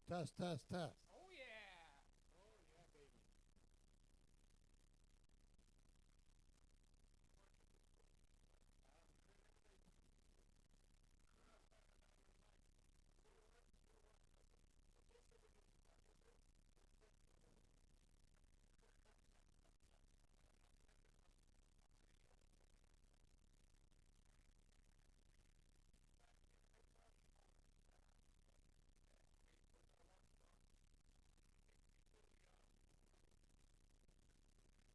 Test, test, test. Oh, yeah. Oh, yeah, baby.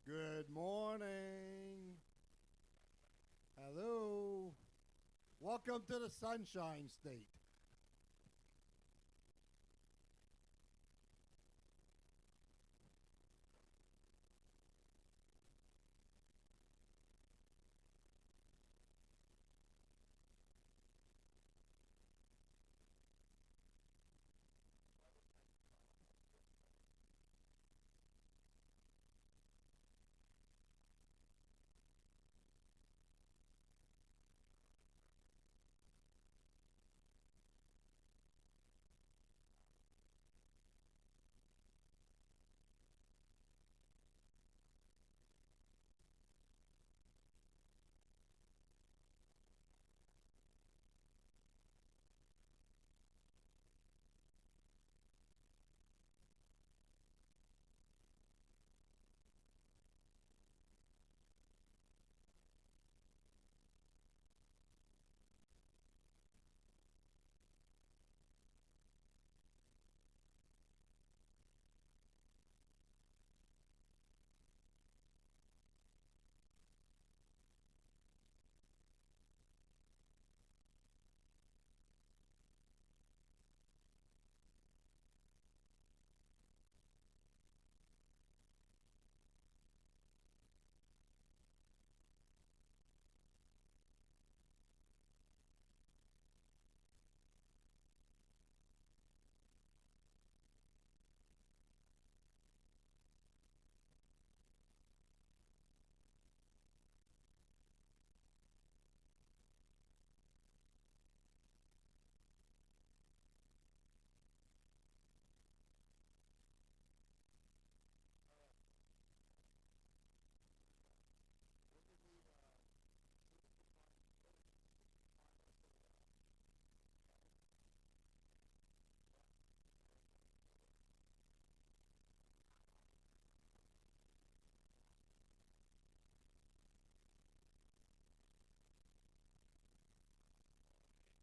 Good morning. Hello. Welcome to the Sunshine State.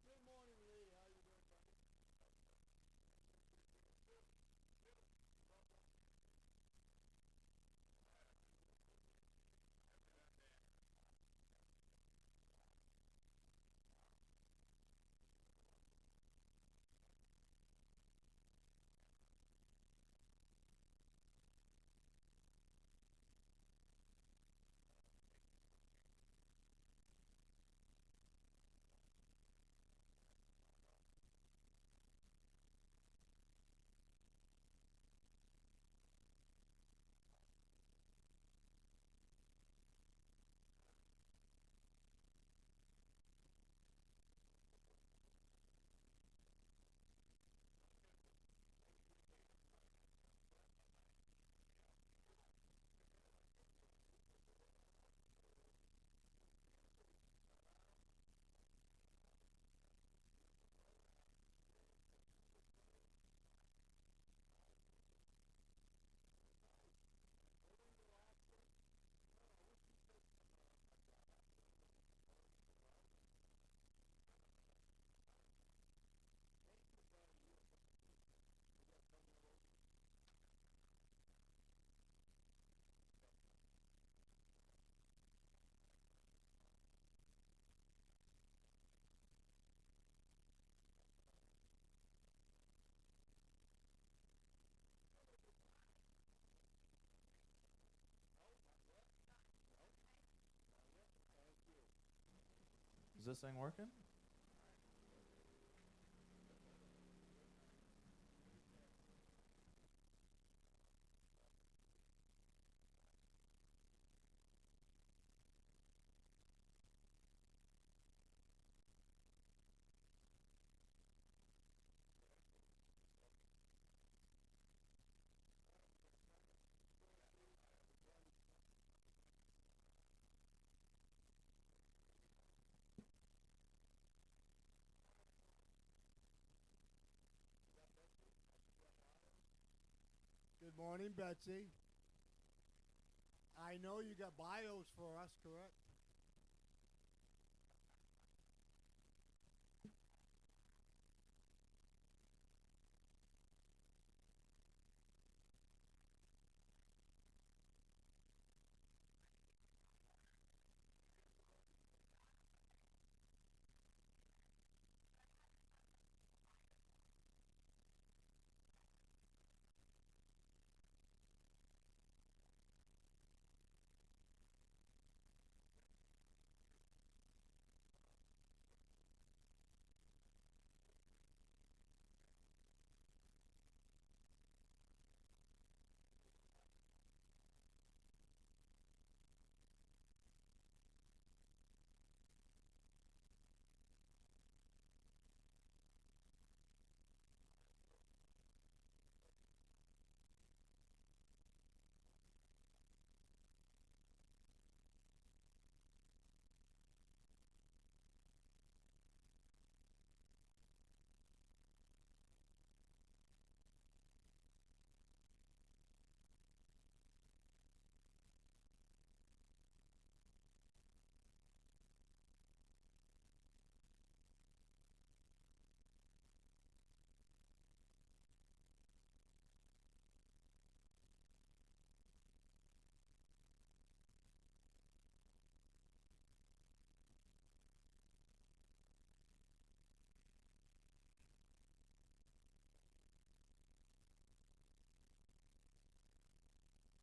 Good morning, Lee. How you doing, buddy? Is this thing working? Good morning, Betsy. I know you got bios for us, correct?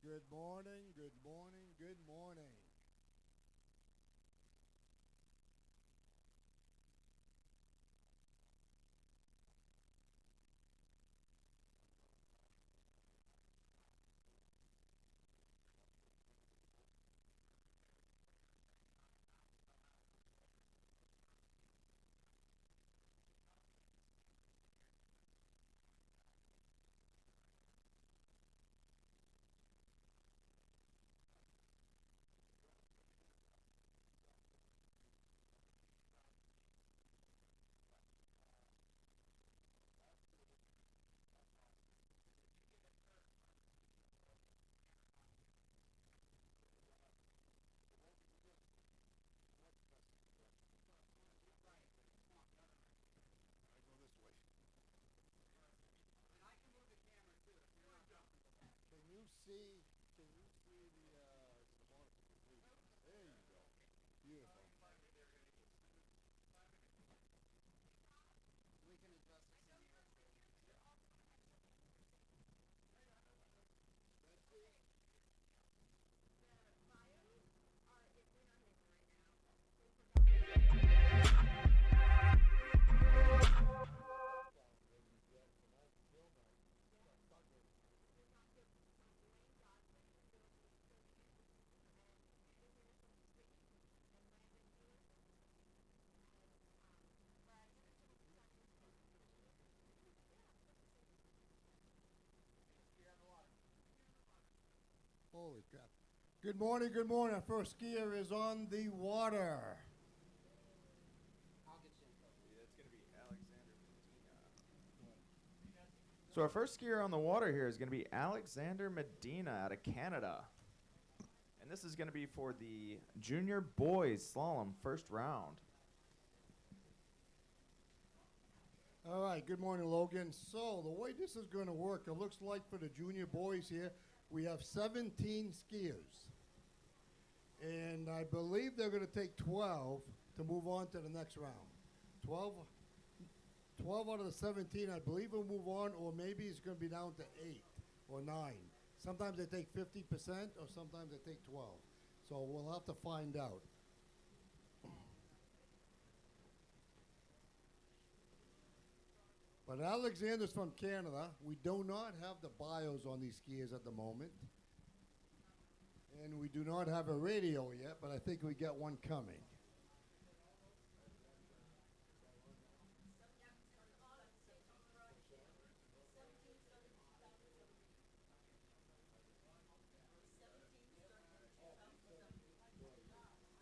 Good morning, good morning, good morning. Can you see the monitor, please? There you go. Beautiful. We can adjust the camera. Holy crap. Good morning, good morning. Our first skier is on the water. So our first skier on the water here is going to be Alexander Medina out of Canada. And this is going to be for the junior boys slalom first round. All right, good morning, Logan. So the way this is going to work, it looks like for the junior boys here, we have 17 skiers. And I believe they're going to take 12 to move on to the next round. 12 out of the 17, I believe, will move on, or maybe it's going to be down to 8 or 9. Sometimes they take 50%, or sometimes they take 12. So we'll have to find out. But Alexander's from Canada. We do not have the bios on these skiers at the moment. And we do not have a radio yet, but I think we got one coming.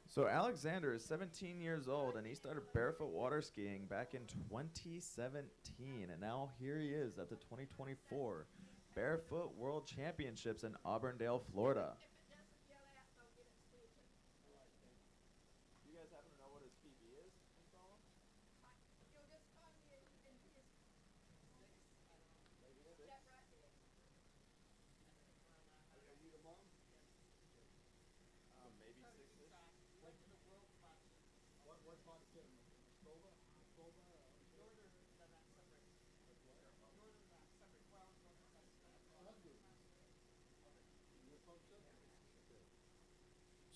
So Alexander is 17 years old, and he started barefoot water skiing back in 2017. And now here he is at the 2024 Barefoot World Championships in Auburndale, Florida. You guys happen to know what his PB is in slalom? Maybe 6-ish. What part is it? October?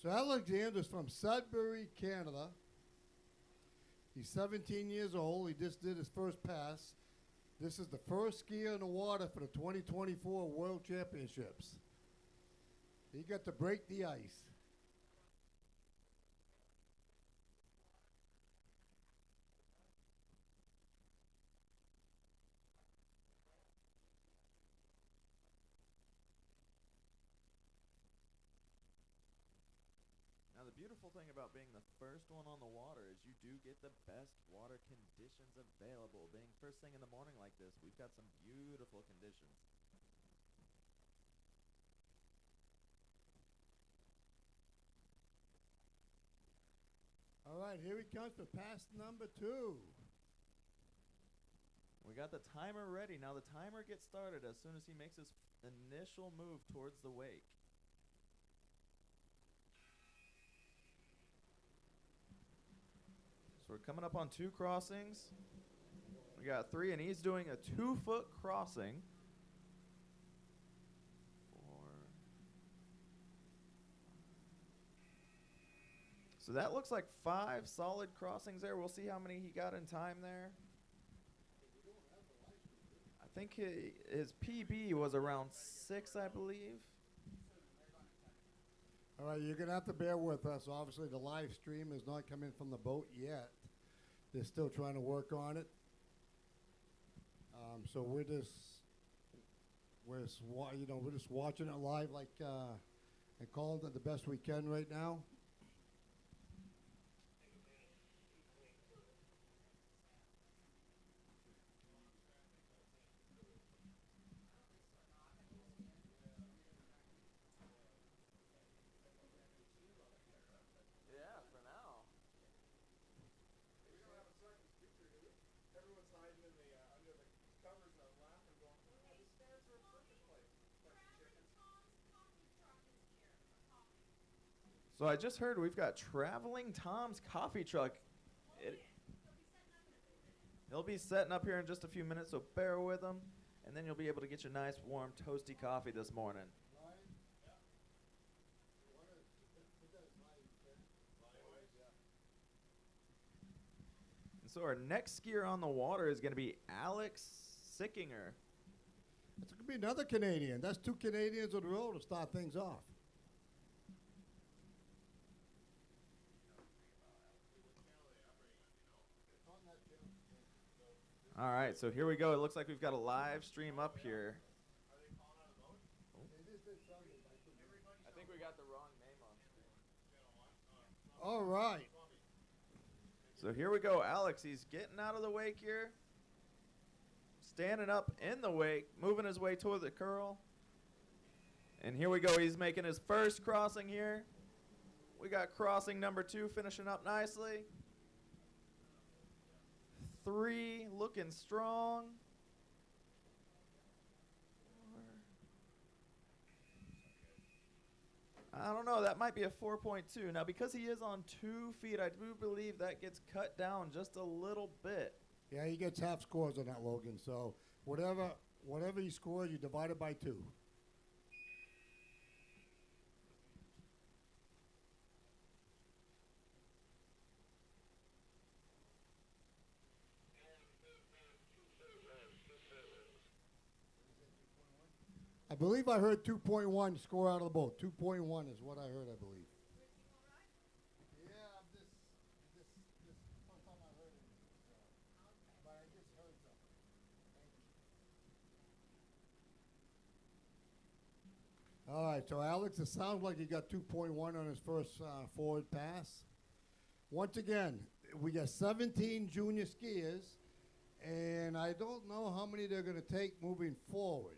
So Alexander's from Sudbury, Canada. He's 17 years old. He just did his first pass. This is the first skier in the water for the 2024 World Championships. He got to break the ice. Now the beautiful thing about being the first one on the water is you do get the best water conditions available. Being first thing in the morning like this, we've got some beautiful conditions. All right, here he comes for pass number 2. We got the timer ready. Now the timer gets started as soon as he makes his initial move towards the wake. So we're coming up on 2 crossings. We got 3, and he's doing a 2-foot crossing. 4. So that looks like 5 solid crossings there. We'll see how many he got in time there. I think his PB was around 6, I believe. All right, you're going to have to bear with us. Obviously, the live stream is not coming from the boat yet. They're still trying to work on it. So we're just watching it live, and calling it the best we can right now. So I just heard we've got Traveling Tom's coffee truck. He'll be setting up here in just a few minutes, so bear with him, and then you'll be able to get your nice, warm, toasty coffee this morning. And so our next skier on the water is going to be Alex Sickinger. It's going to be another Canadian. That's 2 Canadians on the road to start things off. All right, so here we go. It looks like we've got a live stream up here. Oh. I think we got the wrong name on screen. All right. So here we go. Alex, he's getting out of the wake here. Standing up in the wake, moving his way toward the curl. And here we go. He's making his first crossing here. We got crossing number 2 finishing up nicely. 3 looking strong. 4. I don't know. That might be a 4.2. Now, because he is on 2 feet, I do believe that gets cut down just a little bit. Yeah, he gets half scores on that, Logan. So whatever you score, you divide it by 2. I believe I heard 2.1 score out of the boat. 2.1 is what I heard, I believe. Yeah, this first time I heard it. But I just heard something. Thank you. All right, so Alex, it sounds like he got 2.1 on his first forward pass. Once again, we got 17 junior skiers, and I don't know how many they're going to take moving forward.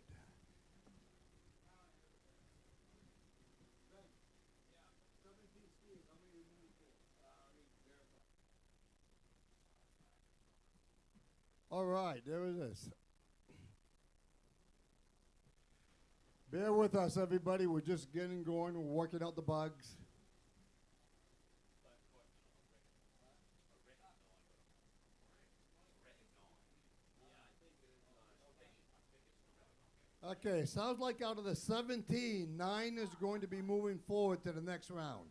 All right, there it is. Bear with us, everybody. We're just getting going. We're working out the bugs. Okay, sounds like out of the 17, 9 is going to be moving forward to the next round.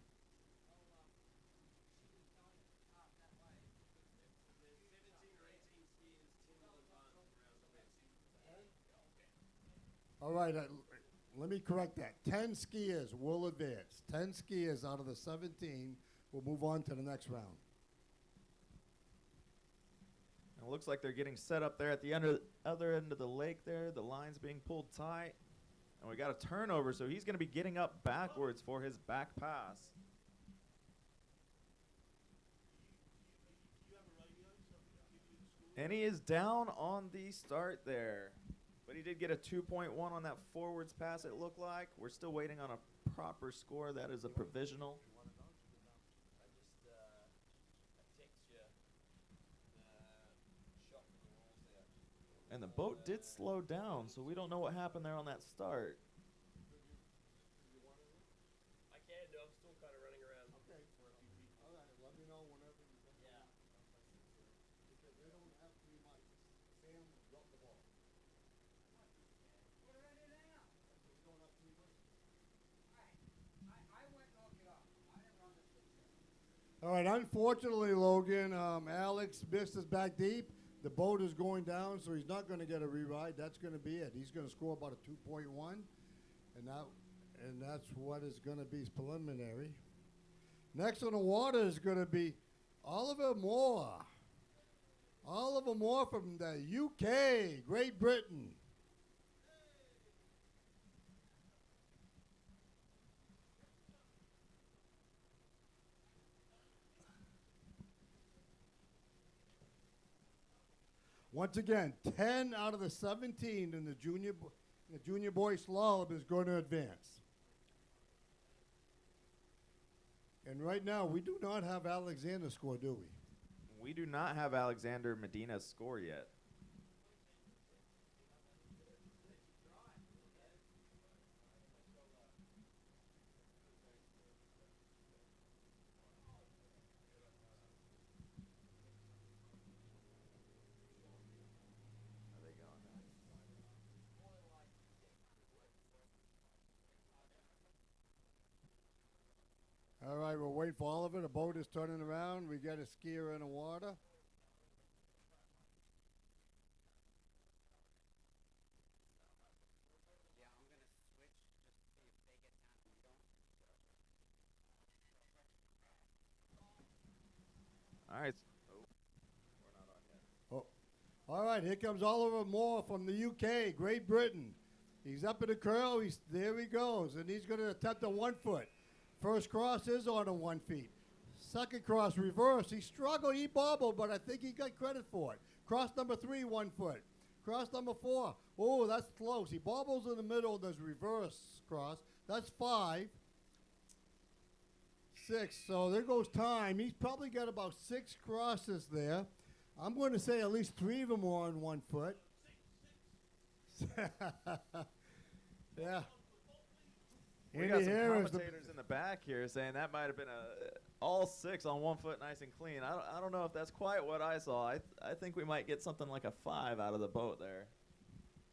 All right, let me correct that. 10 skiers will advance. 10 skiers out of the 17 will move on to the next round. It looks like they're getting set up there at the other end of the lake there. The line's being pulled tight. And we got a turnover, so he's going to be getting up backwards for his back pass. And he is down on the start there. But he did get a 2.1 on that forwards pass, it looked like. We're still waiting on a proper score. That is a provisional. And the boat did slow down, so we don't know what happened there on that start. I can do. I'm still kind of running around. Okay. All right. Let me know whenever you get Yeah. Because they don't have 3 mics. Sam dropped the ball. What did I do now? They don't have 3 mics. I went and looked it up. I didn't run this thing. All right. Unfortunately, Logan, Alex missed his back deep. The boat is going down, so he's not going to get a rewrite. That's going to be it. He's going to score about a 2.1, and that's what is going to be his preliminary. Next on the water is going to be Oliver Moore. Oliver Moore from the UK, Great Britain. Once again, 10 out of the 17 in the junior boy slalom is going to advance. And right now, we do not have Alexander score, do we? We do not have Alexander Medina's score yet. All right, we're waiting for Oliver. The boat is turning around. We got a skier in the water. Yeah, I'm gonna switch just to see if they get time and we don't. All right. Oh. All right, here comes Oliver Moore from the UK, Great Britain. He's up in the curl. There he goes, and he's going to attempt a 1 foot. First cross is on a 1 feet. Second cross, reverse. He struggled, he bobbled, but I think he got credit for it. Cross number 3, 1 foot. Cross number 4. Oh, that's close. He bobbles in the middle, does reverse cross. That's 5. 6. So there goes time. He's probably got about 6 crosses there. I'm going to say at least 3 of them are on 1 foot. Yeah. We got some commentators in the back here saying that might have been all 6 on 1 foot, nice and clean. I don't know if that's quite what I saw. I think we might get something like a 5 out of the boat there.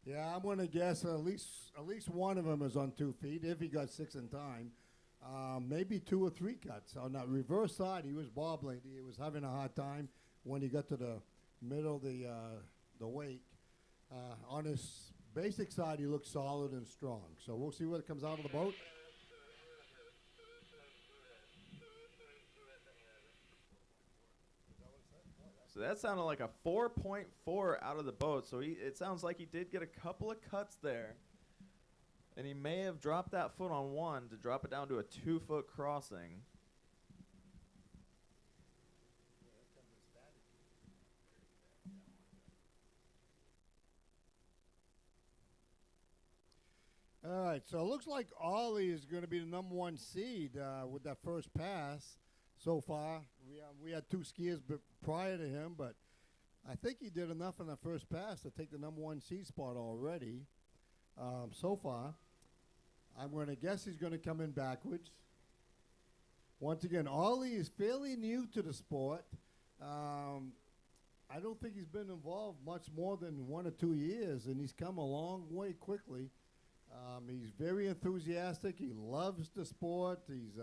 Yeah, I'm going to guess at least one of them is on 2 feet if he got 6 in time. Maybe 2 or 3 cuts. On that reverse side, he was bobbling. He was having a hard time when he got to the middle of the wake. On his basic side, he looks solid and strong. So we'll see what comes out of the boat. So that sounded like a 4.4 out of the boat. So it sounds like he did get a couple of cuts there. And he may have dropped that foot on 1 to drop it down to a 2 foot crossing. All right, so it looks like Ollie is going to be the number 1 seed with that first pass so far. We had 2 skiers prior to him, but I think he did enough in the first pass to take the #1 seed spot already. So far, I'm going to guess he's going to come in backwards. Once again, Ollie is fairly new to the sport. I don't think he's been involved much more than 1 or 2 years, and he's come a long way quickly. He's very enthusiastic. He loves the sport. He's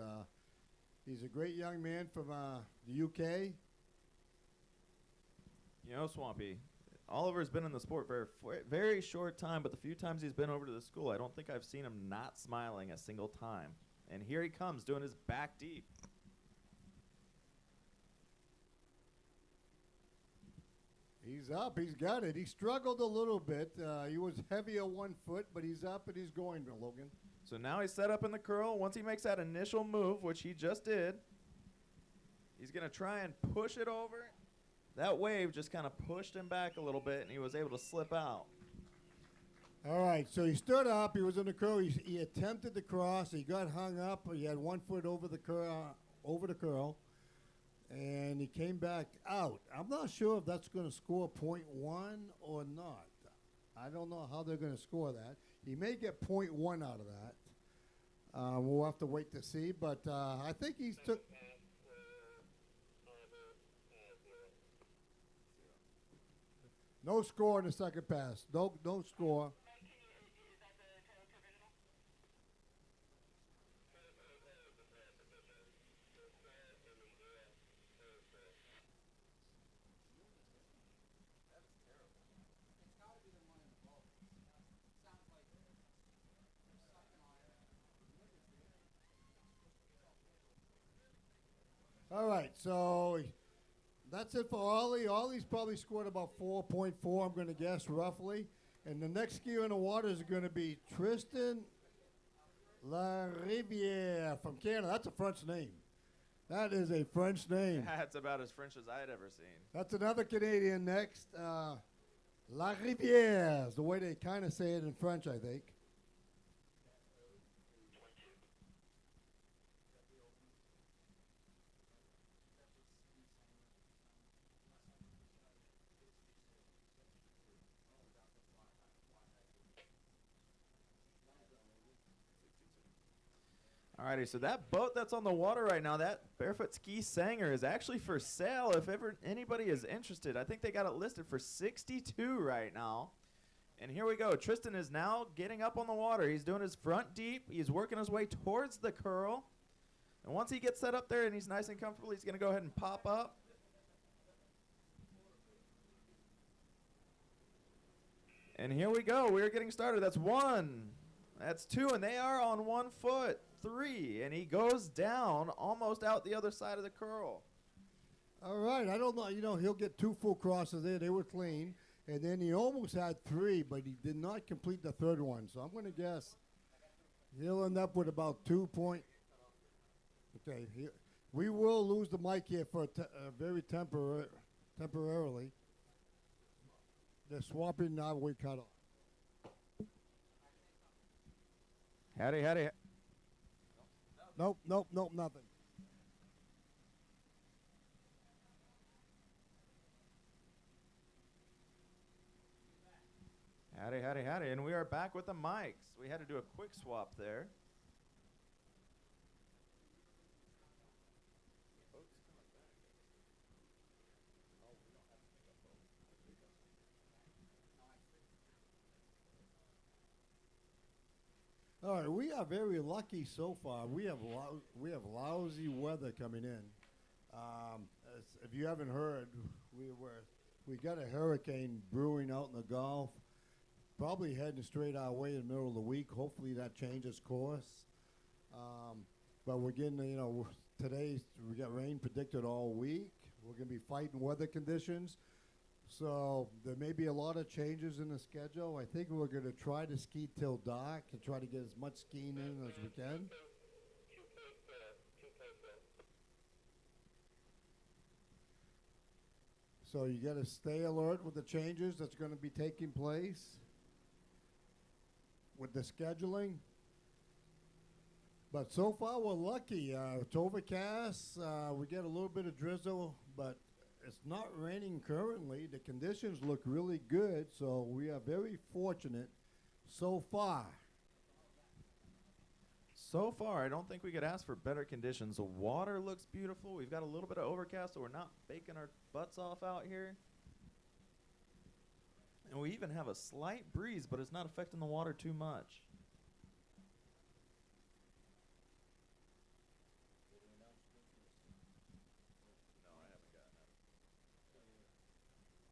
a great young man from the UK. You know, Swampy, Oliver's been in the sport for a very short time, but the few times he's been over to the school, I don't think I've seen him not smiling a single time. And here he comes doing his back deep. He's up. He's got it. He struggled a little bit. He was heavy on 1 foot, but he's up and he's going, Logan. So now he's set up in the curl. Once he makes that initial move, which he just did, he's going to try and push it over. That wave just kind of pushed him back a little bit, and he was able to slip out. All right, so he stood up. He was in the curl. He attempted to cross. He got hung up. He had 1 foot over the curl, and he came back out. I'm not sure if that's going to score .1 or not. I don't know how they're going to score that. He may get .1 out of that. We'll have to wait to see, but I think he's took. No score in the second pass. No score. All right, so that's it for Ollie. Ollie's probably scored about 4.4, I'm going to guess, roughly. And the next skier in the water is going to be Tristan Laier from Canada. That's a French name. That is a French name. That's about as French as I'd ever seen. That's another Canadian next. La Rivière is the way they kind of say it in French, I think. Alrighty, so that boat that's on the water right now, that Barefoot Ski Sanger, is actually for sale if ever anybody is interested. I think they got it listed for $62 right now. And here we go. Tristan is now getting up on the water. He's doing his front deep. He's working his way towards the curl. And once he gets set up there and he's nice and comfortable, he's going to go ahead and pop up. And here we go. We're getting started. That's 1. That's 2, and they are on 1 foot. 3, and he goes down almost out the other side of the curl. All right, I don't know. You know, he'll get 2 full crosses there. They were clean. And then he almost had 3, but he did not complete the 3rd one. So I'm going to guess he'll end up with about 2 point. Okay, we will lose the mic here for very temporarily. They're swapping now. We cut off. Howdy. Nope, nothing. Howdy. And we are back with the mics. We had to do a quick swap there. All right, we are very lucky so far. We have lousy weather coming in. If you haven't heard, we got a hurricane brewing out in the Gulf, probably heading straight our way in the middle of the week. Hopefully that changes course. But we're getting, today we got rain predicted all week. We're going to be fighting weather conditions. So there may be a lot of changes in the schedule. I think we're going to try to ski till dark and try to get as much skiing in as we can. So you got to stay alert with the changes that's going to be taking place with the scheduling. But so far we're lucky. It's overcast. We get a little bit of drizzle, but it's not raining currently. The conditions look really good, so we are very fortunate so far. So far, I don't think we could ask for better conditions. The water looks beautiful. We've got a little bit of overcast, so we're not baking our butts off out here. And we even have a slight breeze, but it's not affecting the water too much.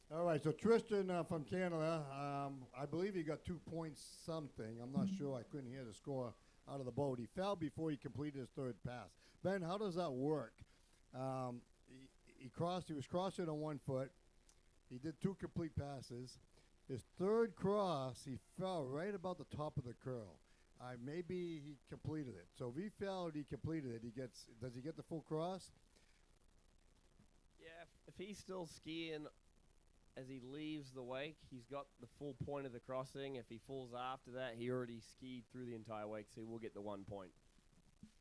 All right, so Tristan from Canada, I believe he got 2 points something. I'm not sure. I couldn't hear the score out of the boat. He fell before he completed his third pass. Ben, how does that work? He was crossing on 1 foot. He did 2 complete passes. His third cross, he fell right about the top of the curl. Maybe he completed it. So if he fell and he completed it, does he get the full cross? Yeah, if he's still skiing as he leaves the wake, he's got the full point of the crossing. If he falls after that, he already skied through the entire wake, so he will get the 1 point.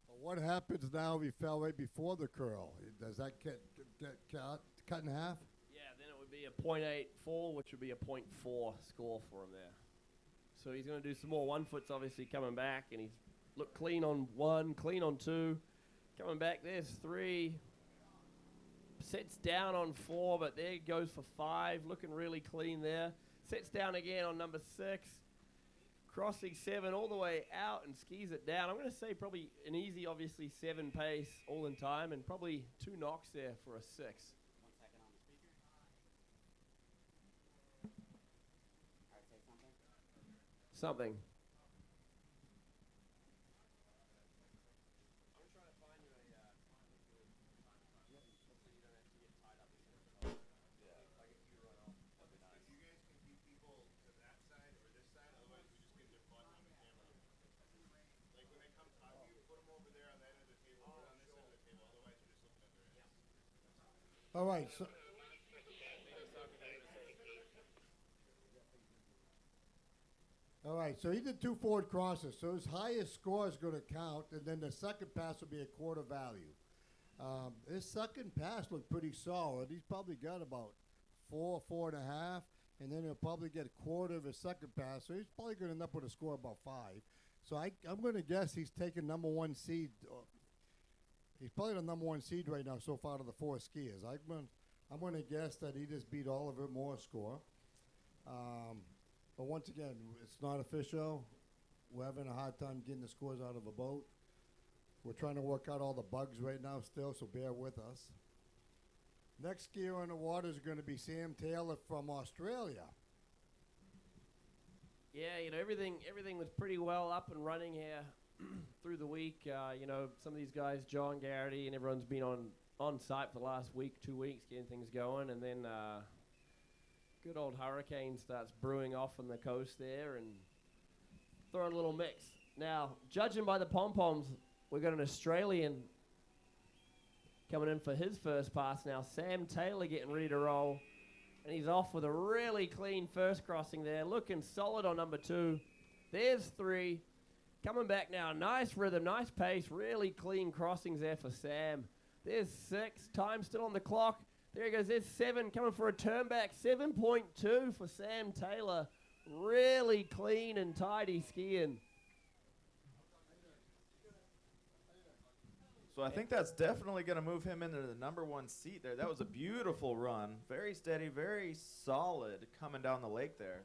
Well, what happens now if he fell right before the curl? Does that get cut in half? Yeah, then it would be a 0.8 fall, which would be a 0.4 score for him there. So he's going to do some more 1 foots, obviously, coming back, and he's looked clean on 1, clean on 2. Coming back, there's 3. Sets down on 4, but there he goes for 5. Looking really clean there. Sets down again on number 6. Crossing 7 all the way out and skis it down. I'm going to say probably an easy, obviously, 7 pace all in time, and probably 2 knocks there for a 6. 1 second on the speaker. All right, say something. Something. All right. So he did 2 forward crosses. So his highest score is going to count, and then the second pass will be a quarter value. His second pass looked pretty solid. He's probably got about 4, 4.5, and then he'll probably get a quarter of his second pass. So he's probably going to end up with a score of about 5. So I'm going to guess he's taking number 1 seed. He's probably the number 1 seed right now so far out of the 4 skiers. I'm going to guess that he just beat Oliver Moore's score. But once again, it's not official. We're having a hard time getting the scores out of a boat. We're trying to work out all the bugs right now still, so bear with us. Next skier on the water is going to be Sam Taylor from Australia. Yeah, everything was pretty well up and running here through the week. Some of these guys, John Garrity, and everyone's been on site for the last week, 2 weeks, getting things going, and then good old hurricane starts brewing off on the coast there and throwing a little mix. Now, judging by the pom-poms, we've got an Australian coming in for his first pass now. Sam Taylor getting ready to roll. And he's off with a really clean first crossing there. Looking solid on number 2. There's 3. Coming back now. Nice rhythm, nice pace. Really clean crossings there for Sam. There's 6. Time still on the clock. There he goes. There's 7 coming for a turn back. 7.2 for Sam Taylor. Really clean and tidy skiing. So I think that's definitely going to move him into the number 1 seat there. That was a beautiful run. Very steady, very solid coming down the lake there.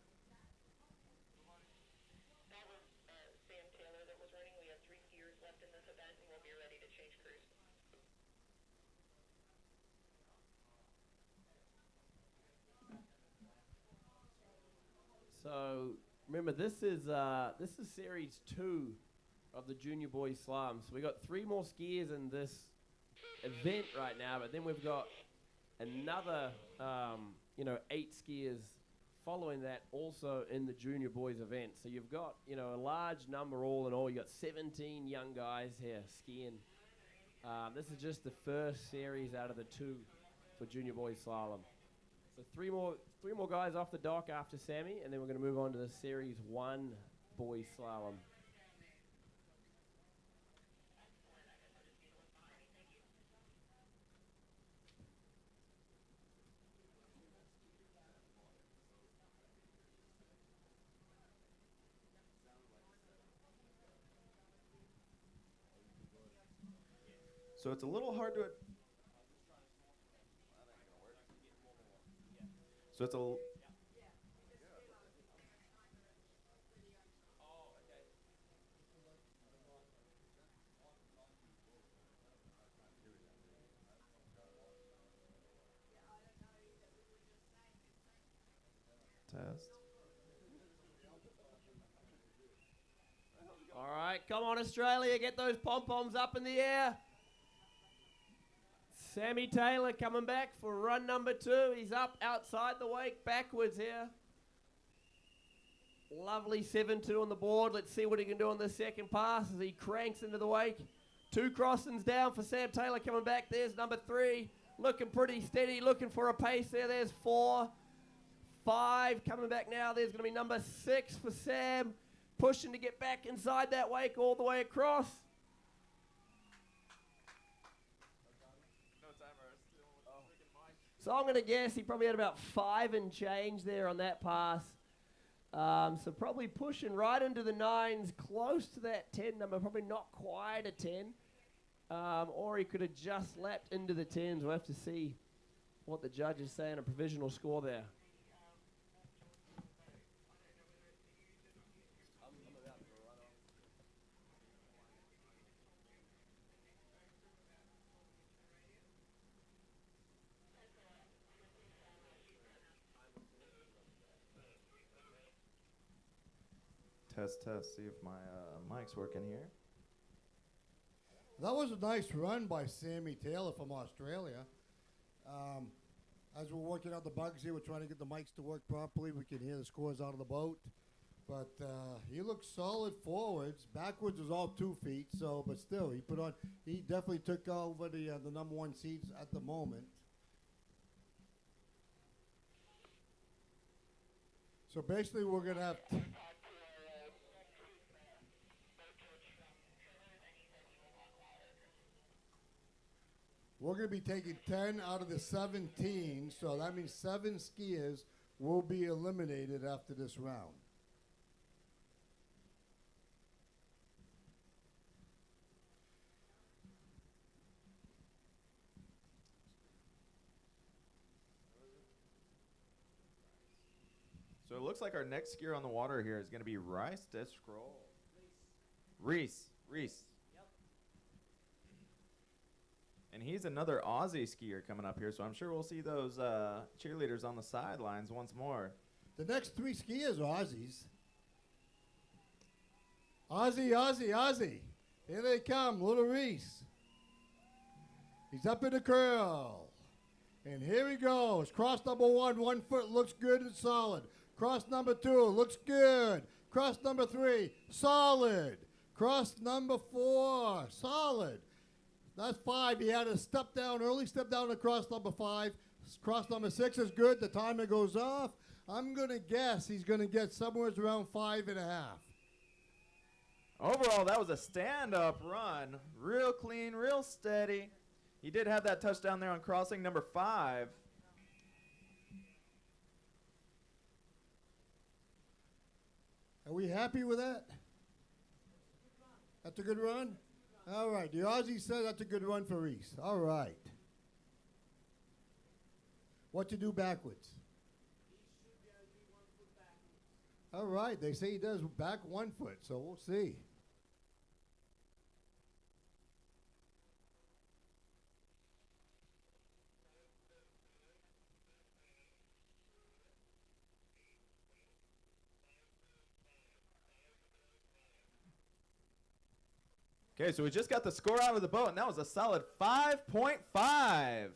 That was Sam Taylor that was running. We have 3 skiers left in this event, and we'll be ready to change crews. So remember, this is series 2 of the junior boys slalom. So we got 3 more skiers in this event right now, but then we've got another 8 skiers following that also in the junior boys event. So you've got a large number all in all. You got 17 young guys here skiing. This is just the first series out of the 2 for junior boys slalom. So three more guys off the dock after Sammy, and then we're going to move on to the series 1 boys slalom. So it's a little hard to. So it's a. Test. All right, come on, Australia. Get those pom-poms up in the air. Sammy Taylor coming back for run number 2. He's up outside the wake, backwards here. Lovely 7-2 on the board. Let's see what he can do on the second pass as he cranks into the wake. 2 crossings down for Sam Taylor coming back. There's number 3. Looking pretty steady, looking for a pace there. There's 4. 5 coming back now. There's going to be number 6 for Sam. Pushing to get back inside that wake all the way across. So I'm going to guess he probably had about 5 and change there on that pass. So probably pushing right into the 9s, close to that 10 number, probably not quite a 10. Or he could have just lapped into the 10s. We'll have to see what the judges say on a provisional score there. Test, see if my mic's working here. That was a nice run by Sammy Taylor from Australia. As we're working out the bugs here, we're trying to get the mics to work properly. We can hear the scores out of the boat. But he looks solid forwards. Backwards was all 2 feet, so but still, he definitely took over the number 1 seeds at the moment. So basically, we're gonna have. We're going to be taking 10 out of the 17, so that means 7 skiers will be eliminated after this round. So it looks like our next skier on the water here is going to be Reese Driscoll. Reese. Yep. And he's another Aussie skier coming up here, so I'm sure we'll see those cheerleaders on the sidelines once more. The next 3 skiers are Aussies. Aussie. Here they come, little Reese. He's up in the curl. And here he goes. Cross number 1, 1 foot looks good and solid. Cross number 2 looks good. Cross number 3, solid. Cross number 4, solid. That's 5. He had a step down, early step down to cross number 5. Cross number 6 is good. The timer goes off. I'm going to guess he's going to get somewhere around 5.5. Overall, that was a stand-up run. Real clean, real steady. He did have that touchdown there on crossing number 5. Are we happy with that? That's a good run? All right. The Aussie said that's a good run for Reese. All right. What to do backwards? All right. They say he does back 1 foot, so we'll see. Okay, so we just got the score out of the boat, and that was a solid 5.5.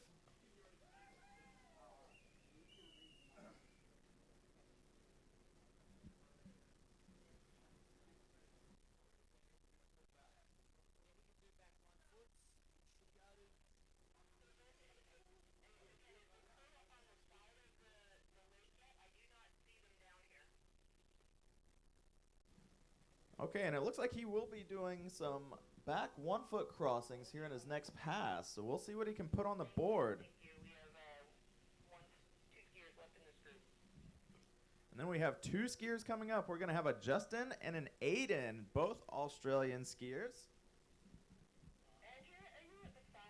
Okay, and it looks like he will be doing some back 1 foot crossings here in his next pass. So we'll see what he can put on the board. We have 2 skiers left in this group. And then we have 2 skiers coming up. We're going to have a Justin and an Aiden, both Australian skiers. Andrea, are you at the 5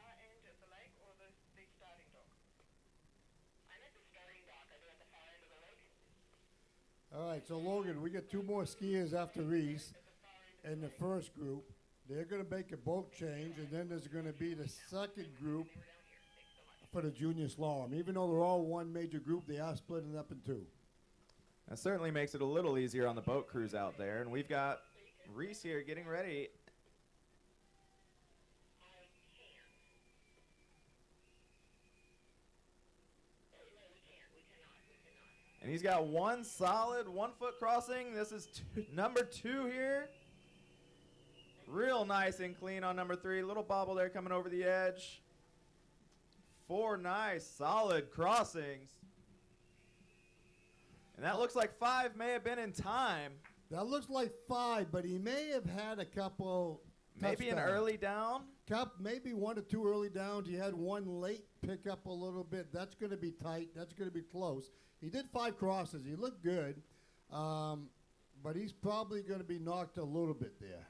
All right, so Logan, we get 2 more skiers after Reese in the first group. They're going to make a boat change, and then there's going to be the second group for the junior slalom. Even though they're all one major group, they are splitting up in 2. That certainly makes it a little easier on the boat crews out there. And we've got Reese here getting ready. And he's got one solid 1-foot crossing. This is number 2 here. Real nice and clean on number 3. Little bobble there coming over the edge. 4 nice, solid crossings. And that looks like 5 may have been in time. That looks like 5, but he may have had a couple Maybe an early down. Maybe 1 or 2 early downs. He had 1 late pick up a little bit. That's going to be tight. That's going to be close. He did 5 crosses. He looked good, but he's probably going to be knocked a little bit there.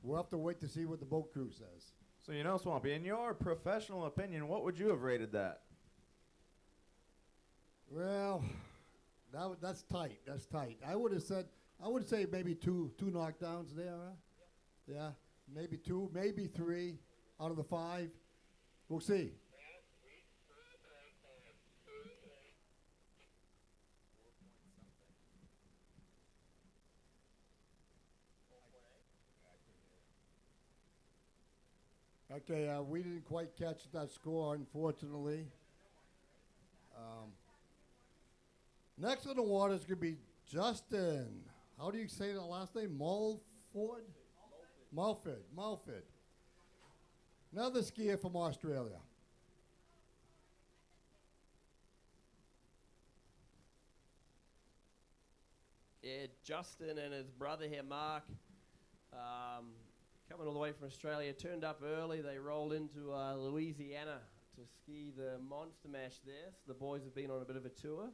We'll have to wait to see what the boat crew says. So, you know, Swampy, in your professional opinion, what would you have rated that? Well, that's tight. That's tight. I would say maybe two knockdowns there. Huh? Yeah, maybe 2, maybe 3 out of the 5. We'll see. Okay, we didn't quite catch that score, unfortunately. Next on the water is going to be Justin. How do you say that last name? Mulford? Mulford. Another skier from Australia. Yeah, Justin and his brother here, Mark, coming all the way from Australia, turned up early. They rolled into Louisiana to ski the Monster Mash there. So the boys have been on a bit of a tour.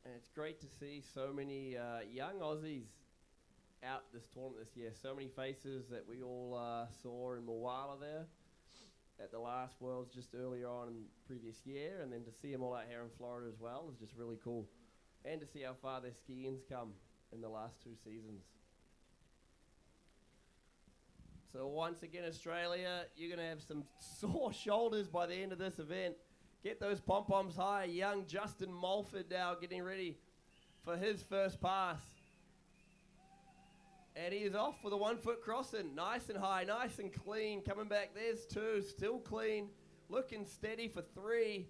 And it's great to see so many young Aussies out this tournament this year. So many faces that we all saw in Mulwala there at the last Worlds just earlier on in the previous year. And then to see them all out here in Florida as well is just really cool. And to see how far their skiing's come in the last 2 seasons. So once again, Australia, you're going to have some sore shoulders by the end of this event. Get those pom-poms high. Young Justin Mulford now getting ready for his first pass. And he is off for the 1-foot crossing. Nice and high, nice and clean. Coming back, there's 2, still clean. Looking steady for 3.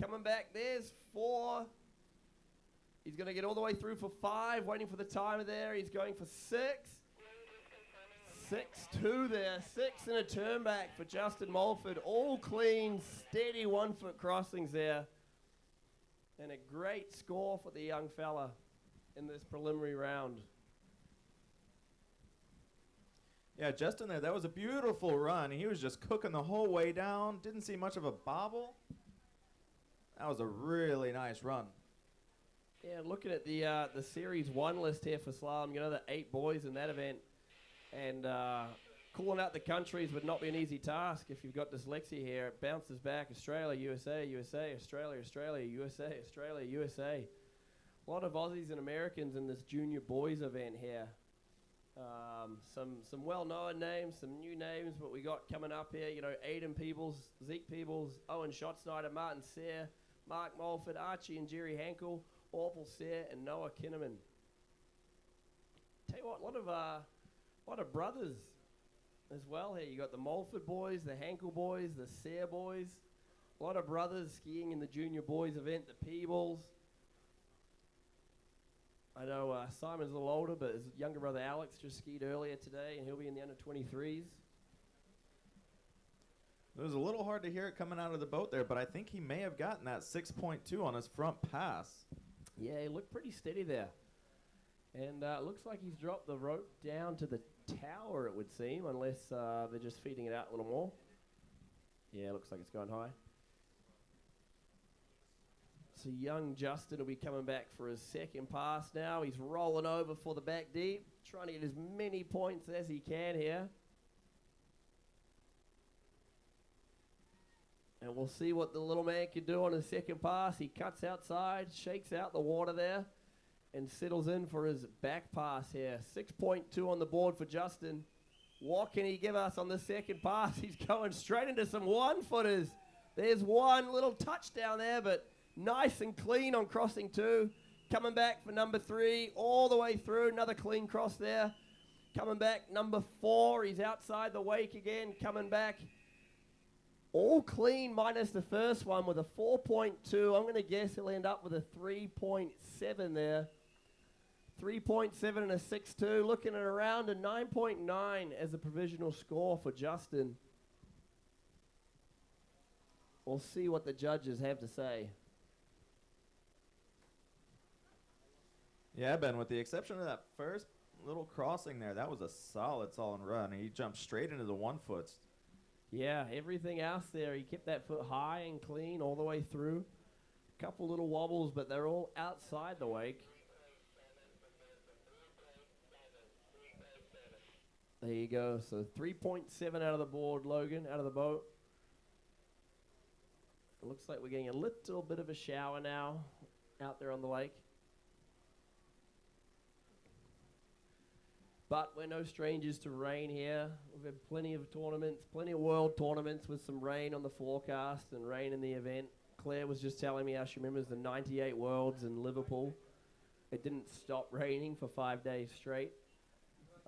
Coming back, there's 4. He's going to get all the way through for 5, waiting for the timer there. He's going for 6. 6-2 there. 6 and a turn back for Justin Mulford. All clean, steady 1-foot crossings there. And a great score for the young fella in this preliminary round. Yeah, Justin there, that was a beautiful run. He was just cooking the whole way down. Didn't see much of a bobble. That was a really nice run. Yeah, looking at the Series 1 list here for slalom, you know, the 8 boys in that event. And calling out the countries would not be an easy task if you've got dyslexia here. It bounces back Australia, USA, USA, Australia, Australia, USA, Australia, USA. A lot of Aussies and Americans in this junior boys event here. Some well-known names, some new names, what we got coming up here. You know, Aiden Peebles, Zeke Peebles, Owen Schotzsnyder, Martin Sayre, Mark Mulford, Archie and Jerry Hankle, Orville Sayre, and Noah Kinnaman. Tell you what, a lot of brothers as well here. You got the Mulford boys, the Hankle boys, the Sayre boys. A lot of brothers skiing in the junior boys event, the Peebles. I know Simon's a little older, but his younger brother Alex just skied earlier today, and he'll be in the under-23s. It was a little hard to hear it coming out of the boat there, but I think he may have gotten that 6.2 on his front pass. Yeah, he looked pretty steady there. And it looks like he's dropped the rope down to the tower, it would seem, unless they're just feeding it out a little more. Yeah, it looks like it's going high. So young Justin will be coming back for his second pass now. He's rolling over for the back deep, trying to get as many points as he can here. And we'll see what the little man can do on his second pass. He cuts outside, shakes out the water there, and settles in for his back pass here. 6.2 on the board for Justin. What can he give us on the second pass? He's going straight into some one-footers. There's one little touchdown there, but nice and clean on crossing 2. Coming back for number 3 all the way through. Another clean cross there. Coming back, number 4. He's outside the wake again. Coming back. All clean minus the first one with a 4.2. I'm going to guess he'll end up with a 3.7 there. 3.7 and a 6.2. Looking at around a 9.9 as a provisional score for Justin. We'll see what the judges have to say. Yeah, Ben, with the exception of that first little crossing there, that was a solid run. He jumped straight into the 1-foots. Yeah, everything else there, he kept that foot high and clean all the way through. A couple little wobbles, but they're all outside the wake. There you go. So 3.7 out of the board, Logan, out of the boat. It looks like we're getting a little bit of a shower now out there on the lake. But we're no strangers to rain here. We've had plenty of tournaments, plenty of world tournaments with some rain on the forecast and rain in the event. Claire was just telling me how she remembers the 98 Worlds in Liverpool. It didn't stop raining for 5 days straight.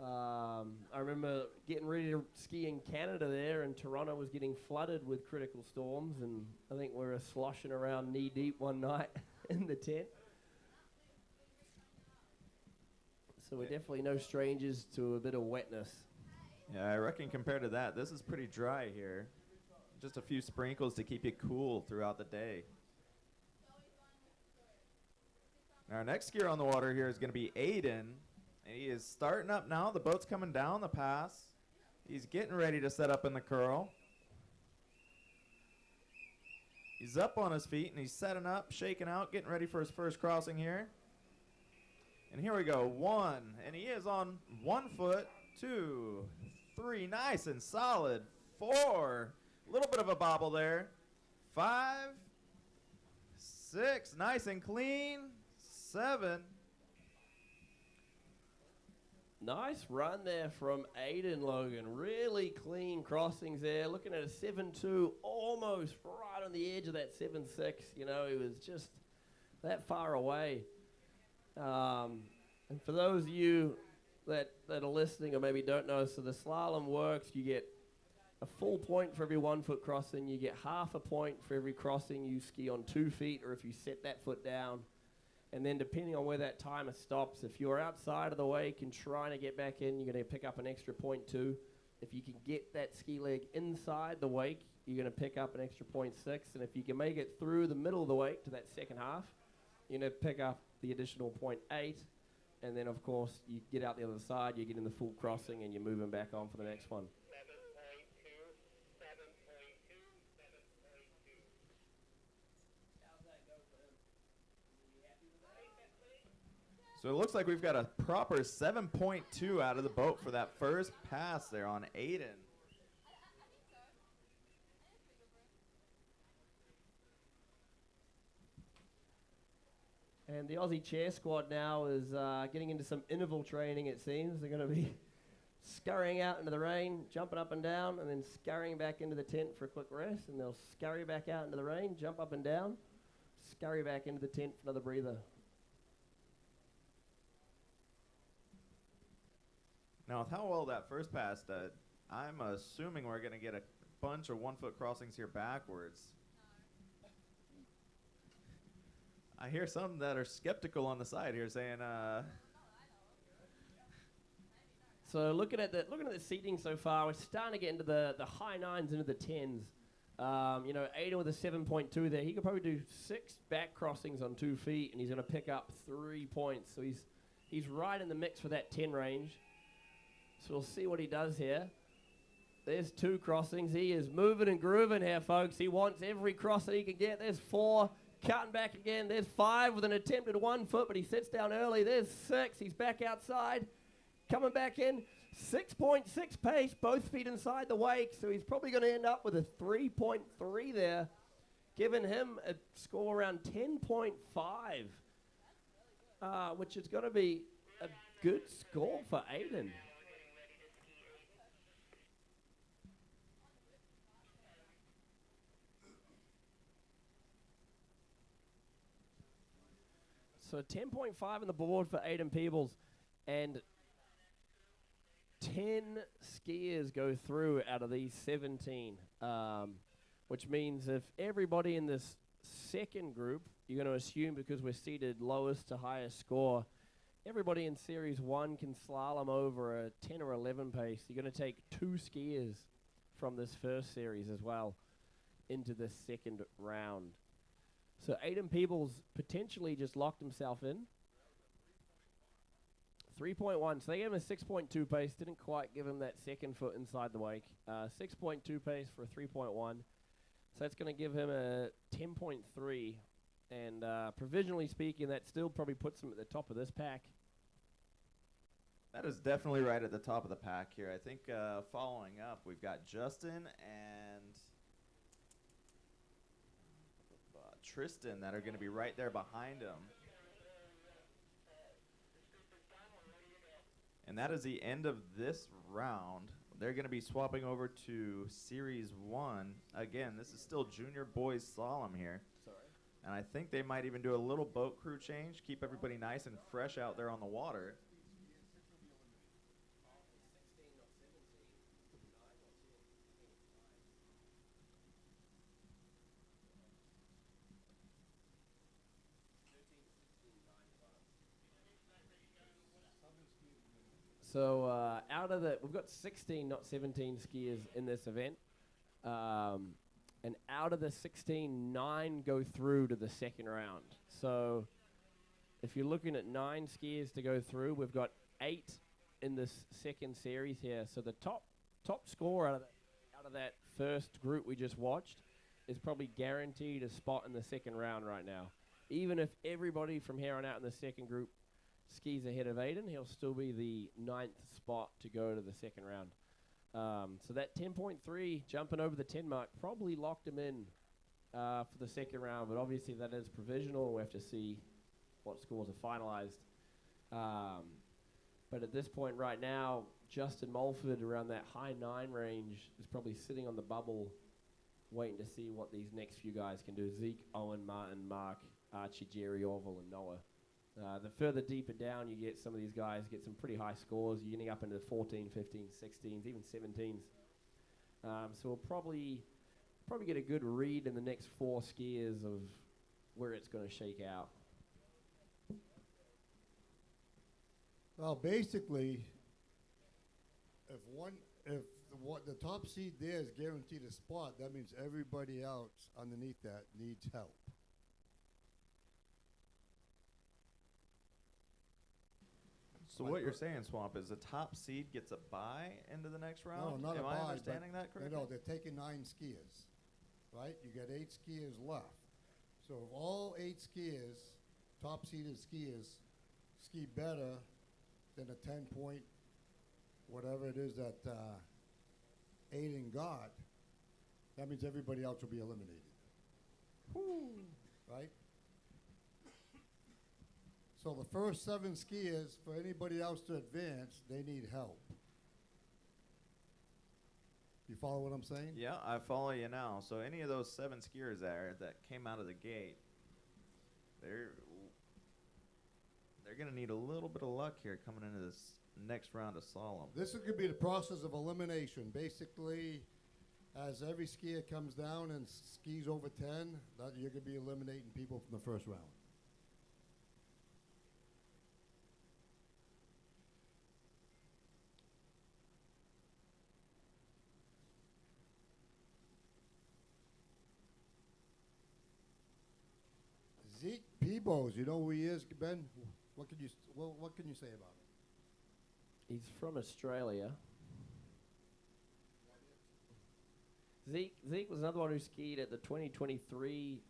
I remember getting ready to ski in Canada there, and Toronto was getting flooded with critical storms, and I think we were sloshing around knee-deep one night in the tent. So we're definitely no strangers to a bit of wetness. Yeah, I reckon compared to that, this is pretty dry here. Just a few sprinkles to keep you cool throughout the day. Now our next skier on the water here is going to be Aiden. And he is starting up now. The boat's coming down the pass. He's getting ready to set up in the curl. He's up on his feet, and he's setting up, shaking out, getting ready for his first crossing here. And here we go. 1, and he is on 1 foot. 2, 3, nice and solid. 4, a little bit of a bobble there. 5, 6, nice and clean. 7. Nice run there from Aiden, Logan. Really clean crossings there. Looking at a 7.2, almost right on the edge of that 7.6. You know, he was just that far away. And for those of you that are listening or maybe don't know, so the slalom works. You get a full point for every 1 foot crossing. You get half a point for every crossing you ski on 2 feet or if you set that foot down. And then depending on where that timer stops, if you're outside of the wake and trying to get back in, you're going to pick up an extra 0.2. If you can get that ski leg inside the wake, you're going to pick up an extra 0.6. And if you can make it through the middle of the wake to that second half, you're going to pick up the additional 0.8. And then, of course, you get out the other side, you get in the full crossing, and you're moving back on for the next one. 7.2, 7.2, 7.2. How's that go for him? Are you happy with that? So it looks like we've got a proper 7.2 out of the boat for that first pass there on Aiden. And the Aussie chair squad now is getting into some interval training, it seems. They're going to be scurrying out into the rain, jumping up and down, and then scurrying back into the tent for a quick rest. And they'll scurry back out into the rain, jump up and down, scurry back into the tent for another breather. Now, with how well that first pass did, I'm assuming we're going to get a bunch of 1 foot crossings here backwards. I hear some that are skeptical on the side here saying, So looking at the seating so far, we're starting to get into the high 9s, into the 10s. You know, Aiden with a 7.2 there, he could probably do 6 back crossings on 2 feet, and he's going to pick up 3 points. So he's right in the mix for that 10 range. So we'll see what he does here. There's 2 crossings. He is moving and grooving here, folks. He wants every cross that he can get. There's 4. Cutting back again. There's 5 with an attempted 1 foot, but he sits down early. There's 6. He's back outside. Coming back in. 6.6 pace, both feet inside the wake, so he's probably going to end up with a 3.3 there, giving him a score around 10.5, which is going to be a good score for Aiden. So 10.5 on the board for Aiden Peebles, and 10 skiers go through out of these 17, which means if everybody in this second group, you're going to assume because we're seated lowest to highest score, everybody in Series 1 can slalom over a 10 or 11 pace. You're going to take 2 skiers from this first series as well into the second round. So Aiden Peebles potentially just locked himself in. 3.1. So they gave him a 6.2 pace. Didn't quite give him that second foot inside the wake. 6.2 pace for a 3.1. So that's going to give him a 10.3. And provisionally speaking, that still probably puts him at the top of this pack. That is definitely right at the top of the pack here. I think following up, we've got Justin and Tristan that are going to be right there behind him. And that is the end of this round. They're going to be swapping over to Series 1. Again, this is still junior boys slalom here. Sorry. And I think they might even do a little boat crew change, keep everybody nice and fresh out there on the water. So we've got 16, not 17 skiers in this event. And out of the 16, 9 go through to the second round. So if you're looking at 9 skiers to go through, we've got 8 in this second series here. So the top score out of that first group we just watched is probably guaranteed a spot in the second round right now. Even if everybody from here on out in the second group skis ahead of Aiden, he'll still be the 9th spot to go to the second round. So that 10.3 jumping over the 10 mark probably locked him in for the second round, but obviously that is provisional. We have to see what scores are finalized. But at this point right now, Justin Mulford around that high 9 range is probably sitting on the bubble waiting to see what these next few guys can do. Zeke, Owen, Martin, Mark, Archie, Jerry, Orville, and Noah. The further deeper down you get, some of these guys get some pretty high scores. You're getting up into 14, 15, 16s, even 17s. So we'll probably get a good read in the next 4 skiers of where it's going to shake out. Well, basically, if the top seed there is guaranteed a spot, that means everybody else underneath that needs help. So what you're saying, Swamp, is the top seed gets a bye into the next round? No, not Am a bye. I understanding that correctly? No, they're taking 9 skiers, right? You got 8 skiers left. So if all 8 skiers, top-seeded skiers, ski better than a 10-point, whatever it is that Aiden got, that means everybody else will be eliminated. Right? So the first 7 skiers, for anybody else to advance, they need help. You follow what I'm saying? Yeah, I follow you now. So any of those 7 skiers there that came out of the gate, they're going to need a little bit of luck here coming into this next round of slalom. This is going to be the process of elimination. Basically, as every skier comes down and skis over 10, you're going to be eliminating people from the first round. Zeke Peebles, you know who he is, Ben? What can you say about him? He's from Australia. Zeke was another one who skied at the 2023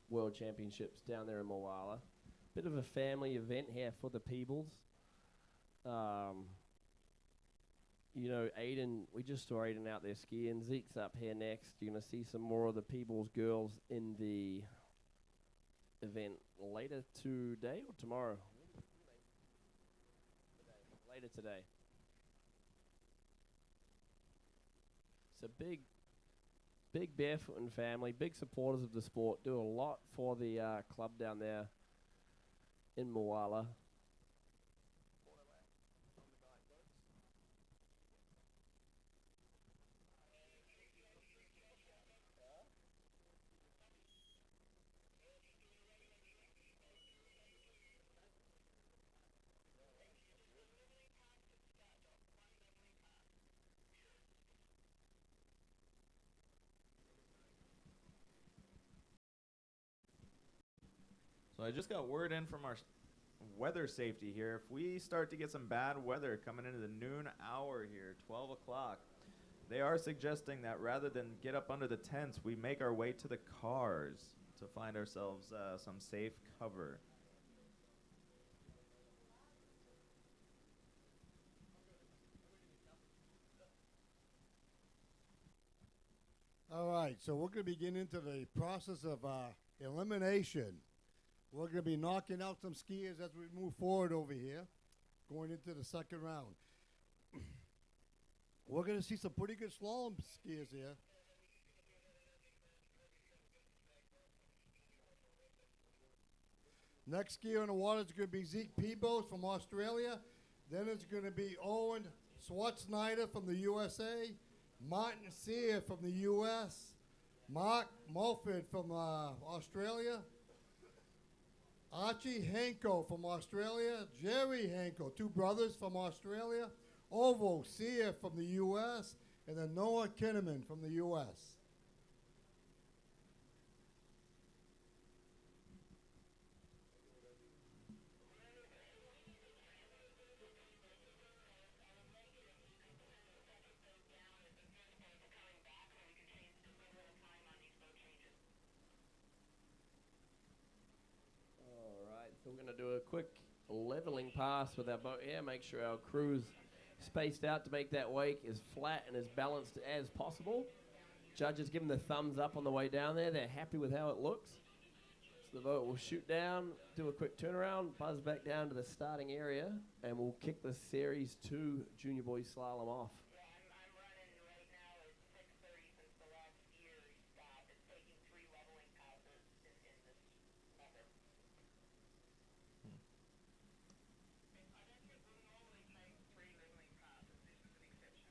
World Championships down there in Moala. Bit of a family event here for the Peebles. You know, Aiden, we just saw Aiden out there skiing. Zeke's up here next. You're going to see some more of the People's girls in the event later today or tomorrow? Later today. It's a big Barefoot and family, big supporters of the sport, do a lot for the club down there in Moala. So I just got word in from our weather safety here. If we start to get some bad weather coming into the noon hour here, 12 o'clock, they are suggesting that rather than get up under the tents, we make our way to the cars to find ourselves some safe cover. All right, so we're going to begin into the process of elimination. We're going to be knocking out some skiers as we move forward over here, going into the second round. We're going to see some pretty good slalom skiers here. Next skier in the water is going to be Zeke Peebles from Australia. Then it's going to be Owen Schwarzenegger from the USA, Martin Sear from the U.S., Mark Mulford from Australia, Archie Hankle from Australia, Jerry Hankle, two brothers from Australia, Ovo Sear from the U.S., and then Noah Kinnaman from the U.S. So we're going to do a quick leveling pass with our boat here, make sure our crew's spaced out to make that wake as flat and as balanced as possible. Judges give them the thumbs up on the way down there. They're happy with how it looks. So the boat will shoot down, do a quick turnaround, buzz back down to the starting area, and we'll kick the Series 2 Junior Boys Slalom off. Yeah, I'm running right now at 6:30 since the last skier stopped. It's taking 3 leveling passes in this method. I think it will normally take 3 leveling passes. This is an exception.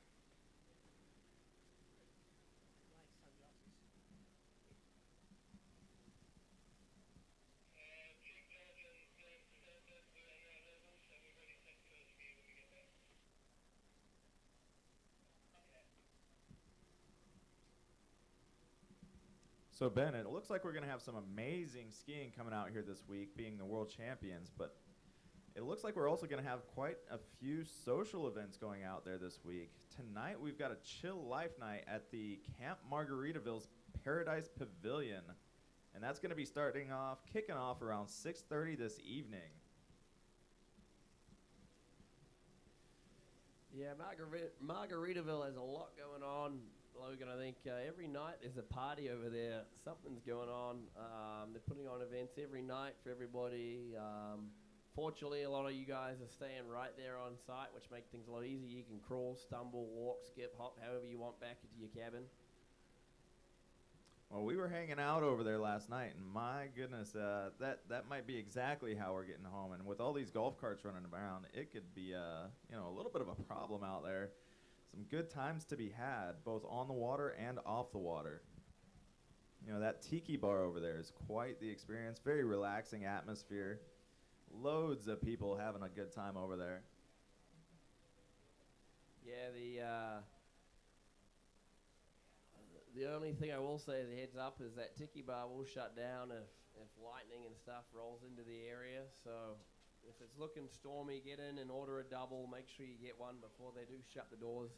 So Ben, it looks like we're going to have some amazing skiing coming out here this week, being the world champions, but it looks like we're also going to have quite a few social events going out there this week. Tonight we've got a chill life night at the Camp Margaritaville's Paradise Pavilion, and that's going to be kicking off around 6:30 this evening. Yeah, Margaritaville has a lot going on, Logan. I think every night there's a party over there. Something's going on. They're putting on events every night for everybody. Fortunately, a lot of you guys are staying right there on site, which makes things a lot easier. You can crawl, stumble, walk, skip, hop, however you want back into your cabin. Well, we were hanging out over there last night, and my goodness, that might be exactly how we're getting home. And with all these golf carts running around, it could be a little bit of a problem out there. Some good times to be had, both on the water and off the water. You know, that tiki bar over there is quite the experience. Very relaxing atmosphere. Loads of people having a good time over there. Yeah, the only thing I will say as a heads up is that tiki bar will shut down if lightning and stuff rolls into the area. So if it's looking stormy, get in and order a double. Make sure you get one before they do shut the doors.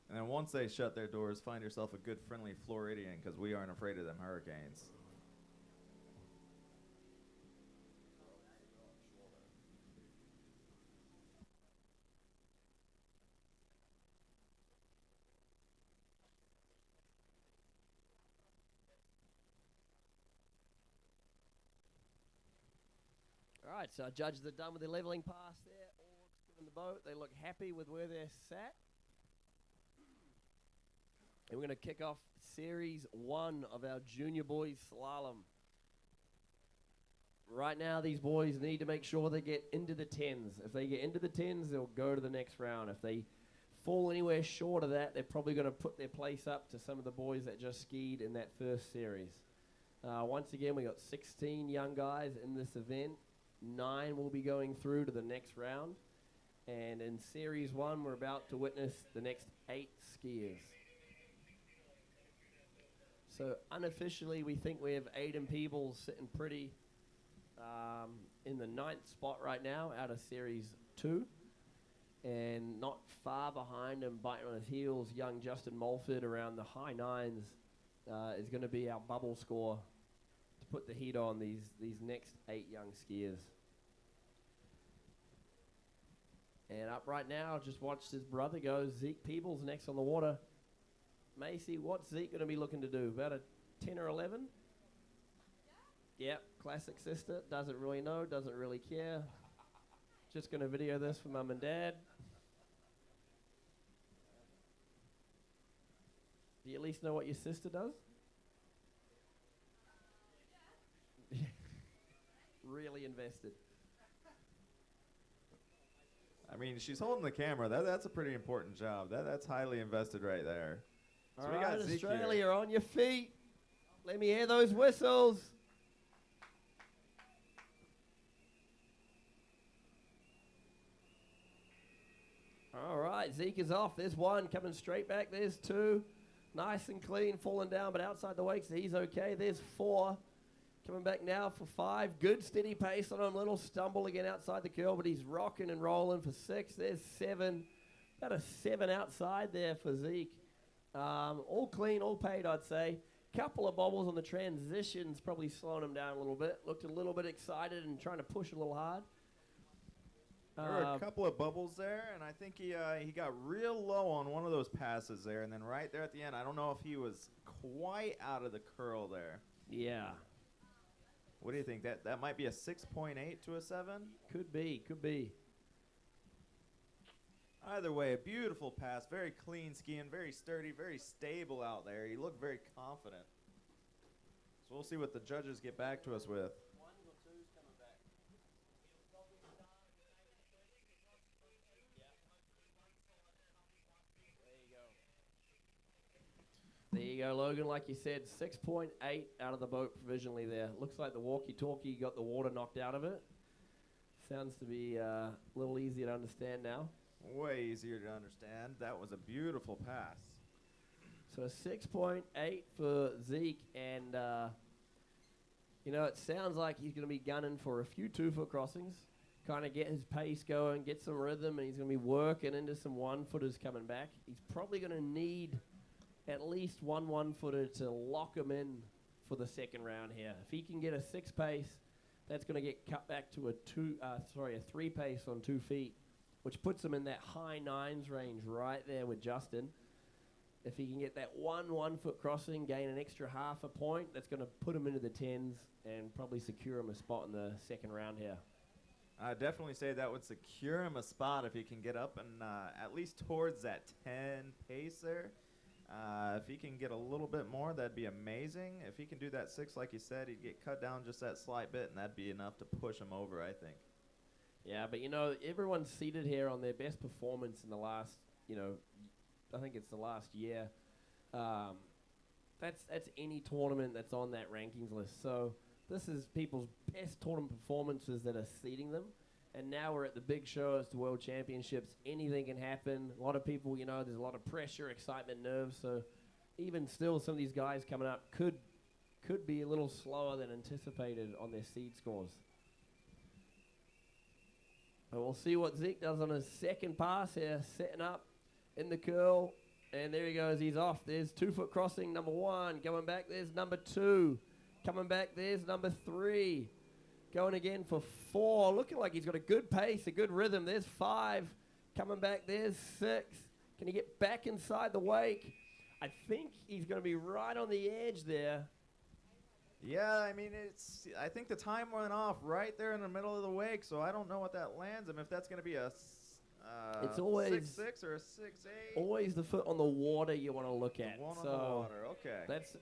And then once they shut their doors, find yourself a good friendly Floridian, because we aren't afraid of them hurricanes. All right, so our judges are done with the leveling pass there. All looks good in the boat. They look happy with where they're sat. And we're going to kick off Series 1 of our junior boys slalom. Right now, these boys need to make sure they get into the 10s. If they get into the 10s, they'll go to the next round. If they fall anywhere short of that, they're probably going to put their place up to some of the boys that just skied in that first series. Once again, we got 16 young guys in this event. 9 will be going through to the next round. And in Series 1, we're about to witness the next 8 skiers. So unofficially, we think we have Aiden Peebles sitting pretty in the 9th spot right now out of Series 2. And not far behind him, biting on his heels, young Justin Mulford around the high 9s is going to be our bubble score to put the heat on these next 8 young skiers. And up right now, just watched his brother go. Zeke Peebles next on the water. Macy, what's Zeke going to be looking to do? About a 10 or 11? Yep, classic sister. Doesn't really know, doesn't really care. Just going to video this for mum and dad. Do you at least know what your sister does? Really invested. I mean, she's holding the camera. That's a pretty important job. That's highly invested right there. All So right, we got Zeke Australia, here. on your feet. Let me hear those whistles. All right, Zeke is off. There's 1 coming straight back. There's 2. Nice and clean, falling down, but outside the wake, so he's okay. There's 4. Coming back now for 5. Good steady pace on him. Little stumble again outside the curl, but he's rocking and rolling for 6. There's 7. About a 7 outside there for Zeke. All clean, all paid, I'd say. Couple of bobbles on the transitions, probably slowing him down a little bit. Looked a little bit excited and trying to push a little hard. There were a couple of bubbles there, and I think he got real low on one of those passes there, and then right there at the end, I don't know if he was quite out of the curl there. Yeah. What do you think? That might be a 6.8 to a 7? Could be, could be. Either way, a beautiful pass, very clean skiing, very sturdy, very stable out there. He looked very confident. So we'll see what the judges get back to us with. There you go, Logan. Like you said, 6.8 out of the boat provisionally there. Looks like the walkie-talkie got the water knocked out of it. Sounds to be a little easier to understand now. Way easier to understand. That was a beautiful pass. So 6.8 for Zeke, and it sounds like he's going to be gunning for a few 2-foot crossings, kind of get his pace going, get some rhythm, and he's going to be working into some 1-footers coming back. He's probably going to need at least 1 1-footer to lock him in for the second round here. If he can get a 6 pace, that's going to get cut back to a 3 pace on 2 feet, which puts him in that high 9s range right there with Justin. If he can get that 1-foot crossing, gain an extra half a point, that's going to put him into the 10s and probably secure him a spot in the second round here. I definitely say that would secure him a spot if he can get up and at least towards that 10 pace there. If he can get a little bit more, that'd be amazing. If he can do that 6, like you said, he'd get cut down just that slight bit, and that'd be enough to push him over, I think. Yeah, but everyone's seated here on their best performance in the last, I think it's the last year. That's any tournament that's on that rankings list. So this is people's best tournament performances that are seeding them. And now we're at the big show as to World Championships. Anything can happen. A lot of people, there's a lot of pressure, excitement, nerves. So even still, some of these guys coming up could be a little slower than anticipated on their seed scores. And we'll see what Zeke does on his second pass here, setting up in the curl. And there he goes. He's off. There's 2-foot crossing, number 1. Going back, there's number 2. Coming back, there's number 3. Going again for 4. Looking like he's got a good pace, a good rhythm. There's 5. Coming back, there's 6. Can he get back inside the wake? I think he's going to be right on the edge there. Yeah, I mean, I think the time went off right there in the middle of the wake, so I don't know what that lands him. If that's going to be a It's always 6'6" or a 6'8". always the foot on the water you want to look at. One on so the water, okay. that's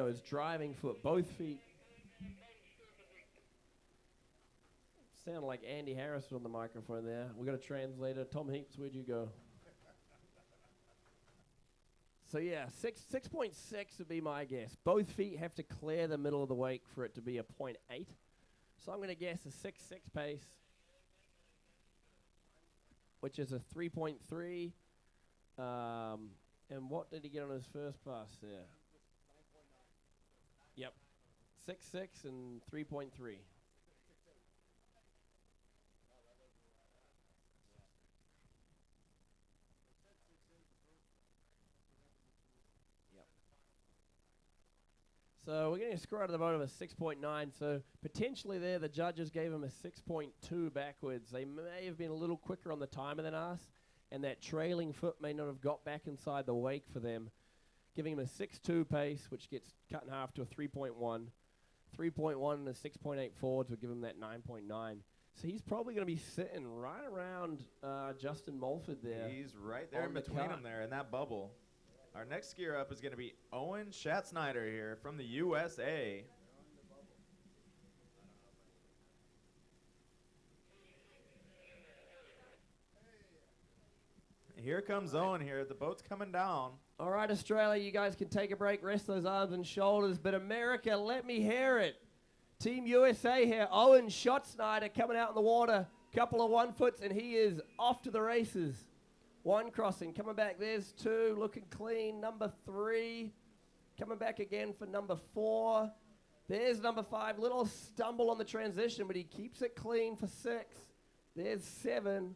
his driving foot, both feet. Sound like Andy Harris on the microphone there. We got a translator. Tom Heaps, where'd you go? So yeah, 6.6 would be my guess. Both feet have to clear the middle of the wake for it to be a 0.8. So I'm going to guess a 6.6 pace, which is a 3.3. And what did he get on his first pass there? Yep, 6.6 and 3.3. So we're getting a score out of the boat of a 6.9. So potentially there, the judges gave him a 6.2 backwards. They may have been a little quicker on the timer than us, and that trailing foot may not have got back inside the wake for them, giving him a 6.2 pace, which gets cut in half to a 3.1. 3.1 and a 6.8 forwards would give him that 9.9. So he's probably going to be sitting right around Justin Mulford there. He's right there in on the between cut. them there in that bubble. Our next skier up is going to be Owen Schatzsnyder here from the USA. Here comes Owen here. The boat's coming down. All right, Australia, you guys can take a break, rest those arms and shoulders. But America, let me hear it. Team USA here, Owen Schatzsnyder coming out in the water. Couple of 1-foots, and he is off to the races. 1 crossing, coming back, there's 2, looking clean. Number 3, coming back again for number 4. There's number 5, little stumble on the transition, but he keeps it clean for 6. There's 7.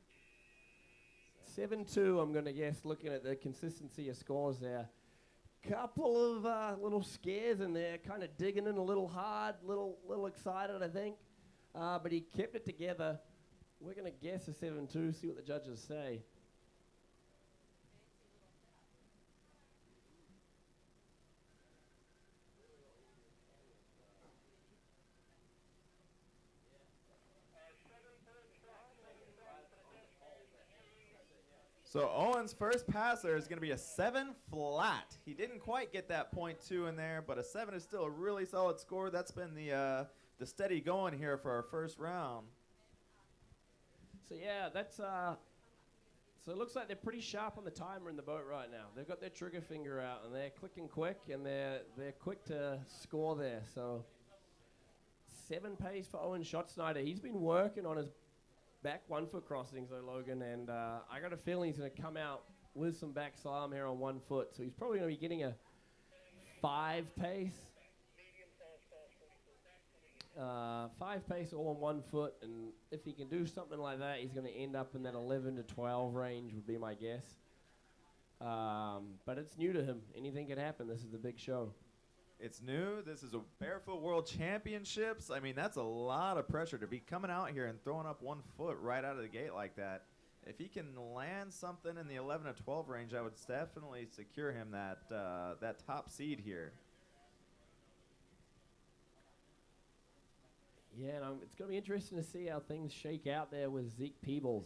7-2, I'm going to guess, looking at the consistency of scores there. Couple of little scares in there, kind of digging in a little hard, little excited, I think. But he kept it together. We're going to guess a 7-2, see what the judges say. So Owen's first pass there is going to be a 7 flat. He didn't quite get that 0.2 in there, but a 7 is still a really solid score. That's been the steady going here for our first round. So yeah, that's so it looks like they're pretty sharp on the timer in the boat right now. They've got their trigger finger out and they're clicking quick and they're quick to score there. So 7 pace for Owen Schatzsnyder. He's been working on his back 1-foot crossings though, Logan, and I got a feeling he's going to come out with some back slalom here on 1 foot. So he's probably going to be getting a 5 pace. 5 pace all on 1 foot, and if he can do something like that, he's going to end up in that 11 to 12 range would be my guess. But it's new to him. Anything could happen. This is the big show. It's new. This is a Barefoot World Championships. I mean, that's a lot of pressure to be coming out here and throwing up 1 foot right out of the gate like that. If he can land something in the 11 to 12 range, I would definitely secure him that top seed here. Yeah, and it's going to be interesting to see how things shake out there with Zeke Peebles.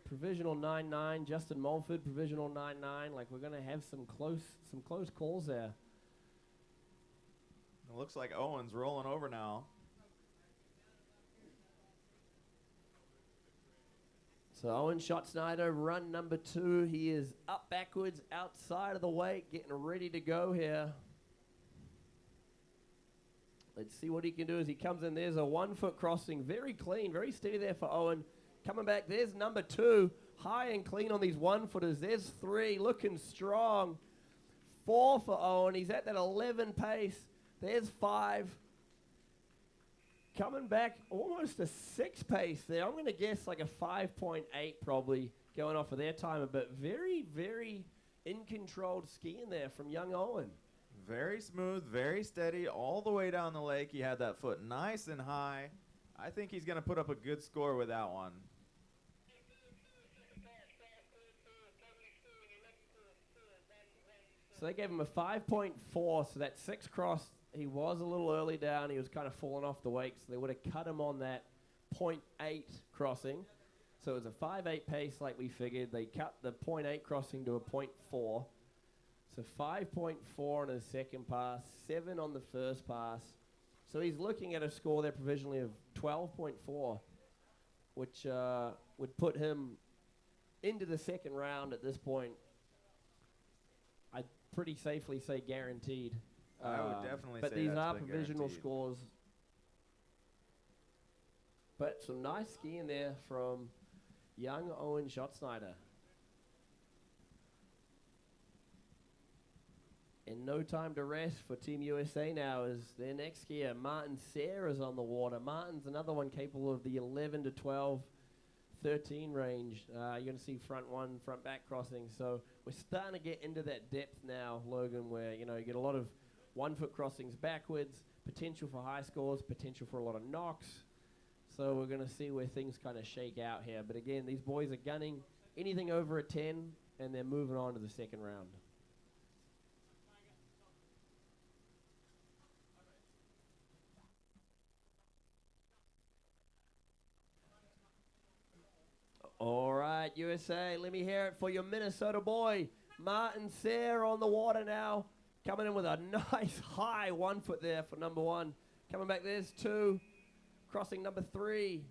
Provisional 9-9, Justin Mulford, provisional 9-9. Like, we're going to have some close calls there. It looks like Owen's rolling over now. So Owen Schatzsnyder, run number 2. He is up backwards outside of the wake, getting ready to go here. Let's see what he can do as he comes in. There's a 1-foot crossing. Very clean, very steady there for Owen. Coming back, there's number 2. High and clean on these 1-footers. There's 3, looking strong. 4 for Owen. He's at that 11 pace. There's 5. Coming back almost a 6 pace there. I'm going to guess like a 5.8 probably going off of their timer, but very, very in-controlled skiing there from young Owen. Very smooth, very steady, all the way down the lake. He had that foot nice and high. I think he's going to put up a good score with that one. So they gave him a 5.4, so that 6 cross he was a little early down. He was kind of falling off the wake, so they would have cut him on that .8 crossing. So it was a 5.8 pace like we figured. They cut the .8 crossing to a .4. So 5.4 on his second pass, 7 on the first pass. So he's looking at a score there provisionally of 12.4, which would put him into the second round at this point. I'd pretty safely say guaranteed. I would definitely but say these that's are been provisional guaranteed. scores. But some nice skiing there from young Owen Schotzsnyder. And no time to rest for Team USA now as their next skier, Martin Sayre, is on the water. Martin's another one capable of the 11 to 12, 13 range. You're going to see front one, front back crossing. So we're starting to get into that depth now, Logan, where you get a lot of 1 foot crossings backwards, potential for high scores, potential for a lot of knocks. So we're going to see where things kind of shake out here. But again, these boys are gunning anything over a 10, and they're moving on to the second round. All right, USA, let me hear it for your Minnesota boy, Martin Sayre, on the water now. Coming in with a nice high 1 foot there for number 1. Coming back, there's 2. Crossing number 3.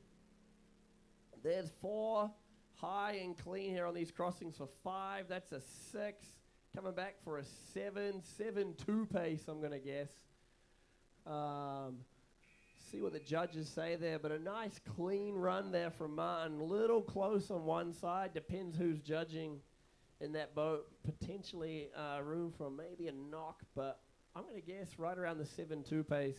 There's 4. High and clean here on these crossings for 5. That's a 6. Coming back for a 7. 7.2 pace, I'm going to guess. See what the judges say there, but a nice clean run there from Martin. Little close on one side. Depends who's judging in that boat. Potentially room for maybe a knock, but I'm going to guess right around the 7.2 pace.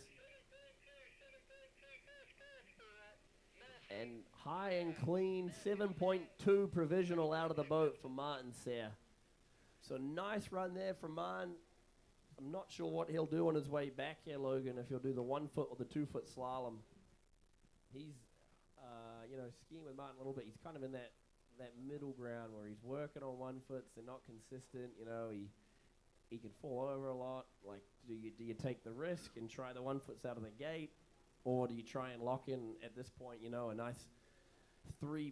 And high and clean, 7.2 provisional out of the boat for Martin Sayre. So nice run there from Martin. I'm not sure what he'll do on his way back here, Logan, if he'll do the 1 foot or the 2 foot slalom. He's, skiing with Martin a little bit. He's kind of in that middle ground where he's working on 1 foots. They're not consistent. He can fall over a lot. Like, do you take the risk and try the 1 foots out of the gate? Or do you try and lock in at this point, a nice 3+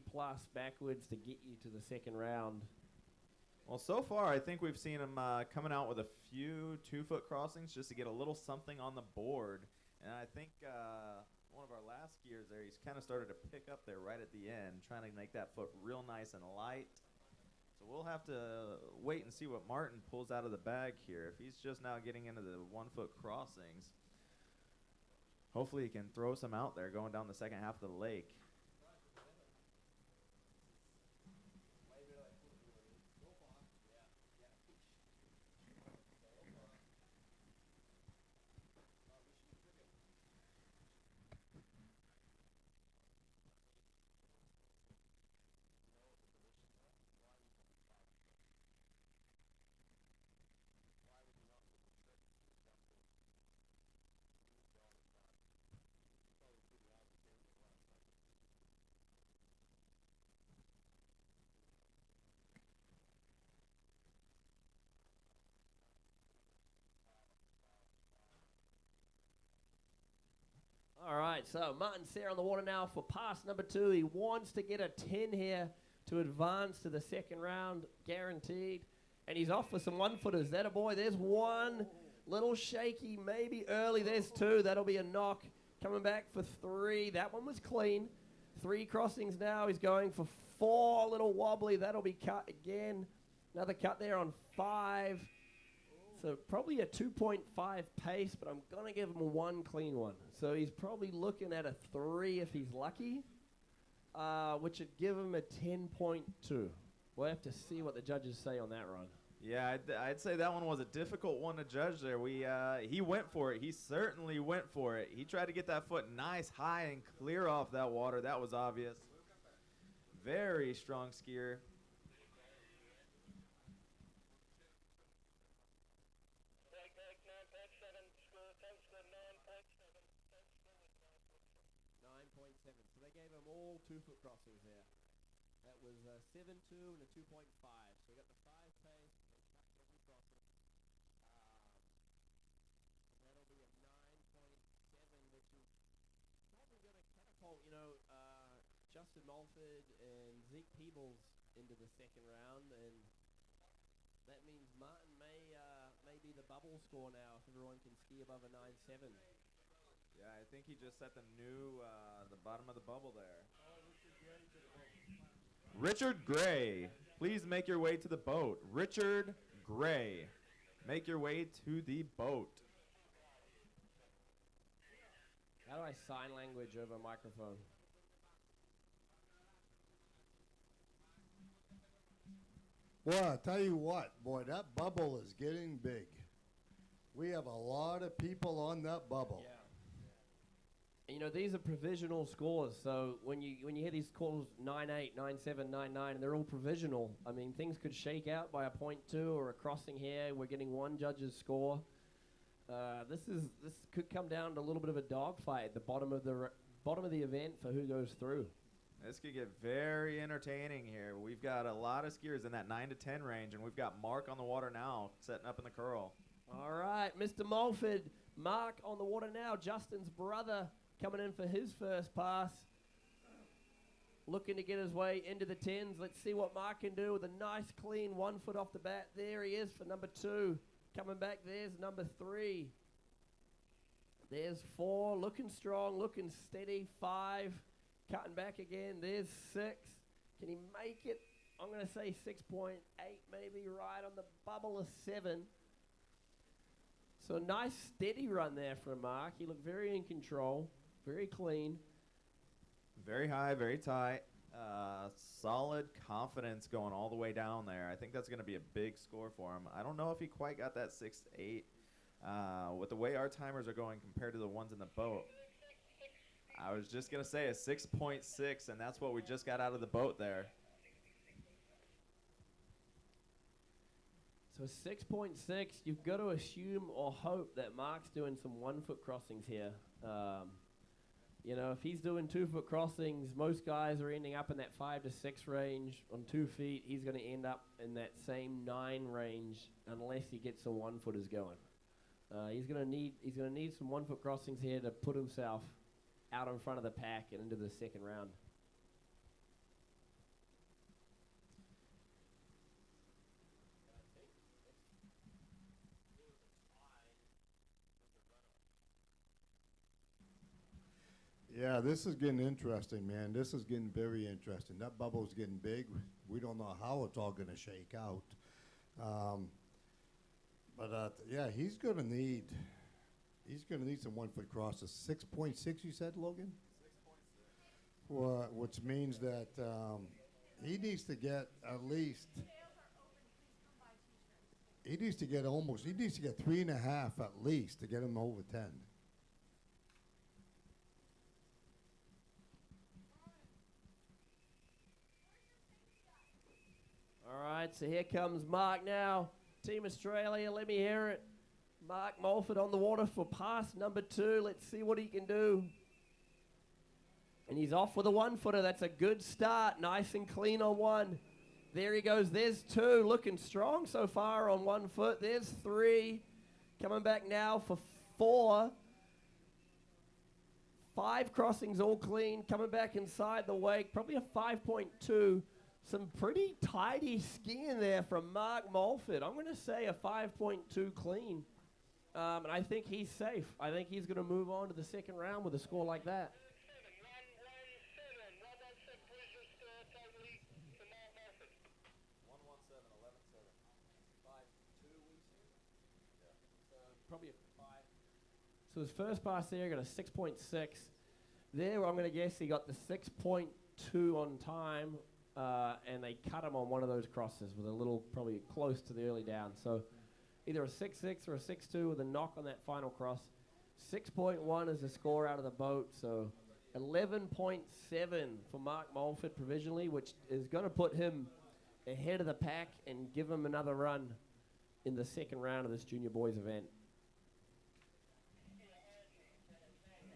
backwards to get you to the second round? Well, so far, I think we've seen him coming out with a few 2 foot crossings just to get a little something on the board. And I think one of our last skiers there, he's kind of started to pick up there right at the end, trying to make that foot real nice and light. So we'll have to wait and see what Martin pulls out of the bag here. If he's just now getting into the 1 foot crossings, hopefully he can throw some out there going down the second half of the lake. All right, so Martin Sayre on the water now for pass number 2. He wants to get a 10 here to advance to the second round, guaranteed. And he's off for some 1 footers. That a boy? There's 1. Little shaky, maybe early. There's 2. That'll be a knock. Coming back for 3. That one was clean. 3 crossings now. He's going for 4. Little wobbly. That'll be cut again. Another cut there on 5. So probably a 2.5 pace, but I'm going to give him a 1 clean one. So he's probably looking at a 3 if he's lucky, which would give him a 10.2. We'll have to see what the judges say on that run. Yeah, I'd say that one was a difficult one to judge there. He went for it. He certainly went for it. He tried to get that foot nice, high, and clear off that water. That was obvious. Very strong skier. So they gave him all 2 foot crossings there. That was a 7.2 and a 2.5. So we got the 5 pace. They cut every crossing. That'll be a 9. catapult, Justin Mulford and Zeke Peebles into the second round, and that means Martin may be the bubble score now if everyone can ski above a 9.7. Yeah, I think he just set the new, the bottom of the bubble there. Richard Gray, please make your way to the boat. Richard Gray, make your way to the boat. How do I sign language over microphone? Well, I tell you what, boy, that bubble is getting big. We have a lot of people on that bubble. Yeah. And, these are provisional scores, so when you hear these scores 9.8, 9.7, 9.9, they're all provisional. I mean, things could shake out by a 0.2 or a crossing here. We're getting one judge's score. This could come down to a little bit of a dogfight at the bottom of the event for who goes through. This could get very entertaining here. We've got a lot of skiers in that 9 to 10 range, and we've got Mark on the water now, setting up in the curl. All right, Mr. Mulford, Mark on the water now. Justin's brother coming in for his first pass. Looking to get his way into the 10s. Let's see what Mark can do with a nice, clean 1 foot off the bat. There he is for number 2. Coming back, there's number 3. There's 4, looking strong, looking steady. 5, cutting back again. There's 6. Can he make it? I'm going to say 6.8, maybe right on the bubble of 7. So a nice, steady run there from Mark. He looked very in control, very clean. Very high, very tight. Solid confidence going all the way down there. I think that's going to be a big score for him. I don't know if he quite got that 6.8 with the way our timers are going compared to the ones in the boat. I was just going to say a 6.6, and that's what we just got out of the boat there. So 6.6, you've got to assume or hope that Mark's doing some 1 foot crossings here. If he's doing 2 foot crossings, most guys are ending up in that 5 to 6 range on 2 feet. He's going to end up in that same 9 range unless he gets some 1 footers going. He's going to need some 1 foot crossings here to put himself out in front of the pack and into the second round. Yeah, this is getting interesting, man. This is getting very interesting. That bubble's getting big. We don't know how it's all going to shake out. Yeah, he's going to need some 1 foot crosses. 6.6, you said, Logan? 6.6. Well, which means that he needs to get at least. He needs to get 3.5 at least to get him over 10. All right, so here comes Mark now. Team Australia, let me hear it. Mark Mulford on the water for pass number 2. Let's see what he can do. And he's off with a 1 footer. That's a good start. Nice and clean on 1. There he goes. There's 2. Looking strong so far on 1 foot. There's 3. Coming back now for 4. 5 crossings all clean. Coming back inside the wake. Probably a 5.2. Some pretty tidy skiing there from Mark Mulford. I'm going to say a 5.2 clean. And I think he's safe. I think he's going to move on to the second round with a score like that. 117, 11-7. 5.2 probably a 5. So his first pass there got a 6.6. There, I'm going to guess he got the 6.2 on time. And they cut him on one of those crosses with a little, probably close to the early down. So either a 6.6 or a 6.2 with a knock on that final cross. 6.1 is the score out of the boat. So 11.7 for Mark Mulford provisionally, which is going to put him ahead of the pack and give him another run in the second round of this junior boys event.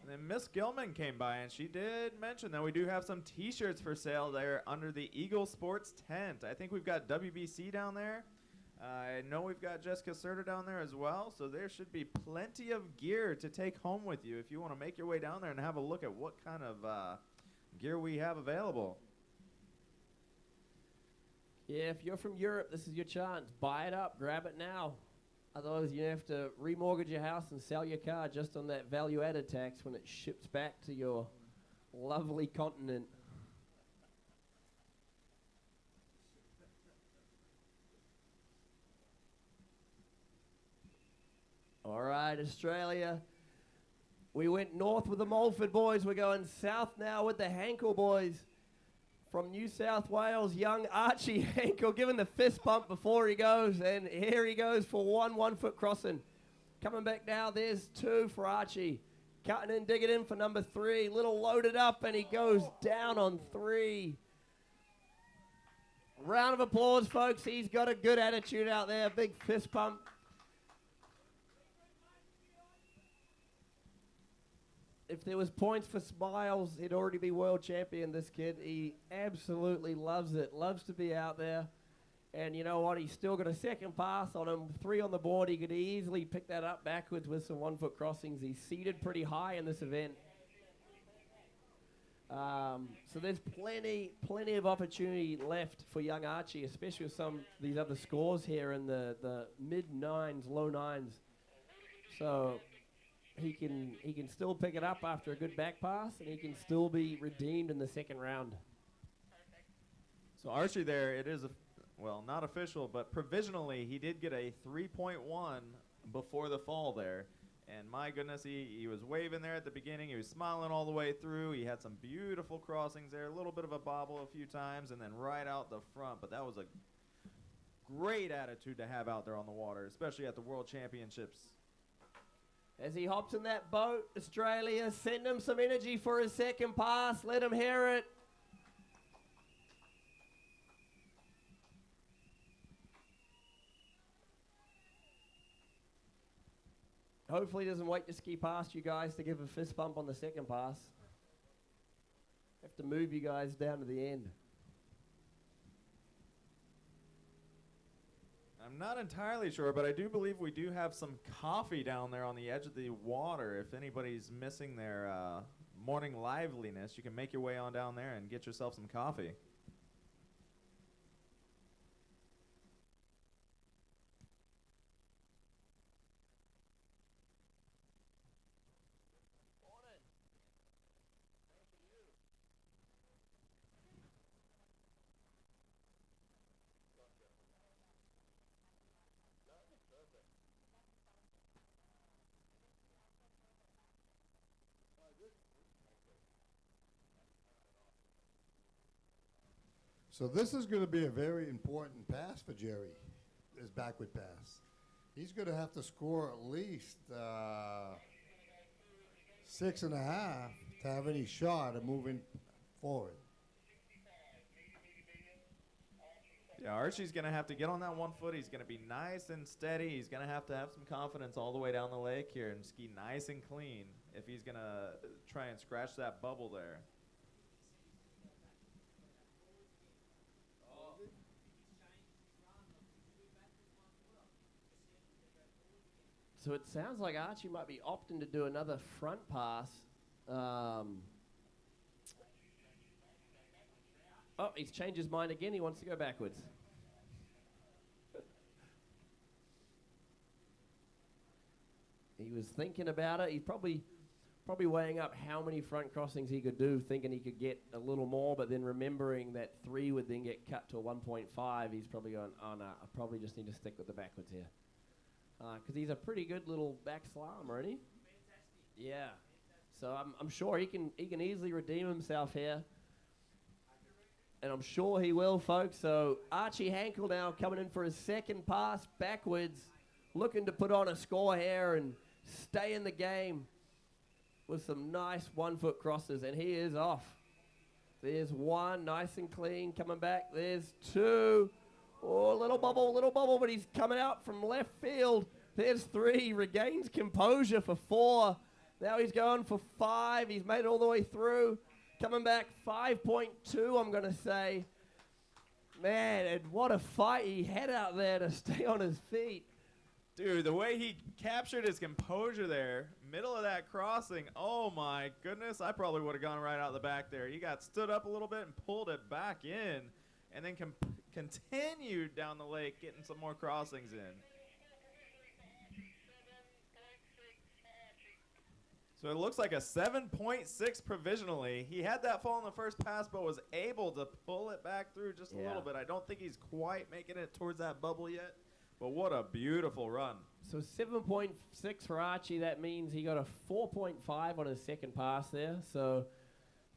And then Miss Gilman came by, and she did mention that we do have some T-shirts for sale there under the Eagle Sports tent. I think we've got WBC down there. I know we've got Jessica Serta down there as well, so there should be plenty of gear to take home with you if you want to make your way down there and have a look at what kind of gear we have available. Yeah, if you're from Europe, this is your chance. Buy it up, grab it now. Otherwise, you have to remortgage your house and sell your car just on that value-added tax when it ships back to your lovely continent. All right, Australia. We went north with the Mulford boys. We're going south now with the Hankle boys. From New South Wales, young Archie Hankle giving the fist pump before he goes. And here he goes for 1 foot crossing. Coming back now, there's 2 for Archie. Cutting in, digging in for number 3. Little loaded up, and he goes down on 3. Round of applause, folks. He's got a good attitude out there. Big fist pump. If there was points for smiles, he'd already be world champion, this kid. He absolutely loves it, loves to be out there. And you know what? He's still got a second pass on him, 3 on the board. He could easily pick that up backwards with some 1-foot crossings. He's seated pretty high in this event. So there's plenty of opportunity left for young Archie, especially with some of these other scores here in the mid-9s, low 9s. So he can still pick it up after a good back pass, and he can still be redeemed in the second round. So Archie there, it is, well, not official, but provisionally he did get a 3.1 before the fall there. And my goodness, he was waving there at the beginning. He was smiling all the way through. He had some beautiful crossings there, a little bit of a bobble a few times, and then right out the front. But that was a great attitude to have out there on the water, especially at the World Championships. As he hops in that boat, Australia, send him some energy for his second pass. Let him hear it. Hopefully he doesn't wait to ski past you guys to give a fist bump on the second pass. Have to move you guys down to the end. I'm not entirely sure, but I do believe we do have some coffee down there on the edge of the water. If anybody's missing their morning liveliness, you can make your way on down there and get yourself some coffee. So this is going to be a very important pass for Jerry, his backward pass. He's going to have to score at least 6.5 to have any shot of moving forward. Yeah, Archie's going to have to get on that 1 foot. He's going to be nice and steady. He's going to have some confidence all the way down the lake here and ski nice and clean if he's going to try and scratch that bubble there. So it sounds like Archie might be opting to do another front pass. Oh, he's changed his mind again. He wants to go backwards. He was thinking about it. He's probably weighing up how many front crossings he could do, thinking he could get a little more, but then remembering that 3 would then get cut to a 1.5. He's probably going, oh, no, I probably just need to stick with the backwards here. Because he's a pretty good little back slalomer, isn't he? Yeah. So I'm sure he can easily redeem himself here. And I'm sure he will, folks. So Archie Hankle now coming in for his second pass backwards, looking to put on a score here and stay in the game with some nice 1 foot crosses. And he is off. There's 1, nice and clean, coming back. There's 2. Oh, little bubble, but he's coming out from left field. There's 3, regains composure for 4. Now he's going for 5. He's made it all the way through. Coming back 5.2, I'm going to say. Man, and what a fight he had out there to stay on his feet. Dude, the way he captured his composure there, middle of that crossing, oh my goodness, I probably would have gone right out the back there. He got stood up a little bit and pulled it back in, and then continued down the lake, getting some more crossings in. So it looks like a 7.6 provisionally. He had that fall in the first pass, but was able to pull it back through just a little bit. I don't think he's quite making it towards that bubble yet, but what a beautiful run. So 7.6 for Archie. That means he got a 4.5 on his second pass there. So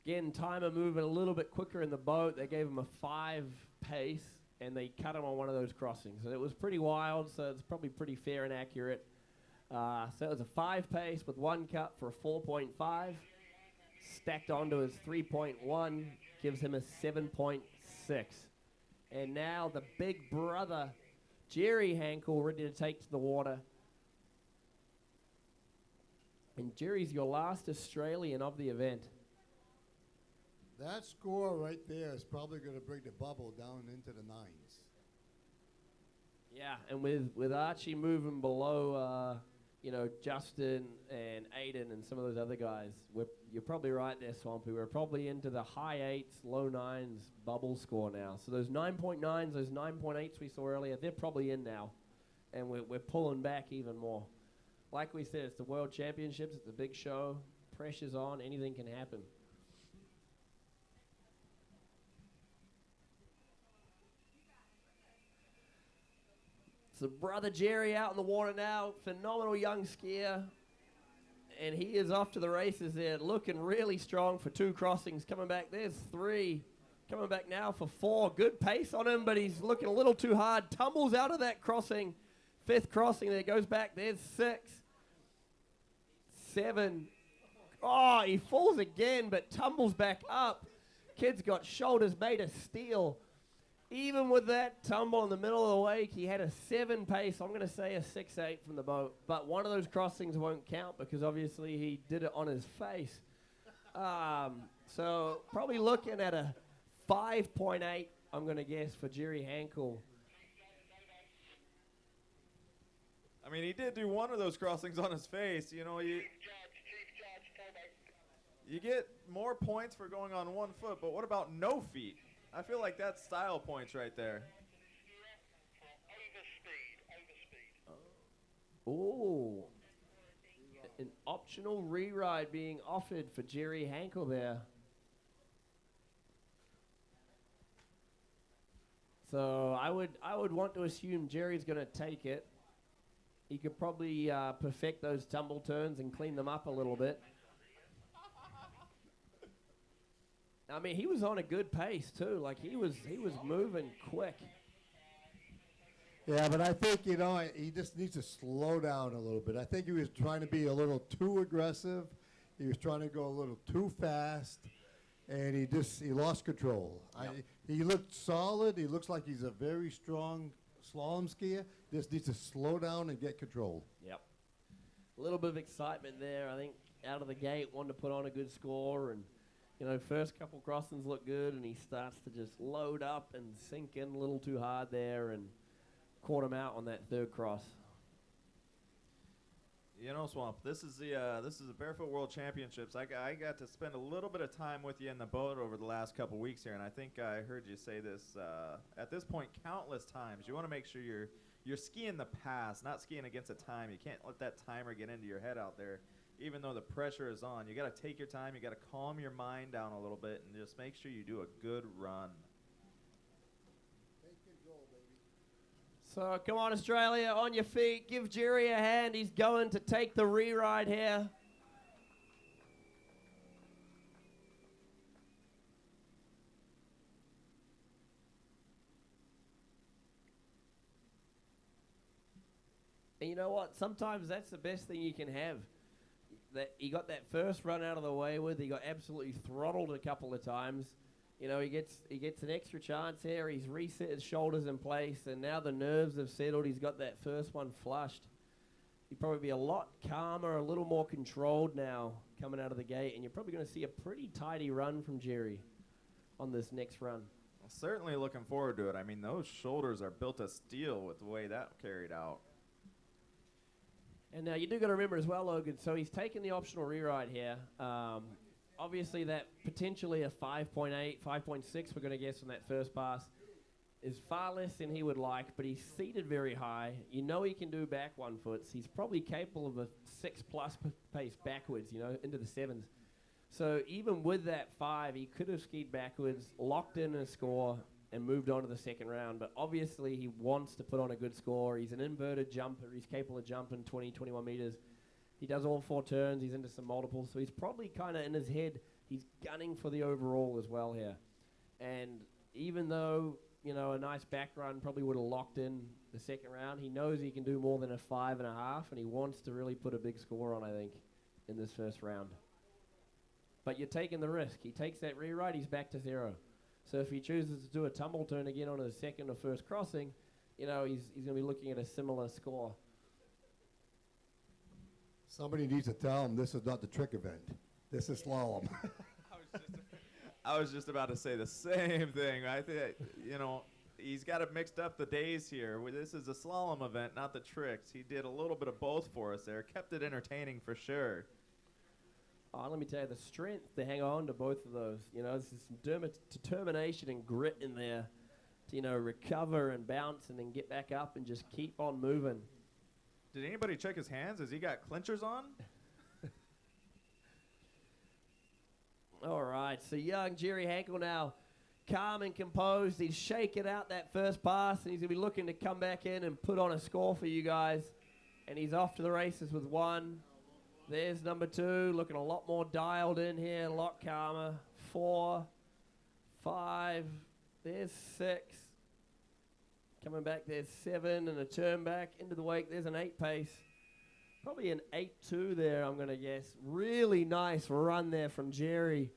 again, timer moving a little bit quicker in the boat. They gave him a 5 pace, and they cut him on one of those crossings. So it was pretty wild, so it's probably pretty fair and accurate. So it was a 5 pace with 1 cut for a 4.5. Stacked onto his 3.1 gives him a 7.6. And now the big brother, Jerry Hankle, ready to take to the water. And Jerry's your last Australian of the event. That score right there is probably going to bring the bubble down into the 9s. Yeah, and with Archie moving below, Justin and Aiden and some of those other guys, you're probably right there, Swampy. We're probably into the high 8s, low 9s bubble score now. So those 9.9s, those 9.8s we saw earlier, they're probably in now. And we're pulling back even more. Like we said, it's the World Championships. It's a big show. Pressure's on. Anything can happen. So brother Jerry out in the water now, phenomenal young skier, and he is off to the races there, looking really strong for 2 crossings. Coming back, there's 3. Coming back now for 4. Good pace on him, but he's looking a little too hard. Tumbles out of that crossing. 5th crossing there, goes back, there's 6. 7. Oh, he falls again, but tumbles back up. Kid's got shoulders made of steel. Even with that tumble in the middle of the wake, he had a 7 pace. I'm going to say a 6.8 from the boat. But one of those crossings won't count because obviously he did it on his face. So probably looking at a 5.8, I'm going to guess, for Jerry Hankle. I mean, he did do one of those crossings on his face. You know, you get more points for going on 1 foot, but what about no feet? I feel like that's style points right there. Oh, an optional re-ride being offered for Jerry Hankle there. So I would want to assume Jerry's going to take it. He could probably perfect those tumble turns and clean them up a little bit. I mean, he was on a good pace too. Like he was moving quick. Yeah, but I think, he just needs to slow down a little bit. I think he was trying to be a little too aggressive. He was trying to go a little too fast, and he lost control. Yep. He looked solid. He looks like he's a very strong slalom skier. Just needs to slow down and get control. Yep. A little bit of excitement there. I think out of the gate, wanted to put on a good score, and first couple crossings look good, and he starts to just load up and sink in a little too hard there, and caught him out on that 3rd cross. Swamp, this is the Barefoot World Championships. I got to spend a little bit of time with you in the boat over the last couple weeks here, and I think I heard you say this at this point countless times. You want to make sure you're skiing the pass, not skiing against a time. You can't let that timer get into your head out there. Even though the pressure is on, you got to take your time. You got to calm your mind down a little bit and just make sure you do a good run. Take control, baby. So come on, Australia, on your feet. Give Jerry a hand. He's going to take the re-ride here. And you know what? Sometimes that's the best thing you can have. That he got that first run out of the way with. He got absolutely throttled a couple of times. He gets an extra chance here. He's reset his shoulders in place, and now the nerves have settled. He's got that first one flushed. He'd probably be a lot calmer, a little more controlled now coming out of the gate, and you're probably going to see a pretty tidy run from Jerry on this next run. Well, certainly looking forward to it. I mean, those shoulders are built of steel with the way that carried out. And you do got to remember as well, Logan, so he's taken the optional rewrite here. Obviously, that potentially a 5.8, 5.6 we're going to guess on that first pass is far less than he would like, but he's seated very high. You know he can do back 1 foots. He's probably capable of a 6+ pace backwards, into the 7s. So even with that 5, he could have skied backwards, locked in a score, and moved on to the second round. But obviously he wants to put on a good score. He's an inverted jumper. He's capable of jumping 20, 21 meters. He does all 4 turns. He's into some multiples. So he's probably kind of in his head, he's gunning for the overall as well here. And even though, a nice back run probably would have locked in the second round, he knows he can do more than a 5.5, and he wants to really put a big score on, I think, in this first round. But you're taking the risk. He takes that rewrite, he's back to 0. So if he chooses to do a tumble turn again on his second or first crossing, he's going to be looking at a similar score. Somebody needs to tell him this is not the trick event. This is slalom. I was just about to say the same thing. I think, he's got it mixed up the days here. This is a slalom event, not the tricks. He did a little bit of both for us there. Kept it entertaining for sure. Oh, let me tell you, the strength to hang on to both of those. There's some determination and grit in there to, recover and bounce and then get back up and just keep on moving. Did anybody check his hands? Has he got clinchers on? All right, so young Jerry Hankle now, calm and composed. He's shaking out that first pass, and he's going to be looking to come back in and put on a score for you guys. And he's off to the races with 1. There's number 2, looking a lot more dialed in here, a lot calmer. 4, 5, there's 6. Coming back, there's 7, and a turn back into the wake. There's an 8 pace. Probably an 8.2 there, I'm going to guess. Really nice run there from Jerry.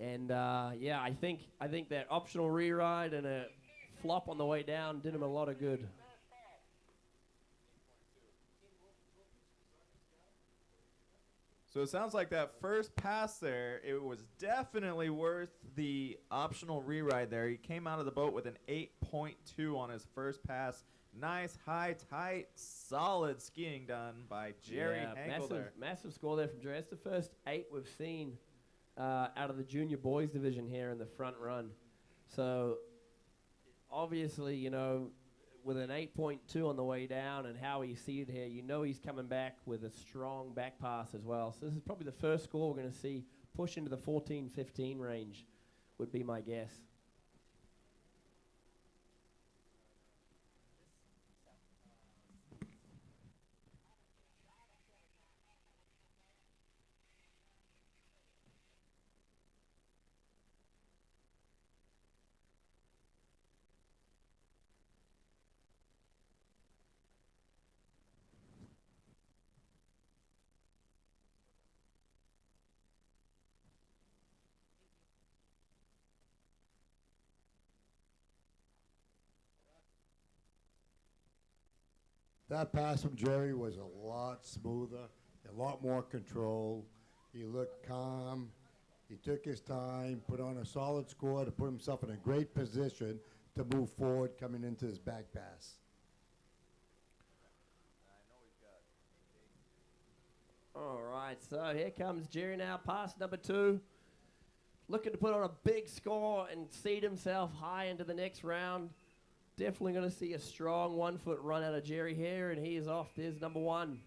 And, I think that optional rewrite and a flop on the way down did him a lot of good. So it sounds like that first pass there, it was definitely worth the optional rewrite there. He came out of the boat with an 8.2 on his first pass. Nice, high, tight, solid skiing done by Jerry Hankle there. Massive score there from Jerry. That's the first 8 we've seen out of the junior boys division here in the front run. So obviously, with an 8.2 on the way down and how he's seated here, he's coming back with a strong back pass as well. So this is probably the first score we're going to see push into the 14-15 range, would be my guess. That pass from Jerry was a lot smoother, a lot more control. He looked calm. He took his time, put on a solid score to put himself in a great position to move forward coming into his back pass. All right, so here comes Jerry now, pass number 2. Looking to put on a big score and seed himself high into the next round. Definitely going to see a strong 1-foot run out of Jerry here, and he is off. There's number 1.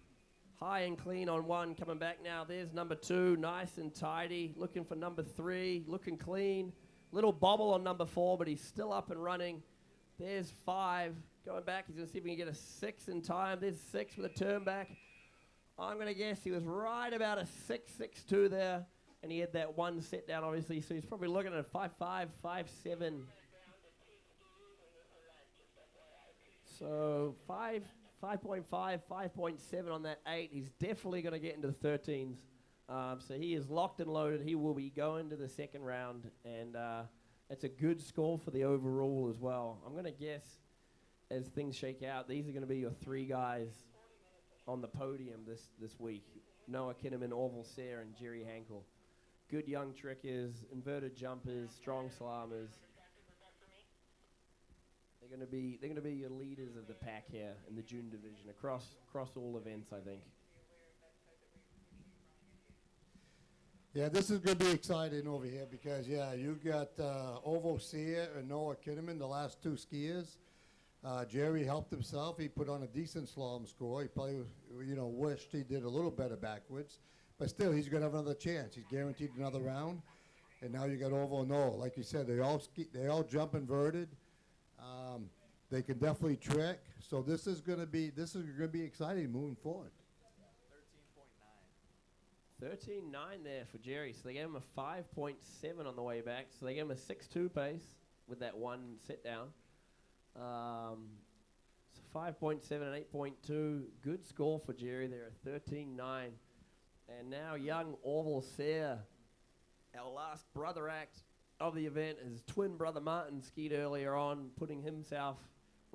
High and clean on 1, coming back now. There's number 2, nice and tidy. Looking for number 3, looking clean. Little bobble on number 4, but he's still up and running. There's 5, going back. He's going to see if he can get a 6 in time. There's 6 with a turn back. I'm going to guess he was right about a 6.62 there, and he had that 1 set down, obviously, so he's probably looking at a 5.5, 5.7. So 5.5, 5.7 on that 8. He's definitely going to get into the 13s. So he is locked and loaded. He will be going to the second round, and that's a good score for the overall as well. I'm going to guess, as things shake out, these are going to be your 3 guys on the podium this week. Noah Kinnaman, Orville Sayre, and Jerry Hankle. good young trickers, inverted jumpers, strong slammers. They're gonna be your leaders of the pack here in the June division across all events, I think. Yeah, this is going to be exciting over here because, yeah, you got Ovo Sear and Noah Kinnaman, the last two skiers. Jerry helped himself. He put on a decent slalom score. He probably, wished he did a little better backwards. But still, he's going to have another chance. He's guaranteed another round. And now you got Ovo and Noah. Like you said, they all jump inverted. They can definitely trick. So this is going to be exciting moving forward. 13.9 there for Jerry. So they gave him a 5.7 on the way back. So they gave him a 6.2 pace with that one sit down. So 5.7 and 8.2. Good score for Jerry there at 13.9. And now young Orville Sayre, our last brother act of the event. His twin brother Martin skied earlier on, putting himself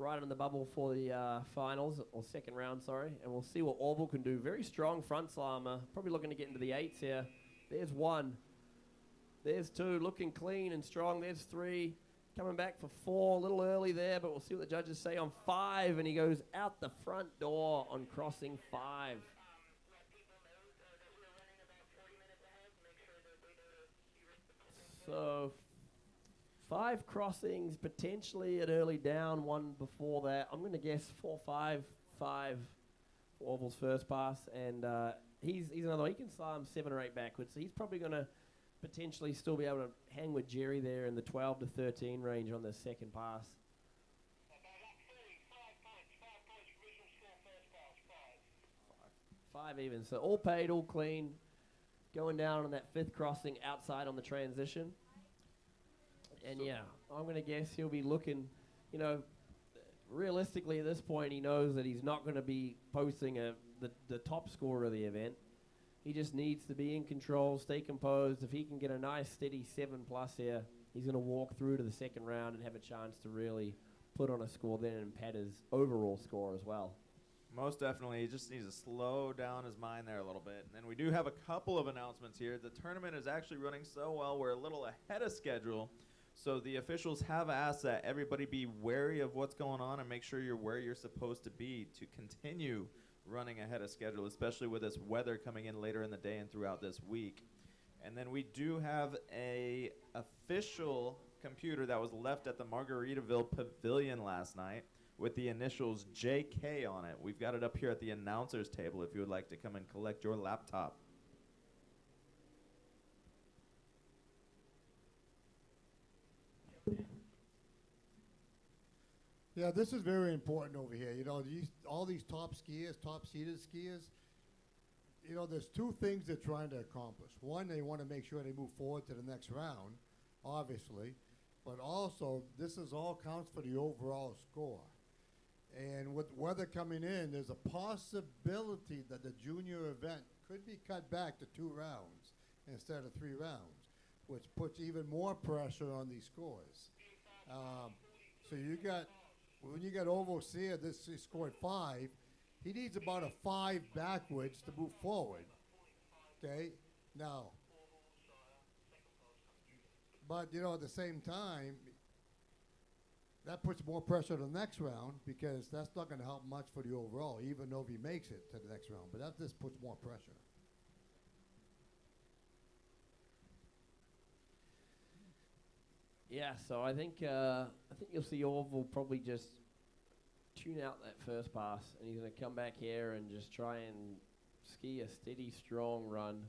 right on the bubble for the finals, or second round, sorry. And we'll see what Orville can do. Very strong front slammer. Probably looking to get into the 8s here. There's 1. There's 2. Looking clean and strong. There's 3. Coming back for 4. A little early there, but we'll see what the judges say on 5. And he goes out the front door on crossing 5. So 5 crossings, potentially an early down, 1 before that. I'm going to guess 4-5-5 for Orville's first pass. And he's another one. He can slam 7 or 8 backwards. So he's probably going to potentially still be able to hang with Jerry there in the 12 to 13 range on the second pass. 5 even. So all paid, all clean. Going down on that 5th crossing outside on the transition. And yeah, I'm going to guess he'll be looking, realistically at this point, he knows that he's not going to be posting the top score of the event. He just needs to be in control, stay composed. If he can get a nice steady 7+ here, he's going to walk through to the second round and have a chance to really put on a score then and pad his overall score as well. Most definitely. He just needs to slow down his mind there a little bit. And we do have a couple of announcements here. The tournament is actually running so well, we're a little ahead of schedule. So the officials have asked that everybody be wary of what's going on and make sure you're where you're supposed to be to continue running ahead of schedule, especially with this weather coming in later in the day and throughout this week. And then we do have a official computer that was left at the Margaritaville Pavilion last night with the initials JK on it. We've got it up here at the announcer's table if you would like to come and collect your laptop. Yeah, this is very important over here. All these top skiers, top-seeded skiers, there's 2 things they're trying to accomplish. One, they want to make sure they move forward to the next round, obviously, but also this is all counts for the overall score. And with weather coming in, there's a possibility that the junior event could be cut back to 2 rounds instead of 3 rounds, which puts even more pressure on these scores. So when you got Ovo Sear, he scored 5. He needs about a 5 backwards to move forward. Okay? Now, but, at the same time, that puts more pressure on the next round because that's not going to help much for the overall, even though if he makes it to the next round. But that just puts more pressure. Yeah, so I think you'll see Orville probably just tune out that first pass, and he's going to come back here and just try and ski a steady, strong run.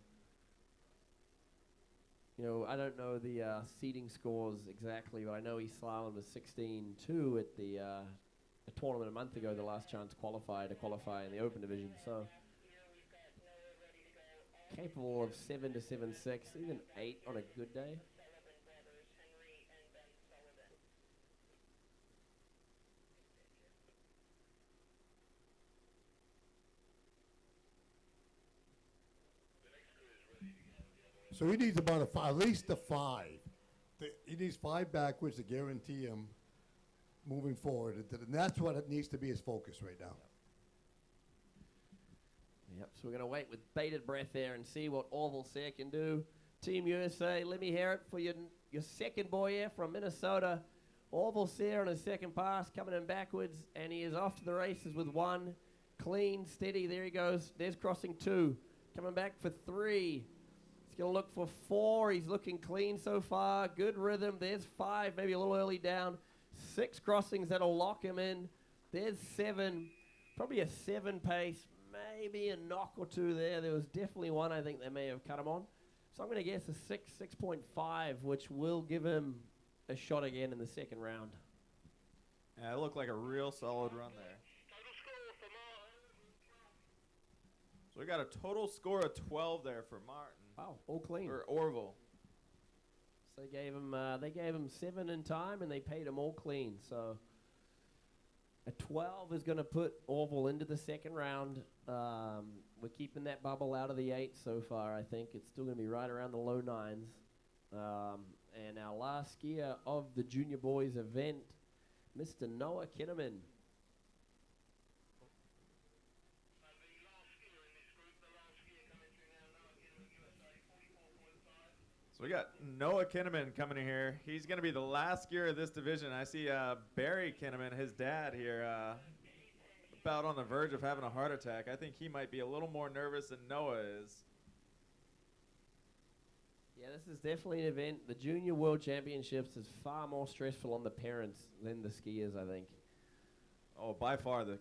I don't know the seeding scores exactly, but I know he slalom was 16.2 at the tournament a month ago, the last chance to qualify in the open division. So capable of 7 to 7.6, even 8 on a good day. So he needs about at least a 5. He needs 5 backwards to guarantee him moving forward. And that's what it needs to be his focus right now. Yep, so we're going to wait with bated breath there and see what Orville Sayre can do. Team USA, let me hear it for your second boy here from Minnesota. Orville's there on his second pass, coming in backwards, and he is off to the races with 1. Clean, steady, there he goes. There's crossing 2. Coming back for 3. He's going to look for 4. He's looking clean so far. Good rhythm. There's 5, maybe a little early down. 6 crossings that'll lock him in. There's 7. Probably a 7 pace. Maybe a knock or 2 there. There was definitely one I think they may have cut him on. So I'm going to guess a 6.5, which will give him a shot again in the second round. Yeah, it looked like a real solid run there. So we got a total score of 12 there for Martin. Wow, all clean. Or Orville. So they gave him 7 in time, and they paid him all clean. So a 12 is going to put Orville into the second round. We're keeping that bubble out of the 8 so far, I think. It's still going to be right around the low 9s. And our last skier of the junior boys event, Mr. Noah Kinnaman. So we got Noah Kinnaman coming in here. He's going to be the last skier of this division. I see Barry Kinnaman, his dad here, about on the verge of having a heart attack. I think he might be a little more nervous than Noah is. Yeah, this is definitely an event. The Junior World Championships is far more stressful on the parents than the skiers, I think. Oh, by far, the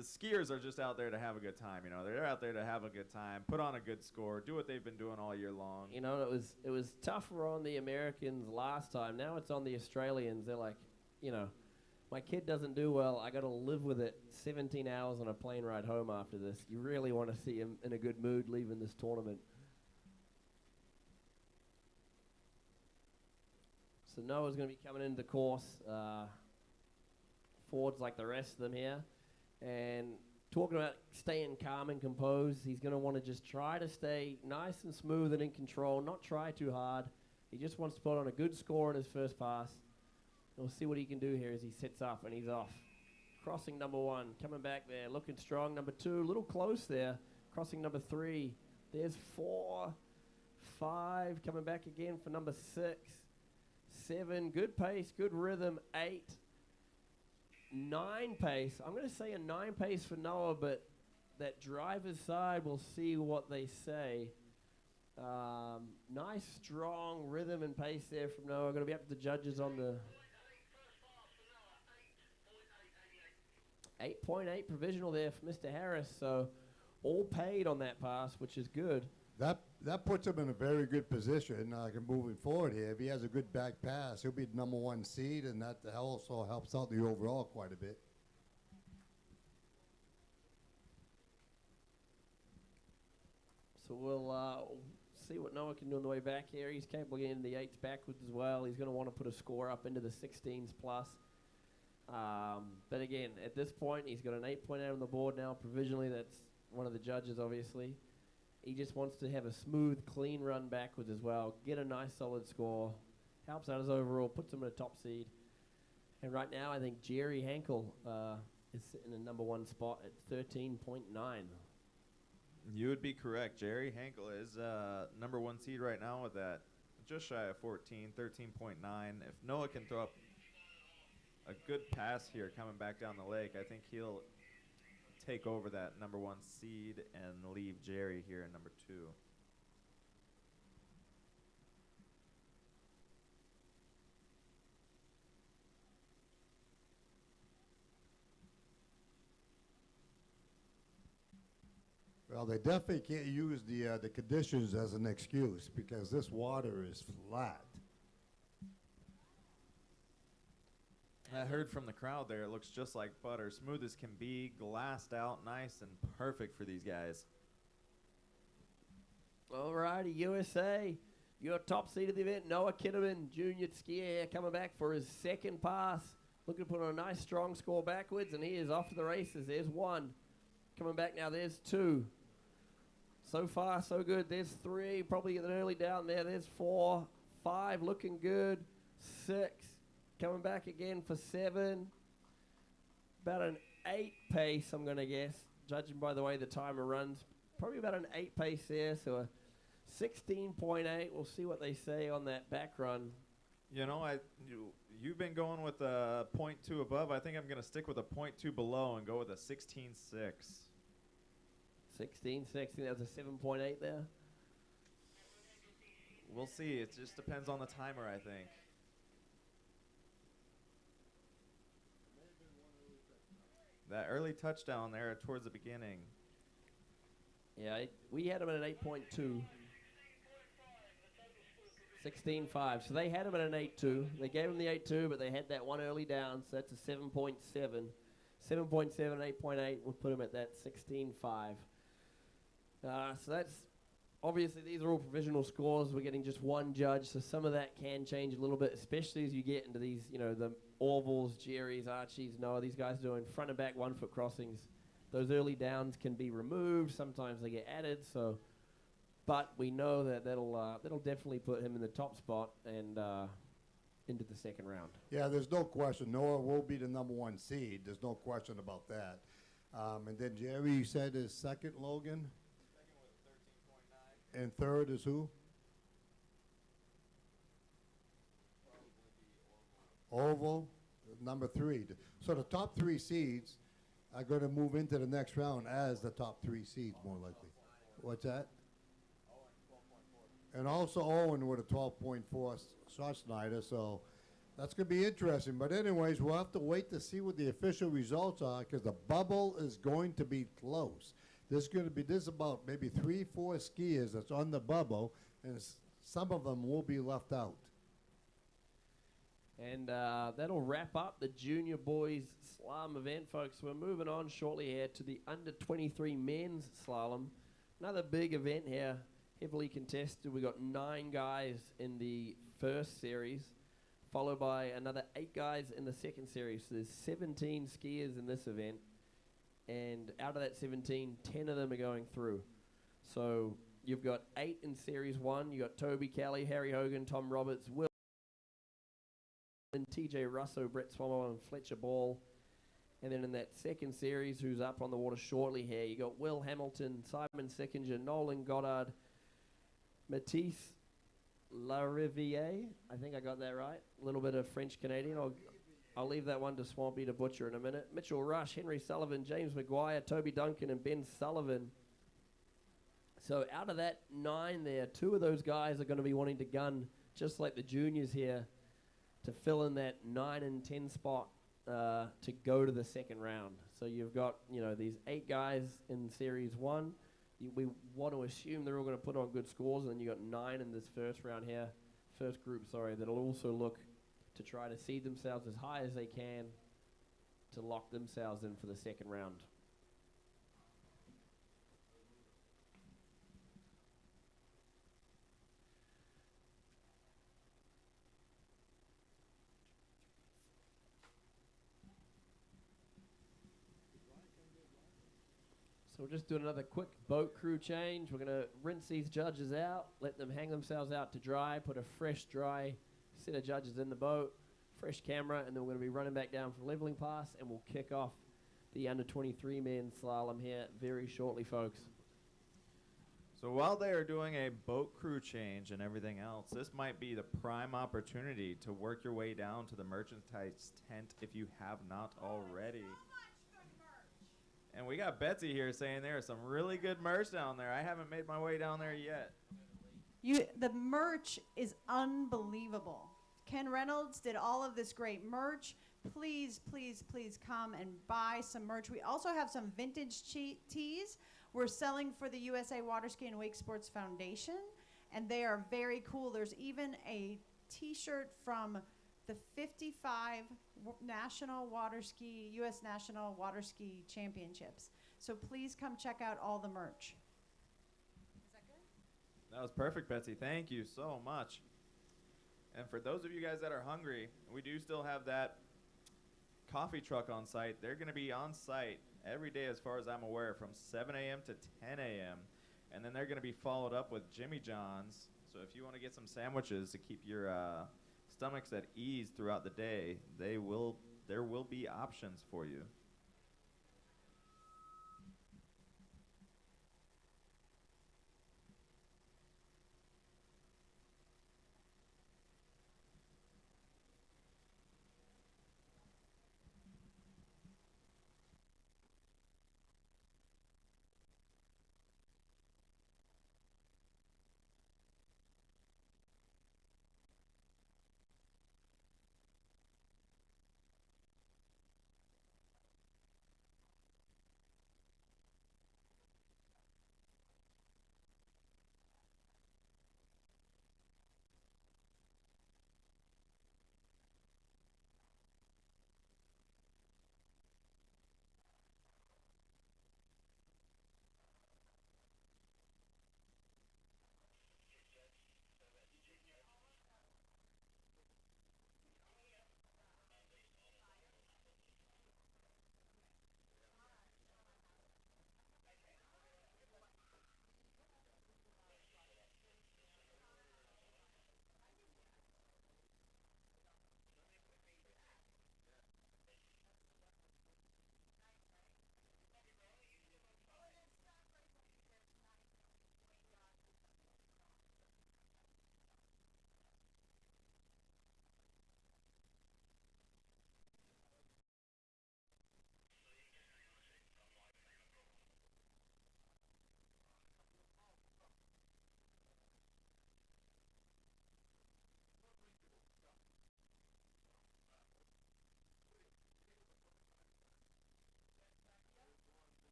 skiers are just out there to have a good time. You know, they're out there to have a good time, put on a good score, do what they've been doing all year long. You know, it was tougher on the Americans last time. Now it's on the Australians. They're like, you know, my kid doesn't do well. I got to live with it 17 hours on a plane ride home after this. You really want to see him in a good mood leaving this tournament. So Noah's going to be coming into the course. Ford's like the rest of them here. And talking about staying calm and composed, he's going to want to just try to stay nice and smooth and in control, not try too hard. He just wants to put on a good score in his first pass. We'll see what he can do here as he sits up and he's off. Crossing number 1, coming back there, looking strong. Number 2, a little close there. Crossing number 3. There's 4, 5, coming back again for number 6. 7, good pace, good rhythm. 8, 9 pace. I'm going to say a 9 pace for Noah, but that driver's side, we'll see what they say. Nice, strong rhythm and pace there from Noah. Going to be up to the judges on the 8.8 provisional there for Mr. Harris. So all paid on that pass, which is good. That puts him in a very good position moving forward here. If he has a good back pass, he'll be the number 1 seed, and that also helps out the overall quite a bit. So we'll see what Noah can do on the way back here. He's capable of getting the 8s backwards as well. He's going to want to put a score up into the 16s plus. But again, at this point, he's got an 8.8 on the board now. Provisionally, that's one of the judges, obviously. He just wants to have a smooth, clean run backwards as well. Get a nice, solid score. Helps out his overall, puts him in a top seed. And right now, I think Jerry Hankle is sitting in number 1 spot at 13.9. You would be correct. Jerry Hankle is number 1 seed right now with that just shy of 14, 13.9. If Noah can throw up a good pass here coming back down the lake, I think he'll take over that number 1 seed and leave Jerry here in number 2. Well, they definitely can't use the conditions as an excuse because this water is flat. I heard from the crowd there, it looks just like butter. Smooth as can be, glassed out, nice and perfect for these guys. Alrighty, USA, your top seed of the event, Noah Kinnaman, junior skier, coming back for his second pass. Looking to put on a nice, strong score backwards, and he is off to the races. There's 1. Coming back now, there's 2. So far, so good. There's 3, probably an early down there. There's 4, 5, looking good. 6. Coming back again for 7. About an 8 pace, I'm going to guess, judging by the way the timer runs. Probably about an 8 pace there, so a 16.8. We'll see what they say on that back run. You know, you've been going with a 0.2 above. I think I'm going to stick with a 0.2 below and go with a 16.6. 16.6. That was a 7.8 there. We'll see. It just depends on the timer, I think. That early touchdown there towards the beginning. Yeah, we had him at an 8.2. 16.5. So they had him at an 8.2. They gave him the 8.2, but they had that one early down, so that's a 7.7. 7.7, 8.8 would put him at that 16.5. So that's obviously these are all provisional scores. We're getting just one judge, so some of that can change a little bit, especially as you get into these, you know, the Orvals, Jerry's, Archies, Noah. These guys doing front and back 1 foot crossings. Those early downs can be removed. Sometimes they get added. So, but we know that that'll definitely put him in the top spot and into the second round. Yeah, there's no question. Noah will be the number 1 seed. There's no question about that. And then Jerry, you said is second, Logan? Second with 13.9. And third is who? Oval, number 3. So the top 3 seeds are going to move into the next round as the top 3 seeds, more likely. What's that? And also Owen with a 12.4 Schneider, so that's going to be interesting. But anyways, we'll have to wait to see what the official results are because the bubble is going to be close. This is about maybe 3-4 skiers that's on the bubble, and some of them will be left out. And that'll wrap up the junior boys slalom event, folks. We're moving on shortly here to the under 23 men's slalom. Another big event here, heavily contested. We got 9 guys in the first series, followed by another 8 guys in the second series. So there's 17 skiers in this event. And out of that 17, 10 of them are going through. So you've got 8 in series 1. You got Toby Kelly, Harry Hogan, Tom Roberts, Will and TJ Russo, Brett Swallow, and Fletcher Ball. And then in that second series, who's up on the water shortly here, you got Will Hamilton, Simon Sickinger, Nolan Goddard, Matisse Lariviere. I think I got that right. A little bit of French-Canadian. I'll leave that one to Swampy to butcher in a minute. Mitchell Rush, Henry Sullivan, James Maguire, Toby Duncan, and Ben Sullivan. So out of that 9 there, 2 of those guys are going to be wanting to gun, just like the juniors here, to fill in that 9 and 10 spot to go to the second round. So you've got, you know, these 8 guys in series 1. We want to assume they're all going to put on good scores, and then you got 9 in this first round here, first group, sorry, that'll also look to try to seed themselves as high as they can to lock themselves in for the second round. So we're just doing another quick boat crew change. We're going to rinse these judges out, let them hang themselves out to dry, put a fresh, dry set of judges in the boat, fresh camera, and then we're going to be running back down for leveling pass, and we'll kick off the under 23 men's slalom here very shortly, folks. So while they are doing a boat crew change and everything else, this might be the prime opportunity to work your way down to the merchandise tent if you have not already. And we got Betsy here saying there is some really good merch down there. I haven't made my way down there yet. The merch is unbelievable. Ken Reynolds did all of this great merch. Please, please, please come and buy some merch. We also have some vintage tees we're selling for the USA Water Ski and Wake Sports Foundation, and they are very cool. There's even a t-shirt from the 55 National Water Ski, U.S. National Water Ski Championships. So please come check out all the merch. Is that good? That was perfect, Betsy. Thank you so much. And for those of you guys that are hungry, we do still have that coffee truck on site. They're going to be on site every day as far as I'm aware from 7 a.m. to 10 a.m. And then they're going to be followed up with Jimmy John's. So if you want to get some sandwiches to keep your stomachs at ease throughout the day, there will be options for you.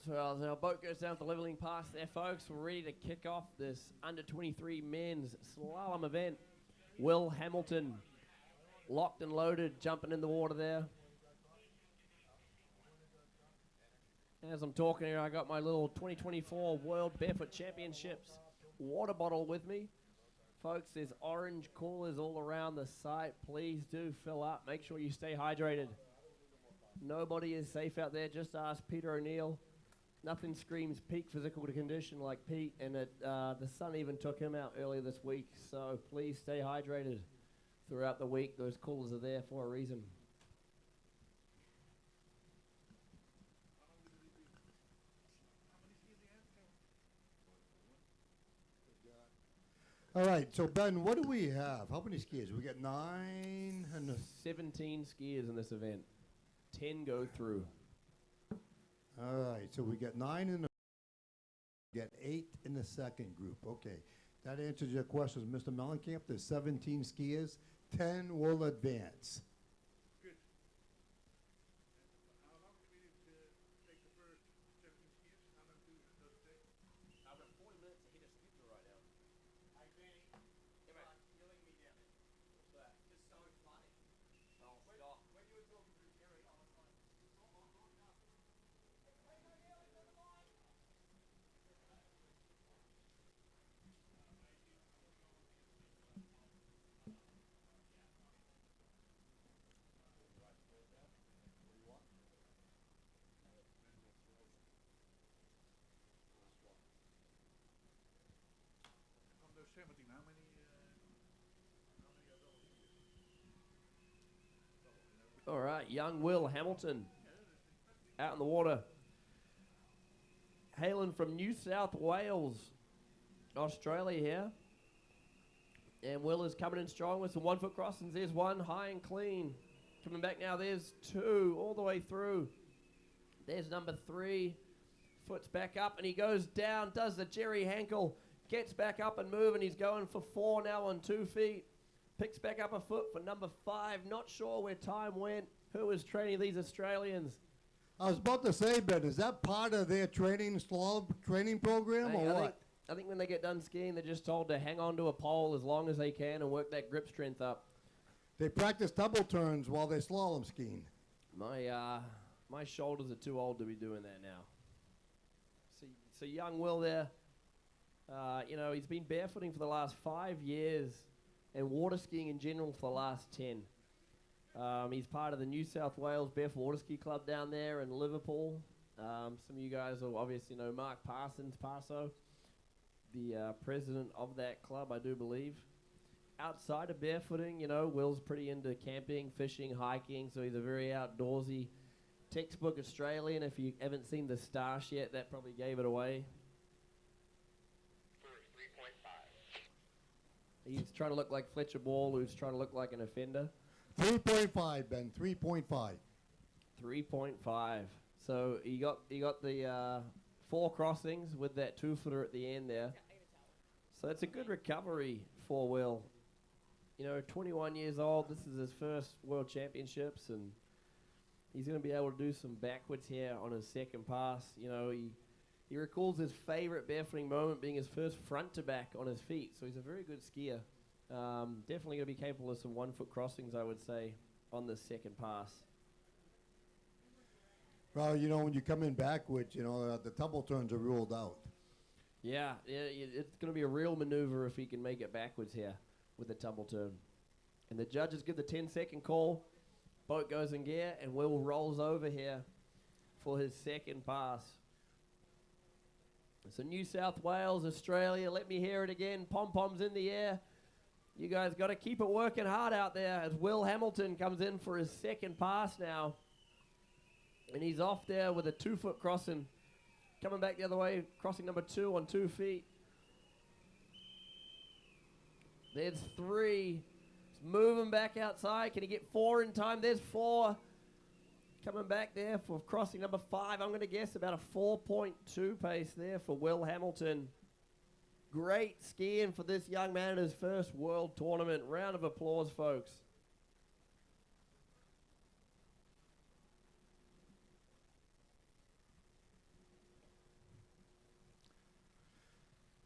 So as our boat goes down the leveling pass there, folks, we're ready to kick off this under 23 men's slalom event. Will Hamilton, locked and loaded, jumping in the water there. As I'm talking here, I got my little 2024 World Barefoot Championships water bottle with me. Folks, there's orange coolers all around the site. Please do fill up. Make sure you stay hydrated. Nobody is safe out there. Just ask Peter O'Neill. Nothing screams peak physical condition like Pete, and the sun even took him out earlier this week. So please stay hydrated throughout the week. Those coolers are there for a reason. All right, so Ben, what do we have? How many skiers? We got 9 and 17 skiers in this event. 10 go through. all right, so we got 9 in the get 8 in the second group. Okay, that answers your questions, Mr. Mellencamp. There's 17 skiers, 10 will advance. Good. How long do we need to take the first 17 skiers? How long does it take? I've got 40 minutes to hit a scooter right now. Hi, Benny. Come on, you're letting me down. What's that? Just so it's funny. Oh, stop. When you were talking to Jerry, I was like, From those 17, how many are All right, young Will Hamilton out in the water. Hailing from New South Wales, Australia here. And Will is coming in strong with some 1 foot crossings. There's one, high and clean. Coming back now, there's 2 all the way through. There's number 3. Foot's back up and he goes down, does the Jerry Hankle. Gets back up and moving. He's going for 4 now on 2 feet. Picks back up a foot for number 5. Not sure where time went. Who was training these Australians? I was about to say, Ben, is that part of their slalom training program or what? I think when they get done skiing, they're just told to hang on to a pole as long as they can and work that grip strength up. They practice double turns while they're slalom skiing. My shoulders are too old to be doing that now. So young Will there, he's been barefooting for the last 5 years and water skiing in general for the last 10. He's part of the New South Wales Barefoot Water Ski Club down there in Liverpool. Some of you guys will obviously know Mark Parso, the president of that club, I do believe. Outside of barefooting, Will's pretty into camping, fishing, hiking, so he's a very outdoorsy, textbook Australian. If you haven't seen The Starsh yet, that probably gave it away. 3.5. He's trying to look like Fletcher Ball, who's trying to look like an offender. 3.5, Ben, 3.5. 3.5. So he got the 4 crossings with that 2-footer at the end there. So it's a good recovery for Will. 21 years old. This is his first World Championships, and he's going to be able to do some backwards here on his second pass. He recalls his favorite barefooting moment being his first front to back on his feet. So he's a very good skier. Definitely going to be capable of some 1-foot crossings, I would say, on this second pass. Well, when you come in backwards, the double turns are ruled out. Yeah, it's going to be a real maneuver if he can make it backwards here with the tumble turn. And the judges give the 10-second call. Boat goes in gear, and Will rolls over here for his second pass. So New South Wales, Australia, let me hear it again. Pom-poms in the air. You guys got to keep it working hard out there as Will Hamilton comes in for his second pass now. And he's off there with a 2-foot crossing. Coming back the other way, crossing number 2 on 2 feet. There's 3. He's moving back outside. Can he get 4 in time? There's 4. Coming back there for crossing number 5. I'm going to guess about a 4.2 pace there for Will Hamilton. Great skiing for this young man at his first world tournament. Round of applause, folks.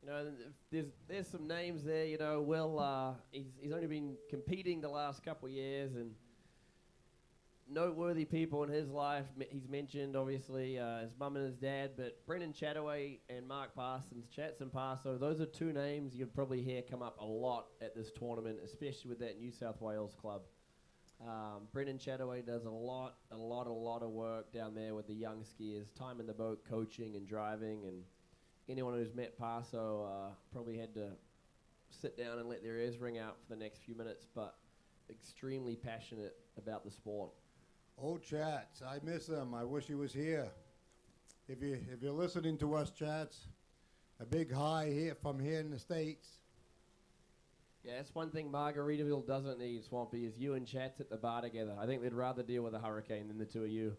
You know, and there's some names there. You know, Will, he's only been competing the last couple of years, and noteworthy people in his life. He's mentioned, obviously, his mum and his dad, but Brendan Chataway and Mark Parsons, Chats and Paso, those are two names you'd probably hear come up a lot at this tournament, especially with that New South Wales club. Brendan Chataway does a lot of work down there with the young skiers, time in the boat, coaching and driving, and anyone who's met Paso probably had to sit down and let their ears ring out for the next few minutes, but extremely passionate about the sport. Oh, Chats, I miss him. I wish he was here. If you're listening to us, Chats, a big hi here from here in the States. Yeah, that's one thing Margaritaville doesn't need, Swampy, is you and Chats at the bar together. I think they'd rather deal with a hurricane than the two of you.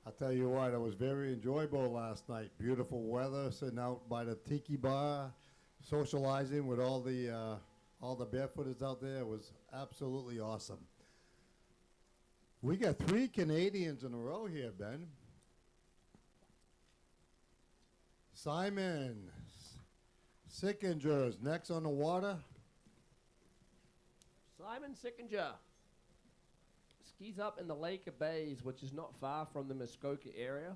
I'll tell you what, it was very enjoyable last night. Beautiful weather, sitting out by the tiki bar, socializing with all the barefooters out there. It was absolutely awesome. We got 3 Canadians in a row here, Ben. Simon Sickinger's next on the water. Simon Sickinger skis up in the Lake of Bays, which is not far from the Muskoka area.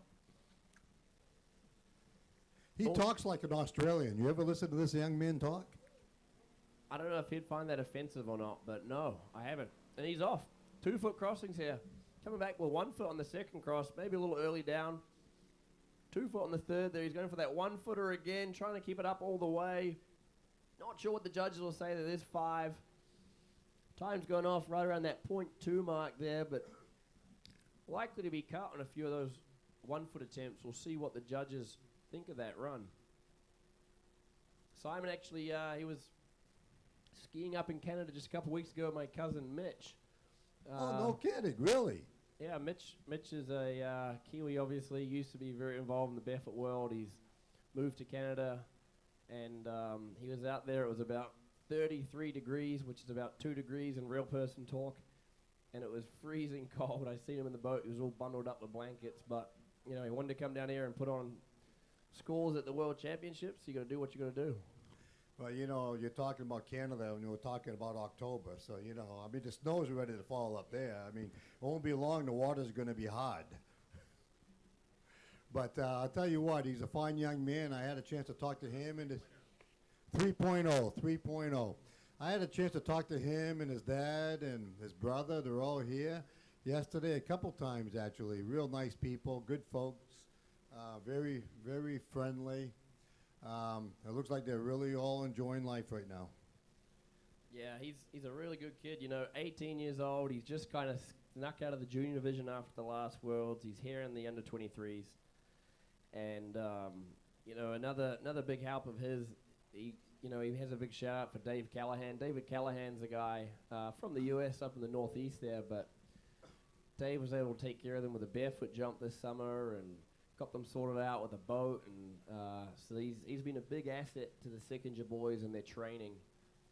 He talks like an Australian. You ever listen to this young man talk? I don't know if he'd find that offensive or not, but no, I haven't. And he's off. 2-foot crossings here. Coming back with 1 foot on the second cross, maybe a little early down. 2 foot on the third there. He's going for that 1-footer again, trying to keep it up all the way. Not sure what the judges will say. That is 5. Time's going off right around that 0.2 mark there, but likely to be cut on a few of those 1-foot attempts. We'll see what the judges think of that run. Simon actually, he was skiing up in Canada just a couple weeks ago with my cousin Mitch. Oh, no kidding, really? Yeah, Mitch is a Kiwi, obviously. Used to be very involved in the barefoot world. He's moved to Canada, and he was out there. It was about 33 degrees, which is about 2 degrees in real person talk, and it was freezing cold. I seen him in the boat. He was all bundled up with blankets, but, you know, he wanted to come down here and put on scores at the World Championships. You got to do what you got to do. Well, you know, you're talking about Canada and you were talking about October. So, you know, I mean, the snow's ready to fall up there. I mean, it won't be long. The water's going to be hard. But I'll tell you what, he's a fine young man. I had a chance to talk to him and his 3.0. I had a chance to talk to him and his dad and his brother. They're all here yesterday, a couple times, actually. Real nice people, good folks, very, very friendly. It looks like they're really all enjoying life right now. Yeah, he's a really good kid. You know, 18 years old. He's just kind of snuck out of the junior division after the last Worlds. He's here in the under-23s. And, you know, another big help of his, he has a big shout-out for Dave Callahan. David Callahan's a guy from the U.S. up in the northeast there, but Dave was able to take care of them with a barefoot jump this summer and got them sorted out with a boat, and so he's been a big asset to the Sickinger boys and their training,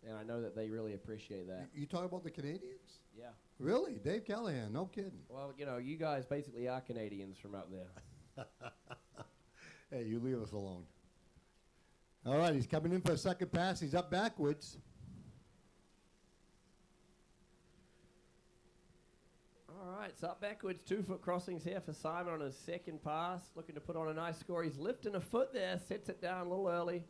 and I know that they really appreciate that. You talk about the Canadians? Yeah. Really? Dave Callahan, no kidding. Well, you know, you guys basically are Canadians from out there. Hey, you leave us alone. All right, he's coming in for a second pass. He's up backwards. All right, so up backwards, 2-foot crossings here for Simon on his second pass. Looking to put on a nice score. He's lifting a foot there, sets it down a little early.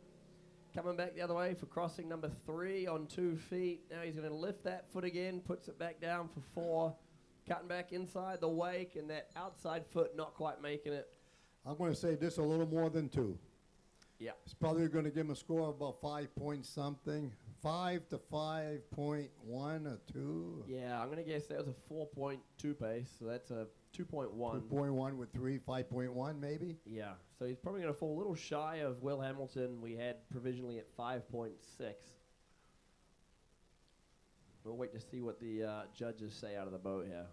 Coming back the other way for crossing number 3 on 2 feet. Now he's going to lift that foot again, puts it back down for 4. Cutting back inside the wake, and that outside foot not quite making it. I'm going to say this a little more than 2. Yeah. It's probably going to give him a score of about 5 point something. 5 to 5.1 or 2. Yeah, I'm going to guess that was a 4.2 pace, so that's a 2.1. 2.1 with 3, 5.1 maybe? Yeah, so he's probably going to fall a little shy of Will Hamilton. We had provisionally at 5.6. We'll wait to see what the judges say out of the boat here.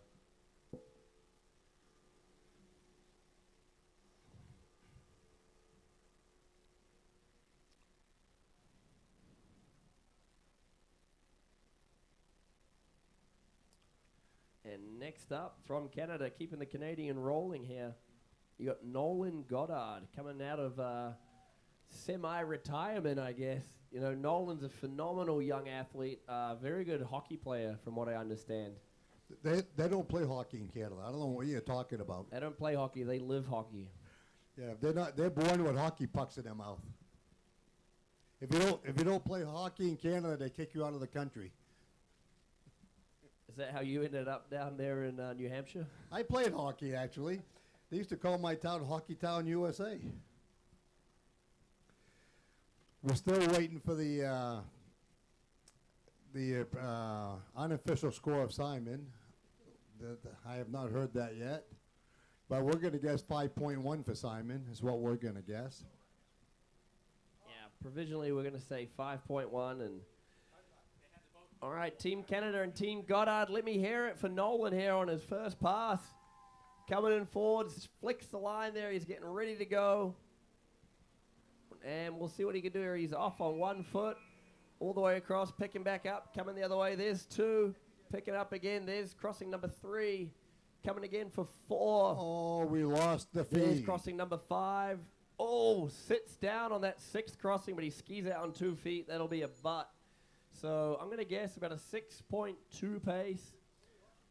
And next up, from Canada, keeping the Canadian rolling here, You got Nolan Goddard coming out of semi-retirement, I guess. You know, Nolan's a phenomenal young athlete, very good hockey player, from what I understand. They don't play hockey in Canada. I don't know what you're talking about. They don't play hockey; they live hockey. Yeah, they're born with hockey pucks in their mouth. If you don't play hockey in Canada, they kick you out of the country. Is that how you ended up down there in New Hampshire? I played hockey, actually. They used to call my town Hockey Town, USA. We're still waiting for the unofficial score of Simon. I have not heard that yet. But we're going to guess 5.1 for Simon is what we're going to guess. Yeah, provisionally we're going to say 5.1. And all right, Team Canada and Team Goddard, let me hear it for Nolan here on his first pass. Coming in forward, flicks the line there. He's getting ready to go. And we'll see what he can do here. He's off on 1 foot, all the way across, picking back up, coming the other way. There's 2, picking up again. There's crossing number 3, coming again for 4. Oh, we lost the There's feed. crossing number 5. Oh, sits down on that 6th crossing, but he skis out on 2 feet. That'll be a butt. So I'm going to guess about a 6.2 pace,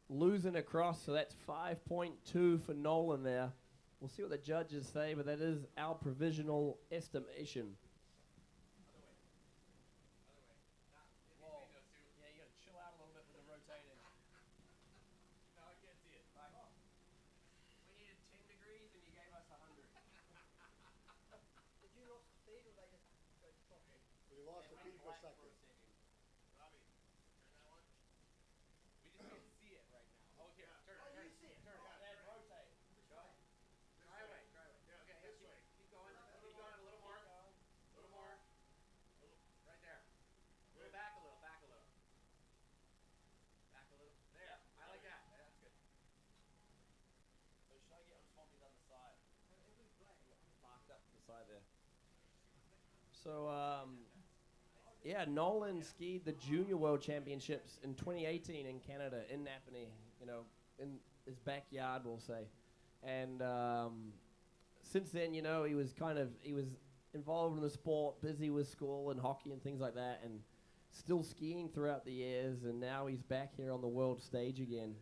losing across. So that's 5.2 for Nolan there. We'll see what the judges say, but that is our provisional estimation. Yeah, you got to chill out a little bit with the rotating. No, I can't see it. We needed 10 degrees and you gave us 100. Did you lose the feed or they just stopped it? We lost the feed for a second. Robbie, turn that one. We just can't see it right now. Oh, here, turn it, turn it. see it. Turn it. Then rotate. Go. Try away, try away. Yeah, Okay, this keep, way. keep going. Keep going a little more. A little more. Right there. Go back a little, back a little. Back a little. There. I like that. Yeah, that's good. So should I get on Tommy on the side? Locked up to the side there. So, yeah, Nolan skied the Junior World Championships in 2018 in Canada, in Napanee, you know, in his backyard, we'll say. And since then, you know, he was involved in the sport, busy with school and hockey and things like that, and still skiing throughout the years, and now he's back here on the world stage again.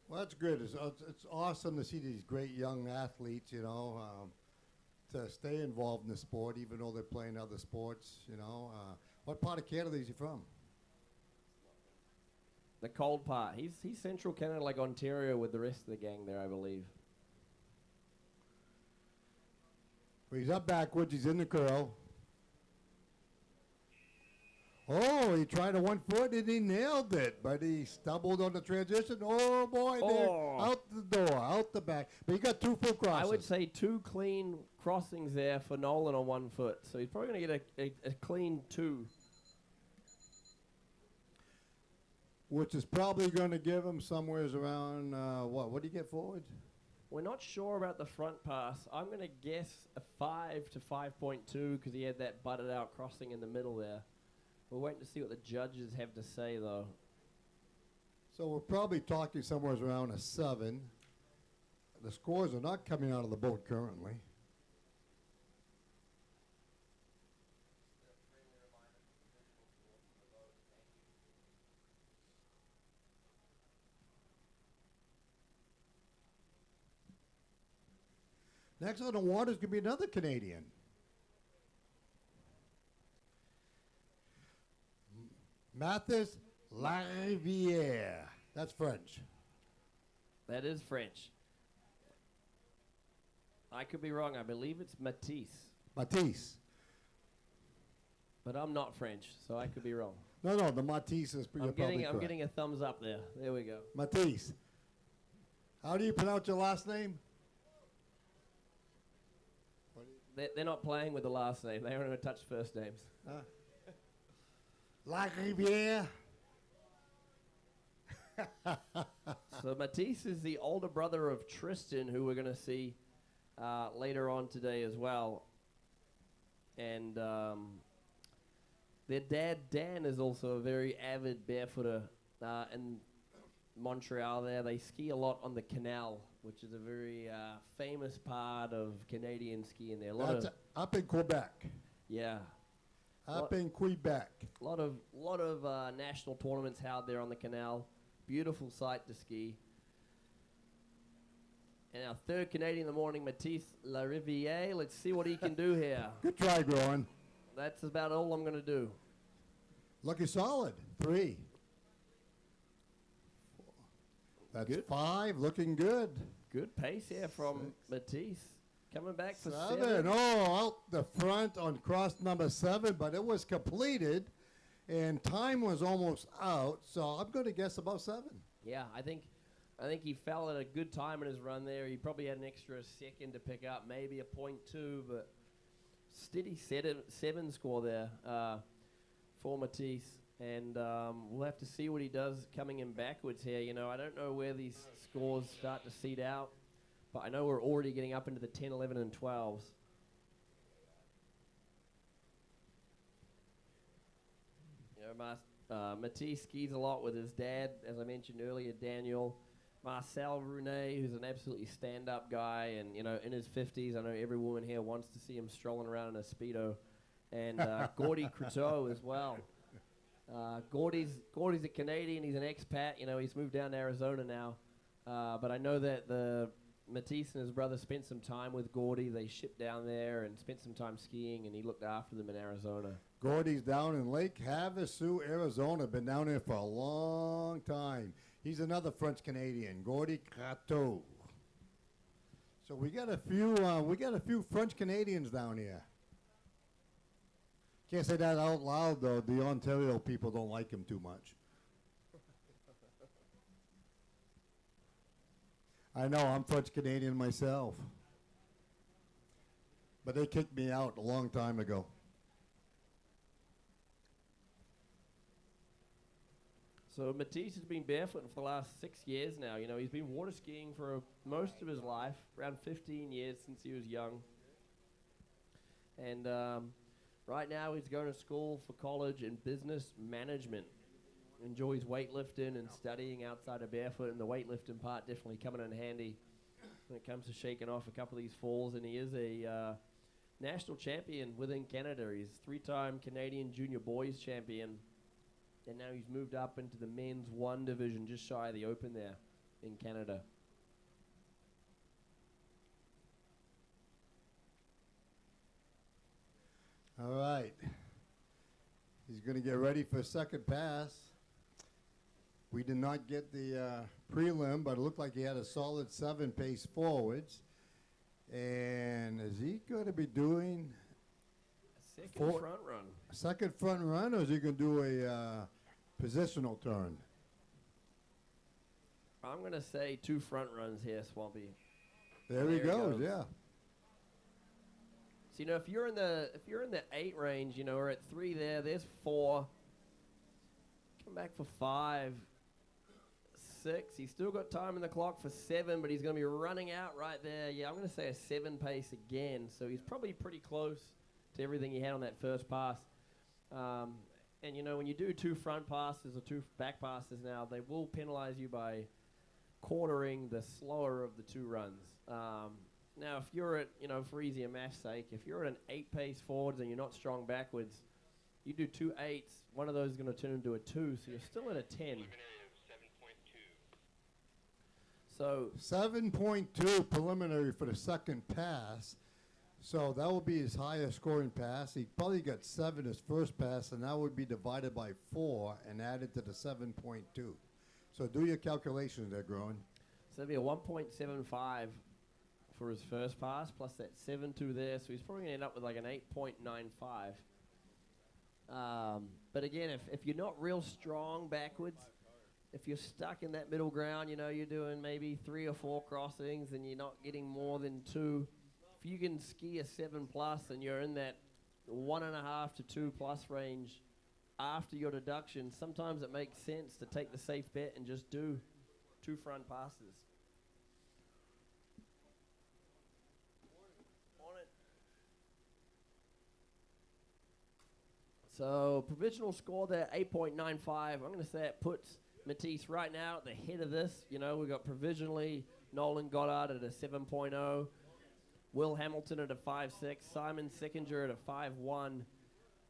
Well, that's good. It's awesome to see these great young athletes, you know, to stay involved in the sport, even though they're playing other sports, you know. What part of Canada is he from? The cold part. He's central Canada, like Ontario, with the rest of the gang there, I believe. Well, he's up backwards. He's in the curl. Oh, he tried a 1 foot and he nailed it, but he stumbled on the transition. Oh, boy, there, out the door, out the back. But he got 2 full crosses. I would say 2 clean crossings there for Nolan on 1 foot. So he's probably going to get a clean 2. Which is probably going to give him somewhere around, what do you get forward? We're not sure about the front pass. I'm going to guess a 5 to 5.2 because he had that butted out crossing in the middle there. We're waiting to see what the judges have to say, though. So we're probably talking somewhere around a 7. The scores are not coming out of the boat currently. Next on the water is going to be another Canadian. Mathis Lariviere. That's French. That is French. I could be wrong. I believe it's Matisse. Matisse. But I'm not French, so I could be wrong. No, the Matisse is you're probably I'm correct. getting a thumbs up there. There we go. Matisse. How do you pronounce your last name? They're not playing with the last name. They only touch first names. Lariviere. So Matisse is the older brother of Tristan, who we're going to see later on today as well. And their dad, Dan, is also a very avid barefooter. And Montreal there. They ski a lot on the canal, which is a very famous part of Canadian skiing there. A lot That's of, up in Quebec. yeah, Up in Quebec. a lot of national tournaments held there on the canal. Beautiful sight to ski. And our third Canadian in the morning, Matisse Lariviere. Let's see what he can do here. Good try, Groen. That's about all I'm going to do. Looking solid. 3. That's Good. 5. Looking good. Good pace here from 6. Matisse. Coming back for 7. 7. Oh, out the front on cross number 7, but it was completed, and time was almost out, so I'm going to guess about 7. Yeah, I think he fell at a good time in his run there. He probably had an extra second to pick up, maybe a 0.2, but steady 7 score there for Matisse. And we'll have to see what he does coming in backwards here. You know, I don't know where these scores start to seed out, but I know we're already getting up into the 10, 11, and 12s. You know, Matisse skis a lot with his dad, as I mentioned earlier, Daniel. Marcel Brunet, who's an absolutely stand-up guy, and, you know, in his 50s, I know every woman here wants to see him strolling around in a Speedo. And Gordy Croteau as well. Gordy's a Canadian. He's an expat. You know, he's moved down to Arizona now. But I know that Matisse and his brother spent some time with Gordy. They shipped down there and spent some time skiing, and he looked after them in Arizona. Gordy's down in Lake Havasu, Arizona. Been down there for a long time. He's another French Canadian, Gordy Croteau. So we got a few French Canadians down here. Can't say that out loud though. The Ontario people don't like him too much. I know, I'm French Canadian myself. But they kicked me out a long time ago. So Matisse has been barefoot for the last 6 years now. You know, he's been water skiing for most of his life, around 15 years since he was young. And right now he's going to school for college in business management. Enjoys weightlifting and studying outside of barefoot, and the weightlifting part definitely coming in handy when it comes to shaking off a couple of these falls. And he is a national champion within Canada. He's 3-time Canadian junior boys champion. And now he's moved up into the men's 1 division, just shy of the open there in Canada. All right. He's going to get ready for a second pass. We did not get the prelim, but it looked like he had a solid 7 pace forwards. And is he going to be doing Second front run. a second front run, or is he going to do a positional turn? I'm going to say 2 front runs here, Swampy. There he goes, yeah. So, you know, if you're in the 8 range, you know, we're at 3 there. There's 4. Come back for 5, 6. He's still got time in the clock for 7, but he's going to be running out right there. Yeah, I'm going to say a 7 pace again. So he's probably pretty close to everything he had on that first pass. And, you know, when you do 2 front passes or 2 back passes now, they will penalize you by quartering the slower of the 2 runs. Now, if you're at, you know, for easier math's sake, if you're at an 8 pace forwards and you're not strong backwards, you do 2 8s, one of those is going to turn into a 2, so you're still at a 10. So 7.2 preliminary for the second pass. So that will be his highest scoring pass. He probably got 7 his first pass, and that would be divided by 4 and added to the 7.2. So do your calculations there, Groen. So that'd be a 1.75 for his first pass, plus that 7.2 there. So he's probably going to end up with like an 8.95. But again, if you're not real strong backwards, if you're stuck in that middle ground, you know, you're doing maybe 3 or 4 crossings and you're not getting more than 2. If you can ski a 7 plus and you're in that 1.5 to 2 plus range after your deduction, sometimes it makes sense to take the safe bet and just do 2 front passes. So provisional score there, 8.95. I'm going to say it puts Matisse right now at the head of this. You know, we've got provisionally Nolan Goddard at a 7.0, Will Hamilton at a 5.6, Simon Sickinger at a 5.1,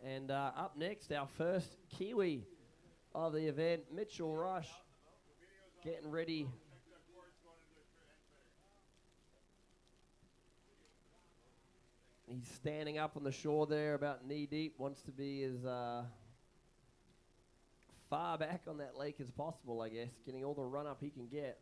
and up next, our first Kiwi of the event, Mitchell Rush, getting ready. He's standing up on the shore there about knee deep, wants to be as far back on that lake as possible, I guess, getting all the run up he can get.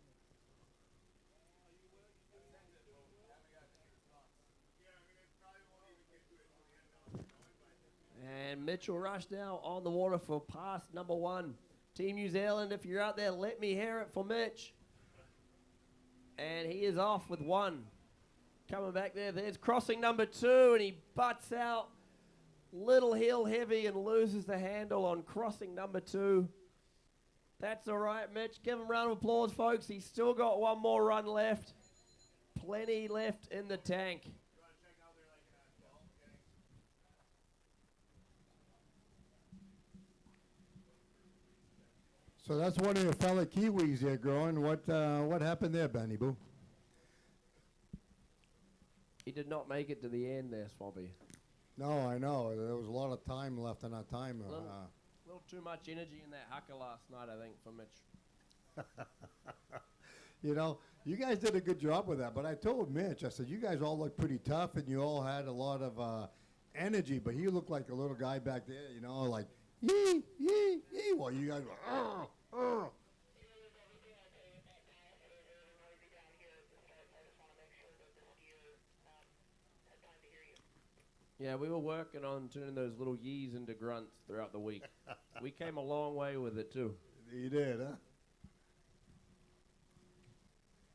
And Mitchell Rush now on the water for pass number 1. Team New Zealand, if you're out there, let me hear it for Mitch. And he is off with 1. Coming back there, there's crossing number 2, and he butts out. Little heel heavy and loses the handle on crossing number 2. That's all right, Mitch. Give him a round of applause, folks. He's still got one more run left. Plenty left in the tank. So that's one of your fellow Kiwis there growing. What happened there, Benny Boo? He did not make it to the end there, Swampy. No, I know. There was a lot of time left in that time. A little too much energy in that haka last night, I think, for Mitch. You know, you guys did a good job with that. But I told Mitch, I said, you guys all look pretty tough, and you all had a lot of energy. But he looked like a little guy back there, you know, like, yee, yee, yee. Well, you guys were, Yeah, we were working on turning those little yees into grunts throughout the week. We came a long way with it, too. You did, huh?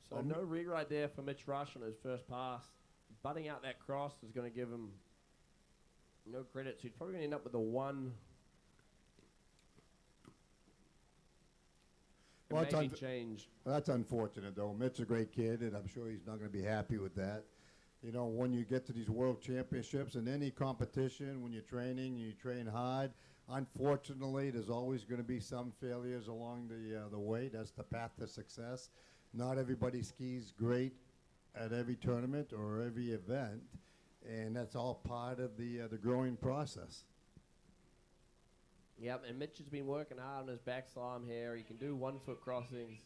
So no rewrite there for Mitch Rush on his first pass. Butting out that cross is going to give him no credit. So he's probably going to end up with a 1. Well, maybe change. That's unfortunate, though. Mitch's a great kid, and I'm sure he's not going to be happy with that. You know, when you get to these world championships in any competition, when you're training, you train hard. Unfortunately, there's always going to be some failures along the way. That's the path to success. Not everybody skis great at every tournament or every event, and that's all part of the growing process. Yep, and Mitch has been working hard on his back slalom here. He can do 1-foot crossings.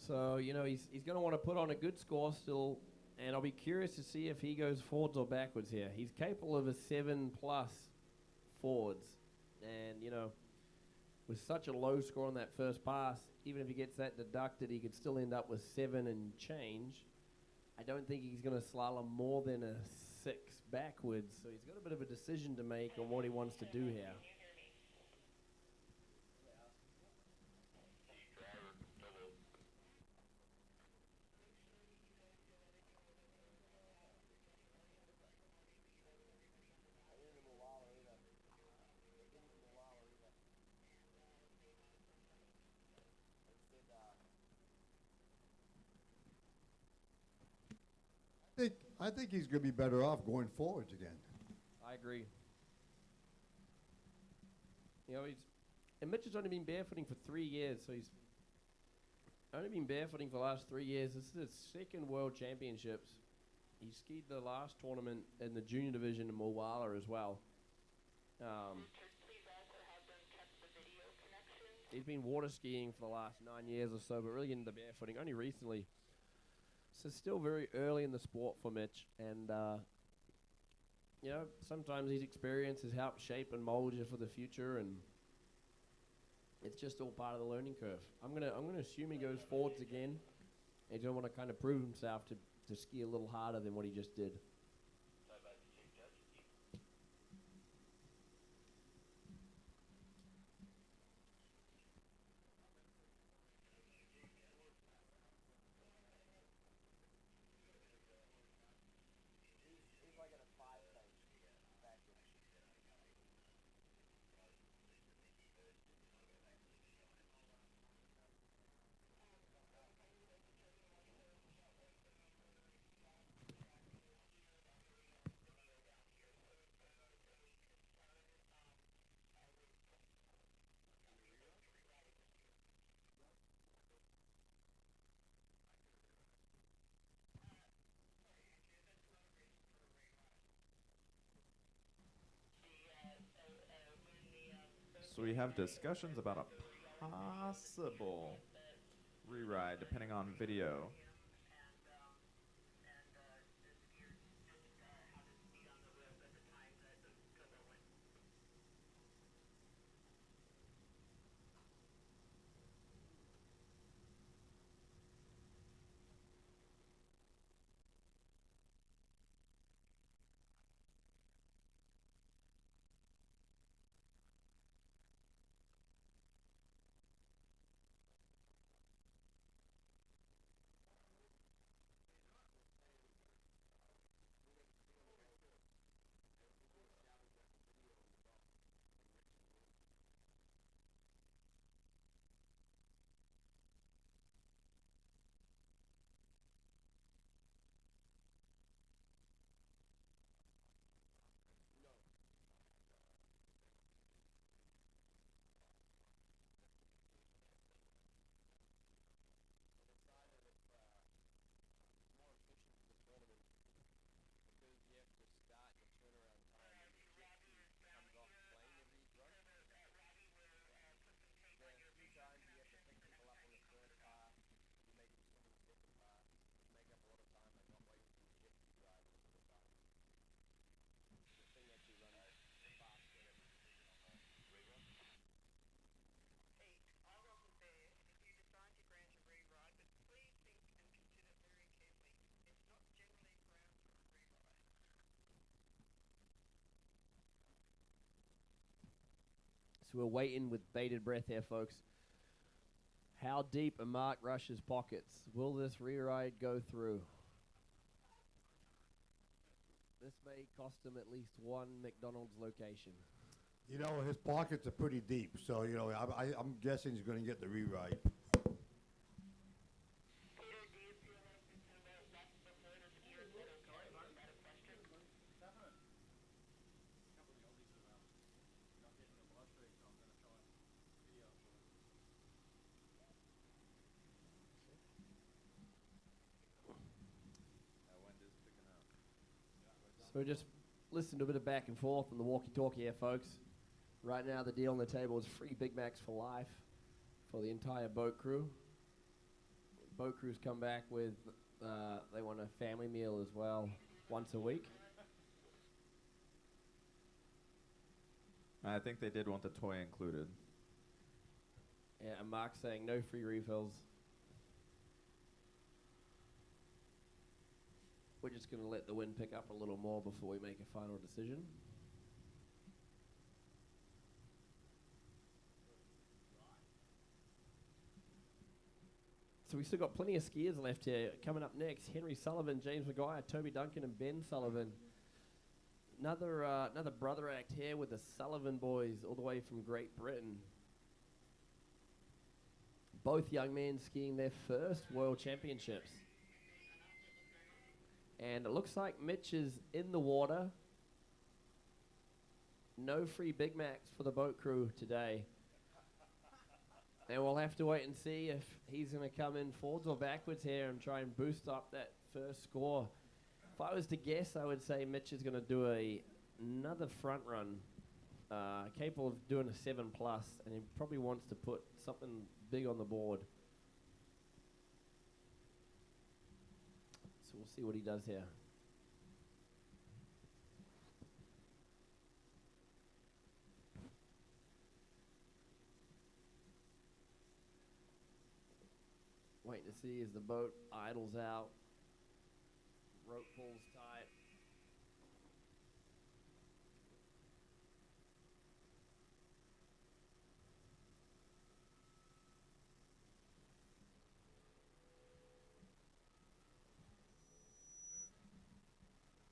So, you know, he's going to want to put on a good score still, and I'll be curious to see if he goes forwards or backwards here. He's capable of a 7+ forwards. And, you know, with such a low score on that first pass, even if he gets that deducted, he could still end up with 7 and change. I don't think he's going to slalom more than a 6 backwards, so he's got a bit of a decision to make on what he wants to do here. I think he's going to be better off going forwards again. I agree. You know, and Mitch has only been barefooting for 3 years, so he's only been barefooting for the last 3 years. This is his second World Championships. He skied the last tournament in the junior division in Mulwala as well. He's been water skiing for the last 9 years or so, but really into barefooting only recently. So still very early in the sport for Mitch, and you know, sometimes these experiences help shape and mold you for the future, and it's just all part of the learning curve. I'm gonna assume he goes forwards again. He's gonna want to kind of prove himself to ski a little harder than what he just did. So we have discussions about a possible reride depending on video. So we're waiting with bated breath here, folks. How deep are Mark Rush's pockets? Will this reride go through? This may cost him at least one McDonald's location. You know, his pockets are pretty deep, so, you know, I'm guessing he's going to get the rewrite. So just listen to a bit of back and forth on the walkie-talkie here, folks. Right now, the deal on the table is free Big Macs for life for the entire boat crew. Boat crews come back with, they want a family meal as well, once a week. I think they did want the toy included. Yeah, and Mark's saying no free refills. We're just going to let the wind pick up a little more before we make a final decision. So we still got plenty of skiers left here. Coming up next, Henry Sullivan, James Maguire, Toby Duncan, and Ben Sullivan. Another brother act here with the Sullivan boys, all the way from Great Britain. Both young men skiing their first World Championships. And it looks like Mitch is in the water. No free Big Macs for the boat crew today. And we'll have to wait and see if he's going to come in forwards or backwards here and try and boost up that first score. If I was to guess, I would say Mitch is going to do another front run, capable of doing a 7+, and he probably wants to put something big on the board. So we'll see what he does here. Waiting to see as the boat idles out. Rope pulls tight.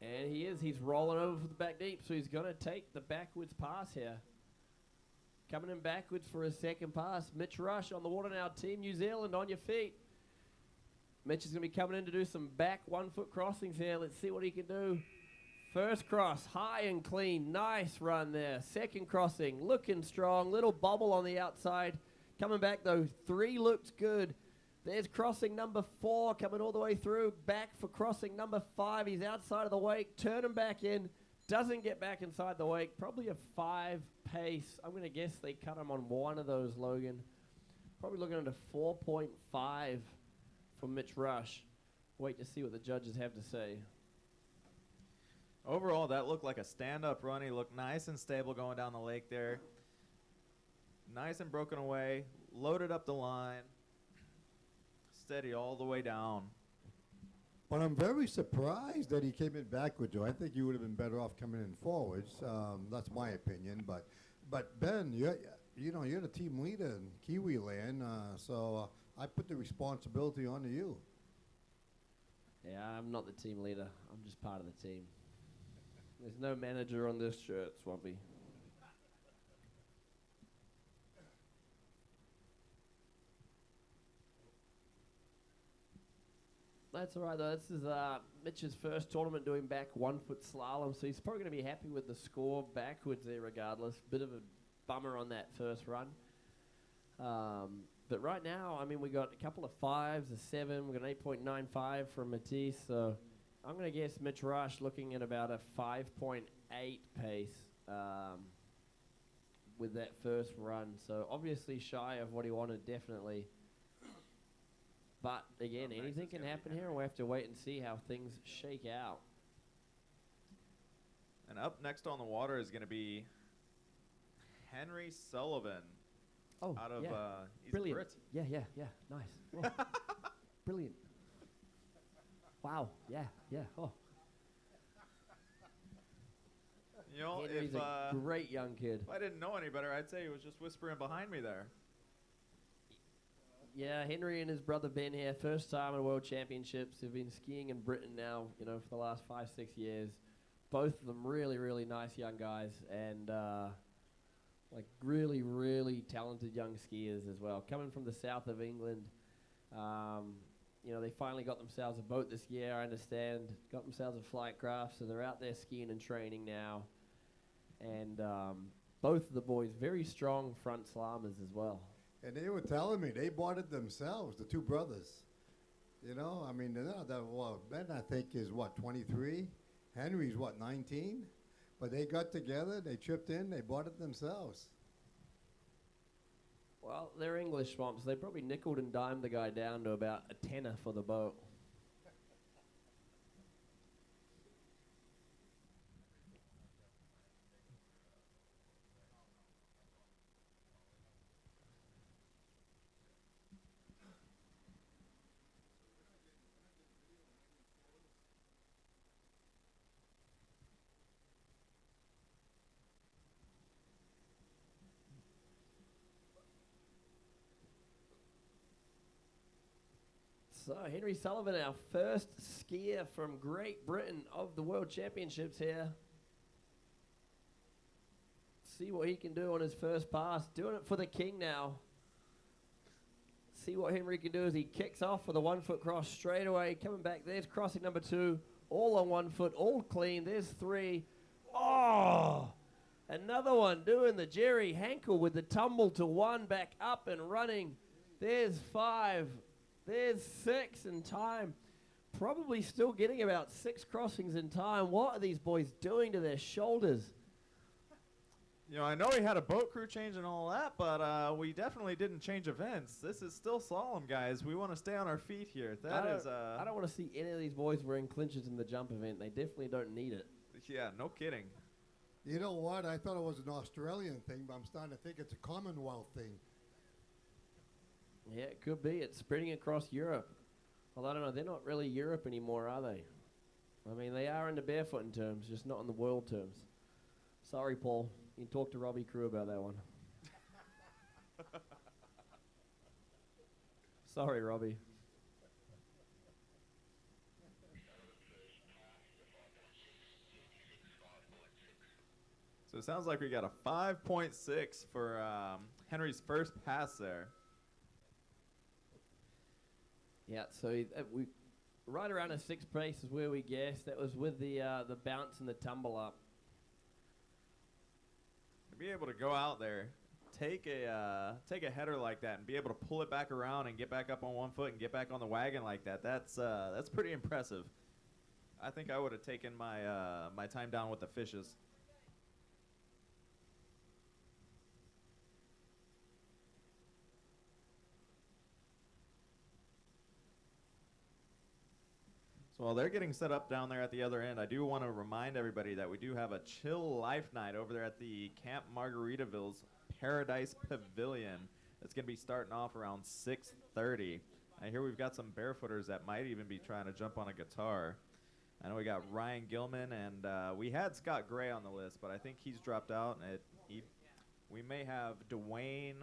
And he is. He's rolling over for the back deep, so he's going to take the backwards pass here. Coming in backwards for his second pass. Mitch Rush on the water now. Team New Zealand on your feet. Mitch is going to be coming in to do some back 1-foot crossings here. Let's see what he can do. First cross, high and clean. Nice run there. Second crossing, looking strong. Little bobble on the outside. Coming back, though. 3 looks good. There's crossing number 4 coming all the way through. Back for crossing number 5. He's outside of the wake. Turning back in. Doesn't get back inside the wake. Probably a 5 pace, I'm going to guess they cut him on one of those, Logan. Probably looking at a 4.5 for Mitch Rush. Wait to see what the judges have to say. Overall, that looked like a stand-up run. He looked nice and stable going down the lake there. Nice and broken away. Loaded up the line. Steady all the way down. But I'm very surprised that he came in backwards. I think you would have been better off coming in forwards. That's my opinion. But Ben, you're the team leader in Kiwi land, so I put the responsibility on you. Yeah, I'm not the team leader. I'm just part of the team. There's no manager on this shirt, Swampy. That's all right, though. This is Mitch's first tournament doing back 1 foot slalom, so he's probably going to be happy with the score backwards there regardless. Bit of a bummer on that first run. But right now, I mean, we got a couple of 5s, a 7. We got an 8.95 from Matisse, so I'm going to guess Mitch Rush looking at about a 5.8 pace with that first run. So obviously shy of what he wanted, definitely. But again, anything can happen here, and we have to wait and see how things shake out. And up next on the water is going to be Henry Sullivan. Oh, out of yeah. he's Brilliant. Brit. Yeah, nice. Oh. Brilliant. Wow, yeah. Oh. You know, Henry's a great young kid. If I didn't know any better, I'd say he was just whispering behind me there. Yeah, Henry and his brother Ben here, first time at World Championships. They've been skiing in Britain now, for the last 5-6 years. Both of them really, really nice young guys, and really, really talented young skiers as well. Coming from the south of England, they finally got themselves a boat this year, I understand. Got themselves a flight craft, so they're out there skiing and training now. And both of the boys, very strong front slammers as well. And they were telling me they bought it themselves, the two brothers. They're not that, Ben, I think, is 23? Henry's 19? But they got together, they chipped in, they bought it themselves. Well, they're English swamps. They probably nickeled and dimed the guy down to about a tenner for the boat. So, Henry Sullivan, our first skier from Great Britain of the World Championships here. See what he can do on his first pass. Doing it for the king now. See what Henry can do as he kicks off for the 1 foot cross straight away. Coming back, there's crossing number 2. All on 1 foot, all clean. There's 3. Oh! Another one doing the Jerry Hankle with the tumble to 1, back up and running. There's 5. There's 6 in time. Probably still getting about 6 crossings in time. What are these boys doing to their shoulders? I know he had a boat crew change and all that, but we definitely didn't change events. This is still slalom, guys. We want to stay on our feet here. I don't want to see any of these boys wearing clinches in the jump event. They definitely don't need it. Yeah, no kidding. You know what? I thought it was an Australian thing, but I'm starting to think it's a Commonwealth thing. Yeah, it could be. It's spreading across Europe. Well, I don't know. They're not really Europe anymore, are they? I mean, they are in the barefooting terms, just not in the world terms. Sorry, Paul. You can talk to Robbie Crew about that one. Sorry, Robbie. So it sounds like we got a 5.6 for Henry's first pass there. Yeah, so we right around a 6th pace is where we guessed. That was with the bounce and the tumble up. To be able to go out there, take a header like that, and be able to pull it back around and get back up on 1 foot and get back on the wagon like that, that's pretty impressive. I think I would have taken my time down with the fishes. So while they're getting set up down there at the other end, I do want to remind everybody that we do have a chill life night over there at the Camp Margaritaville's Paradise Pavilion. It's going to be starting off around 6:30. I hear we've got some barefooters that might even be trying to jump on a guitar. I know we got Ryan Gilman, and we had Scott Gray on the list, but I think he's dropped out. And we may have Dwayne,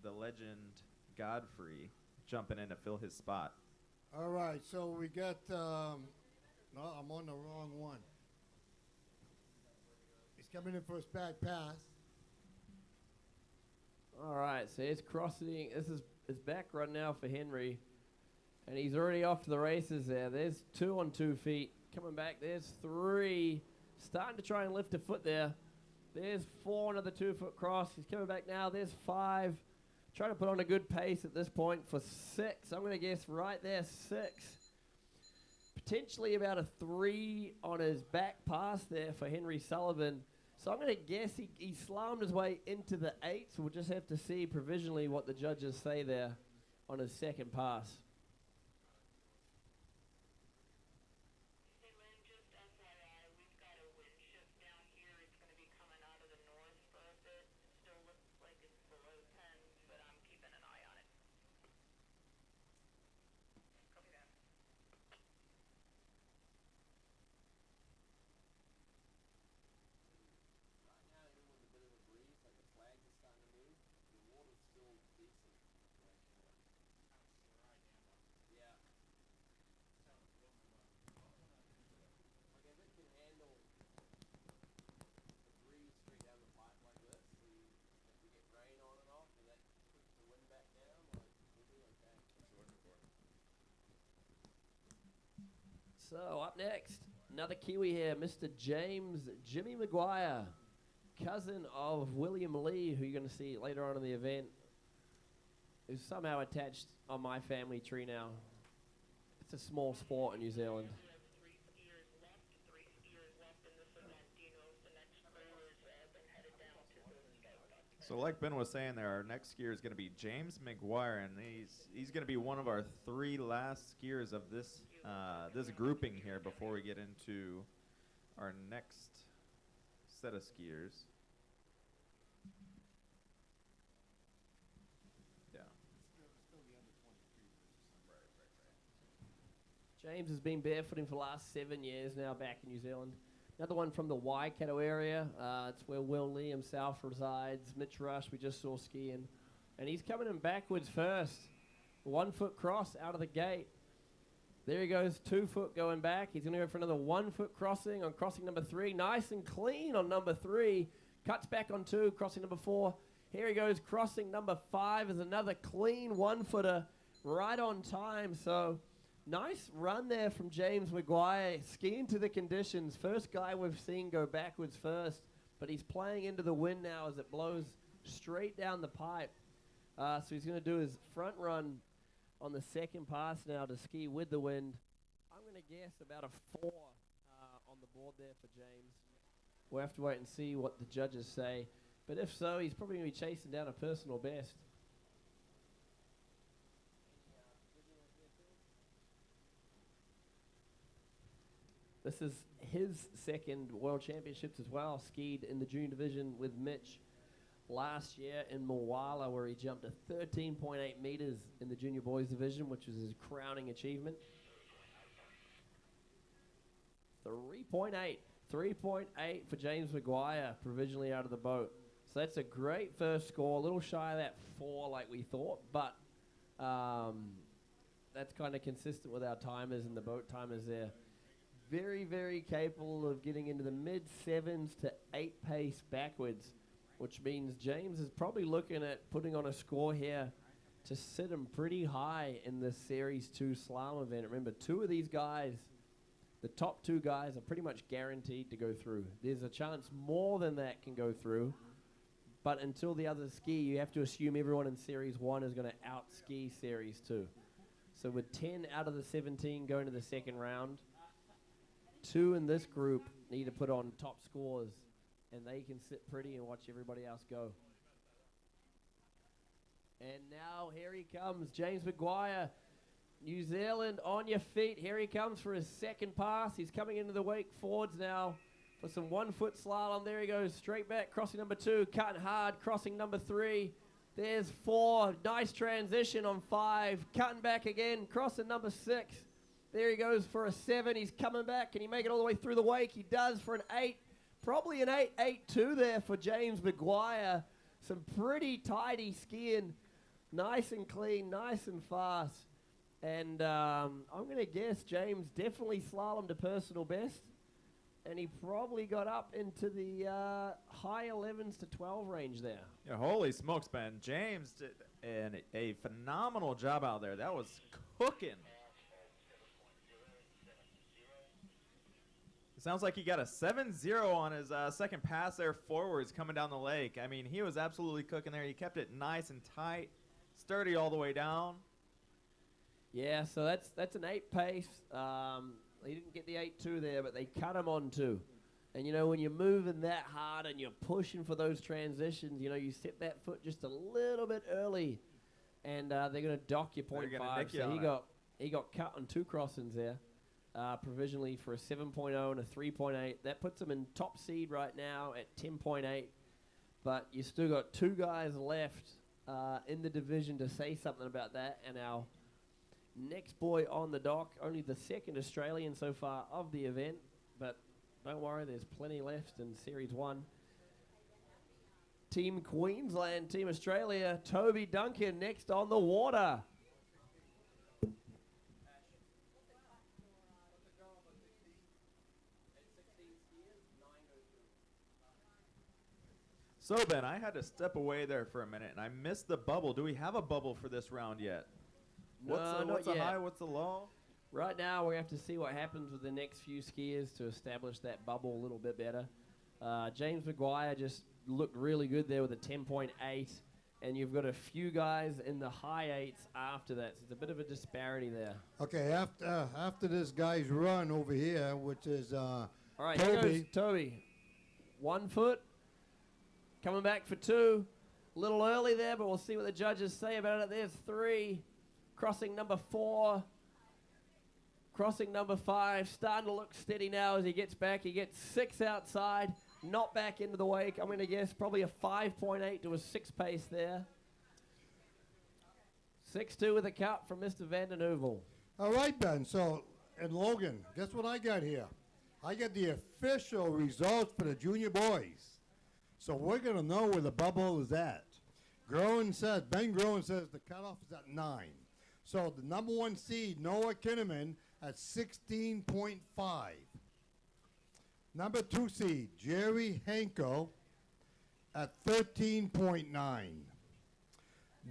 the legend Godfrey, jumping in to fill his spot. All right, so we got, no, I'm on the wrong one. He's coming in for his back pass. All right, so he's crossing. This is his back run now for Henry. And he's already off to the races there. There's 2 on 2 feet. Coming back, there's 3. Starting to try and lift a foot there. There's 4, another 2-foot cross. He's coming back now. There's 5. Trying to put on a good pace at this point for 6. I'm going to guess right there, 6. Potentially about a 3 on his back pass there for Henry Sullivan. So I'm going to guess he slammed his way into the 8s. We'll just have to see provisionally what the judges say there on his second pass. Hey, Lynn, just FYI, we've got a wind shift down here. It's going to be coming out of the north for a bit. Still looks like it's below 10, but I'm keeping an eye on it. Copy that. Right now, even with a bit of a breeze, like the flags are starting to move, the water's still decent. Yeah. Like if it can handle the breeze straight down the pipe like this, if we get rain on and off, and that puts the wind back down, like we'll be okay. So up next, another Kiwi here, Mr. James Jimmy Maguire, cousin of William Lee, who you're going to see later on in the event, who's somehow attached on my family tree now. It's a small sport in New Zealand. We have 3 skiers left in this event. Do you know if the next crew has been headed down to the scout? So like Ben was saying there, our next skier is going to be James Maguire, and he's going to be one of our 3 last skiers of this this grouping here before we get into our next set of skiers. Yeah. James has been barefooting for the last 7 years now back in New Zealand. Another one from the Waikato area. It's where Will Lee himself resides. Mitch Rush, we just saw skiing. And he's coming in backwards first. 1-foot cross out of the gate. There he goes, 2-foot going back. He's going to go for another 1-foot crossing on crossing number 3. Nice and clean on number 3. Cuts back on 2, crossing number 4. Here he goes, crossing number 5 is another clean 1-footer right on time. So nice run there from James Maguire, skiing to the conditions. First guy we've seen go backwards first, but he's playing into the wind now as it blows straight down the pipe. So he's going to do his front run on the second pass now to ski with the wind. I'm going to guess about a 4 on the board there for James. We'll have to wait and see what the judges say. But if so, he's probably going to be chasing down a personal best. This is his second World Championships as well. Skied in the junior division with Mitch last year in Moala, where he jumped a 13.8 meters in the junior boys division, which was his crowning achievement. 3.8 for James Maguire, provisionally out of the boat. So that's a great first score, a little shy of that 4 like we thought, but that's kind of consistent with our timers and the boat timers there. Very, very capable of getting into the mid-7s to 8 pace backwards, which means James is probably looking at putting on a score here to sit him pretty high in the Series 2 slalom event. Remember, 2 of these guys, the top 2 guys, are pretty much guaranteed to go through. There's a chance more than that can go through, but until the others ski, you have to assume everyone in Series 1 is going to out-ski Series 2. So with 10 out of the 17 going to the second round, 2 in this group need to put on top scores, and they can sit pretty and watch everybody else go. And now here he comes, James Maguire. New Zealand on your feet. Here he comes for his second pass. He's coming into the wake forwards now for some 1 foot slalom. There he goes, straight back, crossing number 2, cutting hard, crossing number 3. There's 4, nice transition on 5, cutting back again, crossing number 6. There he goes for a 7. He's coming back. Can he make it all the way through the wake? He does for an 8. Probably an 8.82 there for James Maguire. Some pretty tidy skiing. Nice and clean, nice and fast. And I'm going to guess James definitely slalomed a personal best. And he probably got up into the high 11s to 12 range there. Yeah, holy smokes, Ben. James did a phenomenal job out there. That was cooking. It sounds like he got a 7-0 on his second pass there forwards coming down the lake. I mean, he was absolutely cooking there. He kept it nice and tight, sturdy all the way down. Yeah, so that's an 8 pace. He didn't get the 8.2 there, but they cut him on 2. And, you know, when you're moving that hard and you're pushing for those transitions, you know, you step that foot just a little bit early, and they're going to dock your 0.5. So he got cut on 2 crossings there. Provisionally for a 7.0 and a 3.8. That puts him in top seed right now at 10.8. But you still got 2 guys left in the division to say something about that. And our next boy on the dock, only the 2nd Australian so far of the event. But don't worry, there's plenty left in Series 1. Team Queensland, Team Australia, Toby Duncan next on the water. So, Ben, I had to step away there for a minute, and I missed the bubble. Do we have a bubble for this round yet? What's the high, what's the low? Right now, we have to see what happens with the next few skiers to establish that bubble a little bit better. James Maguire just looked really good there with a 10.8, and you've got a few guys in the high 8s after that, so it's a bit of a disparity there. Okay, after this guy's run over here, which is all right, Toby. Here goes Toby. 1 foot. Coming back for 2. A little early there, but we'll see what the judges say about it. There's 3. Crossing number 4. Crossing number 5. Starting to look steady now as he gets back. He gets 6 outside. Not back into the wake. I'm going to guess probably a 5.8 to a 6 pace there. 6.2 with a cut from Mr. Vanden Heuvel. All right, Ben. So, and Logan, guess what I got here? I got the official results for the junior boys. So we're going to know where the bubble is at. Ben Groen says the cutoff is at 9. So the number 1 seed, Noah Kinnaman, at 16.5. Number 2 seed, Jerry Hankel, at 13.9.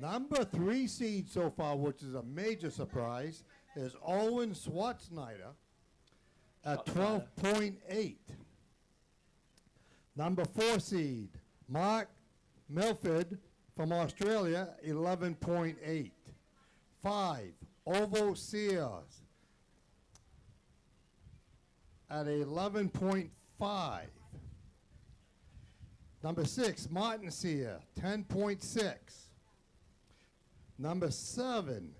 Number 3 seed so far, which is a major surprise, is Owen Schwarzenegger at 12.8. Number 4 seed, Mark Mulford from Australia, 11.8. 5, Ovo Sears at 11.5. Number 6, Martin Sear, 10.6. Number 7,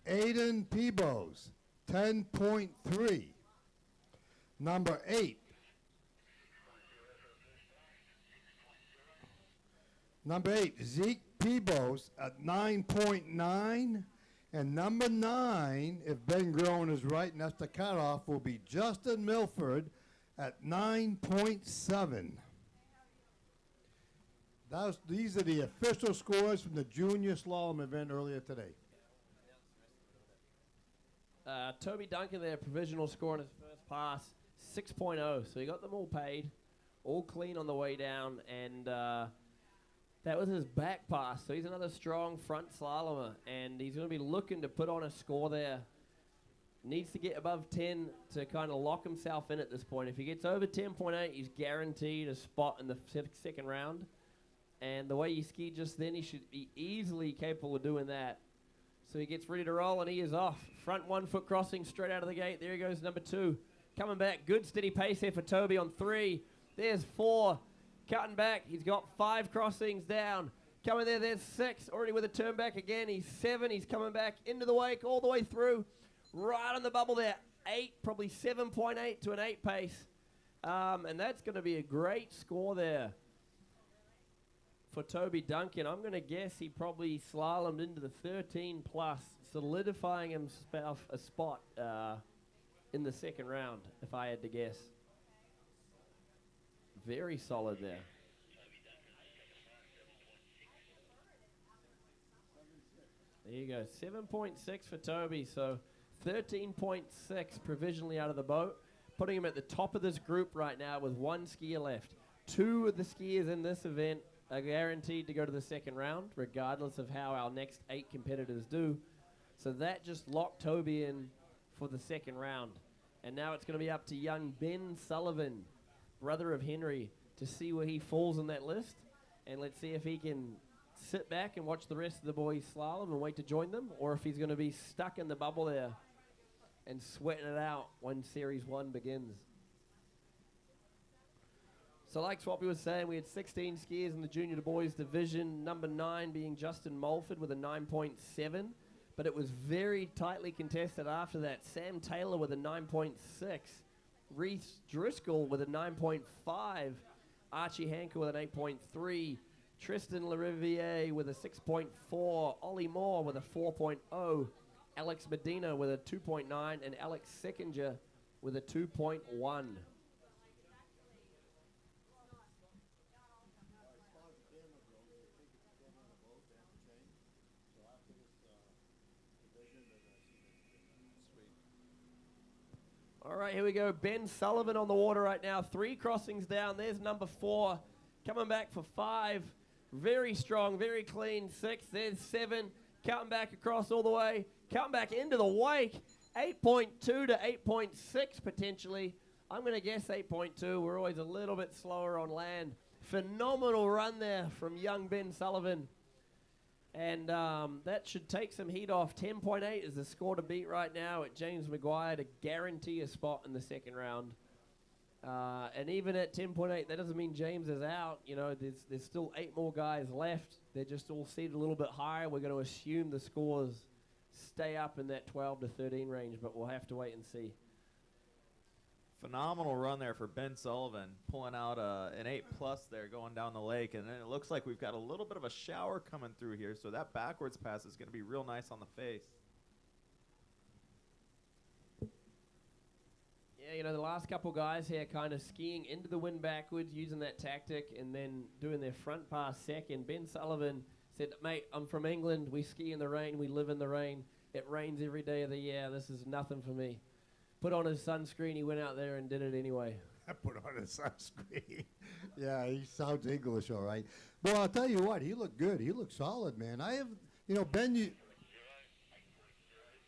Aiden Peebles, 10.3. Number 8, Zeke Peebles at 9.9. And number 9, if Ben Groen is right, and that's the cutoff, will be Justin Milford at 9.7. These are the official scores from the junior slalom event earlier today. Toby Duncan there, provisional score on his first pass, 6.0. So he got them all paid, all clean on the way down, and that was his back pass. So he's another strong front slalomer, and he's going to be looking to put on a score there. Needs to get above 10 to kind of lock himself in at this point. If he gets over 10.8, he's guaranteed a spot in the second round. And the way he skied just then, he should be easily capable of doing that. So he gets ready to roll, and he is off. Front 1 foot crossing straight out of the gate. There he goes, number 2. Coming back, good steady pace here for Toby on 3. There's 4. Cutting back, he's got 5 crossings down. Coming there, there's 6, already with a turn back again. He's 7, he's coming back into the wake all the way through. Right on the bubble there, 8, probably 7.8 to an 8 pace. And that's going to be a great score there for Toby Duncan. I'm going to guess he probably slalomed into the 13 plus, solidifying himself a spot in the second round, if I had to guess. Very solid there. There you go, 7.6 for Toby, so 13.6 provisionally out of the boat, putting him at the top of this group right now with 1 skier left. 2 of the skiers in this event are guaranteed to go to the second round, regardless of how our next 8 competitors do. So that just locked Toby in for the second round. And now it's going to be up to young Ben Sullivan, brother of Henry, to see where he falls in that list. And let's see if he can sit back and watch the rest of the boys slalom and wait to join them, or if he's going to be stuck in the bubble there and sweating it out when Series 1 begins. So like Swappy was saying, we had 16 skiers in the junior to boys division, number 9 being Justin Mulford with a 9.7, but it was very tightly contested after that. Sam Taylor with a 9.6, Reese Driscoll with a 9.5, Archie Hankle with an 8.3, Tristan Laier with a 6.4, Ollie Moore with a 4.0, Alex Medina with a 2.9, and Alex Sickinger with a 2.1. All right, here we go. Ben Sullivan on the water right now. 3 crossings down. There's number 4. Coming back for 5. Very strong, very clean. 6. There's 7. Counting back across all the way. Counting back into the wake. 8.2 to 8.6 potentially. I'm going to guess 8.2. We're always a little bit slower on land. Phenomenal run there from young Ben Sullivan. And that should take some heat off. 10.8 is the score to beat right now at James Maguire to guarantee a spot in the second round. And even at 10.8, that doesn't mean James is out. You know, there's still 8 more guys left. They're just all seated a little bit higher. We're going to assume the scores stay up in that 12 to 13 range, but we'll have to wait and see. Phenomenal run there for Ben Sullivan, pulling out an 8+ there going down the lake. And then it looks like we've got a little bit of a shower coming through here, so that backwards pass is going to be real nice on the face. Yeah, you know, the last couple guys here kind of skiing into the wind backwards, using that tactic, and then doing their front pass second. Ben Sullivan said, mate, I'm from England. We ski in the rain. We live in the rain. It rains every day of the year. This is nothing for me. Put on his sunscreen. He went out there and did it anyway. I put on a sunscreen. Yeah, he sounds English all right. Well, I'll tell you what, he looked good. He looked solid, man. I have, you know, Ben,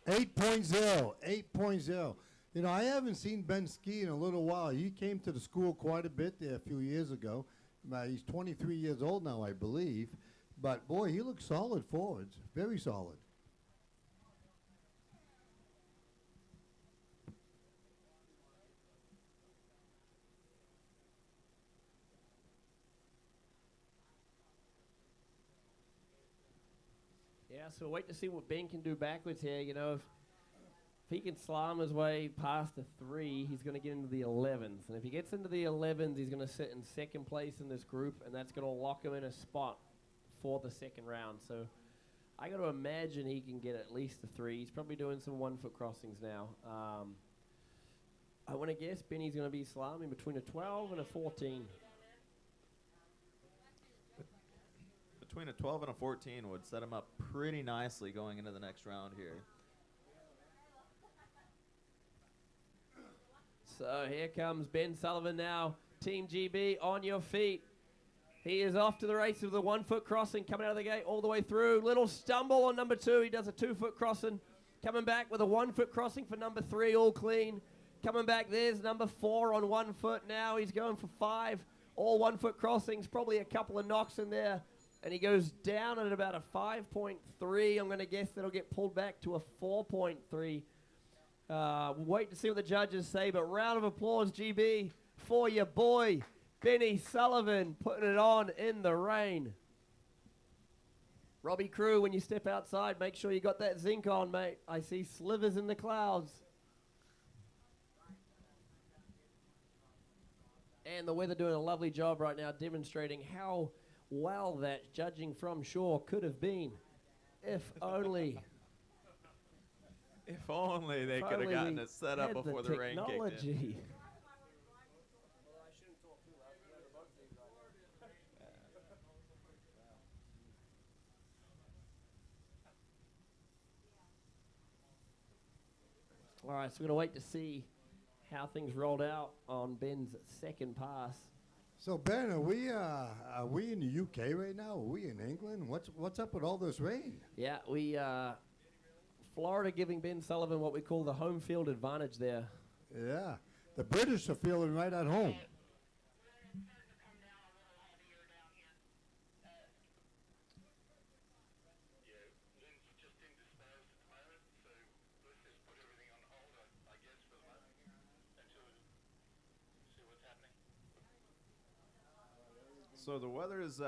8.0, 8.0. You know, I haven't seen Ben ski in a little while. He came to the school quite a bit there a few years ago. He's 23 years old now, I believe. But, boy, he looks solid forwards, very solid. Yeah, so wait to see what Ben can do backwards here. You know, if he can slalom his way past the 3, he's going to get into the 11s. And if he gets into the 11s, he's going to sit in second place in this group, and that's going to lock him in a spot for the second round. So I got to imagine he can get at least the 3. He's probably doing some 1-foot crossings now. I want to guess Benny's going to be slaloming between a 12 and a 14. Between a 12 and a 14 would set him up pretty nicely going into the next round here. So here comes Ben Sullivan now. Team GB on your feet. He is off to the race with the 1-foot crossing, coming out of the gate all the way through. Little stumble on number 2. He does a 2-foot crossing. Coming back with a 1-foot crossing for number 3, all clean. Coming back, there's number 4 on 1 foot now. He's going for 5. All 1-foot crossings, probably a couple of knocks in there. And he goes down at about a 5.3. I'm going to guess that'll get pulled back to a 4.3. We'll wait to see what the judges say, but round of applause, GB, for your boy, Benny Sullivan, putting it on in the rain. Robbie Crew, when you step outside, make sure you got that zinc on, mate. I see slivers in the clouds. And the weather doing a lovely job right now demonstrating how well that judging from shore could have been. If only. If only they could have gotten it set up before the rain kicked in. Technology. All right, so we're going to wait to see how things rolled out on Ben's second pass. So Ben, are we in the UK right now? Are we in England? What's up with all this rain? Yeah, Florida giving Ben Sullivan what we call the home field advantage there. Yeah, the British are feeling right at home. So the weather's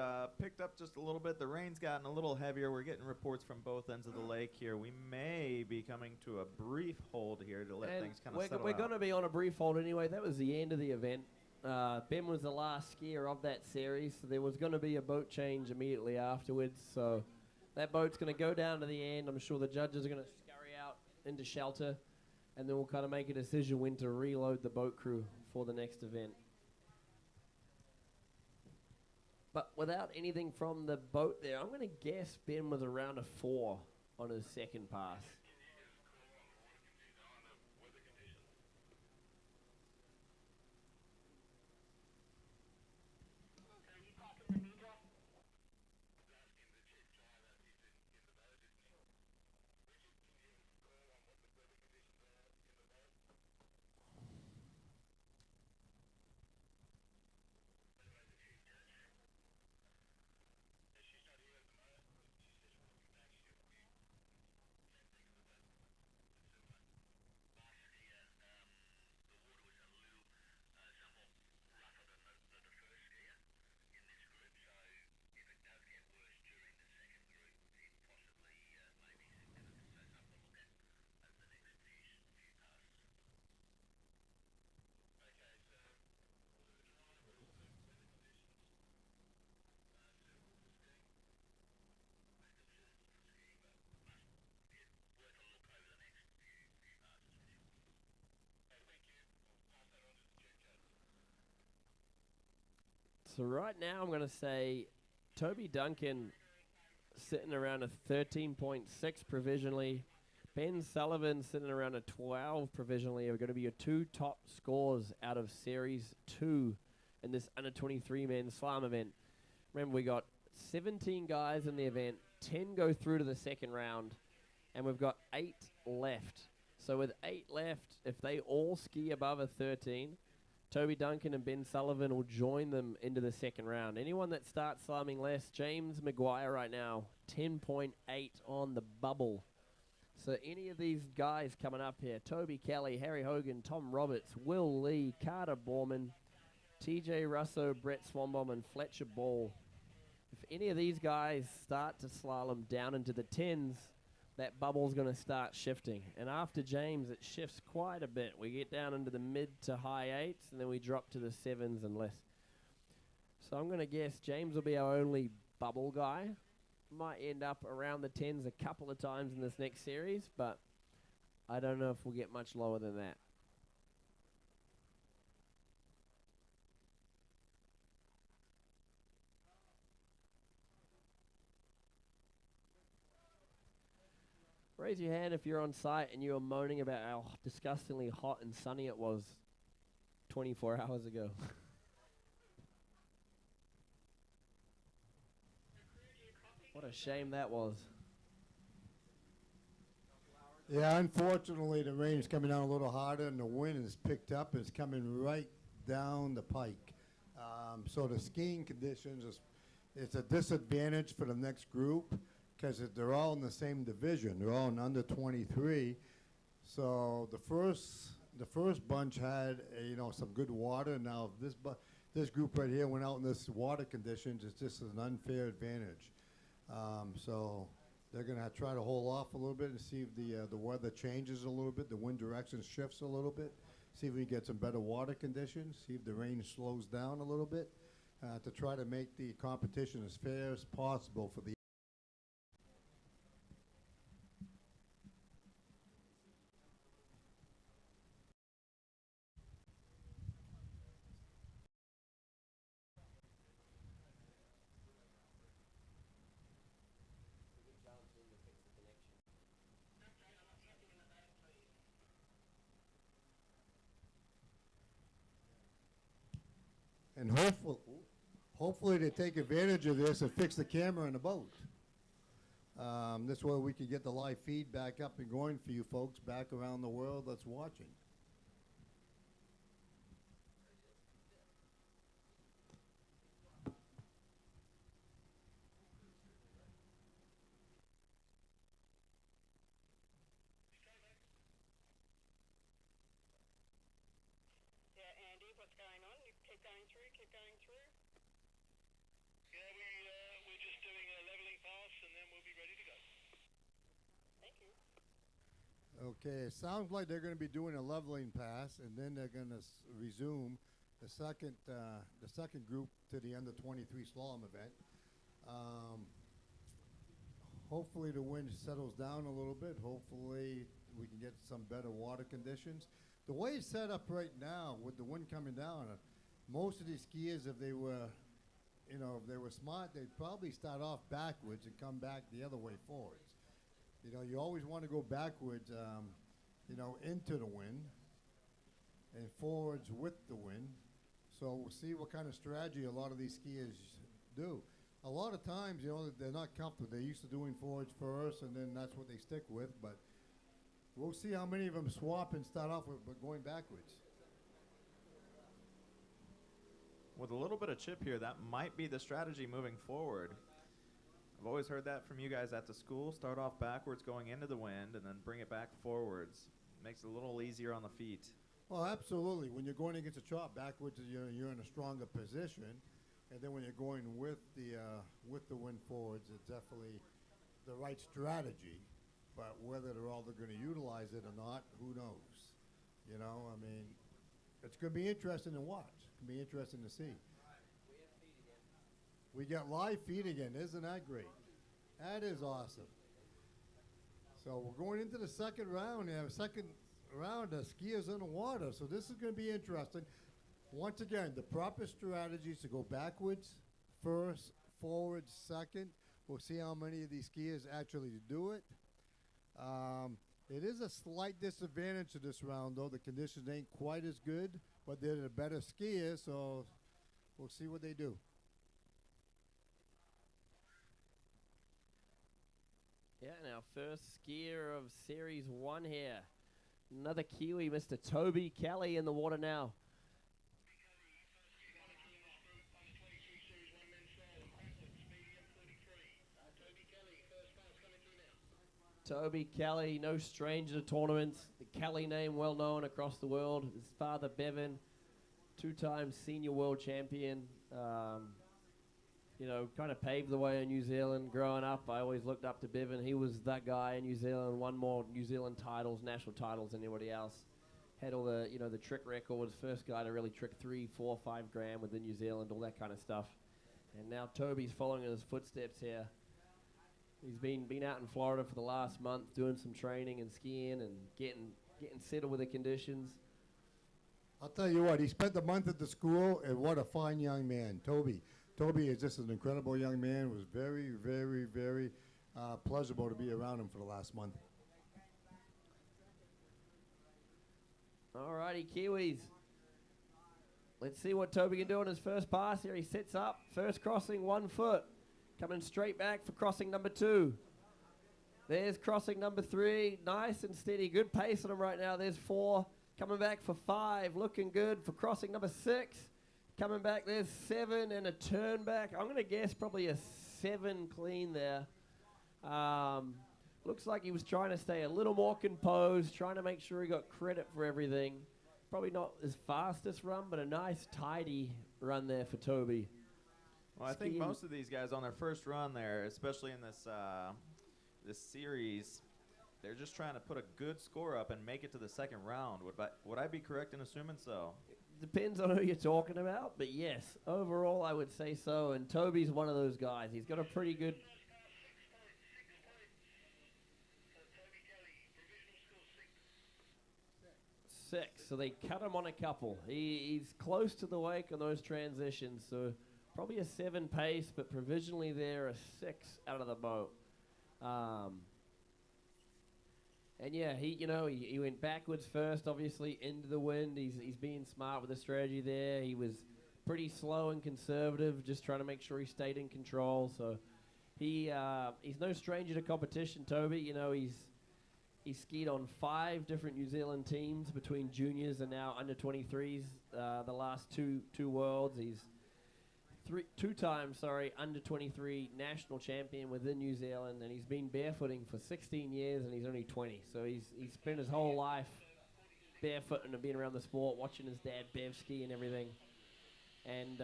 picked up just a little bit. The rain's gotten a little heavier. We're getting reports from both ends of the lake here. We may be coming to a brief hold here to let things kind of settle we're out. going to be on a brief hold anyway. That was the end of the event. Ben was the last skier of that series, so there was going to be a boat change immediately afterwards. So that boat's going to go down to the end. I'm sure the judges are going to scurry out into shelter, and then we'll kind of make a decision when to reload the boat crew for the next event. But without anything from the boat there, I'm going to guess Ben was around a 4 on his second pass. So right now I'm going to say Toby Duncan sitting around a 13.6 provisionally. Ben Sullivan sitting around a 12 provisionally are going to be your two top scores out of Series 2 in this under 23 men's slalom event. Remember, we got 17 guys in the event, 10 go through to the second round, and we've got 8 left. So with 8 left, if they all ski above a 13, Toby Duncan and Ben Sullivan will join them into the second round. Anyone that starts slamming less, James Maguire right now, 10.8 on the bubble. So any of these guys coming up here, Toby Kelly, Harry Hogan, Tom Roberts, Will Lee, Carter Borman, TJ Russo, Brett Swanbaum, and Fletcher Ball. If any of these guys start to slalom down into the 10s, that bubble's going to start shifting. And after James, it shifts quite a bit. We get down into the mid to high 8s, and then we drop to the 7s and less. So I'm going to guess James will be our only bubble guy. Might end up around the 10s a couple of times in this next series, but I don't know if we'll get much lower than that. Raise your hand if you're on site and you were moaning about how disgustingly hot and sunny it was 24 hours ago. What a shame that was. Yeah, unfortunately, the rain is coming down a little harder, and the wind is picked up. It's coming right down the pike. So the skiing conditions, it's a disadvantage for the next group, because they're all in the same division. They're all in under 23. So the first bunch had some good water. Now this group right here went out in this water conditions. It's just an unfair advantage. So they're going to try to hold off a little bit and see if the weather changes a little bit, the wind direction shifts a little bit, see if we get some better water conditions, see if the rain slows down a little bit, to try to make the competition as fair as possible for the and hopefully they take advantage of this and fix the camera in the boat. This way we can get the live feed back up and going for you folks back around the world that's watching. Yeah, Andy, what's going on? You keep going through, keep going through. Yeah, we're just doing a leveling pass and then we'll be ready to go. Thank you. Okay, it sounds like they're going to be doing a leveling pass, and then they're going to resume the second group to the under 23 slalom event. Hopefully the wind settles down a little bit. Hopefully we can get some better water conditions. The way it's set up right now with the wind coming down, most of these skiers, if they were smart, they'd probably start off backwards and come back the other way forwards. You know, you always want to go backwards, into the wind and forwards with the wind. So we'll see what kind of strategy a lot of these skiers do. A lot of times, they're not comfortable. They're used to doing forwards first, and then that's what they stick with. But we'll see how many of them swap and start off with going backwards. With a little bit of chip here, that might be the strategy moving forward. I've always heard that from you guys at the school. Start off backwards going into the wind and then bring it back forwards. Makes it a little easier on the feet. Well, absolutely. When you're going against a chop backwards, you're in a stronger position. And then when you're going with the wind forwards, it's definitely the right strategy. But whether they're all going to utilize it or not, who knows? It's going to be interesting to watch. It's going to be interesting to see. We got live feed again. Isn't that great? That is awesome. So we're going into the second round. We have a second round of skiers in the water. So this is going to be interesting. Once again, the proper strategy is to go backwards first, forwards second. We'll see how many of these skiers actually do it. It is a slight disadvantage to this round, though. The conditions ain't quite as good, but they're the better skiers, so we'll see what they do. Yeah, and our first skier of Series 1 here. Another Kiwi, Mr. Toby Kelly in the water now. Toby Kelly, no stranger to tournaments. The Kelly name well known across the world. His father, Bevan, two-time senior world champion. Kind of paved the way in New Zealand. Growing up, I always looked up to Bevan. He was that guy in New Zealand, won more New Zealand titles, national titles than anybody else. Had all the trick records. First guy to really trick 3, 4, 5 grand within New Zealand, all that kind of stuff. And now Toby's following in his footsteps here. He's been out in Florida for the last month doing some training and skiing and getting settled with the conditions. I'll tell you what, he spent a month at the school, and what a fine young man, Toby. Toby is just an incredible young man. It was very, very, very pleasurable to be around him for the last month. All righty, Kiwis. Let's see what Toby can do on his first pass here. He sets up, first crossing, 1 foot. Coming straight back for crossing number 2. There's crossing number 3. Nice and steady. Good pace on him right now. There's 4. Coming back for 5. Looking good for crossing number 6. Coming back, there's 7 and a turn back. I'm going to guess probably a 7 clean there. Looks like he was trying to stay a little more composed, trying to make sure he got credit for everything. Probably not his fastest run, but a nice, tidy run there for Toby. Well, I think skiing. most of these guys on their first run there, especially in this series, they're just trying to put a good score up and make it to the second round. Would I be correct in assuming so? Depends on who you're talking about, but yes, overall I would say so. And Toby's one of those guys. He's got a pretty good. 6 points for Toby Kelly. Provisional score 6. 6, so they cut him on a couple. He's close to the wake on those transitions, so probably a 7 pace, but provisionally there a 6 out of the boat. And yeah, he went backwards first, obviously into the wind. He's being smart with the strategy there. He was pretty slow and conservative, just trying to make sure he stayed in control. So he's no stranger to competition, Toby. He's skied on 5 different New Zealand teams between juniors and now under 23s. The last two worlds, he's two times under 23 national champion within New Zealand, and he's been barefooting for 16 years, and he's only 20. So he's spent his whole life barefooting and being around the sport, watching his dad bev ski and everything. And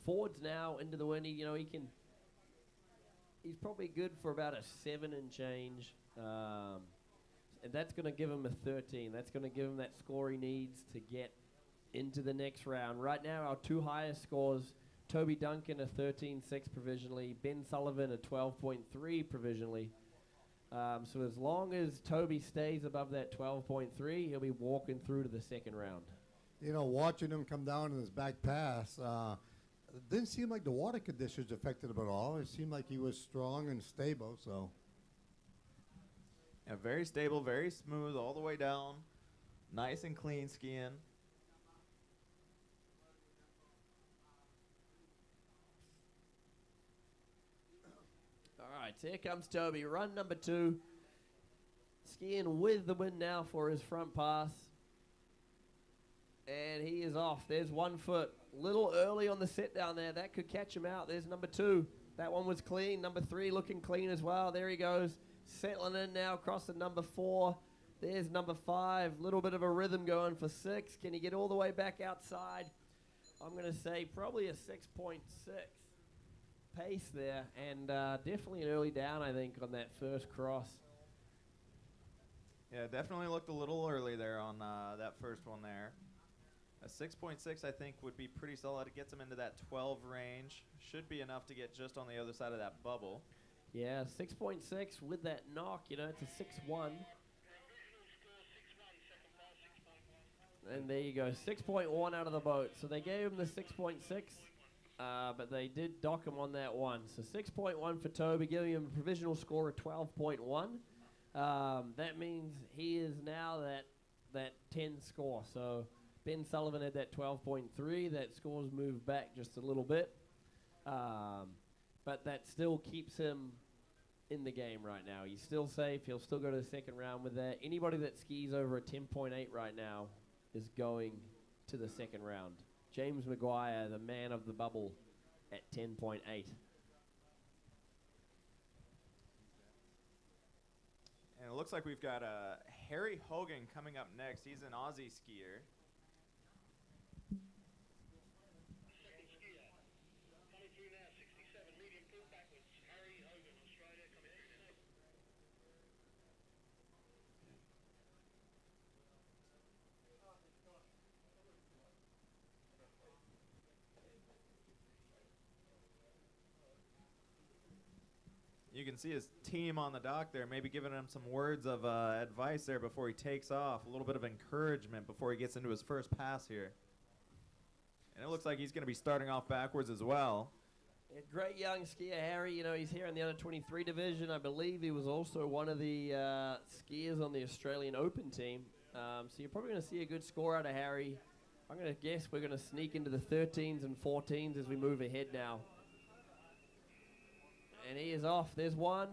Ford's now into the wind. He's probably good for about a 7 and change. And that's going to give him a 13. That's going to give him that score he needs to get into the next round. Right now, our 2 highest scores, Toby Duncan a 13.6 provisionally, Ben Sullivan a 12.3 provisionally. So as long as Toby stays above that 12.3, he'll be walking through to the second round. Watching him come down in his back pass, it didn't seem like the water conditions affected him at all. It seemed like he was strong and stable, so. Yeah, very stable, very smooth all the way down. Nice and clean skiing. All right, so here comes Toby. Run number 2. Skiing with the wind now for his front pass. And he is off. There's 1 foot. Little early on the set down there. That could catch him out. There's number 2. That one was clean. Number 3 looking clean as well. There he goes. Settling in now across the number 4. There's number 5. Little bit of a rhythm going for 6. Can he get all the way back outside? I'm going to say probably a 6.6 pace there. And definitely an early down, I think, on that first cross. Yeah, definitely looked a little early there on that first one there. A 6.6, I think, would be pretty solid. It gets him into that 12 range. Should be enough to get just on the other side of that bubble. Yeah, 6.6 with that knock, it's a 6.1. Provisional score 6-1. Second pass 6.1. And there you go, 6.1 out of the boat. So they gave him the 6.6, but they did dock him on that one. So 6.1 for Toby, giving him a provisional score of 12.1. That means he is now that 10 score. So Ben Sullivan had that 12.3. That score's moved back just a little bit. But that still keeps him in the game right now. He's still safe. He'll still go to the second round with that. Anybody that skis over a 10.8 right now is going to the second round. James Maguire, the man of the bubble, at 10.8. And it looks like we've got Harry Hogan coming up next. He's an Aussie skier. Second skier. Coming through now, 67. Medium pull backwards. Harry Hogan, Australia, coming through now. You can see his team on the dock there, maybe giving him some words of advice there before he takes off. A little bit of encouragement before he gets into his first pass here. And it looks like he's going to be starting off backwards as well. A great young skier, Harry. He's here in the under-23 division. I believe he was also one of the skiers on the Australian Open team. So you're probably going to see a good score out of Harry. I'm going to guess we're going to sneak into the 13s and 14s as we move ahead now. And he is off. There's 1.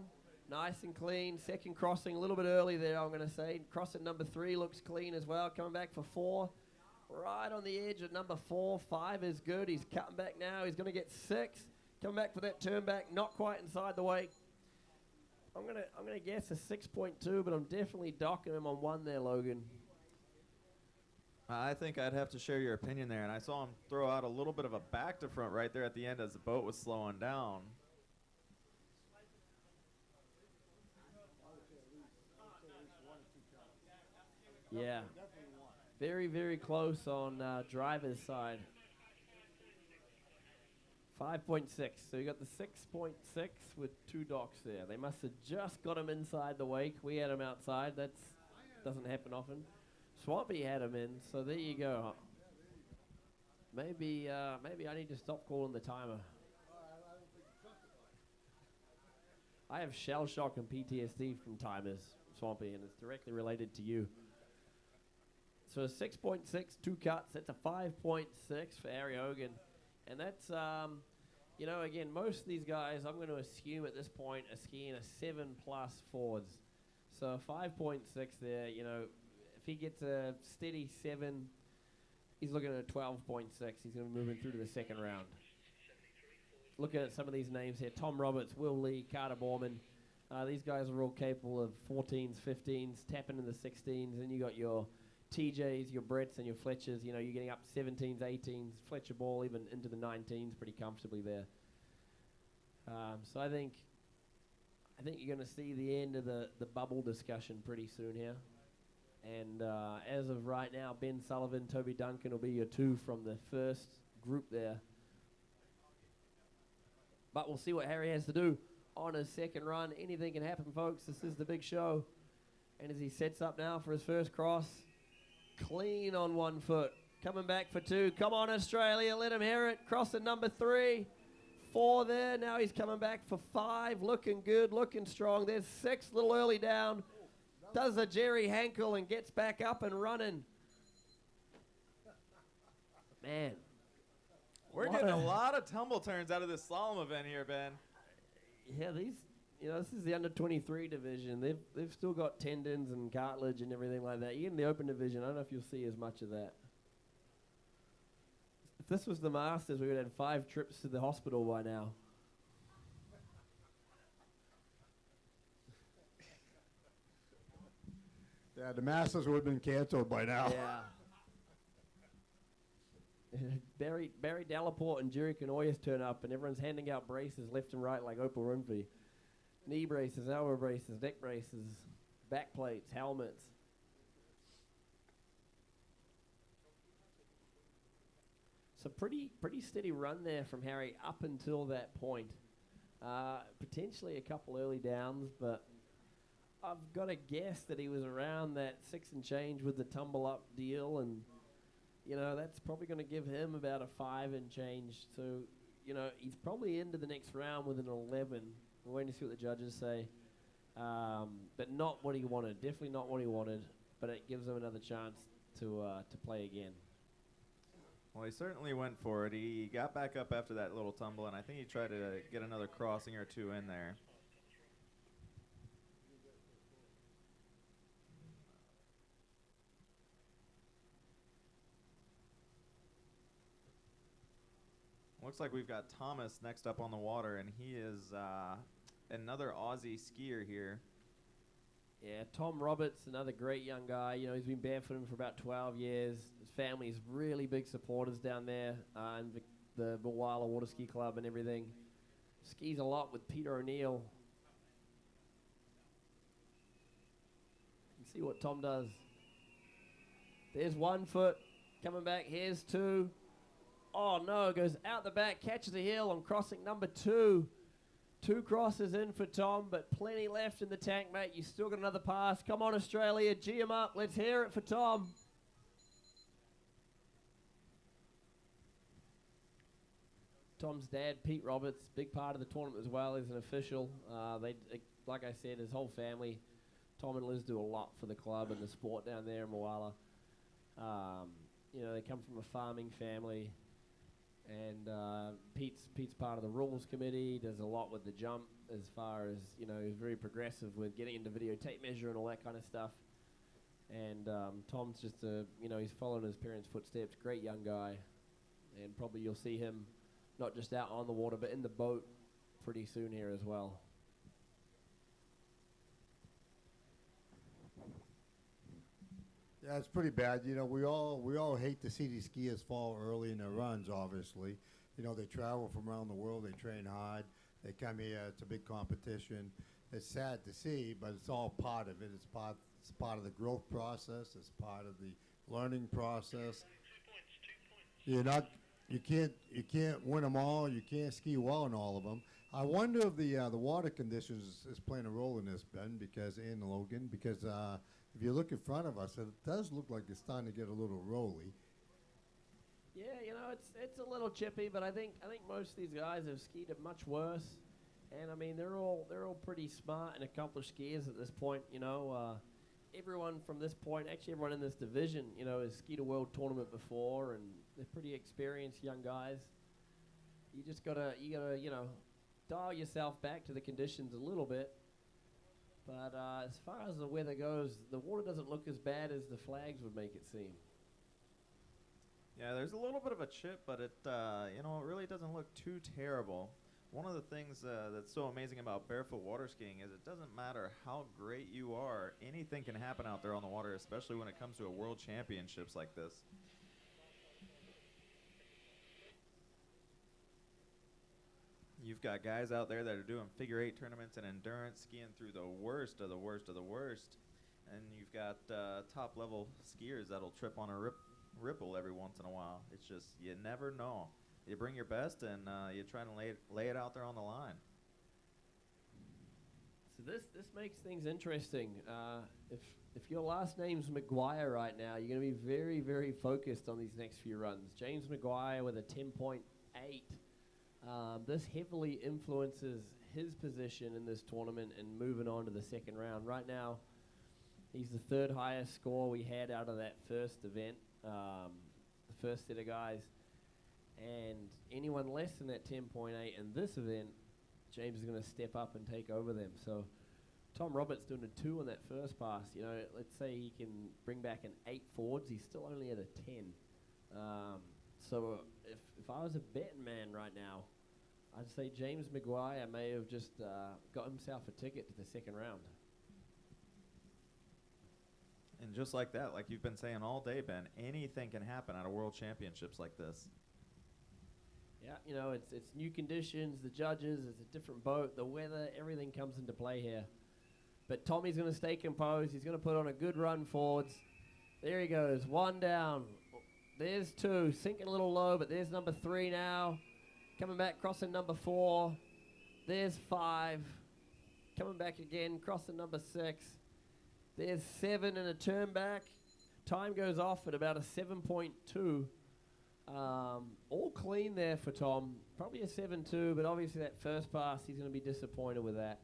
Nice and clean. Second crossing a little bit early there, I'm going to say. Crossing number 3 looks clean as well. Coming back for 4. Right on the edge at number 4. 5 is good. He's cutting back now. He's going to get 6. Coming back for that turn back. Not quite inside the wake. I'm gonna guess a 6.2, but I'm definitely docking him on 1 there, Logan. I think I'd have to share your opinion there, and I saw him throw out a little bit of a back to front right there at the end as the boat was slowing down. Yeah. Very, very close on driver's side. 5.6. So you got the 6.6 with 2 docks there. They must have just got him inside the wake. We had him outside. That doesn't happen often. Swampy had him in. So there you go. Maybe I need to stop calling the timer. I have shell shock and PTSD from timers, Swampy, and it's directly related to you. So a 6.6, 2 cuts. That's a 5.6 for Harry Hogan. And that's, again, most of these guys, I'm going to assume at this point, are skiing a 7+ forwards. So a 5.6 there, if he gets a steady 7, he's looking at a 12.6. He's going to be moving through to the second round. Looking at some of these names here, Tom Roberts, Will Lee, Carter Borman. These guys are all capable of 14s, 15s, tapping in the 16s. Then you got your TJs, your Bretts, and your Fletchers. You're getting up 17s, 18s. Fletcher Ball even into the 19s pretty comfortably there. So I think you're going to see the end of the bubble discussion pretty soon here. And as of right now, Ben Sullivan, Toby Duncan will be your 2 from the first group there. But we'll see what Harry has to do on his second run. Anything can happen, folks. This is the big show. And as he sets up now for his first cross, clean on 1 foot. Coming back for 2. Come on, Australia. Let him hear it. Crossing number 3. 4 there. Now he's coming back for 5. Looking good. Looking strong. There's 6. A little early down. Does a Jerry Hankle and gets back up and running. Man. We're getting a lot of tumble turns out of this slalom event here, Ben. Yeah, this is the under-23 division. They've still got tendons and cartilage and everything like that. Even the open division, I don't know if you'll see as much of that. If this was the Masters, we would have had 5 trips to the hospital by now. Yeah, the Masters would have been canceled by now. Yeah. Barry Delaporte and Jerry Canoyas turn up, and everyone's handing out braces left and right like Oprah Winfrey. Knee braces, elbow braces, neck braces, back plates, helmets. So pretty steady run there from Harry up until that point. Potentially a couple early downs, but I've got to guess that he was around that 6 and change with the tumble up deal, and that's probably going to give him about a 5 and change. So, he's probably into the next round with an 11. We're waiting to see what the judges say. But not what he wanted. Definitely not what he wanted. But it gives him another chance to play again. Well, he certainly went for it. He got back up after that little tumble, and I think he tried to get another crossing or 2 in there. Looks like we've got Thomas next up on the water, and he is another Aussie skier here. Yeah, Tom Roberts, another great young guy. He's been barefooting for about 12 years. His family's really big supporters down there in the Mulwala Water Ski Club and everything. Skis a lot with Peter O'Neill. You can see what Tom does. There's 1 foot coming back. Here's 2. Oh, no, goes out the back, catches a heel on crossing number 2. 2 crosses in for Tom, but plenty left in the tank, mate. You still got another pass. Come on, Australia, G 'em up. Let's hear it for Tom. Tom's dad, Pete Roberts, big part of the tournament as well. He's an official. Like I said, his whole family, Tom and Liz, do a lot for the club and the sport down there in Mulwala. They come from a farming family. And Pete's part of the rules committee, does a lot with the jump as far as, he's very progressive with getting into videotape measure and all that kind of stuff. And Tom's just he's following his parents' footsteps, great young guy. And probably you'll see him not just out on the water, but in the boat pretty soon here as well. Yeah, it's pretty bad. You know, we all hate to see these skiers fall early in their runs. Obviously, you know, they travel from around the world. They train hard. They come here. It's a big competition. It's sad to see, but it's all part of it. It's part of the growth process. It's part of the learning process. You can't win them all. You can't ski well in all of them. I wonder if the water conditions is playing a role in this, Ben, because and Logan, because if you look in front of us, it does look like it's starting to get a little rolly. Yeah, you know, it's a little chippy, but I think most of these guys have skied it much worse. And I mean, they're all pretty smart and accomplished skiers at this point. You know, everyone from this point, actually everyone in this division, you know, has skied a world tournament before, and they're pretty experienced young guys. You just gotta you know, dial yourself back to the conditions a little bit. But as far as the weather goes, the water doesn't look as bad as the flags would make it seem. Yeah, there's a little bit of a chip, but it you know, it really doesn't look too terrible. One of the things that's so amazing about barefoot water skiing is it doesn't matter how great you are, anything can happen out there on the water, especially when it comes to a world championships like this. You've got guys out there that are doing figure eight tournaments and endurance, skiing through the worst of the worst of the worst. And you've got top level skiers that'll trip on a ripple every once in a while. It's just, you never know. You bring your best and you try to lay it out there on the line. So this makes things interesting. If your last name's Maguire right now, you're going to be very, very focused on these next few runs. James Maguire with a 10.8. This heavily influences his position in this tournament and moving on to the second round. Right now, he's the third highest score we had out of that first event, the first set of guys. And anyone less than that 10.8 in this event, James is going to step up and take over them. So Tom Roberts doing a 2 on that first pass. You know, let's say he can bring back an 8 forwards. He's still only at a 10. So if I was a betting man right now, I'd say James Maguire may have just got himself a ticket to the second round. And just like that, like you've been saying all day, Ben, anything can happen at a world championships like this. Yeah, you know, it's new conditions, the judges, it's a different boat, the weather, everything comes into play here. But Tommy's going to stay composed. He's going to put on a good run forwards. There he goes, 1 down. There's 2, sinking a little low, but there's number 3 now. Coming back, crossing number 4. There's 5. Coming back again, crossing number 6. There's 7 and a turn back. Time goes off at about a 7.2. All clean there for Tom. Probably a 7.2, but obviously that first pass, he's going to be disappointed with that.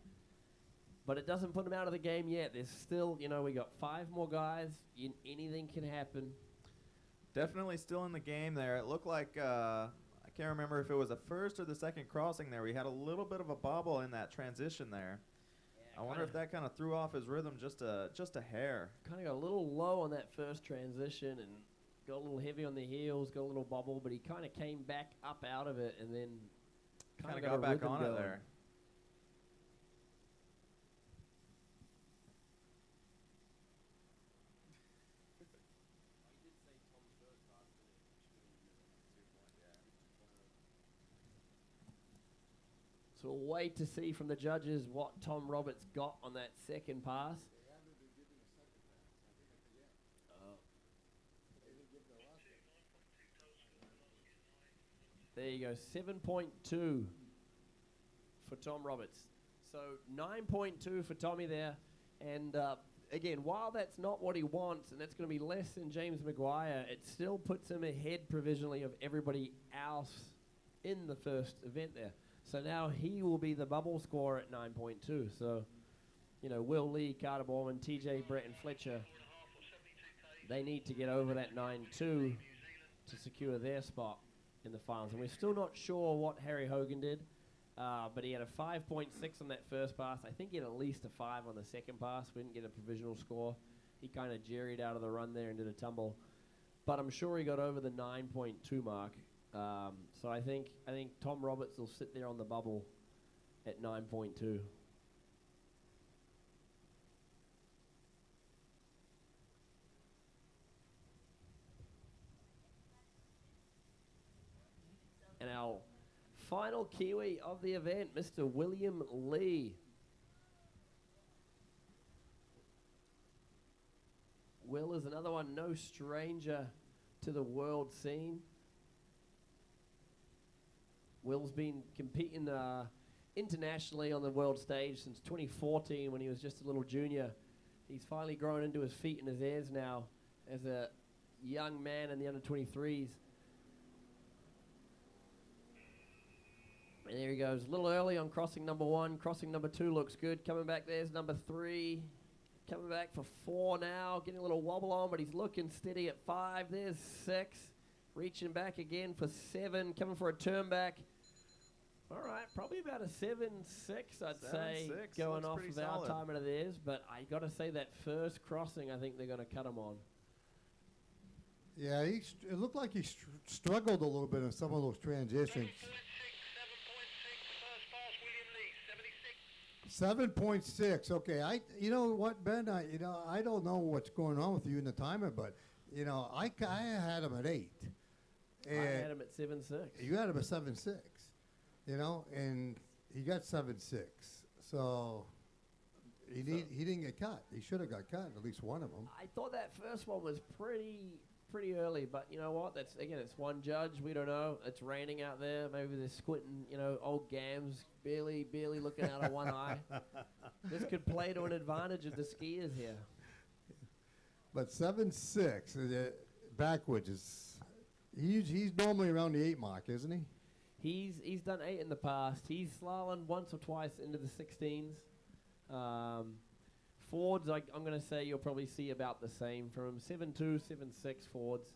But it doesn't put him out of the game yet. There's still, you know, we got 5 more guys. Anything can happen. Definitely still in the game there. It looked like, I can't remember if it was the first or the second crossing there. We had a little bit of a bobble in that transition there. Yeah, I wonder if that kind of threw off his rhythm just a hair. Kind of got a little low on that first transition and got a little heavy on the heels, got a little bobble, but he kind of came back up out of it and then kind of got back on it there. So we'll wait to see from the judges what Tom Roberts got on that second pass. There you go, 7.2 for Tom Roberts. So 9.2 for Tommy there. And again, while that's not what he wants, and that's going to be less than James Maguire, it still puts him ahead provisionally of everybody else in the first event there. So now he will be the bubble scorer at 9.2. So, you know, Will Lee, Carter Borman, TJ, Brett, and Fletcher, they need to get over that 9.2 to secure their spot in the finals. And we're still not sure what Harry Hogan did, but he had a 5.6 on that first pass. I think he had at least a 5 on the second pass. We didn't get a provisional score. He kind of jerried out of the run there and did a tumble. But I'm sure he got over the 9.2 mark. So I think Tom Roberts will sit there on the bubble at 9.2. And our final Kiwi of the event, Mr. William Lee. Will is another one, no stranger to the world scene. Will's been competing internationally on the world stage since 2014 when he was just a little junior. He's finally grown into his feet and his ears now as a young man in the under-23s. And there he goes, a little early on crossing number 1. Crossing number 2 looks good. Coming back, there's number 3. Coming back for 4 now, getting a little wobble on, but he's looking steady at 5. There's 6. Reaching back again for 7. Coming for a turn back. All right, probably about a 7-6, I'd say, 7-6, going looks off pretty of our solid. time out of theirs. But I got to say that first crossing, I think they're going to cut him on. Yeah, it looked like he struggled a little bit in some of those transitions. 7.6, the first pass, William Lee, 76. 7.6. Okay, you know what, Ben? I don't know what's going on with you in the timer, but I had him at 8. I had him at 7.6. You had him at 7.6. And he got 7.6. So he didn't get cut. He should have got cut, at least one of them. I thought that first one was pretty early, but you know what? It's one judge. We don't know. It's raining out there. Maybe they're squinting. Old Gams barely looking out of one eye. This could play to an advantage of the skiers here. But 7.6 backwards is he's normally around the 8 mark, isn't he? He's done 8 in the past. He's slalomed once or twice into the 16s. Fords, I'm going to say you'll probably see about the same from him. 7.2, 7.6 Fords.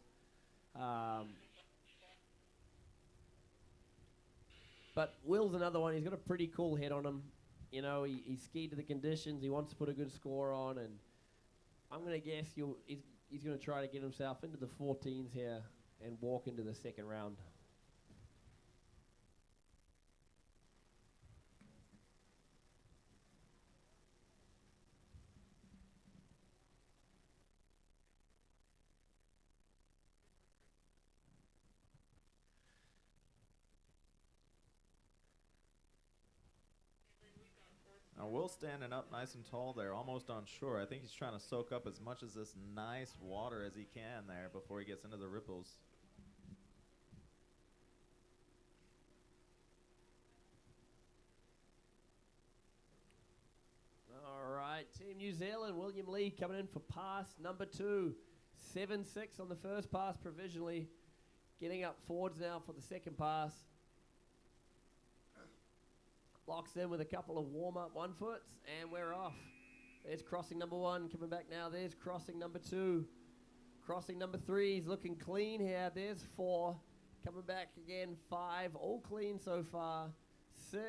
But Will's another one. He's got a pretty cool head on him. He skied to the conditions. He wants to put a good score on, and I'm going to guess he's going to try to get himself into the 14s here and walk into the second round. Now Will's standing up nice and tall there, almost on shore. I think he's trying to soak up as much of this nice water as he can there before he gets into the ripples. All right, Team New Zealand, William Lee coming in for pass number 2. 7.6 on the first pass provisionally. Getting up Fords now for the second pass. Locks in with a couple of warm-up 1-foots, and we're off. There's crossing number 1 coming back now. There's crossing number 2. Crossing number 3, he's looking clean here. There's 4. Coming back again, 5. All clean so far. 6.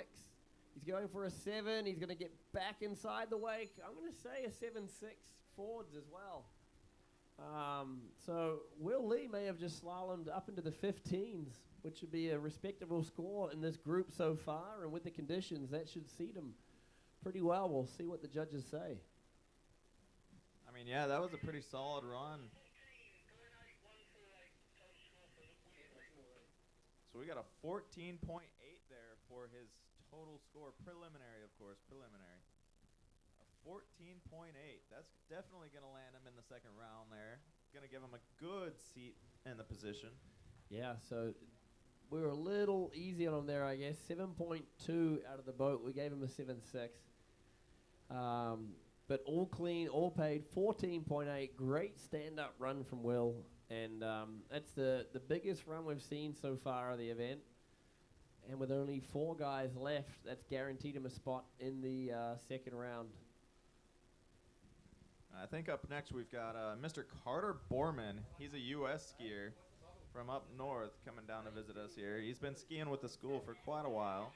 He's going for a 7. He's going to get back inside the wake. I'm going to say a 7.6 Fords as well. So Will Lee may have just slalomed up into the 15s, which would be a respectable score in this group so far. And with the conditions, that should seat him pretty well. We'll see what the judges say. I mean, yeah, that was a pretty solid run. So we got a 14.8 there for his total score. Preliminary, of course, preliminary. A 14.8. That's definitely going to land him in the second round there. Going to give him a good seat in the position. Yeah, so we were a little easy on him there, I guess. 7.2 out of the boat. We gave him a 7.6. But all clean, all paid, 14.8. Great stand-up run from Will. And that's the biggest run we've seen so far of the event. And with only 4 guys left, that's guaranteed him a spot in the second round. I think up next we've got Mr. Carter Borman. He's a U.S. skier from up north coming down to visit us here. He's been skiing with the school for quite a while.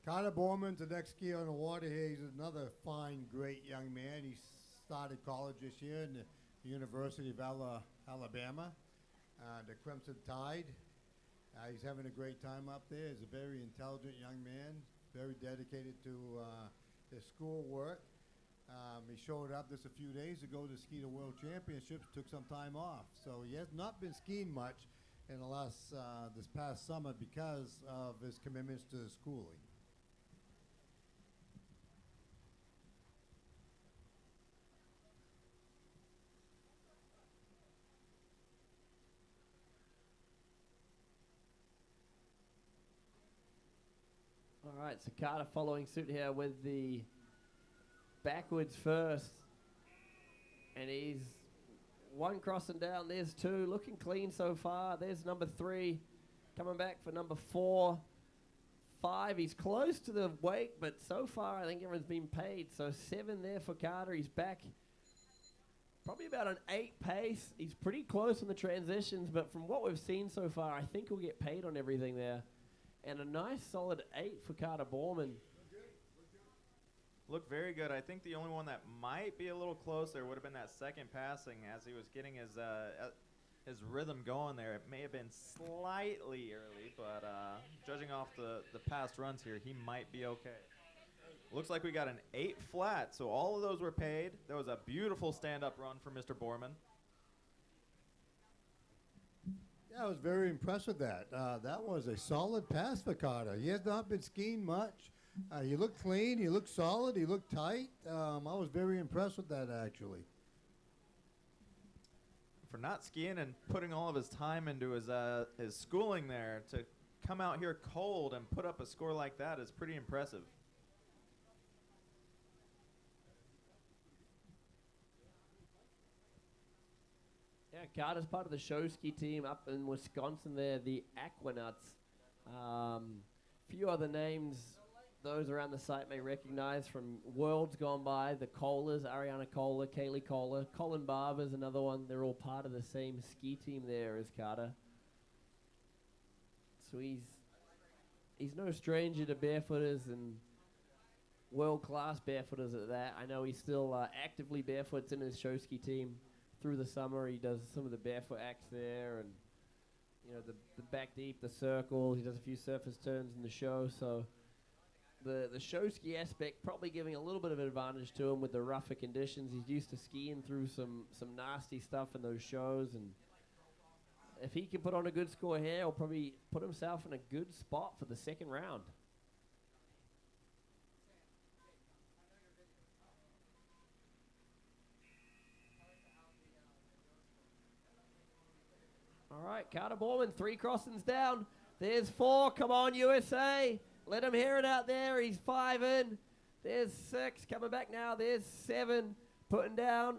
Carter Borman's the next skier on the water here. He's another fine, great young man. He started college this year in the University of Alabama, the Crimson Tide. He's having a great time up there. He's a very intelligent young man, very dedicated to his schoolwork. He showed up just a few days ago to ski the World Championships, took some time off. So he has not been skiing much in the last, this past summer because of his commitments to the schooling. All right, so Carter following suit here with the backwards first. And he's one crossing down. There's two. Looking clean so far. There's number 3. Coming back for number 4. 5. He's close to the wake, but so far I think everyone's been paid. So 7 there for Carter. He's back probably about an 8 pace. He's pretty close on the transitions, but from what we've seen so far, I think he'll get paid on everything there. And a nice solid 8 for Carter Borman. Looked very good. I think the only one that might be a little closer would have been that second passing as he was getting his rhythm going there. It may have been slightly early, but judging off the past runs here, he might be okay. Looks like we got an 8 flat, so all of those were paid. That was a beautiful stand-up run for Mr. Borman. Yeah, I was very impressed with that. That was a solid pass for Carter. He has not been skiing much. He looked clean, he looked solid, he looked tight. I was very impressed with that, actually. For not skiing and putting all of his time into his schooling there, to come out here cold and put up a score like that is pretty impressive. Yeah, Carter's part of the show ski team up in Wisconsin there, the Aquanauts. Few other names those around the site may recognize from worlds gone by. The Kohlers, Ariana Kohler, Kaylee Kohler, Colin Barber's another one. They're all part of the same ski team there as Carter. So he's no stranger to barefooters and world-class barefooters at that. I know he's still actively barefoots in his show ski team. Through the summer, he does some of the barefoot acts there, and you know the back deep, the circle. He does a few surface turns in the show. So the show ski aspect probably giving a little bit of an advantage to him with the rougher conditions. He's used to skiing through some nasty stuff in those shows, and if he can put on a good score here, he'll probably put himself in a good spot for the second round. All right, Carter Borman, 3 crossings down. There's 4. Come on, USA. Let him hear it out there. He's 5 in. There's 6. Coming back now. There's 7. Putting down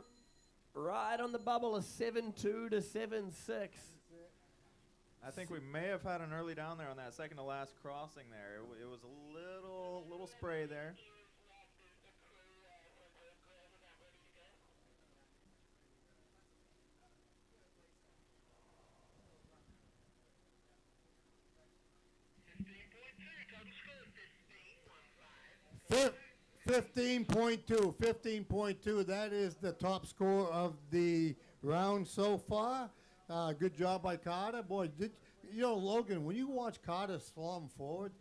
right on the bubble, a 7.2 to 7.6. I think we may have had an early down there on that second to last crossing there. It was a little spray there. 15.2. That is the top score of the round so far. Good job by Carter. Boy, Logan, when you watch Carter slalom forward,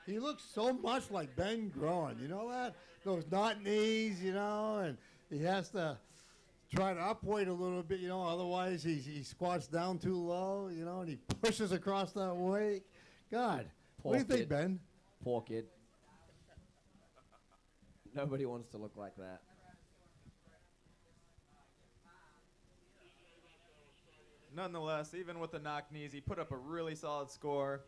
he looks so much like Ben Groen. You know that? Those knot knees, and he has to try to upweight a little bit, otherwise he squats down too low, and he pushes across that wake. God, Poor what do you think, kid. Ben? Poor kid. Nobody wants to look like that. Nonetheless, even with the knock knees, he put up a really solid score.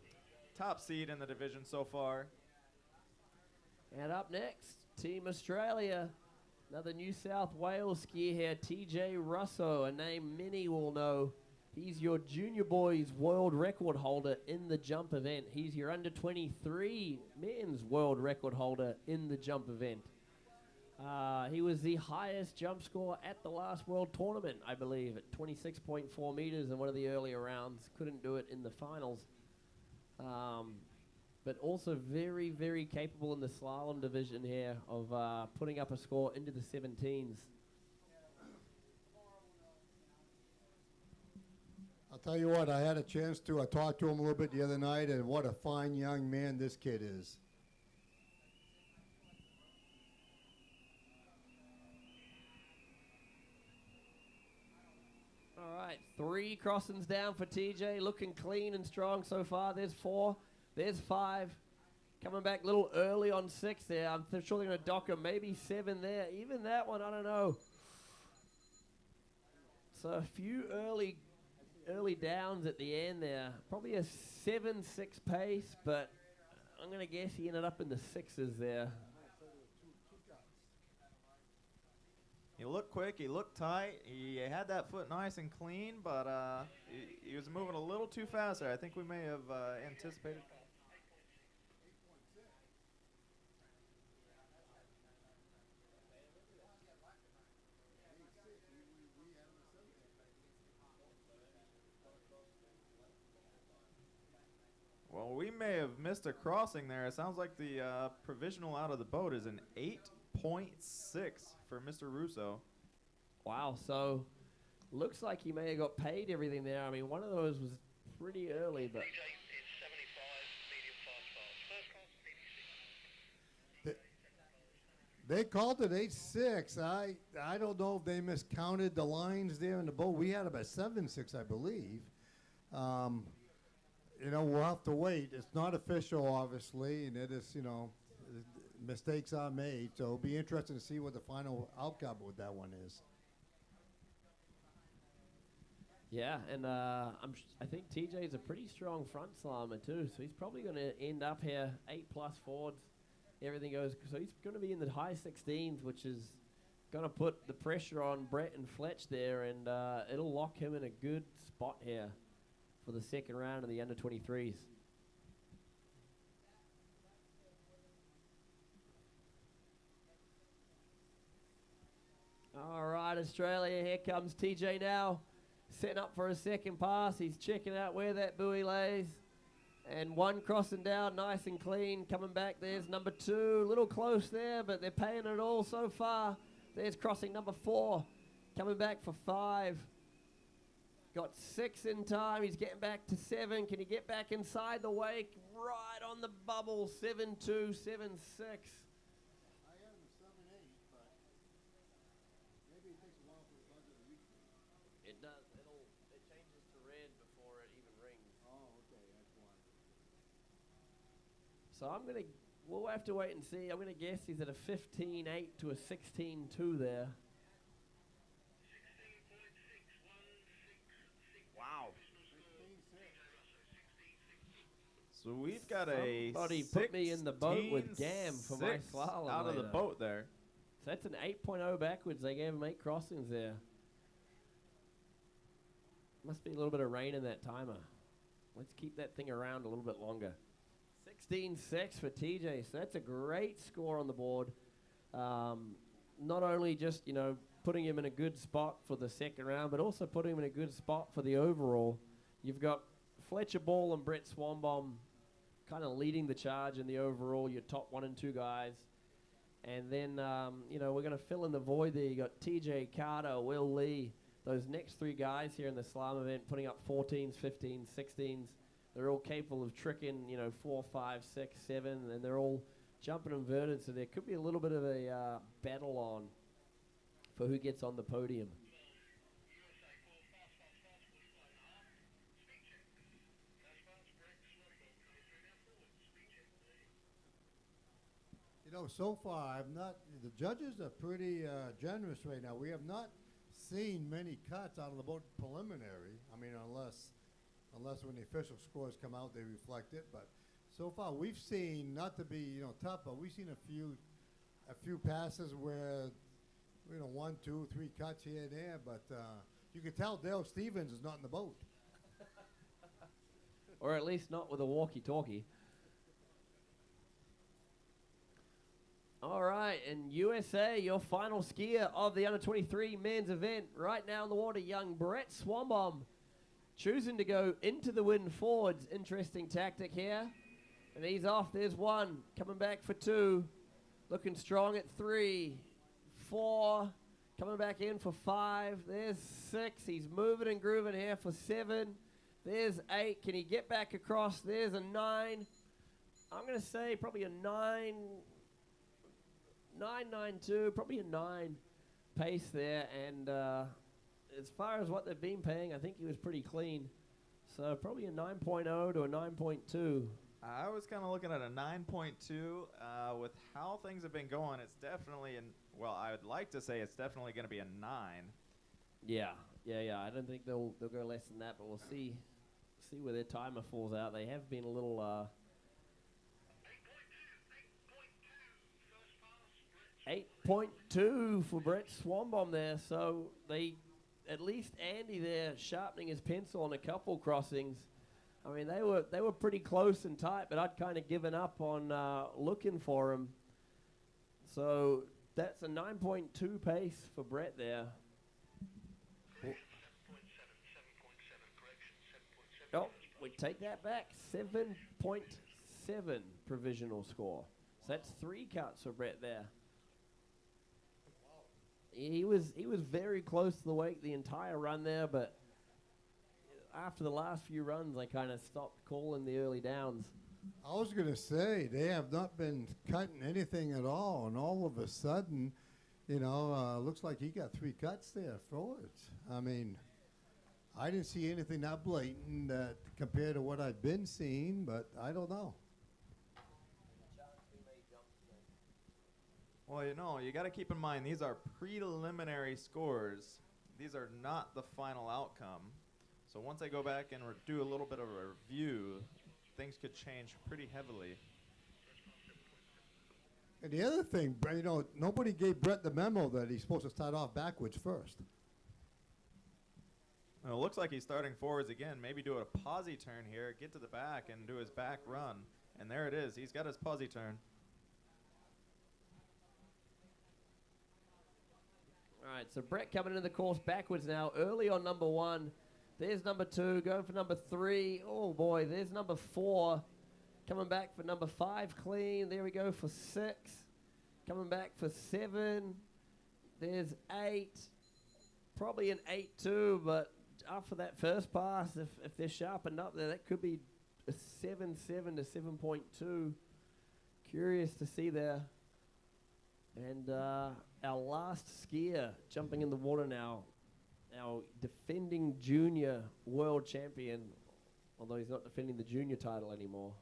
Top seed in the division so far. And up next, Team Australia. Another New South Wales skier here, TJ Russo, a name many will know. He's your junior boys world record holder in the jump event. He's your under 23 men's world record holder in the jump event. He was the highest jump score at the last world tournament, I believe, at 26.4 meters in one of the earlier rounds. Couldn't do it in the finals. But also very, very capable in the slalom division here of putting up a score into the 17s. I'll tell you what, I had a chance to talk to him a little bit the other night, and what a fine young man this kid is. All right, 3 crossings down for TJ, looking clean and strong so far. There's 4, there's 5. Coming back a little early on 6 there. I'm sure they're going to dock him, maybe 7 there. Even that one, I don't know. So a few early downs at the end there. Probably a 7-6 pace, but I'm going to guess he ended up in the 6s there. He looked quick, he looked tight, he had that foot nice and clean, but he was moving a little too fast there. I think we may have anticipated. Well, we may have missed a crossing there. It sounds like the provisional out of the boat is an 8.6 for Mr. Russo. Wow, so looks like he may have got paid everything there. I mean, one of those was pretty early, but... DJ is 75, medium fast fast. First class, 86. They called it 8.6. I don't know if they miscounted the lines there in the boat. We had about 7.6, I believe. You know, we'll have to wait. It's not official, obviously, and it is, you know, mistakes are made. So it'll be interesting to see what the final outcome with that one is. Yeah, and I think TJ's a pretty strong front slammer too, so he's probably going to end up here 8+ forwards. Everything goes, so he's going to be in the high 16s, which is going to put the pressure on Brett and Fletch there, and it'll lock him in a good spot here for the second round of the under-23s. All right, Australia, here comes TJ now. Setting up for a second pass. He's checking out where that buoy lays. And 1 crossing down, nice and clean. Coming back, there's number 2. A little close there, but they're paying it all so far. There's crossing number 4. Coming back for 5. Got 6 in time. He's getting back to 7. Can he get back inside the wake? Right on the bubble. 7-2, 7-6. It does. It changes to red before it even rings. Oh, okay, that's one. So we'll have to wait and see. I'm gonna guess he's at a 15-8 to a 16-2 there. 16.616. Wow. So we've got a Somebody put me in the boat with Gam for my 16.6 slalom out of the later. boat there. So that's an 8.0 backwards. They gave him 8 crossings there. Must be a little bit of rain in that timer. Let's keep that thing around a little bit longer. 16.6 for TJ. So that's a great score on the board. Not only just, you know, putting him in a good spot for the second round, but also putting him in a good spot for the overall. You've got Fletcher Ball and Brett Swanbaum kind of leading the charge in the overall, your top 1 and 2 guys. And then, you know, we're going to fill in the void there. You got TJ Carter, Will Lee, those next 3 guys here in the slalom event putting up 14s, 15s, 16s. They're all capable of tricking, you know, 4, 5, 6, 7, and they're all jumping inverted. So there could be a little bit of a battle on for who gets on the podium. You know, so far, the judges are pretty generous right now. We have not seen many cuts out of the boat preliminary. I mean, unless when the official scores come out, they reflect it. But so far, we've seen, not to be, you know, tough, but we've seen a few passes where, you know, 1, 2, 3 cuts here and there. But you can tell Dale Stevens is not in the boat. Or at least not with a walkie-talkie. All right, and USA, your final skier of the under-23 men's event. Right now in the water, young Brett Swanbaum choosing to go into the wind forwards. Interesting tactic here. And he's off. There's 1. Coming back for 2. Looking strong at 3. 4. Coming back in for 5. There's 6. He's moving and grooving here for 7. There's 8. Can he get back across? There's a 9. I'm going to say probably a 9.92, probably a 9 pace there. And as far as what they've been paying, I think he was pretty clean. So probably a 9.0 to a 9.2. I was kind of looking at a 9.2. With how things have been going, it's definitely I would like to say it's definitely going to be a 9. Yeah. I don't think they'll go less than that, but we'll see where their timer falls out. They have been a little 8.2 for Brett Swanbaum there. So at least Andy there sharpening his pencil on a couple crossings. I mean, they were pretty close and tight, but I'd kind of given up on looking for him. So that's a 9.2 pace for Brett there. Oh, we take that back. 7.7 provisional score. So that's 3 cuts for Brett there. He was very close to the wake the entire run there, but after the last few runs, I kind of stopped calling the early downs. I was going to say, they have not been cutting anything at all, and all of a sudden, looks like he got 3 cuts there forwards. I mean, I didn't see anything that blatant that compared to what I've been seeing, but I don't know. Well, you got to keep in mind these are preliminary scores. These are not the final outcome. So once I go back and do a little bit of a review, things could change pretty heavily. And the other thing, nobody gave Brett the memo that he's supposed to start off backwards first. Well, it looks like he's starting forwards again. Maybe do a posi turn here, get to the back, and do his back run. And there it is. He's got his posi turn. All right, so Brett coming into the course backwards now, early on number 1. There's number 2, going for number 3. Oh, boy, there's number 4. Coming back for number 5 clean. There we go for 6. Coming back for 7. There's 8. Probably an 8-2, but after that first pass, if they're sharpened up there, that could be a 7.7 to 7.2. Curious to see there. And our last skier jumping in the water now, our defending junior world champion, although he's not defending the junior title anymore,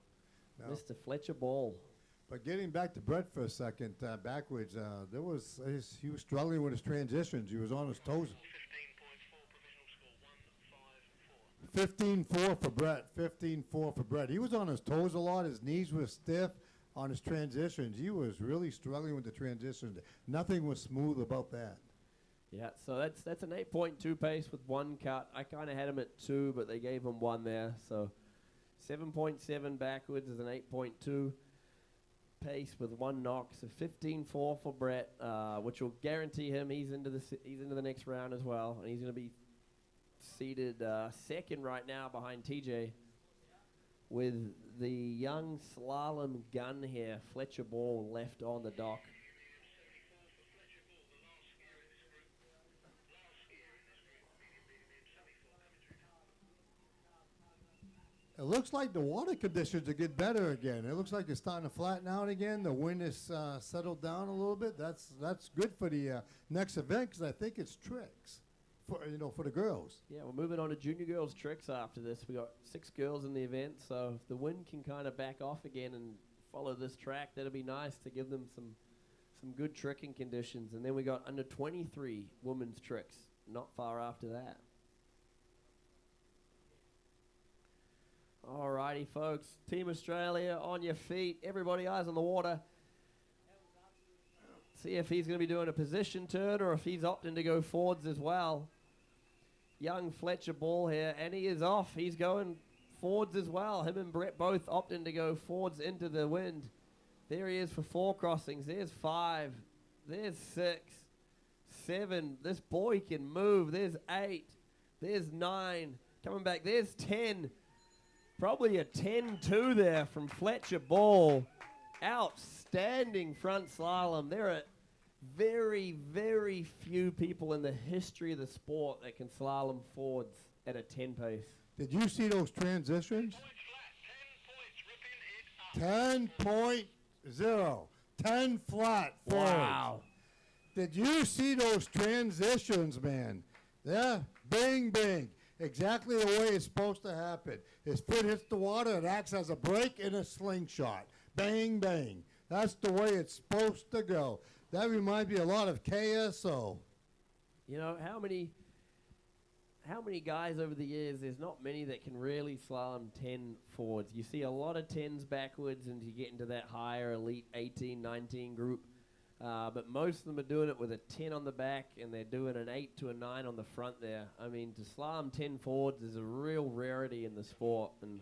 no. Mr. Fletcher Ball. But getting back to Brett for a second, backwards, he was struggling with his transitions. He was on his toes. 15.4 for Brett. 15.4 for Brett. He was on his toes a lot. His knees were stiff on his transitions. He was really struggling with the transitions. Nothing was smooth about that. Yeah, so that's an 8.2 pace with 1 cut. I kind of had him at 2, but they gave him 1 there. So 7.7 backwards is an 8.2 pace with 1 knock. So 15.4 for Brett, which will guarantee him he's into the next round as well, and he's going to be seated second right now behind TJ, with the young slalom gun here, Fletcher Ball, left on the dock. It looks like the water conditions are getting better again. It looks like it's starting to flatten out again. The wind is settled down a little bit. That's good for the next event, because I think it's tricks for the girls. Yeah, we're moving on to junior girls tricks after this. We got 6 girls in the event, so if the wind can kind of back off again and follow this track, that'll be nice to give them some good tricking conditions. And then we got under 23 women's tricks not far after that. Alrighty, folks. Team Australia, on your feet. Everybody, eyes on the water. See if he's going to be doing a position turn or if he's opting to go forwards as well. Young Fletcher Ball here, and he is off. He's going forwards as well. Him and Brett both opting to go forwards into the wind. There he is for 4 crossings. There's 5. There's 6. 7. This boy can move. There's 8. There's 9. Coming back. There's 10. Probably a 10-2 there from Fletcher Ball. Outstanding front slalom. There are very, very few people in the history of the sport that can slalom forwards at a 10 pace. Did you see those transitions? 10.0. 10 flat forwards. Wow. Did you see those transitions, man? Yeah, bang, bang. Exactly the way it's supposed to happen. His foot hits the water, it acts as a brake in a slingshot. Bang, bang. That's the way it's supposed to go. That reminds me a lot of KSO. You know, how many guys over the years, there's not many that can really slalom 10 forwards. You see a lot of 10s backwards and you get into that higher elite 18, 19 group. But most of them are doing it with a 10 on the back and they're doing an 8 to a 9 on the front there. I mean, to slalom 10 forwards is a real rarity in the sport. And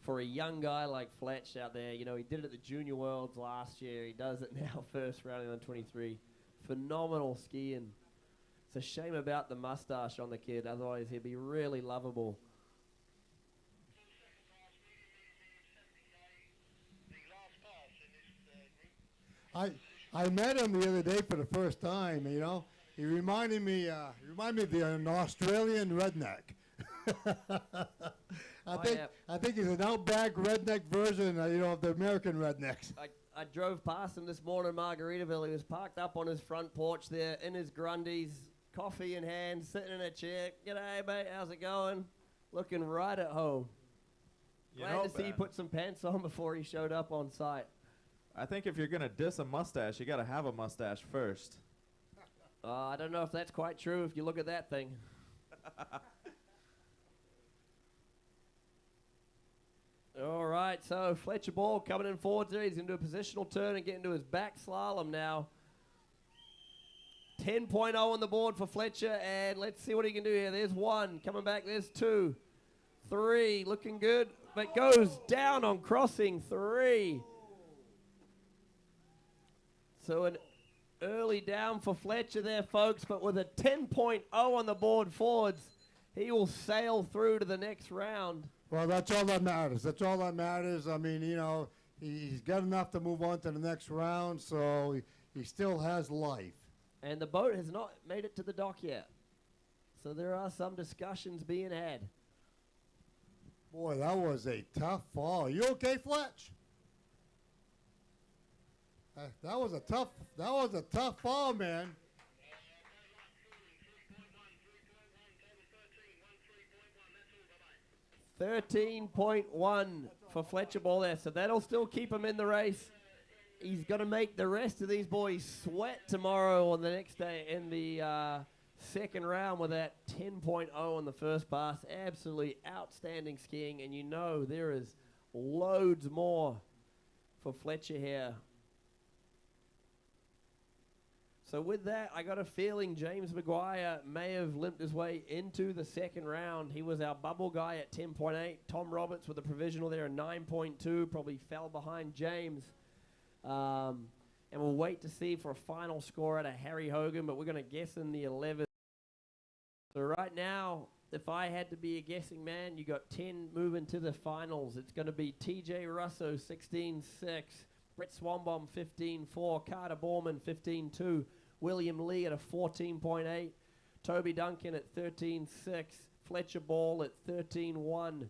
for a young guy like Fletch out there, you know, he did it at the Junior Worlds last year. He does it now first round on 23. Phenomenal skiing. It's a shame about the mustache on the kid. Otherwise, he'd be really lovable. I met him the other day for the first time, you know. He reminded me of an Australian redneck. I think he's an outback redneck version, of the American rednecks. I drove past him this morning in Margaritaville. He was parked up on his front porch there in his Grundies, coffee in hand, sitting in a chair. G'day, mate. How's it going? Looking right at home. Glad to see he put some pants on before he showed up on site. I think if you're going to diss a mustache, you got to have a mustache first. I don't know if that's quite true if you look at that thing. All right, so Fletcher Ball coming in forwards there. He's going to do a positional turn and get into his back slalom now. 10.0 on the board for Fletcher, and let's see what he can do here. There's 1, coming back, there's 2, 3, looking good, but goes down on crossing 3. So an early down for Fletcher there, folks, but with a 10.0 on the board forwards, he will sail through to the next round. Well, that's all that matters. That's all that matters. I mean, he's got enough to move on to the next round, so he still has life. And the boat has not made it to the dock yet. So there are some discussions being had. Boy, that was a tough fall. You okay, Fletch? That was a tough fall, man. 13.1 for Fletcher Ball there, so that'll still keep him in the race. He's going to make the rest of these boys sweat tomorrow on the next day in the second round with that 10.0 on the first pass. Absolutely outstanding skiing, and you know there is loads more for Fletcher here. So with that, I got a feeling James Maguire may have limped his way into the second round. He was our bubble guy at 10.8. Tom Roberts with a provisional there at 9.2, probably fell behind James. And we'll wait to see for a final score out of Harry Hogan, but we're going to guess in the 11th. So right now, if I had to be a guessing man, you got 10 moving to the finals. It's going to be TJ Russo, 16.6. Brett Swanbaum, 15.4. Carter Borman, 15.2. William Lee at a 14.8. Toby Duncan at 13.6. Fletcher Ball at 13.1.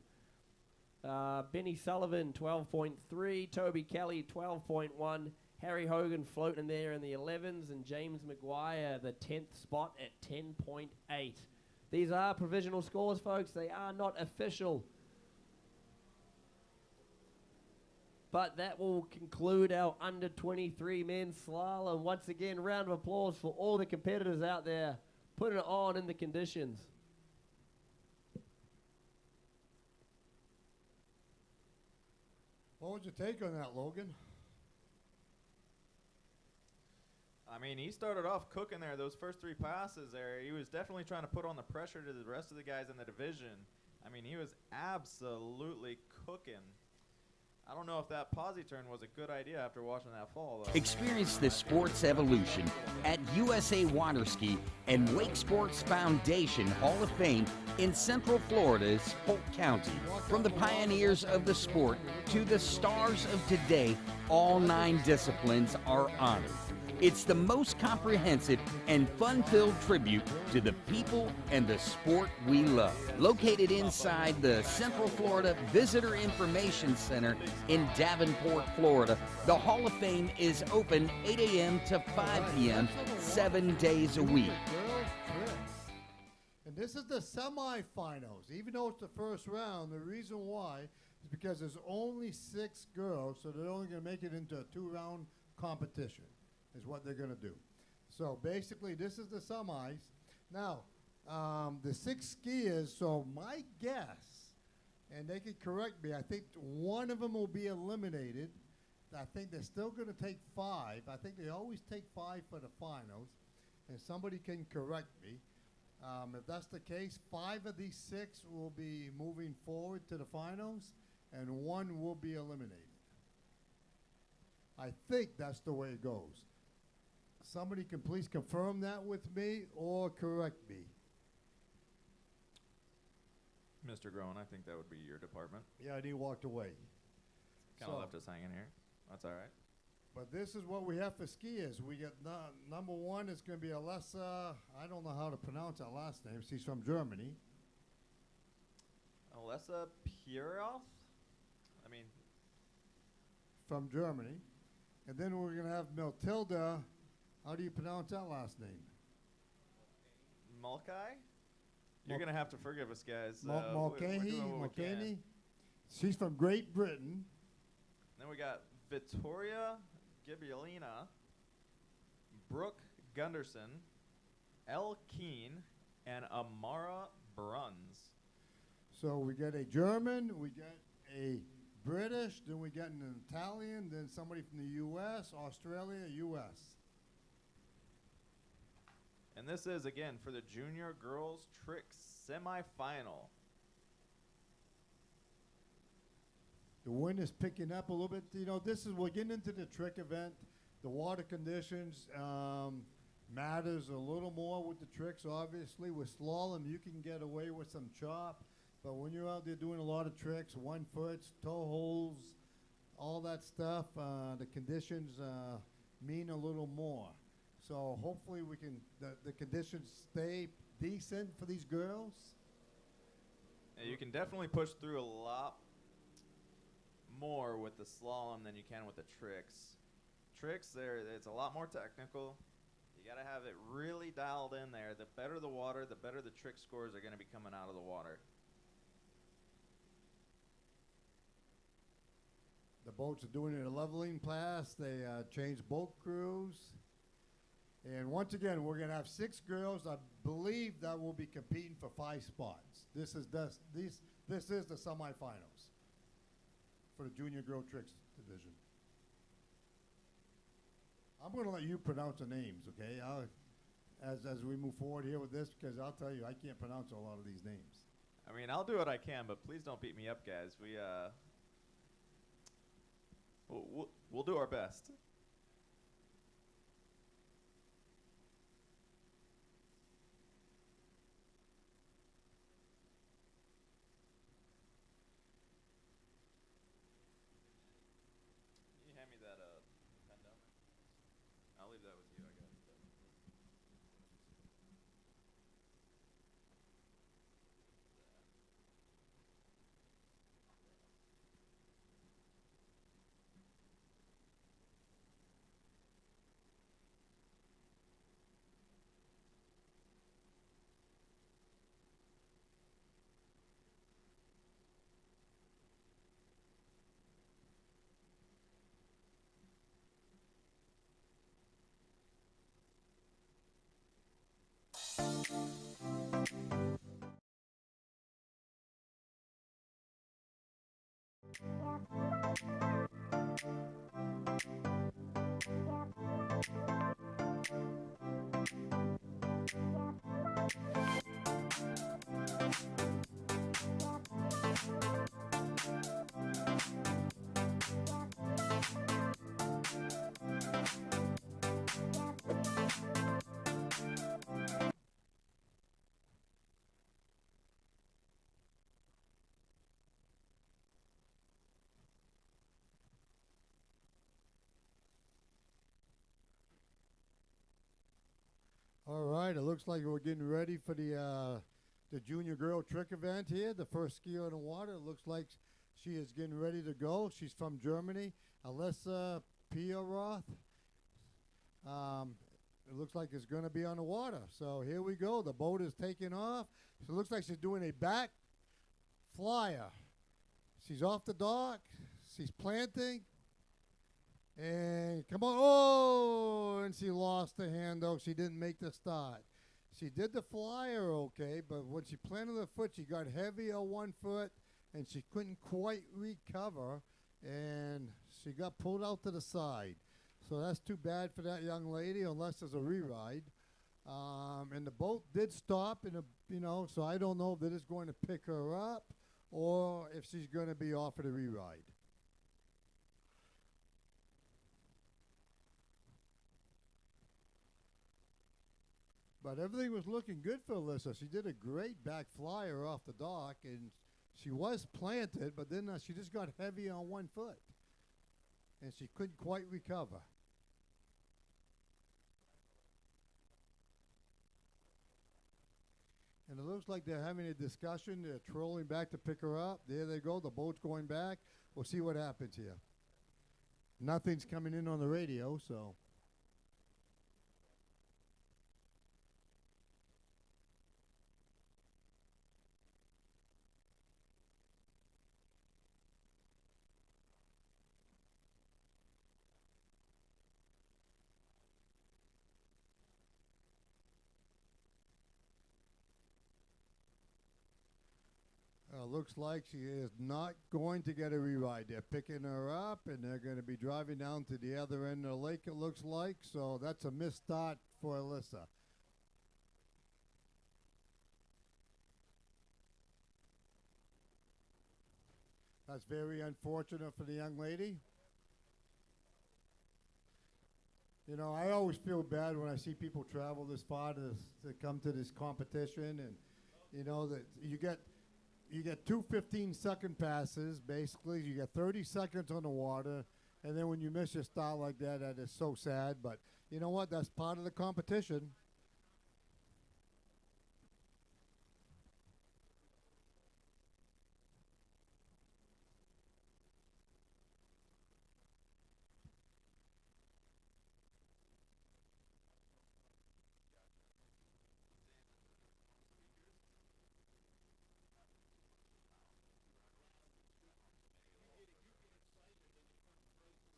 Benny Sullivan, 12.3. Toby Kelly, 12.1. Harry Hogan floating there in the 11s. And James Maguire, the 10th spot at 10.8. These are provisional scores, folks. They are not official. But that will conclude our under 23 men's slalom. Once again, round of applause for all the competitors out there putting it on in the conditions. What would you take on that, Logan? I mean, he started off cooking there. Those first 3 passes there, he was definitely trying to put on the pressure to the rest of the guys in the division. I mean, he was absolutely cooking. I don't know if that posi turn was a good idea after watching that fall, though. Experience the sport's evolution at USA Waterski and Wake Sports Foundation Hall of Fame in Central Florida's Polk County. From the pioneers of the sport to the stars of today, all 9 disciplines are honored. It's the most comprehensive and fun-filled tribute to the people and the sport we love. Located inside the Central Florida Visitor Information Center in Davenport, Florida, the Hall of Fame is open 8 a.m. to 5 p.m. 7 days a week. this is the semifinals. Even though it's the first round, the reason why is because there's only 6 girls, so they're only going to make it into a 2-round competition, is what they're going to do. So basically, this is the semis. Now, the 6 skiers, so my guess, and they can correct me, I think one of them will be eliminated. I think they're still going to take 5. I think they always take 5 for the finals, and somebody can correct me. If that's the case, 5 of these 6 will be moving forward to the finals, and 1 will be eliminated. I think that's the way it goes. Somebody can please confirm that with me or correct me. Mr. Groen, I think that would be your department. Yeah, and he walked away. Kind of left us hanging here. That's all right. But this is what we have for skiers. We get number 1 is going to be Alessa. I don't know how to pronounce that last name. She's from Germany. Alessa Pieroff? I mean, From Germany. And then we're going to have Matilda. How do you pronounce that last name? Mulcahy? You're going to have to forgive us, guys. Mulcahy. She's from Great Britain. Then we got Vittoria Gibellina, Brooke Gunderson, Elle Keane, and Amara Bruns. So we get a German, we get a British, then we get an Italian, then somebody from the U.S., Australia, U.S. And this is, again, for the Junior Girls Tricks semifinal. The wind is picking up a little bit. You know, we're getting into the trick event. The water conditions matters a little more with the tricks, obviously. With slalom, you can get away with some chop. But when you're out there doing a lot of tricks, 1 foot, toe holds, all that stuff, the conditions mean a little more. So hopefully the conditions stay decent for these girls. Yeah, you can definitely push through a lot more with the slalom than you can with the tricks. Tricks, it's a lot more technical. You got to have it really dialed in there. The better the water, the better the trick scores are going to be coming out of the water. The boats are doing it a leveling pass. They changed boat crews. And once again, we're going to have 6 girls. I believe that will be competing for 5 spots. This is the semifinals for the Junior Girl Tricks division. I'm going to let you pronounce the names, okay? As we move forward here with this, because I'll tell you, I can't pronounce a lot of these names. I mean, I'll do what I can, but please don't beat me up, guys. We'll do our best. Can you hand me that pen down there? I'll leave that with you, I guess. All right, it looks like we're getting ready for the Junior Girl Trick event here. The first skier in the water. It looks like she is getting ready to go. She's from Germany. Alessa Pieroth. it looks like it's going to be on the water. So here we go. The boat is taking off. So it looks like she's doing a back flyer. She's off the dock. She's planting. And come on. Oh, and she lost the handle. She didn't make the start. She did the flyer okay, but when she planted her foot, she got heavy on one foot, and she couldn't quite recover, and she got pulled out to the side. So that's too bad for that young lady, unless there's a re-ride. And the boat did stop, so I don't know if it is going to pick her up or if she's going to be offered a re-ride. But everything was looking good for Alyssa. She did a great back flyer off the dock, and she was planted, but then she just got heavy on one foot, and she couldn't quite recover. And it looks like they're having a discussion. They're trolling back to pick her up. There they go. The boat's going back. We'll see what happens here. Nothing's coming in on the radio, so. Looks like she is not going to get a re-ride. They're picking her up, and they're going to be driving down to the other end of the lake, it looks like. So that's a missed start for Alyssa. That's very unfortunate for the young lady. You know, I always feel bad when I see people travel this far to come to this competition, and you know that you get two 15-second passes, basically. You get 30 seconds on the water, and then when you miss your start like that, that is so sad. But you know what? That's part of the competition.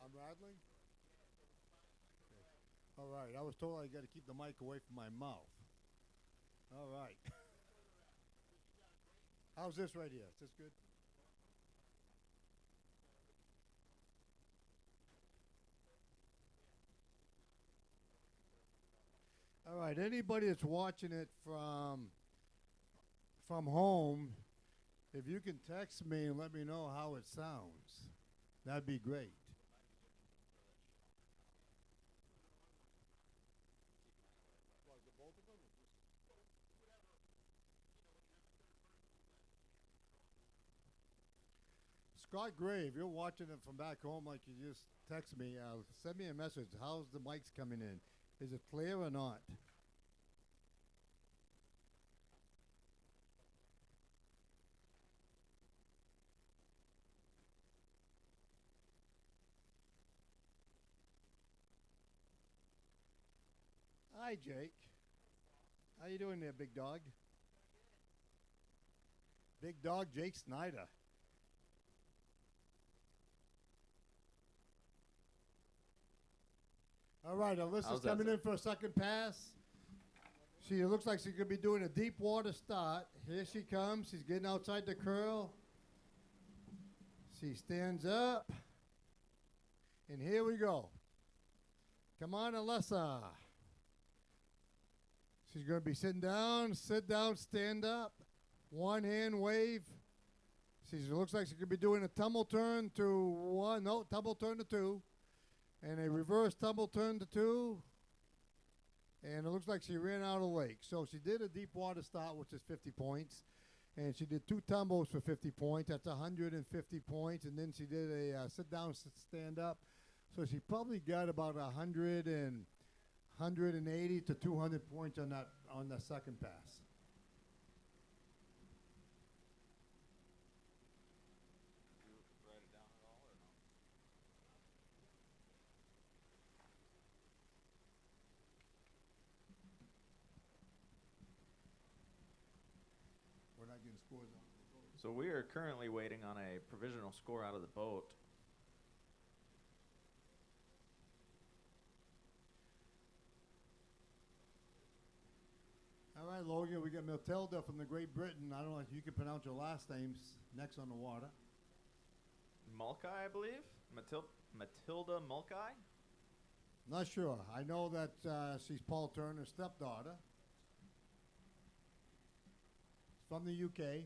I'm rattling? Okay. All right. I was told I got to keep the mic away from my mouth. All right. How's this right here? Is this good? All right. Anybody that's watching it from home, if you can text me and let me know how it sounds, that'd be great. Scott Gray, if you're watching it from back home like you just text me, send me a message. How's the mics coming in? Is it clear or not? Hi, Jake. How you doing there, big dog? Big dog, Jake Snyder. All right, Alyssa's coming in for a second pass. She looks like she's going to be doing a deep water start. Here she comes. She's getting outside the curl. She stands up. And here we go. Come on, Alyssa. She's going to be sitting down, sit down, stand up. One hand wave. She looks like she's going to be doing a tumble turn to one. No, tumble turn to two. And a reverse tumble turn to two. And it looks like she ran out of the lake. So she did a deep water start, which is 50 points. And she did two tumbles for 50 points. That's 150 points. And then she did a sit down, stand up. So she probably got about 180 to 200 points on that second pass. scores out. So we are currently waiting on a provisional score out of the boat. All right, Logan, we got Matilda from the Great Britain. I don't know if you can pronounce your last names. Next on the water. Mulcahy, I believe? Matilda Mulcahy? Not sure. I know that she's Paul Turner's stepdaughter. From the UK.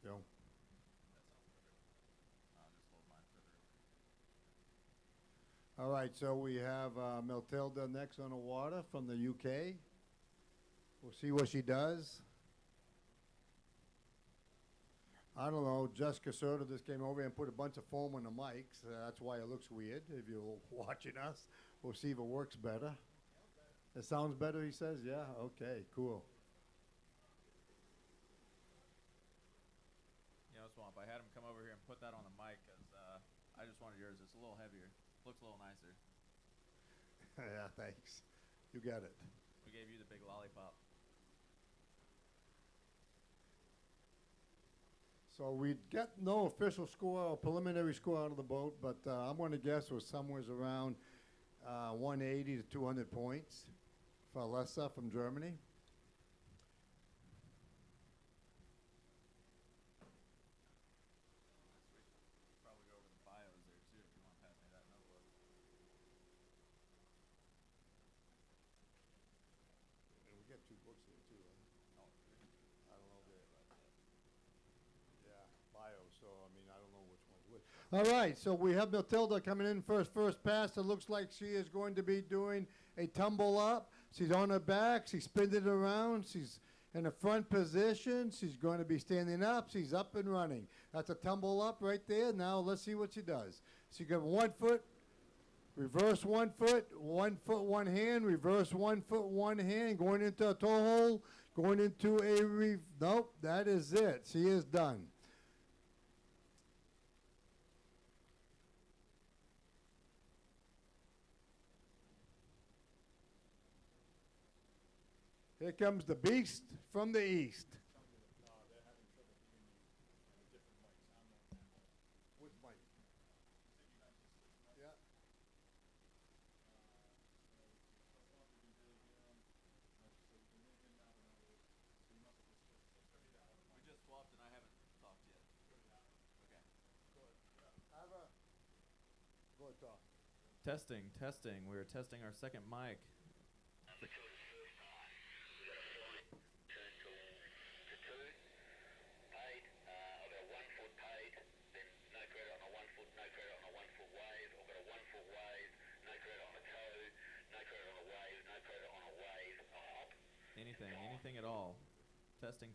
Joe. All right, so we have Matilda next on the water from the UK. We'll see what she does. I don't know, Jessica Serta just came over and put a bunch of foam on the mics. That's why it looks weird if you're watching us. We'll see if it works better. It sounds better, he says? Yeah? Okay, cool. You know, Swamp, I had him come over here and put that on the mic because I just wanted yours. It's a little heavier. Looks a little nicer. Yeah, thanks. You got it. We gave you the big lollipop. So we got no official score or preliminary score out of the boat, but I'm going to guess it was somewhere around 180 to 200 points for Alessa from Germany. Probably go over the bios there too if you want to pass me that notebook. And we got 2 books here too, right? I don't know if yeah, bio, so I mean, I don't know which one's which. All right, so we have Matilda coming in first pass. It looks like she is going to be doing a tumble up. She's on her back. She's spinning around. She's in a front position. She's going to be standing up. She's up and running. That's a tumble up right there. Now let's see what she does. She got 1 foot, reverse 1 foot, 1 foot, 1 hand, reverse 1 foot, 1 hand, going into a toe hold, going into a nope, that is it. She is done. Here comes the beast from the east. Which mic? Yeah. We just swapped and I haven't talked yet. Okay. Go ahead, talk. Testing. We're testing our second mic. Anything at all. Testing.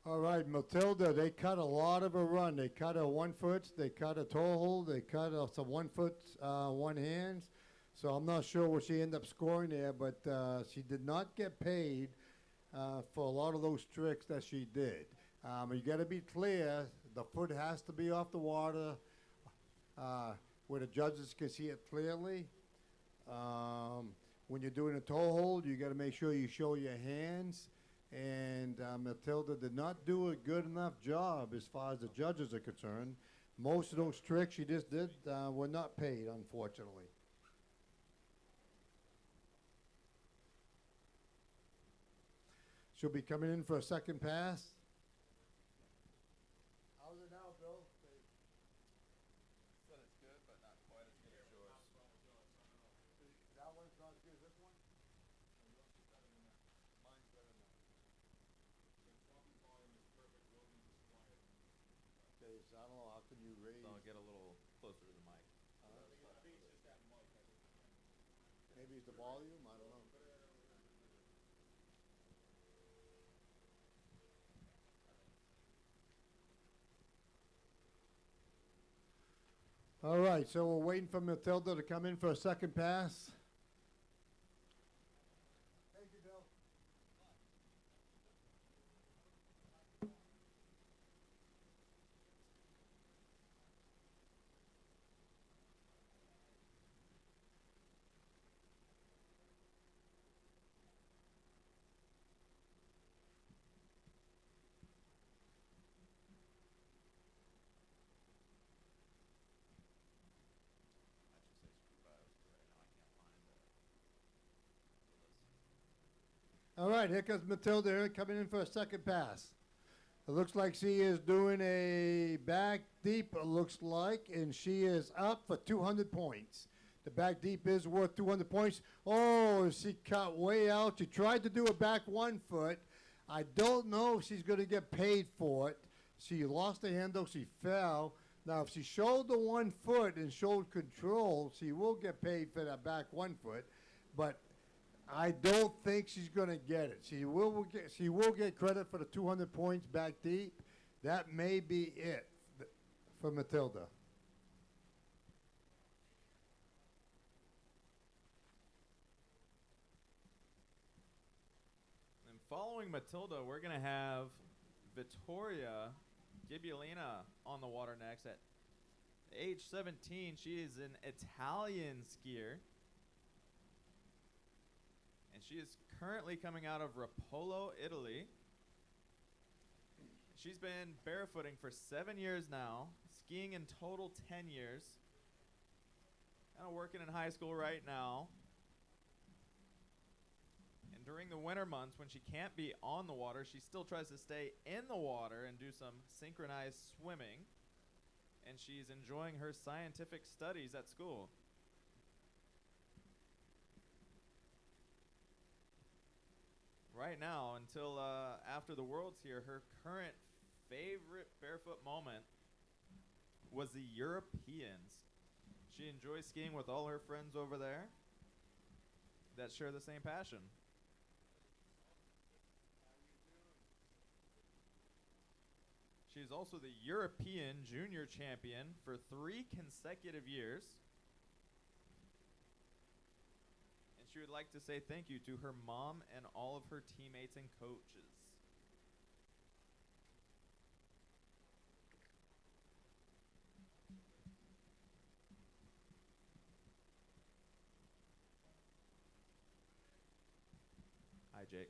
All right, Matilda, they cut a lot of a run. They cut a 1 foot, they cut a toe hold, they cut some 1 foot, 1 hands. So I'm not sure what she ended up scoring there, but she did not get paid for a lot of those tricks that she did. You got to be clear, the foot has to be off the water where the judges can see it clearly. When you're doing a toe hold, you got to make sure you show your hands. And Matilda did not do a good enough job as far as the judges are concerned. Most of those tricks she just did were not paid, unfortunately. She'll be coming in for a second pass. How's it now, Bill? Said it's good, but not quite as good as yours. That one's not as good as this one? Okay, so I don't know, how can you raise? So I'll get a little closer to the mic. Maybe it's the volume, I don't know. All right, so we're waiting for Matilda to come in for a second pass. Thank you, Bill. All right, here comes Matilda here coming in for a second pass. It looks like she is doing a back deep, it looks like, and she is up for 200 points. The back deep is worth 200 points. Oh, she cut way out. She tried to do a back 1 foot. I don't know if she's going to get paid for it. She lost the handle. She fell. Now, if she showed the 1 foot and showed control, she will get paid for that back 1 foot. But I don't think she's going to get it. She will get credit for the 200 points back deep. That may be it for Matilda. And following Matilda, we're going to have Vittoria Gibulina on the water next. At age 17, she is an Italian skier. And she is currently coming out of Rapallo, Italy. She's been barefooting for 7 years now, skiing in total 10 years. Kind of working in high school right now. And during the winter months when she can't be on the water, she still tries to stay in the water and do some synchronized swimming. And she's enjoying her scientific studies at school. Right now, until after the Worlds here, her current favorite barefoot moment was the Europeans. She enjoys skiing with all her friends over there that share the same passion. She's also the European junior champion for 3 consecutive years. And she would like to say thank you to her mom and all of her teammates and coaches. Hi, Jake.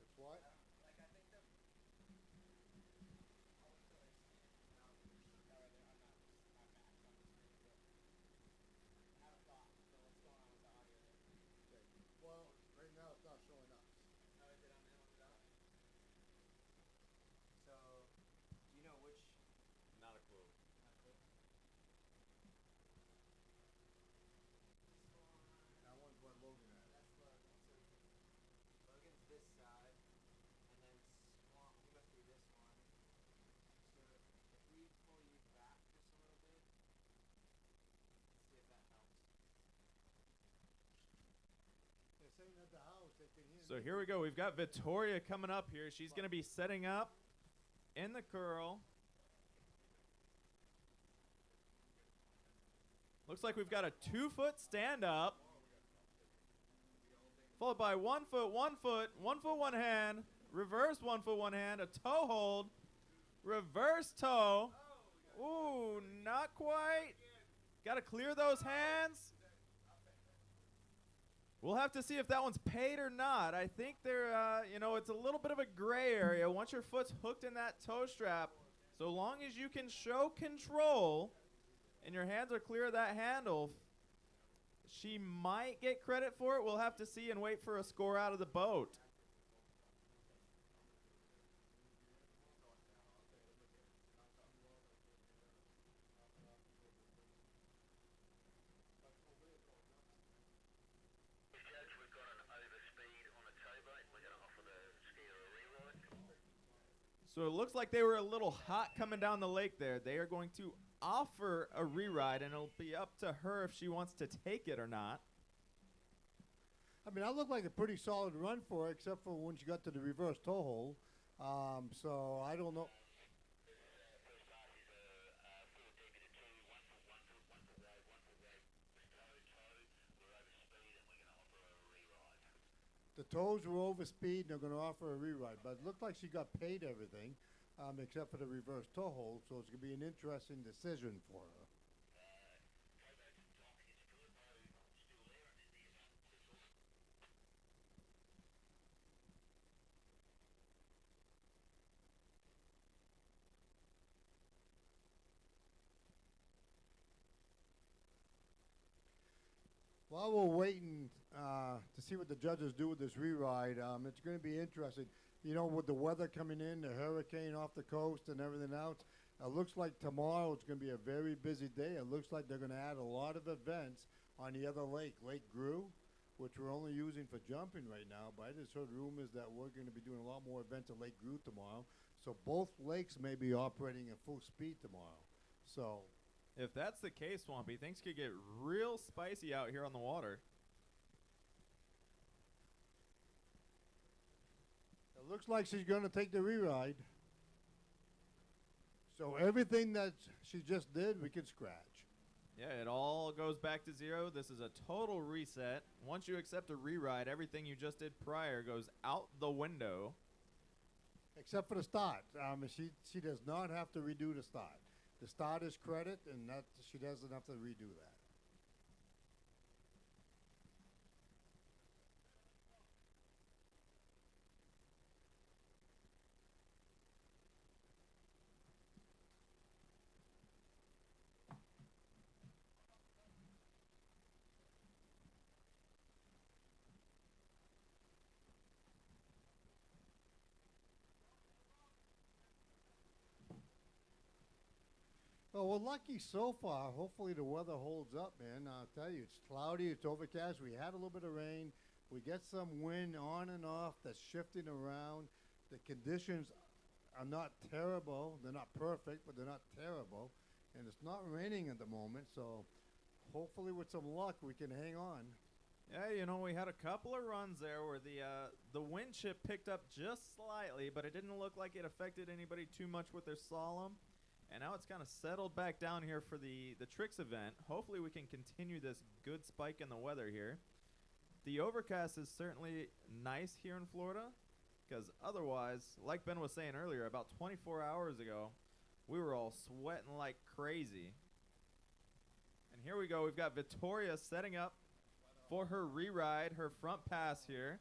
It's what? Well, right now it's not showing up. So, do you know which? Not a clue. That one's what Logan had. That's Logan. So Logan's this side, and then Swamp. We must do this one. So if we pull you back just a little bit, let's see if that helps. They're saying at the house they can hear So me. here we go. We've got Vittoria coming up here. She's going to be setting up in the curl. Looks like we've got a 2-foot stand up. Followed by 1 foot, 1 foot, 1 foot, 1 hand, reverse 1 foot, 1 hand, a toe hold, reverse toe. Ooh, not quite. Got to clear those hands. We'll have to see if that one's paid or not. I think they're, it's a little bit of a gray area. Once your foot's hooked in that toe strap, so long as you can show control and your hands are clear of that handle, she might get credit for it. We'll have to see and wait for a score out of the boat. Judge, we've got an overspeed on a towboat. We're going to offer the skier a rewrite. So it looks like they were a little hot coming down the lake there. They are going to offer a reride, and it'll be up to her if she wants to take it or not. I mean, that looked like a pretty solid run for her, except for when she got to the reverse toe hold. So I don't know. First pass is a full deep into 2, 1 foot, 1 foot, 1 foot wide, 1 foot wide, toe. We're overspeed, and we're going to offer a rewrite. The toes were over speed, and they're going to offer a rewrite. But it looked like she got paid everything, except for the reverse toe hold. So it's going to be an interesting decision for her. While we're waiting to see what the judges do with this re-ride, it's going to be interesting. You know, with the weather coming in, the hurricane off the coast and everything else, it looks like tomorrow it's going to be a very busy day. It looks like they're going to add a lot of events on the other lake, Lake Grew, which we're only using for jumping right now. But I just heard rumors that we're going to be doing a lot more events at Lake Grew tomorrow. So both lakes may be operating at full speed tomorrow. So If that's the case, Swampy, things could get real spicy out here on the water. it looks like she's going to take the re-ride. So everything that she just did, we can scratch. Yeah, it all goes back to zero. This is a total reset. Once you accept a re-ride, everything you just did prior goes out the window. Except for the start. She does not have to redo the start. The start is credit, and that she doesn't have to redo that. Well, we're lucky so far. Hopefully the weather holds up, man. I'll tell you, it's cloudy, it's overcast. We had a little bit of rain. We get some wind on and off that's shifting around. The conditions are not terrible. They're not perfect, but they're not terrible. And it's not raining at the moment, so hopefully with some luck we can hang on. Yeah, you know, we had a couple of runs there where the wind chip picked up just slightly, but it didn't look like it affected anybody too much with their slalom. And now it's kind of settled back down here for the tricks event. Hopefully we can continue this good spike in the weather here. The overcast is certainly nice here in Florida, because otherwise, like Ben was saying earlier, about 24 hours ago, we were all sweating like crazy. And here we go. We've got Victoria setting up for her re-ride, her front pass here.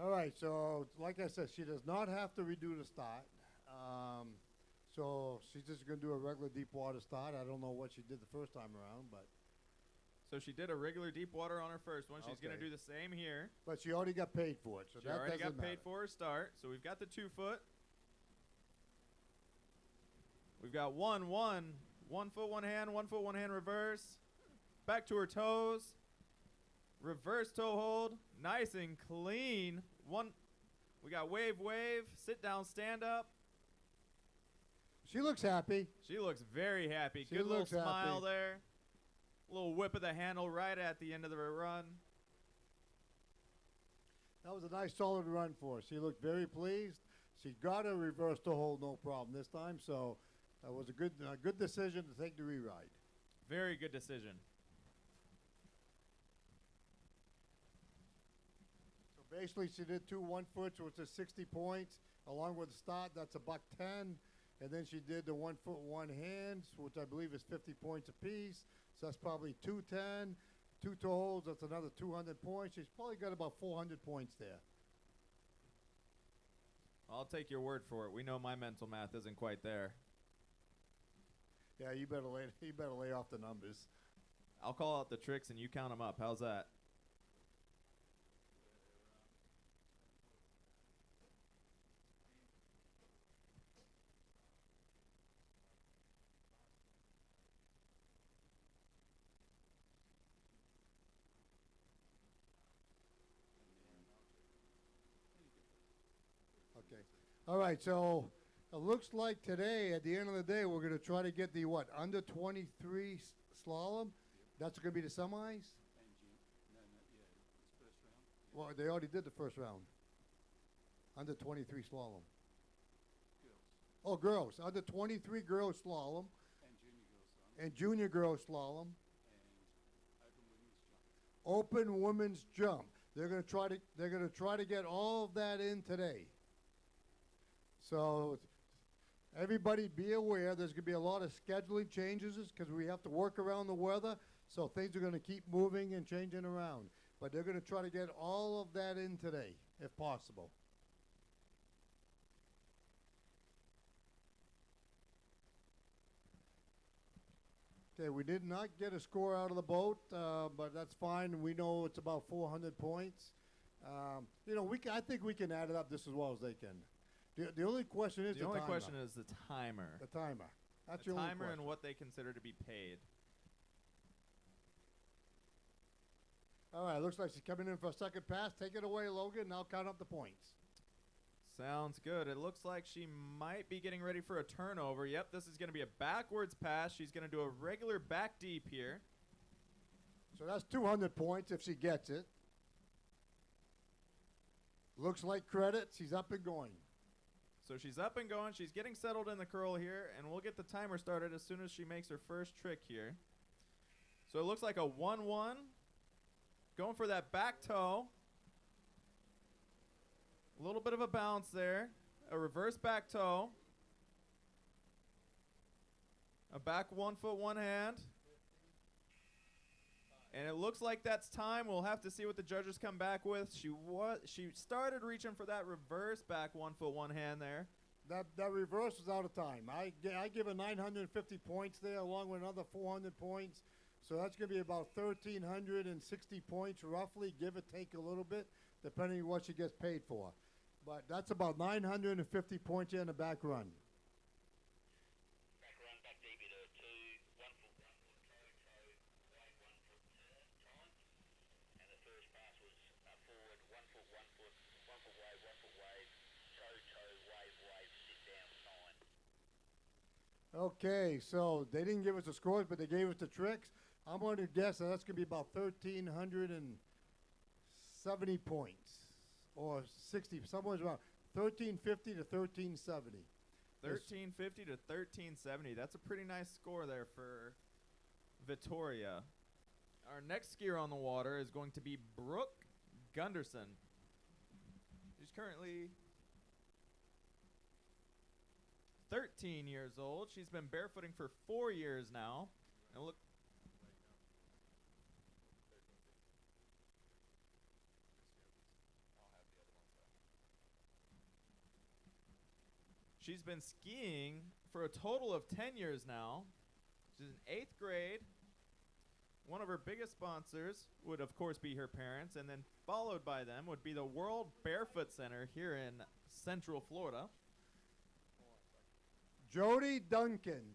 All right, so like I said, she does not have to redo the start. So she's just going to do a regular deep water start. I don't know what she did the first time around, but. So she did a regular deep water on her first one. She's going to do the same here. But she already got paid for it, so she that already doesn't got paid matter. for her start. So we've got the 2 foot. We've got 1 foot, 1 hand, 1 foot, 1 hand reverse. Back to her toes. Reverse toe hold. Nice and clean. We got wave, wave, sit down, stand up. She looks happy. She looks very happy. She Good little looks smile happy. there. Little whip of the handle right at the end of the run. That was a nice, solid run for her. She looked very pleased. She got a reverse toe hold, no problem this time. So that was a good decision to take the re-ride. Very good decision. So basically, she did 2 1 foots, which is 60 points. Along with the start, that's $110. And then she did the 1 foot, 1 hands, which I believe is 50 points apiece. So that's probably 210. 2 toe holds, that's another 200 points. She's probably got about 400 points there. I'll take your word for it. We know my mental math isn't quite there. Yeah, you better lay off the numbers. I'll call out the tricks and you count them up. How's that? Okay. All right, so it looks like today, at the end of the day, we're going to try to get the, under 23 slalom? That's going to be the semis? Well, they already did the first round. Under 23 slalom. Oh, girls. Under 23 girls slalom. And junior girls slalom. Open women's jump. They're going to try to get all of that in today. So everybody be aware there's going to be a lot of scheduling changes because we have to work around the weather. So things are going to keep moving and changing around. But they're going to try to get all of that in today, if possible. Okay, we did not get a score out of the boat, but that's fine. We know it's about 400 points. You know, I think we can add it up just as well as they can. The only question is The only question is the timer. the timer. That's The your only timer and question. what they consider to be paid. All right, looks like she's coming in for a second pass. Take it away, Logan, and I'll count up the points. Sounds good. It looks like she might be getting ready for a turnover. Yep, this is going to be a backwards pass. She's going to do a regular back deep here. So that's 200 points if she gets it. Looks like credit. She's up and going. So she's up and going. She's getting settled in the curl here, and we'll get the timer started as soon as she makes her first trick here. So it looks like a 1-1. Going for that back toe. A little bit of a bounce there. A reverse back toe. A back 1 foot, 1 hand. And it looks like that's time. We'll have to see what the judges come back with. She started reaching for that reverse back 1 foot, 1 hand there. That reverse was out of time. I give her 950 points there along with another 400 points. So that's going to be about 1,360 points roughly, give or take a little bit, depending on what she gets paid for. But that's about 950 points here in the back run. Back run, back deep into 2, 1 foot, toe, toe, wave 1 foot time. And the first pass was forward, 1 foot, 1 foot, 1 foot wave, 1 foot wave, toe, toe, wave, wave, sit down, 9. Okay, so they didn't give us the scores, but they gave us the tricks. I'm going to guess that that's going to be about 1,370 points. Or 60, somewhere around 1,350 to 1,370. 1350 to 1370. That's a pretty nice score there for Vittoria. Our next skier on the water is going to be Brooke Gunderson. She's currently 13 years old. She's been barefooting for 4 years now. And look. She's been skiing for a total of 10 years now. She's in 8th grade. One of her biggest sponsors would, of course, be her parents, and then followed by them would be the World Barefoot Center here in Central Florida. Jody Duncan,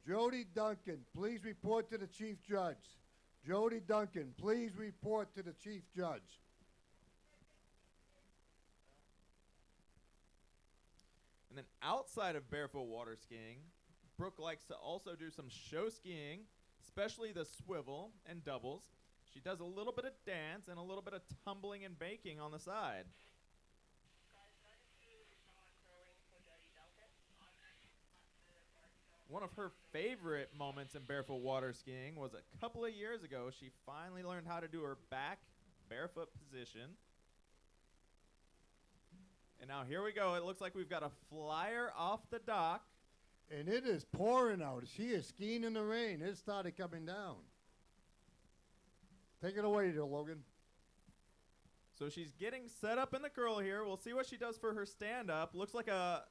please report to the chief judge. Jody Duncan, please report to the chief judge. And then outside of barefoot water skiing, Brooke likes to also do some show skiing, especially the swivel and doubles. She does a little bit of dance and a little bit of tumbling and baking on the side. One of her favorite moments in barefoot water skiing was a couple of years ago. She finally learned how to do her back barefoot position. And now here we go. It looks like we've got a flyer off the dock. And it is pouring out. She is skiing in the rain. It started coming down. Take it away, Logan. So she's getting set up in the curl here. We'll see what she does for her stand-up. Looks like a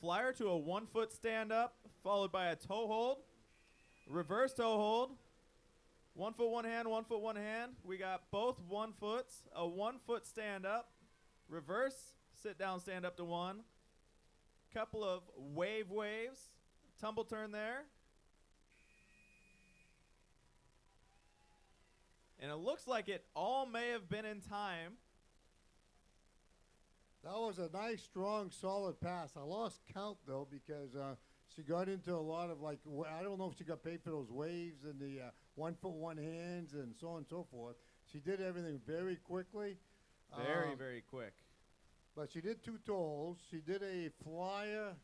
flyer to a 1 foot stand-up, followed by a toe hold, reverse toe hold, 1 foot, 1 hand, 1 foot, 1 hand. We got both 1 foots, a 1 foot stand-up, reverse, sit down, stand up to 1. Couple of waves, tumble turn there. And it looks like it all may have been in time. That was a nice, strong, solid pass. I lost count, though, because she got into a lot of, like, I don't know if she got paid for those waves and the 1 foot, 1 hands and so on and so forth. She did everything very quickly. Very, very quick. But she did 2 toe holds. She did a flyer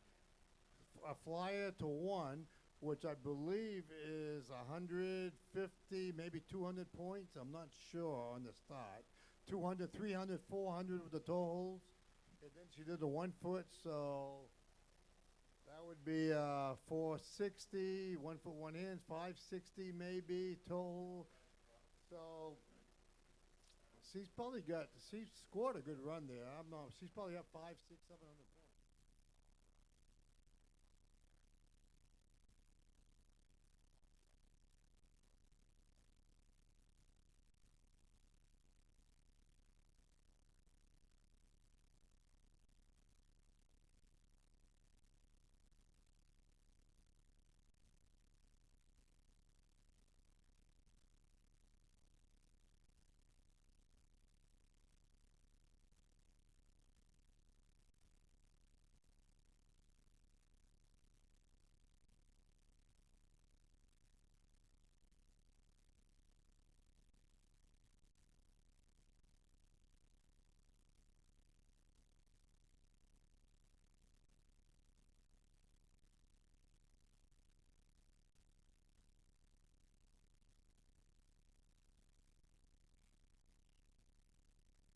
to 1, which I believe is 150, maybe 200 points. I'm not sure on the start. 200, 300, 400 with the toe holds. And then she did the 1 foot, so that would be 460, 1 foot, 1 hand, 560 maybe, toe hold. she's scored a good run there. I'm not. She's probably up 500, 600, 700 points.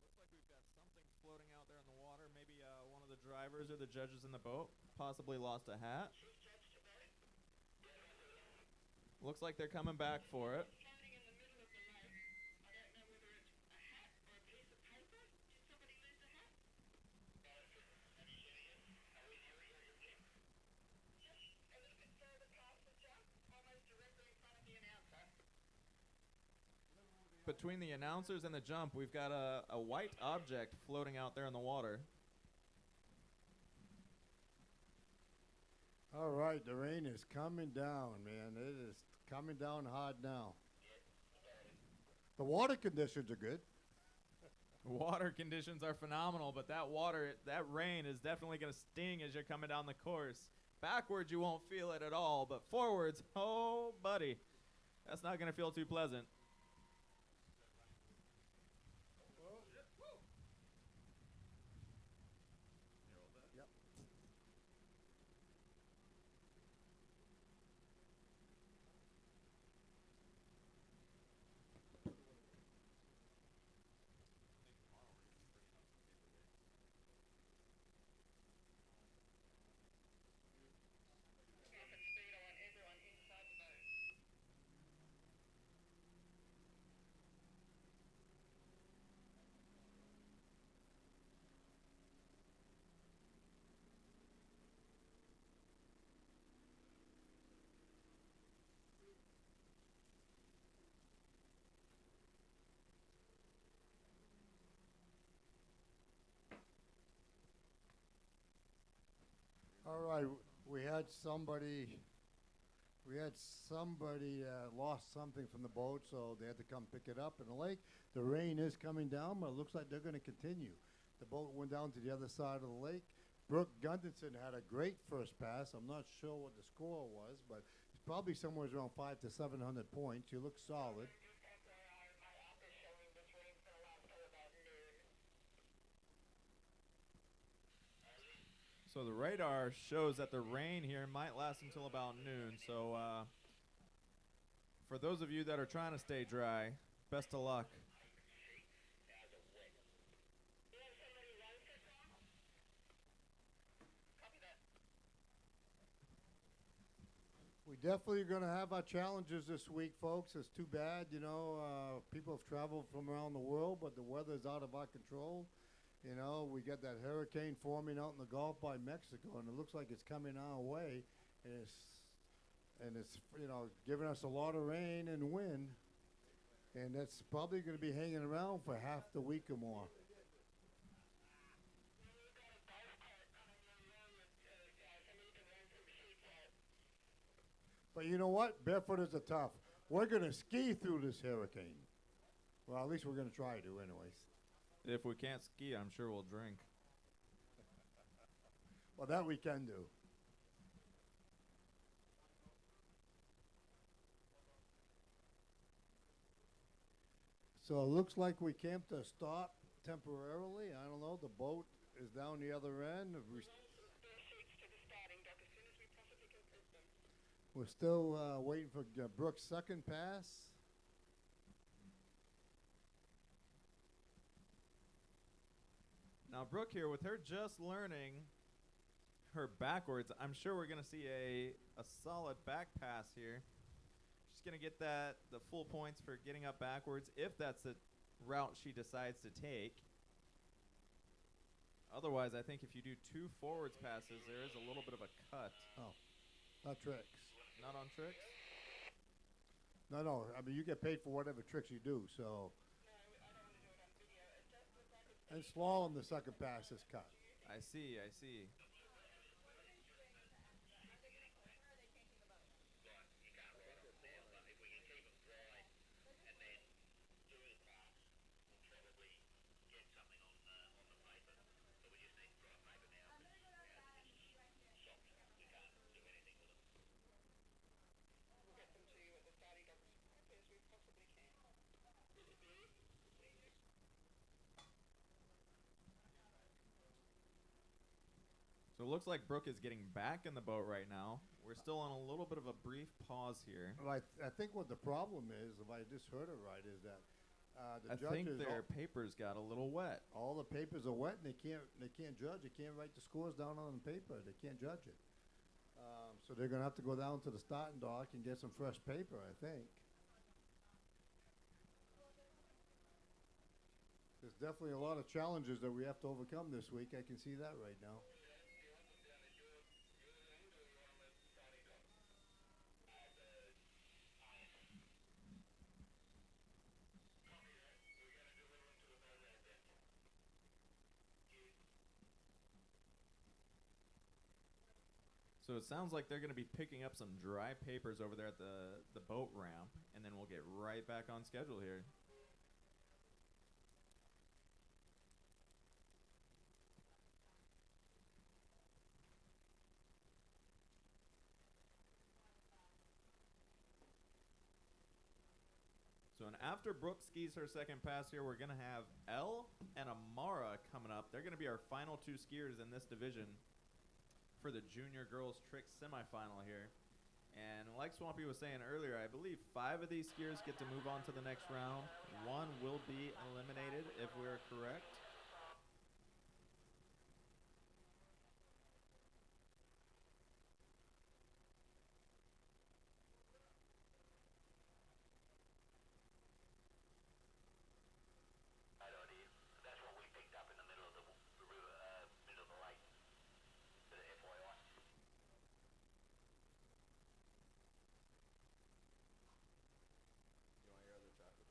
Looks like we've got something floating out there in the water. Maybe one of the drivers or the judges in the boat possibly lost a hat. Looks like they're coming back for it. Floating in the middle of the lake. I don't know whether it's a hat or a piece of paper. Did somebody lose a hat? Just a little bit further past the jump, almost directly in front of the announcer. Between the announcers and the jump, we've got a white object floating out there in the water. All right, the rain is coming down, man. It is coming down hard now. The water conditions are good. Water conditions are phenomenal, but that rain is definitely going to sting as you're coming down the course. Backwards, you won't feel it at all, but forwards, oh, buddy, that's not going to feel too pleasant. Yep. Rapid speed, I want everyone inside the boat. All right, we had somebody lost something from the boat, so they had to come pick it up in the lake. The rain is coming down, but it looks like they're going to continue. The boat went down to the other side of the lake. Brooke Gunderson had a great first pass. I'm not sure what the score was, but it's probably somewhere around 500 to 700 points. She looks solid. Just FYI, my app is showing this rain's going to last till about noon. So the radar shows that the rain here might last until about noon. So for those of you that are trying to stay dry, best of luck. You have somebody run for Tom? Copy that. We definitely are going to have our challenges this week, folks. It's too bad, people have traveled from around the world, but the weather's out of our control. You know, we got that hurricane forming out in the Gulf by Mexico, and it looks like it's coming our way. And it's giving us a lot of rain and wind, and that's probably going to be hanging around for half the week or more. But you know what? Barefooters are tough. We're going to ski through this hurricane. Well, at least we're going to try to anyways. If we can't ski, I'm sure we'll drink. Well, that we can do. So it looks like we came to a stop temporarily. I don't know. The boat is down the other end. We're still waiting for Brooke's second pass. Now, Brooke here, with her just learning her backwards, I'm sure we're going to see a solid back pass here. She's going to get the full points for getting up backwards, if that's route she decides to take. Otherwise, I think if you do 2 forwards passes, there is a little bit of a cut. Oh, not tricks. Not on tricks? No. I mean, you get paid for whatever tricks you do, so. And slalom, the second pass is cut. I see. So it looks like Brooke is getting back in the boat right now. We're still on a little bit of a brief pause here. Well, I think what the problem is, if I just heard it right, is that the I think judges, their papers got a little wet. all the papers are wet and they can't judge. They can't write the scores down on the paper. They can't judge it. So they're gonna have to go down to the starting dock and get some fresh paper, I think. There's definitely a lot of challenges that we have to overcome this week. I can see that right now. So it sounds like they're going to be picking up some dry papers over there at the boat ramp, and then we'll get right back on schedule here. So after Brooke skis her second pass here, we're going to have Elle and Amara coming up. They're going to be our final 2 skiers in this division for the junior girls trick semifinal here. And like Swampy was saying earlier, I believe 5 of these skiers get to move on to the next round. 1 will be eliminated if we're correct. That's what we picked up in the middle of the middle of the lake. The FYI. You want your other chocolate?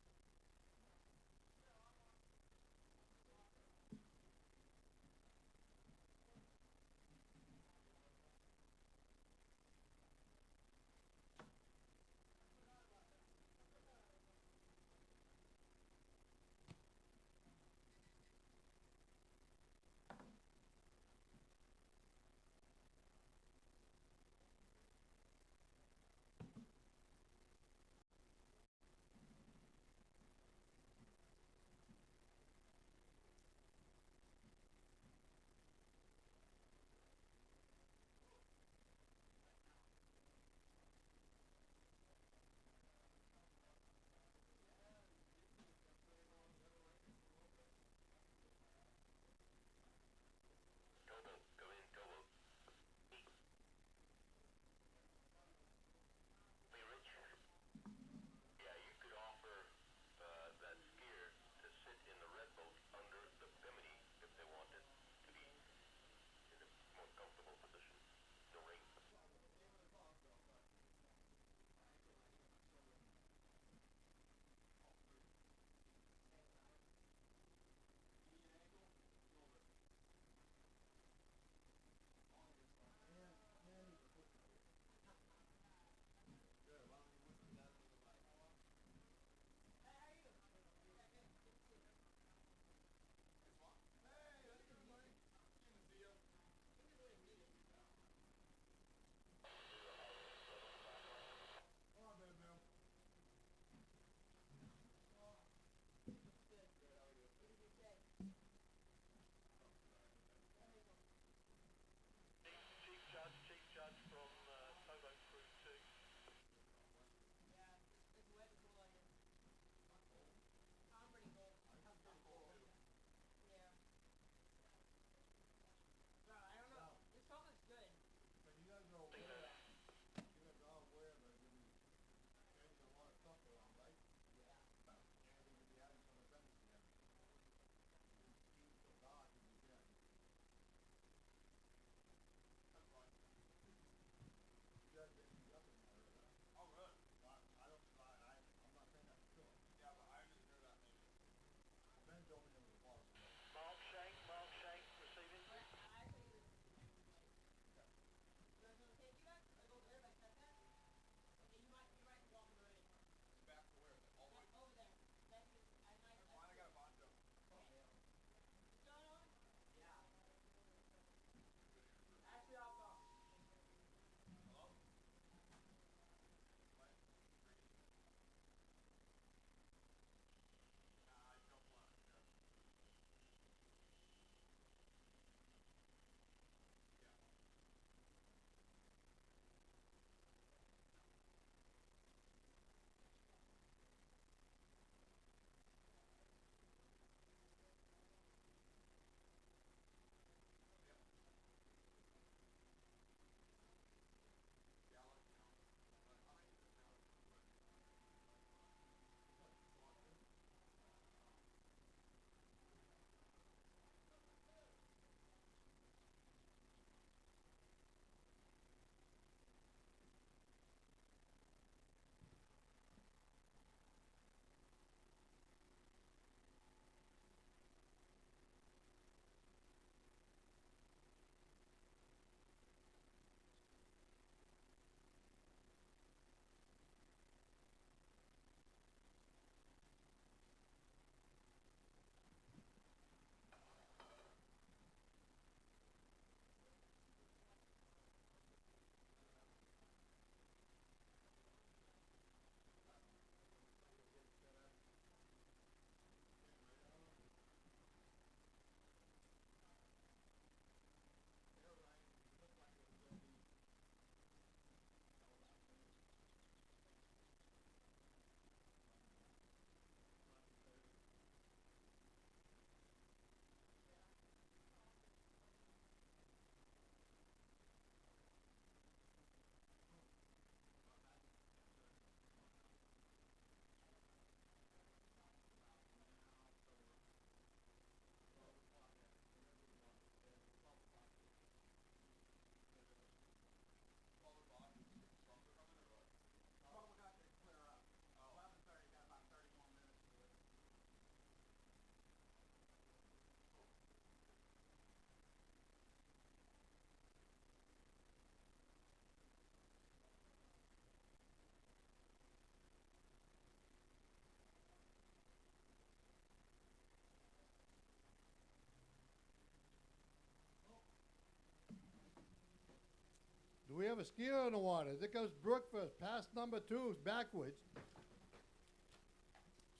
Do we have a skier on the water? There goes Brooke first. Pass number 2 is backwards.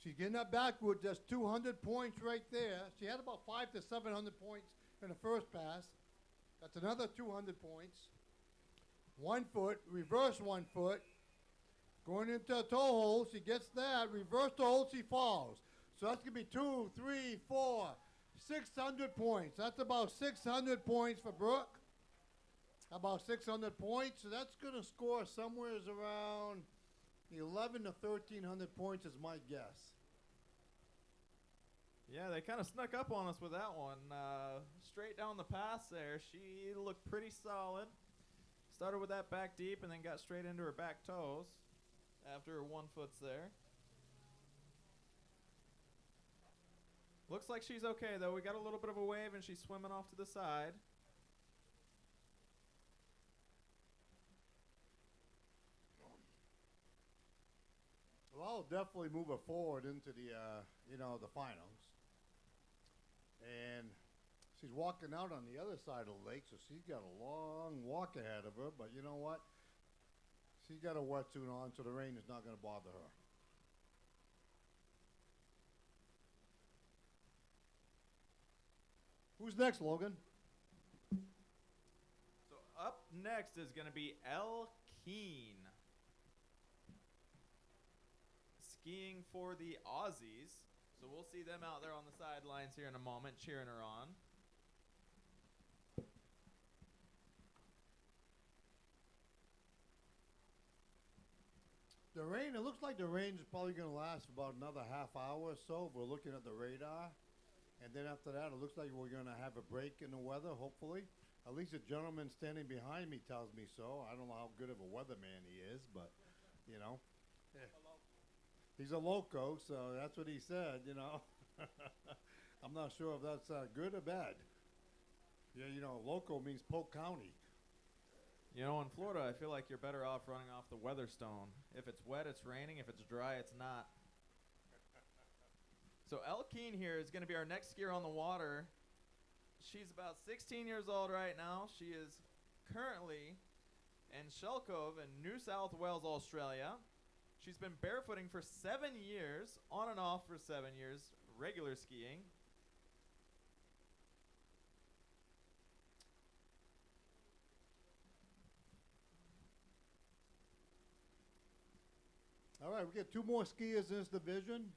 She's getting up backwards. That's 200 points right there. She had about 500 to 700 points in the first pass. That's another 200 points. 1 foot, reverse 1 foot. Going into a toe hold, she gets that. Reverse toe hold, she falls. So that's going to be 2, 3, 4, 600 points. That's about 600 points for Brooke. About 600 points. So that's going to score somewhere around 11 to 1,300 points is my guess. Yeah, they kind of snuck up on us with that one. Straight down the pass there. She looked pretty solid. Started with that back deep and then got straight into her back toes after her 1 foot's there. Looks like she's okay, though. We got a little bit of a wave, and she's swimming off to the side. Well, I'll definitely move her forward into the, the finals. And she's walking out on the other side of the lake, so she's got a long walk ahead of her. But you know what? She's got a wetsuit on, so the rain is not going to bother her. Who's next, Logan? So up next is going to be Elle Keene. Skiing for the Aussies. So we'll see them out there on the sidelines here in a moment, cheering her on. The rain, it looks like the rain is probably going to last for about another half hour or so. We're looking at the radar. And then after that, it looks like we're going to have a break in the weather, hopefully. At least the gentleman standing behind me tells me so. I don't know how good of a weatherman he is, but, you know. He's a loco, so that's what he said, you know. I'm not sure if that's good or bad. Yeah, you know, loco means Polk County. You know, in Florida, I feel like you're better off running off the weather stone. If it's wet, it's raining. If it's dry, it's not. So Elle Keene here is going to be our next skier on the water. She's about 16 years old right now. She is currently in Shelcove in New South Wales, Australia. She's been barefooting for 7 years, on and off for 7 years, regular skiing. All right, we get 2 more skiers in this division.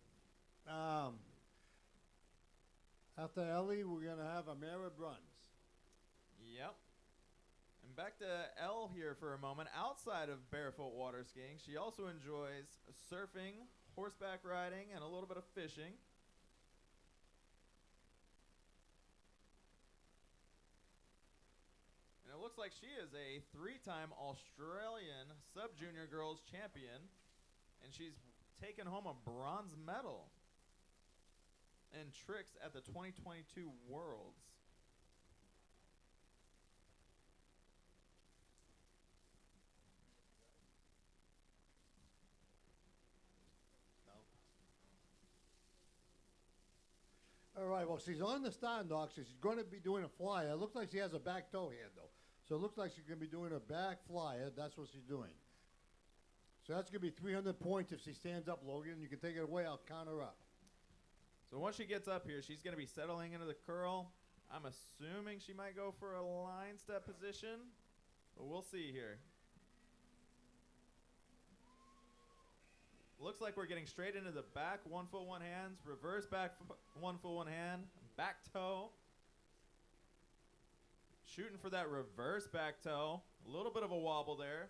After Ellie, we're going to have Amara Bruns. Yep. And back to Elle here for a moment. Outside of barefoot water skiing, she also enjoys surfing, horseback riding, and a little bit of fishing. And it looks like she is a 3-time Australian sub-junior girls champion, and she's taken home a bronze medal in tricks at the 2022 Worlds. All right, well, she's on the starting dock, so she's going to be doing a flyer. It looks like she has a back toe here, though. So it looks like she's going to be doing a back flyer. That's what she's doing. So that's going to be 300 points if she stands up, Logan. You can take it away. I'll count her up. So once she gets up here, she's going to be settling into the curl. I'm assuming she might go for a line step position, but we'll see here. Looks like we're getting straight into the back, 1 foot, 1 hands, reverse back, 1 foot, 1 hand, back toe. Shooting for that reverse back toe. A little bit of a wobble there.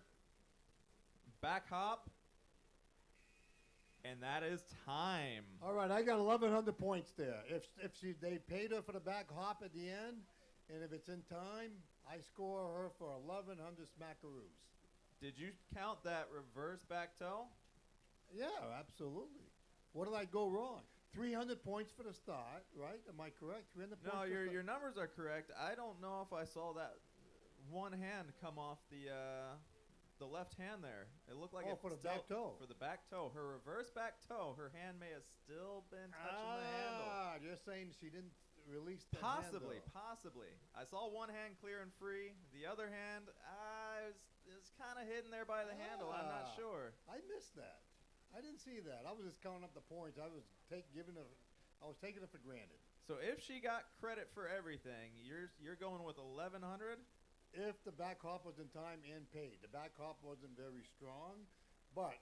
Back hop. And that is time. All right, I got 1,100 points there. If they paid her for the back hop at the end, and if it's in time, I score her for 1,100 smackaroos. Did you count that reverse back toe? Yeah, absolutely. What did I go wrong? 300 points for the start, right? Am I correct? 300 points. No, for your numbers are correct. I don't know if I saw that one hand come off the left hand there. It looked like for the back toe. For the back toe. Her reverse back toe. Her hand may have still been touching the handle. You're saying she didn't released the Possibly, hand, though. possibly. I saw one hand clear and free. The other hand, is kind of hidden there by the handle. I'm not sure. I missed that. I didn't see that. I was just counting up the points. I was taking it for granted. So if she got credit for everything, you're going with 1100. If the back hop was in time and paid, the back hop wasn't very strong, but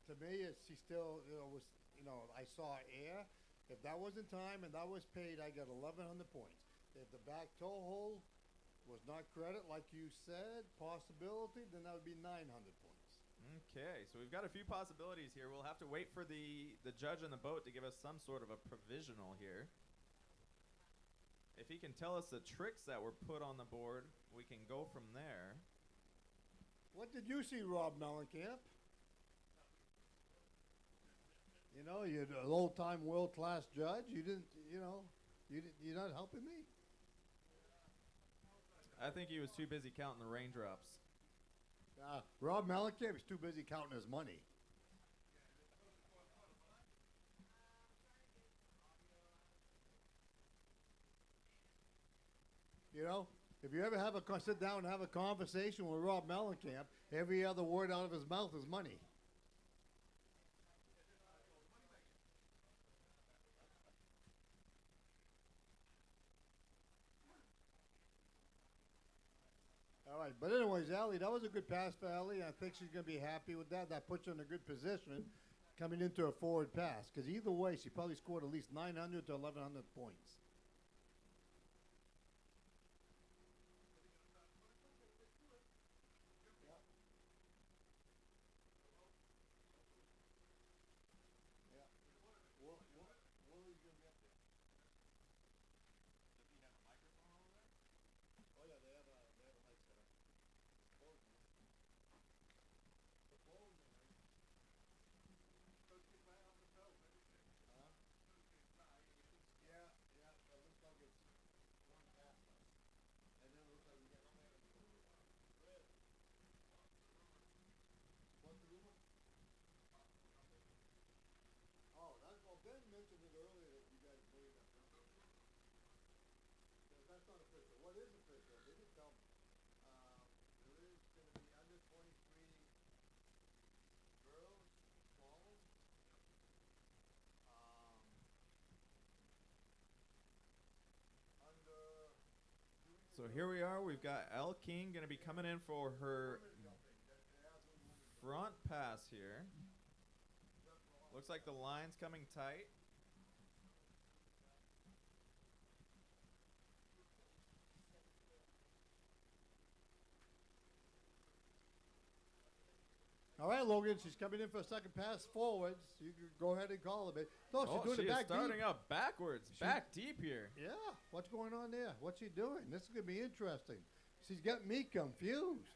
to me, she still was. I saw air. If that was in time and that was paid, I got 1100 points. If the back toe hold was not credit, like you said, possibility, then that would be 900 points. Okay, so we've got a few possibilities here. We'll have to wait for the judge on the boat to give us some sort of a provisional here. If he can tell us the tricks that were put on the board, we can go from there. What did you see, Rob Mellencamp? You're an old-time world-class judge. You're not helping me. I think he was too busy counting the raindrops. Rob Mellencamp is too busy counting his money. If you ever sit down and have a conversation with Rob Mellencamp, every other word out of his mouth is money. All right, but anyways, Allie, that was a good pass for Allie. I think she's going to be happy with that. That puts her in a good position coming into a forward pass, because either way, she probably scored at least 900 to 1,100 points. Ben mentioned it earlier that you guys made up. That's not official. What is official? They didn't tell me. There is going to be under 23 girls, slalom. So here we are. We've got Elle King going to be coming in for her front pass here. Looks like the line's coming tight. All right, Logan, she's coming in for a second pass forwards. You can go ahead and call it. No, she's doing she it back is starting deep. up backwards, back deep here. Yeah, what's going on there? What's she doing? This is going to be interesting. She's got me confused.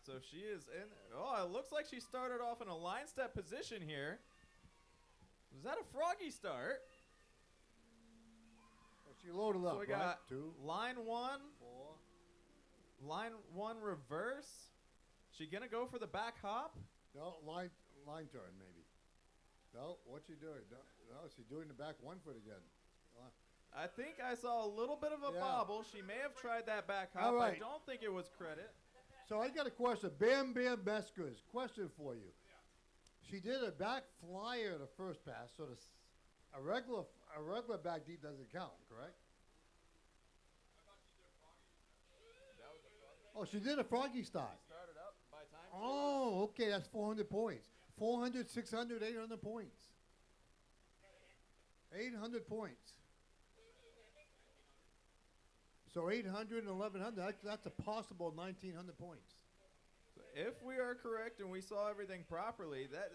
So she is in. Oh, it looks like she started off in a line step position here. Was that a froggy start? Well, she loaded up, So we right? got 2, line 1, 4. line 1 reverse. She going to go for the back hop? No, line turn maybe. No, what's she doing? No, she's doing the back 1 foot again. I think I saw a little bit of a Yeah. bobble. She may have tried that back hop. All right. I don't think it was credit. So I got a question. Bam Bam Meskers, question for you. She did a back flyer the first pass, so a regular back deep doesn't count, correct? Oh, she did a froggy start. Started up by time. Oh, okay, that's 400 points. 400, 600, 800 points. 800 points. So 800 and 1,100, that's a possible 1,900 points. So if we are correct and we saw everything properly, that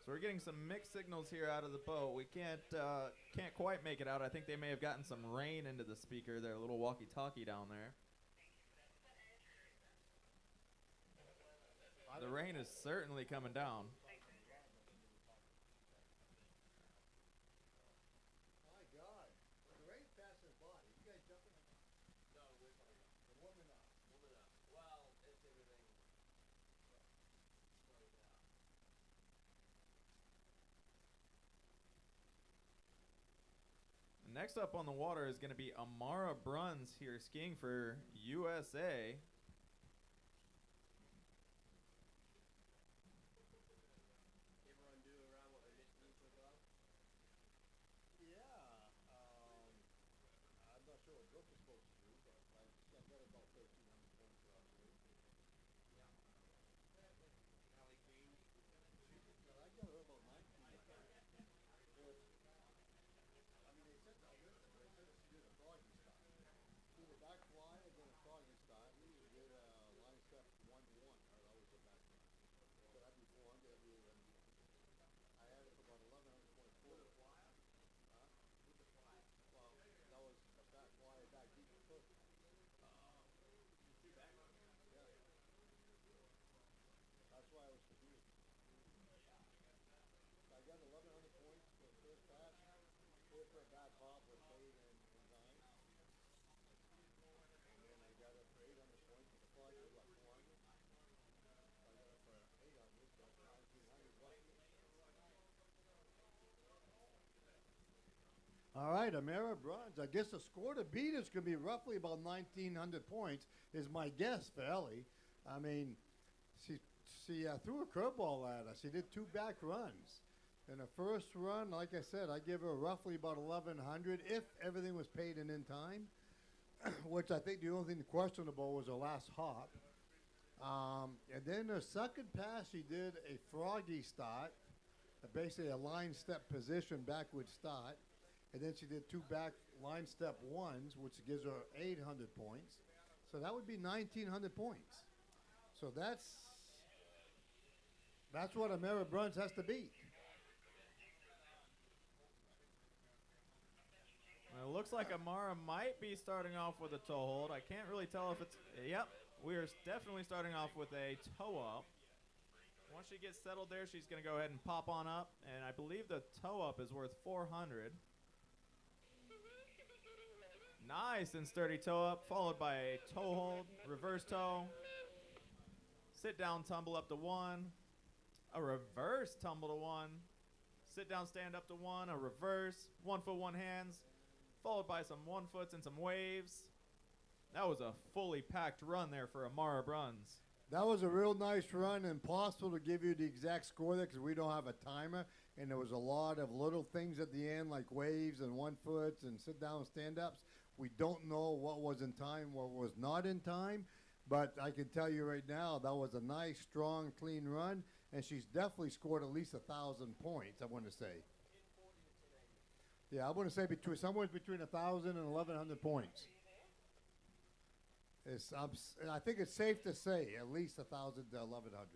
So we're getting some mixed signals here out of the boat. We can't quite make it out. I think they may have gotten some rain into the speaker, their little walkie-talkie down there. The rain is certainly coming down. My God. The rain's passing by. You guys jumping? No, the woman up. next up on the water is going to be Amara Bruns here skiing for USA. All right, Amara Bruns. I guess the score to beat is going to be roughly about 1,900 points, is my guess for Ellie. I mean, she threw a curveball at us. She did 2 back runs. In the first run, like I said, I give her roughly about 1,100 if everything was paid in time, which I think the only thing questionable was her last hop. And then her second pass, she did a froggy start, basically a line step position backward start. And then she did 2 back line step ones, which gives her 800 points. So that would be 1,900 points. So that's what Amara Bruns has to beat. Well, it looks like Amara might be starting off with a toe hold. I can't really tell if it's... Yep, we are definitely starting off with a toe up. Once she gets settled there, she's going to go ahead and pop on up. And I believe the toe up is worth 400. Nice and sturdy toe up, followed by a toe hold, reverse toe, sit down tumble up to 1, a reverse tumble to 1, sit down stand up to 1, a reverse, 1 foot 1 hands, followed by some 1 foots and some waves. That was a fully packed run there for Amara Bruns. That was a real nice run. Impossible to give you the exact score there because we don't have a timer. And there was a lot of little things at the end like waves and 1 foots and sit down stand-ups. We don't know what was in time, what was not in time. But I can tell you right now, that was a nice, strong, clean run. And she's definitely scored at least 1,000 points, I want to say. Yeah, I want to say somewhere between 1,000 and 1,100 points. I think it's safe to say at least 1,000 to 1,100.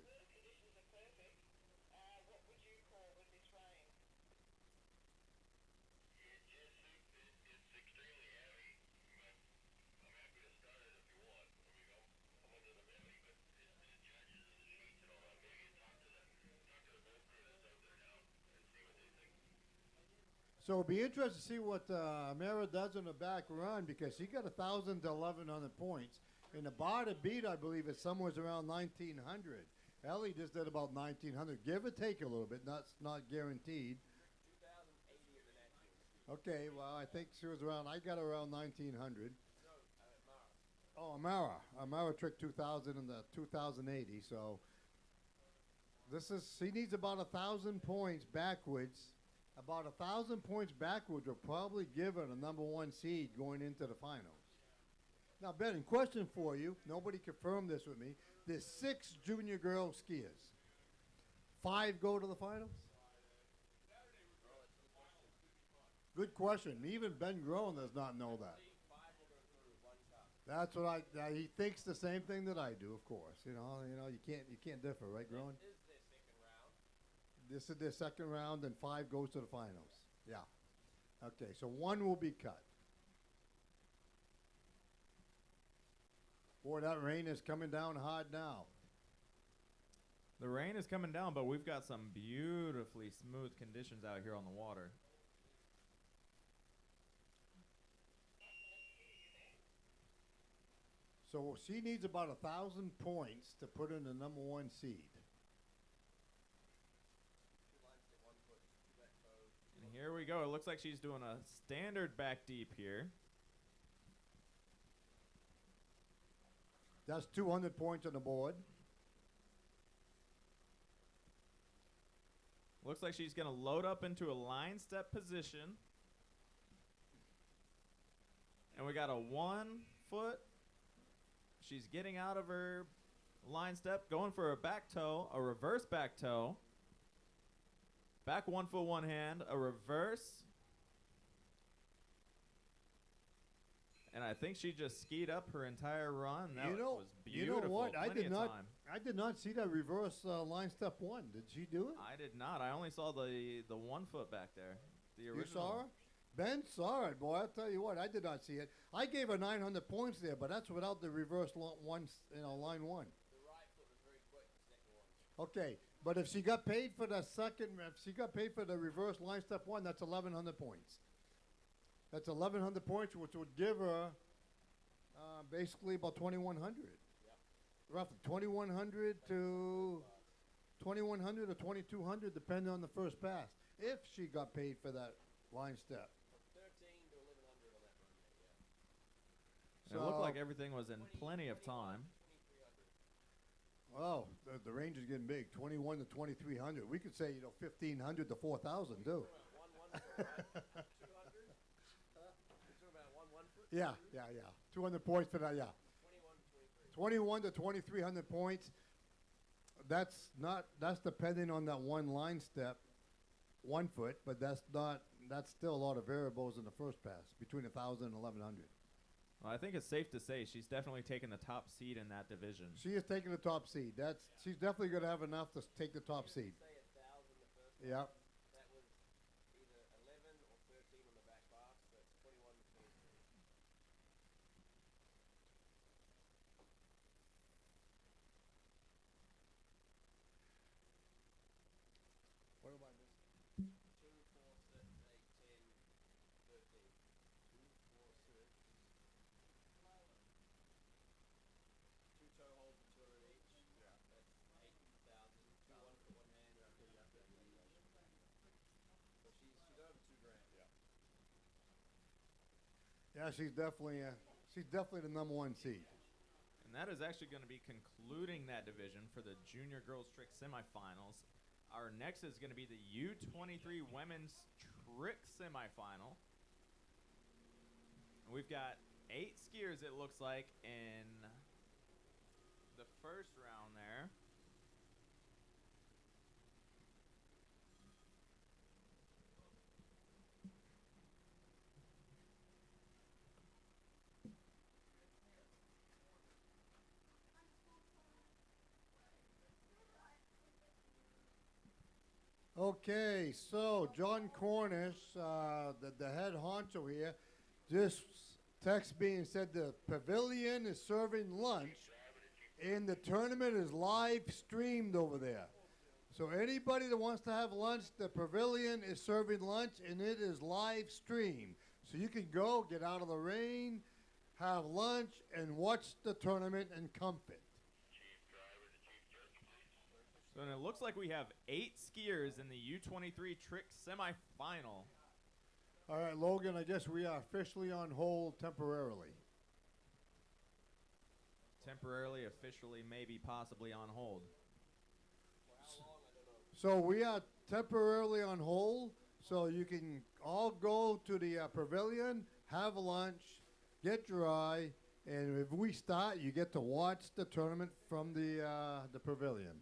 So it'll be interesting to see what Amara does in the back run because she got 1,000 to 1,100 points. In the bar to beat, I believe, it's somewhere around 1,900. Ellie just did about 1,900, give or take a little bit. Not guaranteed. Okay, well, I think she was around. I got around 1,900. Oh, Amara. Amara tricked 2,000 in the 2,080. So she needs about 1,000 points backwards. About 1,000 points backwards will probably give her the #1 seed going into the finals. Now, Ben, question for you. Nobody confirmed this with me. There's 6 junior girl skiers. 5 go to the finals? Good question. Even Ben Groen does not know that. That's what he thinks the same thing that I do, of course. You can't differ, right, Groen? This is their second round, and 5 goes to the finals. Yeah. Okay, so 1 will be cut. Boy, that rain is coming down hard now. The rain is coming down, but we've got some beautifully smooth conditions out here on the water. So she needs about 1,000 points to put in the #1 seed. here we go. It looks like she's doing a standard back deep here. That's 200 points on the board. Looks like she's going to load up into a line step position. And we got a 1 foot. She's getting out of her line step, going for a back toe, a reverse back toe. Back 1 foot, 1 hand, a reverse. And I think she just skied up her entire run. That was beautiful. You know what? I Plenty did of not. time. I did not see that reverse line step 1. Did she do it? I did not. I only saw the 1 foot back there. The original. You saw her? Ben saw it, boy. I'll tell you what. I did not see it. I gave her 900 points there, but that's without the reverse line 1. The right foot was very quick, the second one. Okay, but if she got paid for the second, if she got paid for the reverse line step 1, that's 1,100 points. That's 1,100 points, which would give her basically about 2,100. Roughly 2,100 to 2,100 or 2,200, depending on the first pass. If she got paid for that line step. From 13 to 1,100 on that run there, yeah. And it looked like everything was in plenty of time. 2,300. Oh, the range is getting big. 21 to 2,300. We could say 1,500 to 4,000 too. Yeah. 200 points for that. Yeah. 21 to 2,300 points. That's depending on that one line step, 1 foot, but that's still a lot of variables in the first pass between 1,000 and 1,100. Well, I think it's safe to say she's definitely taken the top seed in that division. She is taking the top seed. She's definitely going to have enough to take the top seed. Say 1,000 the first Yeah. one. That was either 11 or 13 on the back pass. That's 21 to 23. What about this? 2, 4, 6, 8, 10, 13. 2, 4, 6. 2 toe holds and 2 on each. Yeah. That's 8,000. 2 1 foot 1 hand. So she's over 2 grand. Yeah, she's definitely the number 1 seed. And that is actually going to be concluding that division for the junior girls trick semifinals. Our next is going to be the U23 women's trick semifinal. And we've got 8 skiers, it looks like, in the first round there. Okay, so John Cornish, the head honcho here, just text being said the pavilion is serving lunch and the tournament is live streamed over there. So anybody that wants to have lunch, the pavilion is serving lunch and it is live streamed. So you can go, get out of the rain, have lunch, and watch the tournament in comfort. So and it looks like we have 8 skiers in the U23 trick semifinal. All right, Logan, I guess we are officially on hold temporarily. Temporarily, officially, maybe, possibly on hold. So we are temporarily on hold, so you can all go to the pavilion, have lunch, get dry, and if we start, you get to watch the tournament from the pavilion.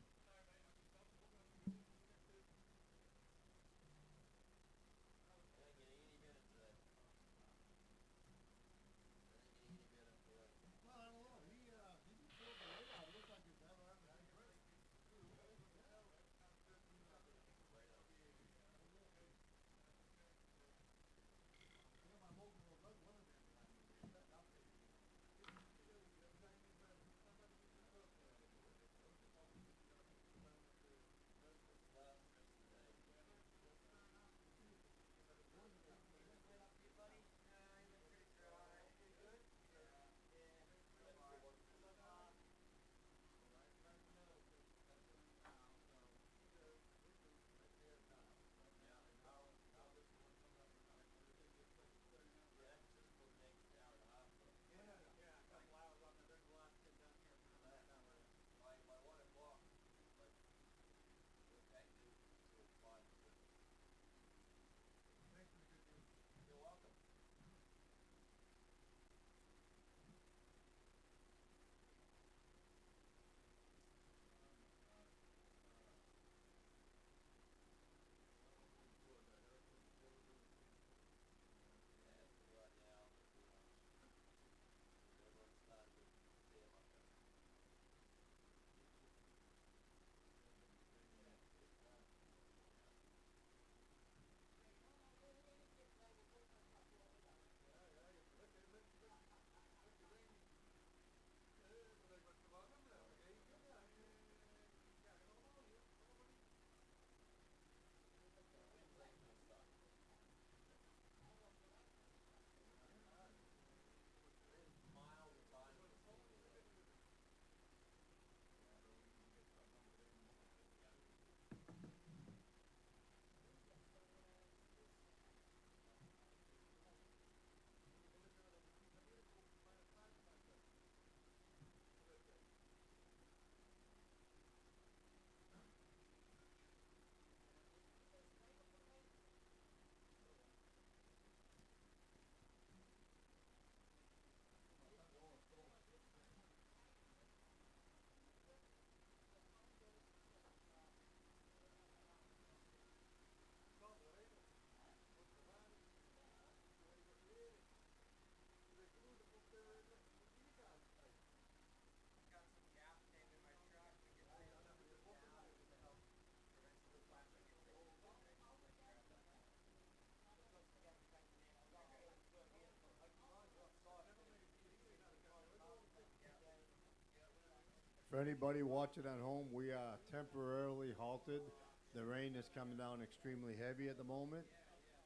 For anybody watching at home, we are temporarily halted. The rain is coming down extremely heavy at the moment,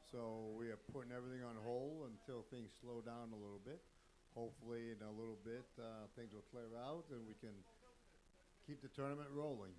so we are putting everything on hold until things slow down a little bit. Hopefully, in a little bit, things will clear out and we can keep the tournament rolling.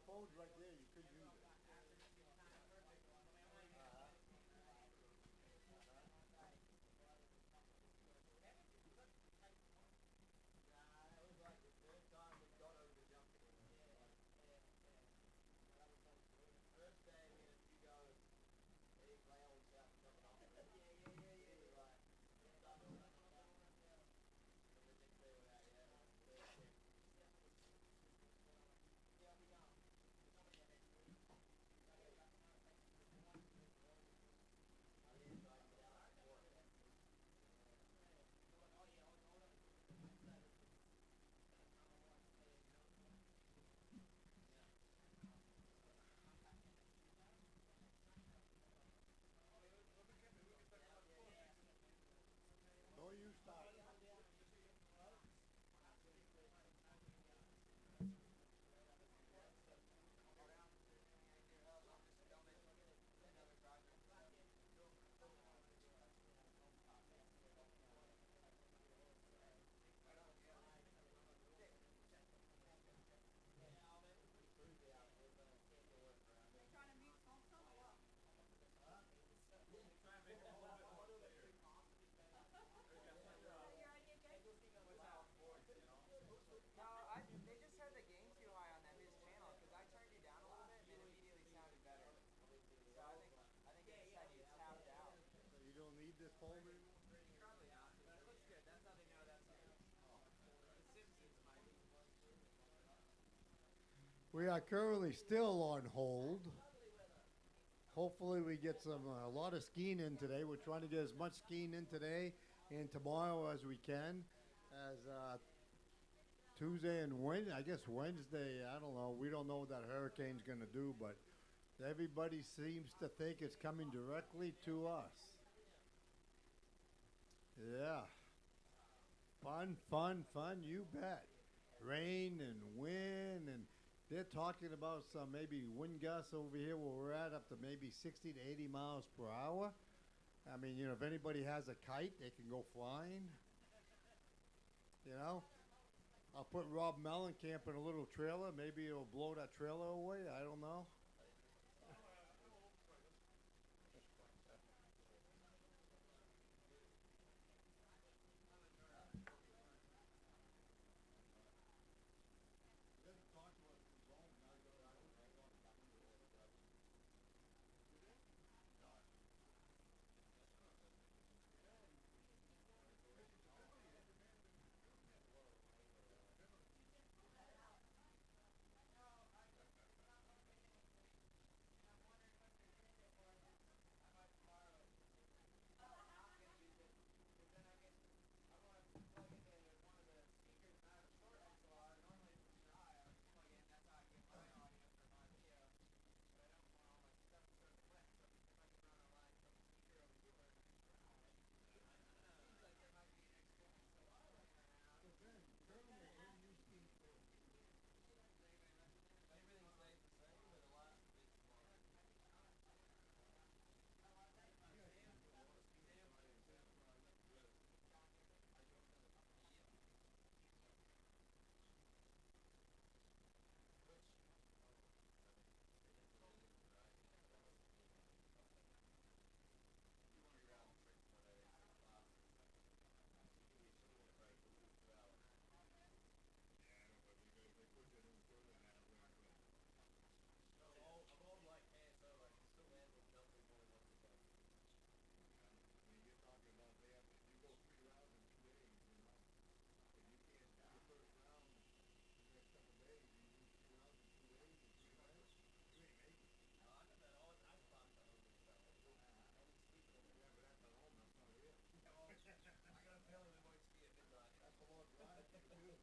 Phone's right there, you could use it. We are currently still on hold. Hopefully we get a lot of skiing in today. We're trying to get as much skiing in today and tomorrow as we can. As Tuesday and Wednesday, I guess Wednesday, I don't know. We don't know what that hurricane's going to do, but everybody seems to think it's coming directly to us. Yeah. Fun, fun, fun, you bet. Rain and wind, and they're talking about some maybe wind gusts over here where we're at up to maybe 60 to 80 miles per hour. I mean, you know, if anybody has a kite, they can go flying. You know? I'll put Rob Mellencamp in a little trailer. Maybe it'll blow that trailer away. I don't know. Update me with the scores, please. Please. Thanks. About what? They're up there. They are up there. That's all I can tell you.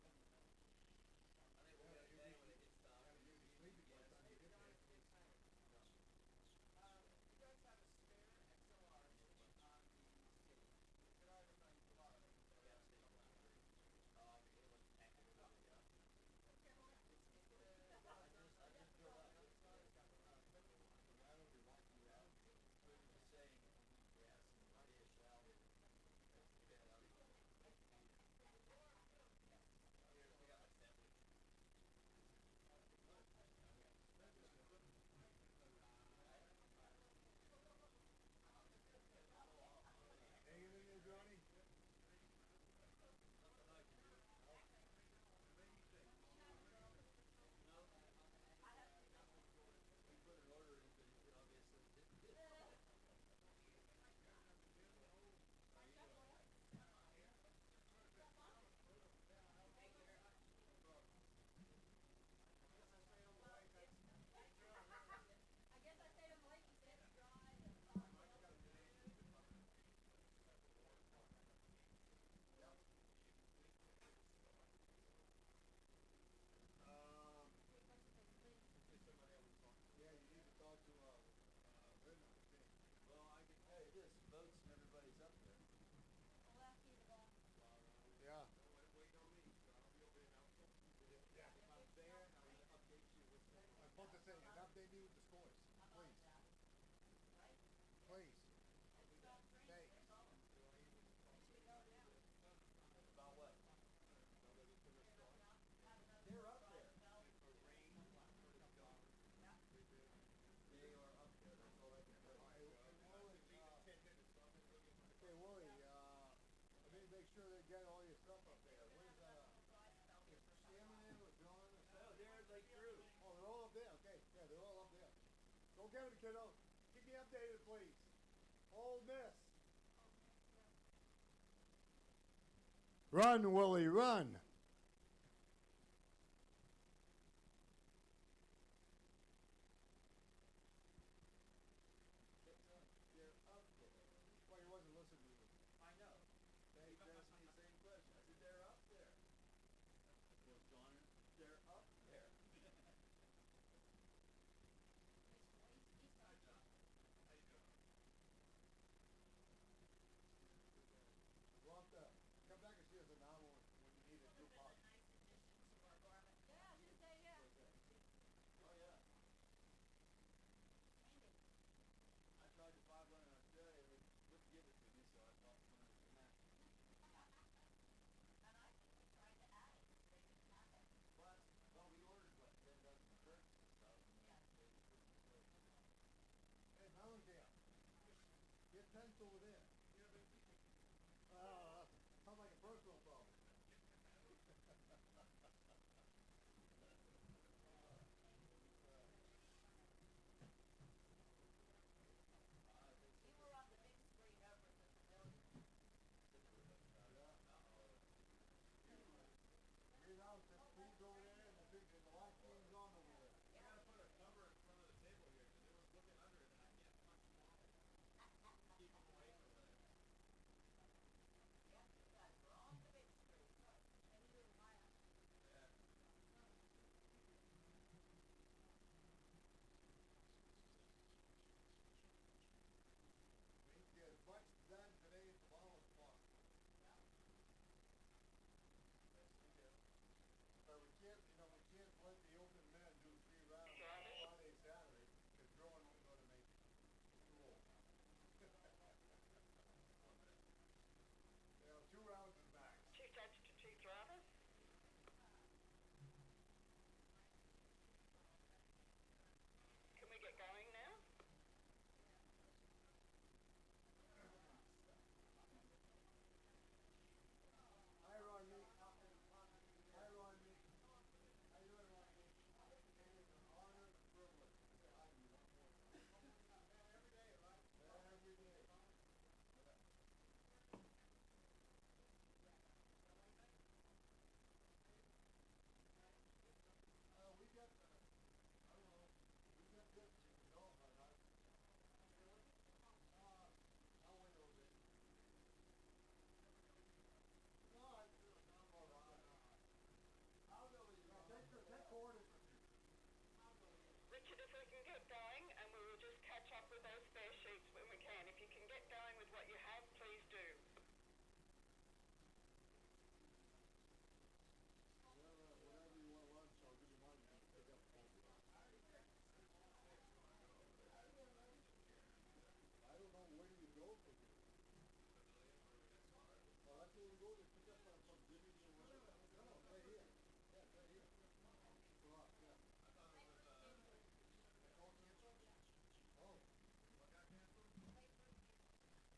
Okay, Willie, let me make sure they get all your stuff up there. Where's is Sam in there or John or something? No, they're like through. Oh, they're all up there. Okay, yeah, they're all up there. Go get them, kiddo. Keep me updated, please. Ole Miss. Run, Willie, run.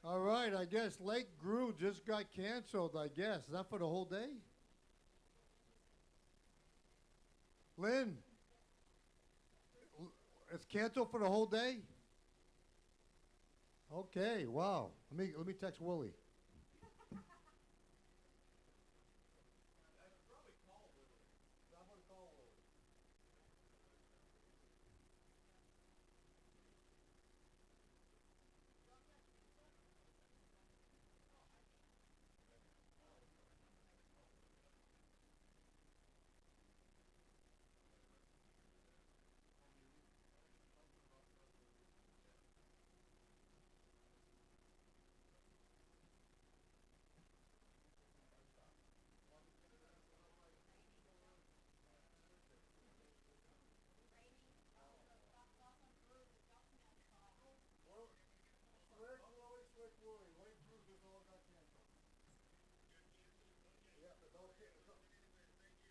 All right, I guess Lake Grew just got canceled, I guess. Is that for the whole day? Lynn? It's canceled for the whole day? Okay, wow. Let me text Willie.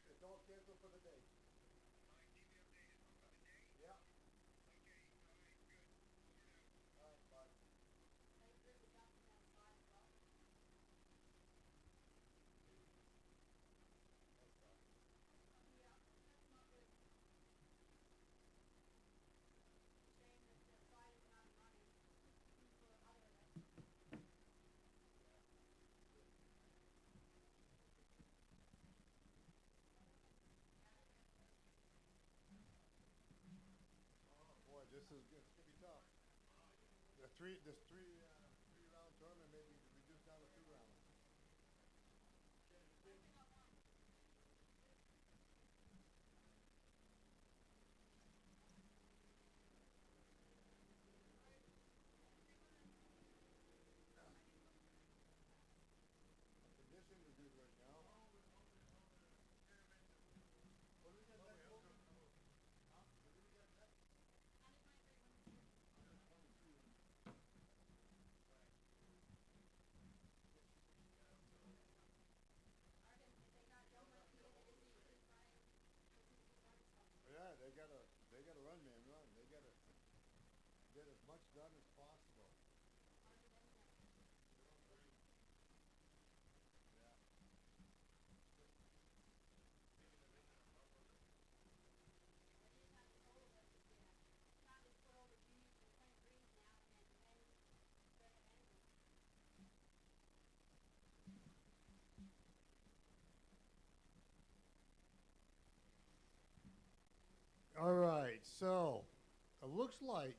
It's all canceled for the day. Yeah. All right, bye. Boy, this is good. It's gonna be tough. This three-round tournament may be reduced down to 2 rounds. Condition to do right now. What do we got next? Huh? What do we got next? Yeah, they gotta run, man, run. They gotta get as much done as possible. Yeah. All right, so it looks like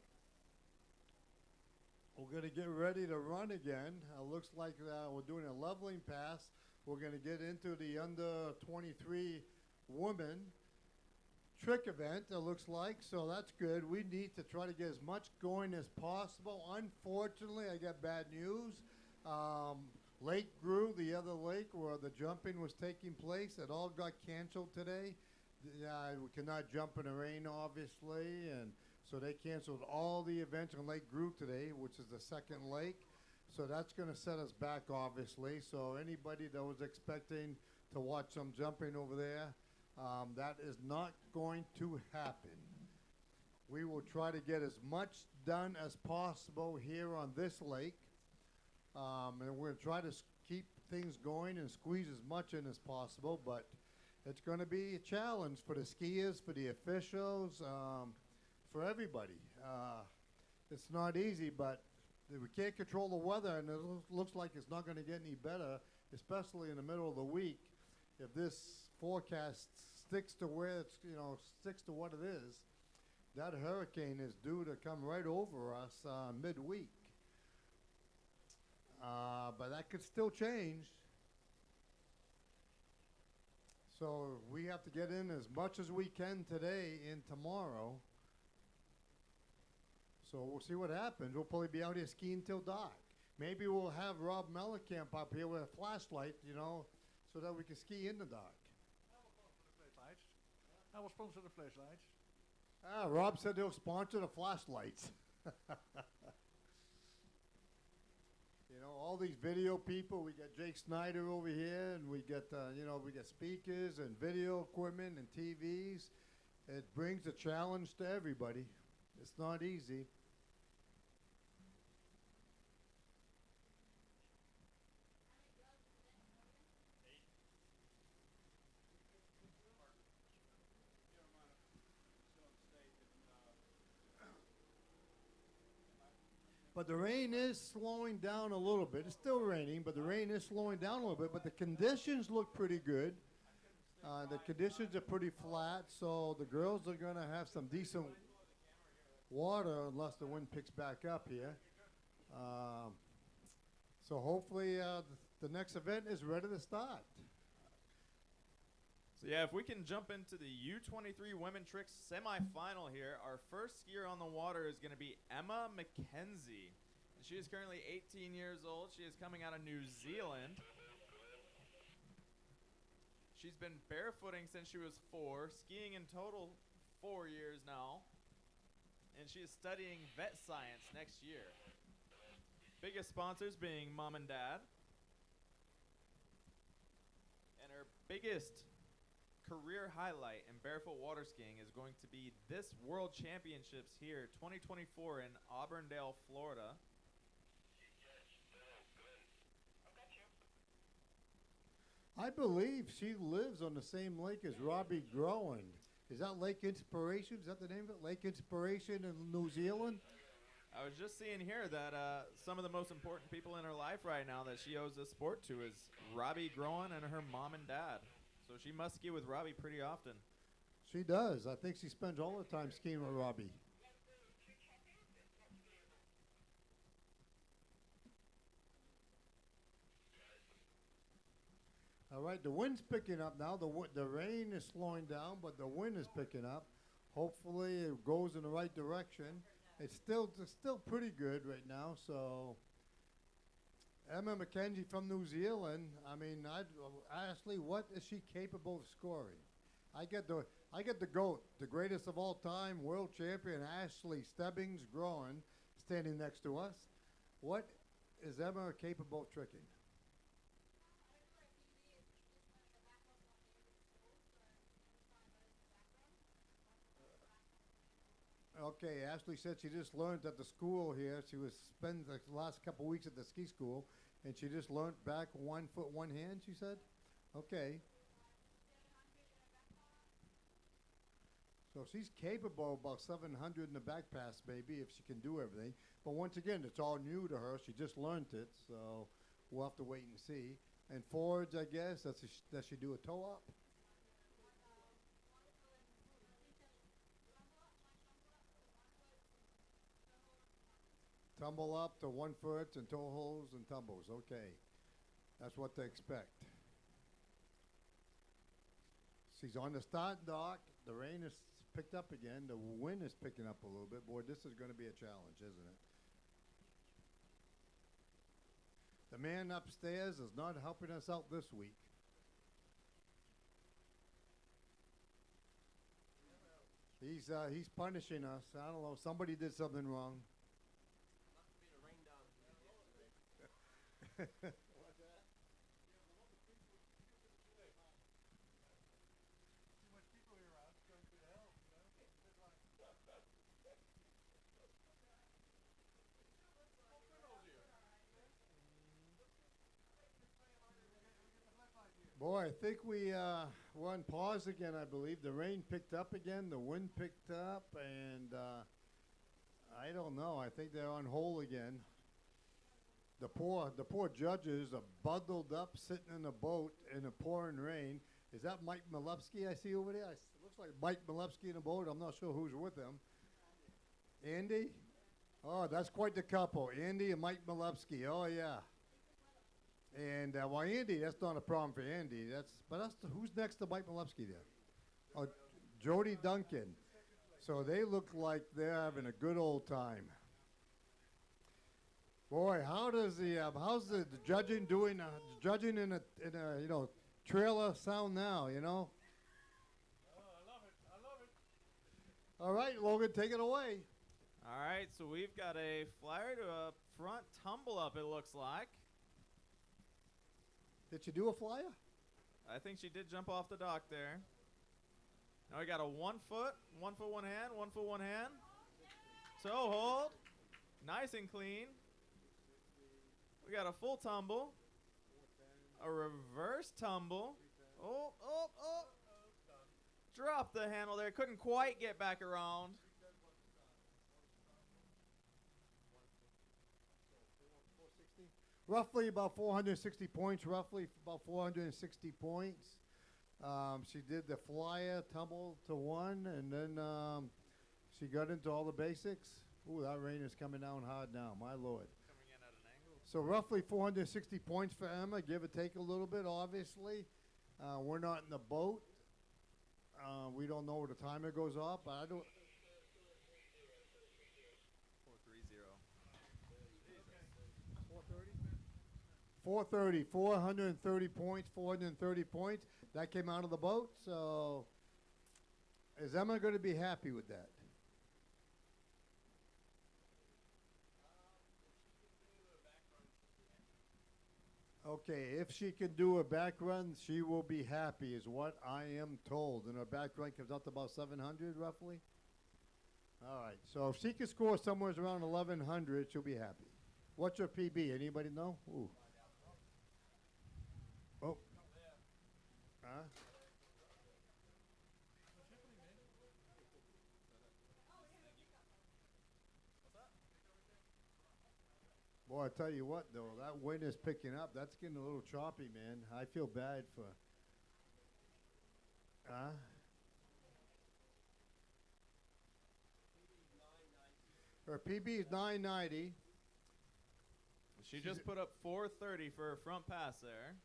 we're going to get ready to run again. Looks like we're doing a leveling pass. We're going to get into the under 23 women trick event, it looks like, so that's good. We need to try to get as much going as possible. Unfortunately, I got bad news. Lake Grew, the other lake where the jumping was taking place, it all got canceled today. We cannot jump in the rain, obviously, and so they canceled all the events on Lake Grew today, which is the second lake. So that's going to set us back, obviously. So anybody that was expecting to watch some jumping over there, that is not going to happen. We will try to get as much done as possible here on this lake, and we're going to try to keep things going and squeeze as much in as possible, but it's going to be a challenge for the skiers, for the officials, for everybody. It's not easy, but we can't control the weather, and it looks like it's not going to get any better, especially in the middle of the week. If this forecast sticks to where it's, sticks to what it is, that hurricane is due to come right over us midweek. But that could still change. So we have to get in as much as we can today and tomorrow. So we'll see what happens. We'll probably be out here skiing till dark. Maybe we'll have Rob Mellencamp up here with a flashlight, so that we can ski in the dark. I will sponsor the flashlights. Rob said they'll sponsor the flashlights. All these video people, we got Jake Snyder over here, and we got, we got speakers and video equipment and TVs. It brings a challenge to everybody. It's not easy. But the rain is slowing down a little bit. It's still raining, but the rain is slowing down a little bit. But the conditions look pretty good. The conditions are pretty flat, so the girls are going to have some decent water unless the wind picks back up here. So hopefully the next event is ready to start. So yeah, if we can jump into the U23 Women Tricks semifinal here, our first skier on the water is going to be Emma McKenzie. She is currently 18 years old. She is coming out of New Zealand. She's been barefooting since she was 4, skiing in total 4 years now, and she is studying vet science next year. Biggest sponsors being Mom and Dad. And her biggest career highlight in barefoot water skiing is going to be this World Championships here, 2024 in Auburndale, Florida. I believe she lives on the same lake as Robbie Groen. Is that Lake Inspiration? Is that the name of it? Lake Inspiration in New Zealand? I was just seeing here that some of the most important people in her life right now that she owes this sport to is Robbie Groen and her mom and dad. So she must ski with Robbie pretty often. She does. I think she spends all the time skiing with Robbie. All right, the wind's picking up now. The rain is slowing down, but the wind is picking up. Hopefully it goes in the right direction. It's still pretty good right now. So Emma McKenzie from New Zealand. I mean, Ashley, what is she capable of scoring? I get the GOAT, the greatest of all time, world champion Ashley Stebbings Groen, standing next to us. What is Emma capable of tricking? Okay, Ashley said she just learned at the school here. She was spending the last couple weeks at the ski school, and she just learned back 1 foot, 1 hand, she said? Okay. So she's capable of about 700 in the back pass, maybe, if she can do everything. But once again, it's all new to her. She just learned it, so we'll have to wait and see. And forwards, I guess, does she do a toe up? Tumble up to 1 foot and toe holds and tumbles. Okay. That's what they expect. She's on the start dock. The rain has picked up again. The wind is picking up a little bit. Boy, this is going to be a challenge, isn't it? The man upstairs is not helping us out this week. He's punishing us. I don't know. Somebody did something wrong. Boy, I think we're on pause again, I believe. The rain picked up again, the wind picked up, and I don't know. I think they're on hold again. The poor judges are bundled up, sitting in a boat in the pouring rain. Is that Mike Milewski I see over there? It looks like Mike Milewski in a boat. I'm not sure who's with him. Andy? Oh, that's quite the couple. Andy and Mike Milewski. Oh, yeah. And well, Andy, that's not a problem for Andy. Who's next to Mike Milewski there? Oh, Jody Duncan. So they look like they're having a good old time. Boy, how's the judging doing? Judging in a trailer sound now, you know. Oh, I love it. I love it. All right, Logan, take it away. All right, so we've got a flyer to a front tumble up, it looks like. Did she do a flyer? I think she did jump off the dock there. Now we got a 1 foot, 1 foot, 1 hand, 1 foot, 1 hand. Toe hold. Nice and clean. We got a full tumble. A reverse tumble. Oh. Drop the handle there. Couldn't quite get back around. roughly about 460 points, roughly about 460 points. She did the flyer, tumble to one, and then she got into all the basics. Ooh, that rain is coming down hard now, my lord. Coming in at an angle. So roughly 460 points for Emma, give or take a little bit, obviously. We're not in the boat. We don't know where the timer goes off, but I don't. 430. 430 points, 430 points. That came out of the boat, so is Emma going to be happy with that? Okay, if she can do a back run, she will be happy, is what I am told. And her back run comes out to about 700, roughly. All right, so if she can score somewhere around 1,100, she'll be happy. What's her PB? Anybody know? Ooh. Oh. Huh? Boy, I tell you what, though, that wind is picking up. That's getting a little choppy, man. I feel bad for. Huh? Her PB is 990. She just put up 430 for her front pass there,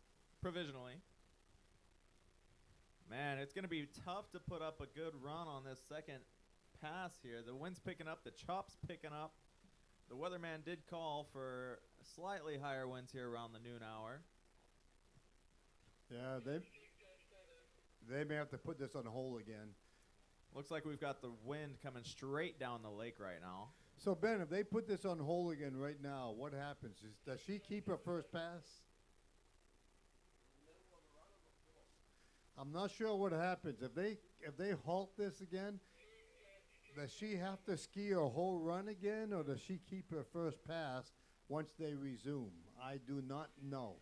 provisionally. Man, it's going to be tough to put up a good run on this second pass here. The wind's picking up. The chop's picking up. The weatherman did call for slightly higher winds here around the noon hour. Yeah, they may have to put this on hold again. Looks like we've got the wind coming straight down the lake right now. So, Ben, if they put this on hold again right now, what happens? Does she keep her first pass? I'm not sure what happens. If they halt this again, does she have to ski her whole run again, or does she keep her first pass once they resume? I do not know.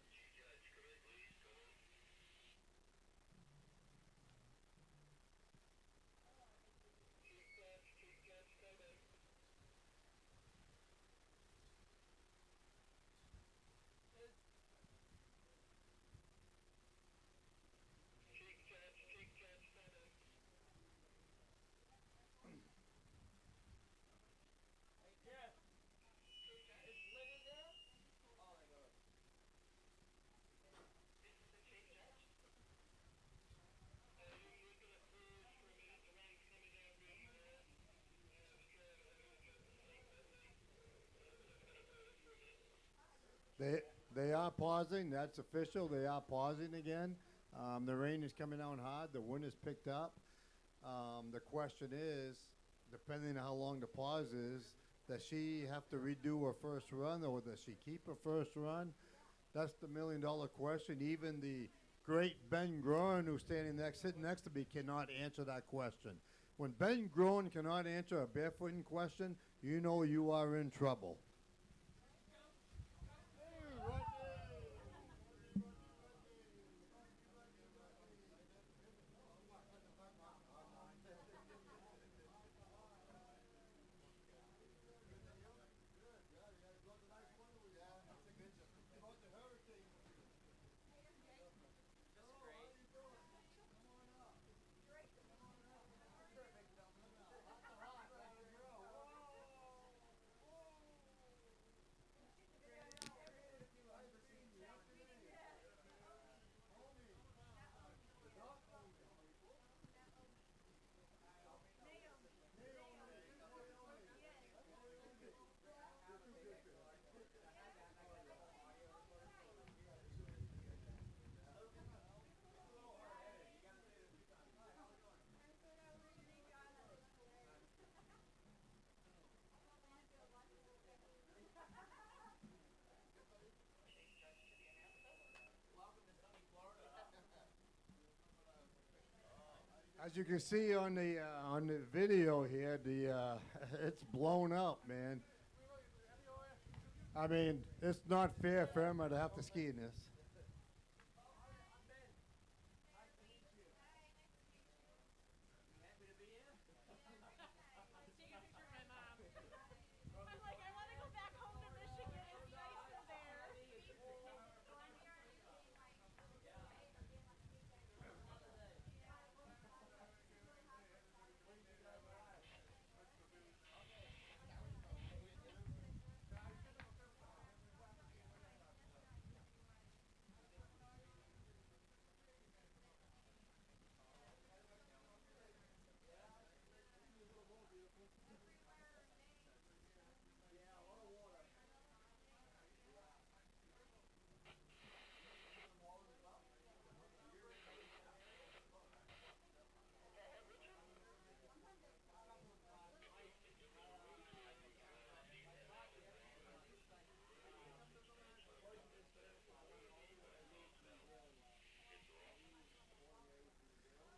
They are pausing. That's official. They are pausing again. The rain is coming down hard. The wind is picked up. The question is, depending on how long the pause is, does she have to redo her first run, or does she keep her first run? That's the million-dollar question. Even the great Ben Groen, who's sitting next to me, cannot answer that question. When Ben Groen cannot answer a barefooting question, you know you are in trouble. As you can see on the video here, it's blown up, man. I mean, it's not fair for Emma to have to ski in this.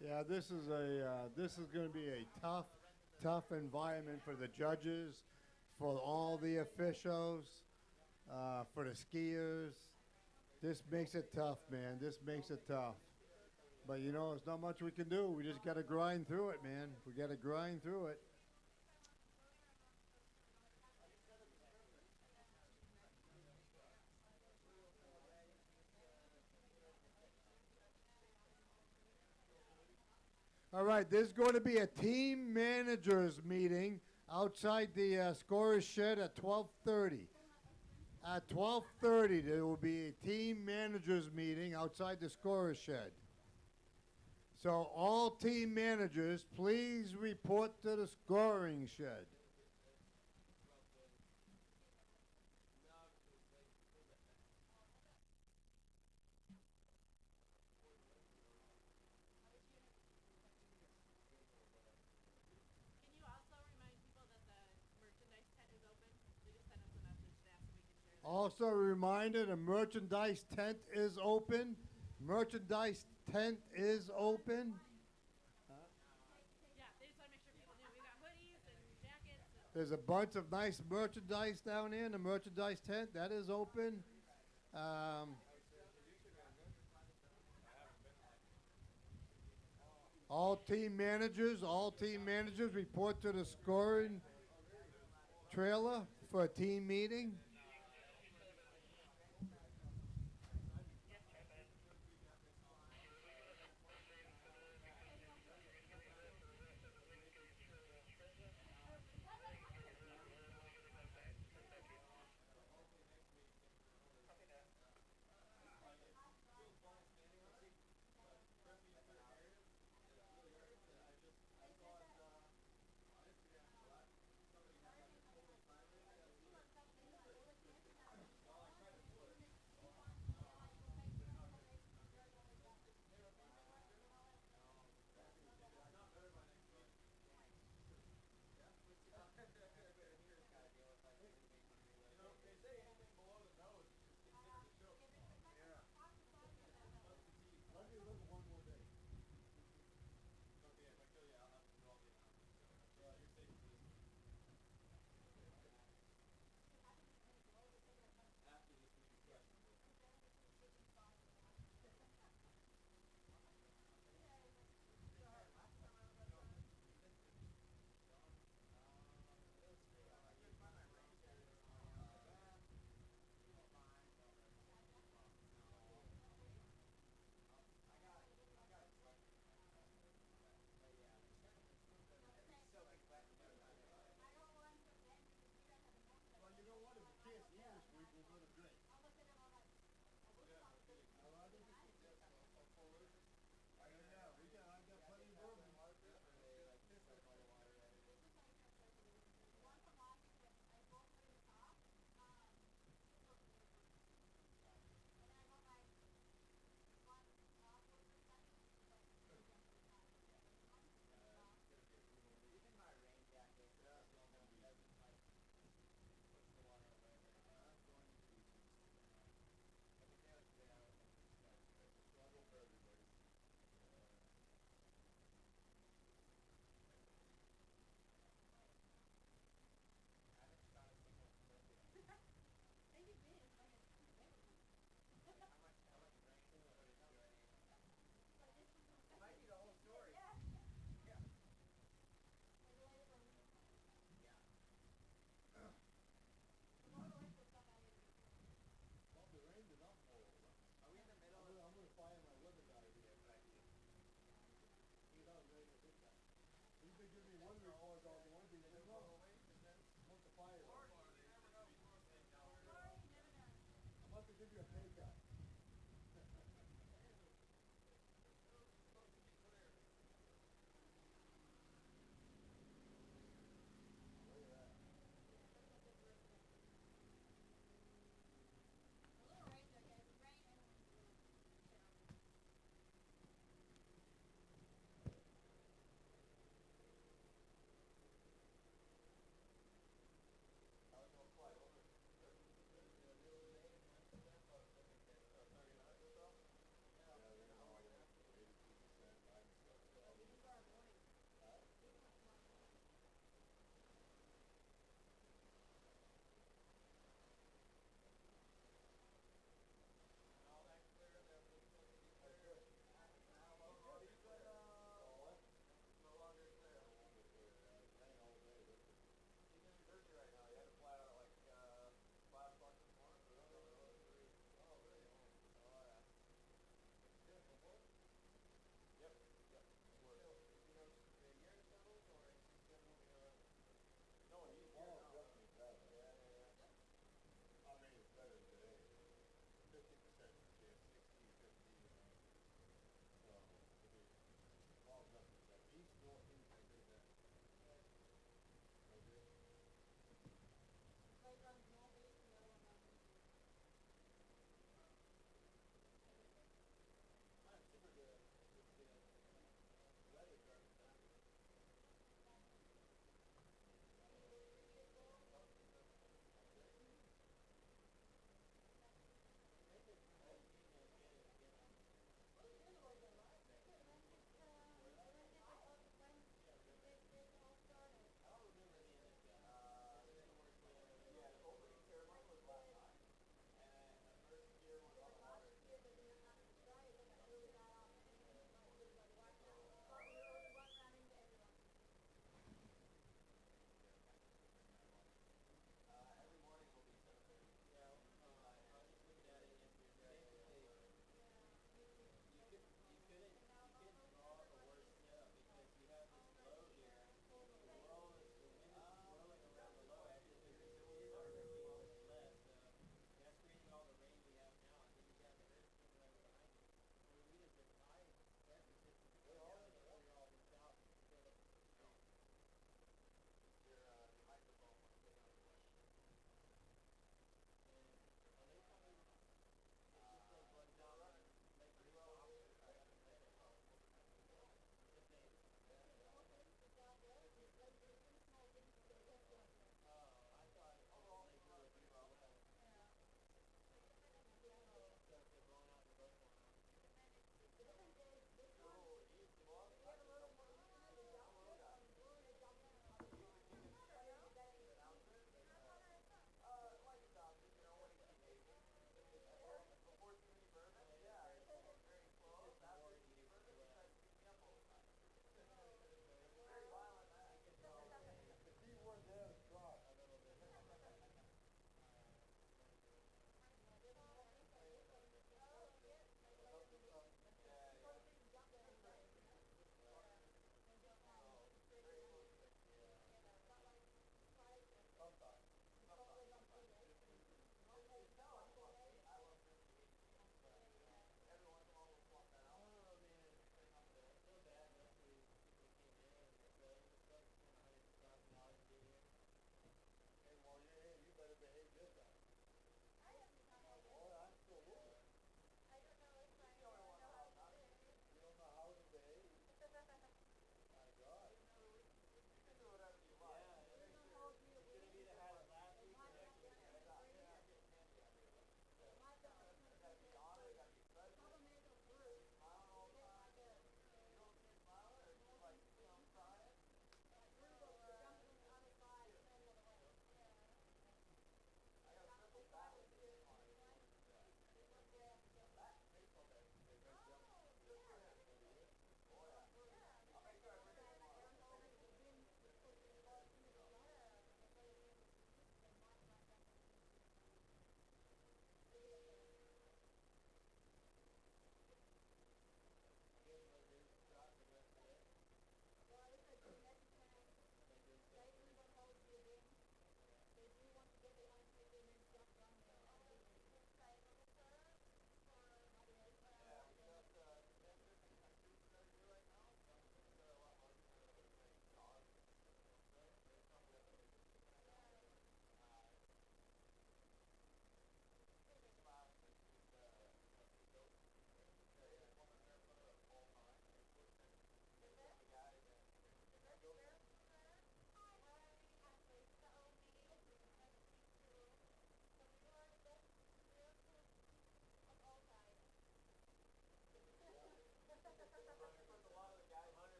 Yeah, this is going to be a tough environment for the judges, for all the officials, for the skiers. This makes it tough, man. This makes it tough. But you know, there's not much we can do. We just got to grind through it, man. We got to grind through it. All right, there's going to be a team managers meeting outside the scorer's shed at 12:30. At 12:30, there will be a team managers meeting outside the scorer's shed. So all team managers, please report to the scoring shed. Can you also remind people that the merchandise tent is open? They just sent us a message to ask if we can share. Also a reminder, the merchandise tent is open. Merchandise tent is open. Yeah, they just want to make sure people knew. We got hoodies and jackets. And There's a bunch of nice merchandise down there in the merchandise tent. That is open. All team managers report to the scoring trailer for a team meeting.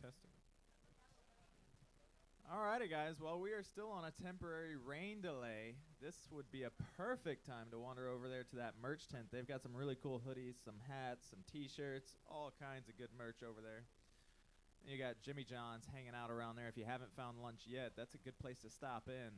Testing. Alrighty, guys. Well, we are still on a temporary rain delay. This would be a perfect time to wander over there to that merch tent. They've got some really cool hoodies, some hats, some T-shirts, all kinds of good merch over there. And you got Jimmy John's hanging out around there. If you haven't found lunch yet, that's a good place to stop in.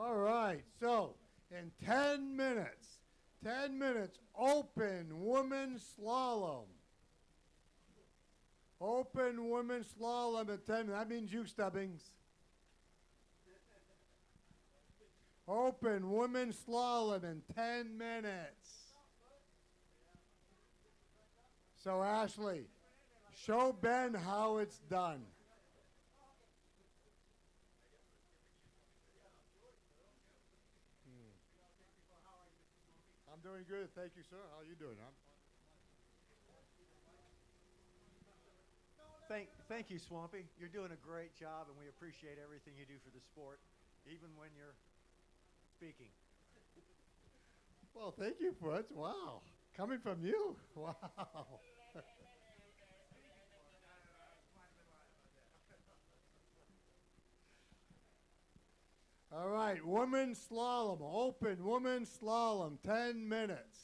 All right, so in 10 minutes, open women's slalom. Open women's slalom at 10. That means you, Stubbings. Open women's slalom in 10 minutes. So, Ashley, show Ben how it's done. I'm doing good. Thank you, sir. How are you doing? Thank you, Swampy. You're doing a great job, and we appreciate everything you do for the sport, even when you're speaking. Well, thank you, Fritz. Wow. Coming from you. Wow. All right, women's slalom. Open women's slalom, 10 minutes.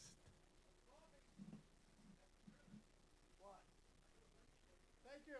Thank you.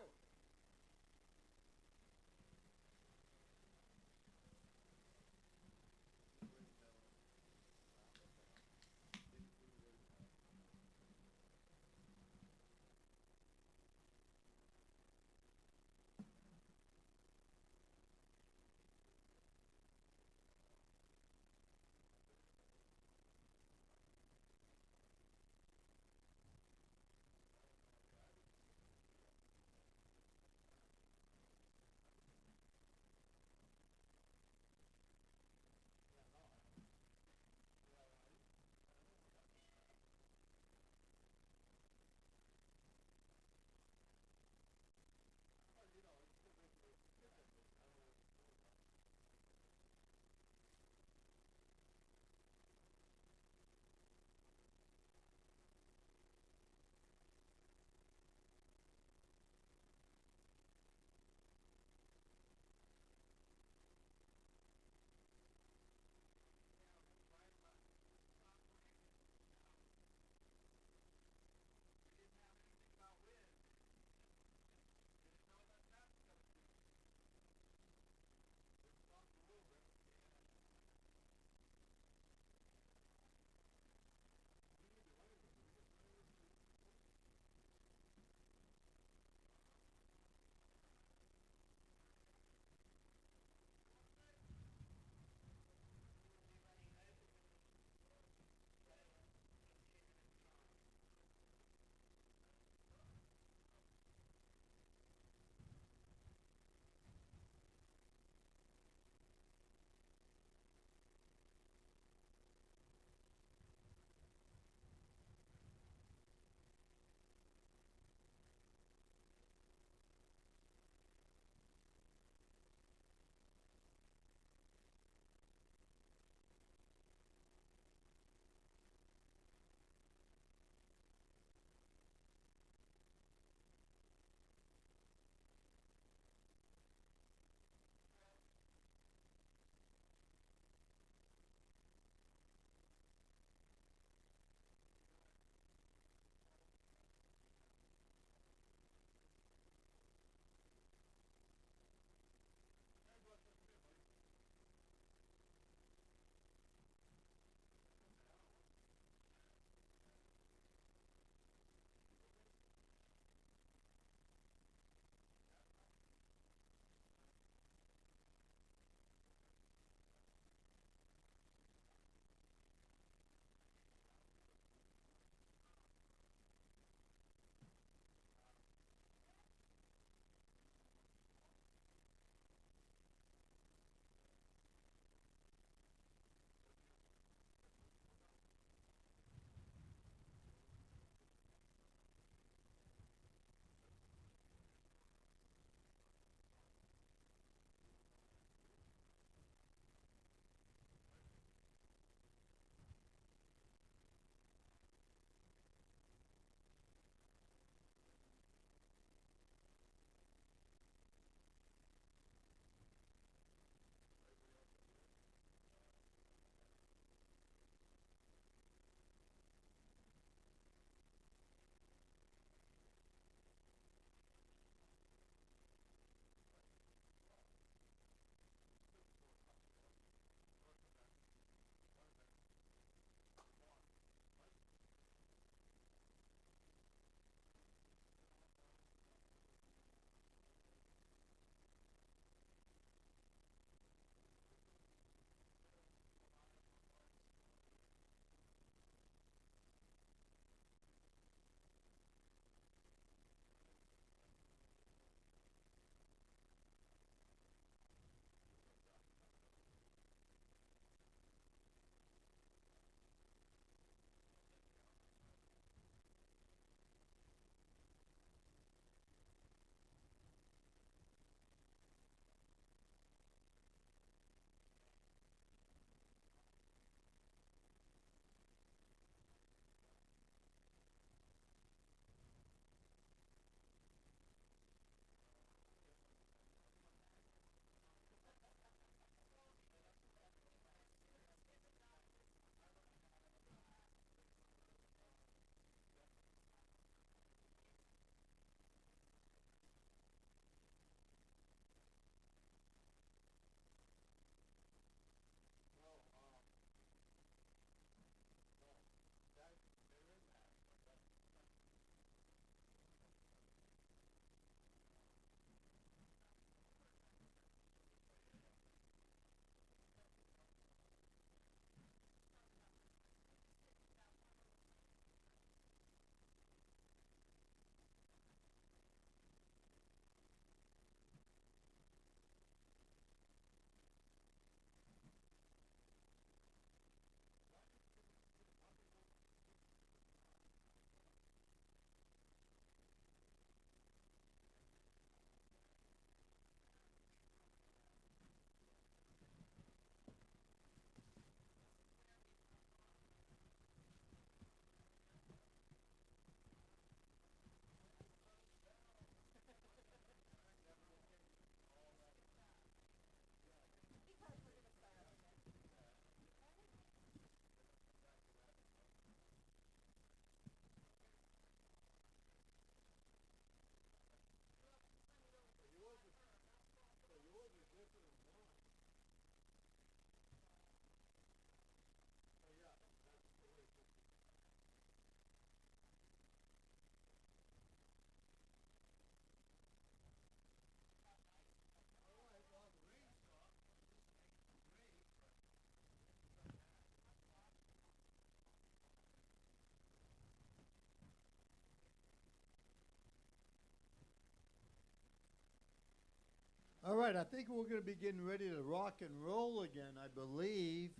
All right, I think we're going to be getting ready to rock and roll again, I believe.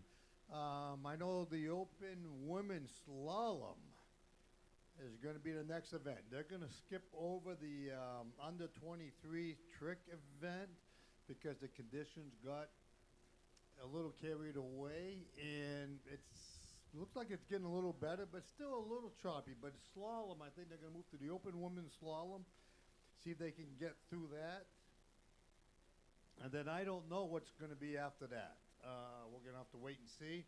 I know the open women's slalom is going to be the next event. They're going to skip over the under 23 trick event because the conditions got a little carried away, and looks like it's getting a little better, but still a little choppy. But slalom, I think they're going to move to the open women's slalom, see if they can get through that. And then I don't know what's going to be after that. We're going to have to wait and see.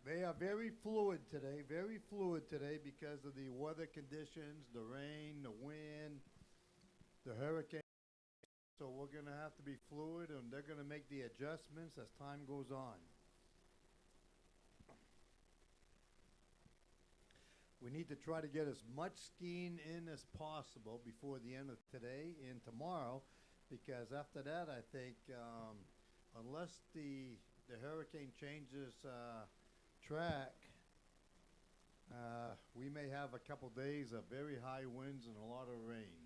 They are very fluid today because of the weather conditions, the rain, the wind, the hurricane. So we're going to have to be fluid, and they're going to make the adjustments as time goes on. We need to try to get as much skiing in as possible before the end of today and tomorrow, because after that, I think, unless the hurricane changes track, we may have a couple days of very high winds and a lot of rain.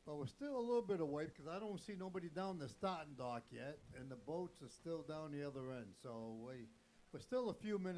But we're still a little bit away because I don't see nobody down the starting dock yet, and the boats are still down the other end. So we're still a few minutes.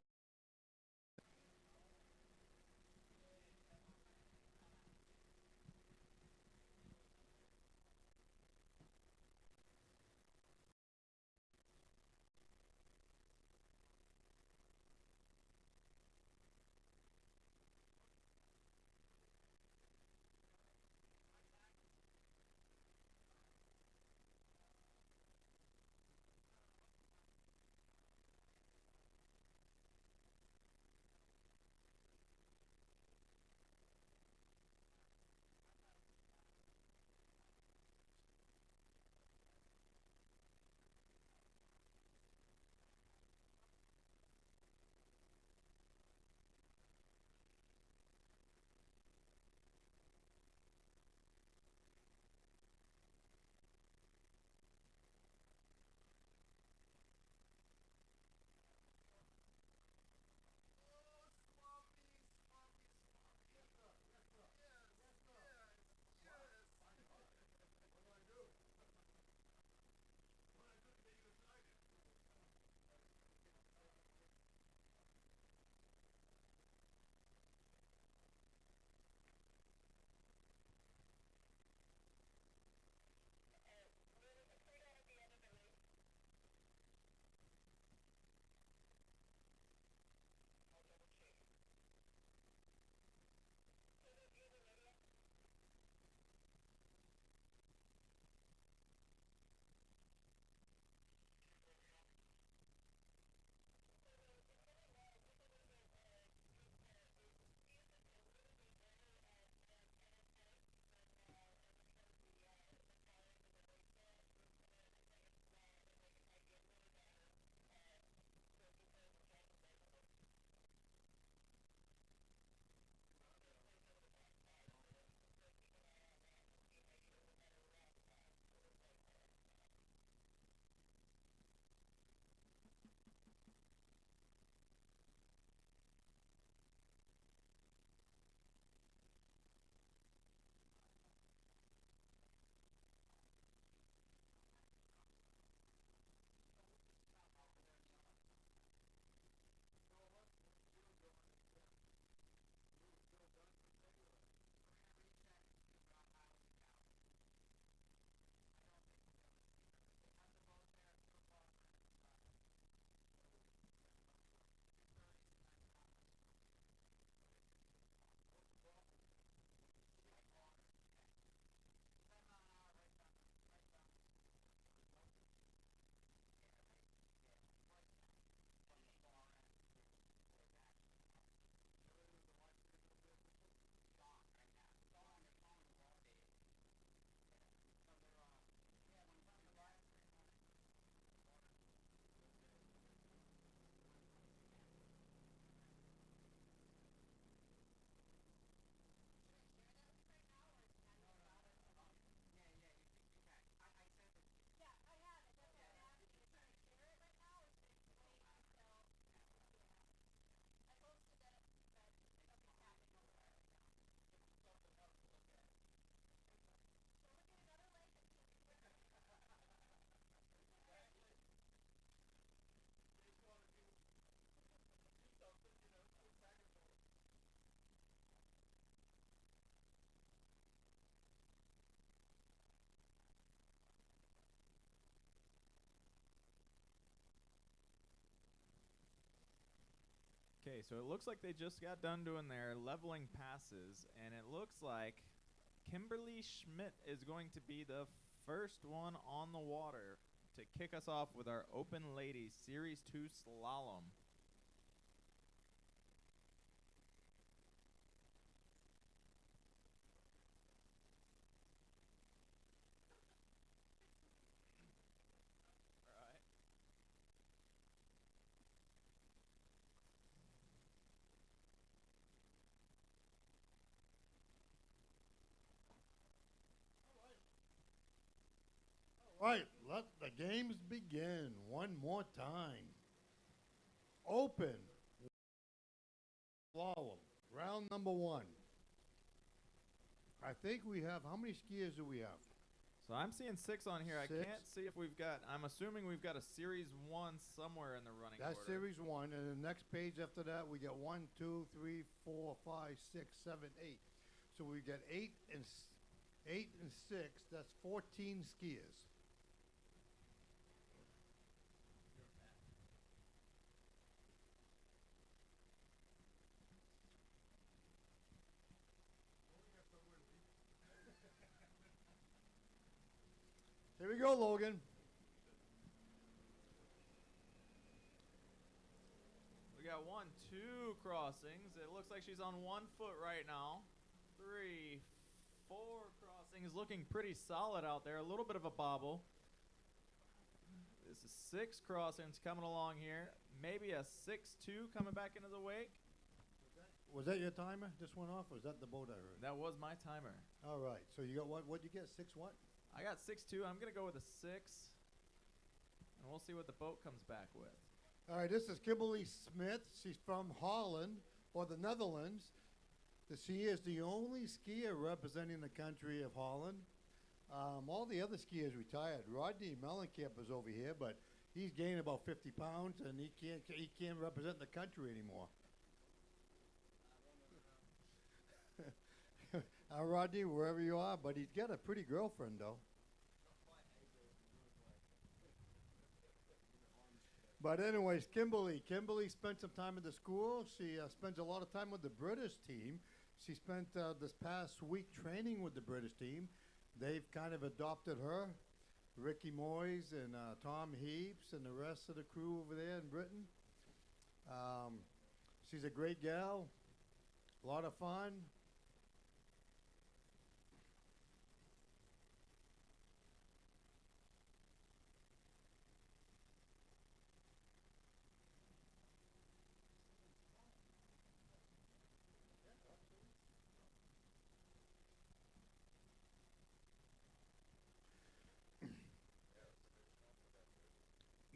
Okay, so it looks like they just got done doing their leveling passes, and it looks like Kimberly Schmidt is going to be the first one on the water to kick us off with our Open Ladies Series 2 Slalom. Right, let the games begin one more time. Open slalom, round number 1. I think we have, how many skiers do we have? So I'm seeing 6 on here. I 6. can't see if we've got, I'm assuming we've got a Series 1 somewhere in the running That's order. series 1, and the next page after that we get 1, 2, 3, 4, 5, 6, 7, 8. So we get 8 and 6. That's 14 skiers. Here we go, Logan. We got 1, 2 crossings. It looks like she's on 1 foot right now. 3, 4 crossings, looking pretty solid out there. A little bit of a bobble. This is 6 crossings coming along here. Maybe a 6-2 coming back into the wake. Was that your timer? Just went off, or was that the boat I heard? That was my timer. All right, so you got what? What'd you get? 6 what? I got 6-2. I'm going to go with a 6. And we'll see what the boat comes back with. All right, this is Kimberly Smith. She's from Holland, or the Netherlands. She is the only skier representing the country of Holland. All the other skiers retired. Rodney Mellencamp is over here, but he's gained about 50 pounds, and he can't represent the country anymore. Rodney, wherever you are, but he's got a pretty girlfriend, though. But anyways, Kimberly spent some time at the school. She spends a lot of time with the British team. She spent this past week training with the British team. They've kind of adopted her, Ricky Moyes and Tom Heaps and the rest of the crew over there in Britain. She's a great gal, a lot of fun.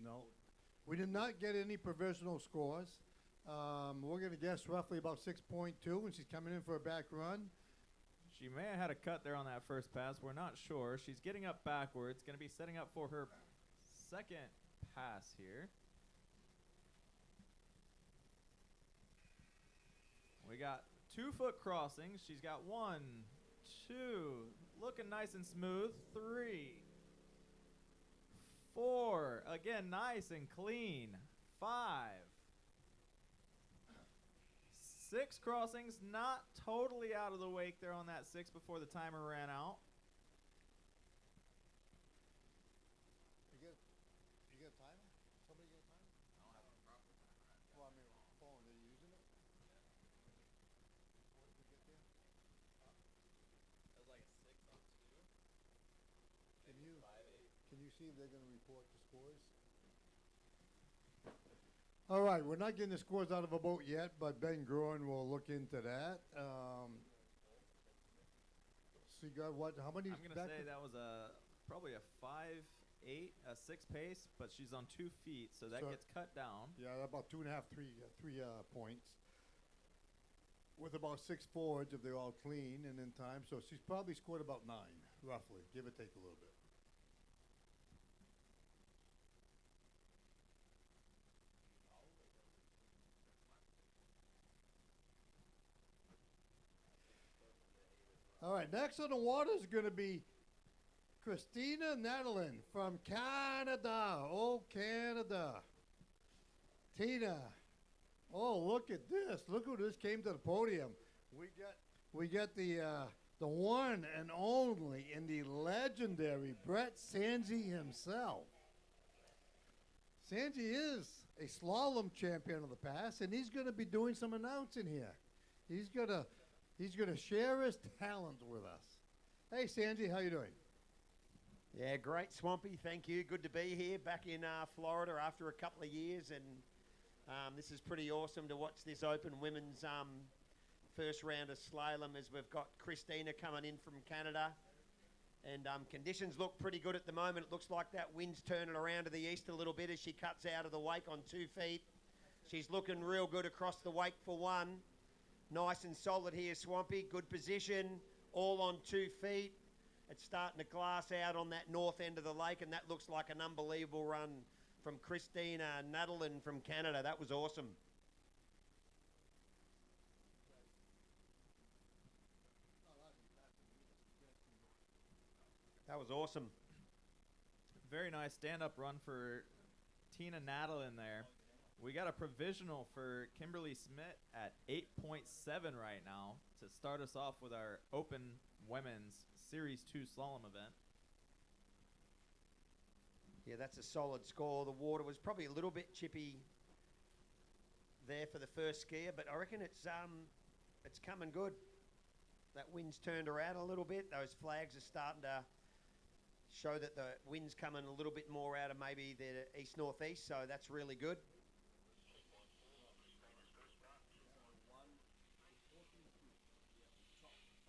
No, we did not get any provisional scores. We're going to guess roughly about 6.2, and she's coming in for a back run. She may have had a cut there on that first pass. We're not sure. She's getting up backwards. Going to be setting up for her second pass here. We got 2 foot crossings. She's got 1, 2, looking nice and smooth. 3, 4, again, nice and clean. 5, 6 crossings, not totally out of the wake there on that 6 before the timer ran out. You get a timer? Somebody get a timer? I don't have a proper timer. Well, I mean, phone, are you using it? What did we get there? That was like a 6 on 2. Can you see if they're going to report the scores? All right, we're not getting the scores out of a boat yet, but Ben Groen will look into that. So you got what? How many? I'm going to say that was probably a 5-8, a 6 pace, but she's on 2 feet, so that gets cut down. Yeah, about 2.5, 3 points. With about 6 forwards if they're all clean and in time. So she's probably scored about 9, roughly, give or take a little bit. All right, next on the water is going to be Christina Netherland from Canada. Oh, Canada. Tina, Oh, look at this. Look who just came to the podium. We got the one and only and the legendary Brett Sanji himself. Sanji is a slalom champion of the past, and he's going to be doing some announcing here. He's gonna share his talent with us. Hey, Sanji, how you doing? Yeah, great, Swampy. Thank you. Good to be here back in Florida after a couple of years, and this is pretty awesome to watch this open women's first round of slalom as we've got Christina coming in from Canada. And conditions look pretty good at the moment. It looks like that wind's turning around to the east a little bit as she cuts out of the wake on 2 feet. She's looking real good across the wake for one. Nice and solid here, Swampy. Good position, all on 2 feet. It's starting to glass out on that north end of the lake, and that looks like an unbelievable run from Christina Nadalin from Canada. That was awesome. That was awesome. Very nice stand-up run for Tina Nadalin there. We got a provisional for Kimberly Smith at 8.7 right now to start us off with our Open Women's Series 2 slalom event. Yeah, that's a solid score. The water was probably a little bit chippy there for the first skier, but I reckon it's coming good. That wind's turned around a little bit. Those flags are starting to show that the wind's coming a little bit more out of maybe the east-northeast, so that's really good.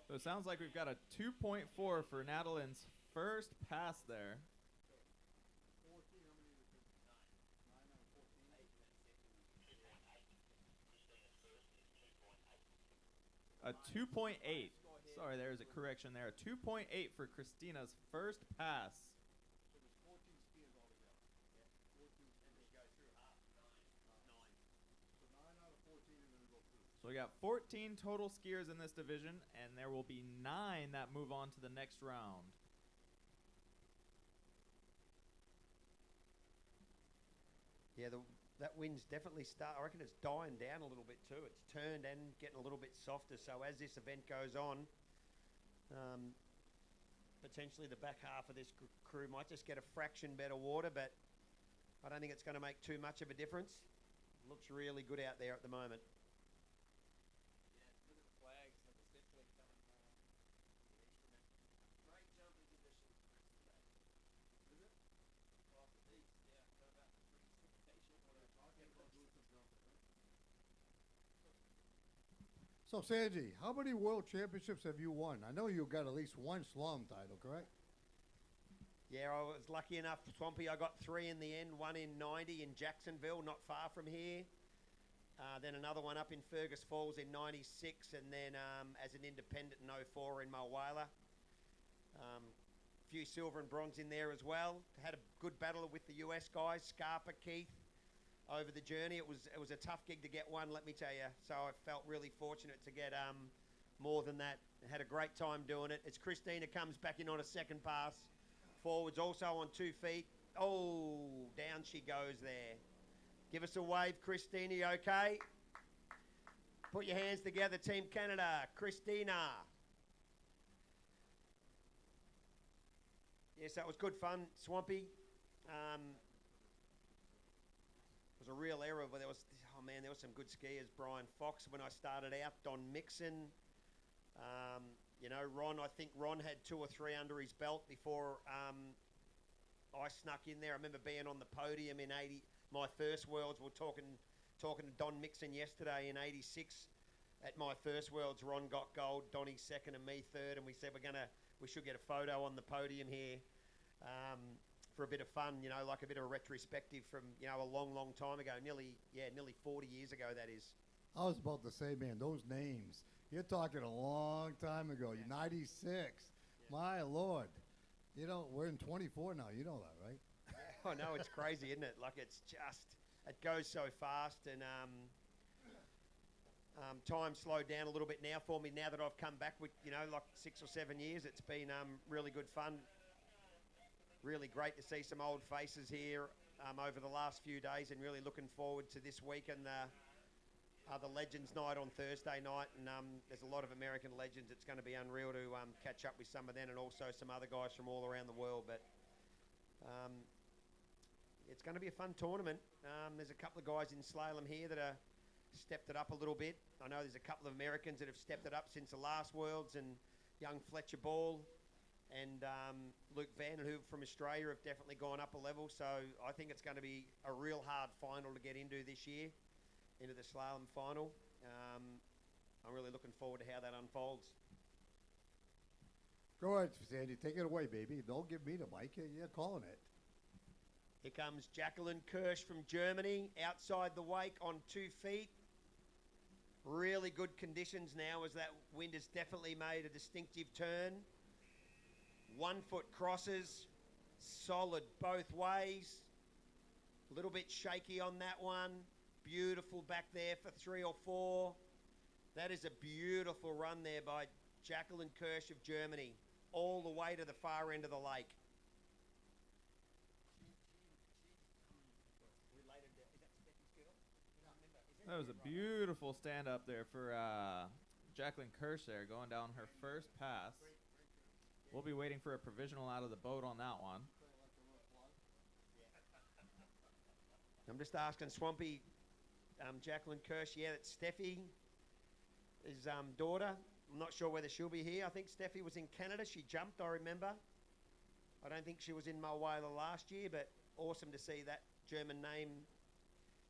So it sounds like we've got a 2.4 for Nadalin's first pass there. A 2.8. Sorry, there's a correction there. A 2.8 for Christina's first pass. So we got 14 total skiers in this division, and there will be 9 that move on to the next round. Yeah, that wind's definitely I reckon it's dying down a little bit too. It's turned and getting a little bit softer. So as this event goes on, potentially the back half of this crew might just get a fraction better water, but I don't think it's going to make too much of a difference. It looks really good out there at the moment. So, Sanji, how many world championships have you won? I know you got at least one slalom title, correct? Yeah, I was lucky enough, Swampy. I got 3 in the end, one in 90 in Jacksonville, not far from here. Then another one up in Fergus Falls in 96, and then as an independent in 04 in Maguire. Few silver and bronze in there as well. Had a good battle with the US guys, Scarpa, Keith, over the journey. It was a tough gig to get one, let me tell you. So I felt really fortunate to get more than that. Had a great time doing it. It's Christina comes back in on a second pass. Forwards also on 2 feet. Oh, down she goes there. Give us a wave, Christina, you okay? Put your hands together, Team Canada. Christina. Yes, that was good fun, Swampy. It was a real error, but there was some good skiers. Brian Fox when I started out, Don Mixon. Ron, I think Ron had 2 or 3 under his belt before I snuck in there. I remember being on the podium in 80, my first Worlds. We were talking to Don Mixon yesterday in 86. At my first Worlds, Ron got gold, Donnie second and me third, and we said we should get a photo on the podium here for a bit of fun, like a bit of a retrospective from, a long, long time ago, nearly 40 years ago, that is. I was about to say, man, those names. You're talking a long time ago. You're 96. Yeah. My Lord. We're in 24 now. You know that, right? Yeah, I know. It's crazy, isn't it? Like, it goes so fast, and time slowed down a little bit now for me. Now that I've come back with, like 6 or 7 years, it's been really good fun. Really great to see some old faces here over the last few days, and really looking forward to this week and the Legends Night on Thursday night, and there's a lot of American legends. It's going to be unreal to catch up with some of them and also some other guys from all around the world. But it's going to be a fun tournament. There's a couple of guys in slalom here that are stepped it up a little bit. I know there's a couple of Americans that have stepped it up since the last Worlds, and young Fletcher Ball and Luke Vandenhoof from Australia have definitely gone up a level. So I think it's going to be a real hard final to get into this year, into the slalom final. I'm really looking forward to how that unfolds. Go ahead, Sandy. Take it away, baby. Don't give me the mic. You're calling it. Here comes Jacqueline Kirsch from Germany, outside the wake on 2 feet. Really good conditions now, as that wind has definitely made a distinctive turn. 1 foot crosses, solid both ways. A little bit shaky on that one. Beautiful back there for 3 or 4. That is a beautiful run there by Jacqueline Kirsch of Germany, all the way to the far end of the lake. That was a beautiful stand up there for Jacqueline Kirsch there, going down her first pass. We'll be waiting for a provisional out of the boat on that one. I'm just asking Swampy, Jacqueline Kirsch, yeah, that's Steffi, his daughter. I'm not sure whether she'll be here. I think Steffi was in Canada. She jumped, I remember. I don't think she was in Mulford last year, but awesome to see that German name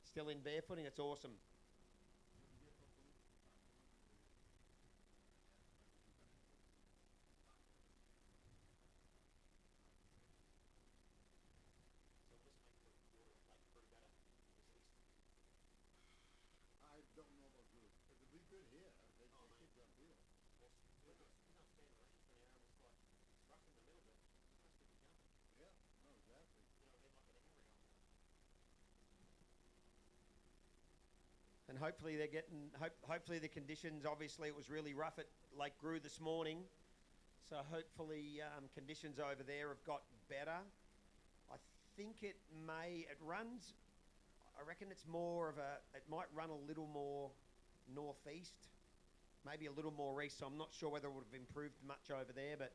still in barefooting. It's awesome. I don't know about group. It'll be good here. They kids up here. Yeah, no, exactly. And hopefully they're getting, hopefully the conditions, obviously it was really rough at Lake Grew this morning. So hopefully conditions over there have got better. I think it runs, I reckon it's more of it might run a little more northeast, maybe a little more east. So I'm not sure whether it would have improved much over there, but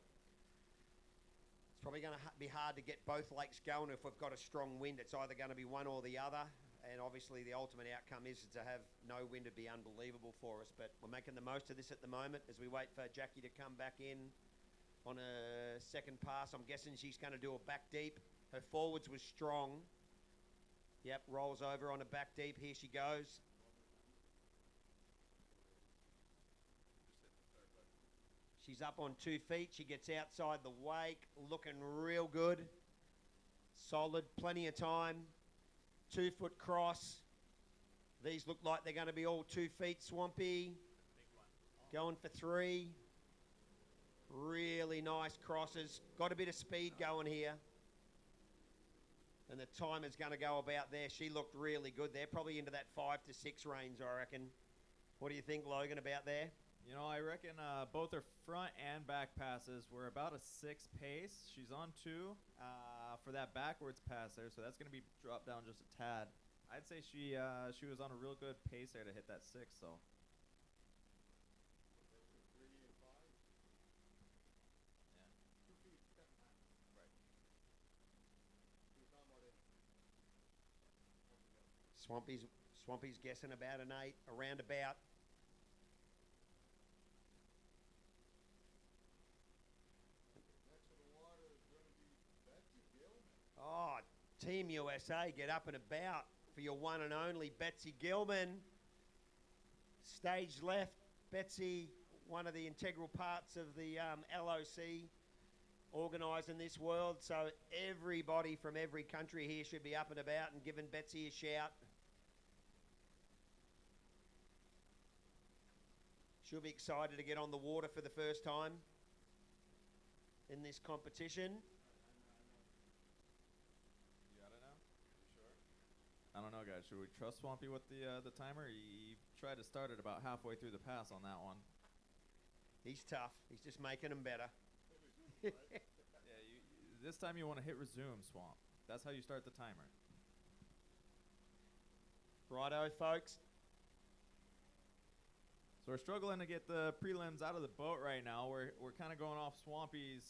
it's probably going to be hard to get both lakes going if we've got a strong wind. It's either going to be one or the other. And obviously the ultimate outcome is to have no wind. Would be unbelievable for us. But we're making the most of this at the moment as we wait for Jackie to come back in on a second pass. I'm guessing she's going to do a back deep. Her forwards was strong. Yep, rolls over on a back deep. Here she goes. She's up on 2 feet. She gets outside the wake, looking real good. Solid, plenty of time. 2 foot cross. These look like they're going to be all 2 feet, Swampy. Going for 3. Really nice crosses. Got a bit of speed going here. And the time is going to go about there. She looked really good. They're probably into that 5 to 6 range, I reckon. What do you think, Logan, about there? You know, I reckon both her front and back passes were about a 6 pace. She's on 2 for that backwards pass there, so that's going to be dropped down just a tad. I'd say she was on a real good pace there to hit that 6, so. Swampy's guessing about an 8, around about. Oh, Team USA, get up and about for your one and only Betsy Gilman. Stage left, Betsy, one of the integral parts of the LOC organising this world. So everybody from every country here should be up and about and giving Betsy a shout. She'll be excited to get on the water for the first time in this competition. I don't know, guys. Should we trust Swampy with the timer? He tried to start it about halfway through the pass on that one. He's tough. He's just making them better. This time you want to hit resume, Swamp. That's how you start the timer. Righto, folks. So we're struggling to get the prelims out of the boat right now. We're kind of going off Swampy's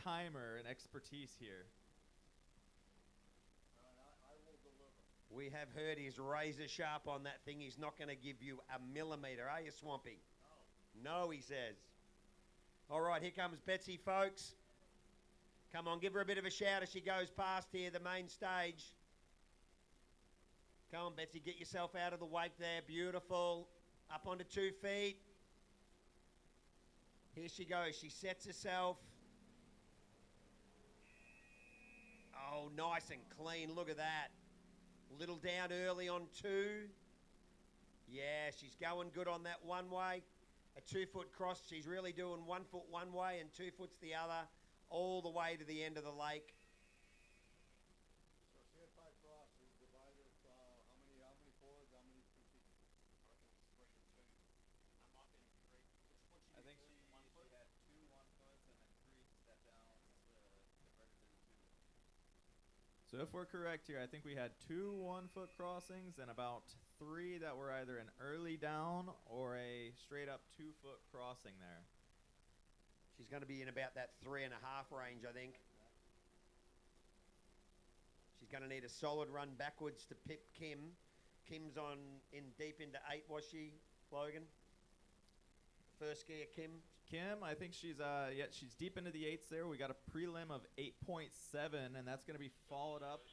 timer and expertise here. We have heard he's razor sharp on that thing. He's not going to give you a millimeter, are you, Swampy? No, he says. All right, here comes Betsy, folks. Come on, give her a bit of a shout as she goes past here, the main stage. Come on, Betsy, get yourself out of the wake there. Beautiful. Up onto 2 feet. Here she goes. She sets herself. Oh, nice and clean. Look at that. A little down early on 2. Yeah, she's going good on that one way. A 2-foot cross. She's really doing 1 foot one way and 2 foot's the other, all the way to the end of the lake. So she had 5 crosses, divided how many forwards, how many 2 feet? I think she had 2 1-foots and then 3 step downs converted to 2. So if we're correct here, I think we had 2 1-foot crossings and about 3 that were either an early down or a straight up 2-foot crossing there. She's going to be in about that 3.5 range, I think. She's going to need a solid run backwards to pip Kim. Kim's on in deep into 8, was she, Logan? First skier, Kim. Kim, I think she's she's deep into the 8s there. We got a prelim of 8.7, and that's going to be followed up.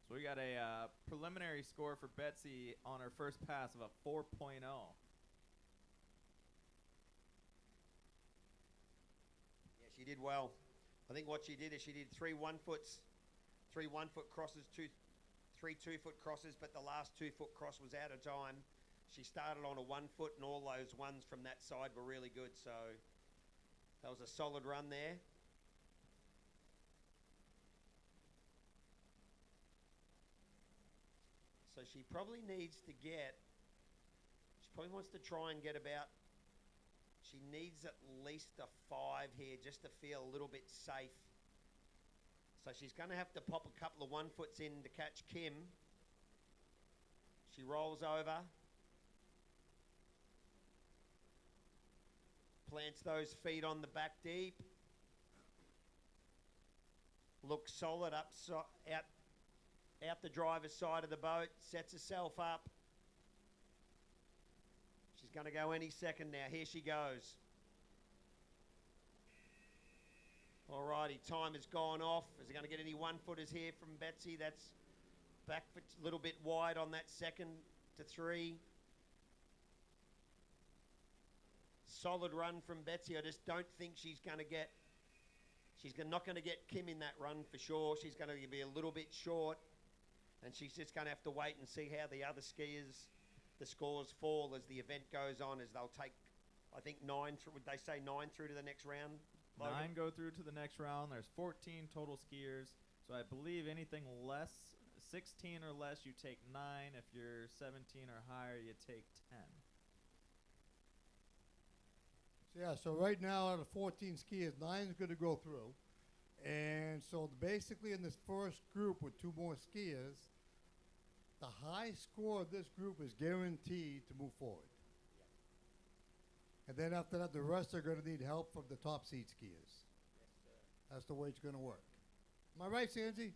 So we got a preliminary score for Betsy on her first pass of a 4.0. Yeah, she did well. I think what she did is she did 3 1-foots, 3 1-foot crosses, 3 2-foot crosses, but the last 2-foot cross was out of time. She started on a 1-foot, and all those ones from that side were really good. So that was a solid run there. So she probably needs to get, she probably wants to try and get about, she needs at least a 5 here just to feel a little bit safe. So she's going to have to pop a couple of 1-foots in to catch Kim. She rolls over. Plants those feet on the back deep. Looks solid out the driver's side of the boat. Sets herself up. She's going to go any second now. Here she goes. Alrighty, time has gone off. Is it going to get any 1-footers here from Betsy? That's back foot a little bit wide on that 2nd to 3. Solid run from Betsy. I just don't think she's going to get, not going to get Kim in that run for sure. She's going to be a little bit short, and she's just going to have to wait and see how the other skiers, the scores fall as the event goes on, as they'll take, I think 9, would they say 9 through to the next round? 9 go through to the next round. There's 14 total skiers. So I believe anything less, 16 or less, you take 9. If you're 17 or higher, you take 10. So yeah, so right now out of 14 skiers, 9 is going to go through. And so basically in this first group with 2 more skiers, the high score of this group is guaranteed to move forward. And then after that, the rest are going to need help from the top seed skiers. That's the way it's going to work. Am I right, Sandy?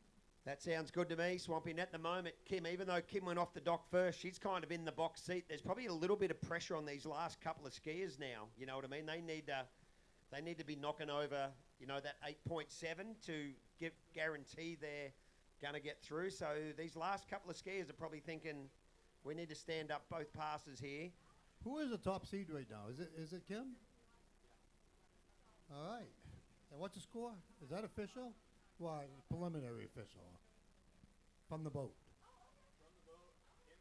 That sounds good to me, Swampy. And at the moment, Kim, even though Kim went off the dock first, she's kind of in the box seat. There's probably a little bit of pressure on these last couple of skiers now. You know what I mean? They need to be knocking over, you know, that 8.7 to guarantee they're going to get through. So these last couple of skiers are probably thinking, we need to stand up both passes here. Who is the top seed right now? Is it Kim? All right. And what's the score? Is that official? Well, preliminary official. From the boat. From the boat, Kim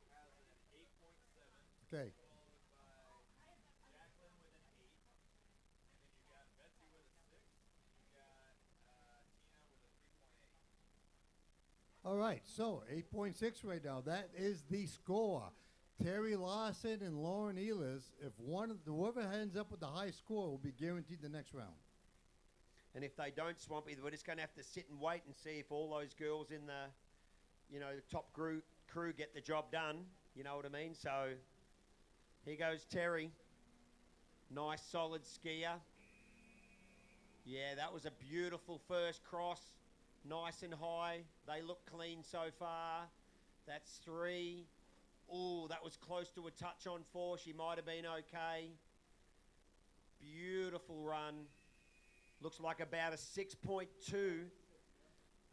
has an 8.7. Okay. Followed by Jacqueline with an 8. And then you got Betsy with a 6. You got Tina with a 3.8. All right. So 8.6 right now. That is the score. Terry Larson and Lauren Ehlers, if whoever ends up with the high score will be guaranteed the next round. And if they don't, Swampy, we're just going to have to sit and wait and see if all those girls in the, the top crew get the job done. You know what I mean? So here goes Terry. Nice, solid skier. Yeah, that was a beautiful first cross. Nice and high. They look clean so far. That's 3. Ooh, that was close to a touch on 4. She might have been okay. Beautiful run. Looks like about a 6.2.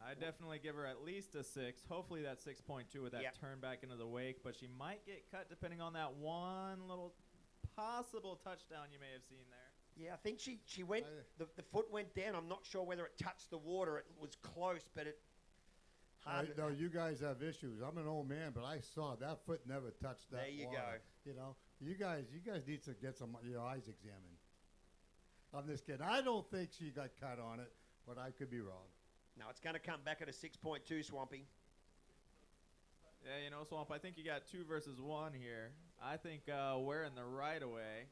I definitely give her at least a 6. Hopefully that 6.2 with that Yep. turn back into the wake, but she might get cut depending on that one little possible touchdown you may have seen there. Yeah, I think she went, the foot went down. I'm not sure whether it touched the water. It was close, but it hard. No, you guys have issues. I'm an old man, but I saw that foot never touched that There you water. go. You know, you guys need to get your eyes examined. I'm just kidding. I don't think she got cut on it, but I could be wrong. No, it's going to come back at a 6.2, Swampy. Yeah, Swamp, I think you got 2 versus 1 here. I think we're in the right away.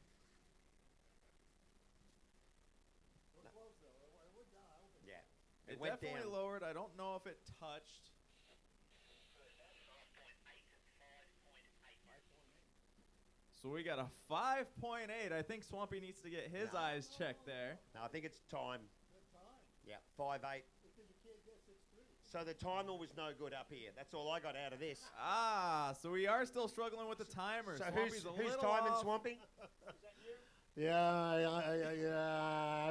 Yeah. It went definitely down. lowered. I don't know if it touched. So we got a 5.8. I think Swampy needs to get his eyes checked there. No, I think it's time. Yeah, 5.8. So the timer was no good up here. That's all I got out of this. So we are still struggling with the timer. So Swampy's who's a little timing, off. Swampy? Yeah,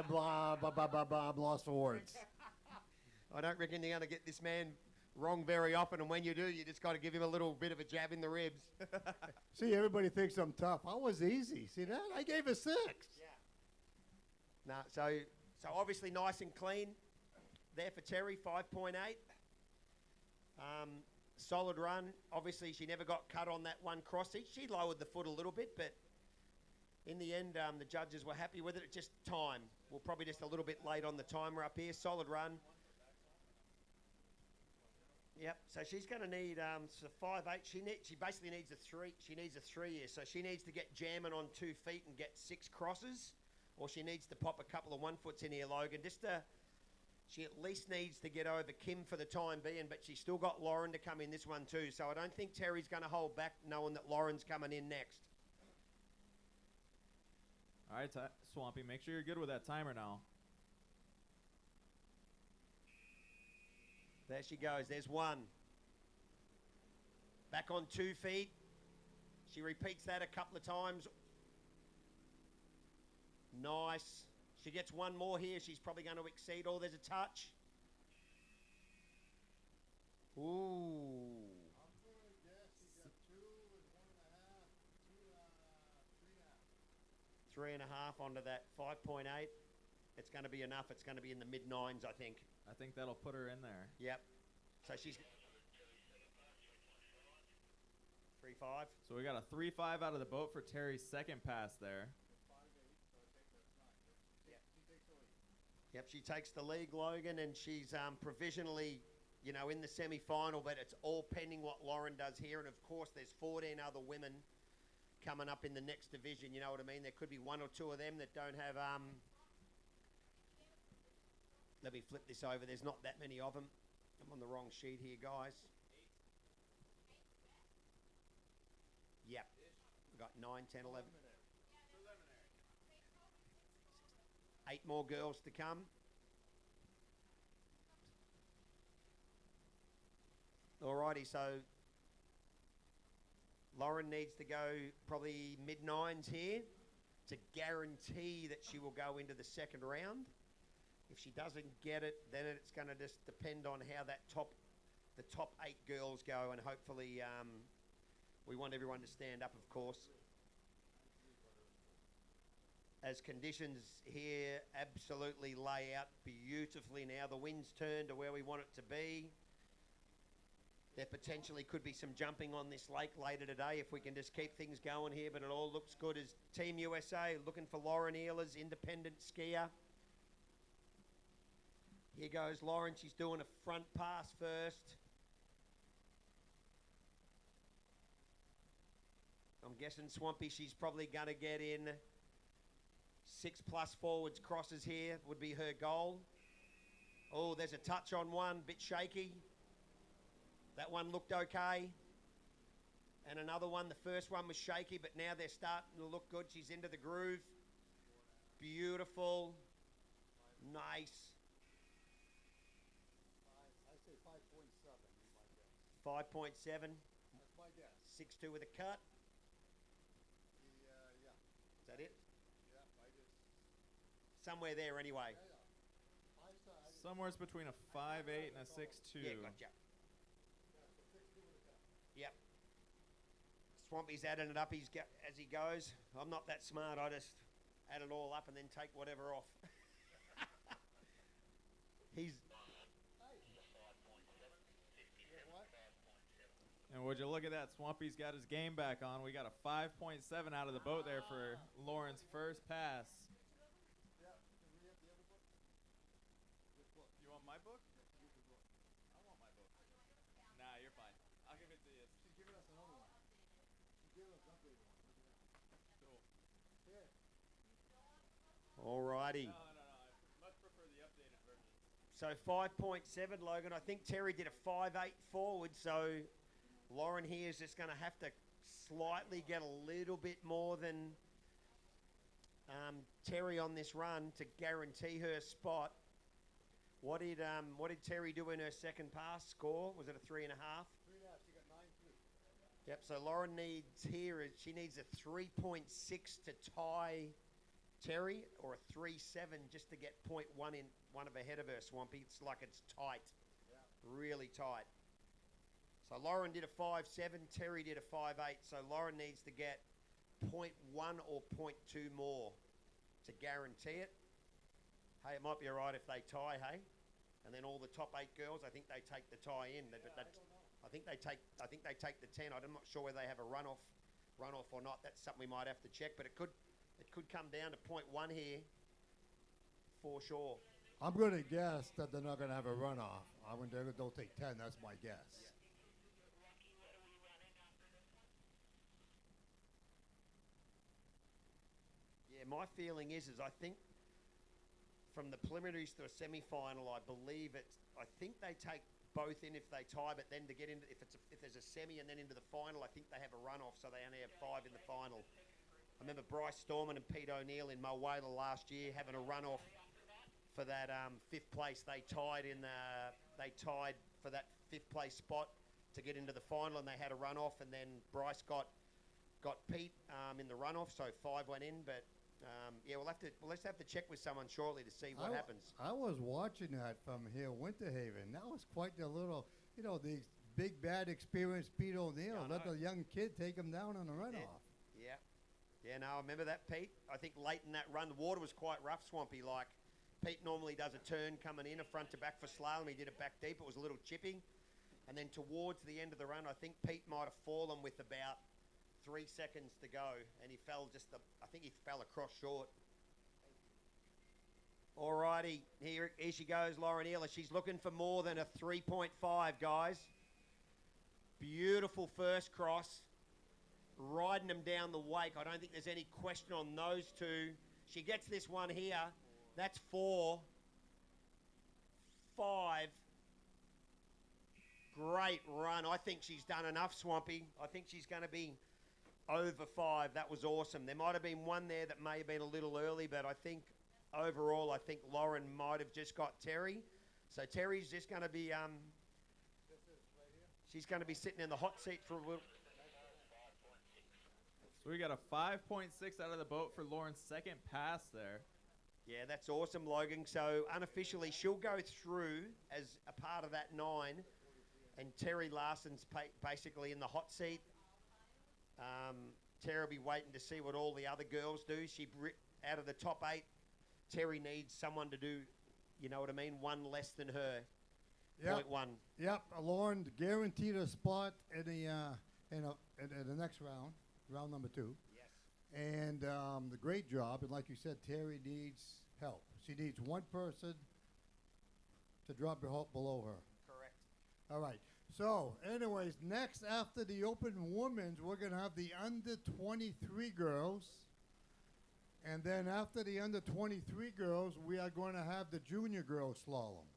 I'm lost for words. I don't reckon you're going to get this man wrong very often, and when you do, you just got to give him a little bit of a jab in the ribs. See, everybody thinks I'm tough. I was easy. See that? I gave a 6. Yeah. No, so obviously nice and clean there for Terry, 5.8. Solid run. Obviously, she never got cut on that one cross. She lowered the foot a little bit, but in the end, the judges were happy with it. It's just time. We're probably just a little bit late on the timer up here. Solid run. Yep. So she's going to need 5.8. She basically needs a 3. She needs a 3 here. So she needs to get jamming on 2 feet and get 6 crosses, or she needs to pop a couple of 1-foots in here, Logan. She at least needs to get over Kim for the time being, but she's still got Lauren to come in this one too. So I don't think Terry's going to hold back, knowing that Lauren's coming in next. All right, Swampy, make sure you're good with that timer now. There she goes. There's 1. Back on 2 feet. She repeats that a couple of times. Nice. She gets 1 more here. She's probably going to exceed. Oh, there's a touch. Ooh. I'm going to guess she got 2 and 1.5, 3.5 onto that 5.8. It's going to be enough. It's going to be in the mid-9s, I think. I think that'll put her in there. Yep. So she's 3.5. So we got a 3.5 out of the boat for Terry's second pass there. Yep, she takes the lead, Logan, and she's provisionally, in the semi-final, but it's all pending what Lauren does here. And, of course, there's 14 other women coming up in the next division, you know what I mean? There could be 1 or 2 of them that don't have... Let me flip this over. There's not that many of them. I'm on the wrong sheet here, guys. Yep. We've got 9, 10, 11. 8 more girls to come. Alrighty, so Lauren needs to go probably mid-9s here to guarantee that she will go into the second round. If she doesn't get it, then it's going to just depend on how the top 8 girls go, and hopefully we want everyone to stand up, of course. As conditions here absolutely lay out beautifully now. The wind's turned to where we want it to be. There potentially could be some jumping on this lake later today if we can just keep things going here, but it all looks good as Team USA looking for Lauren Ehlers, independent skier. Here goes Lauren. She's doing a front pass first. I'm guessing, Swampy, she's probably going to get in 6+ forwards crosses here would be her goal. Oh, there's a touch on one, bit shaky. That one looked okay. And another one, the first one was shaky, but now they're starting to look good. She's into the groove. Beautiful. Nice. I say 5.7. 5.7. That's my guess. 6.2 with a cut. Yeah. Is that it? Yeah, I just. Somewhere there anyway. Somewhere between a 5.8 and a 6.2. Yeah, gotcha. Yep. Swampy's adding it up as he goes. I'm not that smart. I just add it all up and then take whatever off. He's. And would you look at that? Swampy's got his game back on. We got a 5.7 out of the boat there for Lauren's first pass. You want my book? I want my book. Nah, you're fine. I'll give it to you. She's giving us another one. She's giving us an updated one. Cool. Here. Alrighty. No. I much prefer the updated version. So 5.7, Logan. I think Terry did a 5.8 forward, so Lauren here is just going to have to slightly get a little bit more than Terry on this run to guarantee her spot. What did Terry do in her second pass score? Was it a 3.5? 3.5. She got 9.3. Yep. So Lauren needs she needs a 3.6 to tie Terry, or a 3.7 just to get 0.1 in one of ahead of her. Swampy. It's like it's tight, really tight. So Lauren did a 5.7, Terry did a 5.8. So Lauren needs to get 0.1 or 0.2 more to guarantee it. Hey, it might be all right if they tie, hey? And then all the top 8 girls, I think they take the tie in. I think they take the 10. I'm not sure whether they have a runoff or not. That's something we might have to check, but it could come down to 0.1 here for sure. I'm going to guess that they're not going to have a runoff. They'll take 10. That's my guess. Yeah, my feeling is I think from the preliminaries to a semi-final, I think they take both in if they tie, but then to get into if there's a semi and then into the final, I think they have a runoff, so they only have 5 in the final. I remember Bryce Storman and Pete O'Neill in Mulwala last year having a runoff for that 5th place. They tied for that 5th place spot to get into the final, and they had a runoff, and then Bryce got Pete in the runoff, so 5 went in, but. We'll have to check with someone shortly to see what happens. I was watching that from here, Winter Haven. That was quite a little, the big bad experience. Pete O'Neill let the young kid take him down on the runoff. Yeah. No, I remember that, Pete. I think late in that run, the water was quite rough, Swampy. Like Pete normally does a turn coming in, a front to back for slalom. He did it back deep. It was a little chippy, and then towards the end of the run, I think Pete might have fallen with about 3 seconds to go, and he fell I think he fell across short. Alrighty, here she goes, Lauren Ealer. She's looking for more than a 3.5, guys. Beautiful first cross. Riding them down the wake. I don't think there's any question on those two. She gets this one here. That's 4. 5. Great run. I think she's done enough, Swampy. I think she's going to be over 5. That was awesome. There might have been one there that may have been a little early, but I think overall, I think Lauren might have just got Terry. So Terry's just going to be she's going to be sitting in the hot seat for a little. So we got a 5.6 out of the boat for Lauren's second pass there. Yeah, that's awesome, Logan. So unofficially, she'll go through as a part of that 9, and Terry Larson's basically in the hot seat. Terry will be waiting to see what all the other girls do. Out of the top 8, Terry needs someone to do, you know what I mean, 1 less than her. Yep. 0.1. Yep. Lauren guaranteed a spot in the next round number 2. Yes. And the great job, and like you said, Terry needs help. She needs one person to drop below her. Correct. All right. So, anyways, next after the open women's, we're going to have the under 23 girls. And then after the under 23 girls, we are going to have the junior girls slalom.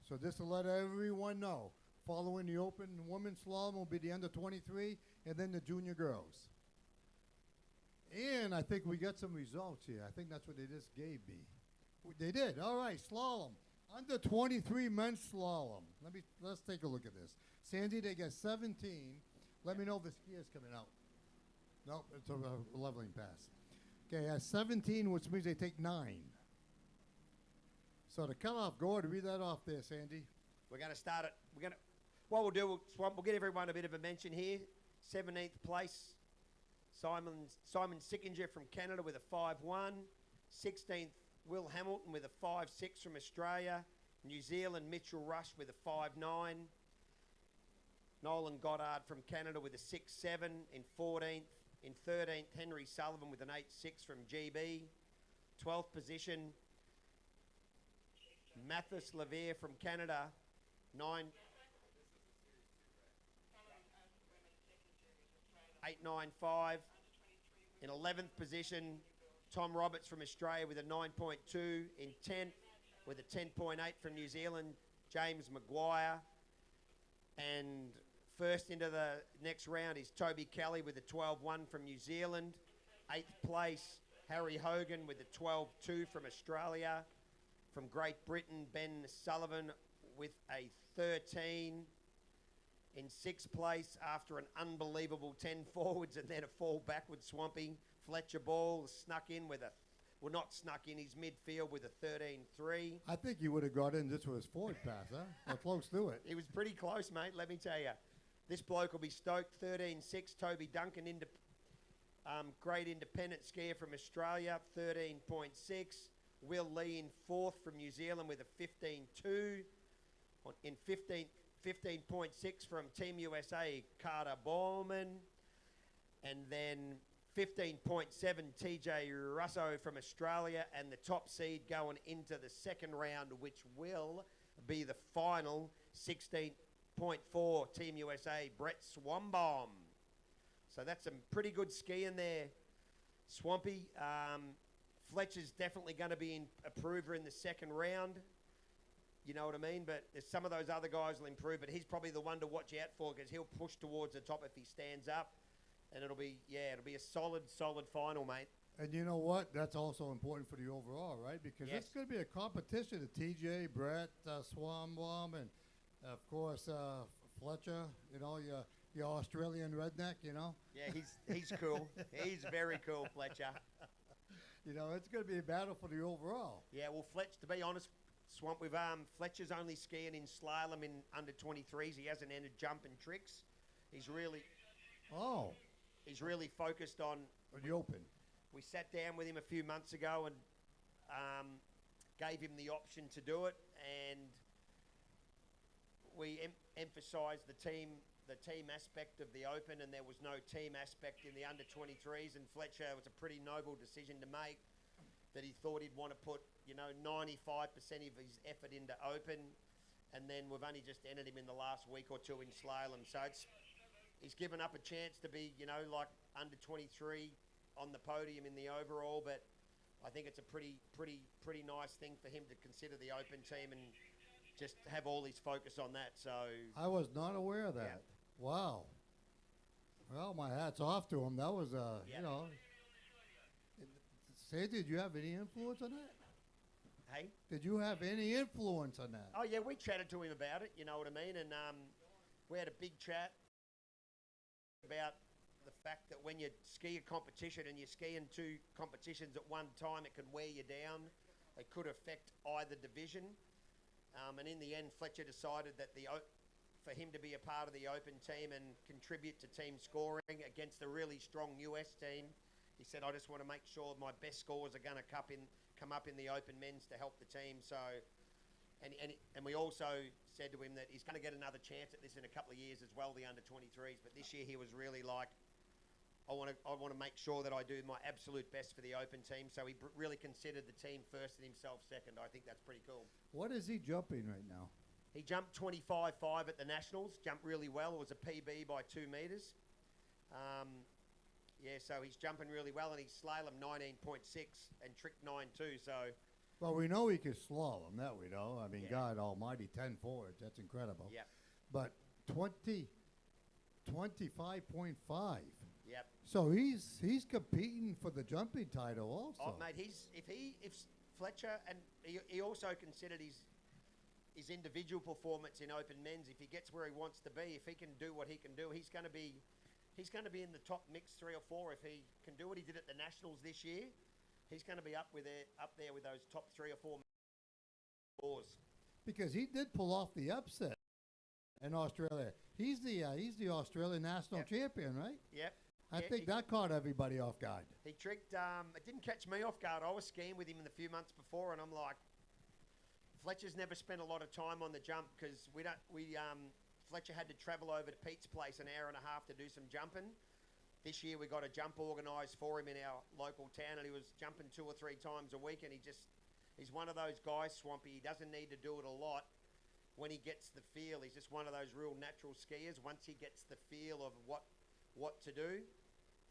So just to let everyone know, following the open women's slalom will be the under 23 and then the junior girls. And I think we got some results here. I think that's what they just gave me. They did. All right, slalom. Under 23 men's slalom. Let's take a look at this. Sandy, they got 17. Let me know if the ski is coming out. Nope, it's a leveling pass. Okay, 17, which means they take 9. So the cutoff, go ahead, read that off there, Sandy. We're going to start it. What we'll do, Swamp, we'll get everyone a bit of a mention here. 17th place, Simon Sickinger from Canada with a 5-1. 16th, Will Hamilton with a 5-6 from Australia. New Zealand, Mitchell Rush with a 5-9. Nolan Goddard from Canada with a 6-7 in 14th. In 13th, Henry Sullivan with an 8-6 from GB. 12th position, Mathis Laier from Canada, 8.95. In 11th position, Tom Roberts from Australia with a 9.2. In 10th, with a 10.8 from New Zealand, James Maguire. And first into the next round is Toby Kelly with a 12.1 from New Zealand. 8th place, Harry Hogan with a 12.2 from Australia. From Great Britain, Ben Sullivan with a 13. In 6th place, after an unbelievable 10 forwards and then a fall backwards, Swampy, Fletcher Ball snuck in with a, well, not snuck in, his midfield with a 13.3. I think he would have got in just with his forward pass, huh? Or close to it. He was pretty close, mate, let me tell you. This bloke will be stoked. 13.6. Toby Duncan, great independent skier from Australia, 13.6. Will Lee in 4th from New Zealand with a 15.2. In 15.6 from Team USA, Carter Bowman. And then 15.7, TJ Russo from Australia. And the top seed going into the second round, which will be the final, 16.4, Team USA, Brett Swambaum. So that's some pretty good skiing there, Swampy. Fletcher's definitely going to be a prover in the second round. You know what I mean? But there's some of those other guys will improve, but he's probably the one to watch out for because he'll push towards the top if he stands up. And it'll be a solid final, mate. And you know what? That's also important for the overall, right? Because Yes. it's going to be a competition to TJ, Brett, Swambaum, and, of course, Fletcher, you know, your Australian redneck, you know? Yeah, he's cool. He's very cool, Fletcher. You know, it's going to be a battle for the overall. Yeah, well, to be honest, Swamp, with Fletcher's only skiing in slalom in under 23s. He hasn't entered jumping tricks. He's really focused on the open. We sat down with him a few months ago and gave him the option to do it, and we emphasised the team aspect of the open, and there was no team aspect in the under 23s. And Fletcher, it was a pretty noble decision to make, that he thought he'd want to put, 95% of his effort into open, and then we've only just entered him in the last week or two in slalom. So he's given up a chance to be, like under 23 on the podium in the overall, but I think it's a pretty nice thing for him to consider the open team and just have all his focus on that. So I was not aware of that. Yeah. Wow. Well, my hat's off to him. That was, Say, did you have any influence on that? Hey? Did you have any influence on that? Oh, yeah, we chatted to him about it, you know what I mean? And we had a big chat about the fact that when you ski a competition and you ski in 2 competitions at one time, it can wear you down. It could affect either division. And in the end, Fletcher decided that for him to be a part of the open team and contribute to team scoring against a really strong US team, he said, I just want to make sure my best scores are going to come up in the open men's to help the team. So, and we also said to him that he's going to get another chance at this in a couple of years as well, the under 23s. But this year he was really like, I want to make sure that I do my absolute best for the open team. So he really considered the team first and himself second. I think that's pretty cool. What is he jumping right now? He jumped 25.5 at the Nationals, jumped really well. It was a PB by 2 metres. So he's jumping really well, and he's slalom 19.6 and trick 9.2. So Well, we know he can slalom, that we know. I mean, Yeah. God almighty, 10 forwards, that's incredible. Yep. But 25.5. Yep. So he's competing for the jumping title also. Oh, mate, if Fletcher, and he also considered his individual performance in open men's. If he gets where he wants to be, if he can do what he can do, he's going to be in the top mix 3 or 4. If he can do what he did at the Nationals this year, he's going to be up there with those top 3 or 4 scores. Because he did pull off the upset in Australia. He's the Australian national champion, right? Yep. I think that caught everybody off guard. He tricked. It didn't catch me off guard. I was skiing with him in the few months before, and I'm like, Fletcher's never spent a lot of time on the jump because Fletcher had to travel over to Pete's place an hour and a half to do some jumping. This year we got a jump organised for him in our local town, and he was jumping 2 or 3 times a week, and he's one of those guys, Swampy. He doesn't need to do it a lot when he gets the feel. He's just one of those real natural skiers. Once he gets the feel of what to do,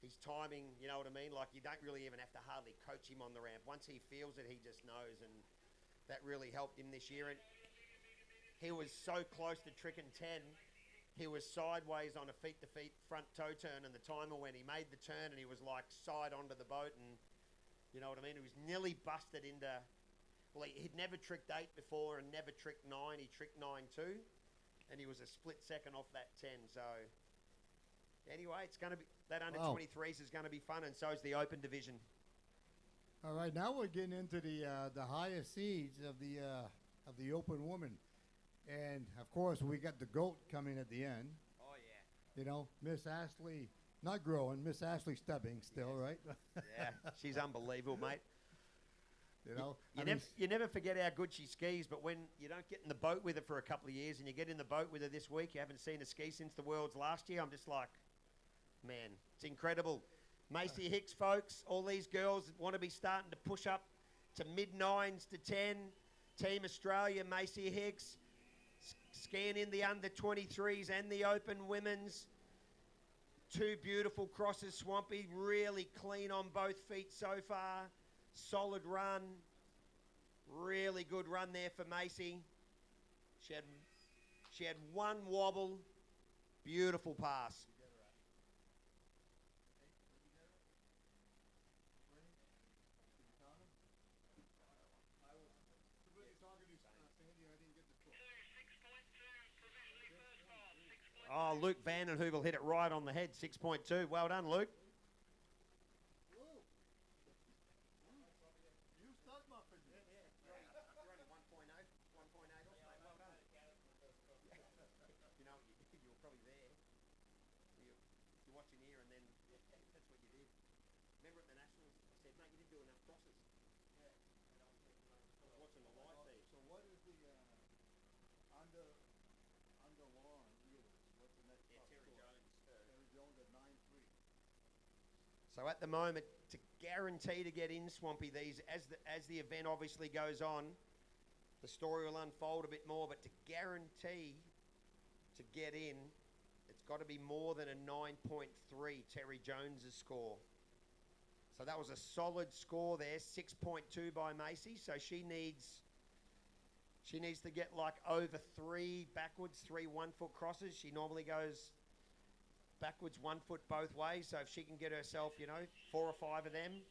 his timing, you know what I mean? Like, you don't really even have to hardly coach him on the ramp. Once he feels it, he just knows, and that really helped him this year. And he was so close to tricking 10. He was sideways on a feet-to-feet front toe turn, and the timer, when he made the turn, and he was like side onto the boat, and you know what I mean? He was nearly busted into, well, he'd never tricked 8 before and never tricked 9. He tricked 9 too, and he was a split second off that 10. So anyway, it's going to be, that under 23s is going to be fun, and so is the open division. All right, now we're getting into the higher seeds of the open woman. And, of course, we got the GOAT coming at the end. Oh, yeah. You know, Miss Ashley, not growing, Miss Ashley Stebbing still, right? Yeah, she's unbelievable, mate. You know, you never forget how good she skis, but when you don't get in the boat with her for a couple of years and you get in the boat with her this week, you haven't seen her ski since the Worlds last year, I'm just like, man, it's incredible. Macy Hicks, folks, all these girls want to be starting to push up to mid-9s to 10. Team Australia, Macy Hicks, skiing in the under 23s and the open women's. 2 beautiful crosses, Swampy, really clean on both feet so far. Solid run, really good run there for Macy. She had 1 wobble, beautiful pass. Oh, Luke Vandenheuvel hit it right on the head, 6.2. Well done, Luke. So at the moment, to guarantee to get in, Swampy, these as the event obviously goes on, the story will unfold a bit more, but to guarantee to get in, it's got to be more than a 9.3, Terry Jones's score. So that was a solid score there, 6.2 by Macy. So she needs to get like over 3 backwards, 3 1-foot crosses. She normally goes backwards 1 foot both ways, so if she can get herself, 4 or 5 of them.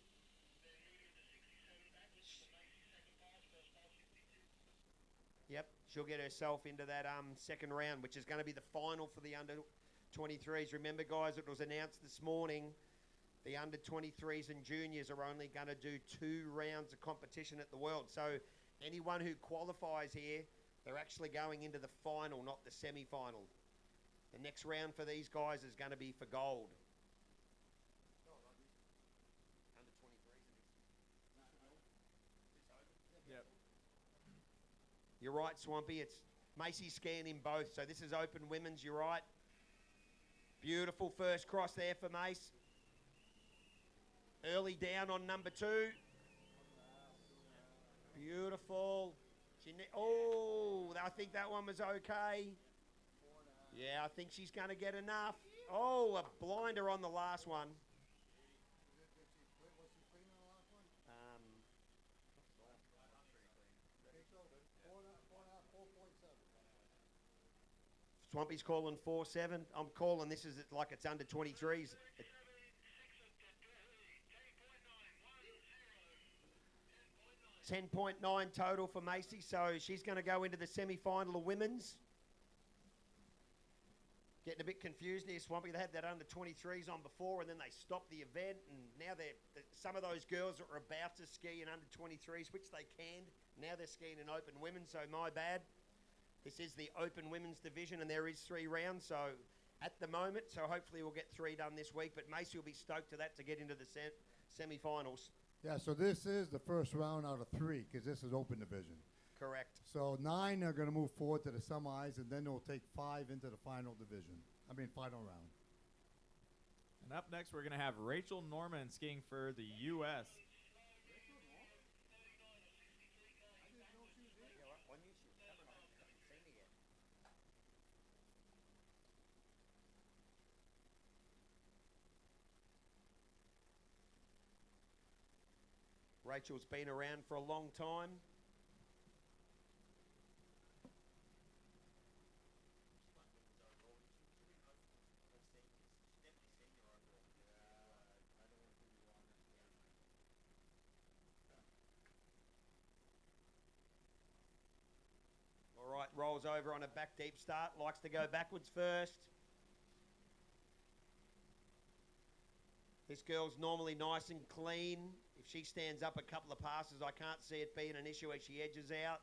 Yep, she'll get herself into that second round, which is going to be the final for the under 23s. Remember, guys, it was announced this morning the under 23s and juniors are only going to do 2 rounds of competition at the World. So anyone who qualifies here, they're actually going into the final, not the semi-final. The next round for these guys is going to be for gold. Under 23s. Yep. You're right, Swampy. It's Macy's skiing in both. So this is open women's. You're right. Beautiful first cross there for Mace. Early down on number 2. Beautiful. I think that one was okay. Yeah, I think she's going to get enough. Oh, a blinder on the last one. Swampy's calling 4-7. I'm calling this as like it's under 23s. 10.9 total for Macy, so she's going to go into the semi-final of women's. Getting a bit confused here, Swampy. They had that under 23s on before, and then they stopped the event, and now some of those girls are about to ski in under 23s, which they can. Now they're skiing in open women's, so my bad. This is the open women's division, and there is 3 rounds, so at the moment, so hopefully we'll get 3 done this week, but Macy will be stoked to that to get into the semi-finals. Yeah, so this is the first round out of 3, because this is open division. Correct. So 9 are going to move forward to the semis, and then they'll take 5 into the final division. Final round. And up next, we're going to have Rachel Norman skiing for the U.S. Rachel's been around for a long time. All right, rolls over on a back deep start, likes to go backwards first. This girl's normally nice and clean. If she stands up a couple of passes, I can't see it being an issue as she edges out.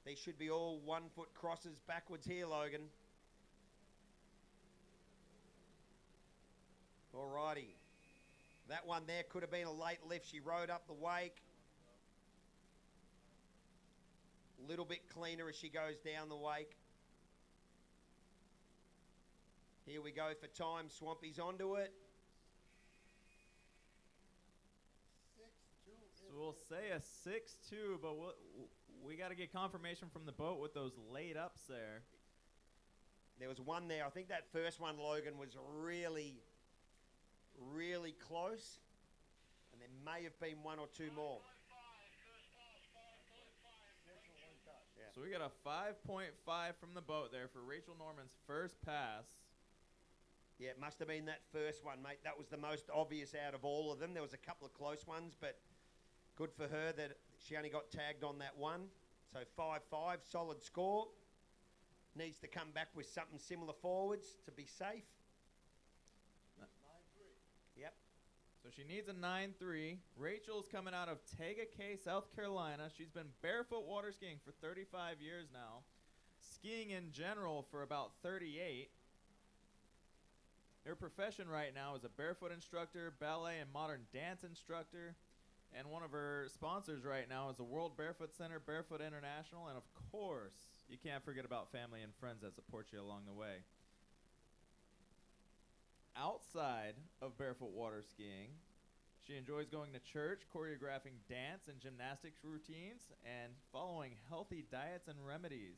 These should be all 1-foot crosses backwards here, Logan. Alrighty. That one there could have been a late lift. She rode up the wake. A little bit cleaner as she goes down the wake. Here we go for time. Swampy's onto it. So we'll say a 6-2, but we got to get confirmation from the boat with those laid ups there. There was one there. I think that first one, Logan, was really, really close. And there may have been 1 or 2 more. Yeah. So we got a 5.5 from the boat there for Rachel Norman's first pass. Yeah, it must have been that first one, mate. That was the most obvious out of all of them. There was a couple of close ones, but good for her that she only got tagged on that one. So 5-5, solid score. Needs to come back with something similar forwards to be safe. 9-3. Yep. So she needs a 9-3. Rachel's coming out of Tagakay, South Carolina. She's been barefoot water skiing for 35 years now. Skiing in general for about 38. Her profession right now is a barefoot instructor, ballet and modern dance instructor. And one of her sponsors right now is the World Barefoot Center, Barefoot International, and of course, you can't forget about family and friends that support you along the way. Outside of barefoot water skiing, she enjoys going to church, choreographing dance and gymnastics routines, and following healthy diets and remedies.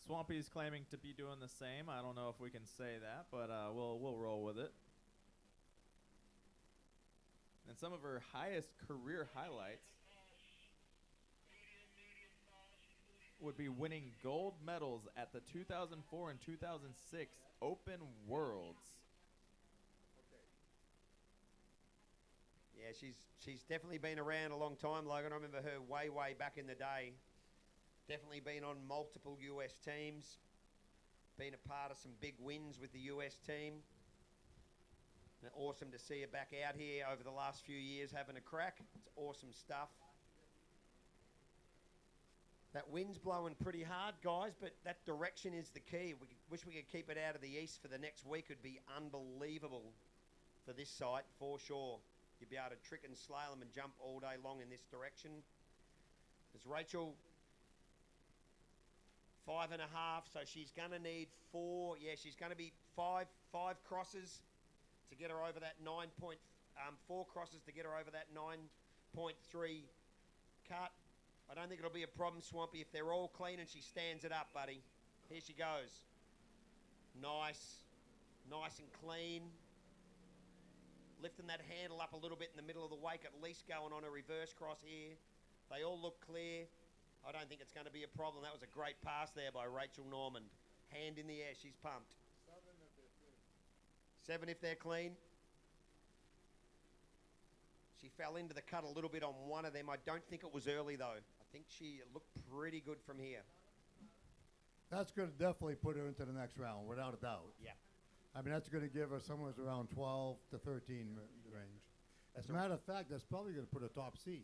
Swampy's claiming to be doing the same. I don't know if we can say that, but we'll roll with it. And some of her highest career highlights would be winning gold medals at the 2004 and 2006 Open Worlds. Yeah, she's definitely been around a long time, Logan. I remember her way back in the day. Definitely been on multiple US teams. Been a part of some big wins with the US team. And awesome to see her back out here over the last few years having a crack. It's awesome stuff. That wind's blowing pretty hard, guys, but that direction is the key. We wish we could keep it out of the east for the next week. It would be unbelievable for this site, for sure. You'd be able to trick and slalom and jump all day long in this direction. There's Rachel, 5.5, so she's going to need 4. Yeah, she's going to be five crosses to get her over that 4 crosses to get her over that 9.3 cut. I don't think it'll be a problem, Swampy, if they're all clean and she stands it up, buddy. Here she goes. Nice and clean. Lifting that handle up a little bit in the middle of the wake, at least going on a reverse cross here. They all look clear. I don't think it's going to be a problem. That was a great pass there by Rachel Norman. Hand in the air. She's pumped. 7 if they're clean. She fell into the cut a little bit on one of them. I don't think it was early, though. I think she looked pretty good from here. That's going to definitely put her into the next round, without a doubt. Yeah. I mean, that's going to give her somewhere around 12 to 13 range. As a matter of fact, that's probably going to put her top seed.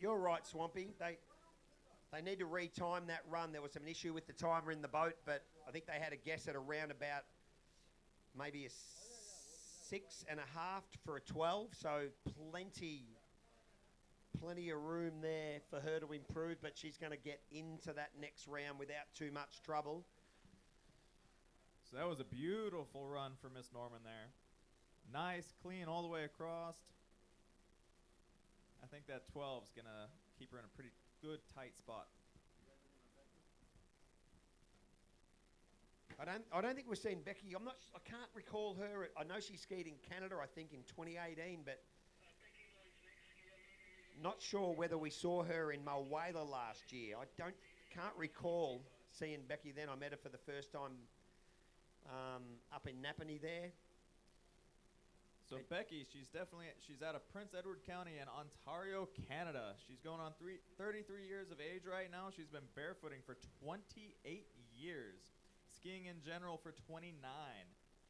You're right, Swampy. They need to retime that run. There was an issue with the timer in the boat, but I think they had a guess at around about maybe a 6.5 for a 12. So plenty of room there for her to improve, but she's going to get into that next round without too much trouble. So that was a beautiful run for Miss Norman there. Nice, clean all the way across. I think that 12 is going to keep her in a pretty good, tight spot. I don't think we've seen Becky. I can't recall her. I know she skied in Canada, I think, in 2018, but not sure whether we saw her in Mulwala last year. Can't recall seeing Becky then. I met her for the first time up in Napanee there. So Becky, she's out of Prince Edward County in Ontario, Canada. She's going on 33 years of age right now. She's been barefooting for 28 years, skiing in general for 29.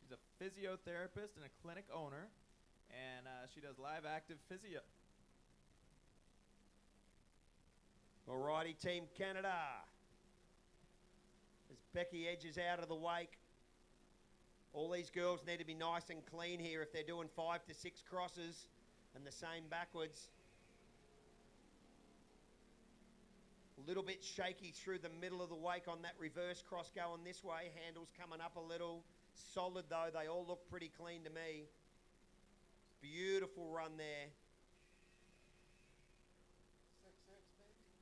She's a physiotherapist and a clinic owner, and she does live active physio. Alrighty, Team Canada. As Becky edges out of the wake. All these girls need to be nice and clean here if they're doing 5 to 6 crosses and the same backwards. A little bit shaky through the middle of the wake on that reverse cross going this way. Handles coming up a little. Solid though, they all look pretty clean to me. Beautiful run there. 6-6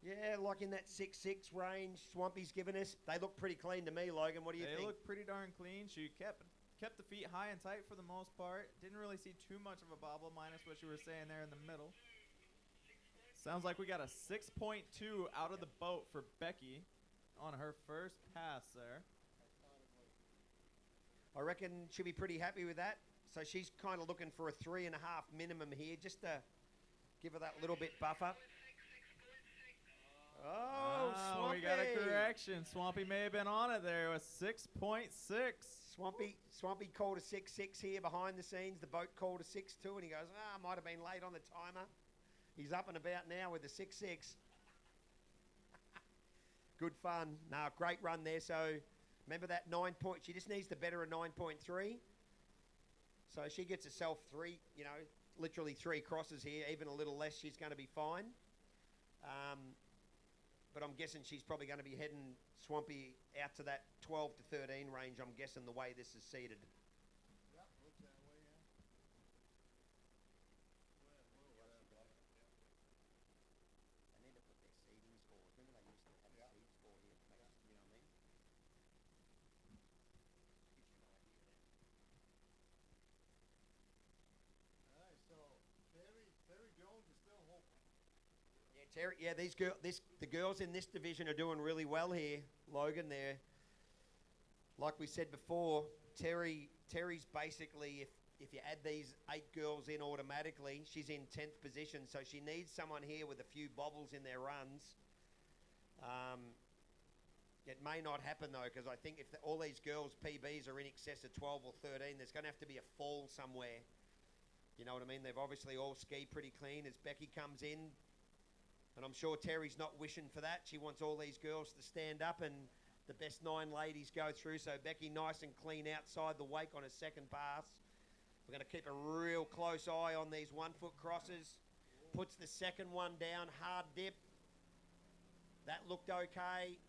maybe? Yeah, like in that 6-6 range Swampy's given us. They look pretty clean to me, Logan. What do you think? They look pretty darn clean. She kept the feet high and tight for the most part. Didn't really see too much of a bobble, minus what you were saying there in the middle. Sounds like we got a 6.2 out of the boat for Becky on her first pass there. I reckon she'll be pretty happy with that. So she's kind of looking for a 3.5 minimum here, just to give her that little bit buffer. Oh, Swampy. We got a correction. Swampy may have been on it there with 6.6. Swampy called a 6-6 here behind the scenes. The boat called a 6-2, and he goes, might have been late on the timer. He's up and about now with the 6-6. Good fun. No, great run there. So remember that 9 point. She just needs to better a 9.3. So she gets herself literally 3 crosses here. Even a little less, she's going to be fine. But I'm guessing she's probably going to be heading Swampy out to that 12 to 13 range, I'm guessing, the way this is seeded. Yep, looks that way, yeah. They need to put their seeding scores. Remember they used to have a seed score here. You know what I mean? Gives you an idea then. All right, so Terry Jones is still hoping. Yeah, the girls in this division are doing really well here, Logan. They're, like we said before, Terry's basically, if you add these 8 girls in automatically, she's in 10th position. So she needs someone here with a few bobbles in their runs. It may not happen though, because I think if all these girls' PBs are in excess of 12 or 13, there's going to have to be a fall somewhere. You know what I mean? They've obviously all skied pretty clean as Becky comes in. And I'm sure Terry's not wishing for that. She wants all these girls to stand up and the best 9 ladies go through. So Becky nice and clean outside the wake on a second pass. We're going to keep a real close eye on these 1-foot crosses. Puts the second one down, hard dip. That looked okay.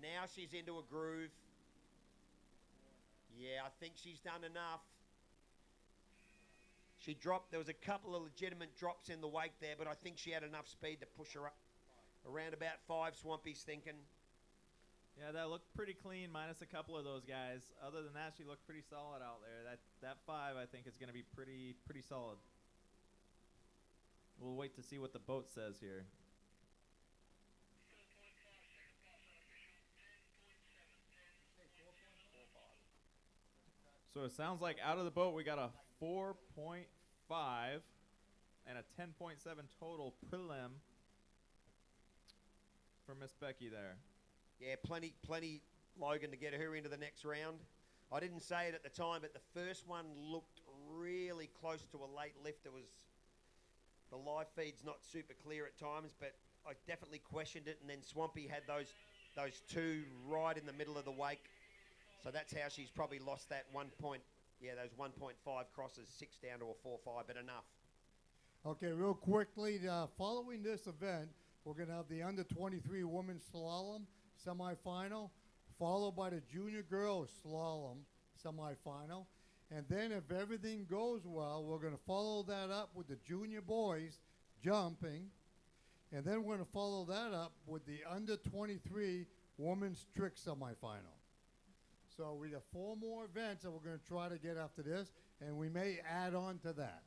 Now she's into a groove. Yeah, I think she's done enough. She dropped, there was a couple of legitimate drops in the wake there, but I think she had enough speed to push her up. Around about 5, Swampy's thinking. Yeah, that looked pretty clean, minus a couple of those guys. Other than that, she looked pretty solid out there. That 5, I think, is going to be pretty solid. We'll wait to see what the boat says here. So it sounds like out of the boat we got a 4.5 and a 10.7 total prelim for Miss Becky there. Yeah, plenty, Logan, to get her into the next round. I didn't say it at the time, but the first one looked really close to a late lift. It was, the live feed's not super clear at times, but I definitely questioned it. And then Swampy had those 2 right in the middle of the wake. So that's how she's probably lost that those 1.5 crosses, 6 down to a 4.5, but enough. Okay, real quickly, following this event, we're going to have the under-23 women's slalom semifinal, followed by the junior girls slalom semifinal. And then if everything goes well, we're going to follow that up with the junior boys jumping. And then we're going to follow that up with the under-23 women's trick semifinal. So we have 4 more events that we're going to try to get after this, and we may add on to that.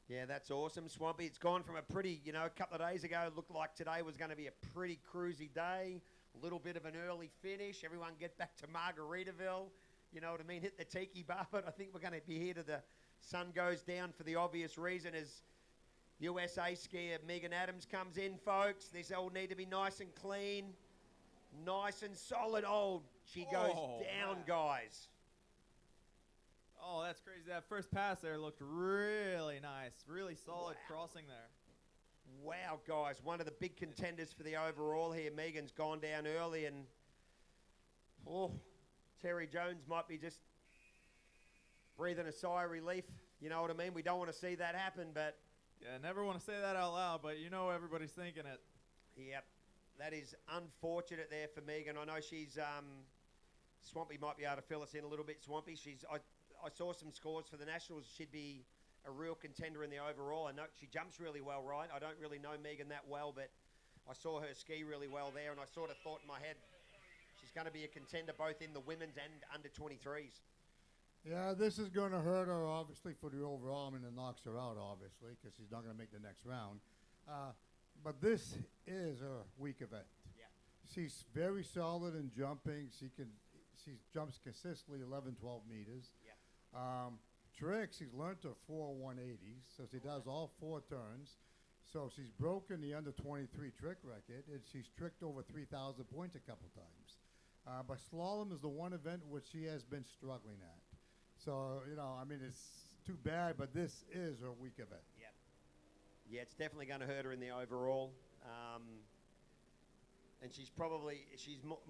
Yeah, that's awesome, Swampy. It's gone from a pretty, a couple of days ago, it looked like today was going to be a pretty cruisy day, a little bit of an early finish. Everyone get back to Margaritaville, you know what I mean, hit the tiki bar, but I think we're going to be here till the sun goes down for the obvious reason as USA skier Megan Adams comes in, folks. These all need to be nice and clean, nice and solid. Oh, she goes down, guys. Oh, that's crazy. That first pass there looked really nice. Really solid crossing there. Wow, guys. One of the big contenders for the overall here. Megan's gone down early, and Terry Jones might be just breathing a sigh of relief. You know what I mean? We don't want to see that happen, but... Yeah, I never want to say that out loud, but you know everybody's thinking it. Yep. That is unfortunate there for Megan. I know she's... Swampy might be able to fill us in a little bit, Swampy. I saw some scores for the Nationals. She'd be a real contender in the overall. I know she jumps really well, right? I don't really know Megan that well, but I saw her ski really well there, and I sort of thought in my head she's going to be a contender both in the women's and under 23s. Yeah, this is going to hurt her, obviously, for the overall. I mean, it knocks her out, obviously, because she's not going to make the next round. But this is a weak event. Yeah. She's very solid in jumping. She jumps consistently 11, 12 meters. Yeah. Trick, she's learned her 4 180s, so she does all 4 turns. So she's broken the under 23 trick record, and she's tricked over 3,000 points a couple times. But slalom is the one event which she has been struggling at. So, I mean, it's too bad, but this is her weak event. Yeah. Yeah, it's definitely going to hurt her in the overall. And she's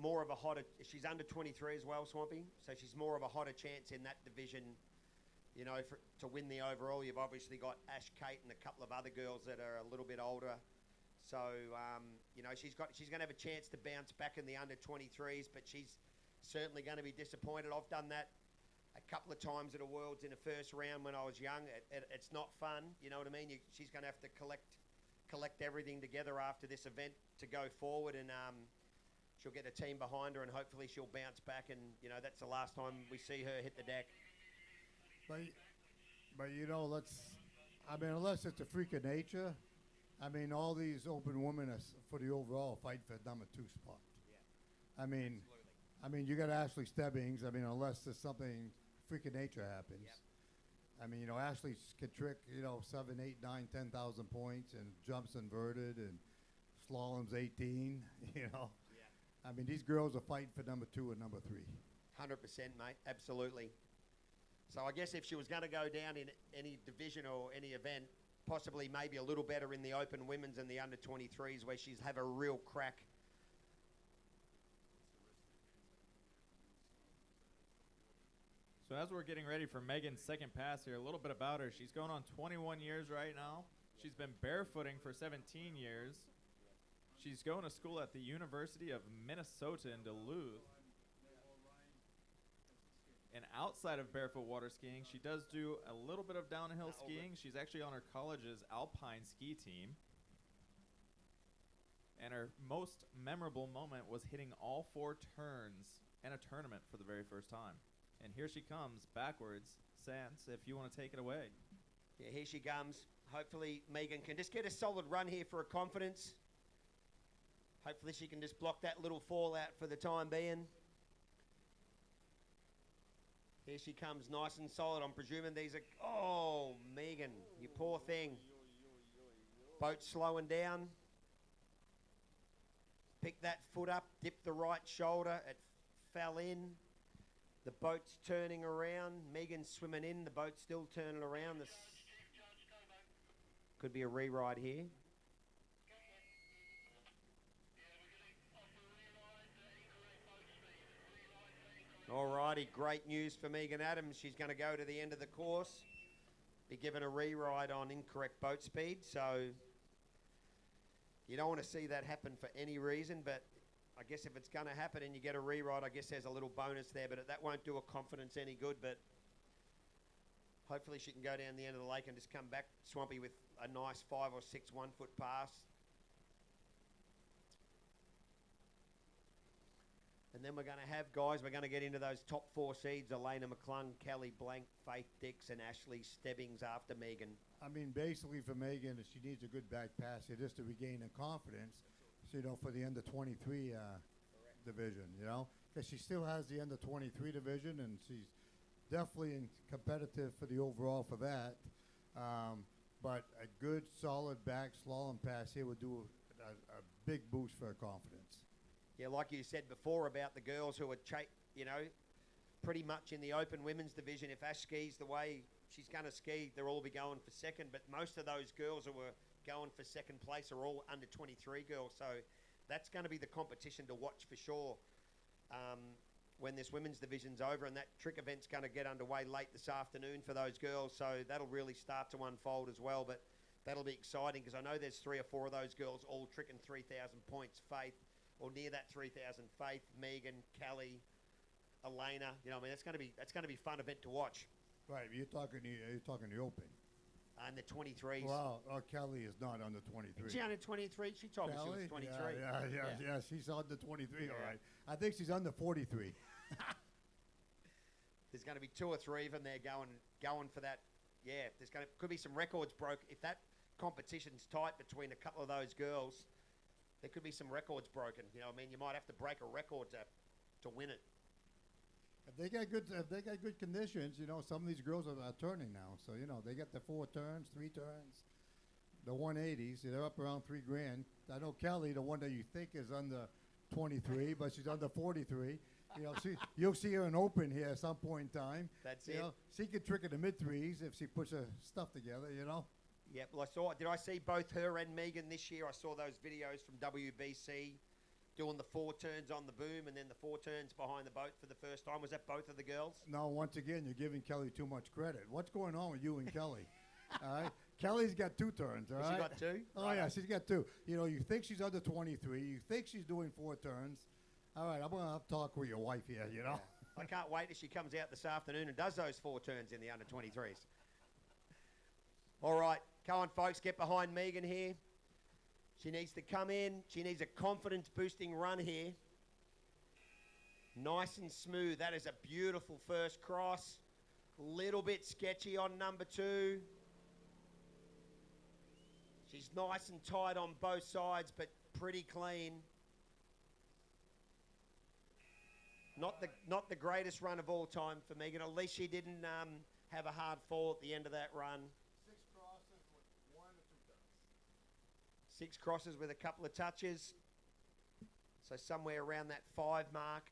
more of a hotter, she's under 23 as well, Swampy, so she's more of a hotter chance in that division, to win the overall. You've obviously got Ash Kate and a couple of other girls that are a little bit older. So, she's going to have a chance to bounce back in the under 23s, but she's certainly going to be disappointed. I've done that a couple of times at a Worlds in the first round when I was young. It's not fun, you know what I mean? She's going to have to collect everything together after this event to go forward, and she'll get a team behind her, and hopefully she'll bounce back, and that's the last time we see her hit the deck. But unless it's a freak of nature, I mean, all these open women for the overall fight for number 2 spot. Yeah. I mean, you got Ashley Stebbings. I mean, unless there's something freak of nature happens. Yep. I mean, Ashley can trick, 7, 8, 9, 10,000 points and jumps inverted and slaloms 18, Yeah. I mean, these girls are fighting for number 2 and number 3. 100%, mate. Absolutely. So I guess if she was going to go down in any division or any event, possibly maybe a little better in the open women's and the under 23s where she's have a real crack. So as we're getting ready for Megan's second pass here, a little bit about her. She's going on 21 years right now. She's been barefooting for 17 years. She's going to school at the University of Minnesota in Duluth. And outside of barefoot water skiing, she does do a little bit of downhill skiing. She's actually on her college's alpine ski team. And her most memorable moment was hitting all 4 turns in a tournament for the very first time. And here she comes backwards. Sans, if you want to take it away. Yeah, here she comes. Hopefully Megan can just get a solid run here for her confidence. Hopefully she can just block that little fallout for the time being. Here she comes nice and solid. I'm presuming these are... Oh, Megan, you poor thing. Boat slowing down. Pick that foot up, dip the right shoulder. It fell in. The boat's turning around. Megan's swimming in. The boat's still turning around. Could be a reride here. Alrighty, great news for Megan Adams. She's going to go to the end of the course. Be given a reride on incorrect boat speed. So you don't want to see that happen for any reason, but I guess if it's going to happen and you get a reride, I guess there's a little bonus there, but that won't do her confidence any good. But hopefully she can go down the end of the lake and just come back, Swampy, with a nice 5 or 6 1-foot pass. And then we're going to have, guys, we're going to get into those top 4 seeds: Elena McClung, Kelly Blank, Faith Dix, and Ashley Stebbings after Megan. I mean, basically for Megan, she needs a good back pass here just to regain her confidence, so, you know, for the under 23 division, you know, because she still has the under 23 division, and she's definitely competitive for the overall for that. But a good, solid back slalom pass here would do a big boost for her confidence. Yeah, like you said before about the girls who are, you know, pretty much in the open women's division. If Ash skis the way she's going to ski, they'll all be going for second. But most of those girls who were going for second place are all under 23 girls. So that's going to be the competition to watch for sure when this women's division's over. And that trick event's going to get underway late this afternoon for those girls. So that'll really start to unfold as well. But that'll be exciting because I know there's 3 or 4 of those girls all tricking 3,000 points. Faith, or near that 3,000. Faith, Megan, Kelly, Elena. You know, I mean, that's going to be a fun event to watch. Right, you're talking the open. And the 23s. Well, Kelly is not under 23. Is she under 23? She told me she was 23. Yeah, she's under 23, all right. I think she's under 43. There's going to be 2 or 3 of them there going for that. Yeah, could be some records broke. If that competition's tight between a couple of those girls, there could be some records broken. You know, I mean, you might have to break a record to win it. If they got good conditions, you know, some of these girls are turning now. So, you know, they get the 4 turns, 3 turns, the 180s. They're up around $3,000. I know Kelly, the one that you think is under 23, but she's under 43. You know, you'll see her in open here at some point in time. That's you it. Know, she could trick in the mid-3s if she puts her stuff together, you know. Yep, well, did I see both her and Megan this year? I saw those videos from WBC doing the 4 turns on the boom and then the 4 turns behind the boat for the first time. Was that both of the girls? No, once again, you're giving Kelly too much credit. What's going on with you and Kelly? All right? Kelly's got 2 turns, all right? She got 2? Oh, yeah, she's got 2. You know, you think she's under 23. You think she's doing 4 turns. All right, I'm going to have to talk with your wife here, you know? I can't wait till she comes out this afternoon and does those 4 turns in the under 23s. All right, come on, folks, get behind Megan here. She needs to come in. She needs a confidence-boosting run here. Nice and smooth. That is a beautiful first cross. Little bit sketchy on number 2. She's nice and tight on both sides, but pretty clean. Not the greatest run of all time for Megan. At least she didn't have a hard fall at the end of that run. 6 crosses with 1 or 2 touches. 6 crosses with a couple of touches. So somewhere around that 5 mark.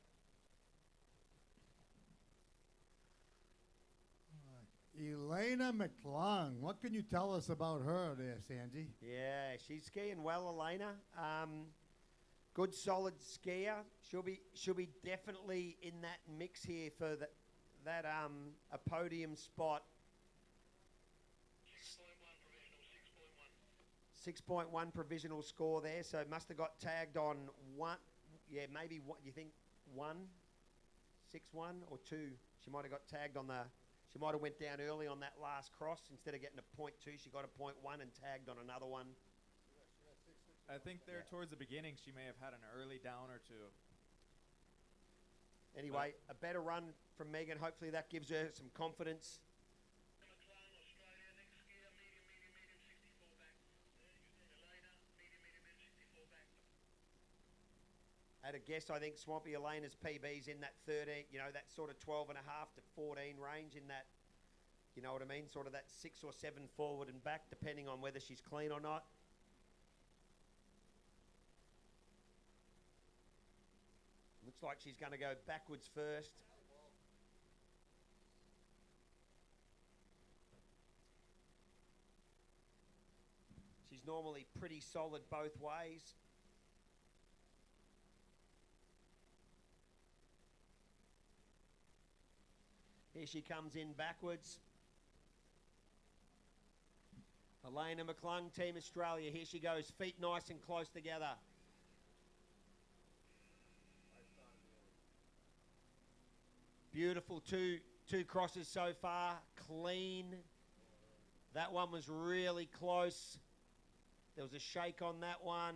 Elena McClung. What can you tell us about her there, Sanji? Yeah, she's skiing well, Elena. Good solid skier. She'll be definitely in that mix here for a podium spot. 6.1 provisional score there, so must have got tagged on 1. Yeah, maybe what you think 1, 6-1 or 2. She might have got tagged on the. She might have went down early on that last cross instead of getting a 0.2. She got a 0.1 and tagged on another one. I think there towards the beginning she may have had an early down or two. Anyway, a better run from Megan. Hopefully that gives her some confidence. At a guess, I think Swampy Elena's PB's in that 13, that sort of 12 and a half to 14 range in that, you know what I mean? Sort of that 6 or 7 forward and back, depending on whether she's clean or not. Looks like she's going to go backwards first. She's normally pretty solid both ways. Here she comes in backwards. Elena McClung, Team Australia. Here she goes, feet nice and close together. Beautiful two crosses so far, clean. That one was really close. There was a shake on that one.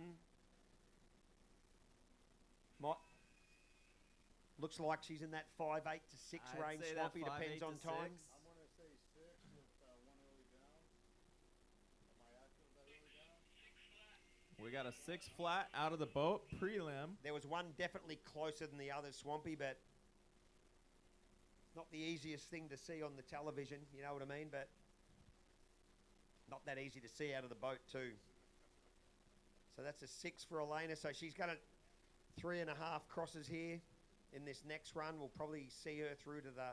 Looks like she's in that 5.8 to 6 range. Swampy, depends on time. I'm going to say 6 with one early down. Am I accurate with that early down? We got a 6 flat out of the boat, prelim. There was one definitely closer than the other, Swampy, but not the easiest thing to see on the television, you know what I mean? But not that easy to see out of the boat too. So that's a 6 for Elena. So she's got 3.5 crosses here. In this next run, we'll probably see her through to the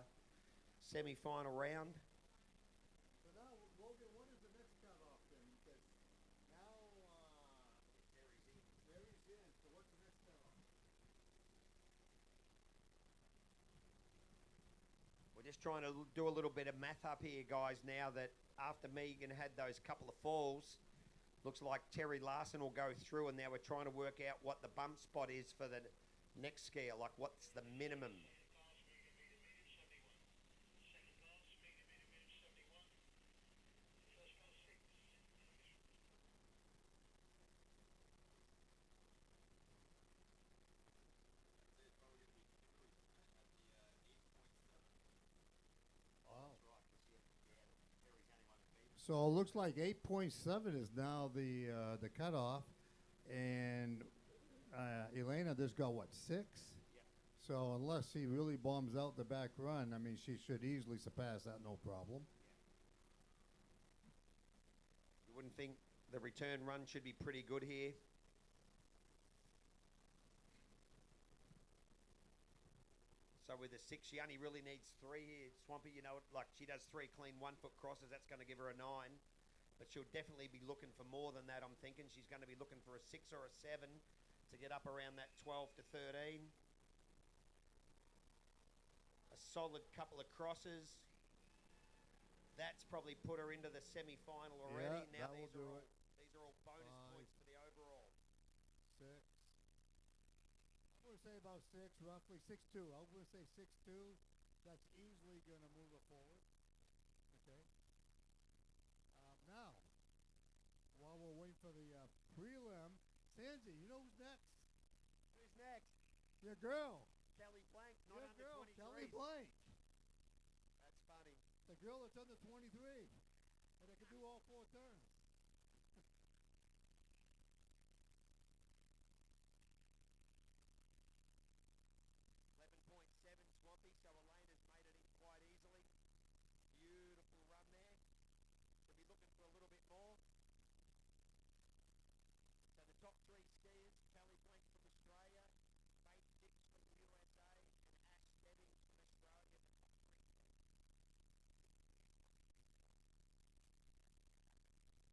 semi-final round. So now, Logan, what is the next cutoff then? Because now Terry's in. So what's the next cutoff? We're just trying to do a little bit of math up here, guys, now that after Megan had those couple of falls, looks like Terry Larson will go through, and now we're trying to work out what the bump spot is for the next skier, like what's the minimum. So it looks like 8.7 is now the cutoff, and Elena just got what, 6? Yeah. So unless she really bombs out the back run, I mean, she should easily surpass that, no problem. You wouldn't think the return run should be pretty good here. So with a 6, she only really needs 3 here. Swampy, you know, like she does 3 clean 1-foot crosses, that's going to give her a 9. But she'll definitely be looking for more than that, I'm thinking. She's going to be looking for a 6 or a 7 to get up around that 12 to 13. A solid couple of crosses. That's probably put her into the semi-final already. Yeah, now that will do it. These are all bonus points for the overall. 6. I'm going to say about 6, roughly 6-2. I'm going to say 6-2. That's easily going to move her forward. Okay. Now, while we're waiting for the prelim, Sandy, you know who's next? Who's next? Your girl. Kelly Blank, not Your under girl, 23. Kelly Blank. That's funny. The girl that's under 23. And they can do all 4 turns. 11.7 Swampy, so Elena's made it in quite easily. Beautiful run there. She'll be looking for a little bit more. So the top 3 skiers, Kelly Blank from Australia, Faith Dix from the USA, and Ash Stebbings from Australia, the top 3 skiers.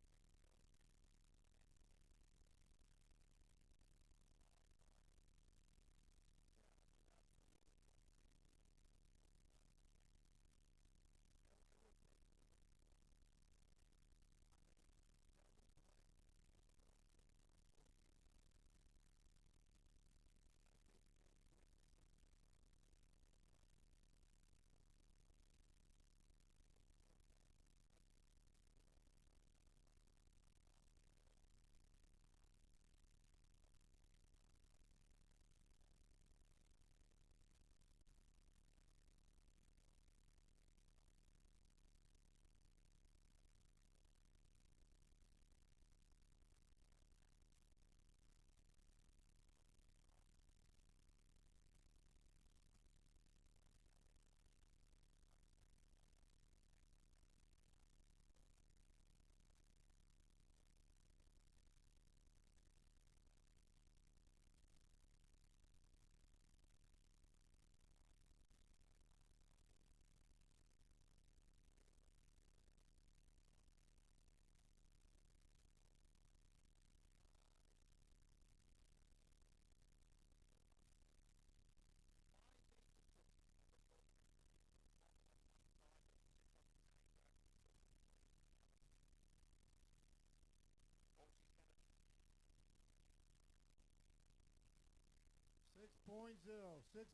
6.0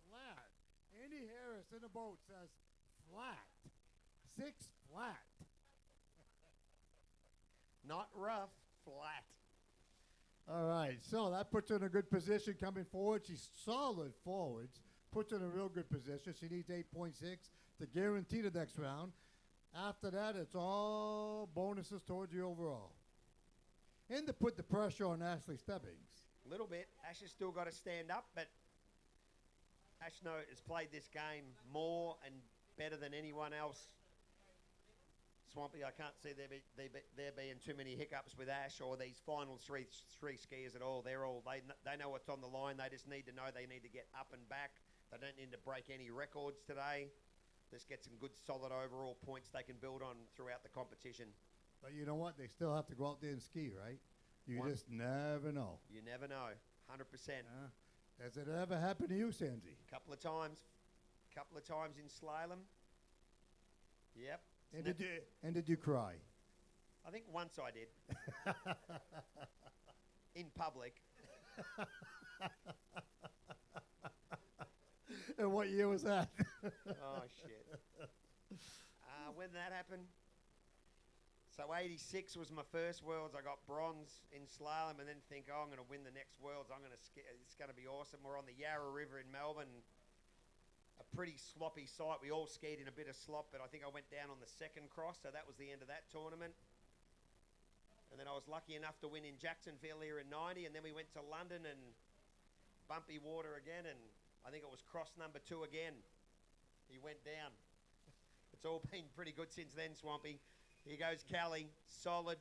flat. Andy Harris in the boat says flat. 6 flat. Not rough, flat. All right, so that puts her in a good position coming forward. She's solid forwards. Puts her in a real good position. She needs 8.6 to guarantee the next round. After that, it's all bonuses towards the overall. And to put the pressure on Ashley Stebbings. A little bit. Ash has still got to stand up, but Ash has played this game more and better than anyone else. Swampy, I can't see there being too many hiccups with Ash or these final three skiers at all. They know what's on the line. They just need to know they need to get up and back. They don't need to break any records today. Just get some good, solid overall points they can build on throughout the competition. But you know what? They still have to go out there and ski, right? You just never know. You never know. 100%. Has it ever happened to you, Sandy? Couple of times in slalom. Yep. And did you cry? I think once I did. In public. And what year was that? Oh, shit. When did that happen? So 86 was my first Worlds. I got bronze in slalom and then think, I'm going to win the next Worlds. It's going to be awesome. We're on the Yarra River in Melbourne. A pretty sloppy site. We all skied in a bit of slop, but I think I went down on the second cross, so that was the end of that tournament. And then I was lucky enough to win in Jacksonville here in 90, and then we went to London and bumpy water again, and I think it was cross number 2 again. He went down. It's all been pretty good since then, Swampy. Here goes Callie, solid.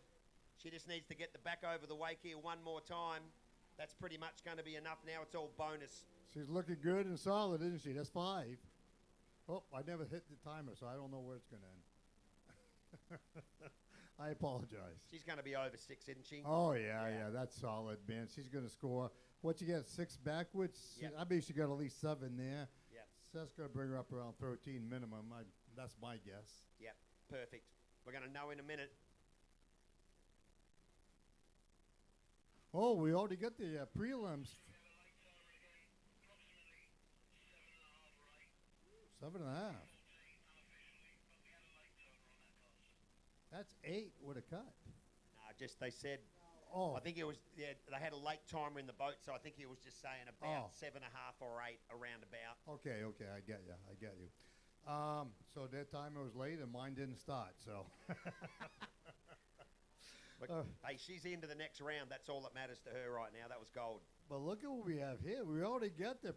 She just needs to get the back over the wake here one more time. That's pretty much going to be enough now. It's all bonus. She's looking good and solid, isn't she? That's 5. Oh, I never hit the timer, so I don't know where it's going to end. I apologize. She's going to be over 6, isn't she? Oh, yeah, that's solid, man. She's going to score. What you get, 6 backwards? Yep. I bet she got at least 7 there. Yep. So that's going to bring her up around 13 minimum. That's my guess. Yep, perfect. We're going to know in a minute. Oh, we already got the prelims. 7.5. That's 8 with a cut. Just they said. Oh. I think it was. Yeah, they had a late timer in the boat, so I think he was just saying about 7.5 or 8 around about. Okay, I get you. So their timer was late and mine didn't start. So. But, hey, she's into the next round. That's all that matters to her right now. That was gold. But look at what we have here. We already get the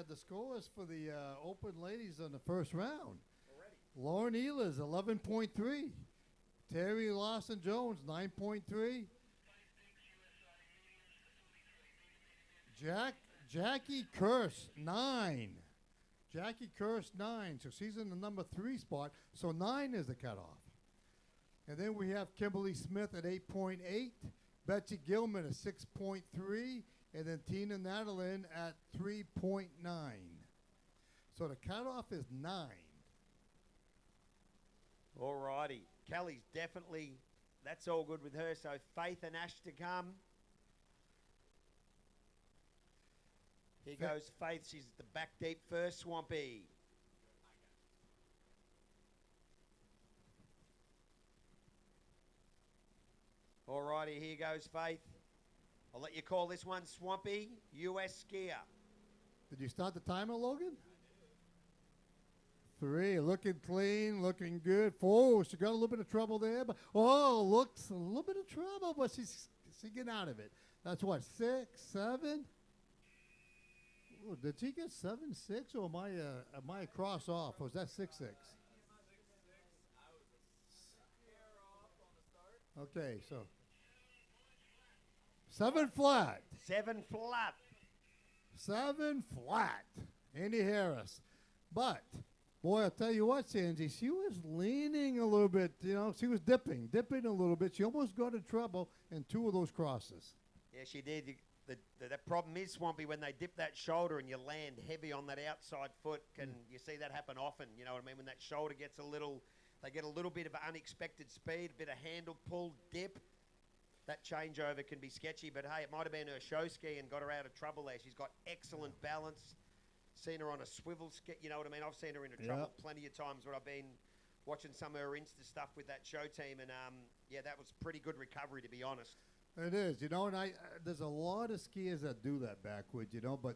the scores for the open ladies on the first round. Already. Lauren Ehlers 11.3, Terry Lawson Jones 9.3, Jackie Kirsch 9. Jackie Kirsch 9. So she's in the number 3 spot. So 9 is the cutoff. And then we have Kimberly Smith at 8.8, Betsy Gilman at 6.3, and then Tina Nadalin at 3.9. So the cutoff is 9. All righty. Kelly's definitely, that's all good with her. So Faith and Ash to come. Here goes Faith. She's the back deep first, Swampy. All righty, here goes Faith. I'll let you call this one Swampy, US skier. Did you start the timer, Logan? 3, looking clean, looking good. 4, she got a little bit of trouble there, but looks a little bit of trouble, but she's getting out of it. That's what, 6, 7? Ooh, did she get 7-6, or am I cross off? Or was that 6-6? Okay, so 7 flat. 7 flat. 7 flat. Andy Harris. But, boy, I'll tell you what, Sandy, she was leaning a little bit. You know, she was dipping a little bit. She almost got in trouble in 2 of those crosses. Yeah, she did. The problem is, Swampy, when they dip that shoulder and you land heavy on that outside foot, you see that happen often. You know what I mean? When that shoulder gets they get a little bit of unexpected speed, a bit of handle pull, dip. that changeover can be sketchy. But hey, it might have been her show ski and got her out of trouble there. She's got excellent balance. Seen her on a swivel ski. You know what I mean? I've seen her into trouble plenty of times when I've been watching some of her Insta stuff with that show team. And yeah, that was pretty good recovery, to be honest. It is, you know, and there's a lot of skiers that do that backwards, you know, but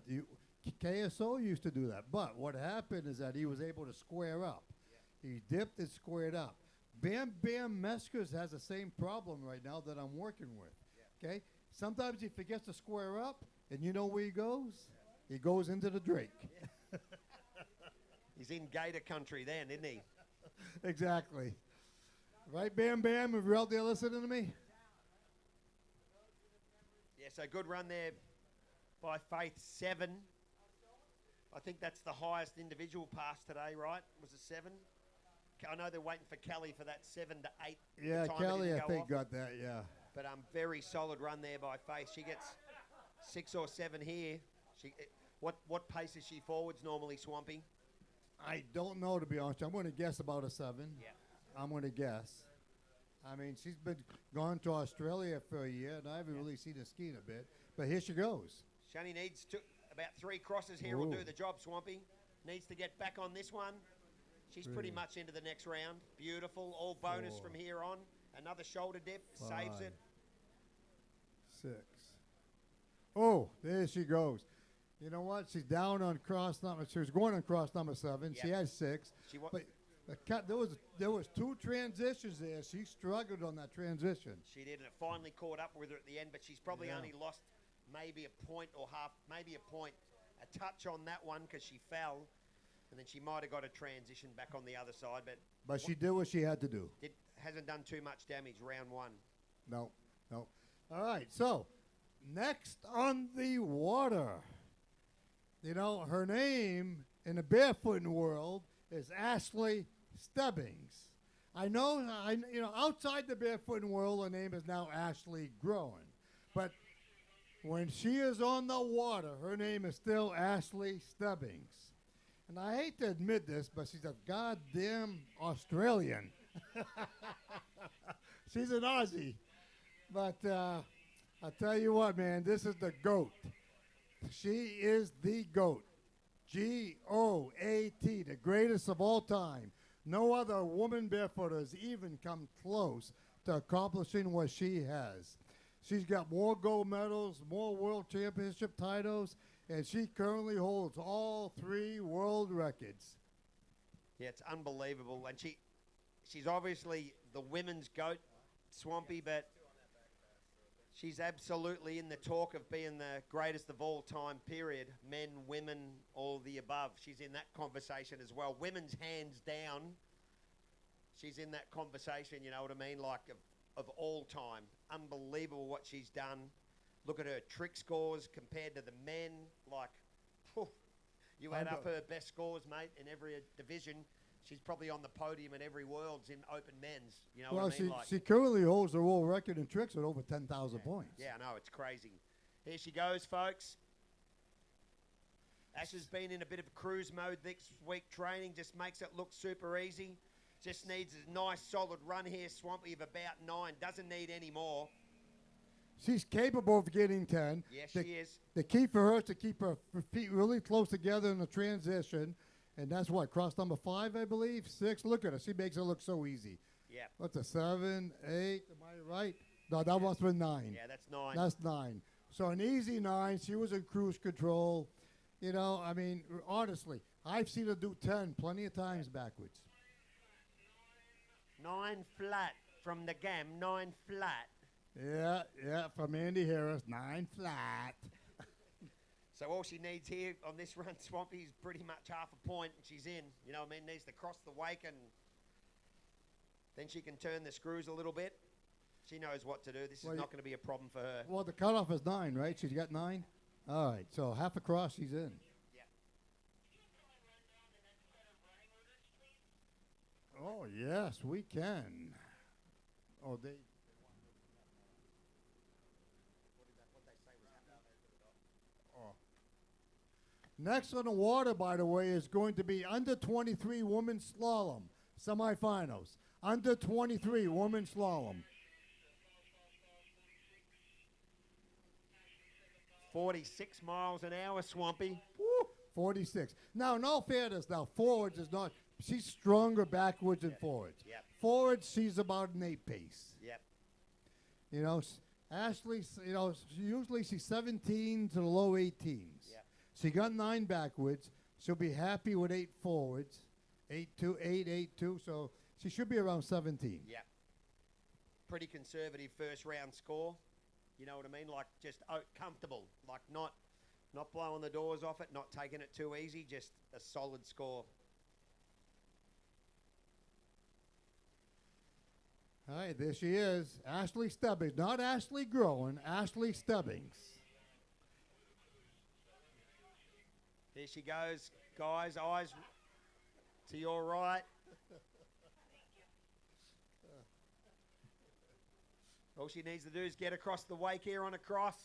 KSO used to do that. But what happened is that he was able to square up. Yeah. He dipped and squared up. Bam Bam Meskers has the same problem right now that I'm working with, okay? Sometimes he forgets to square up, and you know where he goes? Yeah. He goes into the Drake. Yeah. He's in Gator country then, isn't he? Exactly. Right, Bam Bam, if you're out there listening to me? Yeah, so good run there by Faith, 7. I think that's the highest individual pass today, right? Was it 7? I know they're waiting for Kelly for that 7 to 8. Yeah, Kelly, I think, got that, yeah. But very solid run there by Faith. She gets 6 or 7 here. What pace is she forwards normally, Swampy? I don't know, to be honest. I'm going to guess about a 7. Yeah. I'm going to guess. I mean, she's been gone to Australia for a year, and I haven't really seen her skiing a bit. But here she goes. She only needs about 3 crosses here. Will do the job, Swampy. Needs to get back on this one. She's pretty much into the next round. Beautiful. All bonus from here on. Another shoulder dip. 5, saves it. 6. Oh, there she goes. You know what? She's down on cross number. She was going on cross number 7. Yep. She has 6. There was 2 transitions there. She struggled on that transition. She did, and it finally caught up with her at the end. But she's probably only lost maybe a point or half, maybe a touch on that one because she fell, and then she might have got a transition back on the other side. But she did what she had to do. It hasn't done too much damage. Round 1. No. All right. So next on the water, you know, her name in the barefooting world is Ashley Stebbings. I know, you know, outside the barefooting world, her name is now Ashley Groen. But when she is on the water, her name is still Ashley Stebbings. And I hate to admit this, but she's a goddamn Australian. She's an Aussie. But I'll tell you what, man, this is the GOAT. She is the GOAT. G-O-A-T, the greatest of all time. No other woman barefooters even come close to accomplishing what she has. She's got more gold medals, more world championship titles, and she currently holds all 3 world records. Yeah, it's unbelievable. And she's obviously the women's GOAT, Swampy, but she's absolutely in the talk of being the greatest of all time, period. Men, women, all the above. She's in that conversation as well. Women's hands down. She's in that conversation, you know what I mean? Like of all time. Unbelievable what she's done. Look at her trick scores compared to the men. Like, you add up her best scores, mate, in every division. She's probably on the podium in every Worlds in open men's. You know what I mean? She currently holds the world record in tricks with over 10,000 points. Yeah, I know. It's crazy. Here she goes, folks. Ash has been in a bit of a cruise mode this week. Training just makes it look super easy. Just needs a nice, solid run here, Swampy, of about 9. Doesn't need any more. She's capable of getting 10. Yes, she is. The key for her is to keep her feet really close together in the transition. And that's what, cross number 5, I believe? 6. Look at her. She makes it look so easy. Yeah. What's a 7, 8? Am I right? No, that must have been 9. Yeah, that's 9. That's 9. So an easy 9. She was in cruise control. You know, I mean, honestly, I've seen her do 10 plenty of times backwards. 9 flat from the GAM. 9 flat. Yeah, from Andy Harris. 9 flat. So all she needs here on this run, Swampy, is pretty much half a point, and she's in. You know what I mean? Needs to cross the wake, and then she can turn the screws a little bit. She knows what to do. This is not going to be a problem for her. Well, the cutoff is 9, right? She's got 9? All right, so half a cross, she's in. Yeah. Oh, yes, we can. Oh, they... Next on the water, by the way, is going to be under 23 women's slalom semifinals. Under 23 women's slalom. 46 miles an hour, Swampy. Woo, 46. Now, in all fairness, now, forwards is not, she's stronger backwards than forwards. Yep. Forwards, she's about an 8 pace. Yep. You know, Ashley, you know, usually she's 17 to the low 18s. Yep. She got 9 backwards. She'll be happy with 8 forwards. 8-2, 8-8-2, so she should be around 17. Yep. Pretty conservative first round score. You know what I mean? Like just comfortable. Like not blowing the doors off it, not taking it too easy, just a solid score. All right, there she is. Ashley Stubbings. Not Ashley Groen, Ashley Stubbings. Here she goes, guys. Eyes to your right. All she needs to do is get across the wake here on a cross.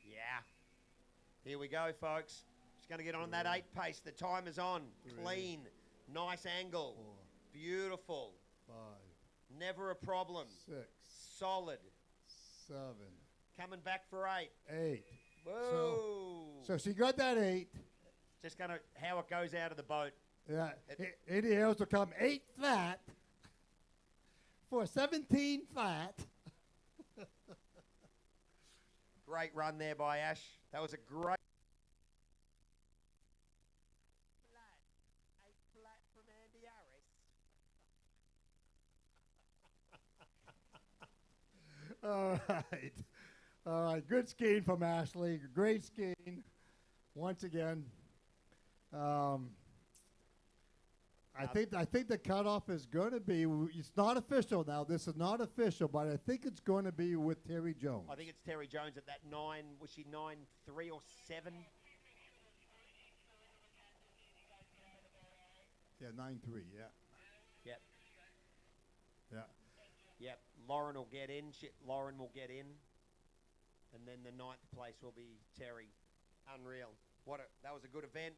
Yeah. Here we go, folks. She's going to get on that 8 pace. The time is on. Clean. Nice angle. 4, Beautiful. 5, Never a problem. 6, Solid. 7, Coming back for 8. 8. Whoa. So she got that 8. Just going to how it goes out of the boat. Yeah. Eddie Hales will come 8 flat for 17 flat. Great run there by Ash. That was a great. Flat from Andy Harris. All right. All right. Good skiing from Ashley. Great skiing once again. I think the cutoff is going to be, it's not official now. This is not official, but I think it's going to be with Terry Jones. I think it's Terry Jones at that 9. Was she 9.3 or 7? Yeah, 9-3, yeah. Yep. Yeah. Yep. Lauren will get in. Lauren will get in. And then the 9th place will be Terry. Unreal. That was a good event.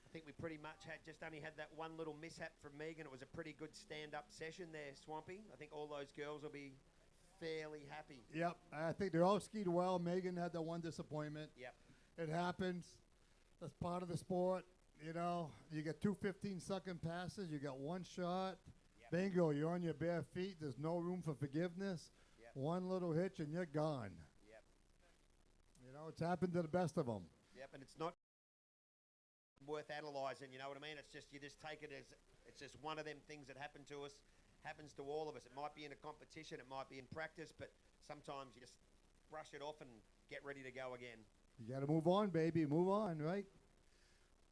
I think we pretty much only had that one little mishap from Megan. It was a pretty good stand-up session there, Swampy. I think all those girls will be fairly happy. Yep. I think they all skied well. Megan had that one disappointment. Yep. It happens. That's part of the sport. You know, you get 2 15-second passes. You got one shot. Yep. Bingo, you're on your bare feet. There's no room for forgiveness. Yep. One little hitch and you're gone. Yep. You know, it's happened to the best of them. Yep, and it's not worth analysing, you know what I mean? It's just, you just take it as, it's just one of them things that happen to us, happens to all of us. It might be in a competition, it might be in practice, but sometimes you just brush it off and get ready to go again. You got to move on, baby. Move on, right?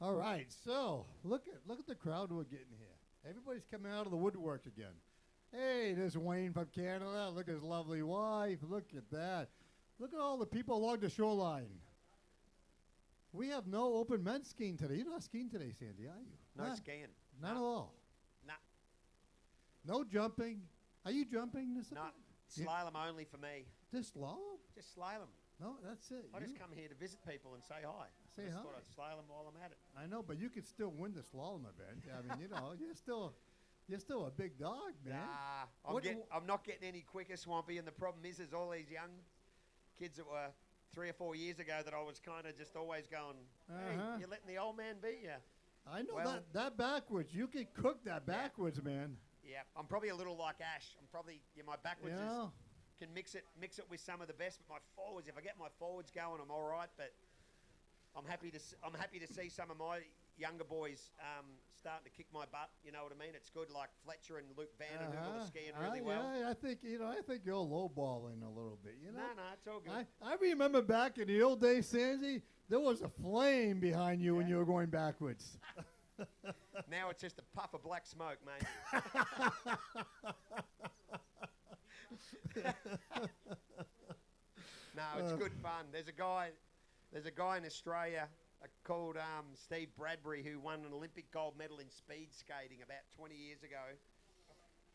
All right. So look at the crowd we're getting here. Everybody's coming out of the woodwork again. Hey, there's Wayne from Canada. Look at his lovely wife. Look at that. Look at all the people along the shoreline. We have no open men's skiing today. You're not skiing today, Sandy, are you? No Not- skiing. Not at all. Nah. No jumping. Are you jumping this No. event? Slalom only for me. Just slalom? Just slalom. No, that's it. I just You- come here to visit people and say hi. Say just hi. thought I'd slalom while I'm at it. I know, but you could still win the slalom event. I mean, you know, you're still a big dog, man. Nah, What- I'm not getting any quicker, Swampy, and the problem is all these young kids that were 3 or 4 years ago that I was kind of just always going, hey, Uh-huh. you're letting the old man beat you. I know Well- that backwards. You can cook that backwards, man. Yeah, I'm probably a little like Ash. I'm probably, my backwards Yeah. can mix it with some of the best, but my forwards, if I get my forwards going, I'm all right. But I'm happy to see some of my younger boys starting to kick my butt. You know what I mean? It's good, like Fletcher and Luke Van and Hoover are skiing really well. Yeah, I think you're lowballing a little bit. You know. No, it's all good. I remember back in the old days, Sandy, there was a flame behind you when you were going backwards. Now it's just a puff of black smoke, mate. No, it's good fun. There's a guy in Australia called Steve Bradbury who won an Olympic gold medal in speed skating about 20 years ago.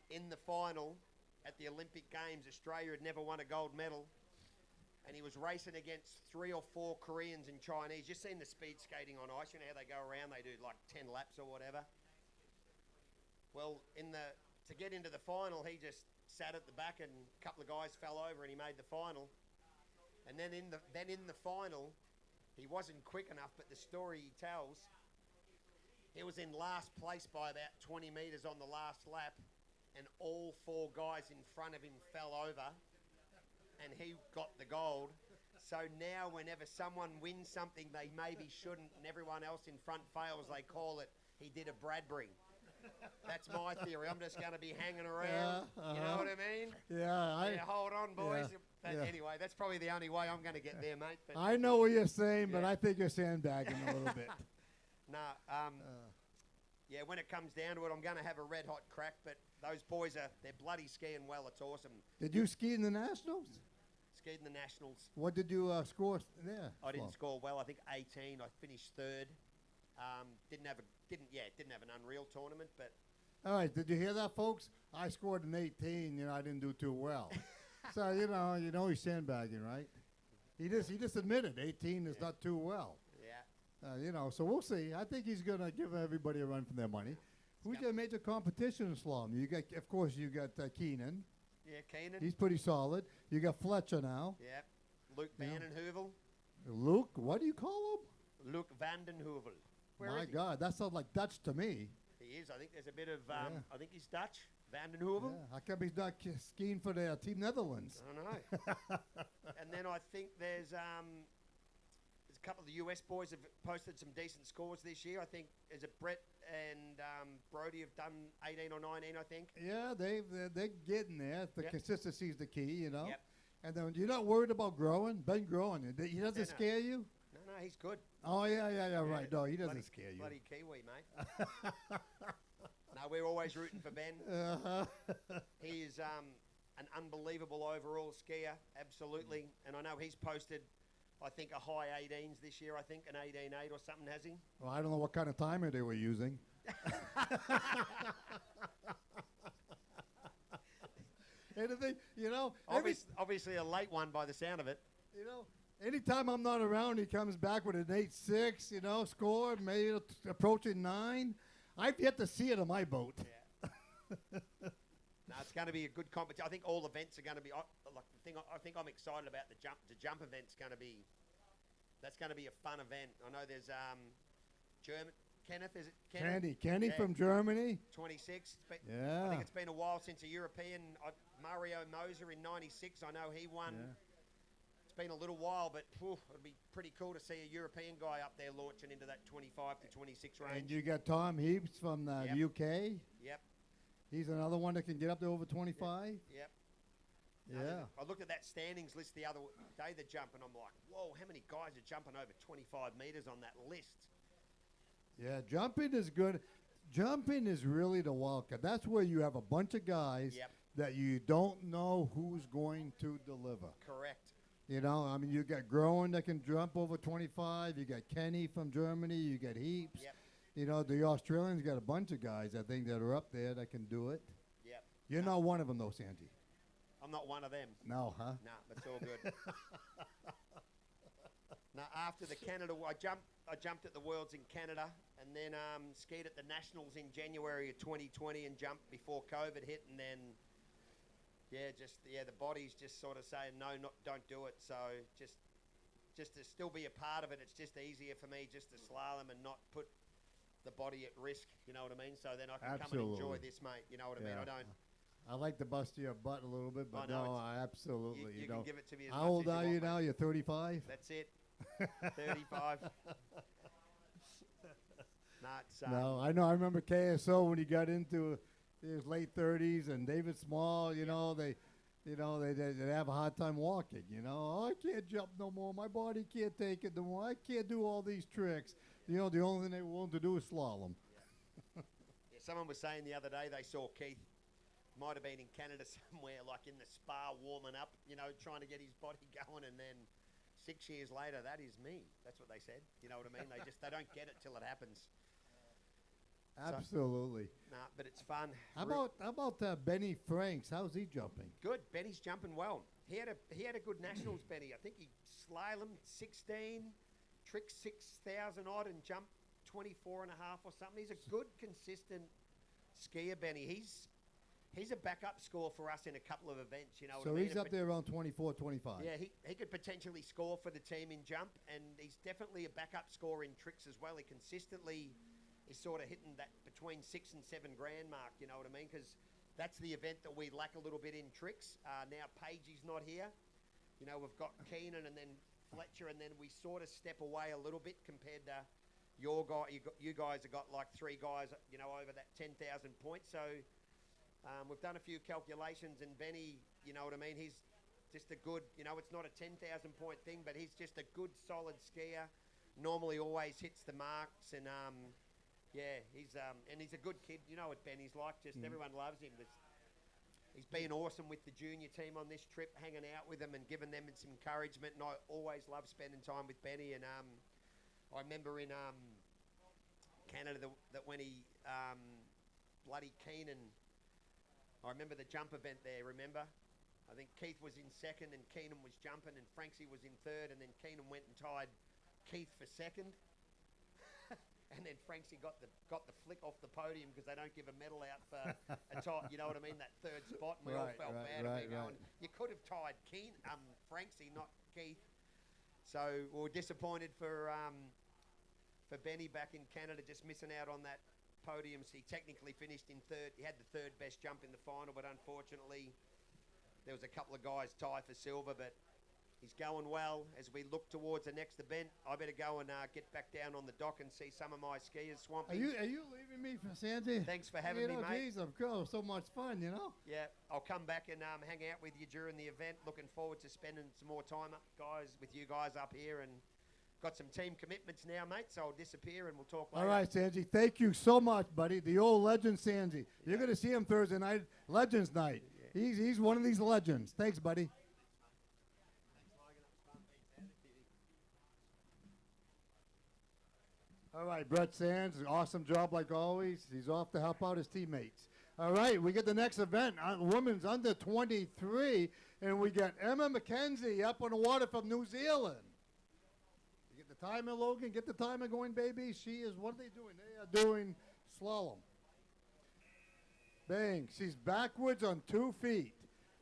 In the final at the Olympic Games, Australia had never won a gold medal, and he was racing against 3 or 4 Koreans and Chinese. You've seen the speed skating on ice. You know how they go around, they do like 10 laps or whatever. Well, to get into the final, he just sat at the back, and a couple of guys fell over, and he made the final. And then in the final, he wasn't quick enough. But the story he tells, he was in last place by about 20 metres on the last lap, and all 4 guys in front of him fell over, and he got the gold. So now whenever someone wins something they maybe shouldn't and everyone else in front fails, they call it, he did a Bradbury. That's my theory. I'm just going to be hanging around. You know what I mean? Yeah. Hold on, boys. Yeah, But yeah. anyway, that's probably the only way I'm going to get there, mate. But I know what you're saying, but Yeah. I think you're sandbagging a little bit. Yeah, when it comes down to it, I'm going to have a red-hot crack, but those boys they're bloody skiing well. It's awesome. Did you ski in the Nationals? Skied in the Nationals. What did you score there? I didn't Flo? score well. I think 18. I finished 3rd. Didn't have an unreal tournament, but All right, did you hear that, folks? I scored an 18. I didn't do too well. So you know he's sandbagging, right? He just admitted 18 is not too well. yeah. So we'll see. I think he's gonna give everybody a run for their money. Who's your major competition in slalom? Of course, you got Keenan. Yeah, Keenan. He's pretty solid. You got Fletcher now. Yeah. Luke Yeah. Van den Heuvel. Luke, what do you call him? Luke Van den Heuvel. Where My is he? God, that sounds like Dutch to me. He is. I think there's a bit of. Yeah. I think he's Dutch. Van den Heuvel. Yeah. How come he's not skiing for the Team Netherlands? I know. And then I think there's a couple of the US boys have posted some decent scores this year. I think is it Brett and Brody have done 18 or 19. I think. Yeah, they're getting there. The Yep. consistency is the key, Yep. And then you're not worried about growing. Ben growing. He doesn't No. scare you. No, he's good. Oh yeah, right. No, he doesn't scare you. Bloody Kiwi, mate. No, we're always rooting for Ben. He is an unbelievable overall skier, absolutely. And I know he's posted, I think, a high 18s this year. I think an 18.8 or something, has he? Well, I don't know what kind of timer they were using. Anything, Obviously a late one by the sound of it. anytime I'm not around, he comes back with an 8.6, score, maybe approaching 9. I've yet to see it on my boat. Yeah. No, it's going to be a good competition. I think all events are going to be. I think I'm excited about the jump event's going to be. That's going to be a fun event. I know there's German Kenneth. Is it Kenneth? Kenny Yeah. from Germany. 26. I Yeah. think it's been a while since a European. Mario Moser in 96. I know he won. Yeah. It's been a little while, but it'd be pretty cool to see a European guy up there launching into that 25 to 26 range. And you got Tom Heaps from the Yep. UK. Yep. He's another one that can get up to over 25. Yep. Yeah. I looked at that standings list the other day, the jump, and I'm like, whoa, how many guys are jumping over 25 metres on that list? Yeah, jumping is good. Jumping is really the wild card. That's where you have a bunch of guys Yep. that you don't know who's going to deliver. Correct. You got Groen that can jump over 25. You got Kenny from Germany. You got Heaps. Yep. The Australians got a bunch of guys, I think, that are up there that can do it. Yep. You're not one of them, though, Sanji. I'm not one of them. No, huh? Nah, that's all good. Now, after the Canada, I jumped at the Worlds in Canada, and then skied at the Nationals in January of 2020, and jumped before COVID hit, and then the body's just sort of saying no, don't do it. So just to still be a part of it, it's just easier for me just to slalom and not put the body at risk. You know what I mean? So then I can come and enjoy this, mate. You know what I mean? I don't. I like to bust your butt a little bit, but I know, no, I absolutely. You can give it to me as How much old as are you you want, now? mate. You're 35? That's it. 35. No, I know. I remember KSO when he got into his late 30s, and David Small. They'd have a hard time walking. I can't jump no more. My body can't take it no more. I can't do all these tricks. The only thing they were willing to do is slalom. Yeah, someone was saying the other day they saw Keith, might have been in Canada somewhere, like in the spa warming up, trying to get his body going, and then 6 years later, that is me. That's what they said. You know what I mean? They don't get it till it happens. Absolutely. But it's fun. How about Benny Franks? How's he jumping? Good. Benny's jumping well. He had a good nationals, Benny. I think he slalomed 16, tricked 6,000 odd, and jumped 24 and a half or something. He's a good, consistent skier, Benny. he's a backup score for us in a couple of events. You know So what I mean? he's up there around 24, 25. Yeah, he could potentially score for the team in jump, and he's definitely a backup score in tricks as well. He consistently is sort of hitting that between 6 and 7 grand mark. You know what I mean? Because that's the event that we lack a little bit in tricks. Now Pagey's not here. You know, we've got Keenan and then Fletcher, and then we sort of step away a little bit compared to your guy. You guys have got like 3 guys, you know, over that 10,000 points. So we've done a few calculations, and Benny, you know what I mean, he's just a good, you know, it's not a 10,000 point thing, but he's just a good solid skier. Normally always hits the marks, and yeah, he's a good kid. You know what Benny's like, just everyone loves him. He's been awesome with the junior team on this trip, hanging out with them and giving them some encouragement, and I always love spending time with Benny. And I remember in Canada that when he bloody Keenan, I remember the jump event there, remember? I think Keith was in second and Keenan was jumping, and Franksy was in third, and then Keenan went and tied Keith for second. And then Franksy got the flick off the podium because they don't give a medal out for a tie, you know what I mean, that third spot, and we all felt bad. And we're going, you could have tied Franksy, not Keith. So we were disappointed for Benny back in Canada, just missing out on that podium. So he technically finished in third. He had the third best jump in the final, but unfortunately there was a couple of guys tie for silver, but he's going well. As we look towards the next event, I better go and get back down on the dock and see some of my skiers. Swampy. Are you leaving me for Sandy? Thanks for having me, mate. Geez, of course, so much fun, you know. Yeah, I'll come back and hang out with you during the event. Looking forward to spending some more time with you guys up here, and got some team commitments now, mate, so I'll disappear and we'll talk later. All right, Sanji, thank you so much, buddy. The old legend, Sanji. You're going to see him Thursday night, Legends Night. Yeah. He's one of these legends. Thanks, buddy. All right, Brett Sands, awesome job like always. He's off to help out his teammates. All right, we get the next event, women's under 23, and we got Emma McKenzie up on the water from New Zealand. You get the timer, Logan? Get the timer going, baby. She is, what are they doing? They are doing slalom. Bang, she's backwards on 2 feet.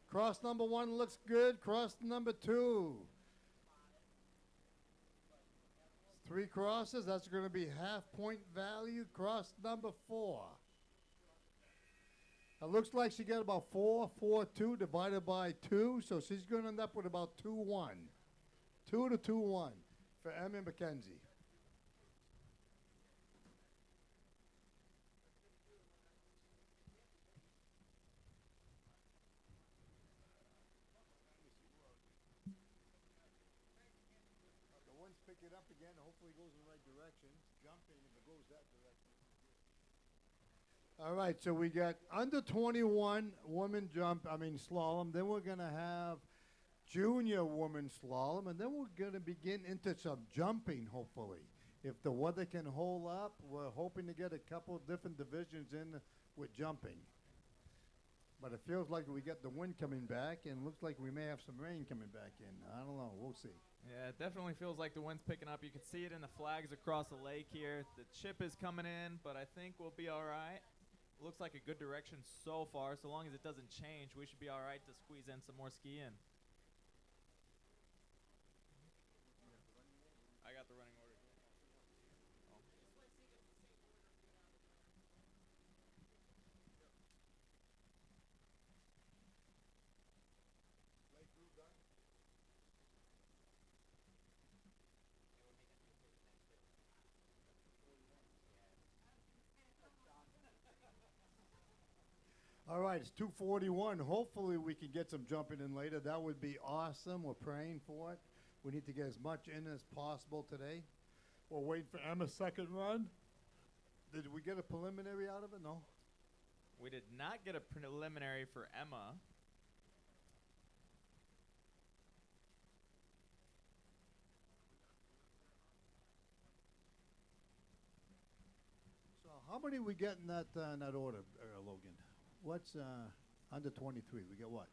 Cross number 1 looks good, cross number 2. 3 crosses, that's going to be half-point value. Cross number 4. It looks like she got about 4.42 divided by 2, so she's going to end up with about 2-1. 2 to 2-1 for Emma McKenzie. Pick it up again. Hopefully it goes in the right direction. Jumping if it goes that direction. All right, so we got under 21 woman slalom. Then we're going to have junior woman slalom, and then we're going to begin into some jumping, hopefully. If the weather can hold up, we're hoping to get a couple of different divisions in with jumping. But it feels like we got the wind coming back, and looks like we may have some rain coming back in. I don't know. We'll see. Yeah, it definitely feels like the wind's picking up. You can see it in the flags across the lake here. The chip is coming in, but I think we'll be all right. Looks like a good direction so far. So long as it doesn't change, we should be all right to squeeze in some more ski in. I got the running order. All right, it's 2:41. Hopefully we can get some jumping in later. That would be awesome. We're praying for it. We need to get as much in as possible today. We're waiting for Emma's second run. Did we get a preliminary out of it? No. We did not get a preliminary for Emma. So how many we get in that order, Logan? What's under 23? We got what?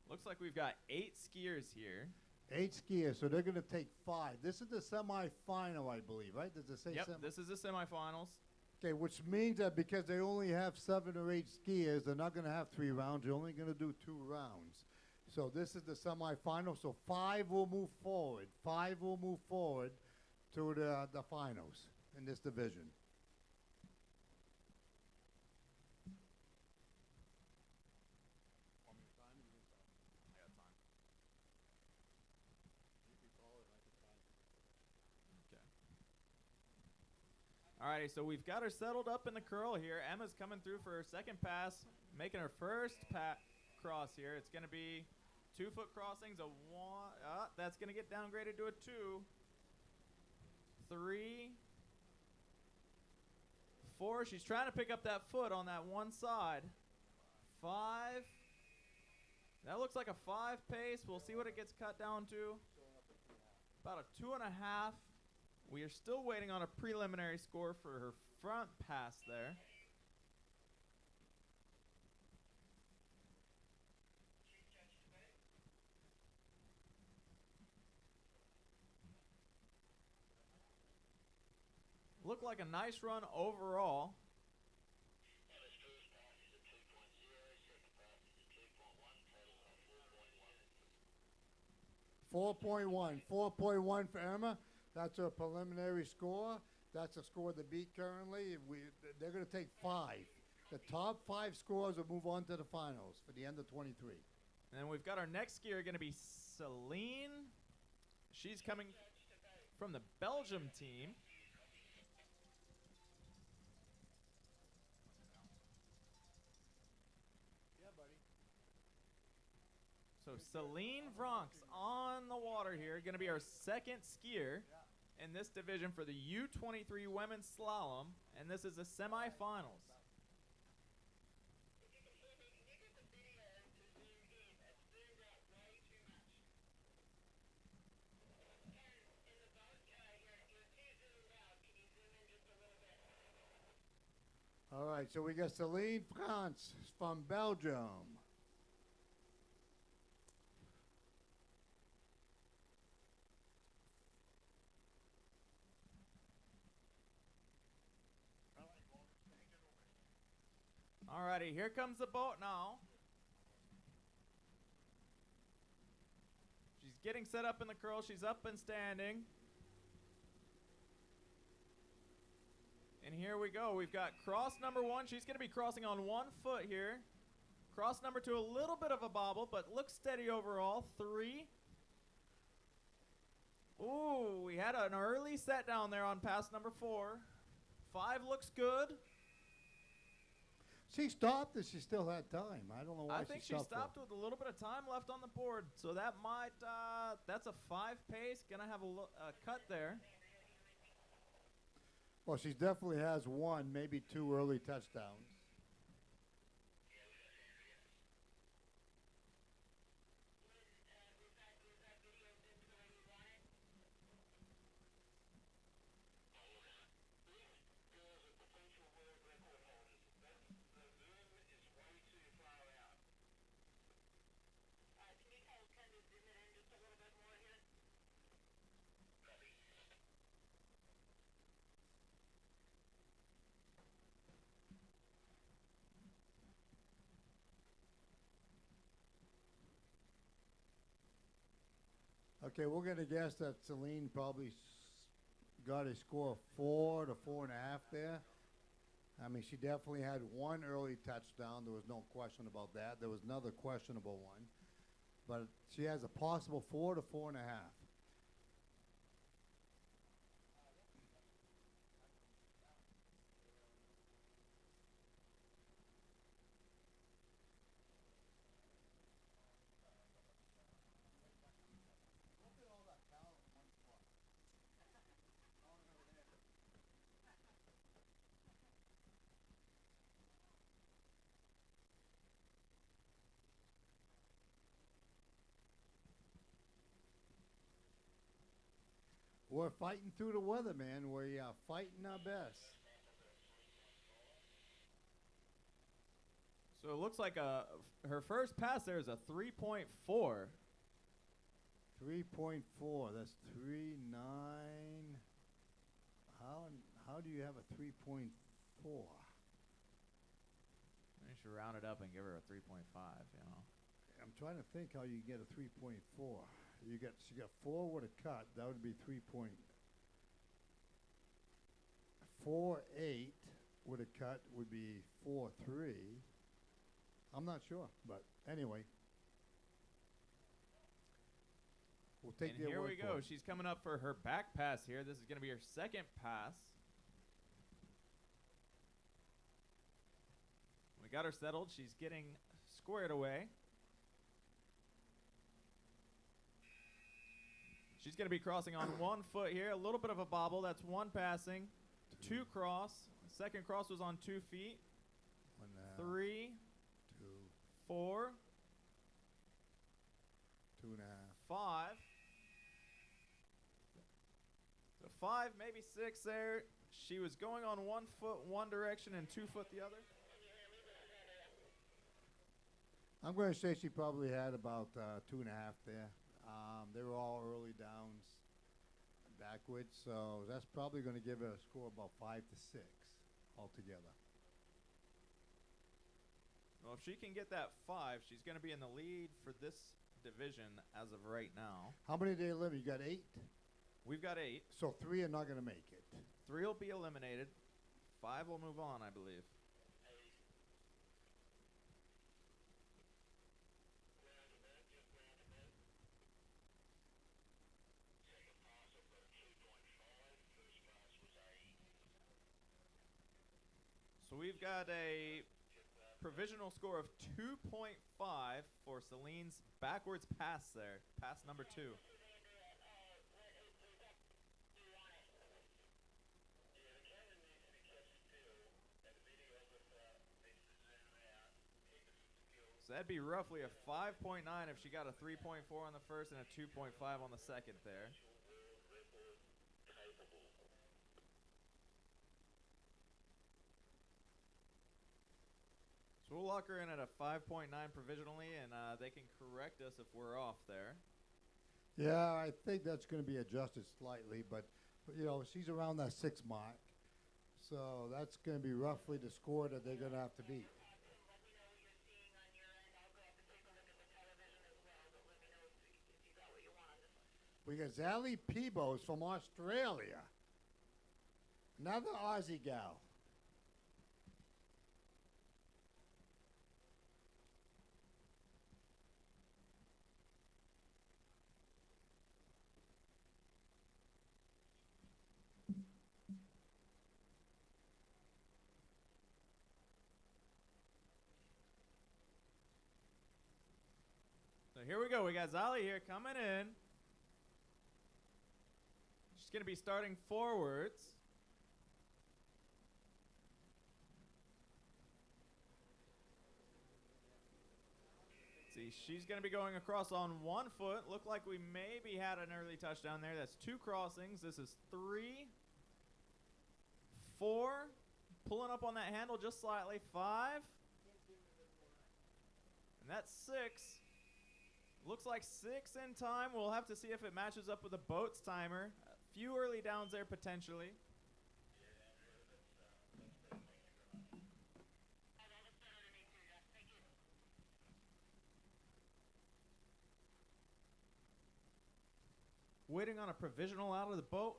Looks like we've got 8 skiers here. 8 skiers, so they're going to take 5. This is the semifinal, I believe, right? Does it say Yep, this is the semifinals. Okay, which means that because they only have 7 or 8 skiers, they're not going to have 3 rounds. They're only going to do 2 rounds. So this is the semifinal. So 5 will move forward. 5 will move forward to the finals in this division. Alrighty, so we've got her settled up in the curl here. Emma's coming through for her second pass, making her first cross here. It's going to be 2-foot crossings, a 1. That's going to get downgraded to a 2. 3. 4. She's trying to pick up that foot on that one side. 5. That looks like a 5 pace. We'll see what it gets cut down to. About a 2.5. We are still waiting on a preliminary score for her front pass there. Looked like a nice run overall. 4.1. 4.1 for Emma. That's her preliminary score. That's a score to beat currently. They're going to take 5. The top 5 scores will move on to the finals for the end of 23. And we've got our next skier going to be Celine. She's coming from the Belgium team. So Celine Vronks on the water here, going to be our second skier in this division for the U23 women's slalom, and this is the semifinals. All right, so we got Celine France from Belgium. Alrighty, here comes the boat now. She's getting set up in the curl. She's up and standing. And here we go. We've got cross number 1. She's going to be crossing on 1 foot here. Cross number 2, a little bit of a bobble, but looks steady overall. 3. Ooh, we had an early set down there on pass number 4. 5 looks good. She stopped and she still had time. I don't know why I think she stopped with a little bit of time left on the board. So that might, that's a 5 pace. Going to have a cut there. Well, she definitely has 1, maybe 2 early touchdowns. Okay, we're going to guess that Celine probably got a score of 4 to 4.5 there. I mean, she definitely had 1 early touchdown. There was no question about that. There was another questionable one. But she has a possible 4 to 4.5. We're fighting through the weather, man. We're fighting our best. So it looks like her first pass there is a 3.4. 3.4. That's 3.9. How do you have a 3.4? You should round it up and give her a 3.5, you know. I'm trying to think how you get a 3.4. She got 4 with a cut. That would be 3.48 with a cut would be 4.3. I'm not sure, but anyway. We'll take And their here word we for go. it. She's coming up for her back pass here. This is going to be her second pass. We got her settled. She's getting squared away. She's going to be crossing on 1 foot here. A little bit of a bobble. That's 1 passing. 2 cross. Second cross was on 2 feet. 3, 2, 4, 2.5. 5. So 5, maybe 6 there. She was going on 1 foot one direction and 2 foot the other. I'm going to say she probably had about 2.5 there. They were all early downs backwards, so that's probably going to give her a score about 5 to 6 altogether. Well, if she can get that 5, she's going to be in the lead for this division as of right now. How many did they eliminate? You got 8? We've got 8. So 3 are not going to make it. 3 will be eliminated. 5 will move on, I believe. So we've got a provisional score of 2.5 for Celine's backwards pass there. Pass number 2. So that'd be roughly a 5.9 if she got a 3.4 on the first and a 2.5 on the second there. So we'll lock her in at a 5.9 provisionally, and they can correct us if we're off there. Yeah, I think that's going to be adjusted slightly, but you know, she's around that 6 mark. So that's going to be roughly the score that they're going to have to beat. We got Zally Peebles from Australia. Another Aussie gal. So here we go. We got Zali here coming in. She's going to be starting forwards. See, she's going to be going across on 1 foot. Looked like we maybe had an early touchdown there. That's 2 crossings. This is 3, 4. Pulling up on that handle just slightly. 5. And that's 6. Looks like 6 in time. We'll have to see if it matches up with the boat's timer. A few early downs there potentially. Waiting on a provisional out of the boat.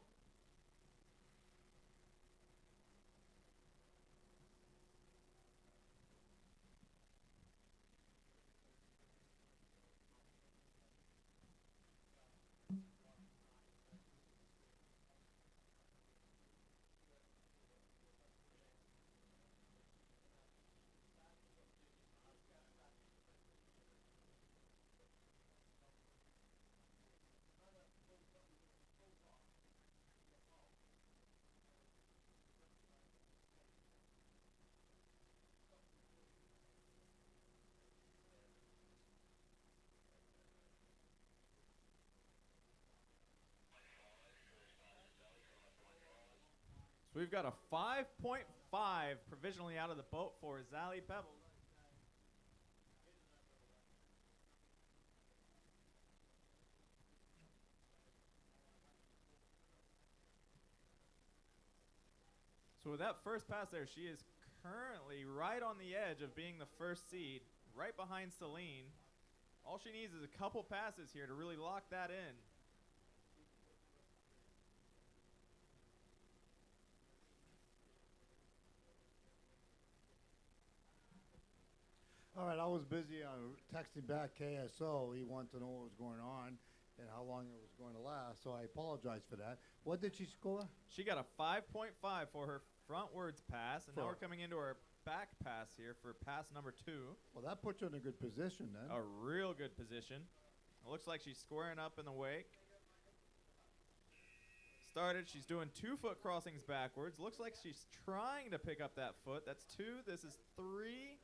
So we've got a 5.5 provisionally out of the boat for Zally Pebbles. So So with that first pass there, she is currently right on the edge of being the first seed, right behind Celine. All she needs is a couple passes here to really lock that in. All right, I was busy texting back KSO. He wanted to know what was going on and how long it was going to last, so I apologize for that. What did she score? She got a 5.5 for her frontwards pass, and now we're coming into her back pass here for pass number 2. Well, that puts her in a good position then. A real good position. It looks like she's squaring up in the wake. Started, she's doing 2-foot crossings backwards. Looks like she's trying to pick up that foot. That's 2. This is 3,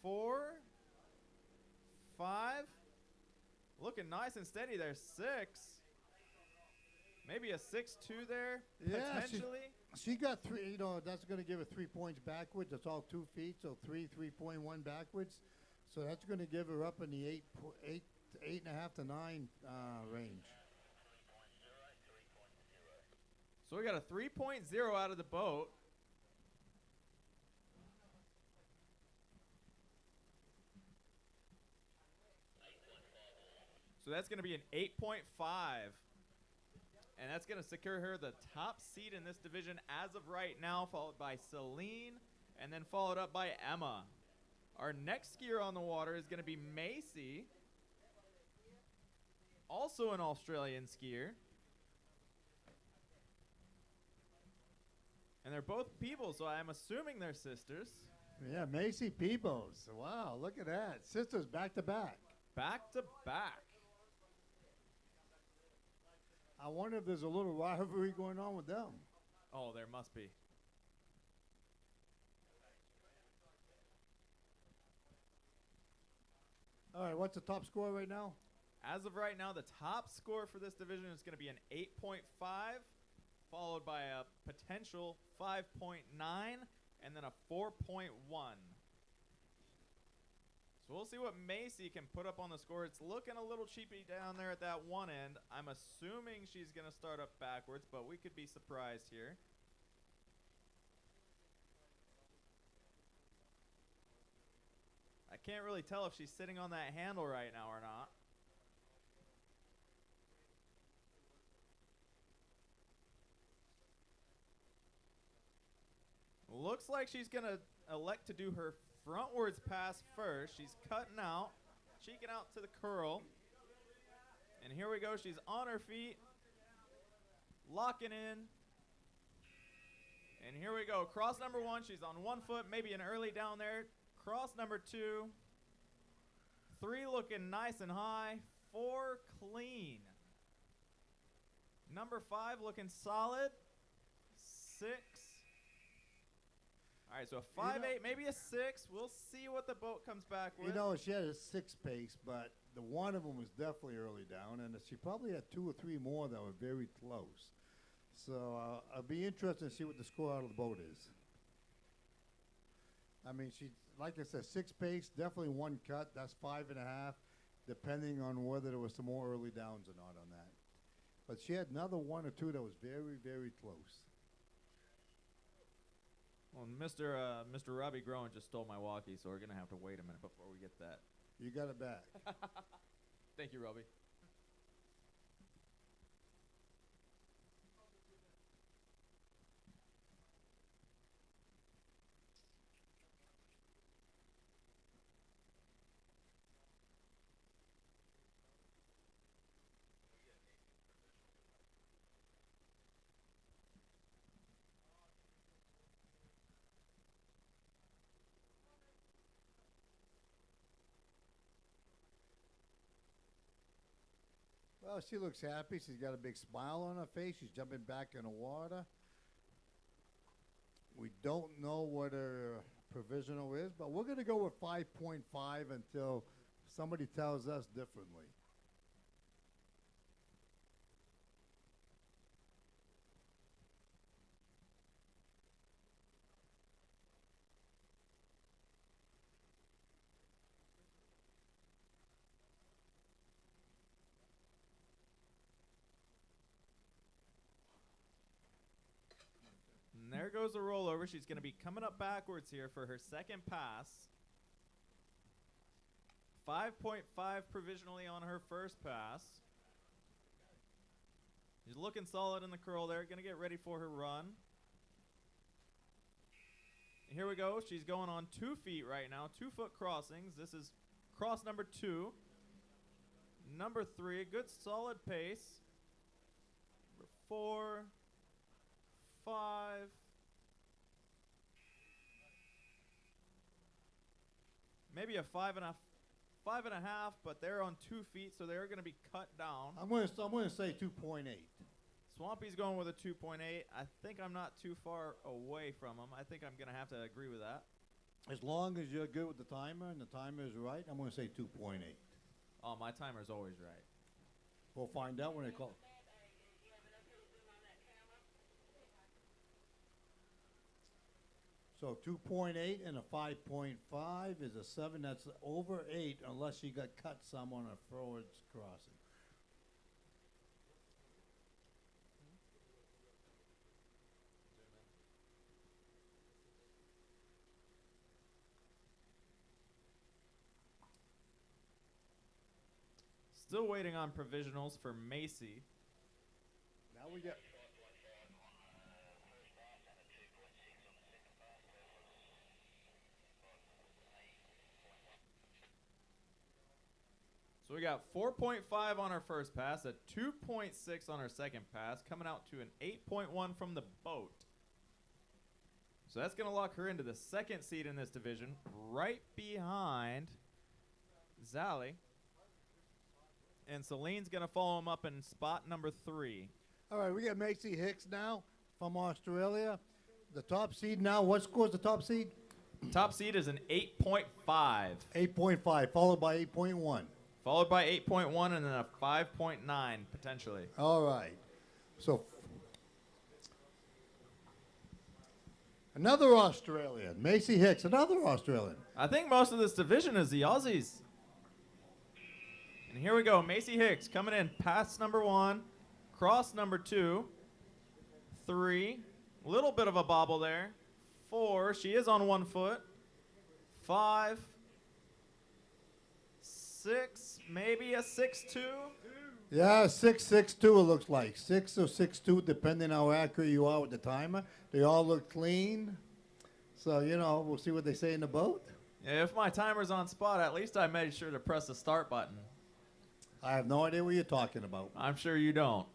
4, 5. Looking nice and steady there. 6. Maybe a 6-2 there, potentially. She got 3, you know, that's going to give her 3 points backwards. That's all 2 feet, so 3.1 backwards. So that's going to give her up in the 8.5 to 9 range. So we got a 3.0 out of the boat. So that's going to be an 8.5. And that's going to secure her the top seed in this division as of right now, followed by Celine, and then followed up by Emma. Our next skier on the water is going to be Macy, also an Australian skier. And they're both Peebles, so I'm assuming they're sisters. Yeah, Macy Peebles. Wow, look at that. Sisters back to back. Back to back. I wonder if there's a little rivalry going on with them. Oh, there must be. All right, what's the top score right now? As of right now, the top score for this division is going to be an 8.5, followed by a potential 5.9, and then a 4.1. So we'll see what Macy can put up on the score. It's looking a little cheapy down there at that one end. I'm assuming she's going to start up backwards, but we could be surprised here. I can't really tell if she's sitting on that handle right now or not. Looks like she's going to elect to do her frontwards pass first. She's cutting out, cheeking out to the curl. And here we go. She's on her feet, locking in. And here we go. Cross number 1. She's on 1 foot, maybe an early down there. Cross number 2. 3 looking nice and high. 4 clean. Number 5 looking solid. 6. All right, so a 5.8, maybe a 6. We'll see what the boat comes back with. You know, she had a 6 pace, but the one of them was definitely early down, and she probably had 2 or 3 more that were very close. So I'll be interested to see what the score out of the boat is. I mean, she, like I said, 6 pace, definitely 1 cut. That's 5.5, depending on whether there was some more early downs or not on that. But she had another 1 or 2 that was very, very close. Well, Mr. Robbie Groen just stole my walkie, so we're going to have to wait a minute before we get that. You got it back. Thank you, Robbie. Well, she looks happy. She's got a big smile on her face. She's jumping back in the water. We don't know what her provisional is, but we're going to go with 5.5 until somebody tells us differently. And there goes the rollover. She's going to be coming up backwards here for her second pass. 5.5 provisionally on her first pass. She's looking solid in the curl there. Going to get ready for her run. Here we go. She's going on 2 feet right now. 2-foot crossings. This is cross number 2. Number 3, a good solid pace. Number 4, 5. Maybe a 5.5, but they're on 2 feet, so they're going to be cut down. I'm going to say 2.8. Swampy's going with a 2.8. I think I'm not too far away from him. I think I'm going to have to agree with that. As long as you're good with the timer and the timer is right, I'm going to say 2.8. Oh, my timer's always right. We'll find out when they call. So 2.8 and a 5.5 is a 7. That's over 8 unless you got cut some on a forwards crossing. Still waiting on provisionals for Macy. Now we get. So we got 4.5 on our first pass, a 2.6 on our second pass, coming out to an 8.1 from the boat. So that's going to lock her into the second seed in this division, right behind Zally. And Celine's going to follow him up in spot number 3. All right, we got Macy Hicks now from Australia. The top seed now, what score's the top seed? Top seed is an 8.5. 8.5, followed by 8.1. Followed by 8.1 and then a 5.9 potentially. All right. So another Australian, Macy Hicks, another Australian. I think most of this division is the Aussies. And here we go, Macy Hicks coming in, pass number 1, cross number 2, 3, little bit of a bobble there, 4, she is on 1 foot, 5, 6, maybe a 6.2. Yeah, 6.62 it looks like. 6 or 6.2, depending how accurate you are with the timer. They all look clean. So, you know, we'll see what they say in the boat. Yeah, if my timer's on spot, at least I made sure to press the start button. I have no idea what you're talking about. I'm sure you don't.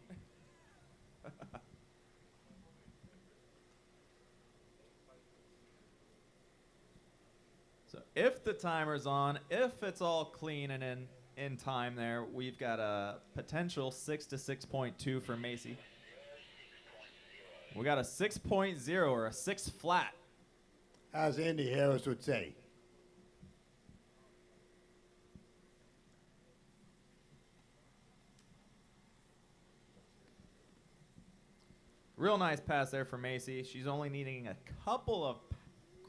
So if the timer's on, if it's all clean and in time there, we've got a potential 6 to 6.2 for Macy. We got a 6.0 or a 6 flat. As Andy Harris would say. Real nice pass there for Macy. She's only needing a couple of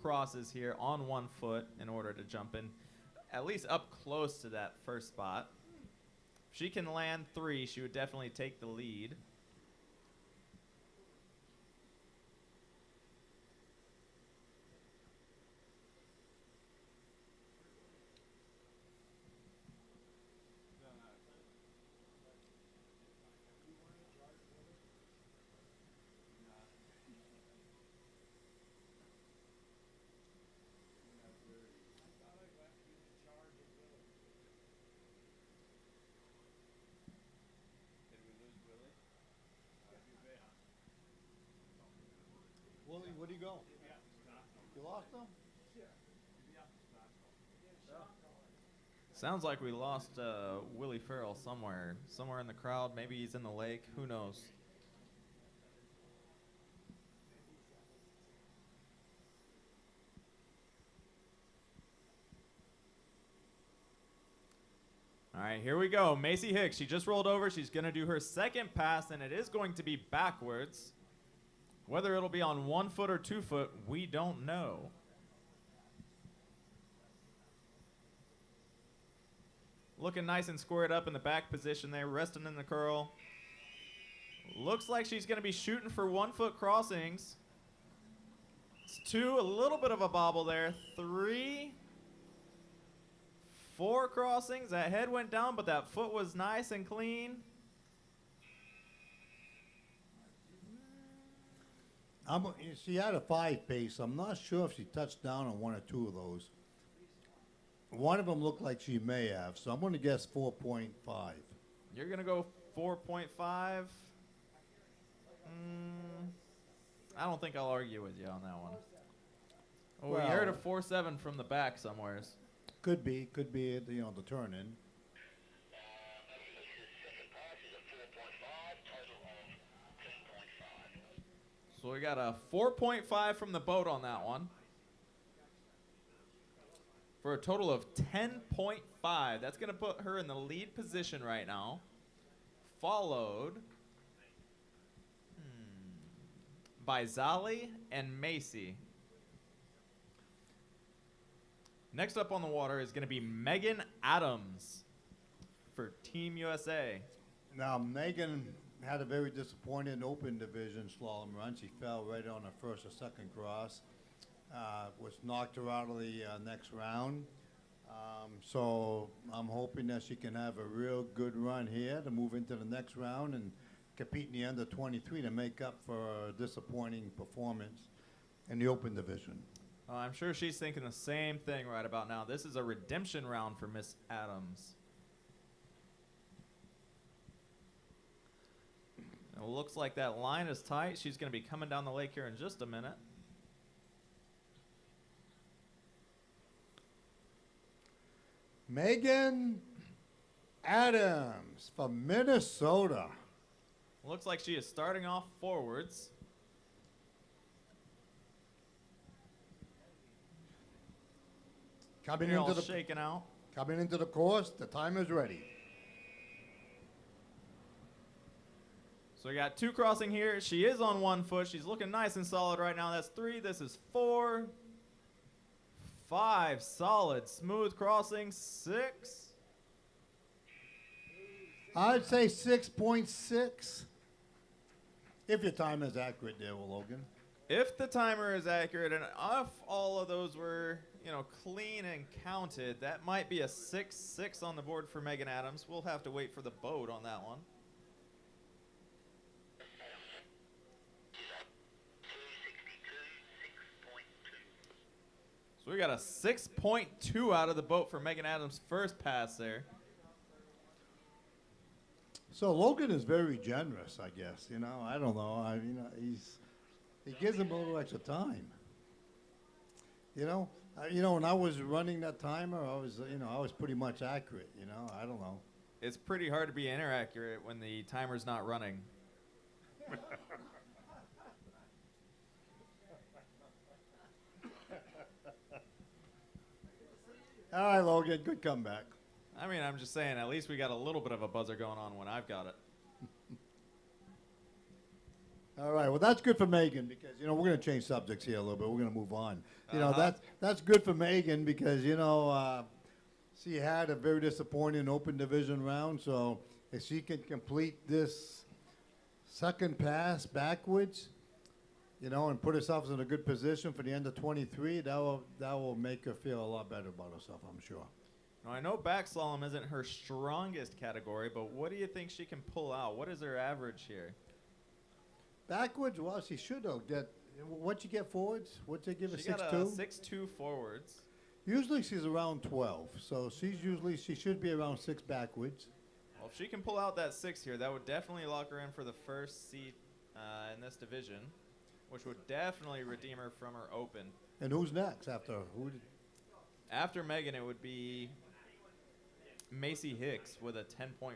crosses here on 1 foot in order to jump in, at least up close to that first spot. If she can land 3, she would definitely take the lead. Willie, where'd he go? You lost him? Sounds like we lost Willie Farrell somewhere in the crowd. Maybe he's in the lake. Who knows? All right, here we go. Macy Hicks, she just rolled over. She's going to do her second pass, and it is going to be backwards. Whether it'll be on 1 foot or 2 foot, we don't know. Looking nice and squared up in the back position there, resting in the curl. Looks like she's going to be shooting for 1 foot crossings. It's 2, a little bit of a bobble there. 3, 4 crossings. That head went down, but that foot was nice and clean. She had a 5 pace. I'm not sure if she touched down on 1 or 2 of those. One of them looked like she may have, so I'm going to guess 4.5. You're going to go 4.5. I don't think I'll argue with you on that one. Oh, we heard a 4.7 from the back somewheres. Could be, you know, the turn in. So we got a 4.5 from the boat on that one. For a total of 10.5. That's going to put her in the lead position right now. Followed by Zali and Macy. Next up on the water is going to be Megan Adams for Team USA. Now, Megan had a very disappointing open division slalom run. She fell right on her first or second cross, which knocked her out of the next round. So I'm hoping that she can have a real good run here to move into the next round and compete in the under 23 to make up for a disappointing performance in the open division. I'm sure she's thinking the same thing right about now. This is a redemption round for Miss Adams. It looks like that line is tight. She's going to be coming down the lake here in just a minute. Megan Adams from Minnesota. Looks like she is starting off forwards. Coming They're into all the shaking out. Coming into the course, the timer is ready. So we got 2 crossing here. She is on 1 foot. She's looking nice and solid right now. That's 3. This is 4. 5. Solid. Smooth crossing. 6. I'd say 6.6. If your time is accurate there, Logan. If the timer is accurate and if all of those were, you know, clean and counted, that might be a 6.6 on the board for Megan Adams. We'll have to wait for the boat on that one. So we got a 6.2 out of the boat for Megan Adams' first pass there. So Logan is very generous, I guess. You know, I don't know. He gives him a little extra time. You know, when I was running that timer, I was pretty much accurate. You know, I don't know. It's pretty hard to be inaccurate when the timer's not running. All right, Logan, good comeback. I mean, I'm just saying, at least we got a little bit of a buzzer going on when I've got it. All right, well, that's good for Megan because, you know, we're going to change subjects here a little bit. We're going to move on. You know, that's good for Megan because, you know, she had a very disappointing open division round. So if she can complete this second pass backwards, you know, and put herself in a good position for the end of 23, that will make her feel a lot better about herself, I'm sure. Now, I know back slalom isn't her strongest category, but what do you think she can pull out? What is her average here? Backwards, well, she should get. What'd you get forwards? What'd they give her? 6.2? She got a 6.2 forwards. Usually she's around 12, so she should be around 6 backwards. Well, if she can pull out that 6 here, that would definitely lock her in for the first seat in this division, which would definitely redeem her from her open. And who's next after who? After Megan, it would be Macy Hicks with a 10.5.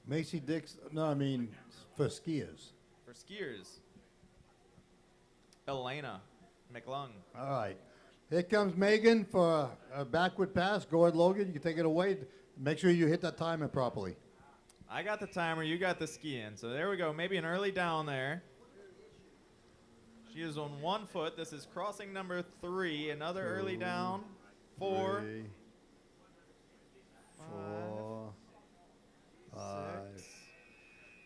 Macy Dix? No, I mean for skiers. For skiers, Elena McLung. All right. Here comes Megan for a backward pass. Go ahead, Logan. You can take it away. Make sure you hit that timer properly. I got the timer. You got the skiing. So there we go. Maybe an early down there. She is on 1 foot. This is crossing number 3. Another early down. 4. 3, 4, 5. 6.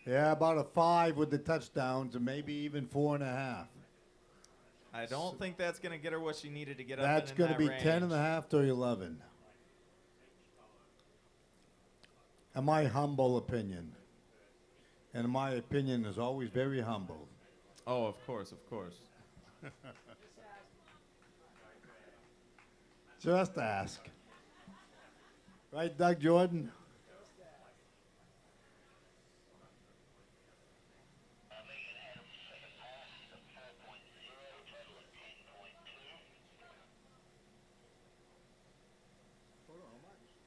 Yeah, about a 5 with the touchdowns, and maybe even 4.5. I don't think that's going to get her what she needed to get That's up going in to that be range. 10 and a half to 11. In my humble opinion. And my opinion is always very humble. Oh, of course, of course. Just ask. Right, Doug Jordan?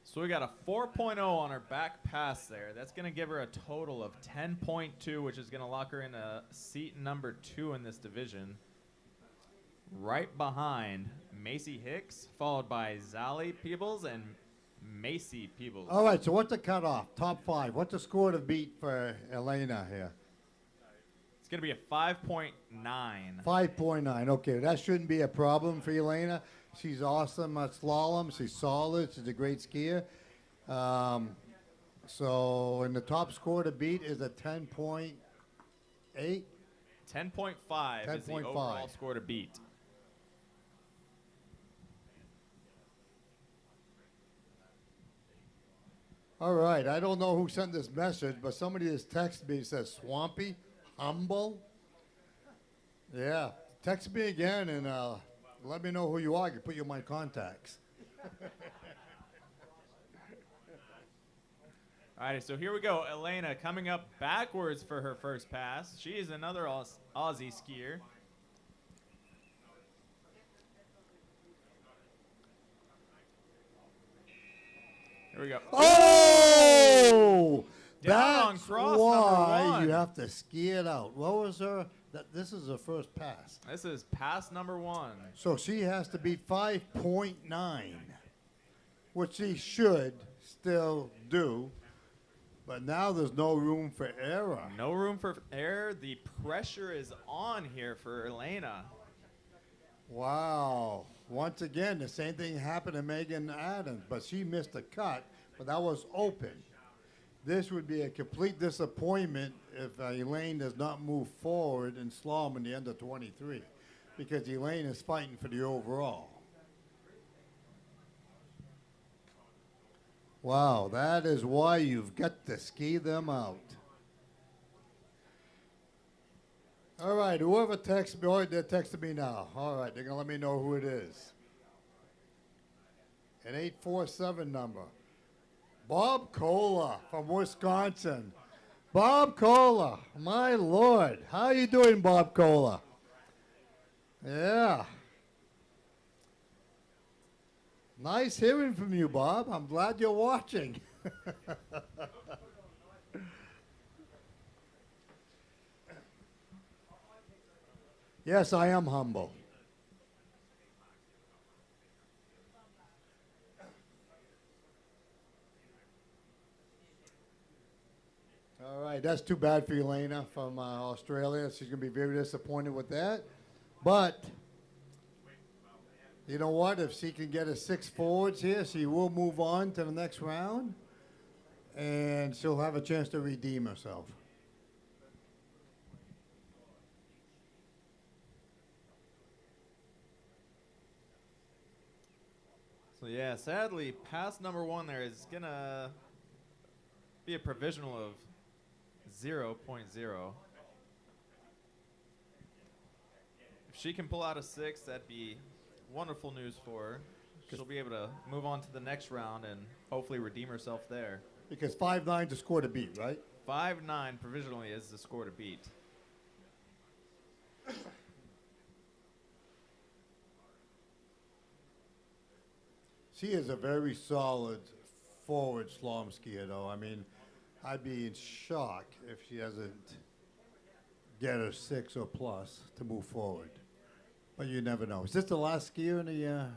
So we got a 4.0 on her back pass there. That's going to give her a total of 10.2, which is going to lock her in a seat number 2 in this division. Right behind Macy Hicks, followed by Zali Peebles and Macy Peebles. All right, so what's the cutoff? Top 5. What's the score to beat for Elena here? It's going to be a 5.9. 5.9. Okay, that shouldn't be a problem for Elena. She's awesome at slalom. She's solid. She's a great skier. So, and the top score to beat is a 10.8. 10.5 is the 10.5. overall score to beat. All right, I don't know who sent this message, but somebody has texted me and says, Swampy, humble. Yeah, text me again and let me know who you are. I can put you in my contacts. All right, so here we go. Elena coming up backwards for her first pass. She is another Aussie skier. Here we go. Oh! Down on That's cross why number 1. you have to ski it out. What was her? This is her first pass. This is pass number 1. So she has to beat 5.9, which she should still do. But now there's no room for error. No room for error. The pressure is on here for Elena. Wow. Once again, the same thing happened to Megan Adams, but she missed a cut, but that was open. This would be a complete disappointment if Elaine does not move forward in slalom in the under 23, because Elaine is fighting for the overall. Wow, that is why you've got to ski them out. All right, whoever texted me, they're texting me now. All right, they're going to let me know who it is. An 847 number. Bob Cola from Wisconsin. Bob Cola, my Lord. How you doing, Bob Cola? Yeah. Nice hearing from you, Bob. I'm glad you're watching. Yes, I am humble. All right, that's too bad for Elena from Australia. She's going to be very disappointed with that. But you know what? If she can get a 6 forwards here, she will move on to the next round, and she'll have a chance to redeem herself. So yeah, sadly, pass number 1 there is going to be a provisional of 0.0. If she can pull out a 6, that'd be wonderful news for her. She'll be able to move on to the next round and hopefully redeem herself there. Because 5.9 is the score to beat, right? 5.9 provisionally is the score to beat. She is a very solid forward slalom skier, though. I mean, I'd be in shock if she doesn't get a 6 or plus to move forward. But you never know. Is this the last skier in the...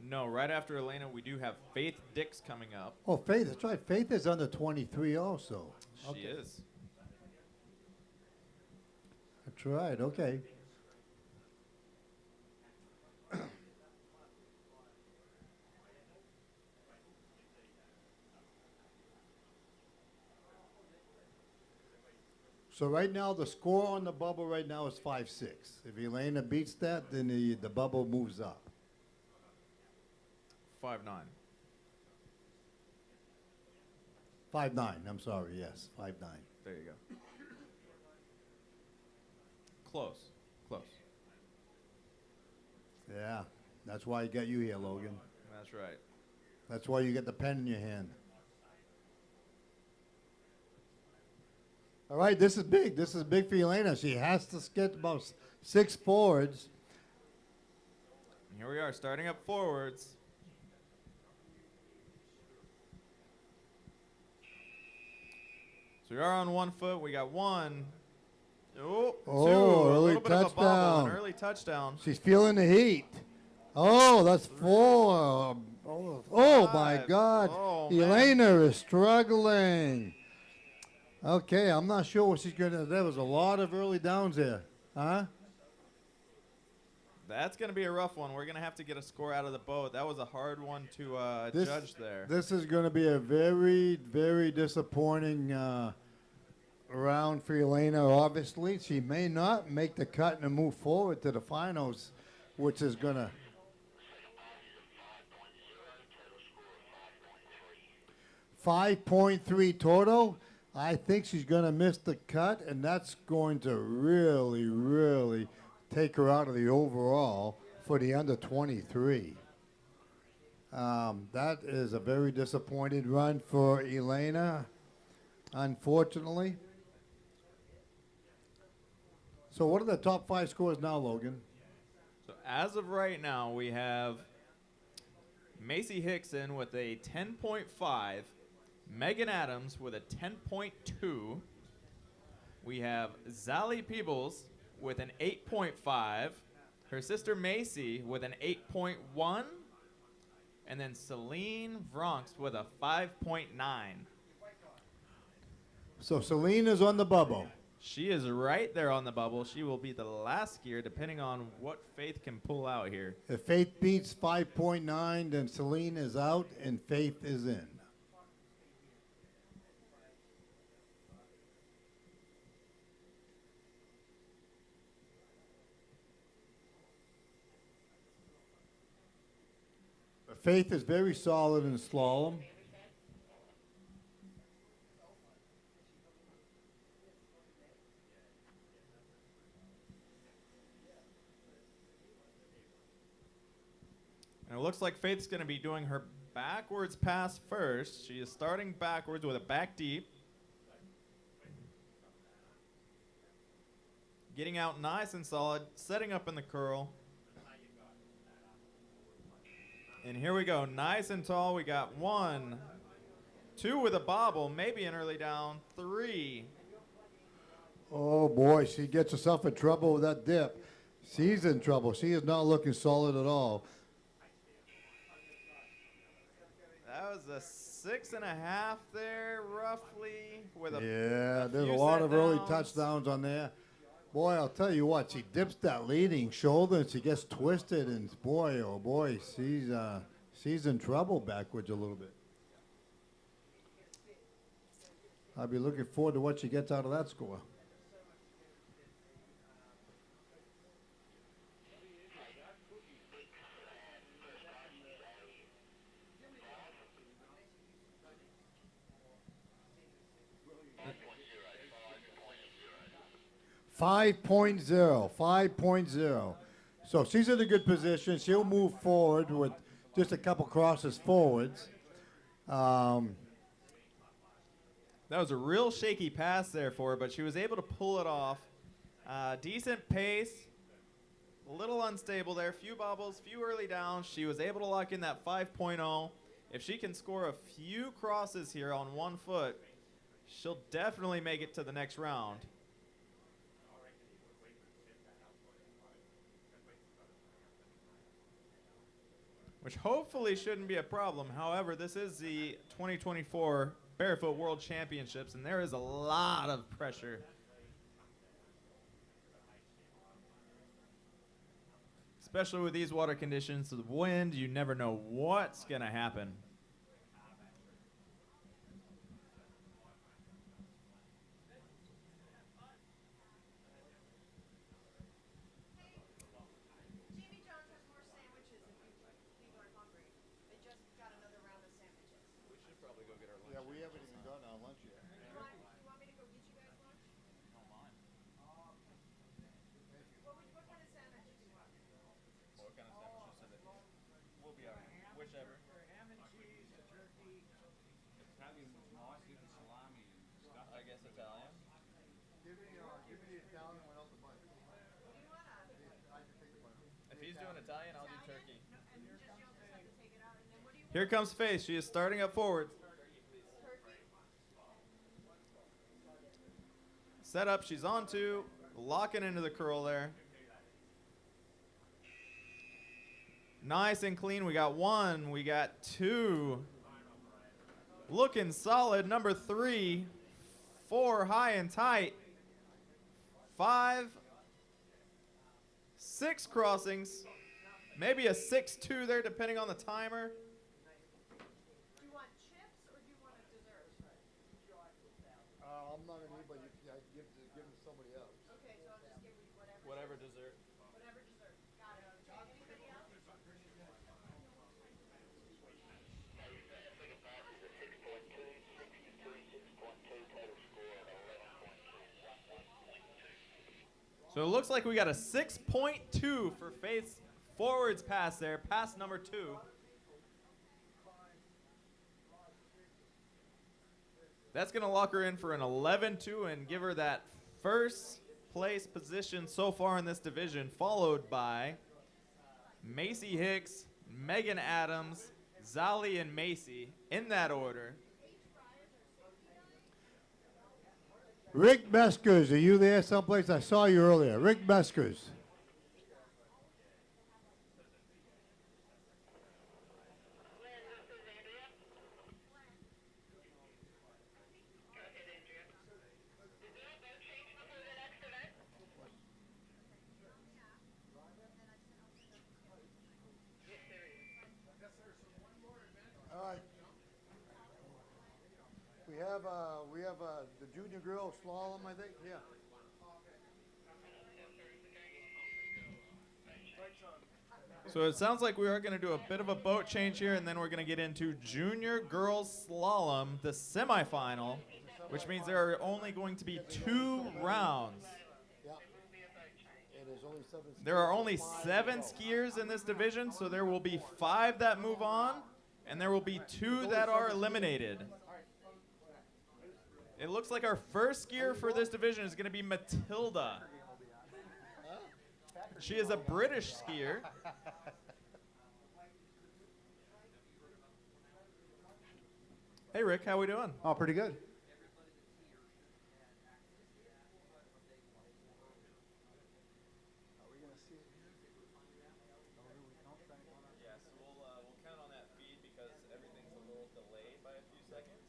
No, right after Elena, we do have Faith Dix coming up. Oh, Faith. That's right. Faith is under 23 also. She is. That's right. Okay. So right now, the score on the bubble right now is 5-6. If Elena beats that, then the bubble moves up. 5-9. 5-9, I'm sorry, yes, 5-9. There you go. Close. Close. Yeah, that's why I got you here, Logan. That's right. That's why you get the pen in your hand. All right, this is big. This is big for Elena. She has to get about 6 forwards. Here we are, starting up forwards. So we are on 1 foot. We got 1. Oh, 2. Oh, A early little bit of a bobble, touchdown. an early touchdown. She's feeling the heat. Oh, that's 4. Oh, my 5. God. Oh, man. Elena is struggling. Okay, I'm not sure what she's going to. There was a lot of early downs there. Huh? That's going to be a rough one. We're going to have to get a score out of the boat. That was a hard one to judge there. This is going to be a very, very disappointing round for Elena. Obviously, she may not make the cut and move forward to the finals, which is going to. 5.3 total. I think she's going to miss the cut, and that's going to really, really take her out of the overall for the under 23. That is a very disappointed run for Elena, unfortunately. So what are the top 5 scores now, Logan? So as of right now, we have Macy Hickson with a 10.5. Megan Adams with a 10.2. We have Zali Peebles with an 8.5. Her sister Macy with an 8.1. And then Celine Vronks with a 5.9. So Celine is on the bubble. She is right there on the bubble. She will be the last skier, depending on what Faith can pull out here. If Faith beats 5.9, then Celine is out and Faith is in. Faith is very solid in slalom. And it looks like Faith's going to be doing her backwards pass first. She is starting backwards with a back deep. Getting out nice and solid, setting up in the curl. And here we go, nice and tall. We got 1, 2 with a bobble, maybe an early down, 3. Oh boy, she gets herself in trouble with that dip. She's in trouble. She is not looking solid at all. That was a 6.5 there, roughly, with a There's a few lot set of early downs. touchdowns on there. Boy, I'll tell you what, she dips that leading shoulder and she gets twisted, and boy, oh boy, she's in trouble backwards a little bit. I'll be looking forward to what she gets out of that score. Five point zero. So she's in a good position. She'll move forward with just a couple crosses forwards. That was a real shaky pass there for her, but she was able to pull it off. Decent pace, a little unstable there, few bobbles, few early downs. She was able to lock in that 5.0. If she can score a few crosses here on 1 foot, she'll definitely make it to the next round. Which hopefully shouldn't be a problem. However, this is the 2024 Barefoot World Championships, and there is a lot of pressure. Especially with these water conditions, the wind, you never know what's going to happen. Yeah, we haven't even gotten our lunch yet. What kind of sandwiches are they? We'll be all right. Whichever. Ham and cheese, a turkey. Italian was nice, even salami and stuff. I guess Italian. Give me the Italian one out the bite. I can take the bite. If he's doing Italian, I'll do turkey. Here comes Faith. She is starting up forward. Set up. She's on two. Locking into the curl there. Nice and clean. We got one. We got two. Looking solid. Number 3. 4 high and tight. 5. 6 crossings. Maybe a 6-2 there depending on the timer. Do you want chips or do you want a dessert? I'm not gonna eat, but give them to somebody else. Okay, so I'll just give you whatever. Whatever dessert. Whatever dessert. Got it. Okay. Anybody else? So it looks like we got a 6.2 for Faith's forwards pass there, pass number 2. That's going to lock her in for an 11-2 and give her that first place position so far in this division, followed by Macy Hicks, Megan Adams, Zali, and Macy in that order. Rick Meskers, are you there someplace? I saw you earlier. Rick Meskers. All right. We have the junior girls slalom, I think. Yeah. So it sounds like we are going to do a bit of a boat change here, and then we're going to get into junior girls slalom, the semifinal, which means there are only going to be 2 rounds. Yeah. And there's only 7. There are only 7 skiers in this division, so there will be 5 that move on, and there will be 2 that are eliminated. It looks like our first skier for this division is going to be Matilda. She is a British skier. Hey, Rick, how we doing? Oh, pretty good. Yeah, so we'll count on that feed because everything's a little delayed by a few seconds.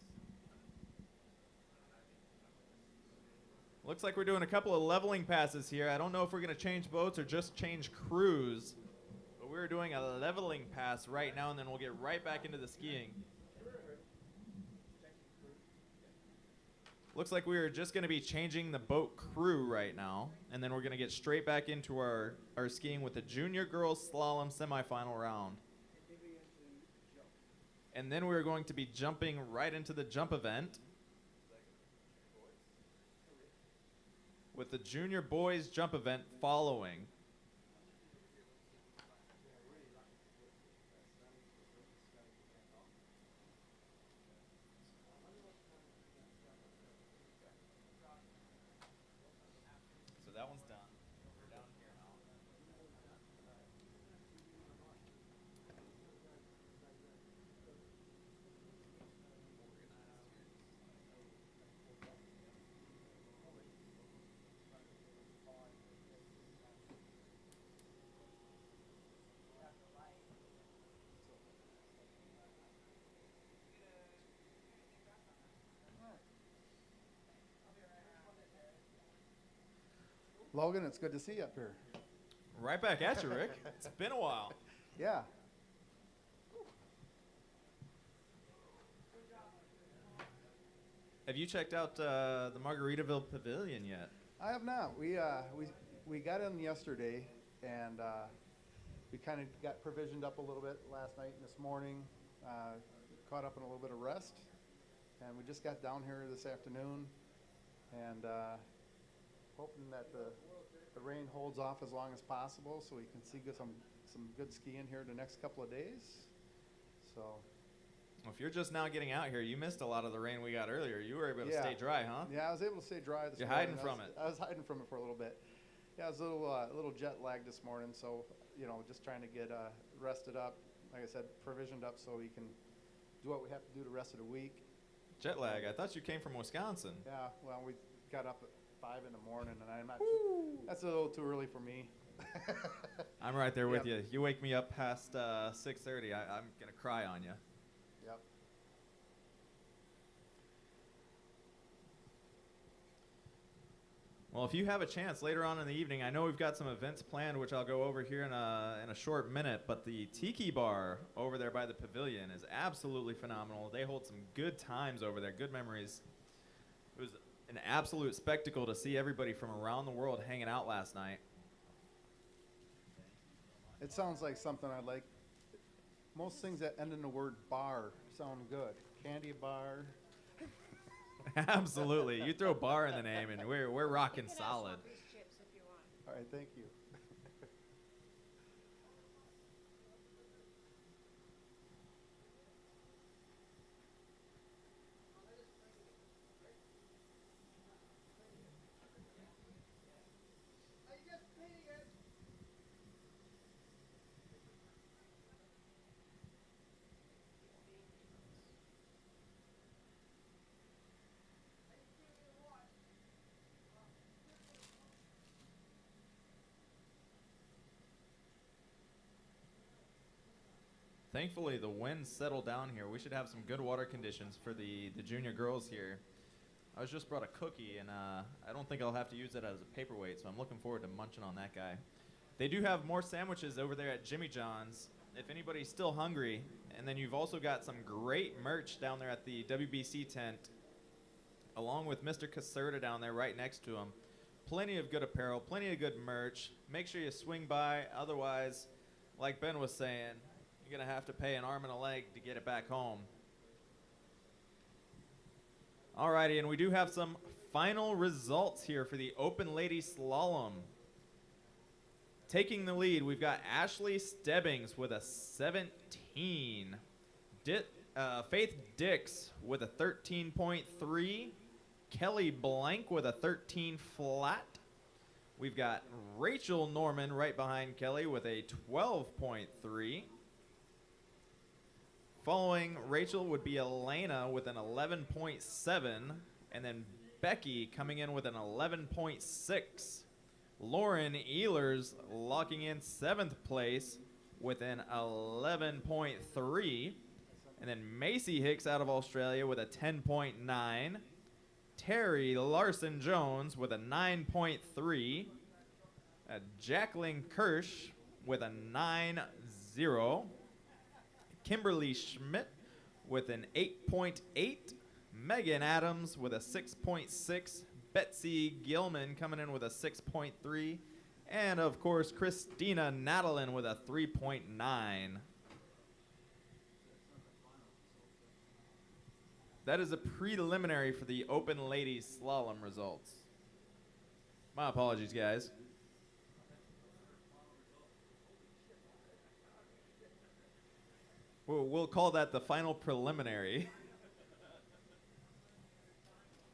Looks like we're doing a couple of leveling passes here. I don't know if we're going to change boats or just change crews. But we're doing a leveling pass right now, and then we'll get right back into the skiing. Looks like we are just going to be changing the boat crew right now. And then we're going to get straight back into our skiing with the junior girls slalom semifinal round. And then we're going to be jumping right into the jump event, with the junior boys jump event following. So that one's done. We're down here now. Logan, it's good to see you up here. Right back at you, Rick. It's been a while. Yeah. Have you checked out the Margaritaville Pavilion yet? I have not. We got in yesterday, and we kind of got provisioned up a little bit last night and this morning. Caught up in a little bit of rest, And we just got down here this afternoon, and hoping that the rain holds off as long as possible so we can see some good skiing here the next couple of days. So. Well, if you're just now getting out here, you missed a lot of the rain we got earlier. You were able to stay dry, huh? Yeah, I was able to stay dry this morning. You're hiding from it. I was hiding from it for a little bit. Yeah, I was a little jet lagged this morning, so just trying to get rested up. Like I said, provisioned up so we can do what we have to do the rest of the week. Jet lag. I thought you came from Wisconsin. Yeah, well, we got up at 5 in the morning, and I'm not. That's a little too early for me. I'm right there with you. You wake me up past 6:30, I'm gonna cry on you. Yep. Well, if you have a chance later on in the evening, I know we've got some events planned, which I'll go over here in a short minute, but the Tiki Bar over there by the pavilion is absolutely phenomenal. They hold some good times over there, good memories. It was an absolute spectacle to see everybody from around the world hanging out last night. It sounds like something I like. Most things that end in the word bar sound good. Candy bar. Absolutely. You throw bar in the name, and we're rocking solid. All right, thank you. Thankfully, the wind settled down here. We should have some good water conditions for the junior girls here. I was just brought a cookie, and I don't think I'll have to use it as a paperweight, so I'm looking forward to munching on that guy. They do have more sandwiches over there at Jimmy John's, if anybody's still hungry. And then you've also got some great merch down there at the WBC tent, along with Mr. Caserta down there right next to him. Plenty of good apparel, plenty of good merch. Make sure you swing by. Otherwise, like Ben was saying, you're going to have to pay an arm and a leg to get it back home. Alrighty, and we do have some final results here for the Open Ladies Slalom. Taking the lead, we've got Ashley Stebbings with a 17. Faith Dix with a 13.3. Kelly Blank with a 13 flat. We've got Rachel Norman right behind Kelly with a 12.3. Following Rachel would be Elena with an 11.7, and then Becky coming in with an 11.6. Lauren Ehlers locking in 7th place with an 11.3. And then Macy Hicks out of Australia with a 10.9. Terry Larson Jones with a 9.3. Jacqueline Kirsch with a 9.0. Kimberly Schmidt with an 8.8. Megan Adams with a 6.6. Betsy Gilman coming in with a 6.3. And, of course, Christina Nadalin with a 3.9. That is a preliminary for the Open Ladies Slalom results. My apologies, guys. We'll call that the final preliminary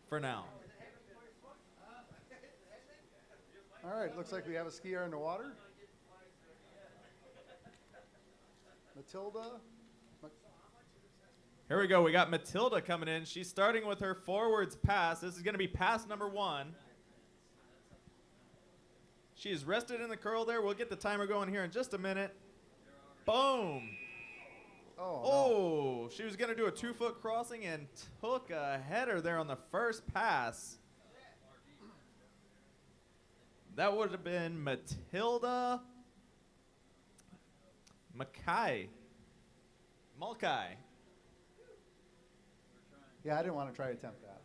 for now. All right, looks like we have a skier in the water. Matilda. Here we go. We got Matilda coming in. She's starting with her forwards pass. This is going to be pass number 1. She is rested in the curl there. We'll get the timer going here in just a minute. Boom. Oh, she was going to do a 2-foot crossing and took a header there on the first pass. That would have been Matilda Mulcahy. Yeah, I didn't want to try to attempt that.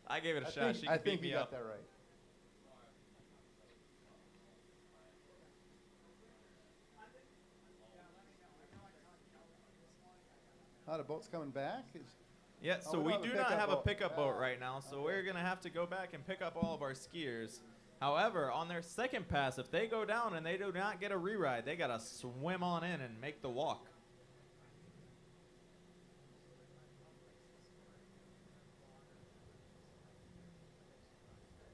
I gave it a shot. She could beat me up. I think you got that right. Oh, the boat's coming back? Yeah, Oh, so we don't do have a not pickup have a boat. pickup boat Ah, right now, so okay. we're going to have to go back and pick up all of our skiers. However, on their second pass, if they go down and they do not get a re-ride, they got to swim on in and make the walk.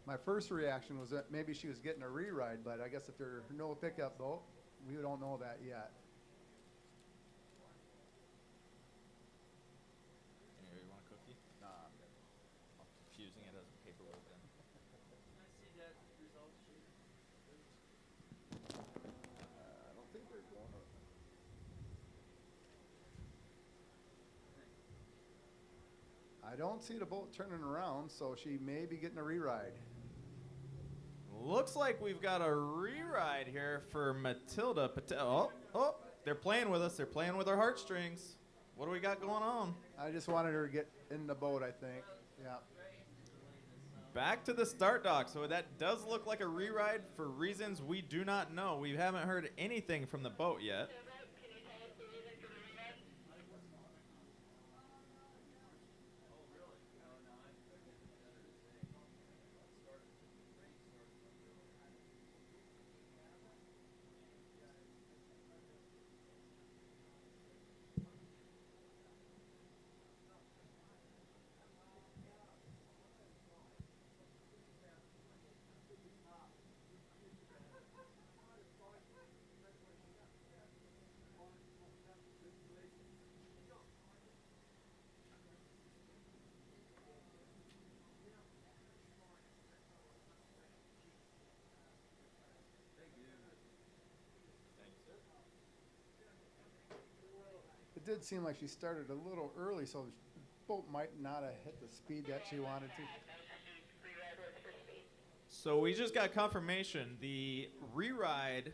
My first reaction was that maybe she was getting a re-ride, but I guess if there's no pickup boat, we don't know that yet. Here, you want a cookie? Nah, I'm good. I'm confusing it as a paperweight then. I don't think they're going to. I don't see the boat turning around, so she may be getting a re-ride. Looks like we've got a re-ride here for Matilda Patel. Oh, they're playing with us. They're playing with our heartstrings. What do we got going on? I just wanted her to get in the boat, I think. Yeah. Back to the start dock. So that does look like a re-ride for reasons we do not know. We haven't heard anything from the boat yet. It did seem like she started a little early, so the boat might not have hit the speed that she wanted to. So we just got confirmation. The re-ride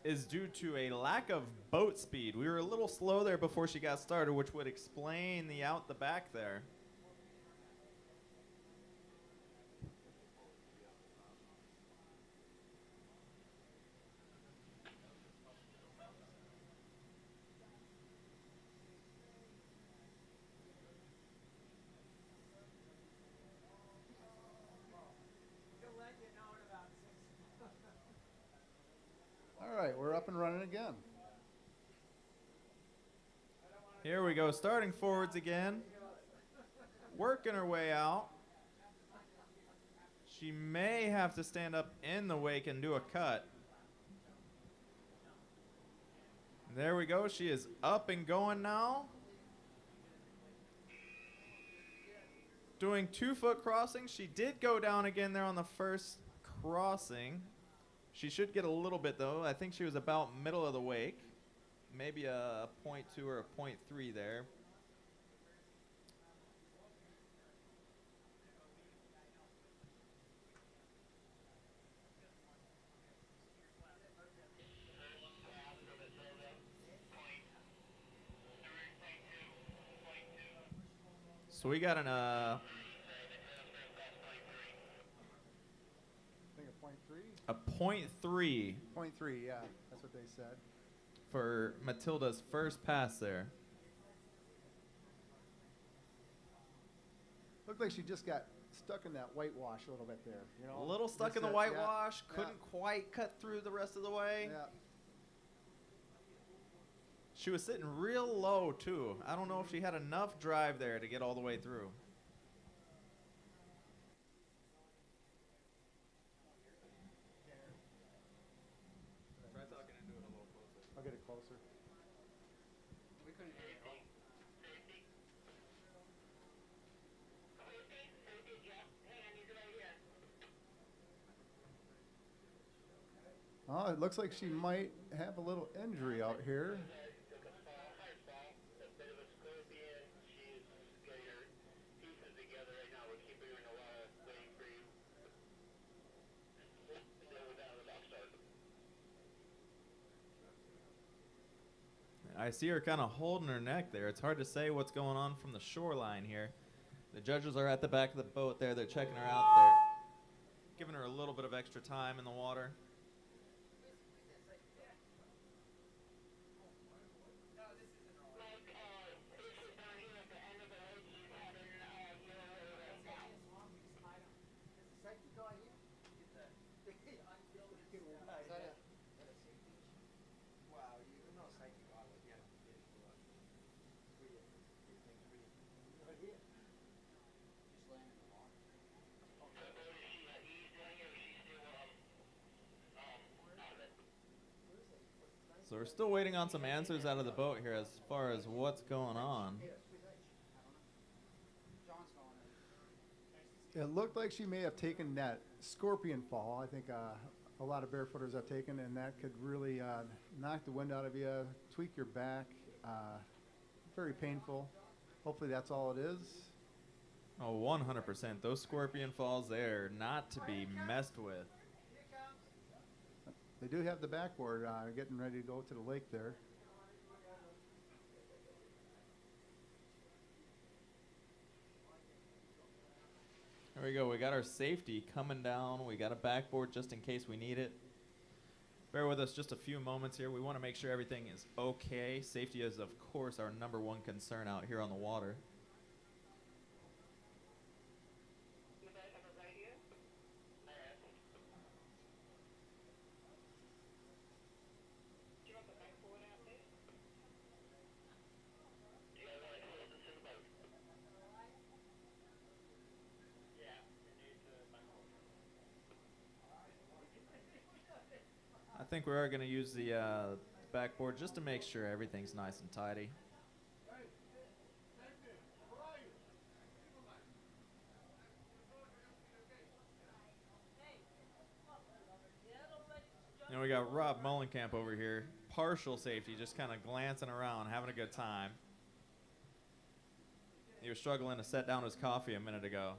is due to a lack of boat speed. We were a little slow there before she got started, which would explain the out the back there. All right, we're up and running again. Here we go, starting forwards again. Working her way out. She may have to stand up in the wake and do a cut. There we go, she is up and going now. Doing 2-foot crossings. She did go down again there on the first crossing. She should get a little bit though. I think she was about middle of the wake. Maybe a 0.2 or a 0.3 there. So we got an I think a 0.3? a 0.3 0.3, yeah, that's what they said. for Matilda's first pass there. Looked like she just got stuck in that whitewash a little bit there. You know, A little stuck Just in the that- whitewash, yeah, couldn't quite cut through the rest of the way. Yeah. She was sitting real low too. I don't know if she had enough drive there to get all the way through. Try talking into it a little closer. I'll get it closer. We couldn't hear you. Oh, it looks like she might have a little injury out here. I see her kind of holding her neck there. It's hard to say what's going on from the shoreline here. The judges are at the back of the boat there. They're checking her out there, giving her a little bit of extra time in the water. So we're still waiting on some answers out of the boat here as far as what's going on. It looked like she may have taken that scorpion fall. I think a lot of barefooters have taken, and that could really knock the wind out of you, tweak your back. Very painful. Hopefully that's all it is. Oh, 100%. Those scorpion falls there, not to be messed with. They do have the backboard getting ready to go to the lake there. There we go. We got our safety coming down. We got a backboard just in case we need it. Bear with us just a few moments here. We want to make sure everything is okay. Safety is, of course, our number one concern out here on the water. I think we are going to use the backboard just to make sure everything's nice and tidy. And we got Rob Mullenkamp over here, partial safety, just kind of glancing around, having a good time. He was struggling to set down his coffee a minute ago.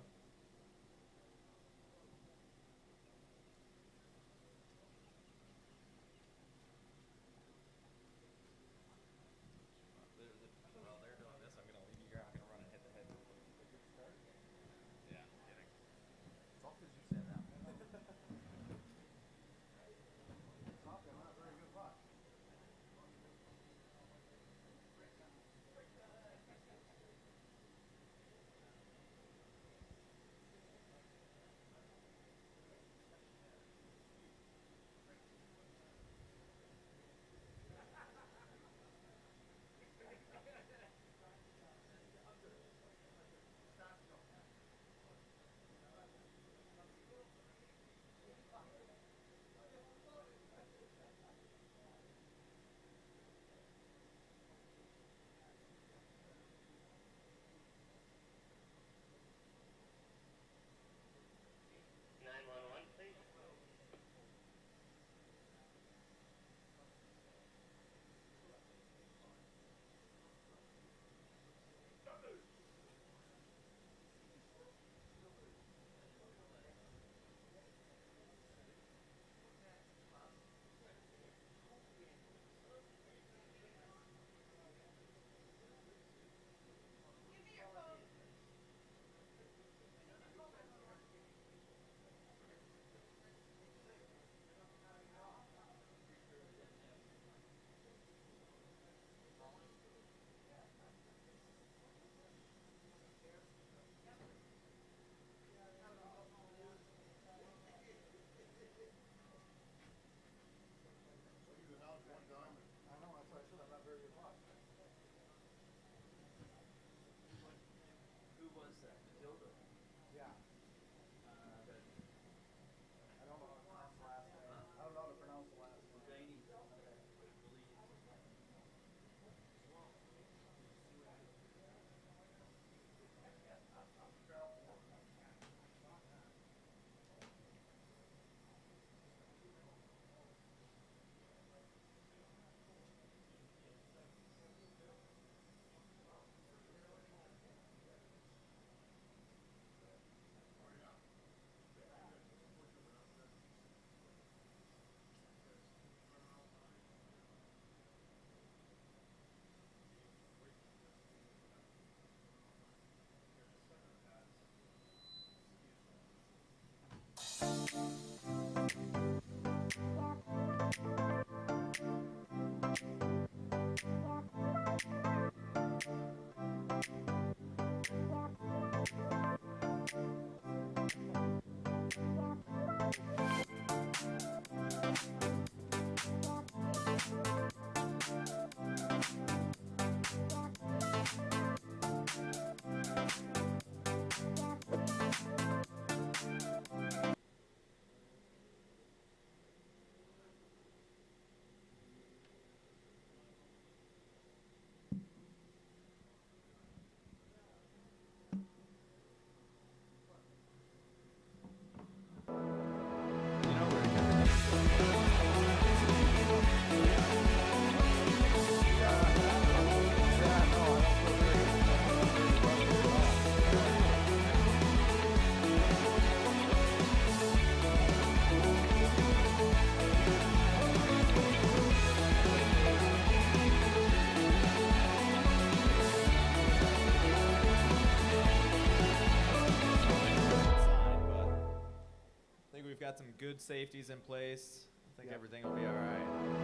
got some good safeties in place. I think everything will be all right.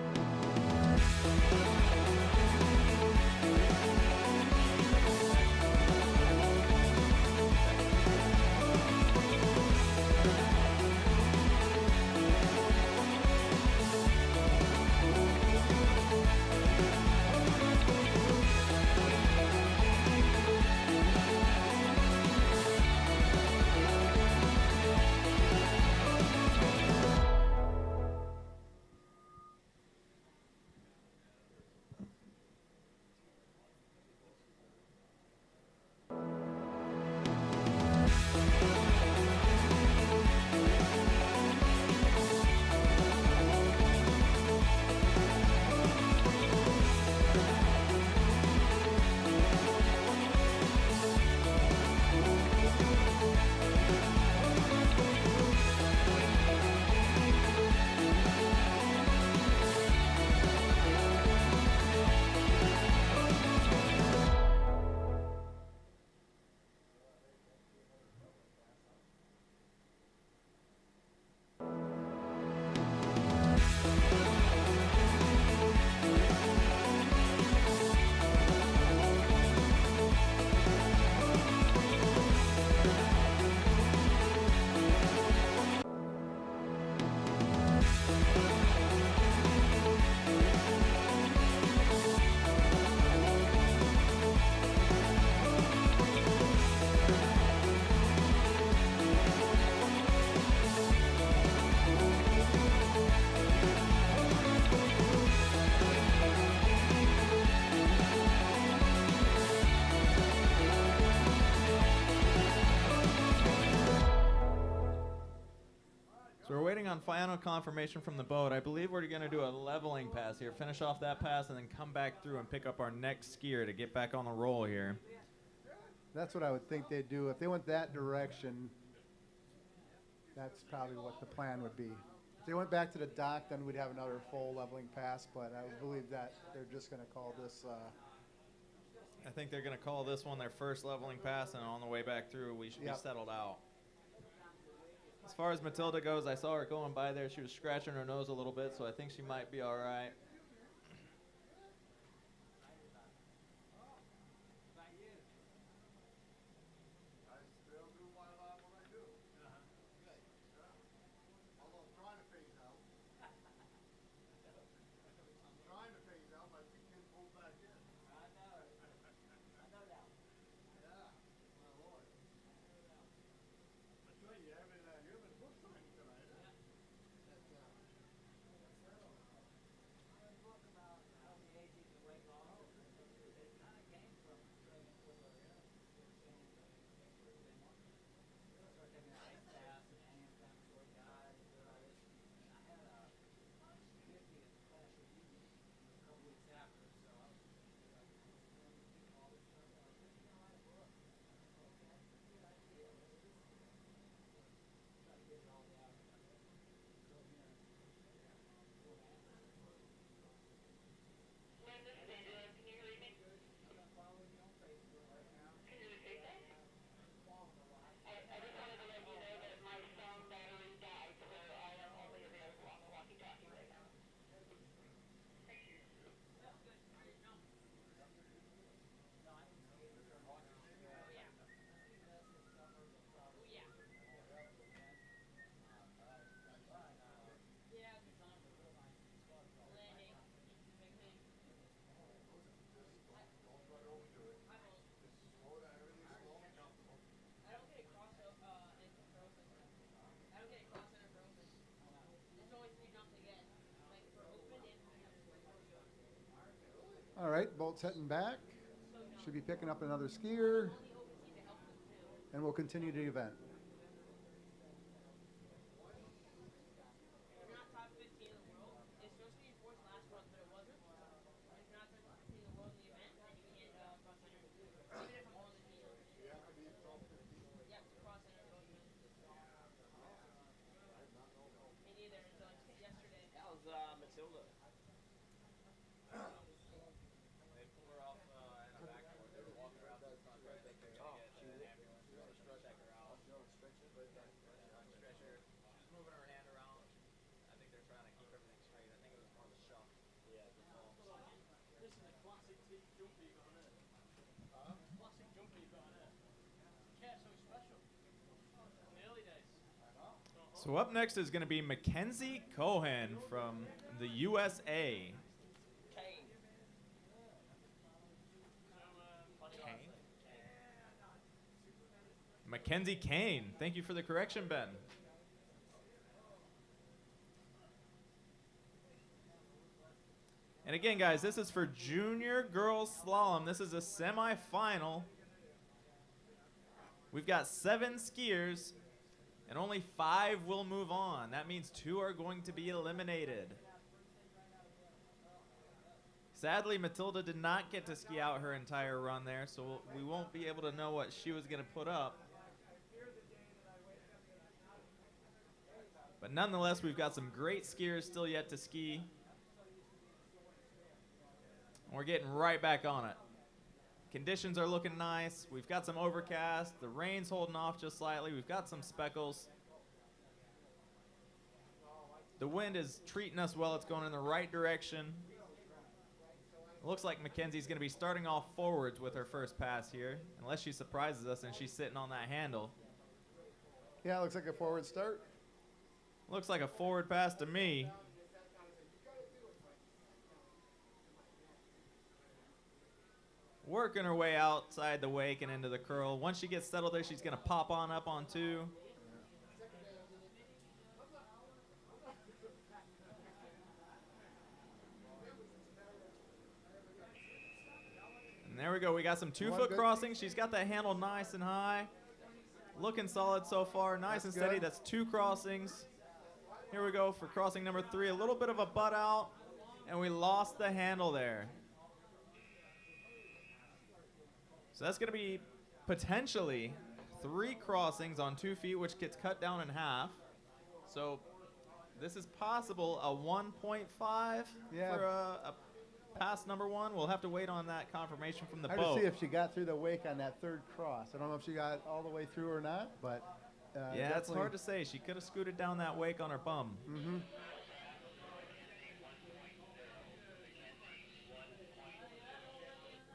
So we're waiting on final confirmation from the boat. I believe we're going to do a leveling pass here, finish off that pass, and then come back through and pick up our next skier to get back on the roll here. That's what I would think they'd do. If they went that direction, that's probably what the plan would be. If they went back to the dock, then we'd have another full leveling pass, but I would believe that they're just going to call this... I think they're going to call this one their first leveling pass, and on the way back through, we should be settled out. As far as Matilda goes, I saw her going by there. She was scratching her nose a little bit, so I think she might be all right. All right, boat's heading back. Should be picking up another skier, and we'll continue the event. Moving her hand So up next is going to be Mackenzie Cohen from the USA. Mackenzie Kane. Thank you for the correction, Ben. And again, guys, this is for junior girls slalom. This is a semifinal. We've got 7 skiers, and only 5 will move on. That means 2 are going to be eliminated. Sadly, Matilda did not get to ski out her entire run there, so we won't be able to know what she was going to put up. But nonetheless, we've got some great skiers still yet to ski. We're getting right back on it. Conditions are looking nice. We've got some overcast. The rain's holding off just slightly. We've got some speckles. The wind is treating us well. It's going in the right direction. It looks like Mackenzie's going to be starting off forwards with her first pass here, unless she surprises us and she's sitting on that handle. Yeah, looks like a forward start. Looks like a forward pass to me. Working her way outside the wake and into the curl. Once she gets settled there, she's going to pop on up on 2. And there we go. We got some 2-foot crossings. She's got that handle nice and high. Looking solid so far. Nice and steady. That's 2 crossings. Here we go for crossing number 3. A little bit of a butt out, and we lost the handle there. So that's going to be potentially 3 crossings on 2 feet, which gets cut down in half. So this is possible, a 1.5 for a pass number 1. We'll have to wait on that confirmation from the boat. Hard to see if she got through the wake on that 3rd cross. I don't know if she got all the way through or not, but yeah, it's hard to say. She could have scooted down that wake on her bum. Mm-hmm.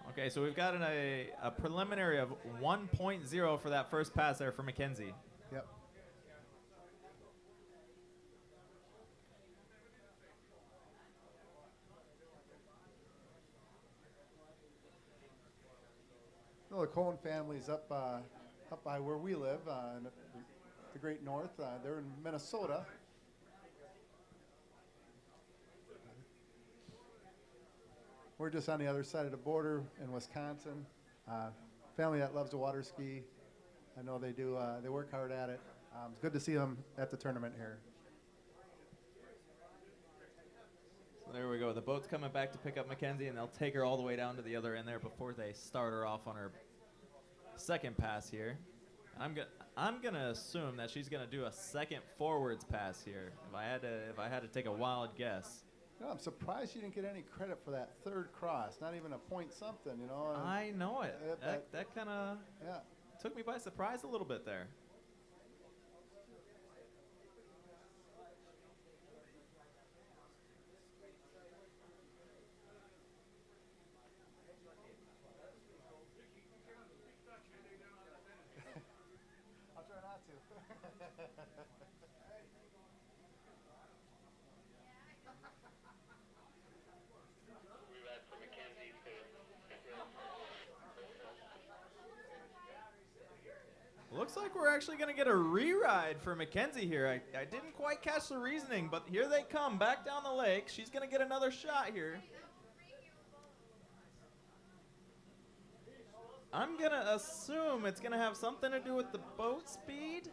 Okay, so we've got a preliminary of 1.0 for that first pass there for Mackenzie. Yep. Well, the Cohen family's up by where we live in the Great North. They're in Minnesota. We're just on the other side of the border in Wisconsin. Family that loves to water ski. I know they do. They work hard at it. It's good to see them at the tournament here. So there we go. The boat's coming back to pick up Mackenzie, and they'll take her all the way down to the other end there before they start her off on her second pass here. I'm gonna assume that she's gonna do a second forwards pass here. If I had to take a wild guess. You know, I'm surprised she didn't get any credit for that 3rd cross. Not even a point something. You know. I know it. That kind of took me by surprise a little bit there. I'll try not to. Looks like we're actually going to get a re-ride for Mackenzie here. I didn't quite catch the reasoning, but here they come back down the lake. She's going to get another shot here. I'm going to assume it's going to have something to do with the boat speed.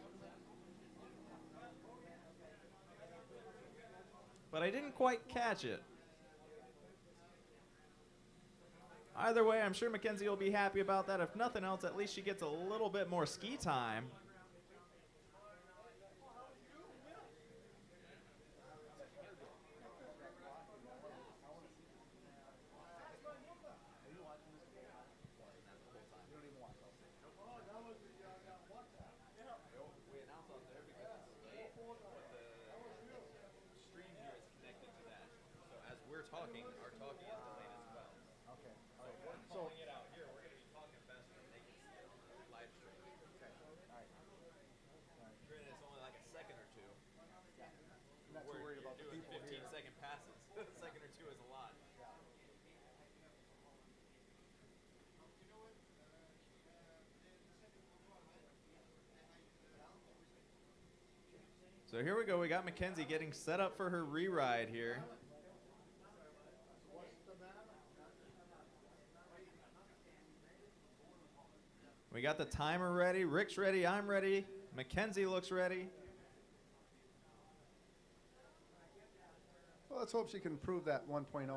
But I didn't quite catch it. Either way, I'm sure Mackenzie will be happy about that. If nothing else, at least she gets a little bit more ski time. So So here we go. We got Mackenzie getting set up for her re-ride here. We got the timer ready. Rick's ready. I'm ready. Mackenzie looks ready. Well, let's hope she can improve that 1.0.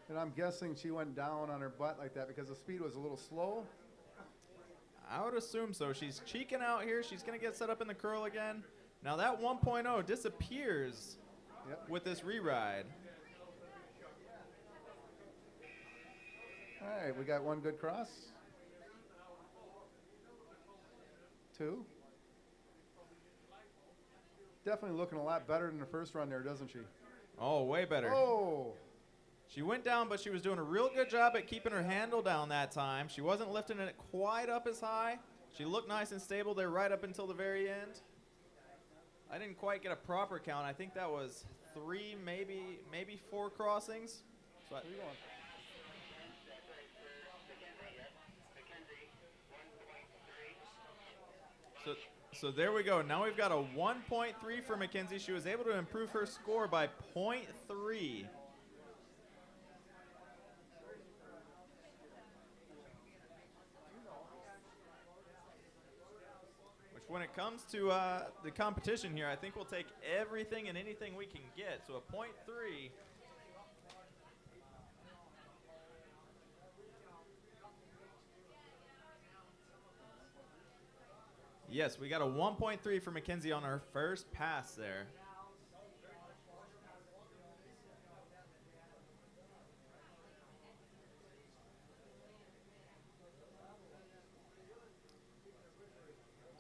And I'm guessing she went down on her butt like that because the speed was a little slow. I would assume so. She's cheeking out here. She's going to get set up in the curl again. Now that 1.0 disappears with this re-ride. All right, we got one good cross. 2. Definitely looking a lot better than the first run there, doesn't she? Oh, way better. Oh. She went down, but she was doing a real good job at keeping her handle down that time. She wasn't lifting it quite up as high. She looked nice and stable there right up until the very end. I didn't quite get a proper count. I think that was 3, maybe 4 crossings. So So there we go. Now we've got a 1.3 for Mackenzie. She was able to improve her score by 0.3. Which when it comes to the competition here, I think we'll take everything and anything we can get. So a 0.3. Yes, we got a 1.3 for Mackenzie on her first pass there.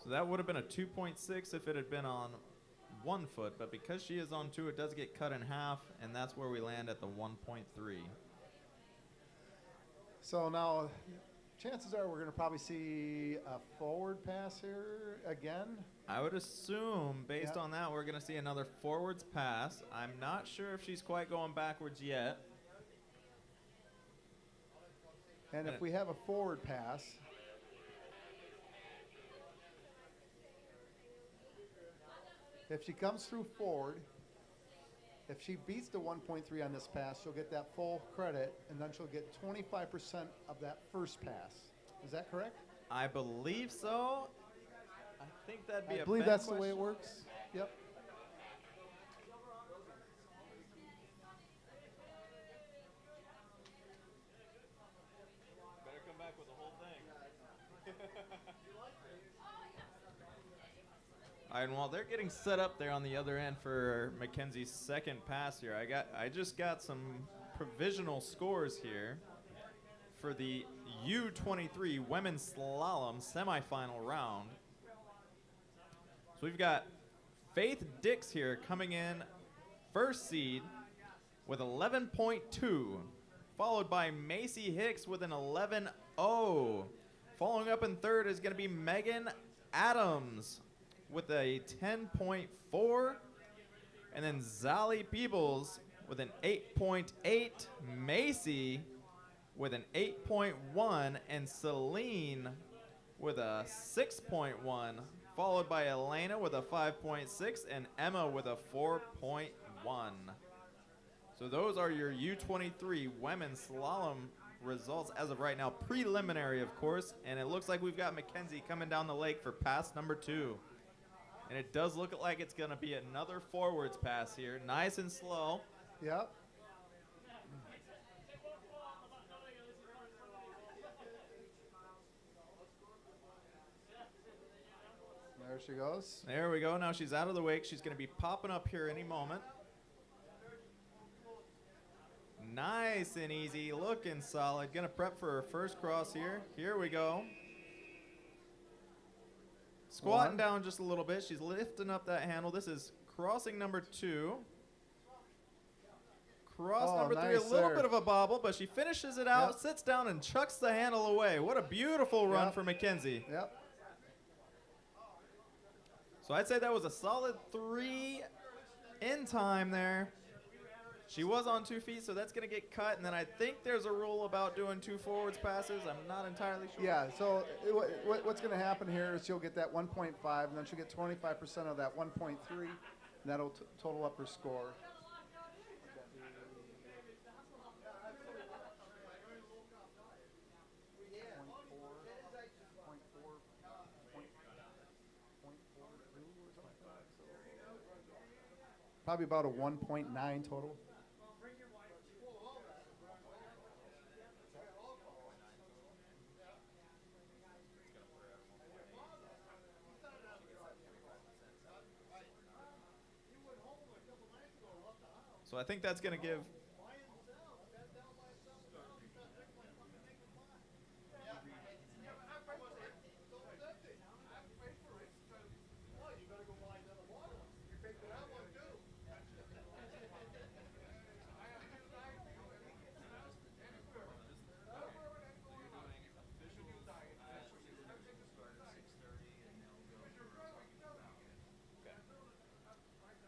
So that would have been a 2.6 if it had been on 1 foot, but because she is on 2, it does get cut in half, and that's where we land at the 1.3. So now, chances are we're going to probably see a forward pass here again. I would assume, based on that, we're going to see another forwards pass. I'm not sure if she's quite going backwards yet. And if we have a forward pass, if she comes through forward, if she beats the 1.3 on this pass, she'll get that full credit, and then she'll get 25% of that first pass. Is that correct? I believe so. I think that'd be I believe that's the way it works. Yep. Better come back with the whole thing. All right, and while they're getting set up there on the other end for Mackenzie's second pass here, I just got some provisional scores here for the U23 women's slalom semifinal round. So we've got Faith Dix here coming in first seed with 11.2, followed by Macy Hicks with an 11.0. Following up in third is going to be Megan Adams with a 10.4, and then Zali Peebles with an 8.8, Macy with an 8.1, and Celine with a 6.1, followed by Elena with a 5.6, and Emma with a 4.1. So those are your U23 women's slalom results as of right now, preliminary of course, and it looks like we've got Mackenzie coming down the lake for pass number 2. And it does look like it's going to be another forwards pass here. Nice and slow. Yep. There she goes. There we go. Now she's out of the wake. She's going to be popping up here any moment. Nice and easy. Looking solid. Going to prep for her first cross here. Here we go. Squatting down just a little bit. She's lifting up that handle. This is crossing number 2. Cross number 3, a little bit of a bobble, but she finishes it out, sits down, and chucks the handle away. What a beautiful run for Mackenzie. Yep. So I'd say that was a solid 3 in time there. She was on 2 feet, so that's going to get cut. And then I think there's a rule about doing 2 forwards passes. I'm not entirely sure. Yeah, so what's going to happen here is she'll get that 1.5, and then she'll get 25% of that 1.3, and that'll total up her score. Probably about a 1.9 total. So I think that's going to give.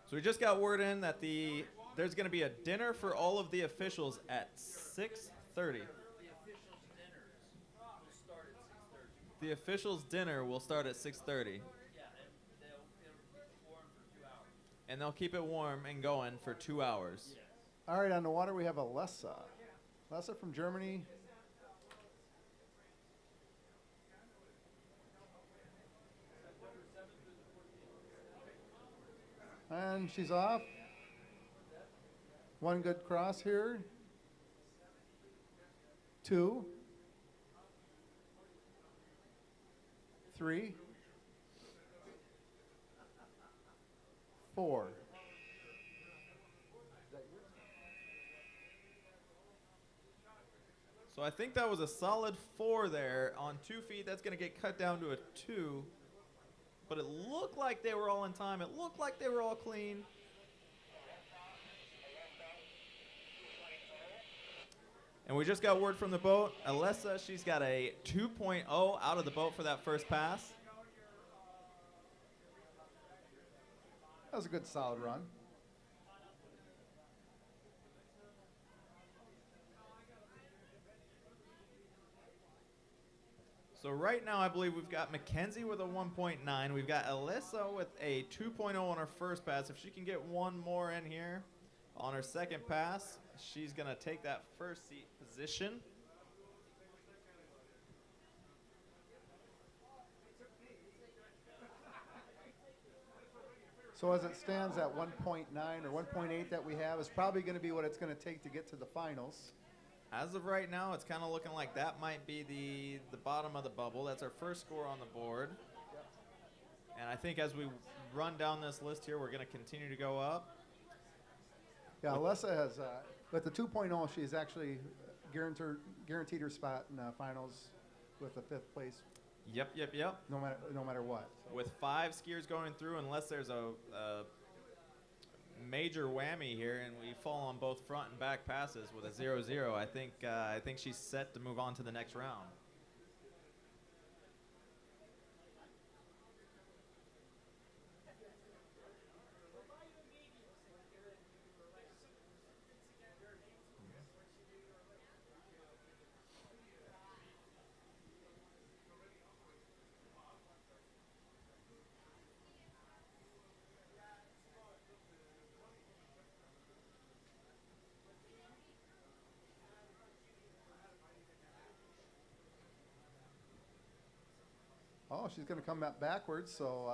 So we just got word in that there's going to be a dinner for all of the officials at 6:30. The officials' dinner will start at 6:30. And they'll keep it warm and going for 2 hours. All right, on the water we have Alessa. Alessa from Germany. And she's off. One good cross here. 2. 3. 4. So I think that was a solid 4 there. On 2 feet, that's going to get cut down to a 2. But it looked like they were all in time. It looked like they were all clean. And we just got word from the boat. Alessa, she's got a 2.0 out of the boat for that first pass. That was a good solid run. So right now, I believe we've got Mackenzie with a 1.9. We've got Alyssa with a 2.0 on her first pass. If she can get one more in here on her second pass, she's going to take that first seat position. So as it stands at 1.9 or 1.8 that we have is probably going to be what it's going to take to get to the finals. As of right now, it's kind of looking like that might be the bottom of the bubble. That's our first score on the board. And I think as we run down this list here, we're going to continue to go up. Yeah, Alessa has, with the 2.0, she's actually guaranteed her spot in the finals with the 5th place. Yep. No matter what. So. With 5 skiers going through, unless there's a major whammy here and we fall on both front and back passes with a 0-0, I think she's set to move on to the next round. Oh, she's going to come backwards, so...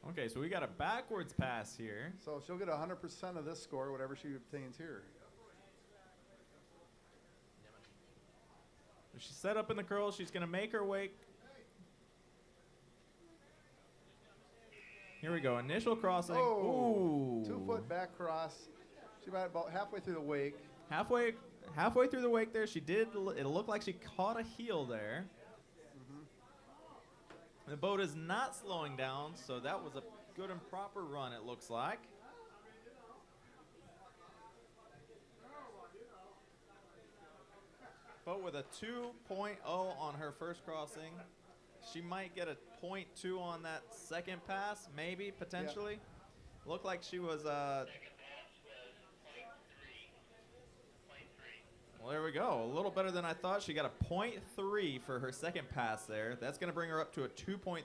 Okay, so we got a backwards pass here. So she'll get 100% of this score, whatever she obtains here. She's set up in the curl. She's going to make her wake. Here we go. Initial crossing. Oh, ooh. 2-foot back cross. She got about halfway through the wake. Halfway through the wake there, it looked like she caught a heel there. The boat is not slowing down, so that was a good and proper run, it looks like. Boat with a 2.0 on her first crossing. She might get a 0.2 on that second pass, maybe, potentially. Looked like she was well, there we go. A little better than I thought. She got a .3 for her second pass there. That's going to bring her up to a 2.3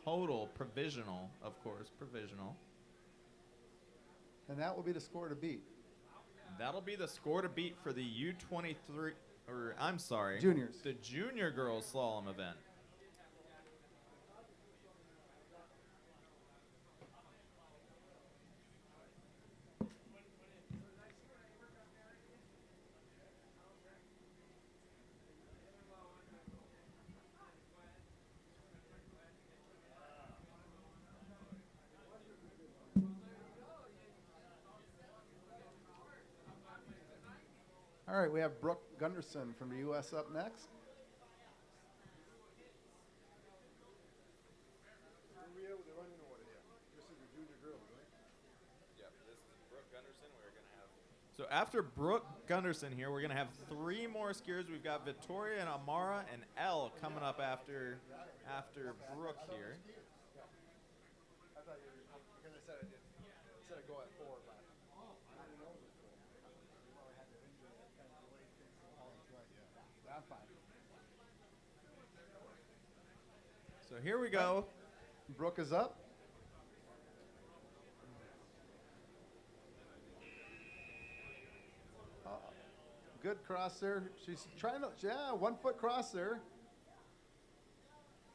total, provisional, of course, provisional. And that will be the score to beat. That'll be the score to beat for the U23, or I'm sorry, Juniors. The junior girls slalom event. All right, we have Brooke Gunderson from the U.S. up next. We have the running order here. This is the junior girls, right? Yep, this is Brooke Gunderson. We're going to have. So after Brooke Gunderson here, we're going to have 3 more skiers. We've got Victoria and Amara and Elle coming up after Brooke here. I thought you were, because I said I did. I said I'd go at 4, but I didn't know. I'm fine. So here we go. Brooke is up. Good cross there. She's trying to, 1 foot cross there.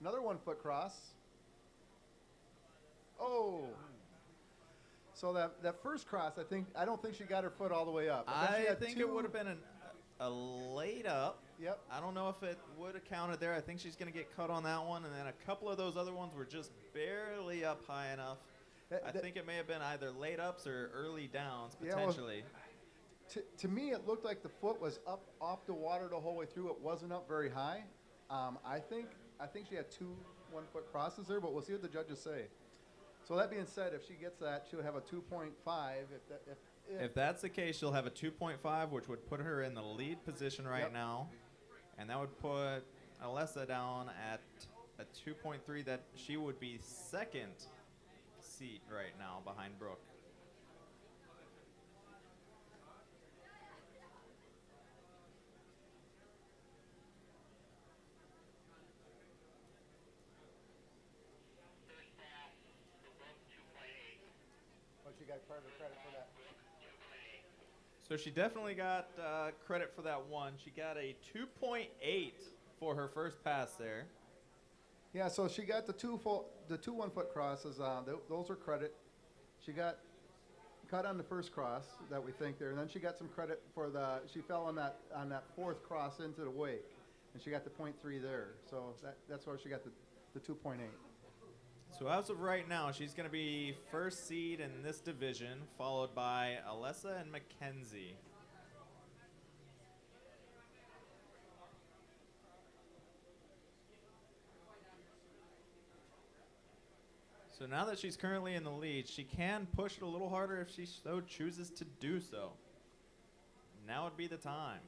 Another 1 foot cross. Oh. So that first cross, I don't think she got her foot all the way up. I think it would have been a laid up. Yep. I don't know if it would have counted there. I think she's going to get cut on that one. And then a couple of those other ones were just barely up high enough. I think it may have been either late ups or early downs, potentially. Yeah, well, to me, it looked like the foot was up off the water the whole way through. It wasn't up very high. I think she had 2 1 foot crosses there, but we'll see what the judges say. So that being said, if she gets that, she'll have a 2.5. If that's the case, she'll have a 2.5, which would put her in the lead position right now. And that would put Alessa down at a 2.3 that she would be second seat right now behind Brooke. But she got part of the credit for that. So she definitely got credit for that one. She got a 2.8 for her first pass there. Yeah, so she got the 2 1 foot crosses. Those are credit. She got cut on the first cross that we think there, and then she got some credit for she fell on that 4th cross into the wake, and she got the 0.3 there. So that's where she got the 2.8. So as of right now, she's going to be first seed in this division, followed by Alessa and Mackenzie. So now that she's currently in the lead, she can push it a little harder if she so chooses to do so. Now would be the time.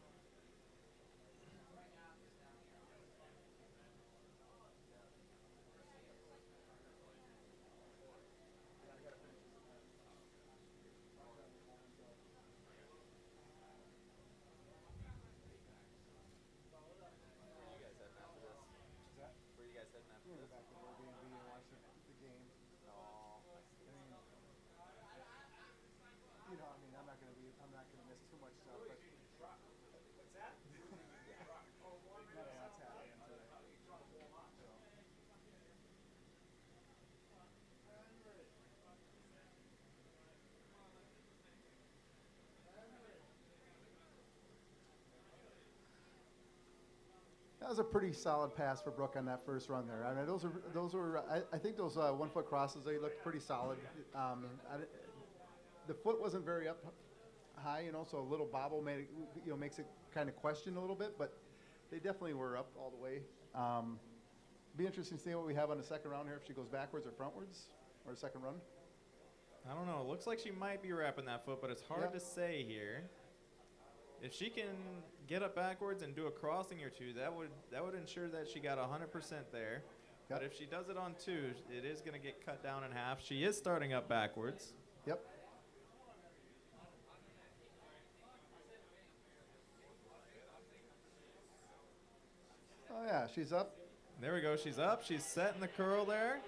That was a pretty solid pass for Brooke on that first run there. I mean, those were I think those 1 foot crosses, they looked pretty solid. The foot wasn't very up high, so a little bobble makes it kind of question a little bit, but they definitely were up all the way. Be interesting to see what we have on the second round here, if she goes backwards or frontwards, or second run. I don't know. It looks like she might be wrapping that foot, but it's hard to say here. If she can get up backwards and do a crossing or two, that would ensure that she got 100% there. But if she does it on 2, it is going to get cut down in half. She is starting up backwards. Yep. Oh yeah, she's up. There we go. She's up. She's setting the curl there.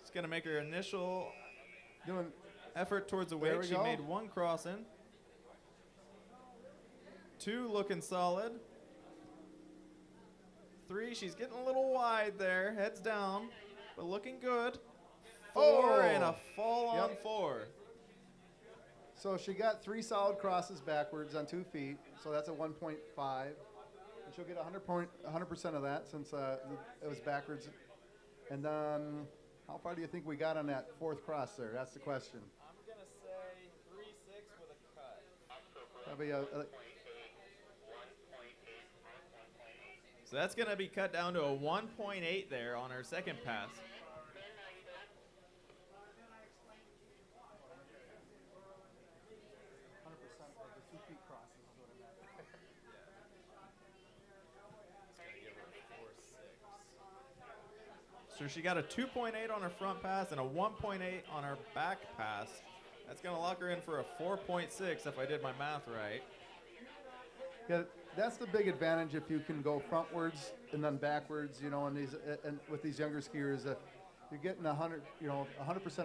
She's going to make her initial Doing effort towards the There wake. we She go. made 1 crossing. 2 looking solid. 3, she's getting a little wide there. Heads down, but looking good. 4 and a fall on Yep. 4. So she got 3 solid crosses backwards on 2 feet, so that's a 1.5. And she'll get 100% of that since it was backwards. And then, how far do you think we got on that 4th cross there? That's the question. I'm going to say 3.6 with a cut. Probably So that's going to be cut down to a 1.8 there on her second pass. So she got a 2.8 on her front pass and a 1.8 on her back pass. That's going to lock her in for a 4.6 if I did my math right. Yeah, that's the big advantage if you can go frontwards and then backwards, you know, and with these younger skiers, if you're getting 100%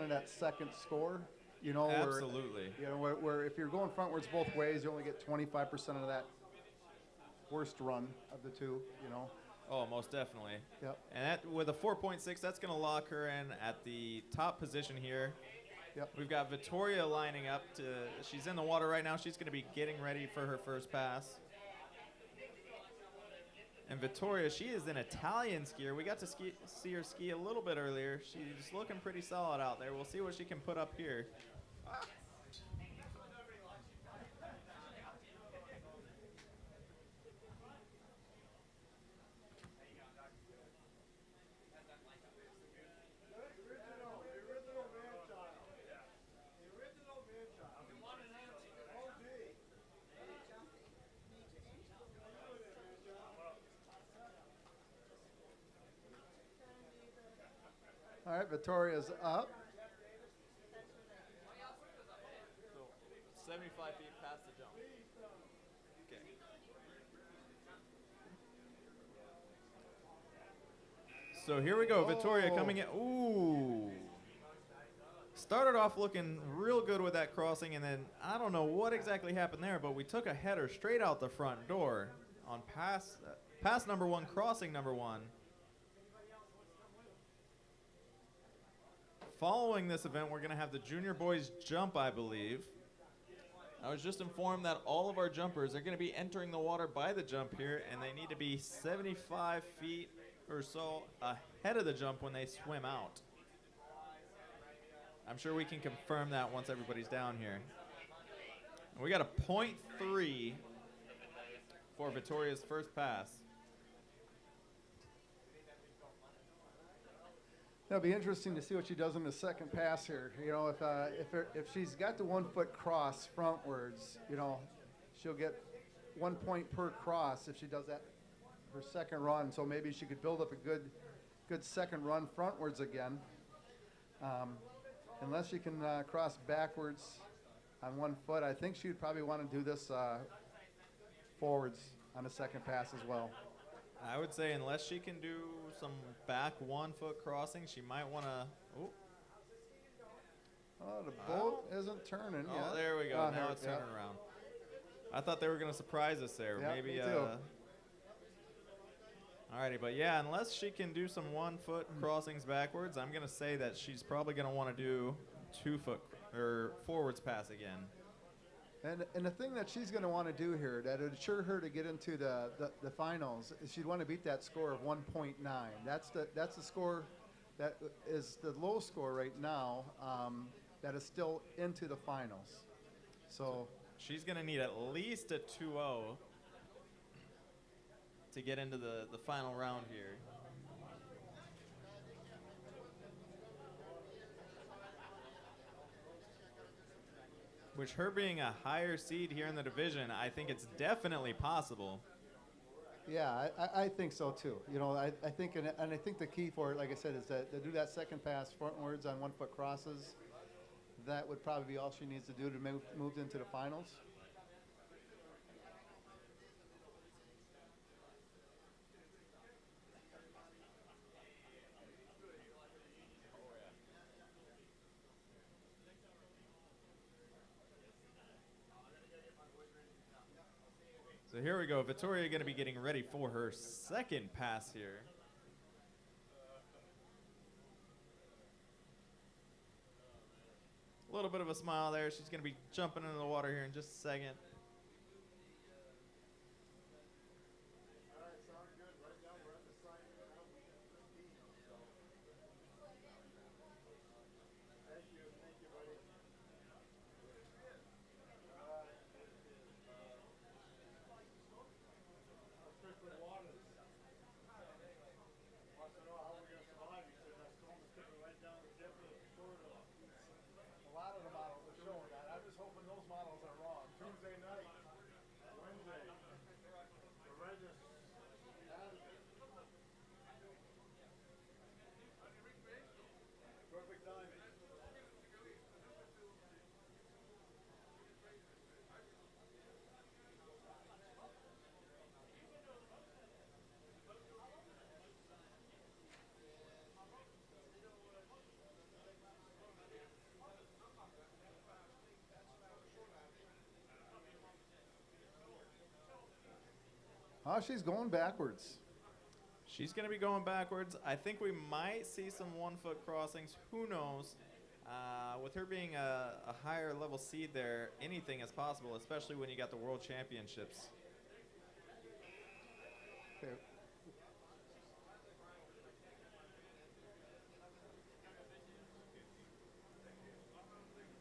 of that second score, you know, Absolutely. where if you're going frontwards both ways, you only get 25% of that worst run of the two, you know. Oh, most definitely. Yep. And that, with a 4.6, that's going to lock her in at the top position here. Yep. We've got Vittoria lining up to, she's in the water right now. She's going to be getting ready for her first pass. And Vittoria, she is an Italian skier. We got to see her ski a little bit earlier. She's looking pretty solid out there. We'll see what she can put up here. All right, Vittoria's up. 75 feet past the jump. Okay. So here we go. Vittoria coming in. Ooh. Started off looking real good with that crossing, and then I don't know what exactly happened there, but we took a header straight out the front door on pass number 1, crossing number 1. Following this event, we're going to have the junior boys jump, I believe. I was just informed that all of our jumpers are going to be entering the water by the jump here, and they need to be 75 feet or so ahead of the jump when they swim out. I'm sure we can confirm that once everybody's down here. And we got a 0.3 for Vittoria's first pass. It'll be interesting to see what she does in the second pass here. You know, if she's got the 1 foot cross frontwards, you know, she'll get 1 point per cross if she does that her second run. So maybe she could build up a good second run frontwards again. Unless she can cross backwards on 1 foot, I think she would probably want to do this forwards on the second pass as well. I would say unless she can do some back 1 foot crossing, she might want to. Oh, the boat isn't turning yet. Oh, there we go. Now it's turning around. I thought they were going to surprise us there. Yep, Maybe. me too. Alrighty, but yeah, unless she can do some 1 foot crossings backwards, I'm going to say that she's probably going to want to do 2 foot or forwards pass again. And the thing that she's going to want to do here that would assure her to get into the finals is she'd want to beat that score of 1.9. That's the score that is the low score right now that is still into the finals. So she's going to need at least a 2-0 to get into the final round here. Which, her being a higher seed here in the division, I think it's definitely possible. yeah, I think so too. You know, I think and I think the key for it, like I said, is that to do that second pass frontwards on 1 foot crosses. that would probably be all she needs to do to move into the finals. So here we go. Victoria going to be getting ready for her second pass here. A little bit of a smile there. She's going to be jumping into the water here in just a second. Oh, she's going backwards. She's going to be going backwards. I think we might see some 1-foot crossings. Who knows? With her being a higher level seed there, anything is possible, especially when you got the World Championships. Okay.